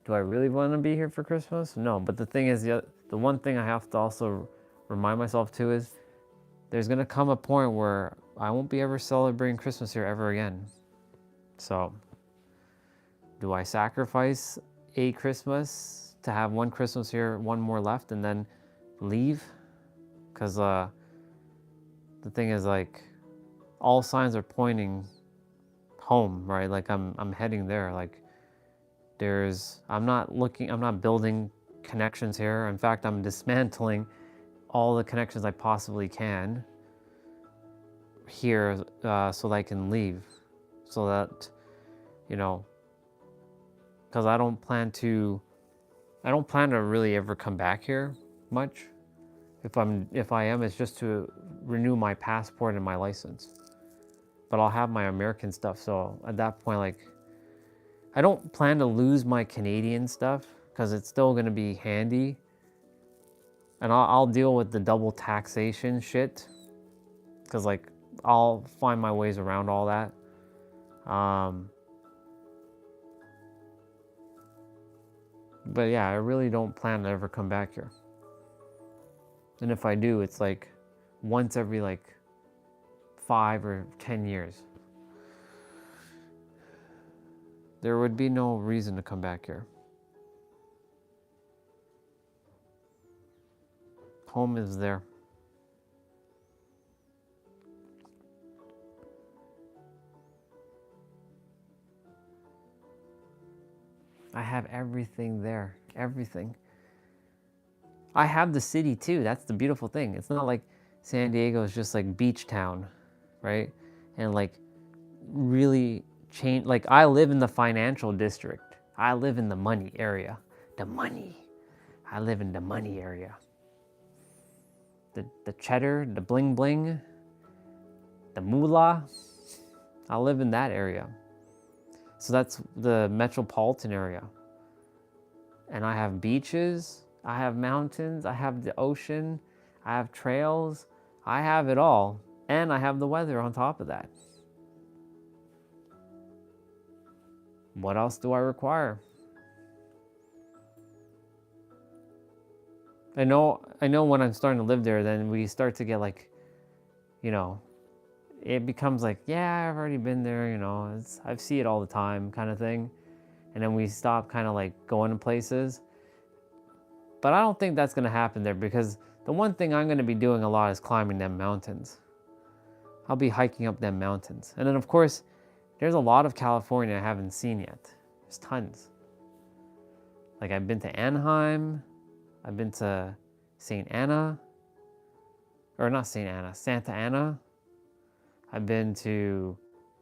Speaker 1: do I really want to be here for Christmas? No. But the thing is, the one thing I have to also remind myself to is, there's going to come a point where I won't be ever celebrating Christmas here ever again. So, do I sacrifice a Christmas to have one Christmas here, one more left, and then leave? Because the thing is, like, all signs are pointing home, right? Like, I'm heading there. Like, I'm not building connections here. In fact, I'm dismantling all the connections I possibly can here, so that I can leave, so that, you know, because I don't plan to really ever come back here much. If I am, it's just to renew my passport and my license. But I'll have my American stuff, so at that point, like, I don't plan to lose my Canadian stuff because it's still going to be handy. And I'll deal with the double taxation shit, because like, I'll find my ways around all that. But yeah, I really don't plan to ever come back here. And if I do, it's like once every like 5 or 10 years. There would be no reason to come back here. Home is there. I have everything there, everything. I have the city too. That's the beautiful thing. It's not like San Diego is just like beach town, right? And like really change. Like, I live in the financial district. I live in the money area. The money. I live in the money area. the cheddar, the bling bling, the moolah. I live in that area. So that's the metropolitan area. And I have beaches, I have mountains, I have the ocean, I have trails, I have it all. And I have the weather on top of that. What else do I require? I know when I'm starting to live there, then we start to get like, you know, it becomes like, yeah, I've already been there, you know, I see it all the time kind of thing. And then we stop kind of like going to places. But I don't think that's going to happen there, because the one thing I'm going to be doing a lot is climbing them mountains. I'll be hiking up them mountains. And then of course, there's a lot of California I haven't seen yet. There's tons. Like I've been to Anaheim, I've been to St. Anna, or not St. Anna, Santa Ana. I've been to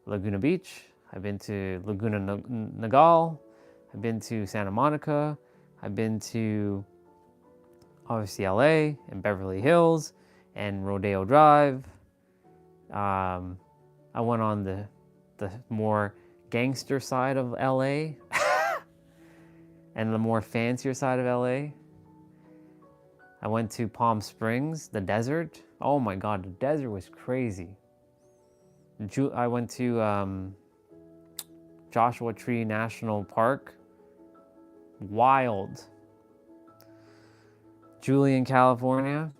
Speaker 1: Laguna Beach. I've been to Laguna Niguel. I've been to Santa Monica. I've been to, obviously, LA and Beverly Hills and Rodeo Drive. I went on the more gangster side of LA and the more fancier side of LA. I went to Palm Springs, the desert. Oh my God, the desert was crazy. I went to Joshua Tree National Park. Wild. Julian, California.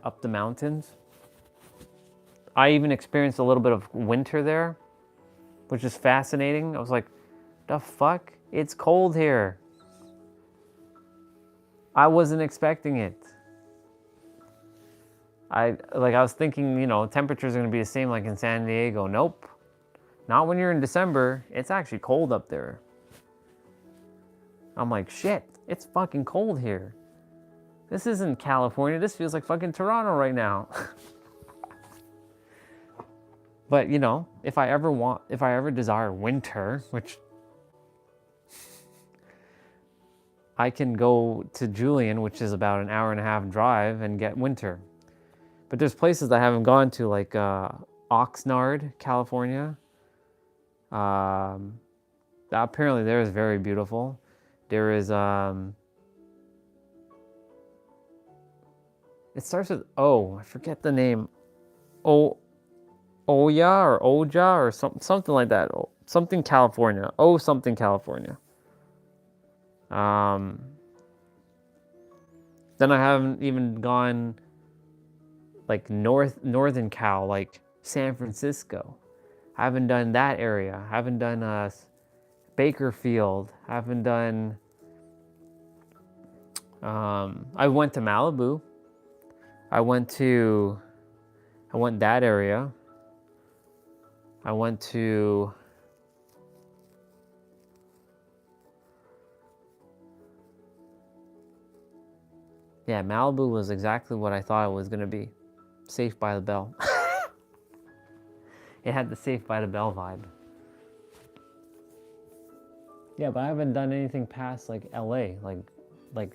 Speaker 1: Up the mountains. I even experienced a little bit of winter there, which is fascinating. I was like, the fuck? It's cold here. I wasn't expecting it. I was thinking, you know, temperatures are going to be the same like in San Diego. Nope. Not when you're in December. It's actually cold up there. I'm like, shit, it's fucking cold here. This isn't California. This feels like fucking Toronto right now. But, you know, if I ever desire winter, which I can go to Julian, which is about an 1.5 hour drive, and get winter. But there's places that I haven't gone to, like Oxnard, California. Apparently there is very beautiful. There is, it starts with O. I forget the name. Oya or Oja or something like that. Something California. Something California. Then I haven't even gone like northern Cal, like San Francisco. I haven't done that area. I haven't done Bakerfield. I haven't done. I went to Malibu. I went that area. I went to. Yeah, Malibu was exactly what I thought it was gonna be. Safe by the Bell. It had the Safe by the Bell vibe. Yeah, but I haven't done anything past like LA. Like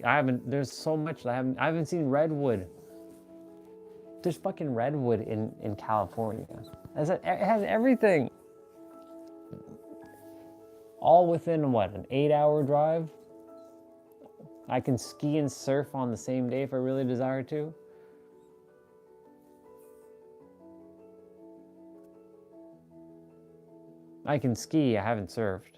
Speaker 1: I haven't. There's so much that I haven't seen redwood. There's fucking redwood in California. It has everything. All within what, an 8-hour drive? I can ski and surf on the same day if I really desire to. I can ski, I haven't surfed.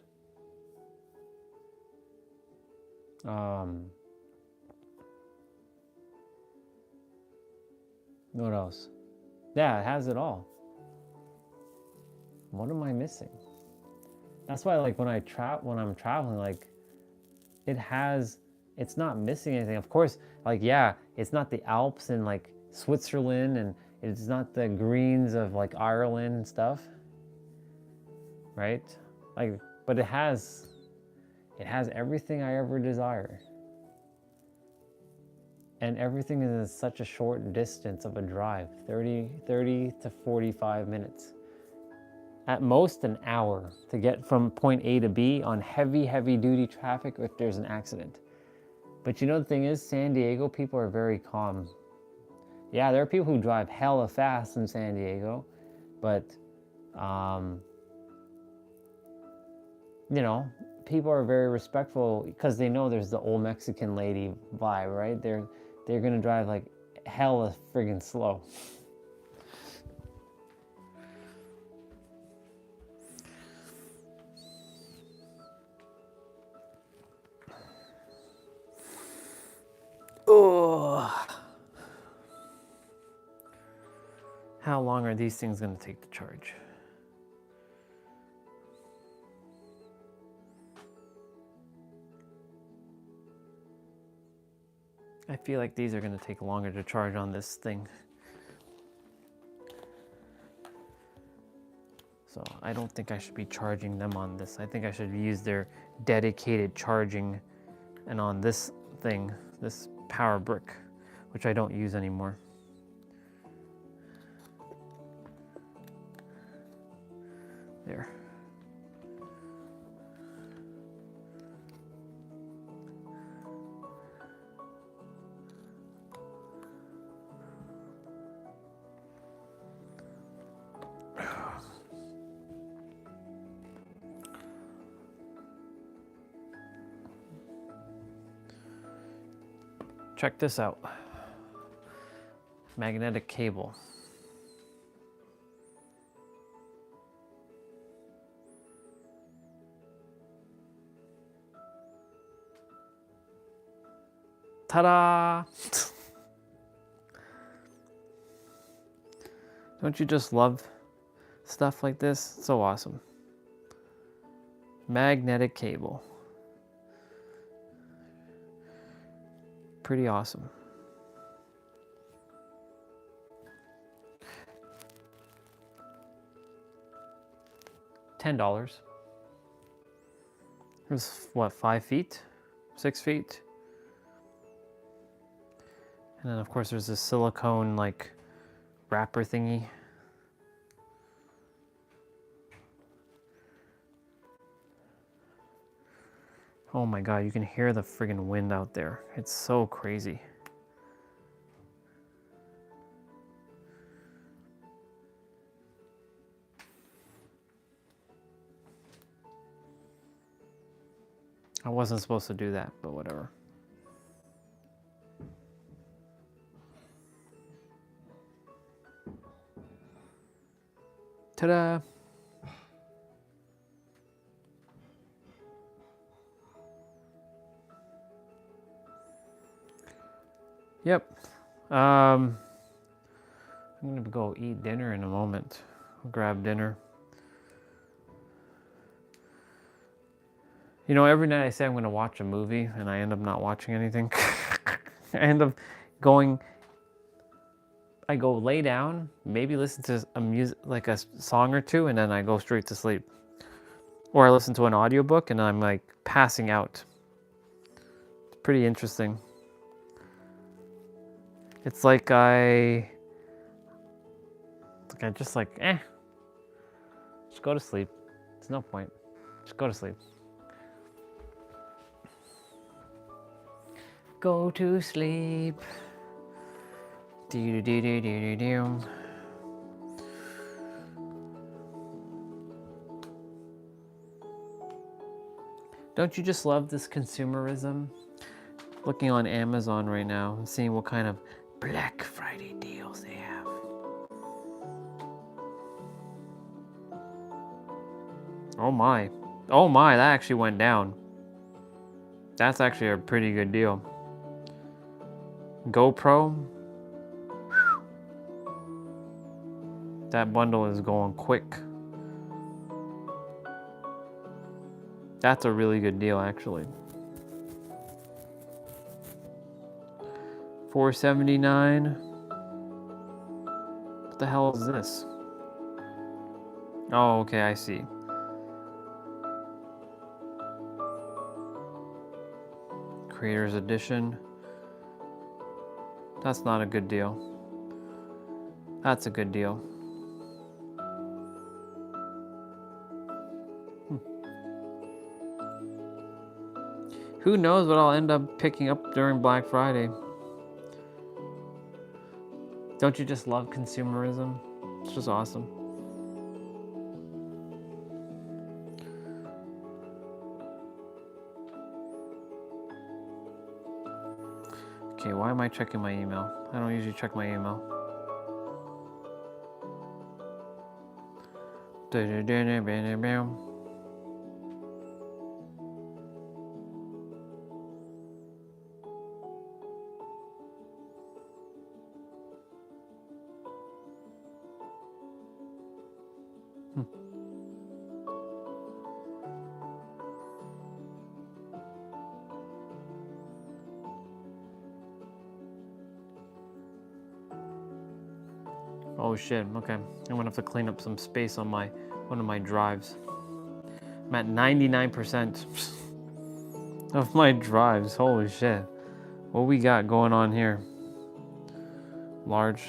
Speaker 1: What else? Yeah, it has it all. What am I missing? That's why, like, when I'm traveling, like, it's not missing anything. Of course, like, yeah, it's not the Alps and like Switzerland, and it's not the greens of like Ireland and stuff, right? Like, but it has everything I ever desire. And everything is in such a short distance of a drive, 30 to 45 minutes. At most an hour to get from point A to B on heavy duty traffic if there's an accident. But you know the thing is, San Diego people are very calm. Yeah, there are people who drive hella fast in San Diego, but you know, people are very respectful because they know there's the old Mexican lady vibe, right? They're gonna drive like hella friggin' slow. Oh, how long are these things gonna take to charge? I feel like these are gonna take longer to charge on this thing. So I don't think I should be charging them on this. I think I should use their dedicated charging and on this thing, this power brick, which I don't use anymore. There. Check this out. Magnetic cable. Ta-da! Don't you just love stuff like this? So awesome. Magnetic cable. Pretty awesome. $10. It was what, 5 feet? 6 feet? And then of course there's this silicone like wrapper thingy. Oh my god, you can hear the friggin' wind out there. It's so crazy. I wasn't supposed to do that, but whatever. Ta-da! Yep. I'm gonna go eat dinner in a moment. I'll grab dinner. You know, every night I say I'm gonna watch a movie and I end up not watching anything. I end up going, I go lay down, maybe listen to a music, like a song or two, and then I go straight to sleep. Or I listen to an audiobook and I'm like passing out. It's pretty interesting. It's like I just like, just go to sleep. There's no point. Just go to sleep. Go to sleep. Do-do-do-do-do-do. Don't you just love this consumerism? Looking on Amazon right now and seeing what kind of Black Friday deals they have. Oh my. Oh my, that actually went down. That's actually a pretty good deal. GoPro. That bundle is going quick. That's a really good deal, actually. $4.79. What the hell is this? Oh, okay, I see. Creator's Edition. That's not a good deal. That's a good deal. Who knows what I'll end up picking up during Black Friday? Don't you just love consumerism? It's just awesome. Okay, why am I checking my email? I don't usually check my email. Oh shit, okay. I'm gonna have to clean up some space on one of my drives. I'm at 99% of my drives. Holy shit. What we got going on here? Large.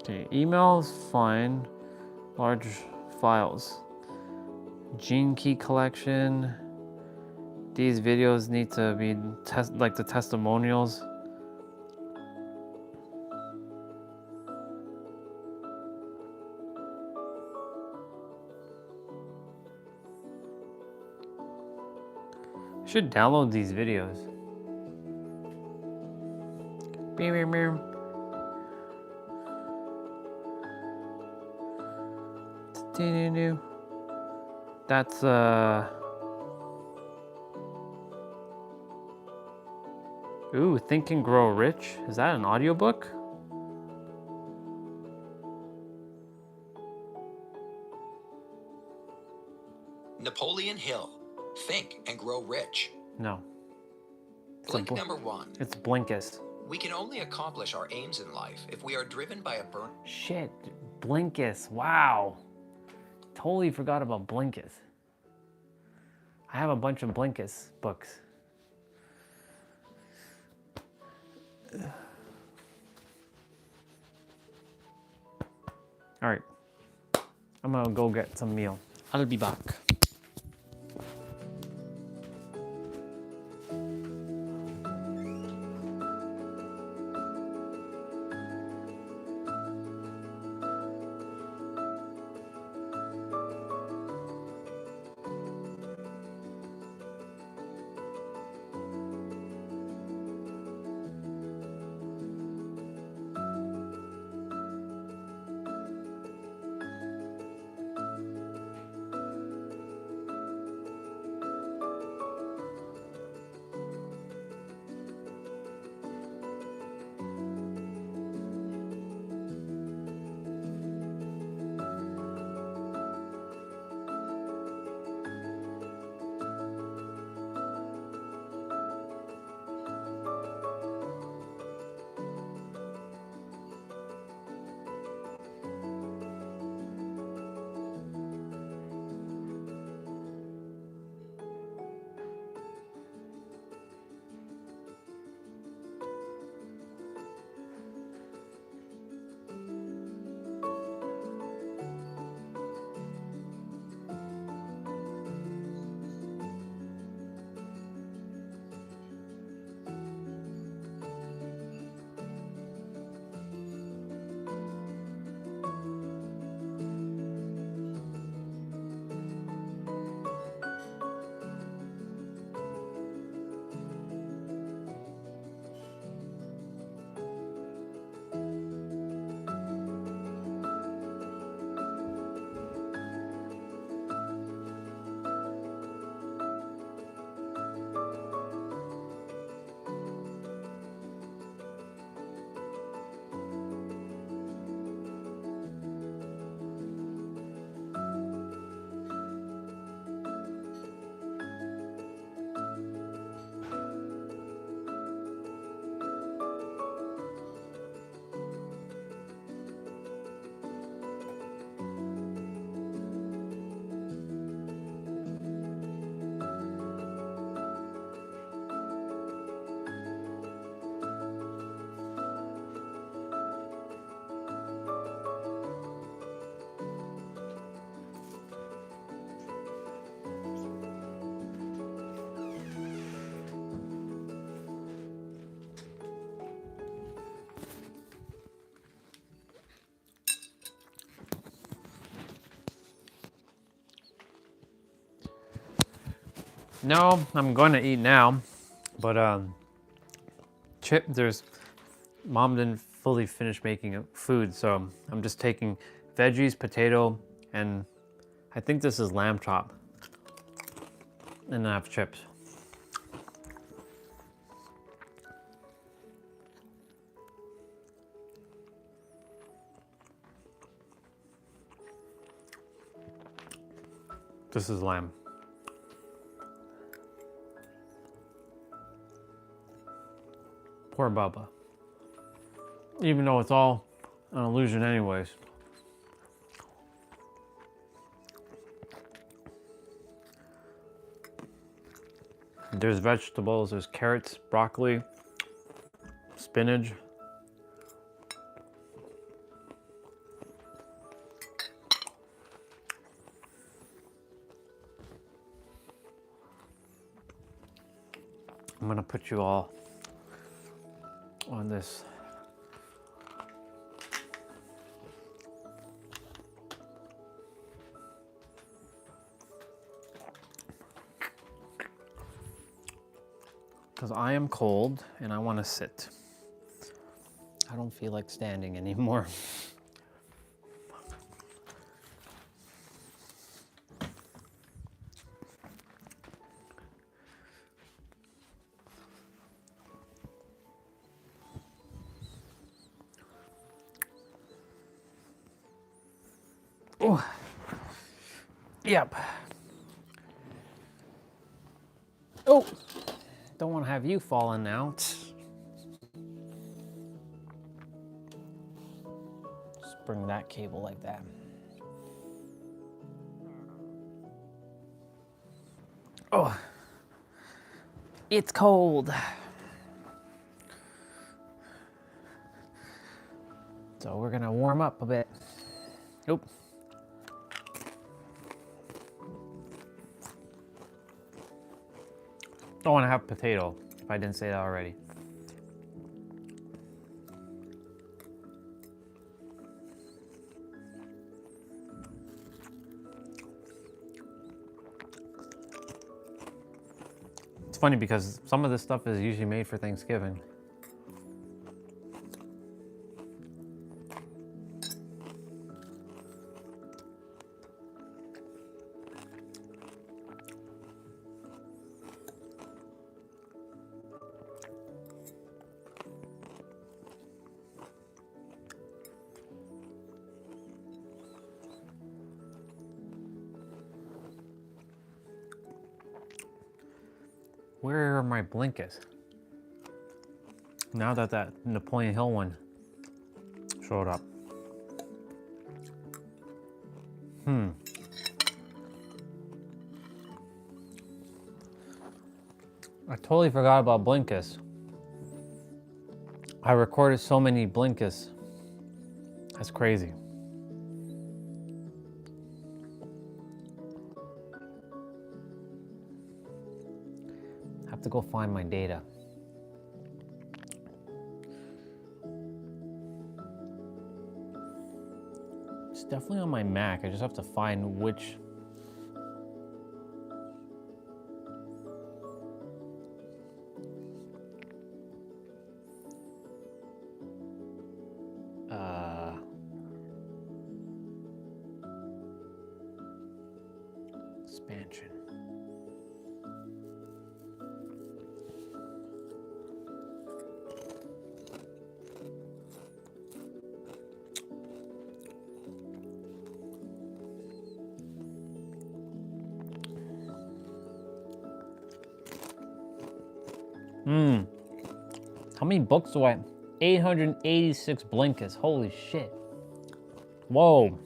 Speaker 1: Okay, email is fine. Large files. Gene key collection. These videos need to be like the testimonials. I should download these videos. Beep, beep, beep. That's ooh, Think and Grow Rich. Is that an audiobook?
Speaker 16: Napoleon Hill, Think and Grow Rich.
Speaker 1: No.
Speaker 16: Blink number 1.
Speaker 1: It's Blinkist.
Speaker 16: We can only accomplish our aims in life if we are driven by a burn.
Speaker 1: Shit, Blinkist. Wow. Totally forgot about Blinkist. I have a bunch of Blinkist books. All right. I'm gonna go get some meal. I'll be back. No, I'm going to eat now, but Mom didn't fully finish making food, so I'm just taking veggies, potato, and I think this is lamb chop, and then I have chips. This is lamb. Poor Bubba. Even though it's all an illusion anyways. There's vegetables, there's carrots, broccoli, spinach. I'm gonna put you all on this. Because I am cold and I want to sit. I don't feel like standing anymore. Oh, yep. Oh, don't want to have you falling out. Just bring that cable like that. Oh, it's cold. So we're gonna warm up a bit. Oop. Don't want to have potato, if I didn't say that already. It's funny because some of this stuff is usually made for Thanksgiving. Where are my blankets? Now that that Napoleon Hill one showed up. I totally forgot about Blinkist. I recorded so many Blinkist. That's crazy. I have to go find my data. It's definitely on my Mac. I just have to find which. Expansion. How many books do I have? 886 Blinkist. Holy shit. Whoa.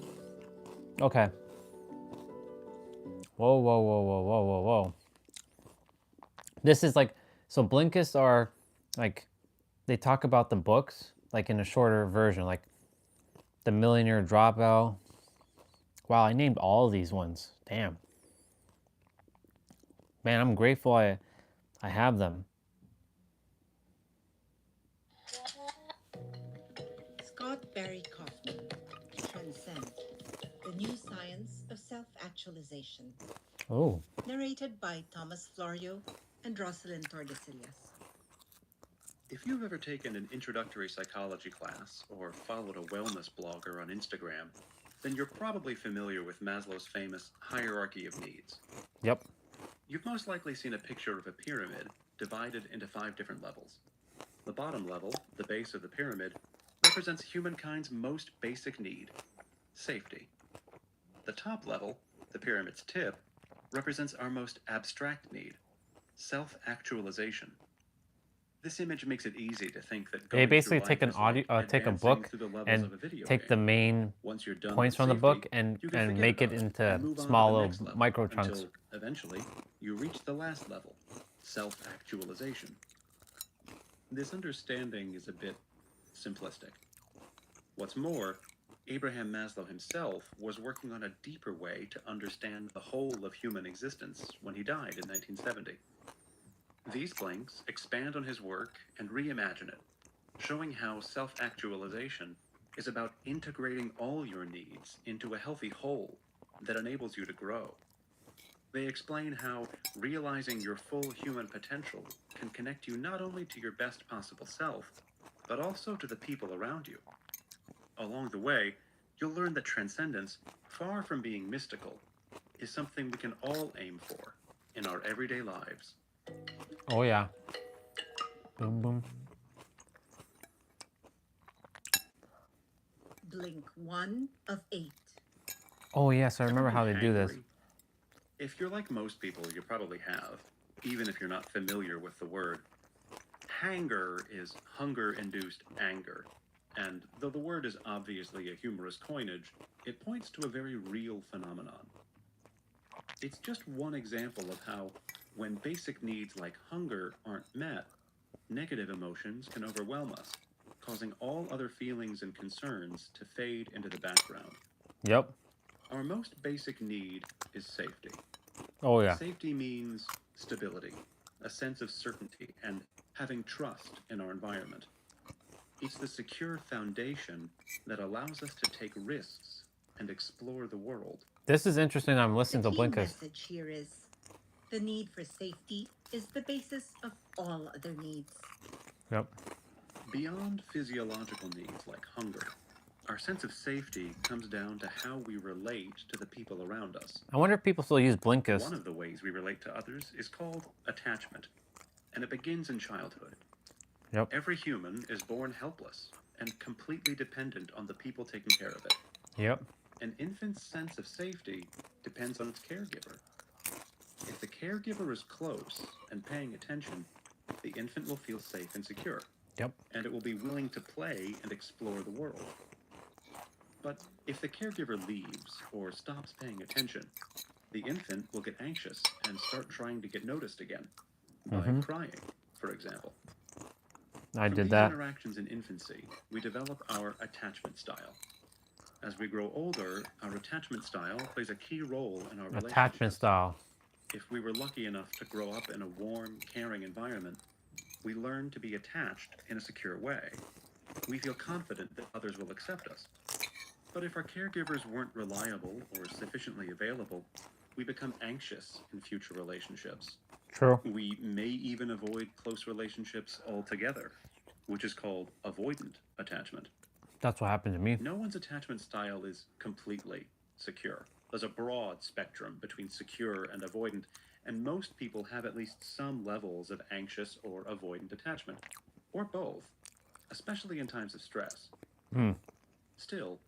Speaker 1: Okay. Whoa, whoa, whoa, whoa, whoa, whoa, whoa. This is like, so Blinkist are like, they talk about the books like in a shorter version, like The Millionaire Dropout. Wow, I named all of these ones. Damn. Man, I'm grateful I have them.
Speaker 17: Scott Barry Kaufman, Transcend, the new science of self-actualization.
Speaker 1: Oh.
Speaker 17: Narrated by Thomas Florio and Rosalind Tordesillas.
Speaker 18: If you've ever taken an introductory psychology class or followed a wellness blogger on Instagram, then you're probably familiar with Maslow's famous hierarchy of needs.
Speaker 1: Yep.
Speaker 18: You've most likely seen a picture of a pyramid divided into 5 different levels. The bottom level, the base of the pyramid, represents humankind's most basic need, safety. The top level, the pyramid's tip, represents our most abstract need, self-actualization. This image makes it easy to think that
Speaker 1: They
Speaker 18: going
Speaker 1: basically
Speaker 18: through
Speaker 1: take
Speaker 18: life
Speaker 1: an
Speaker 18: is
Speaker 1: audio,
Speaker 18: like
Speaker 1: take a
Speaker 18: advancing
Speaker 1: book
Speaker 18: through the levels
Speaker 1: and
Speaker 18: of a video
Speaker 1: take
Speaker 18: game.
Speaker 1: the main
Speaker 18: Once you're done
Speaker 1: points
Speaker 18: with
Speaker 1: from the
Speaker 18: safety,
Speaker 1: book and
Speaker 18: you can forget
Speaker 1: make it
Speaker 18: about
Speaker 1: into
Speaker 18: and move on to
Speaker 1: small
Speaker 18: the
Speaker 1: little
Speaker 18: next level
Speaker 1: micro chunks.
Speaker 18: until eventually you reach the last level, self-actualization. This understanding is a bit simplistic. What's more, Abraham Maslow himself was working on a deeper way to understand the whole of human existence when he died in 1970. These blinks expand on his work and reimagine it, showing how self-actualization is about integrating all your needs into a healthy whole that enables you to grow. They explain how realizing your full human potential can connect you not only to your best possible self, but also to the people around you. Along the way, you'll learn that transcendence, far from being mystical, is something we can all aim for in our everyday lives.
Speaker 1: Oh yeah. Boom boom.
Speaker 17: Blink 1 of 8.
Speaker 1: Oh yes, I remember how they do this.
Speaker 18: Hangry? If you're like most people, you probably have, even if you're not familiar with the word. Hanger is hunger-induced anger, and though the word is obviously a humorous coinage, it points to a very real phenomenon. It's just one example of how, when basic needs like hunger aren't met, negative emotions can overwhelm us, causing all other feelings and concerns to fade into the background.
Speaker 1: Yep.
Speaker 18: Our most basic need is safety.
Speaker 1: Oh yeah.
Speaker 18: Safety means stability, a sense of certainty, and having trust in our environment. It's the secure foundation that allows us to take risks and explore the world.
Speaker 1: This is interesting. I'm listening
Speaker 17: The
Speaker 1: to
Speaker 17: key
Speaker 1: Blinkist.
Speaker 17: message here is the need for safety is the basis of all other needs.
Speaker 1: Yep.
Speaker 18: Beyond physiological needs like hunger, our sense of safety comes down to how we relate to the people around us.
Speaker 1: I wonder if people still use
Speaker 18: One
Speaker 1: Blinkist.
Speaker 18: of the ways we relate to others is called attachment, and it begins in childhood.
Speaker 1: Yep.
Speaker 18: Every human is born helpless and completely dependent on the people taking care of it.
Speaker 1: Yep.
Speaker 18: An infant's sense of safety depends on its caregiver. If the caregiver is close and paying attention, the infant will feel safe and secure.
Speaker 1: Yep.
Speaker 18: And it will be willing to play and explore the world. But if the caregiver leaves or stops paying attention, the infant will get anxious and start trying to get noticed again by crying, for example.
Speaker 1: I
Speaker 18: From
Speaker 1: did
Speaker 18: these
Speaker 1: that.
Speaker 18: interactions in infancy, we develop our attachment style. As we grow older, our attachment style plays a key role in our relationships.
Speaker 1: Attachment style.
Speaker 18: If we were lucky enough to grow up in a warm, caring environment, we learn to be attached in a secure way. We feel confident that others will accept us. But if our caregivers weren't reliable or sufficiently available, we become anxious in future relationships.
Speaker 1: True.
Speaker 18: We may even avoid close relationships altogether, which is called avoidant attachment.
Speaker 1: That's what happened to me.
Speaker 18: No one's attachment style is completely secure. There's a broad spectrum between secure and avoidant, and most people have at least some levels of anxious or avoidant attachment, or both, especially in times of stress. Still,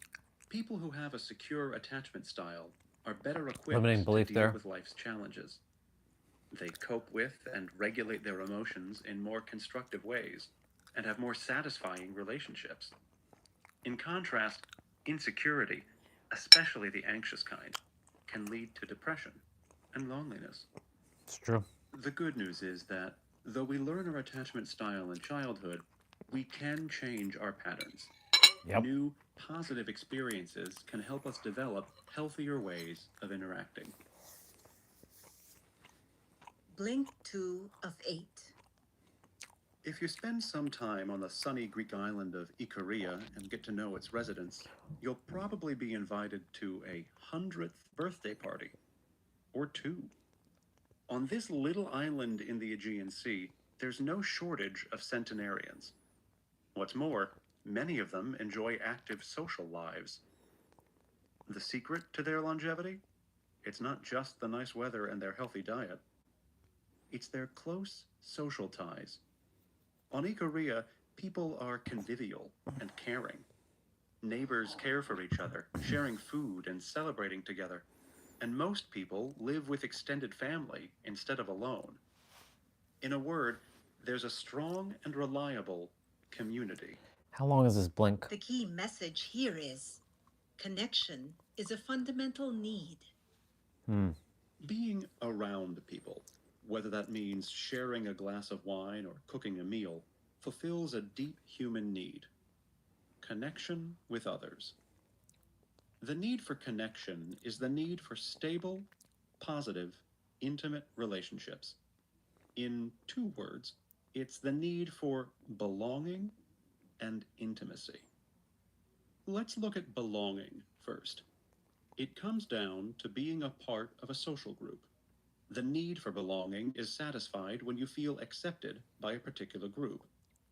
Speaker 18: people who have a secure attachment style are better equipped to deal with life's challenges. They cope with and regulate their emotions in more constructive ways and have more satisfying relationships. In contrast, insecurity, especially the anxious kind, can lead to depression and loneliness.
Speaker 1: It's true.
Speaker 18: The good news is that, though we learn our attachment style in childhood, we can change our patterns.
Speaker 1: Yep.
Speaker 18: New, positive experiences can help us develop healthier ways of interacting.
Speaker 17: Blink 2 of 8.
Speaker 18: If you spend some time on the sunny Greek island of Ikaria and get to know its residents, you'll probably be invited to a 100th birthday party. or 2. On this little island in the Aegean Sea, there's no shortage of centenarians. What's more, many of them enjoy active social lives. The secret to their longevity? It's not just the nice weather and their healthy diet. It's their close social ties. On Ikaria, people are convivial and caring. Neighbors care for each other, sharing food and celebrating together. And most people live with extended family instead of alone. In a word, there's a strong and reliable community.
Speaker 1: How long is this blink?
Speaker 17: The key message here is connection is a fundamental need.
Speaker 18: Being around people, whether that means sharing a glass of wine or cooking a meal, fulfills a deep human need. Connection with others. The need for connection is the need for stable, positive, intimate relationships. In 2 words, it's the need for belonging and intimacy. Let's look at belonging first. It comes down to being a part of a social group. The need for belonging is satisfied when you feel accepted by a particular group.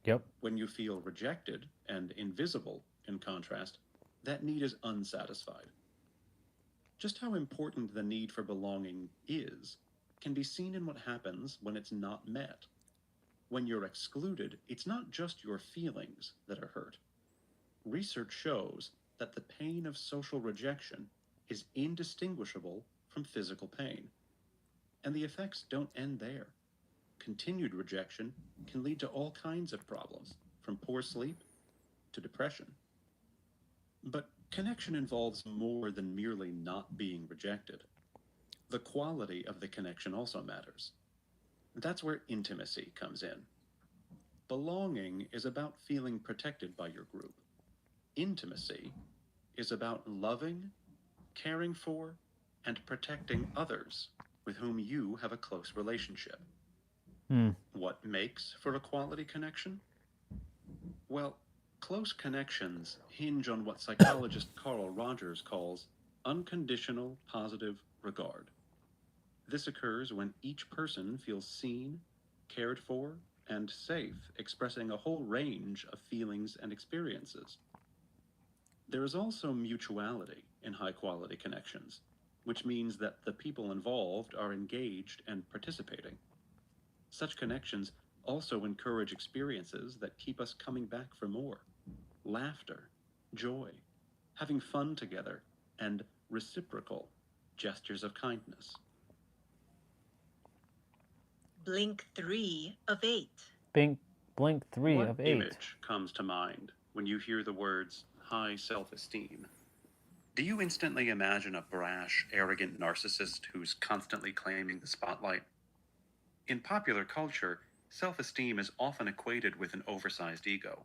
Speaker 1: Yep.
Speaker 18: When you feel rejected and invisible, in contrast, that need is unsatisfied. Just how important the need for belonging is can be seen in what happens when it's not met. When you're excluded, it's not just your feelings that are hurt. Research shows that the pain of social rejection is indistinguishable from physical pain. And the effects don't end there. Continued rejection can lead to all kinds of problems, from poor sleep to depression. But connection involves more than merely not being rejected. The quality of the connection also matters. That's where intimacy comes in. Belonging is about feeling protected by your group. Intimacy is about loving, caring for, and protecting others with whom you have a close relationship. What makes for a quality connection? Well, close connections hinge on what psychologist Carl Rogers calls unconditional positive regard. This occurs when each person feels seen, cared for, and safe, expressing a whole range of feelings and experiences. There is also mutuality in high-quality connections, which means that the people involved are engaged and participating. Such connections also encourage experiences that keep us coming back for more. Laughter, joy, having fun together, and reciprocal gestures of kindness.
Speaker 17: Blink 3 of 8.
Speaker 1: Blink 3
Speaker 18: What
Speaker 1: of 8.
Speaker 18: image comes to mind when you hear the words high self-esteem? Do you instantly imagine a brash, arrogant narcissist who's constantly claiming the spotlight? In popular culture, self-esteem is often equated with an oversized ego.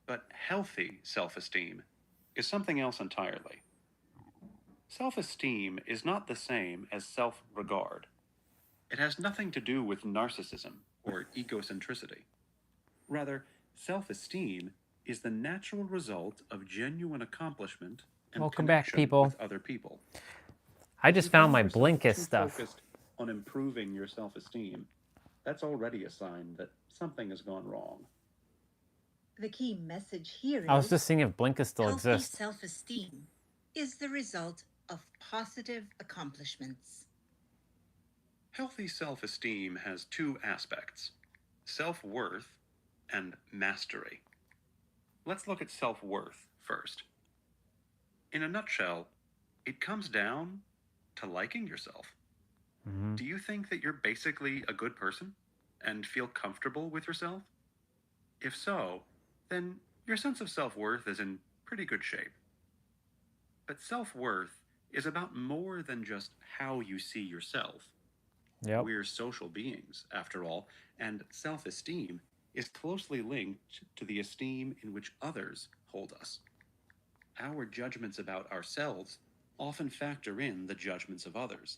Speaker 18: But healthy self-esteem is something else entirely. Self-esteem is not the same as self-regard. It has nothing to do with narcissism or egocentricity. Rather, self-esteem is the natural result of genuine accomplishment and
Speaker 1: Welcome back,
Speaker 18: connection
Speaker 1: people.
Speaker 18: with other people.
Speaker 1: I
Speaker 18: If
Speaker 1: just
Speaker 18: you
Speaker 1: found
Speaker 18: find
Speaker 1: my
Speaker 18: yourself
Speaker 1: Blinkist
Speaker 18: too
Speaker 1: stuff.
Speaker 18: focused on improving your self-esteem, that's already a sign that something has gone wrong.
Speaker 17: The key message here
Speaker 1: I was
Speaker 17: is
Speaker 1: just seeing if Blinkist still
Speaker 17: healthy
Speaker 1: exists.
Speaker 17: self-esteem is the result of positive accomplishments.
Speaker 18: Healthy self-esteem has 2 aspects: self-worth and mastery. Let's look at self-worth first. In a nutshell, it comes down to liking yourself. Do you think that you're basically a good person and feel comfortable with yourself? If so, then your sense of self-worth is in pretty good shape. But self-worth is about more than just how you see yourself.
Speaker 1: Yep.
Speaker 18: We're social beings, after all, and self-esteem is closely linked to the esteem in which others hold us. Our judgments about ourselves often factor in the judgments of others.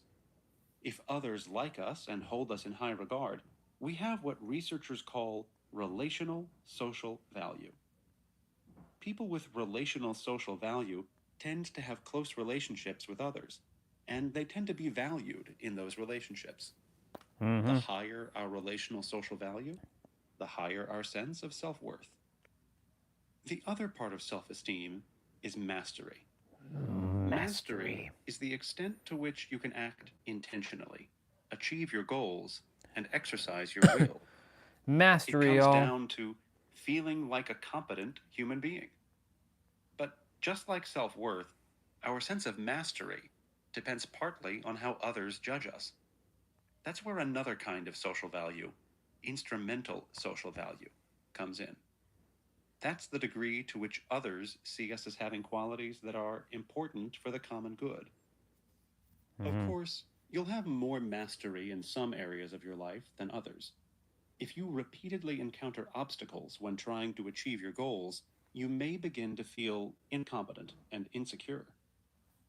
Speaker 18: If others like us and hold us in high regard, we have what researchers call relational social value. People with relational social value tend to have close relationships with others. and they tend to be valued in those relationships.
Speaker 1: Mm-hmm.
Speaker 18: The higher our relational social value, the higher our sense of self-worth. The other part of self-esteem is mastery. Mastery is the extent to which you can act intentionally, achieve your goals, and exercise your will.
Speaker 1: Mastery,
Speaker 18: it comes
Speaker 1: y'all.
Speaker 18: down to feeling like a competent human being. But just like self-worth, our sense of mastery depends partly on how others judge us. That's where another kind of social value, instrumental social value, comes in. That's the degree to which others see us as having qualities that are important for the common good. Of course, you'll have more mastery in some areas of your life than others. If you repeatedly encounter obstacles when trying to achieve your goals, you may begin to feel incompetent and insecure.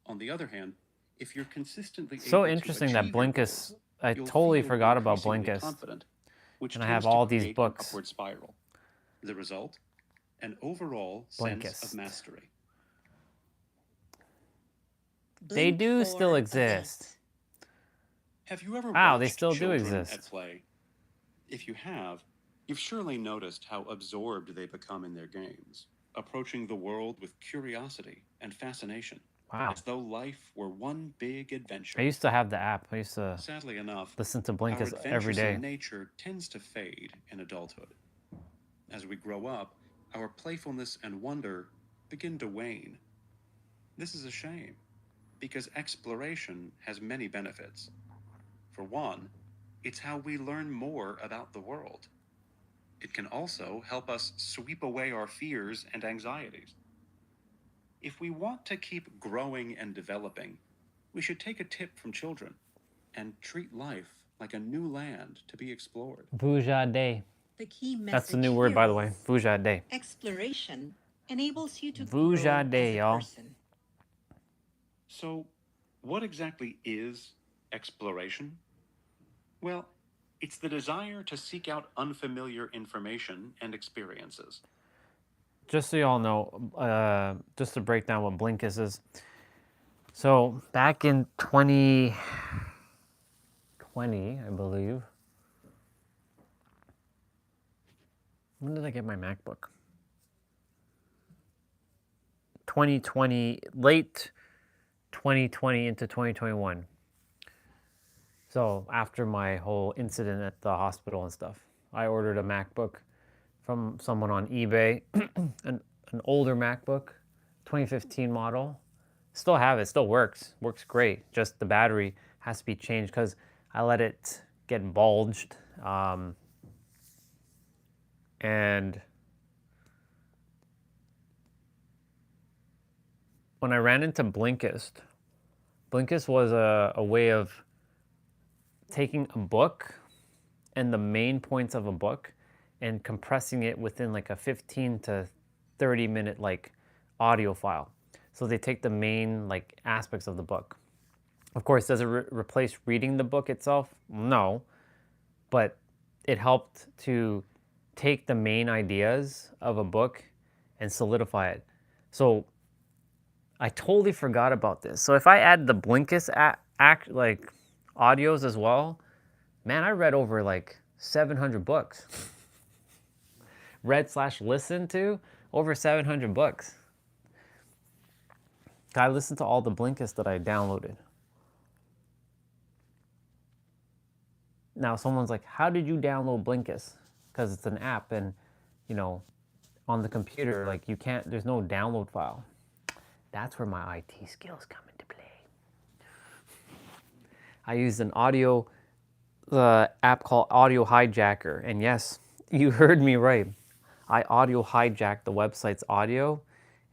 Speaker 18: On the other hand, if you're consistently
Speaker 1: So
Speaker 18: able
Speaker 1: interesting
Speaker 18: to
Speaker 1: that
Speaker 18: achieve your
Speaker 1: Blinkist,
Speaker 18: goals,
Speaker 1: I
Speaker 18: you'll
Speaker 1: totally
Speaker 18: feel
Speaker 1: forgot about
Speaker 18: increasingly
Speaker 1: Blinkist.
Speaker 18: confident, which
Speaker 1: And I
Speaker 18: tends
Speaker 1: have all
Speaker 18: to
Speaker 1: these
Speaker 18: create
Speaker 1: books.
Speaker 18: an upward spiral. The result? An overall sense
Speaker 1: Blinkist.
Speaker 18: of mastery.
Speaker 1: They do still exist.
Speaker 18: Have you ever
Speaker 1: Wow,
Speaker 18: watched
Speaker 1: they still do
Speaker 18: children
Speaker 1: exist.
Speaker 18: at play? If you have, you've surely noticed how absorbed they become in their games, approaching the world with curiosity and fascination,
Speaker 1: Wow.
Speaker 18: as though life were one big adventure.
Speaker 1: I used to have the app. I used to
Speaker 18: Sadly enough,
Speaker 1: listen to
Speaker 18: our
Speaker 1: Blinkist every
Speaker 18: adventuresome
Speaker 1: day.
Speaker 18: nature tends to fade in adulthood. As we grow up, our playfulness and wonder begin to wane. This is a shame, because exploration has many benefits. For one, it's how we learn more about the world. It can also help us sweep away our fears and anxieties. If we want to keep growing and developing, we should take a tip from children and treat life like a new land to be explored.
Speaker 1: Vujade.
Speaker 17: The key message
Speaker 1: That's the new word,
Speaker 17: here
Speaker 1: by the way.
Speaker 17: is
Speaker 1: Vujade.
Speaker 17: exploration enables you to grow
Speaker 1: Vujade,
Speaker 17: as a
Speaker 1: y'all.
Speaker 17: person.
Speaker 18: So, what exactly is exploration? Well, it's the desire to seek out unfamiliar information and experiences.
Speaker 1: Just so y'all know, just to break down what Blinkist is. So back in 2020, I believe. When did I get my MacBook? 2020, late 2020 into 2021. So after my whole incident at the hospital and stuff, I ordered a MacBook from someone on eBay, an older MacBook, 2015 model. Still have it, still works great. Just the battery has to be changed because I let it get bulged. And when I ran into Blinkist was a way of taking a book and the main points of a book and compressing it within like a 15 to 30 minute like audio file. So they take the main like aspects of the book. Of course, does it replace reading the book itself? No, but it helped to take the main ideas of a book and solidify it. So I totally forgot about this. So if I add the Blinkist like audios as well, man, I read over like 700 books. Read/listened to over 700 books. I listened to all the Blinkist that I downloaded. Now someone's like, how did you download Blinkist? Because it's an app and, you know, on the computer, like you can't, there's no download file. That's where my IT skills come into play. I used an audio app called Audio Hijacker. And yes, you heard me right. I audio hijacked the website's audio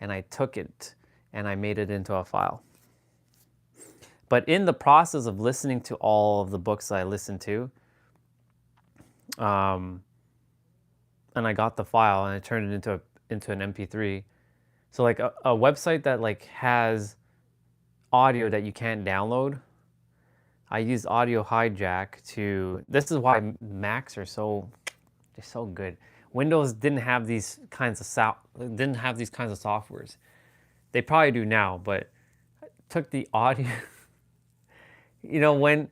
Speaker 1: and I took it and I made it into a file. But in the process of listening to all of the books I listened to, and I got the file and I turned it into an MP3. So like a website that like has audio that you can't download, I used Audio Hijack to, this is why Macs are so, they're so good. Windows didn't have these kinds of softwares. They probably do now, but I took the audio You know, when,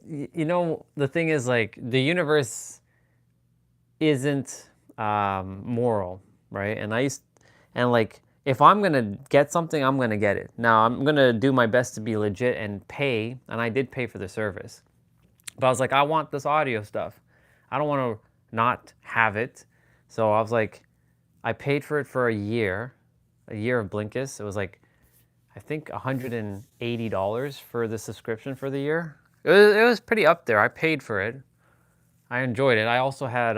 Speaker 1: you know, the thing is, like, the universe isn't moral, right? And like, if I'm gonna get something, I'm gonna get it. Now, I'm gonna do my best to be legit and pay, and I did pay for the service. But I was like, I want this audio stuff. I don't want to not have it. So I was like, I paid for it for a year of Blinkist. It was like, I think $180 for the subscription for the year. It was pretty up there. I paid for it. I enjoyed it. I also had,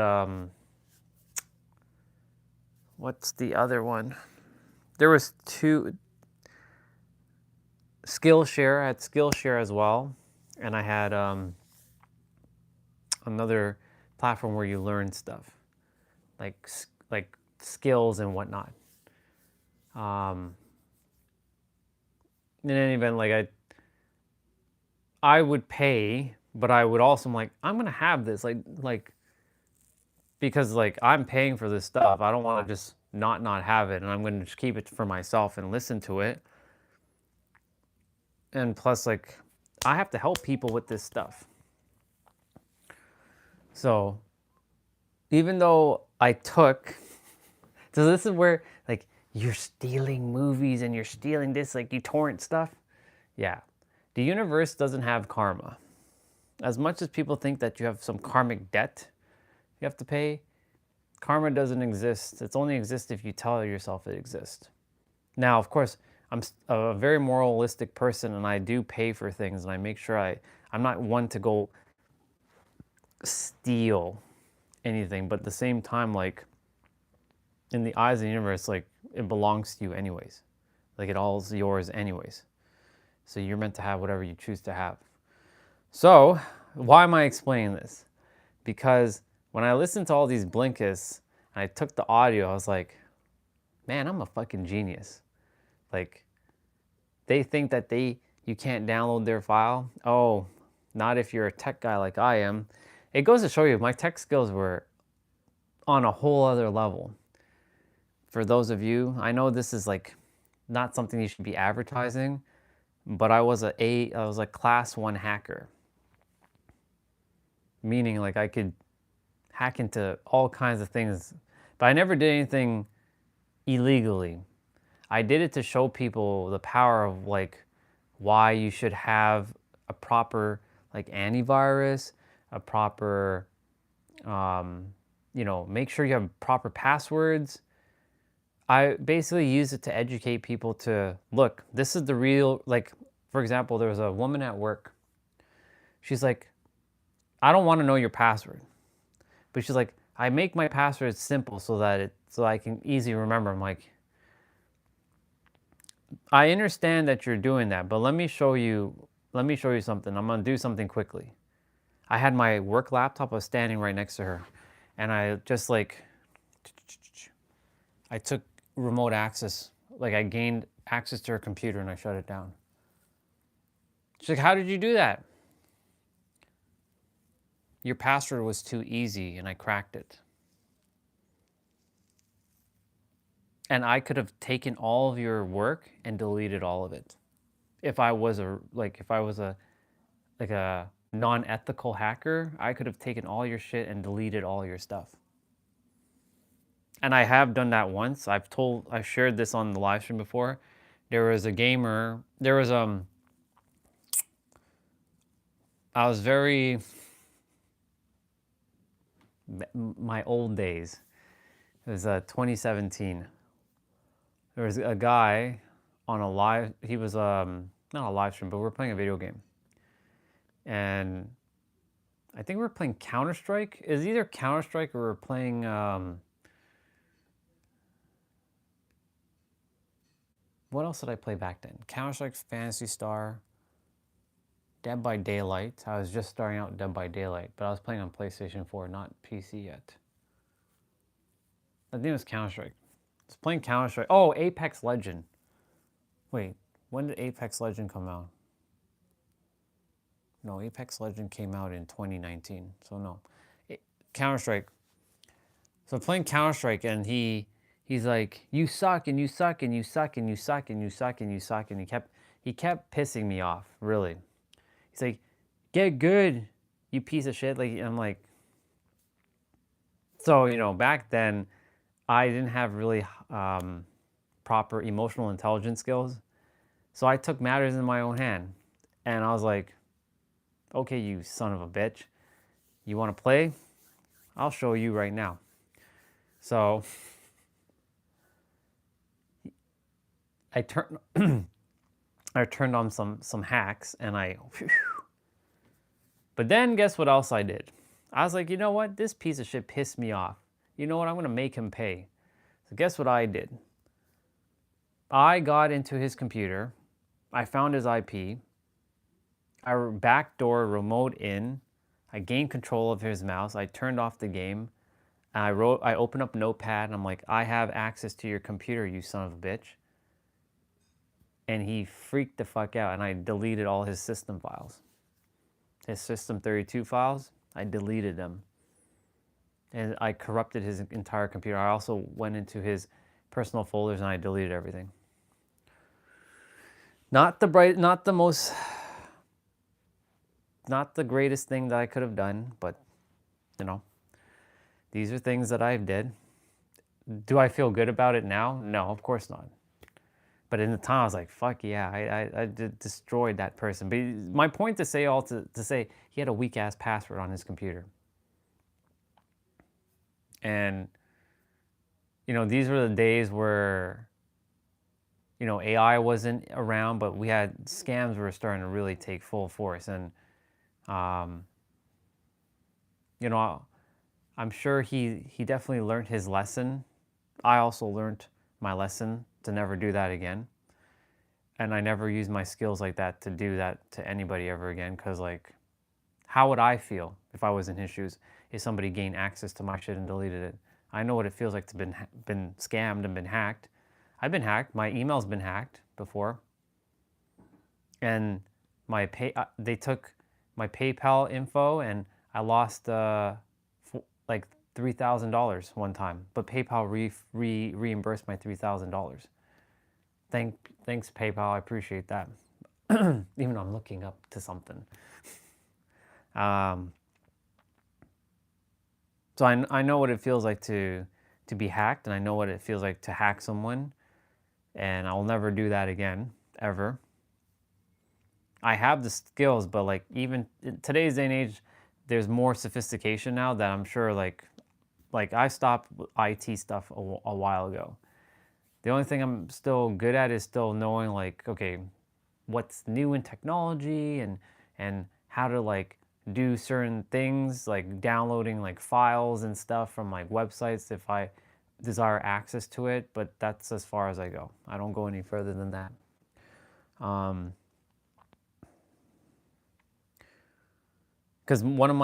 Speaker 1: what's the other one? There was two, Skillshare. I had Skillshare as well. And I had another platform where you learn stuff, like skills and whatnot. In any event, like I would pay, but I would also, I'm like, I'm gonna have this, like because like I'm paying for this stuff. I don't want to just not have it, and I'm gonna just keep it for myself and listen to it. And plus, like, I have to help people with this stuff. So even though I took, so this is where, like, you're stealing movies and you're stealing this, like, you torrent stuff. Yeah. The universe doesn't have karma. As much as people think that you have some karmic debt you have to pay, karma doesn't exist. It's only exists if you tell yourself it exists. Now, of course, I'm a very moralistic person, and I do pay for things, and I make sure I'm not one to go steal anything, but at the same time, like, in the eyes of the universe, like, it belongs to you anyways. Like, it all is yours anyways. So you're meant to have whatever you choose to have. So why am I explaining this? Because when I listened to all these Blinkists and I took the audio, I was like, man, I'm a fucking genius. Like, they think that you can't download their file. Oh, not if you're a tech guy like I am. It goes to show you, my tech skills were on a whole other level. For those of you, I know this is like not something you should be advertising, but I was a class 1 hacker. Meaning, like, I could hack into all kinds of things, but I never did anything illegally. I did it to show people the power of, like, why you should have a proper, like, antivirus, a proper, you know, make sure you have proper passwords. I basically use it to educate people to, look, this is the real, like, for example, there was a woman at work. She's like, I don't want to know your password. But she's like, I make my password simple so that I can easily remember. I'm like, I understand that you're doing that, but let me show you something. I'm gonna do something quickly. I had my work laptop, I was standing right next to her, and I just, like, I took remote access, like, I gained access to her computer and I shut it down. She's like, how did you do that? Your password was too easy and I cracked it. And I could have taken all of your work and deleted all of it. If I was a non-ethical hacker, I could have taken all your shit and deleted all your stuff. And I have done that once. I've shared this on the live stream before. There was a gamer, I was very, my old days. It was 2017. There was a guy on a live, he was, not a live stream, but we were playing a video game. And I think we were playing Counter-Strike. It was either Counter-Strike or we were playing, what else did I play back then? Counter-Strike, Phantasy Star, Dead by Daylight. I was just starting out Dead by Daylight, but I was playing on PlayStation 4, not PC yet. I think it was Counter-Strike. I was playing Counter-Strike. Oh, Apex Legend. Wait, when did Apex Legend come out? No, Apex Legend came out in 2019, so no. Counter-Strike. So playing Counter-Strike, and he's like, you suck, and you suck, and you suck, and you suck, and you suck, and you suck, and he kept pissing me off, really. He's like, get good, you piece of shit. Like, I'm like, so, you know, back then I didn't have really proper emotional intelligence skills. So I took matters in my own hand. And I was like, okay, you son of a bitch. You want to play? I'll show you right now. So I turned on some hacks and but then guess what else I did? I was like, you know what? This piece of shit pissed me off. You know what? I'm going to make him pay. So guess what I did? I got into his computer. I found his IP. I backdoor remote in. I gained control of his mouse. I turned off the game. And I opened up Notepad and I'm like, I have access to your computer, you son of a bitch. And he freaked the fuck out and I deleted all his system files. His System 32 files, I deleted them. And I corrupted his entire computer. I also went into his personal folders and I deleted everything. Not the greatest thing that I could have done, but you know, these are things that I did. Do I feel good about it now? No, of course not. But in the time, I was like, fuck yeah, I destroyed that person. But my point to say he had a weak-ass password on his computer. And, you know, these were the days where, you know, AI wasn't around, but we had scams were starting to really take full force. And, you know, I'm sure he definitely learned his lesson. I also learned my lesson to never do that again. And I never used my skills like that to do that to anybody ever again. Because, like, how would I feel if I was in his shoes if somebody gained access to my shit and deleted it? I know what it feels like to been scammed and been hacked. I've been hacked. My email's been hacked before. And they took my PayPal info and I lost like $3,000 one time. But PayPal reimbursed my $3,000. Thanks, PayPal. I appreciate that. Even though I'm looking up to something. So I know what it feels like to be hacked, and I know what it feels like to hack someone, and I'll never do that again, ever. I have the skills, but like even in today's day and age, there's more sophistication now that I'm sure like I stopped IT stuff a while ago. The only thing I'm still good at is still knowing like, okay, what's new in technology and how to like do certain things, like downloading like files and stuff from like websites if I desire access to it, but that's as far as I go. I don't go any further than that. Because one of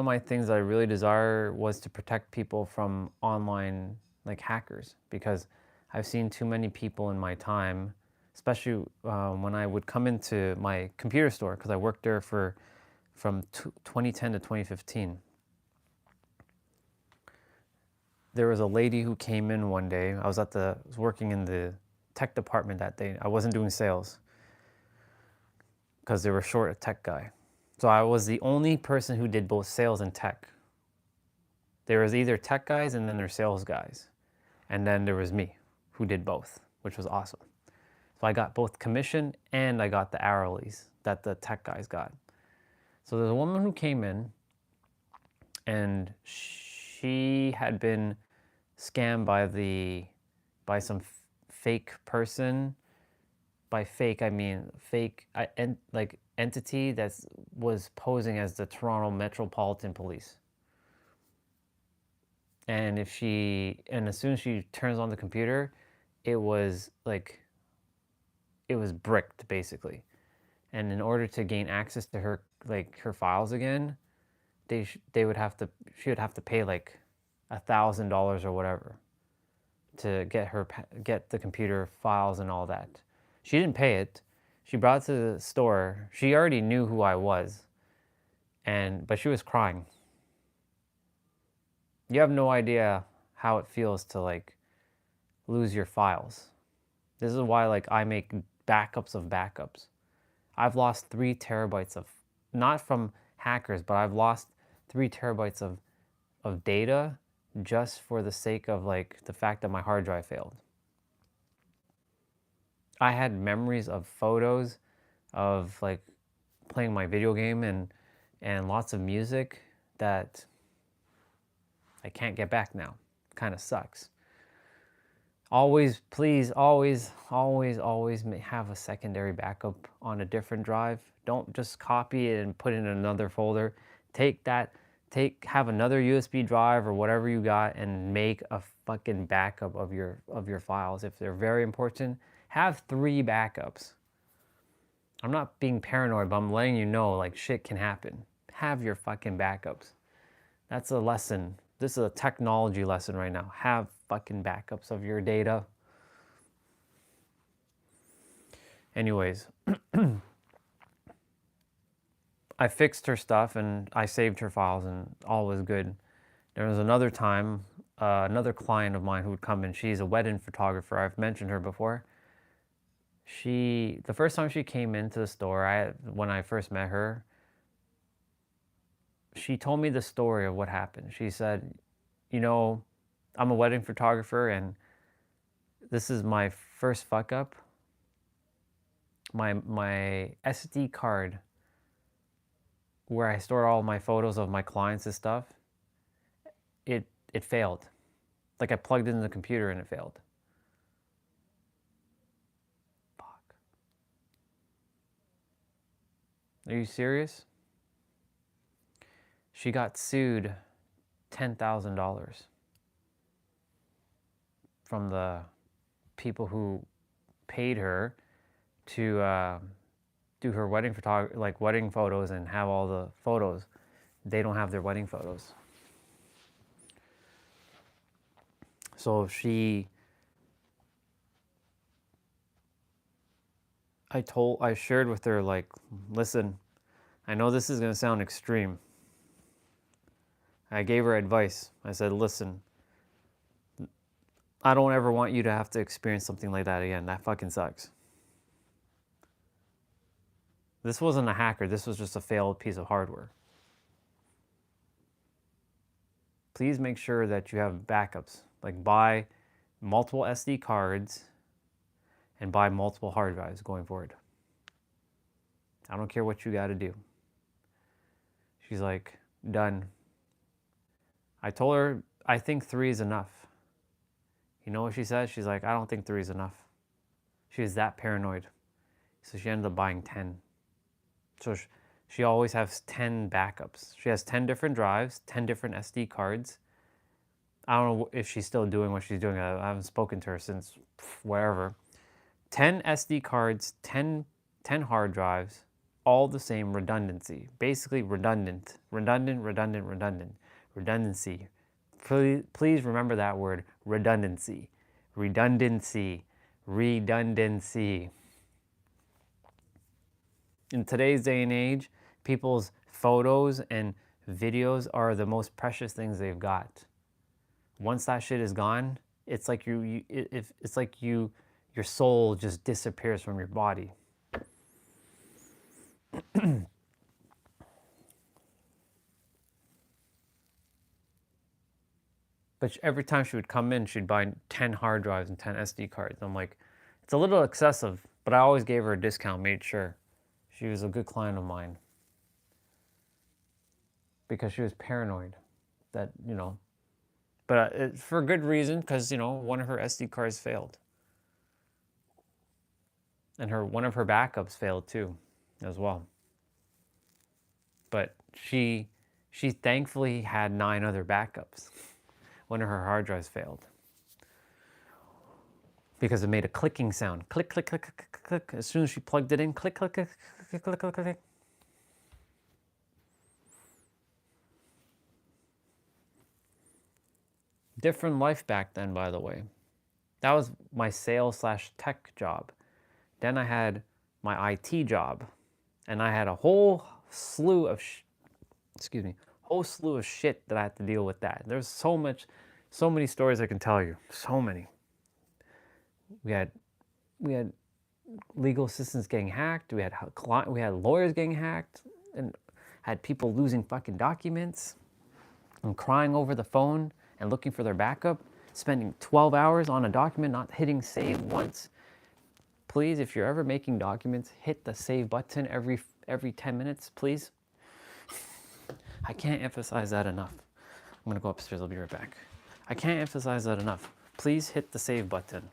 Speaker 1: my things that I really desire was to protect people from online like hackers, because I've seen too many people in my time, especially when I would come into my computer store, because I worked there from 2010 to 2015. There was a lady who came in one day. I was working in the tech department that day. I wasn't doing sales because they were short a tech guy. So I was the only person who did both sales and tech. There was either tech guys and then there's sales guys. And then there was me who did both, which was awesome. So I got both commission and I got the hourlies that the tech guys got. So there's a woman who came in and she had been scammed by some fake person. By fake, I mean fake like entity that was posing as the Toronto Metropolitan Police. And as soon as she turns on the computer, it was bricked basically. And in order to gain access to her files again, she would have to pay like $1,000 or whatever to get the computer files and all that. She didn't pay it. She brought it to the store. She already knew who I was, but she was crying. You have no idea how it feels to like lose your files. This is why like I make backups of backups. I've lost 3 terabytes of, not from hackers, but I've lost 3 terabytes of data just for the sake of like the fact that my hard drive failed. I had memories of photos of like playing my video game and lots of music that I can't get back now. Kind of sucks. Always, please, always have a secondary backup on a different drive. Don't just copy it and put it in another folder. Have another USB drive or whatever you got and make a fucking backup of your files. If they're very important, have 3 backups. I'm not being paranoid, but I'm letting you know like shit can happen. Have your fucking backups. That's a lesson. This is a technology lesson right now. Have fucking backups of your data. Anyways, I fixed her stuff and I saved her files and all was good. There was another time, another client of mine who would come in. She's a wedding photographer. I've mentioned her before. The first time she came into the store, when I first met her, she told me the story of what happened. She said, you know, I'm a wedding photographer and this is my first fuck up. My SD card where I store all my photos of my clients and stuff, it failed. Like I plugged it in the computer and it failed. Fuck. Are you serious? She got sued $10,000 from the people who paid her to do her wedding wedding photos and have all the photos. They don't have their wedding photos. So I shared with her like, listen, I know this is gonna sound extreme. I gave her advice. I said, listen, I don't ever want you to have to experience something like that again. That fucking sucks. This wasn't a hacker. This was just a failed piece of hardware. Please make sure that you have backups. Like buy multiple SD cards and buy multiple hard drives going forward. I don't care what you got to do. She's like, done. I told her, I think 3 is enough. You know what she said? She's like, I don't think 3 is enough. She was that paranoid. So she ended up buying 10. So she always has 10 backups. She has 10 different drives, 10 different SD cards. I don't know if she's still doing what she's doing. I haven't spoken to her since wherever. 10 SD cards, 10 hard drives, all the same redundancy. Basically redundant. Redundancy. Please remember that word, redundancy. Redundancy. In today's day and age, people's photos and videos are the most precious things they've got. Once that shit is gone, it's like your soul just disappears from your body. But every time she would come in, she'd buy 10 hard drives and 10 SD cards. I'm like, it's a little excessive, but I always gave her a discount, made sure. She was a good client of mine. Because she was paranoid that, you know, but for good reason, because, you know, one of her SD cards failed. And one of her backups failed too, as well. But she thankfully had 9 other backups. One of her hard drives failed. Because it made a clicking sound. Click, click, click, click, click, click. As soon as she plugged it in, click, click, click, click, click, click, click. Different life back then, by the way. That was my sales/tech job. Then I had my IT job. And I had a whole slew of shit that I had to deal with that. There's so many stories I can tell you. So many. We had legal assistants getting hacked. We had lawyers getting hacked, and had people losing fucking documents and crying over the phone and looking for their backup, spending 12 hours on a document, not hitting save once. Please, if you're ever making documents, hit the save button every 10 minutes, please. I can't emphasize that enough. I'm gonna go upstairs, I'll be right back. I can't emphasize that enough. Please hit the save button.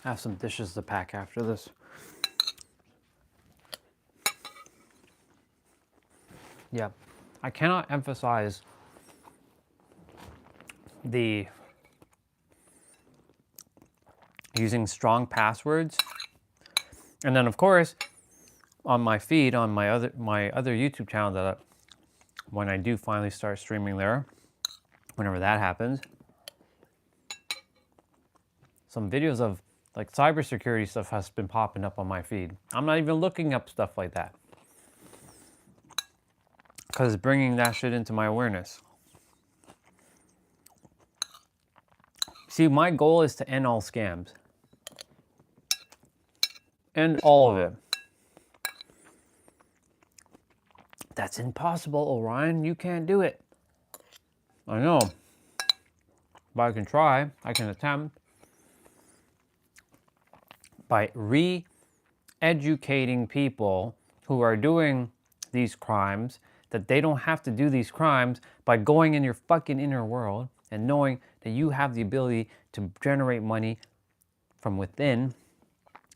Speaker 1: I have some dishes to pack after this. Yeah, I cannot emphasize the using strong passwords. And then of course, on my feed, on my other YouTube channel, that when I do finally start streaming there, whenever that happens, some videos of like cybersecurity stuff has been popping up on my feed. I'm not even looking up stuff like that, because it's bringing that shit into my awareness. See, my goal is to end all scams. End all of it. That's impossible, Orion. You can't do it. I know. But I can try. I can attempt. By re-educating people who are doing these crimes, that they don't have to do these crimes, by going in your fucking inner world and knowing that you have the ability to generate money from within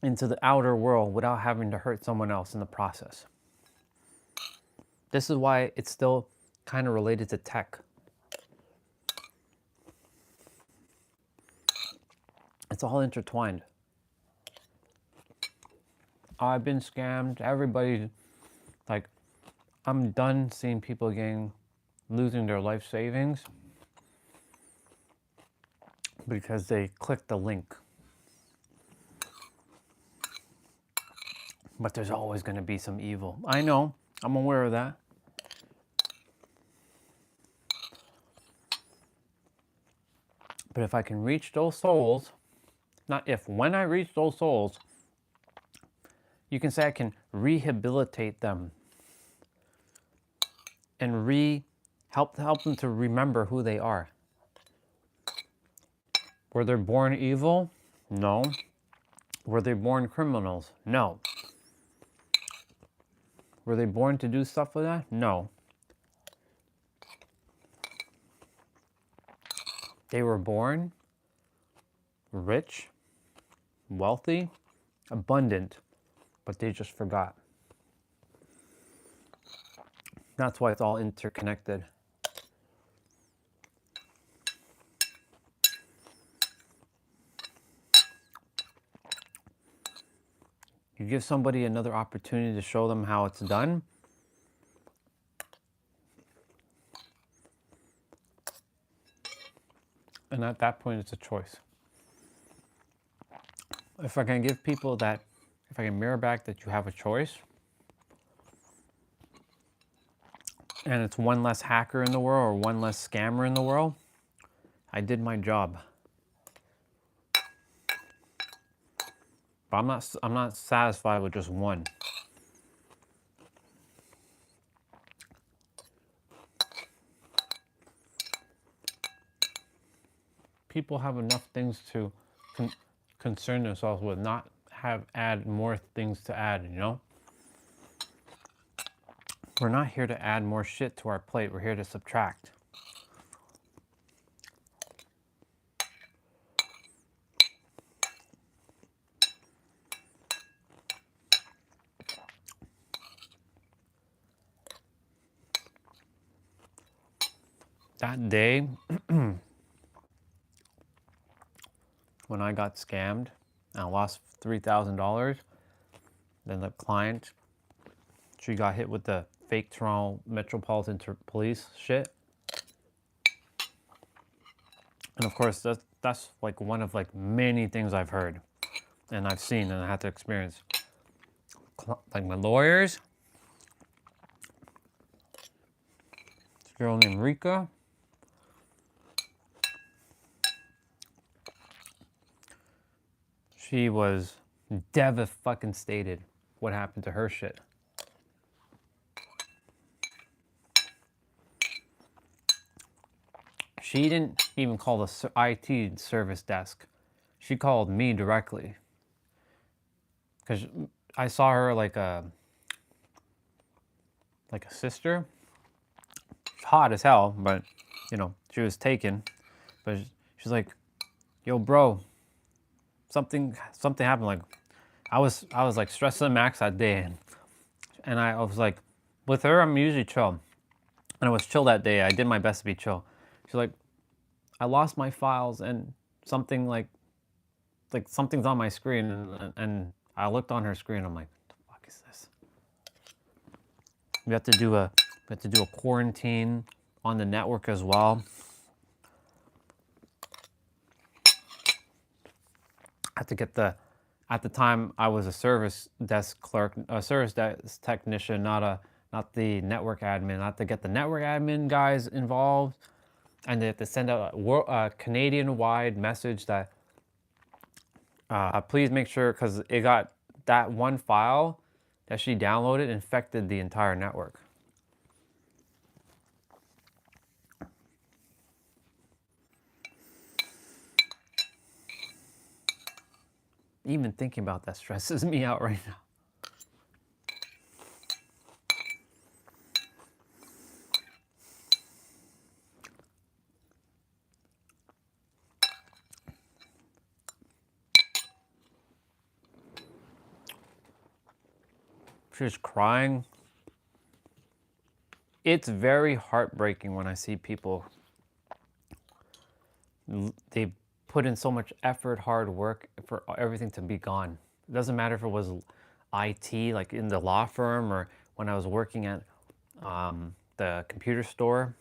Speaker 1: into the outer world without having to hurt someone else in the process. This is why it's still kind of related to tech. It's all intertwined. I've been scammed. Everybody, like, I'm done seeing people losing their life savings because they clicked the link. But there's always going to be some evil. I know. I'm aware of that. But if I can reach those souls, not if, when I reach those souls, you can say I can rehabilitate them and help them to remember who they are. Were they born evil? No. Were they born criminals? No. Were they born to do stuff like that? No. They were born rich, wealthy, abundant, but they just forgot. That's why it's all interconnected. You give somebody another opportunity to show them how it's done, and at that point it's a choice. If I can give people that, if I can mirror back that you have a choice, and it's one less hacker in the world or one less scammer in the world, I did my job. But I'm not satisfied with just one. People have enough things to concern themselves with, not add more things to add, you know? We're not here to add more shit to our plate. We're here to subtract. That day, when I got scammed and I lost $3,000, then the client, she got hit with the fake Toronto Metropolitan Police shit. And of course, that's like one of like many things I've heard and I've seen and I had to experience. Like my lawyers, this girl named Rika, she was devastated what happened to her shit. She didn't even call the IT service desk. She called me directly. Because I saw her like a sister. Hot as hell, but you know, she was taken. But she's like, yo bro, something happened. Like I was like stressed to the max that day. And I was like, with her I'm usually chill. And I was chill that day. I did my best to be chill. She's like, I lost my files and something like something's on my screen, and I looked on her screen. I'm like, what the fuck is this? We have to do a quarantine on the network as well. I had to get at the time I was a service desk clerk, a service desk technician, not the network admin. I had to get the network admin guys involved, and they have to send out a Canadian-wide message that please make sure, because it got that one file that she downloaded infected the entire network. Even thinking about that stresses me out right now. She's crying. It's very heartbreaking when I see people, they put in so much effort, hard work for everything to be gone. It doesn't matter if it was IT, like in the law firm, or when I was working at the computer store,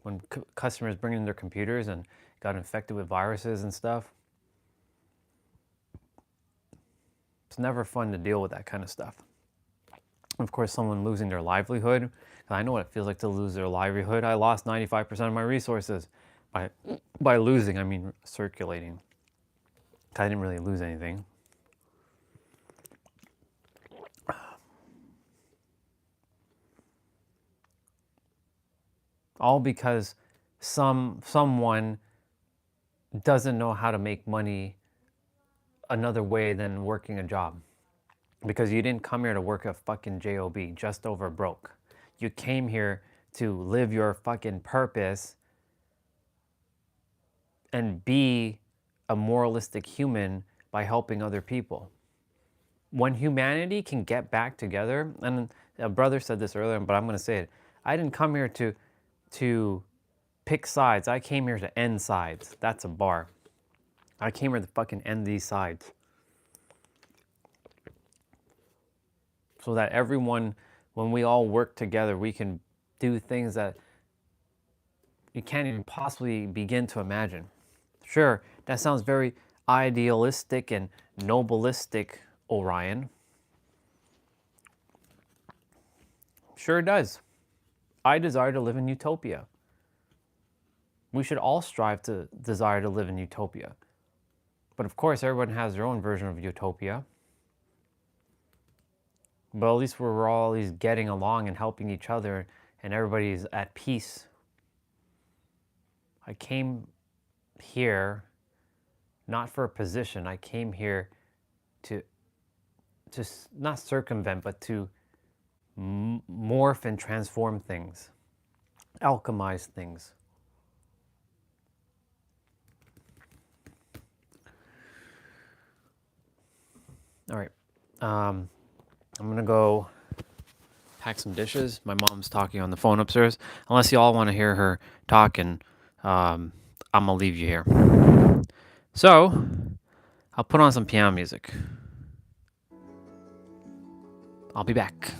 Speaker 1: when customers bring in their computers and got infected with viruses and stuff. It's never fun to deal with that kind of stuff. Of course, someone losing their livelihood. I know what it feels like to lose their livelihood. I lost 95% of my resources. By losing, I mean circulating. I didn't really lose anything. All because someone doesn't know how to make money another way than working a job. Because you didn't come here to work a fucking job just over broke. You came here to live your fucking purpose and be a moralistic human by helping other people. When humanity can get back together, and a brother said this earlier, but I'm going to say it. I didn't come here to pick sides. I came here to end sides. That's a bar. I came here to fucking end these sides. So that everyone, when we all work together, we can do things that you can't even possibly begin to imagine. Sure, that sounds very idealistic and nobilistic, Orion. Sure it does. I desire to live in utopia. We should all strive to desire to live in utopia. But of course, everyone has their own version of utopia. But at least we're all getting along and helping each other, and everybody's at peace. I came here not for a position. I came here to not circumvent, but to morph and transform things, alchemize things. All right, I'm gonna go pack some dishes. My mom's talking on the phone upstairs. Unless you all want to hear her talk, and I'm gonna leave you here. So I'll put on some piano music. I'll be back.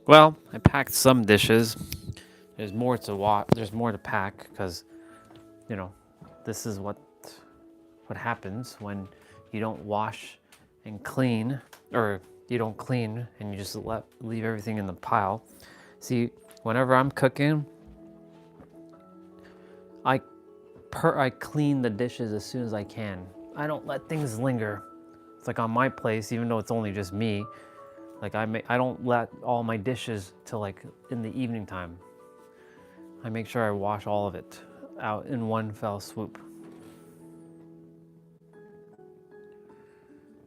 Speaker 1: Well, I packed some dishes. There's more to There's more to pack because, you know, this is what happens when you don't wash and clean, or you don't clean and you just leave everything in the pile. See, whenever I'm cooking, I clean the dishes as soon as I can. I don't let things linger. It's like on my place, even though it's only just me, like I don't let all my dishes till like in the evening time. I make sure I wash all of it out in one fell swoop.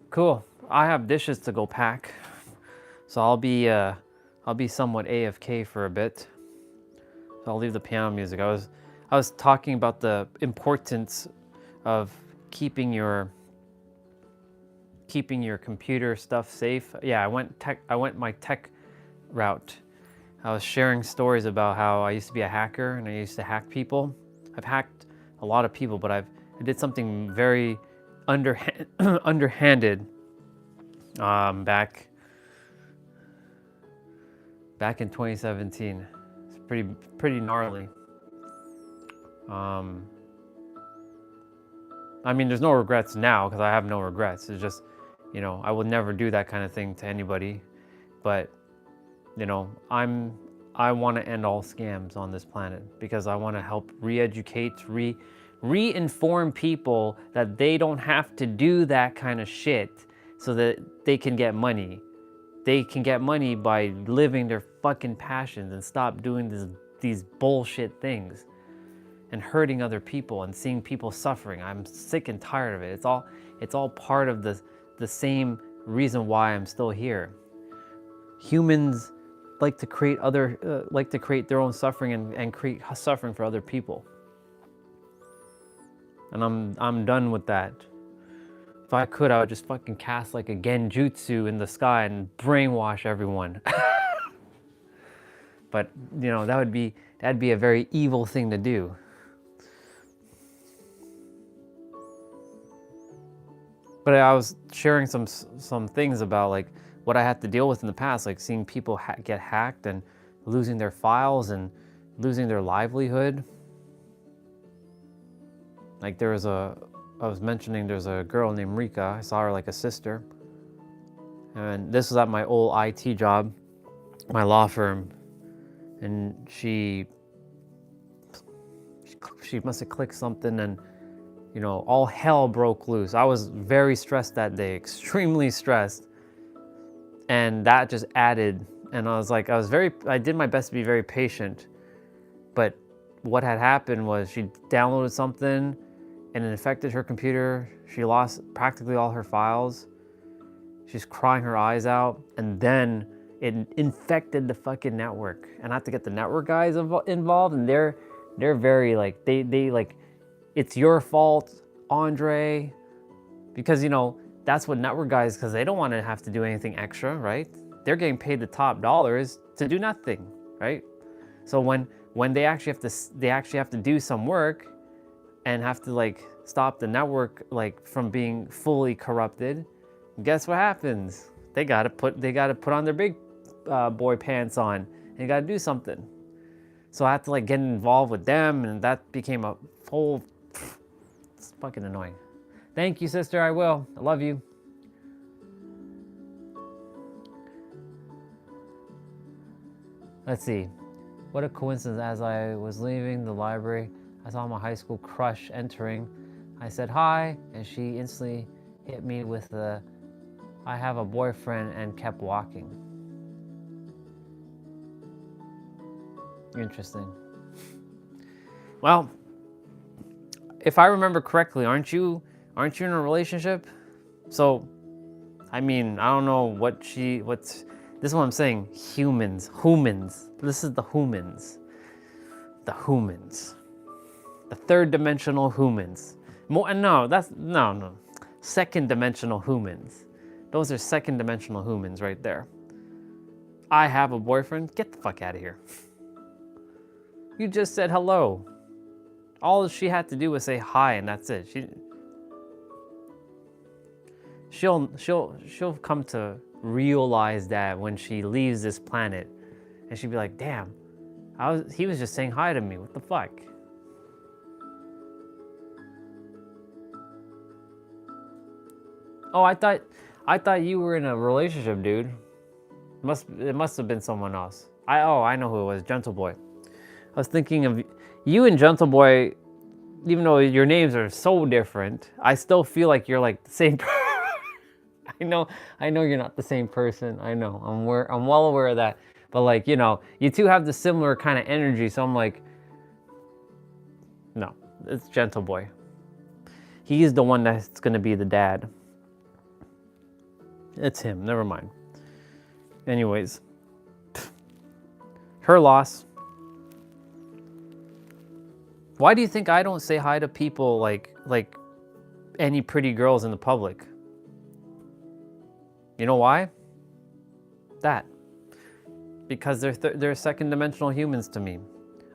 Speaker 1: Cool. I have dishes to go pack, so I'll be somewhat AFK for a bit. So I'll leave the piano music. I was talking about the importance of keeping your computer stuff safe. Yeah, I went my tech route. I was sharing stories about how I used to be a hacker and I used to hack people. I've hacked a lot of people, but I did something very underhanded back in 2017. It's pretty gnarly. I mean, there's no regrets now because I have no regrets. It's just, you know, I would never do that kind of thing to anybody. But, you know, I want to end all scams on this planet because I want to help re-educate, re-inform people that they don't have to do that kind of shit so that they can get money. They can get money by living their fucking passions and stop doing these bullshit things and hurting other people and seeing people suffering. I'm sick and tired of it. It's all part of the same reason why I'm still here. Humans like to create their own suffering and create suffering for other people. And I'm done with that. If I could, I would just fucking cast like a genjutsu in the sky and brainwash everyone. But, you know, that'd be a very evil thing to do. But I was sharing some things about like what I had to deal with in the past, like seeing people get hacked and losing their files and losing their livelihood. Like I was mentioning there's a girl named Rika. I saw her like a sister. And this was at my old IT job, my law firm. And she must have clicked something and, you know, all hell broke loose. I was very stressed that day, extremely stressed. And that just added, and I did my best to be very patient. But what had happened was she downloaded something and it infected her computer. She lost practically all her files. She's crying her eyes out. And then it infected the fucking network. And I have to get the network guys involved. And they're very like, they like, it's your fault, Andre. Because, you know, that's what network guys, because they don't want to have to do anything extra, right? They're getting paid the top dollars to do nothing, right? So when they actually have to do some work and have to like stop the network like from being fully corrupted, guess what happens? They gotta put on their big boy pants on and they gotta do something. So I had to like get involved with them, and that became a whole. It's fucking annoying. Thank you, sister. I will. I love you. Let's see. What a coincidence. As I was leaving the library, I saw my high school crush entering. I said hi, and she instantly hit me with the, I have a boyfriend, and kept walking. Interesting. Well, if I remember correctly, aren't you in a relationship? So, I mean, I don't know what's, this is what I'm saying, humans. This is the humans. The humans. The third dimensional humans. No. Second dimensional humans. Those are second dimensional humans right there. I have a boyfriend, get the fuck out of here. You just said hello. All she had to do was say hi and that's it. She'll come to realize that when she leaves this planet, And she'd be like, damn, he was just saying hi to me. What the fuck? Oh, I thought you were in a relationship, dude. It must have been someone else. I know who it was, Gentle Boy. I was thinking of you and Gentle Boy, even though your names are so different, I still feel like you're like the same I know you're not the same person. I know. I'm well aware of that. But like, you know, you two have the similar kind of energy, so I'm like, no, it's Gentle Boy. He's the one that's gonna be the dad. It's him, never mind. Anyways, her loss. Why do you think I don't say hi to people like any pretty girls in the public? You know why? That. Because they're second dimensional humans to me.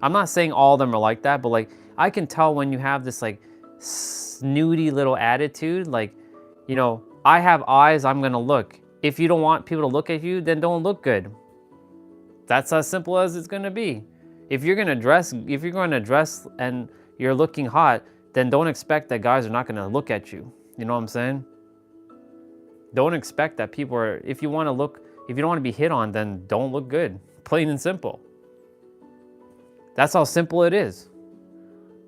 Speaker 1: I'm not saying all of them are like that, but like I can tell when you have this like snooty little attitude, like, you know, I have eyes, I'm gonna look. If you don't want people to look at you, then don't look good. That's as simple as it's gonna be. If you're gonna dress and you're looking hot, then don't expect that guys are not gonna look at you. You know what I'm saying? Don't expect that people are, if you don't want to be hit on, then don't look good. Plain and simple. That's how simple it is.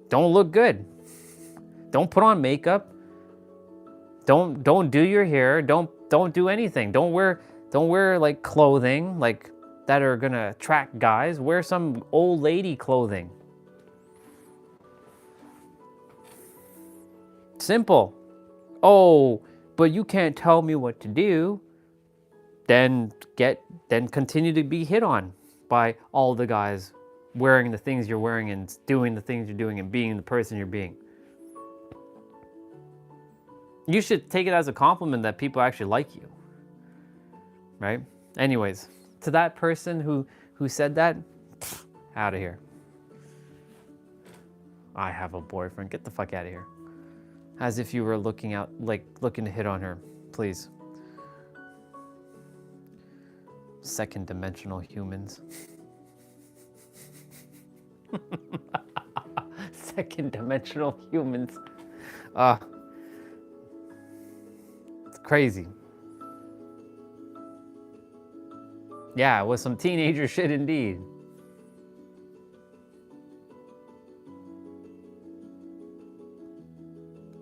Speaker 1: Don't look good. Don't put on makeup. Don't do your hair. Don't do anything. Don't wear like clothing like that are gonna attract guys. Wear some old lady clothing. Simple. Oh, but you can't tell me what to do. Then continue to be hit on by all the guys wearing the things you're wearing and doing the things you're doing and being the person you're being. You should take it as a compliment that people actually like you, right? Anyways, to that person who said that, out of here. I have a boyfriend. Get the fuck out of here. As if you were looking to hit on her, please. Second dimensional humans. Second dimensional humans. It's crazy. Yeah, it was some teenager shit indeed.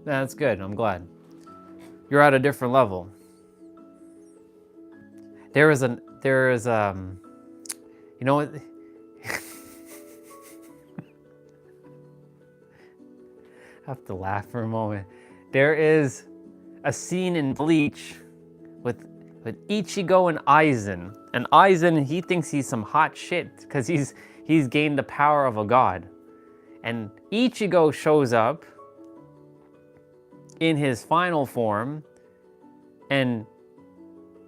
Speaker 1: That's good. I'm glad. You're at a different level. There is you know what? I have to laugh for a moment. There is a scene in Bleach with Ichigo and Aizen. And Aizen, he thinks he's some hot shit because he's gained the power of a god. And Ichigo shows up in his final form, and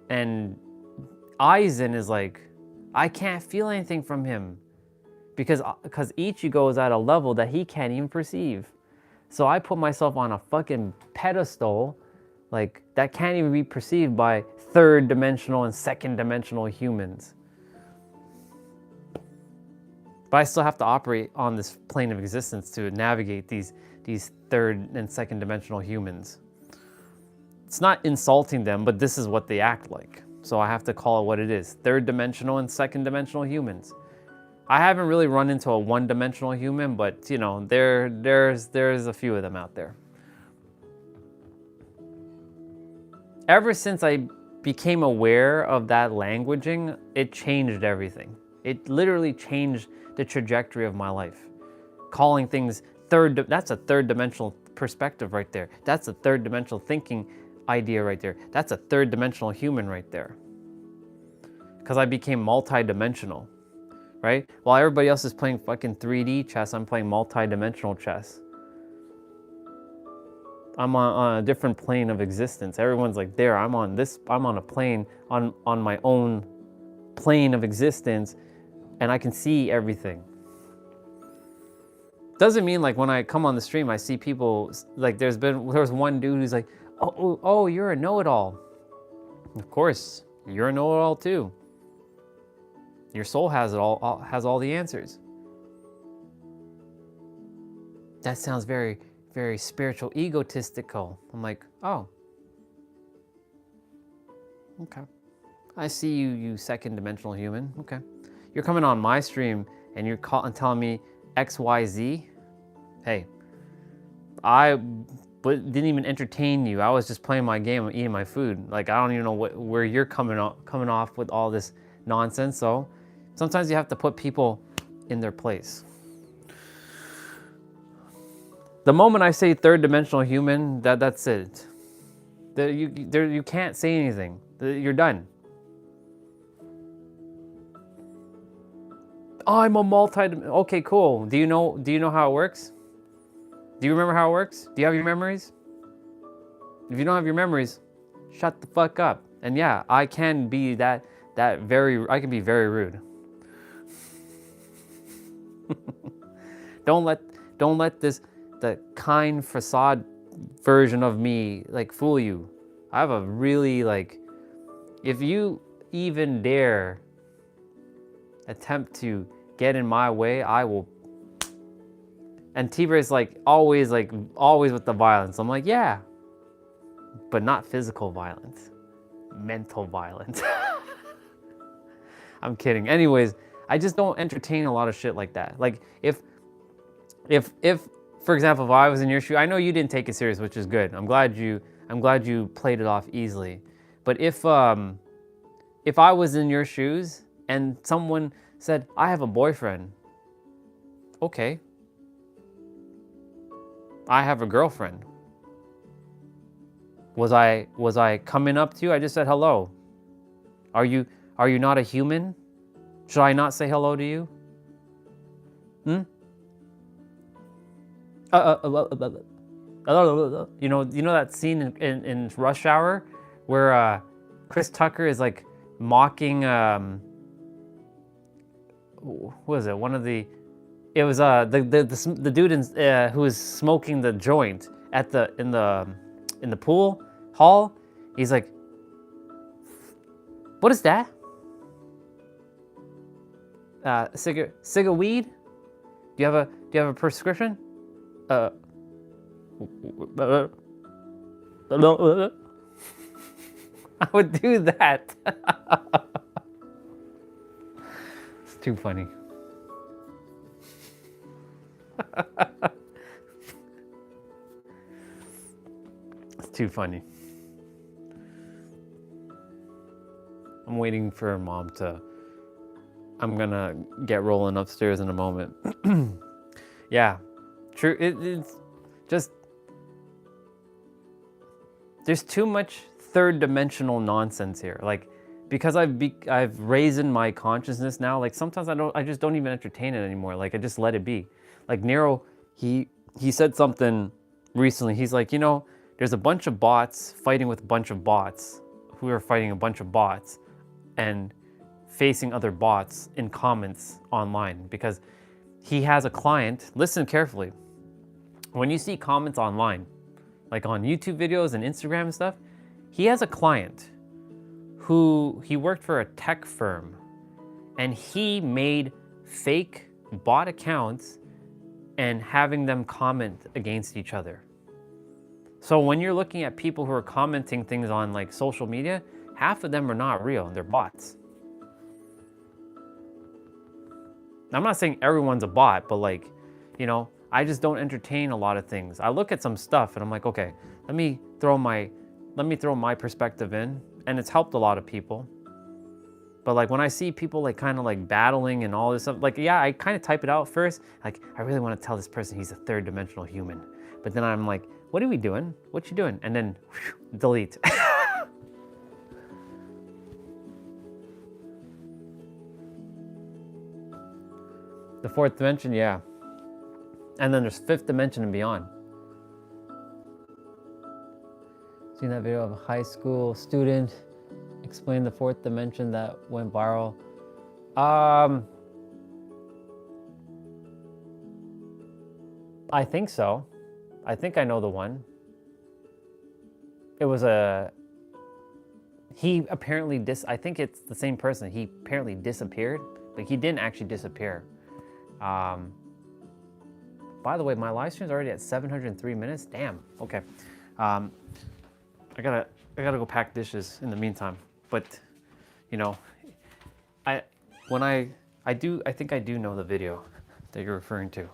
Speaker 1: Aizen is like, I can't feel anything from him because Ichigo is at a level that he can't even perceive. So I put myself on a fucking pedestal like that can't even be perceived by third dimensional and second dimensional humans. But I still have to operate on this plane of existence to navigate these third and second dimensional humans. It's not insulting them, but this is what they act like. So I have to call it what it is. Third dimensional and second dimensional humans. I haven't really run into a one-dimensional human, but you know, there's a few of them out there. Ever since I became aware of that languaging, it changed everything. It literally changed the trajectory of my life. Calling things that's a third dimensional perspective right there. That's a third dimensional thinking idea right there. That's a third dimensional human right there. Because I became multi-dimensional, right? While everybody else is playing fucking 3D chess, I'm playing multi-dimensional chess. I'm on a different plane of existence. Everyone's like, there, I'm on a plane, on my own plane of existence, and I can see everything. Doesn't mean like when I come on the stream, I see people, like there was one dude who's like, oh, you're a know-it-all. Of course, you're a know-it-all too. Your soul has it all has all the answers. That sounds very, very spiritual, egotistical. I'm like, oh, okay. I see you, you second dimensional human. Okay. You're coming on my stream and you're telling me X, Y, Z. Hey, didn't even entertain you. I was just playing my game, eating my food. Like, I don't even know where you're coming off with all this nonsense. So sometimes you have to put people in their place. The moment I say third dimensional human, that's it. You can't say anything. You're done. I'm a okay, cool. Do you know how it works? Do you remember how it works? Do you have your memories? If you don't have your memories, shut the fuck up. And yeah, I can be I can be very rude. Don't let the kind facade version of me like fool you. I have a really if you even dare attempt to get in my way, I will. And T-Bray's always with the violence. I'm like, yeah, but not physical violence, mental violence. I'm kidding. Anyways, I just don't entertain a lot of shit like that. Like if for example, if I was in your shoe, I know you didn't take it serious, which is good. I'm glad you played it off easily. But if I was in your shoes and someone said, I have a boyfriend, okay. I have a girlfriend. Was I coming up to you? I just said hello. Are you not a human? Should I not say hello to you? You know that scene in Rush Hour where Chris Tucker is like mocking what was it? It was the dude who was smoking the joint in the pool hall. He's like, what is that? Cigarette weed? Do you have a prescription? I would do that. It's too funny. It's too funny. I'm waiting for Mom I'm gonna get rolling upstairs in a moment. Yeah, true. It's just, there's too much third dimensional nonsense here. Like, because I've raised in my consciousness now, like sometimes I just don't even entertain it anymore. Like I just let it be. Like Nero, he said something recently. He's like, there's a bunch of bots fighting with a bunch of bots who are fighting a bunch of bots and facing other bots in comments online, because he has a client. Listen carefully. When you see comments online, like on YouTube videos and Instagram and stuff, he has a client who he worked for a tech firm, and he made fake bot accounts and having them comment against each other. So when you're looking at people who are commenting things on like social media, half of them are not real, they're bots. I'm not saying everyone's a bot, but I just don't entertain a lot of things. I look at some stuff and I'm like, okay, let me throw my perspective in, and it's helped a lot of people. But when I see people kind of battling and all this stuff, yeah, I kind of type it out first. Like, I really want to tell this person he's a third dimensional human. But then I'm like, what are we doing? What you doing? And then delete. The fourth dimension, yeah. And then there's fifth dimension and beyond. Seen that video of a high school student explain the fourth dimension that went viral. I think so. I think I know the one. It was he apparently I think it's the same person. He apparently disappeared, Like, he didn't actually disappear. By the way, my live stream's already at 703 minutes. Damn. Okay. I gotta go pack dishes in the meantime. But, you know, I think I do know the video that you're referring to.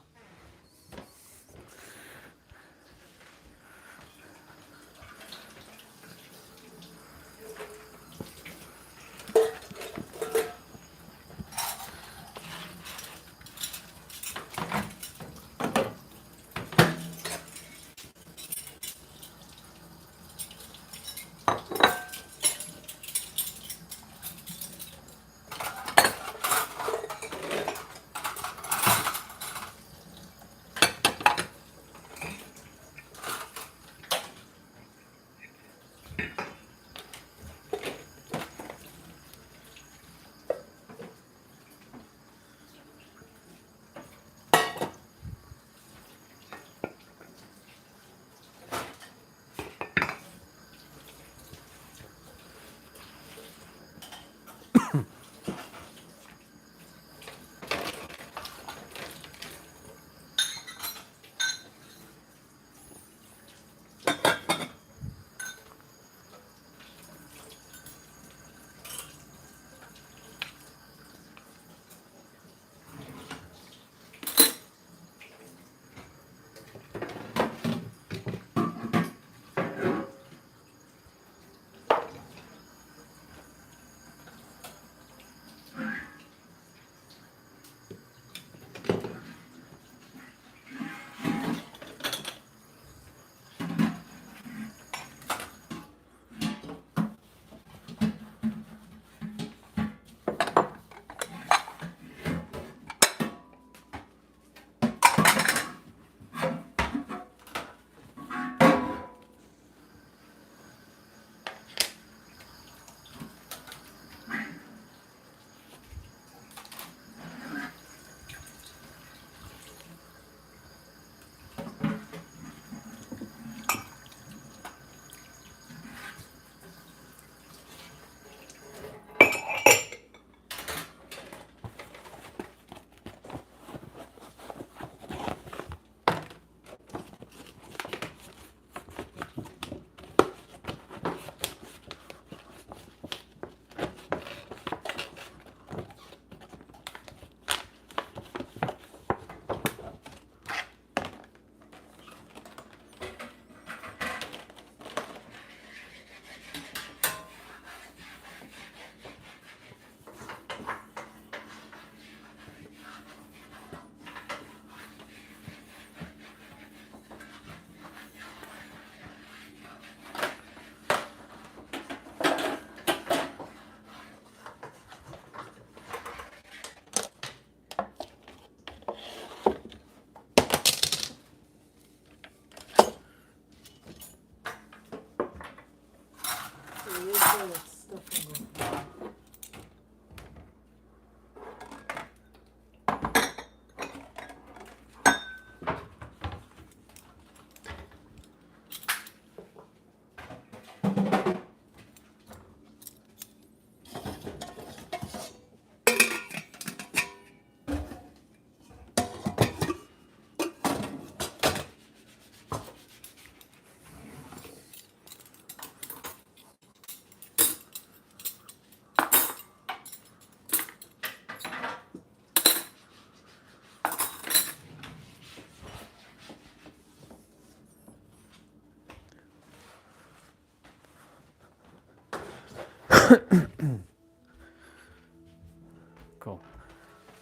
Speaker 1: Cool.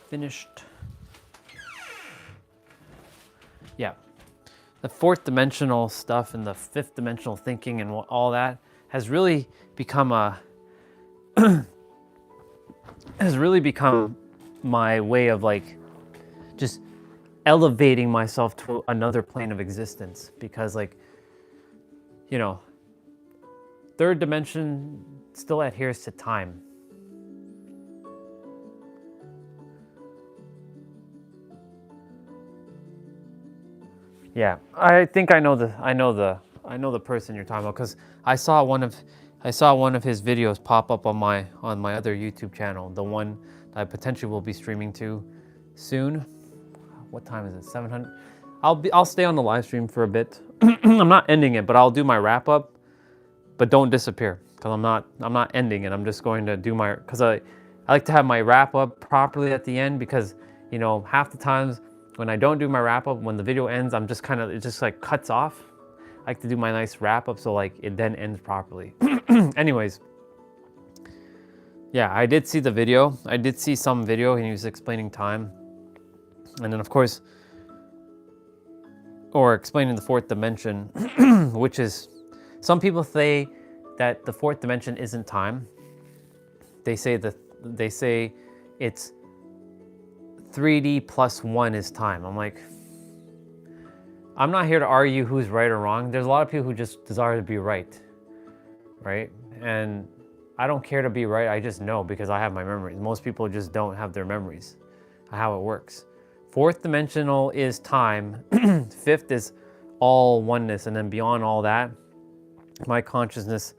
Speaker 1: Finished. Yeah. The fourth dimensional stuff and the fifth dimensional thinking and all that has really become a my way of like just elevating myself to another plane of existence, because like, you know, third dimension still adheres to time. Yeah, I think I know the person you're talking about, because I saw one of his videos pop up on my other YouTube channel, the I potentially will be streaming to soon. What time is it? 700. I'll stay on the live stream for a bit. I'm not ending it, but I'll do my wrap up. But don't disappear, because I'm not ending it. I'm just going to do my, because I like to have my wrap up properly at the end, because you know, half the times when I don't do my wrap up, when the video ends, I'm just it just like cuts off. I like to do my nice wrap up so like it then ends properly. Anyways, yeah, I did see the video. I did see some video and he was explaining time. And then of course, or explaining the fourth dimension, which is, some people say that the fourth dimension isn't time. They say it's 3D plus 1 is time. I'm like, I'm not here to argue who's right or wrong. There's a lot of people who just desire to be right? And I don't care to be right, I just know because I have my memories. Most people just don't have their memories, how it works. Fourth dimensional is time, fifth is all oneness, and then beyond all that, my consciousness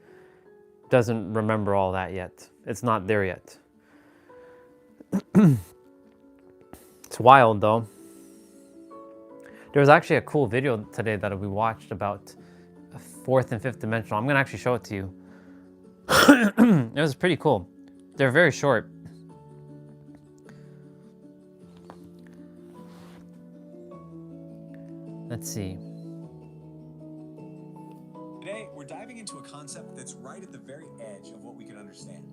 Speaker 1: doesn't remember all that yet. It's not there yet. It's wild though. There was actually a cool video today that we watched about fourth and fifth dimensional. I'm gonna actually show it to you. It was pretty cool. They're very short. Let's see.
Speaker 10: Today, we're diving into a concept that's right at the very edge of what we can understand.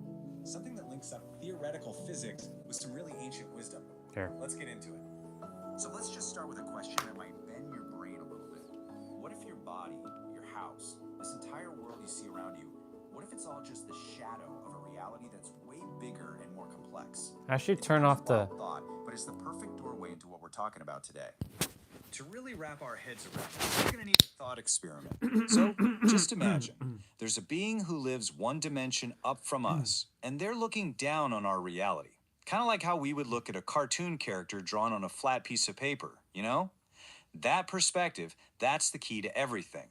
Speaker 10: Something that links up theoretical physics with some really ancient wisdom.
Speaker 1: Sure.
Speaker 10: Let's get into it. So let's just start with a question that might bend your brain a little bit. What if your body, your house, this entire world you see around you, what if it's all just the shadow of a reality that's way bigger and more complex?
Speaker 1: I should turn off the...
Speaker 10: thought, but it's the perfect doorway into what we're talking about today. To really wrap our heads around it, we're going to need a thought experiment. So, just imagine, there's a being who lives one dimension up from us, and they're looking down on our reality. Kind of like how we would look at a cartoon character drawn on a flat piece of paper, you know? That perspective, that's the key to everything.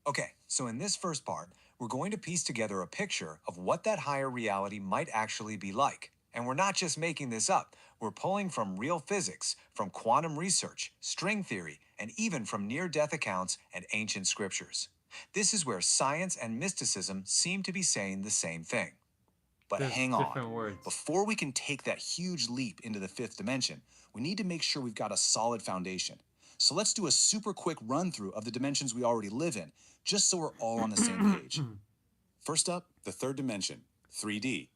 Speaker 10: Okay, so in this first part, we're going to piece together a picture of what that higher reality might actually be like. And we're not just making this up. We're pulling from real physics, from quantum research, string theory, and even from near-death accounts and ancient scriptures. This is where science and mysticism seem to be saying the same thing. But
Speaker 1: There's
Speaker 10: hang on.
Speaker 1: different words.
Speaker 10: Before we can take that huge leap into the fifth dimension, we need to make sure we've got a solid foundation. So let's do a super quick run-through of the dimensions we already live in, just so we're all on the same page. First up, the third dimension, 3D.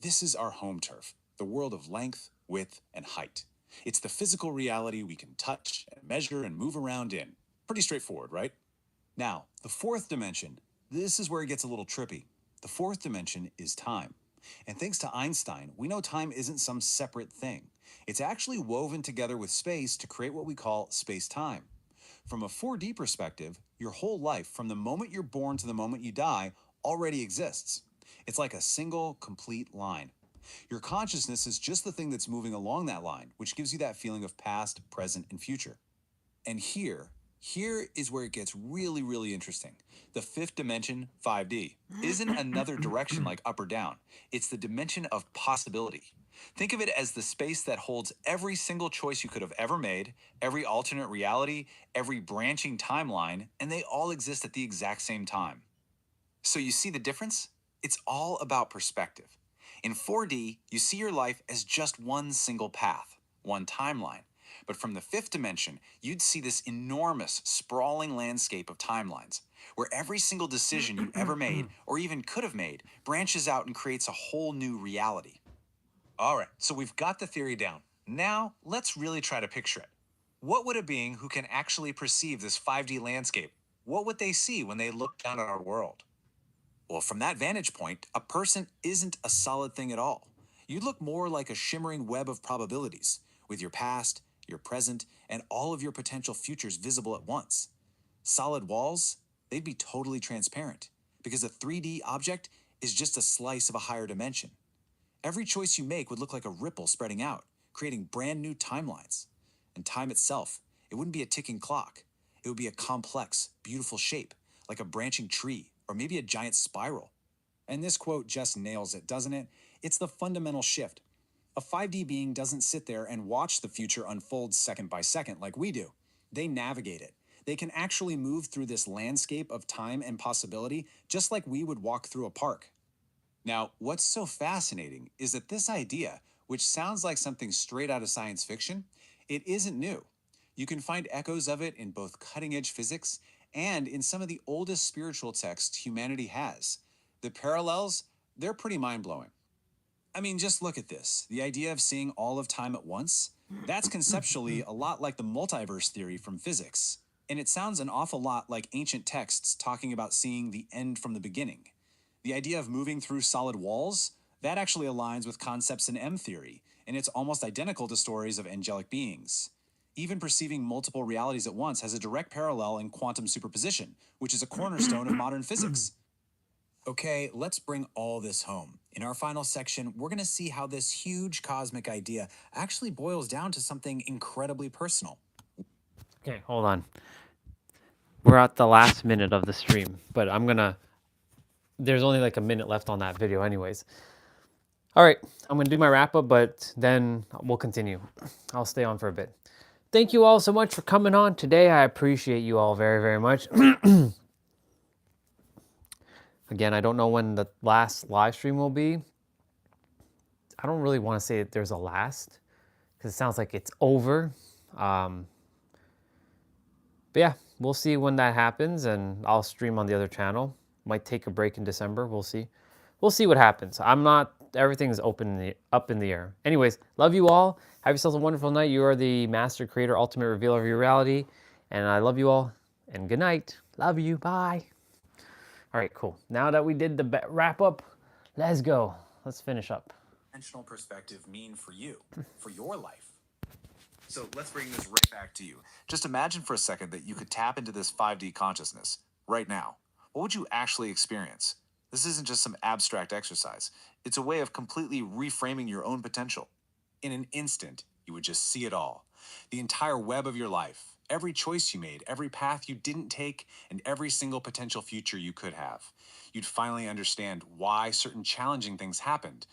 Speaker 10: This is our home turf, the world of length, width, and height. It's the physical reality we can touch and measure and move around in. Pretty straightforward, right? Now, the fourth dimension. This is where it gets a little trippy. The fourth dimension is time. And thanks to Einstein, we know time isn't some separate thing. It's actually woven together with space to create what we call space-time. From a 4D perspective, your whole life, from the moment you're born to the moment you die, already exists. It's like a single, complete line. Your consciousness is just the thing that's moving along that line, which gives you that feeling of past, present, and future. And here is where it gets really, really interesting. The fifth dimension, 5D, isn't another direction like up or down. It's the dimension of possibility. Think of it as the space that holds every single choice you could have ever made, every alternate reality, every branching timeline, and they all exist at the exact same time. So you see the difference? It's all about perspective. In 4D, you see your life as just one single path, one timeline. But from the fifth dimension, you'd see this enormous, sprawling landscape of timelines, where every single decision you ever made, or even could have made, branches out and creates a whole new reality. All right, so we've got the theory down. Now, let's really try to picture it. What would a being who can actually perceive this 5D landscape, what would they see when they look down at our world? Well, from that vantage point, a person isn't a solid thing at all. You look more like a shimmering web of probabilities, with your past, your present, and all of your potential futures visible at once. Solid walls, they'd be totally transparent, because a 3D object is just a slice of a higher dimension. Every choice you make would look like a ripple spreading out, creating brand new timelines. And time itself, it wouldn't be a ticking clock. It would be a complex, beautiful shape, like a branching tree, or maybe a giant spiral. And this quote just nails it, doesn't it? It's the fundamental shift. A 5D being doesn't sit there and watch the future unfold second by second like we do. They navigate it. They can actually move through this landscape of time and possibility just like we would walk through a park. Now, what's so fascinating is that this idea, which sounds like something straight out of science fiction, it isn't new. You can find echoes of it in both cutting-edge physics and in some of the oldest spiritual texts humanity has. The parallels, they're pretty mind-blowing. I mean, just look at this. The idea of seeing all of time at once, that's conceptually a lot like the multiverse theory from physics. And it sounds an awful lot like ancient texts talking about seeing the end from the beginning. The idea of moving through solid walls, that actually aligns with concepts in M theory, and it's almost identical to stories of angelic beings. Even perceiving multiple realities at once has a direct parallel in quantum superposition, which is a cornerstone of modern physics. Okay, let's bring all this home. In our final section, we're going to see how this huge cosmic idea actually boils down to something incredibly personal.
Speaker 1: Okay, hold on. We're at the last minute of the stream, but there's only like a minute left on that video anyways. All right, I'm gonna do my wrap up, but then we'll continue. I'll stay on for a bit. Thank you all so much for coming on today. I appreciate you all very, very much. Again, I don't know when the last live stream will be. I don't really want to say that there's a last because it sounds like it's over. But yeah, we'll see when that happens, and I'll stream on the other channel. Might take a break in December. We'll see. We'll see what happens. Everything's up in the air. Anyways, love you all. Have yourselves a wonderful night. You are the master creator, ultimate revealer of your reality. And I love you all. And good night. Love you. Bye. All right, cool. Now that we did the wrap up, let's go. Let's finish up.
Speaker 10: Intentional perspective mean for you, for your life? So let's bring this right back to you. Just imagine for a second that you could tap into this 5D consciousness right now. What would you actually experience? This isn't just some abstract exercise. It's a way of completely reframing your own potential. In an instant, you would just see it all. The entire web of your life, every choice you made, every path you didn't take, and every single potential future you could have. You'd finally understand why certain challenging things happened,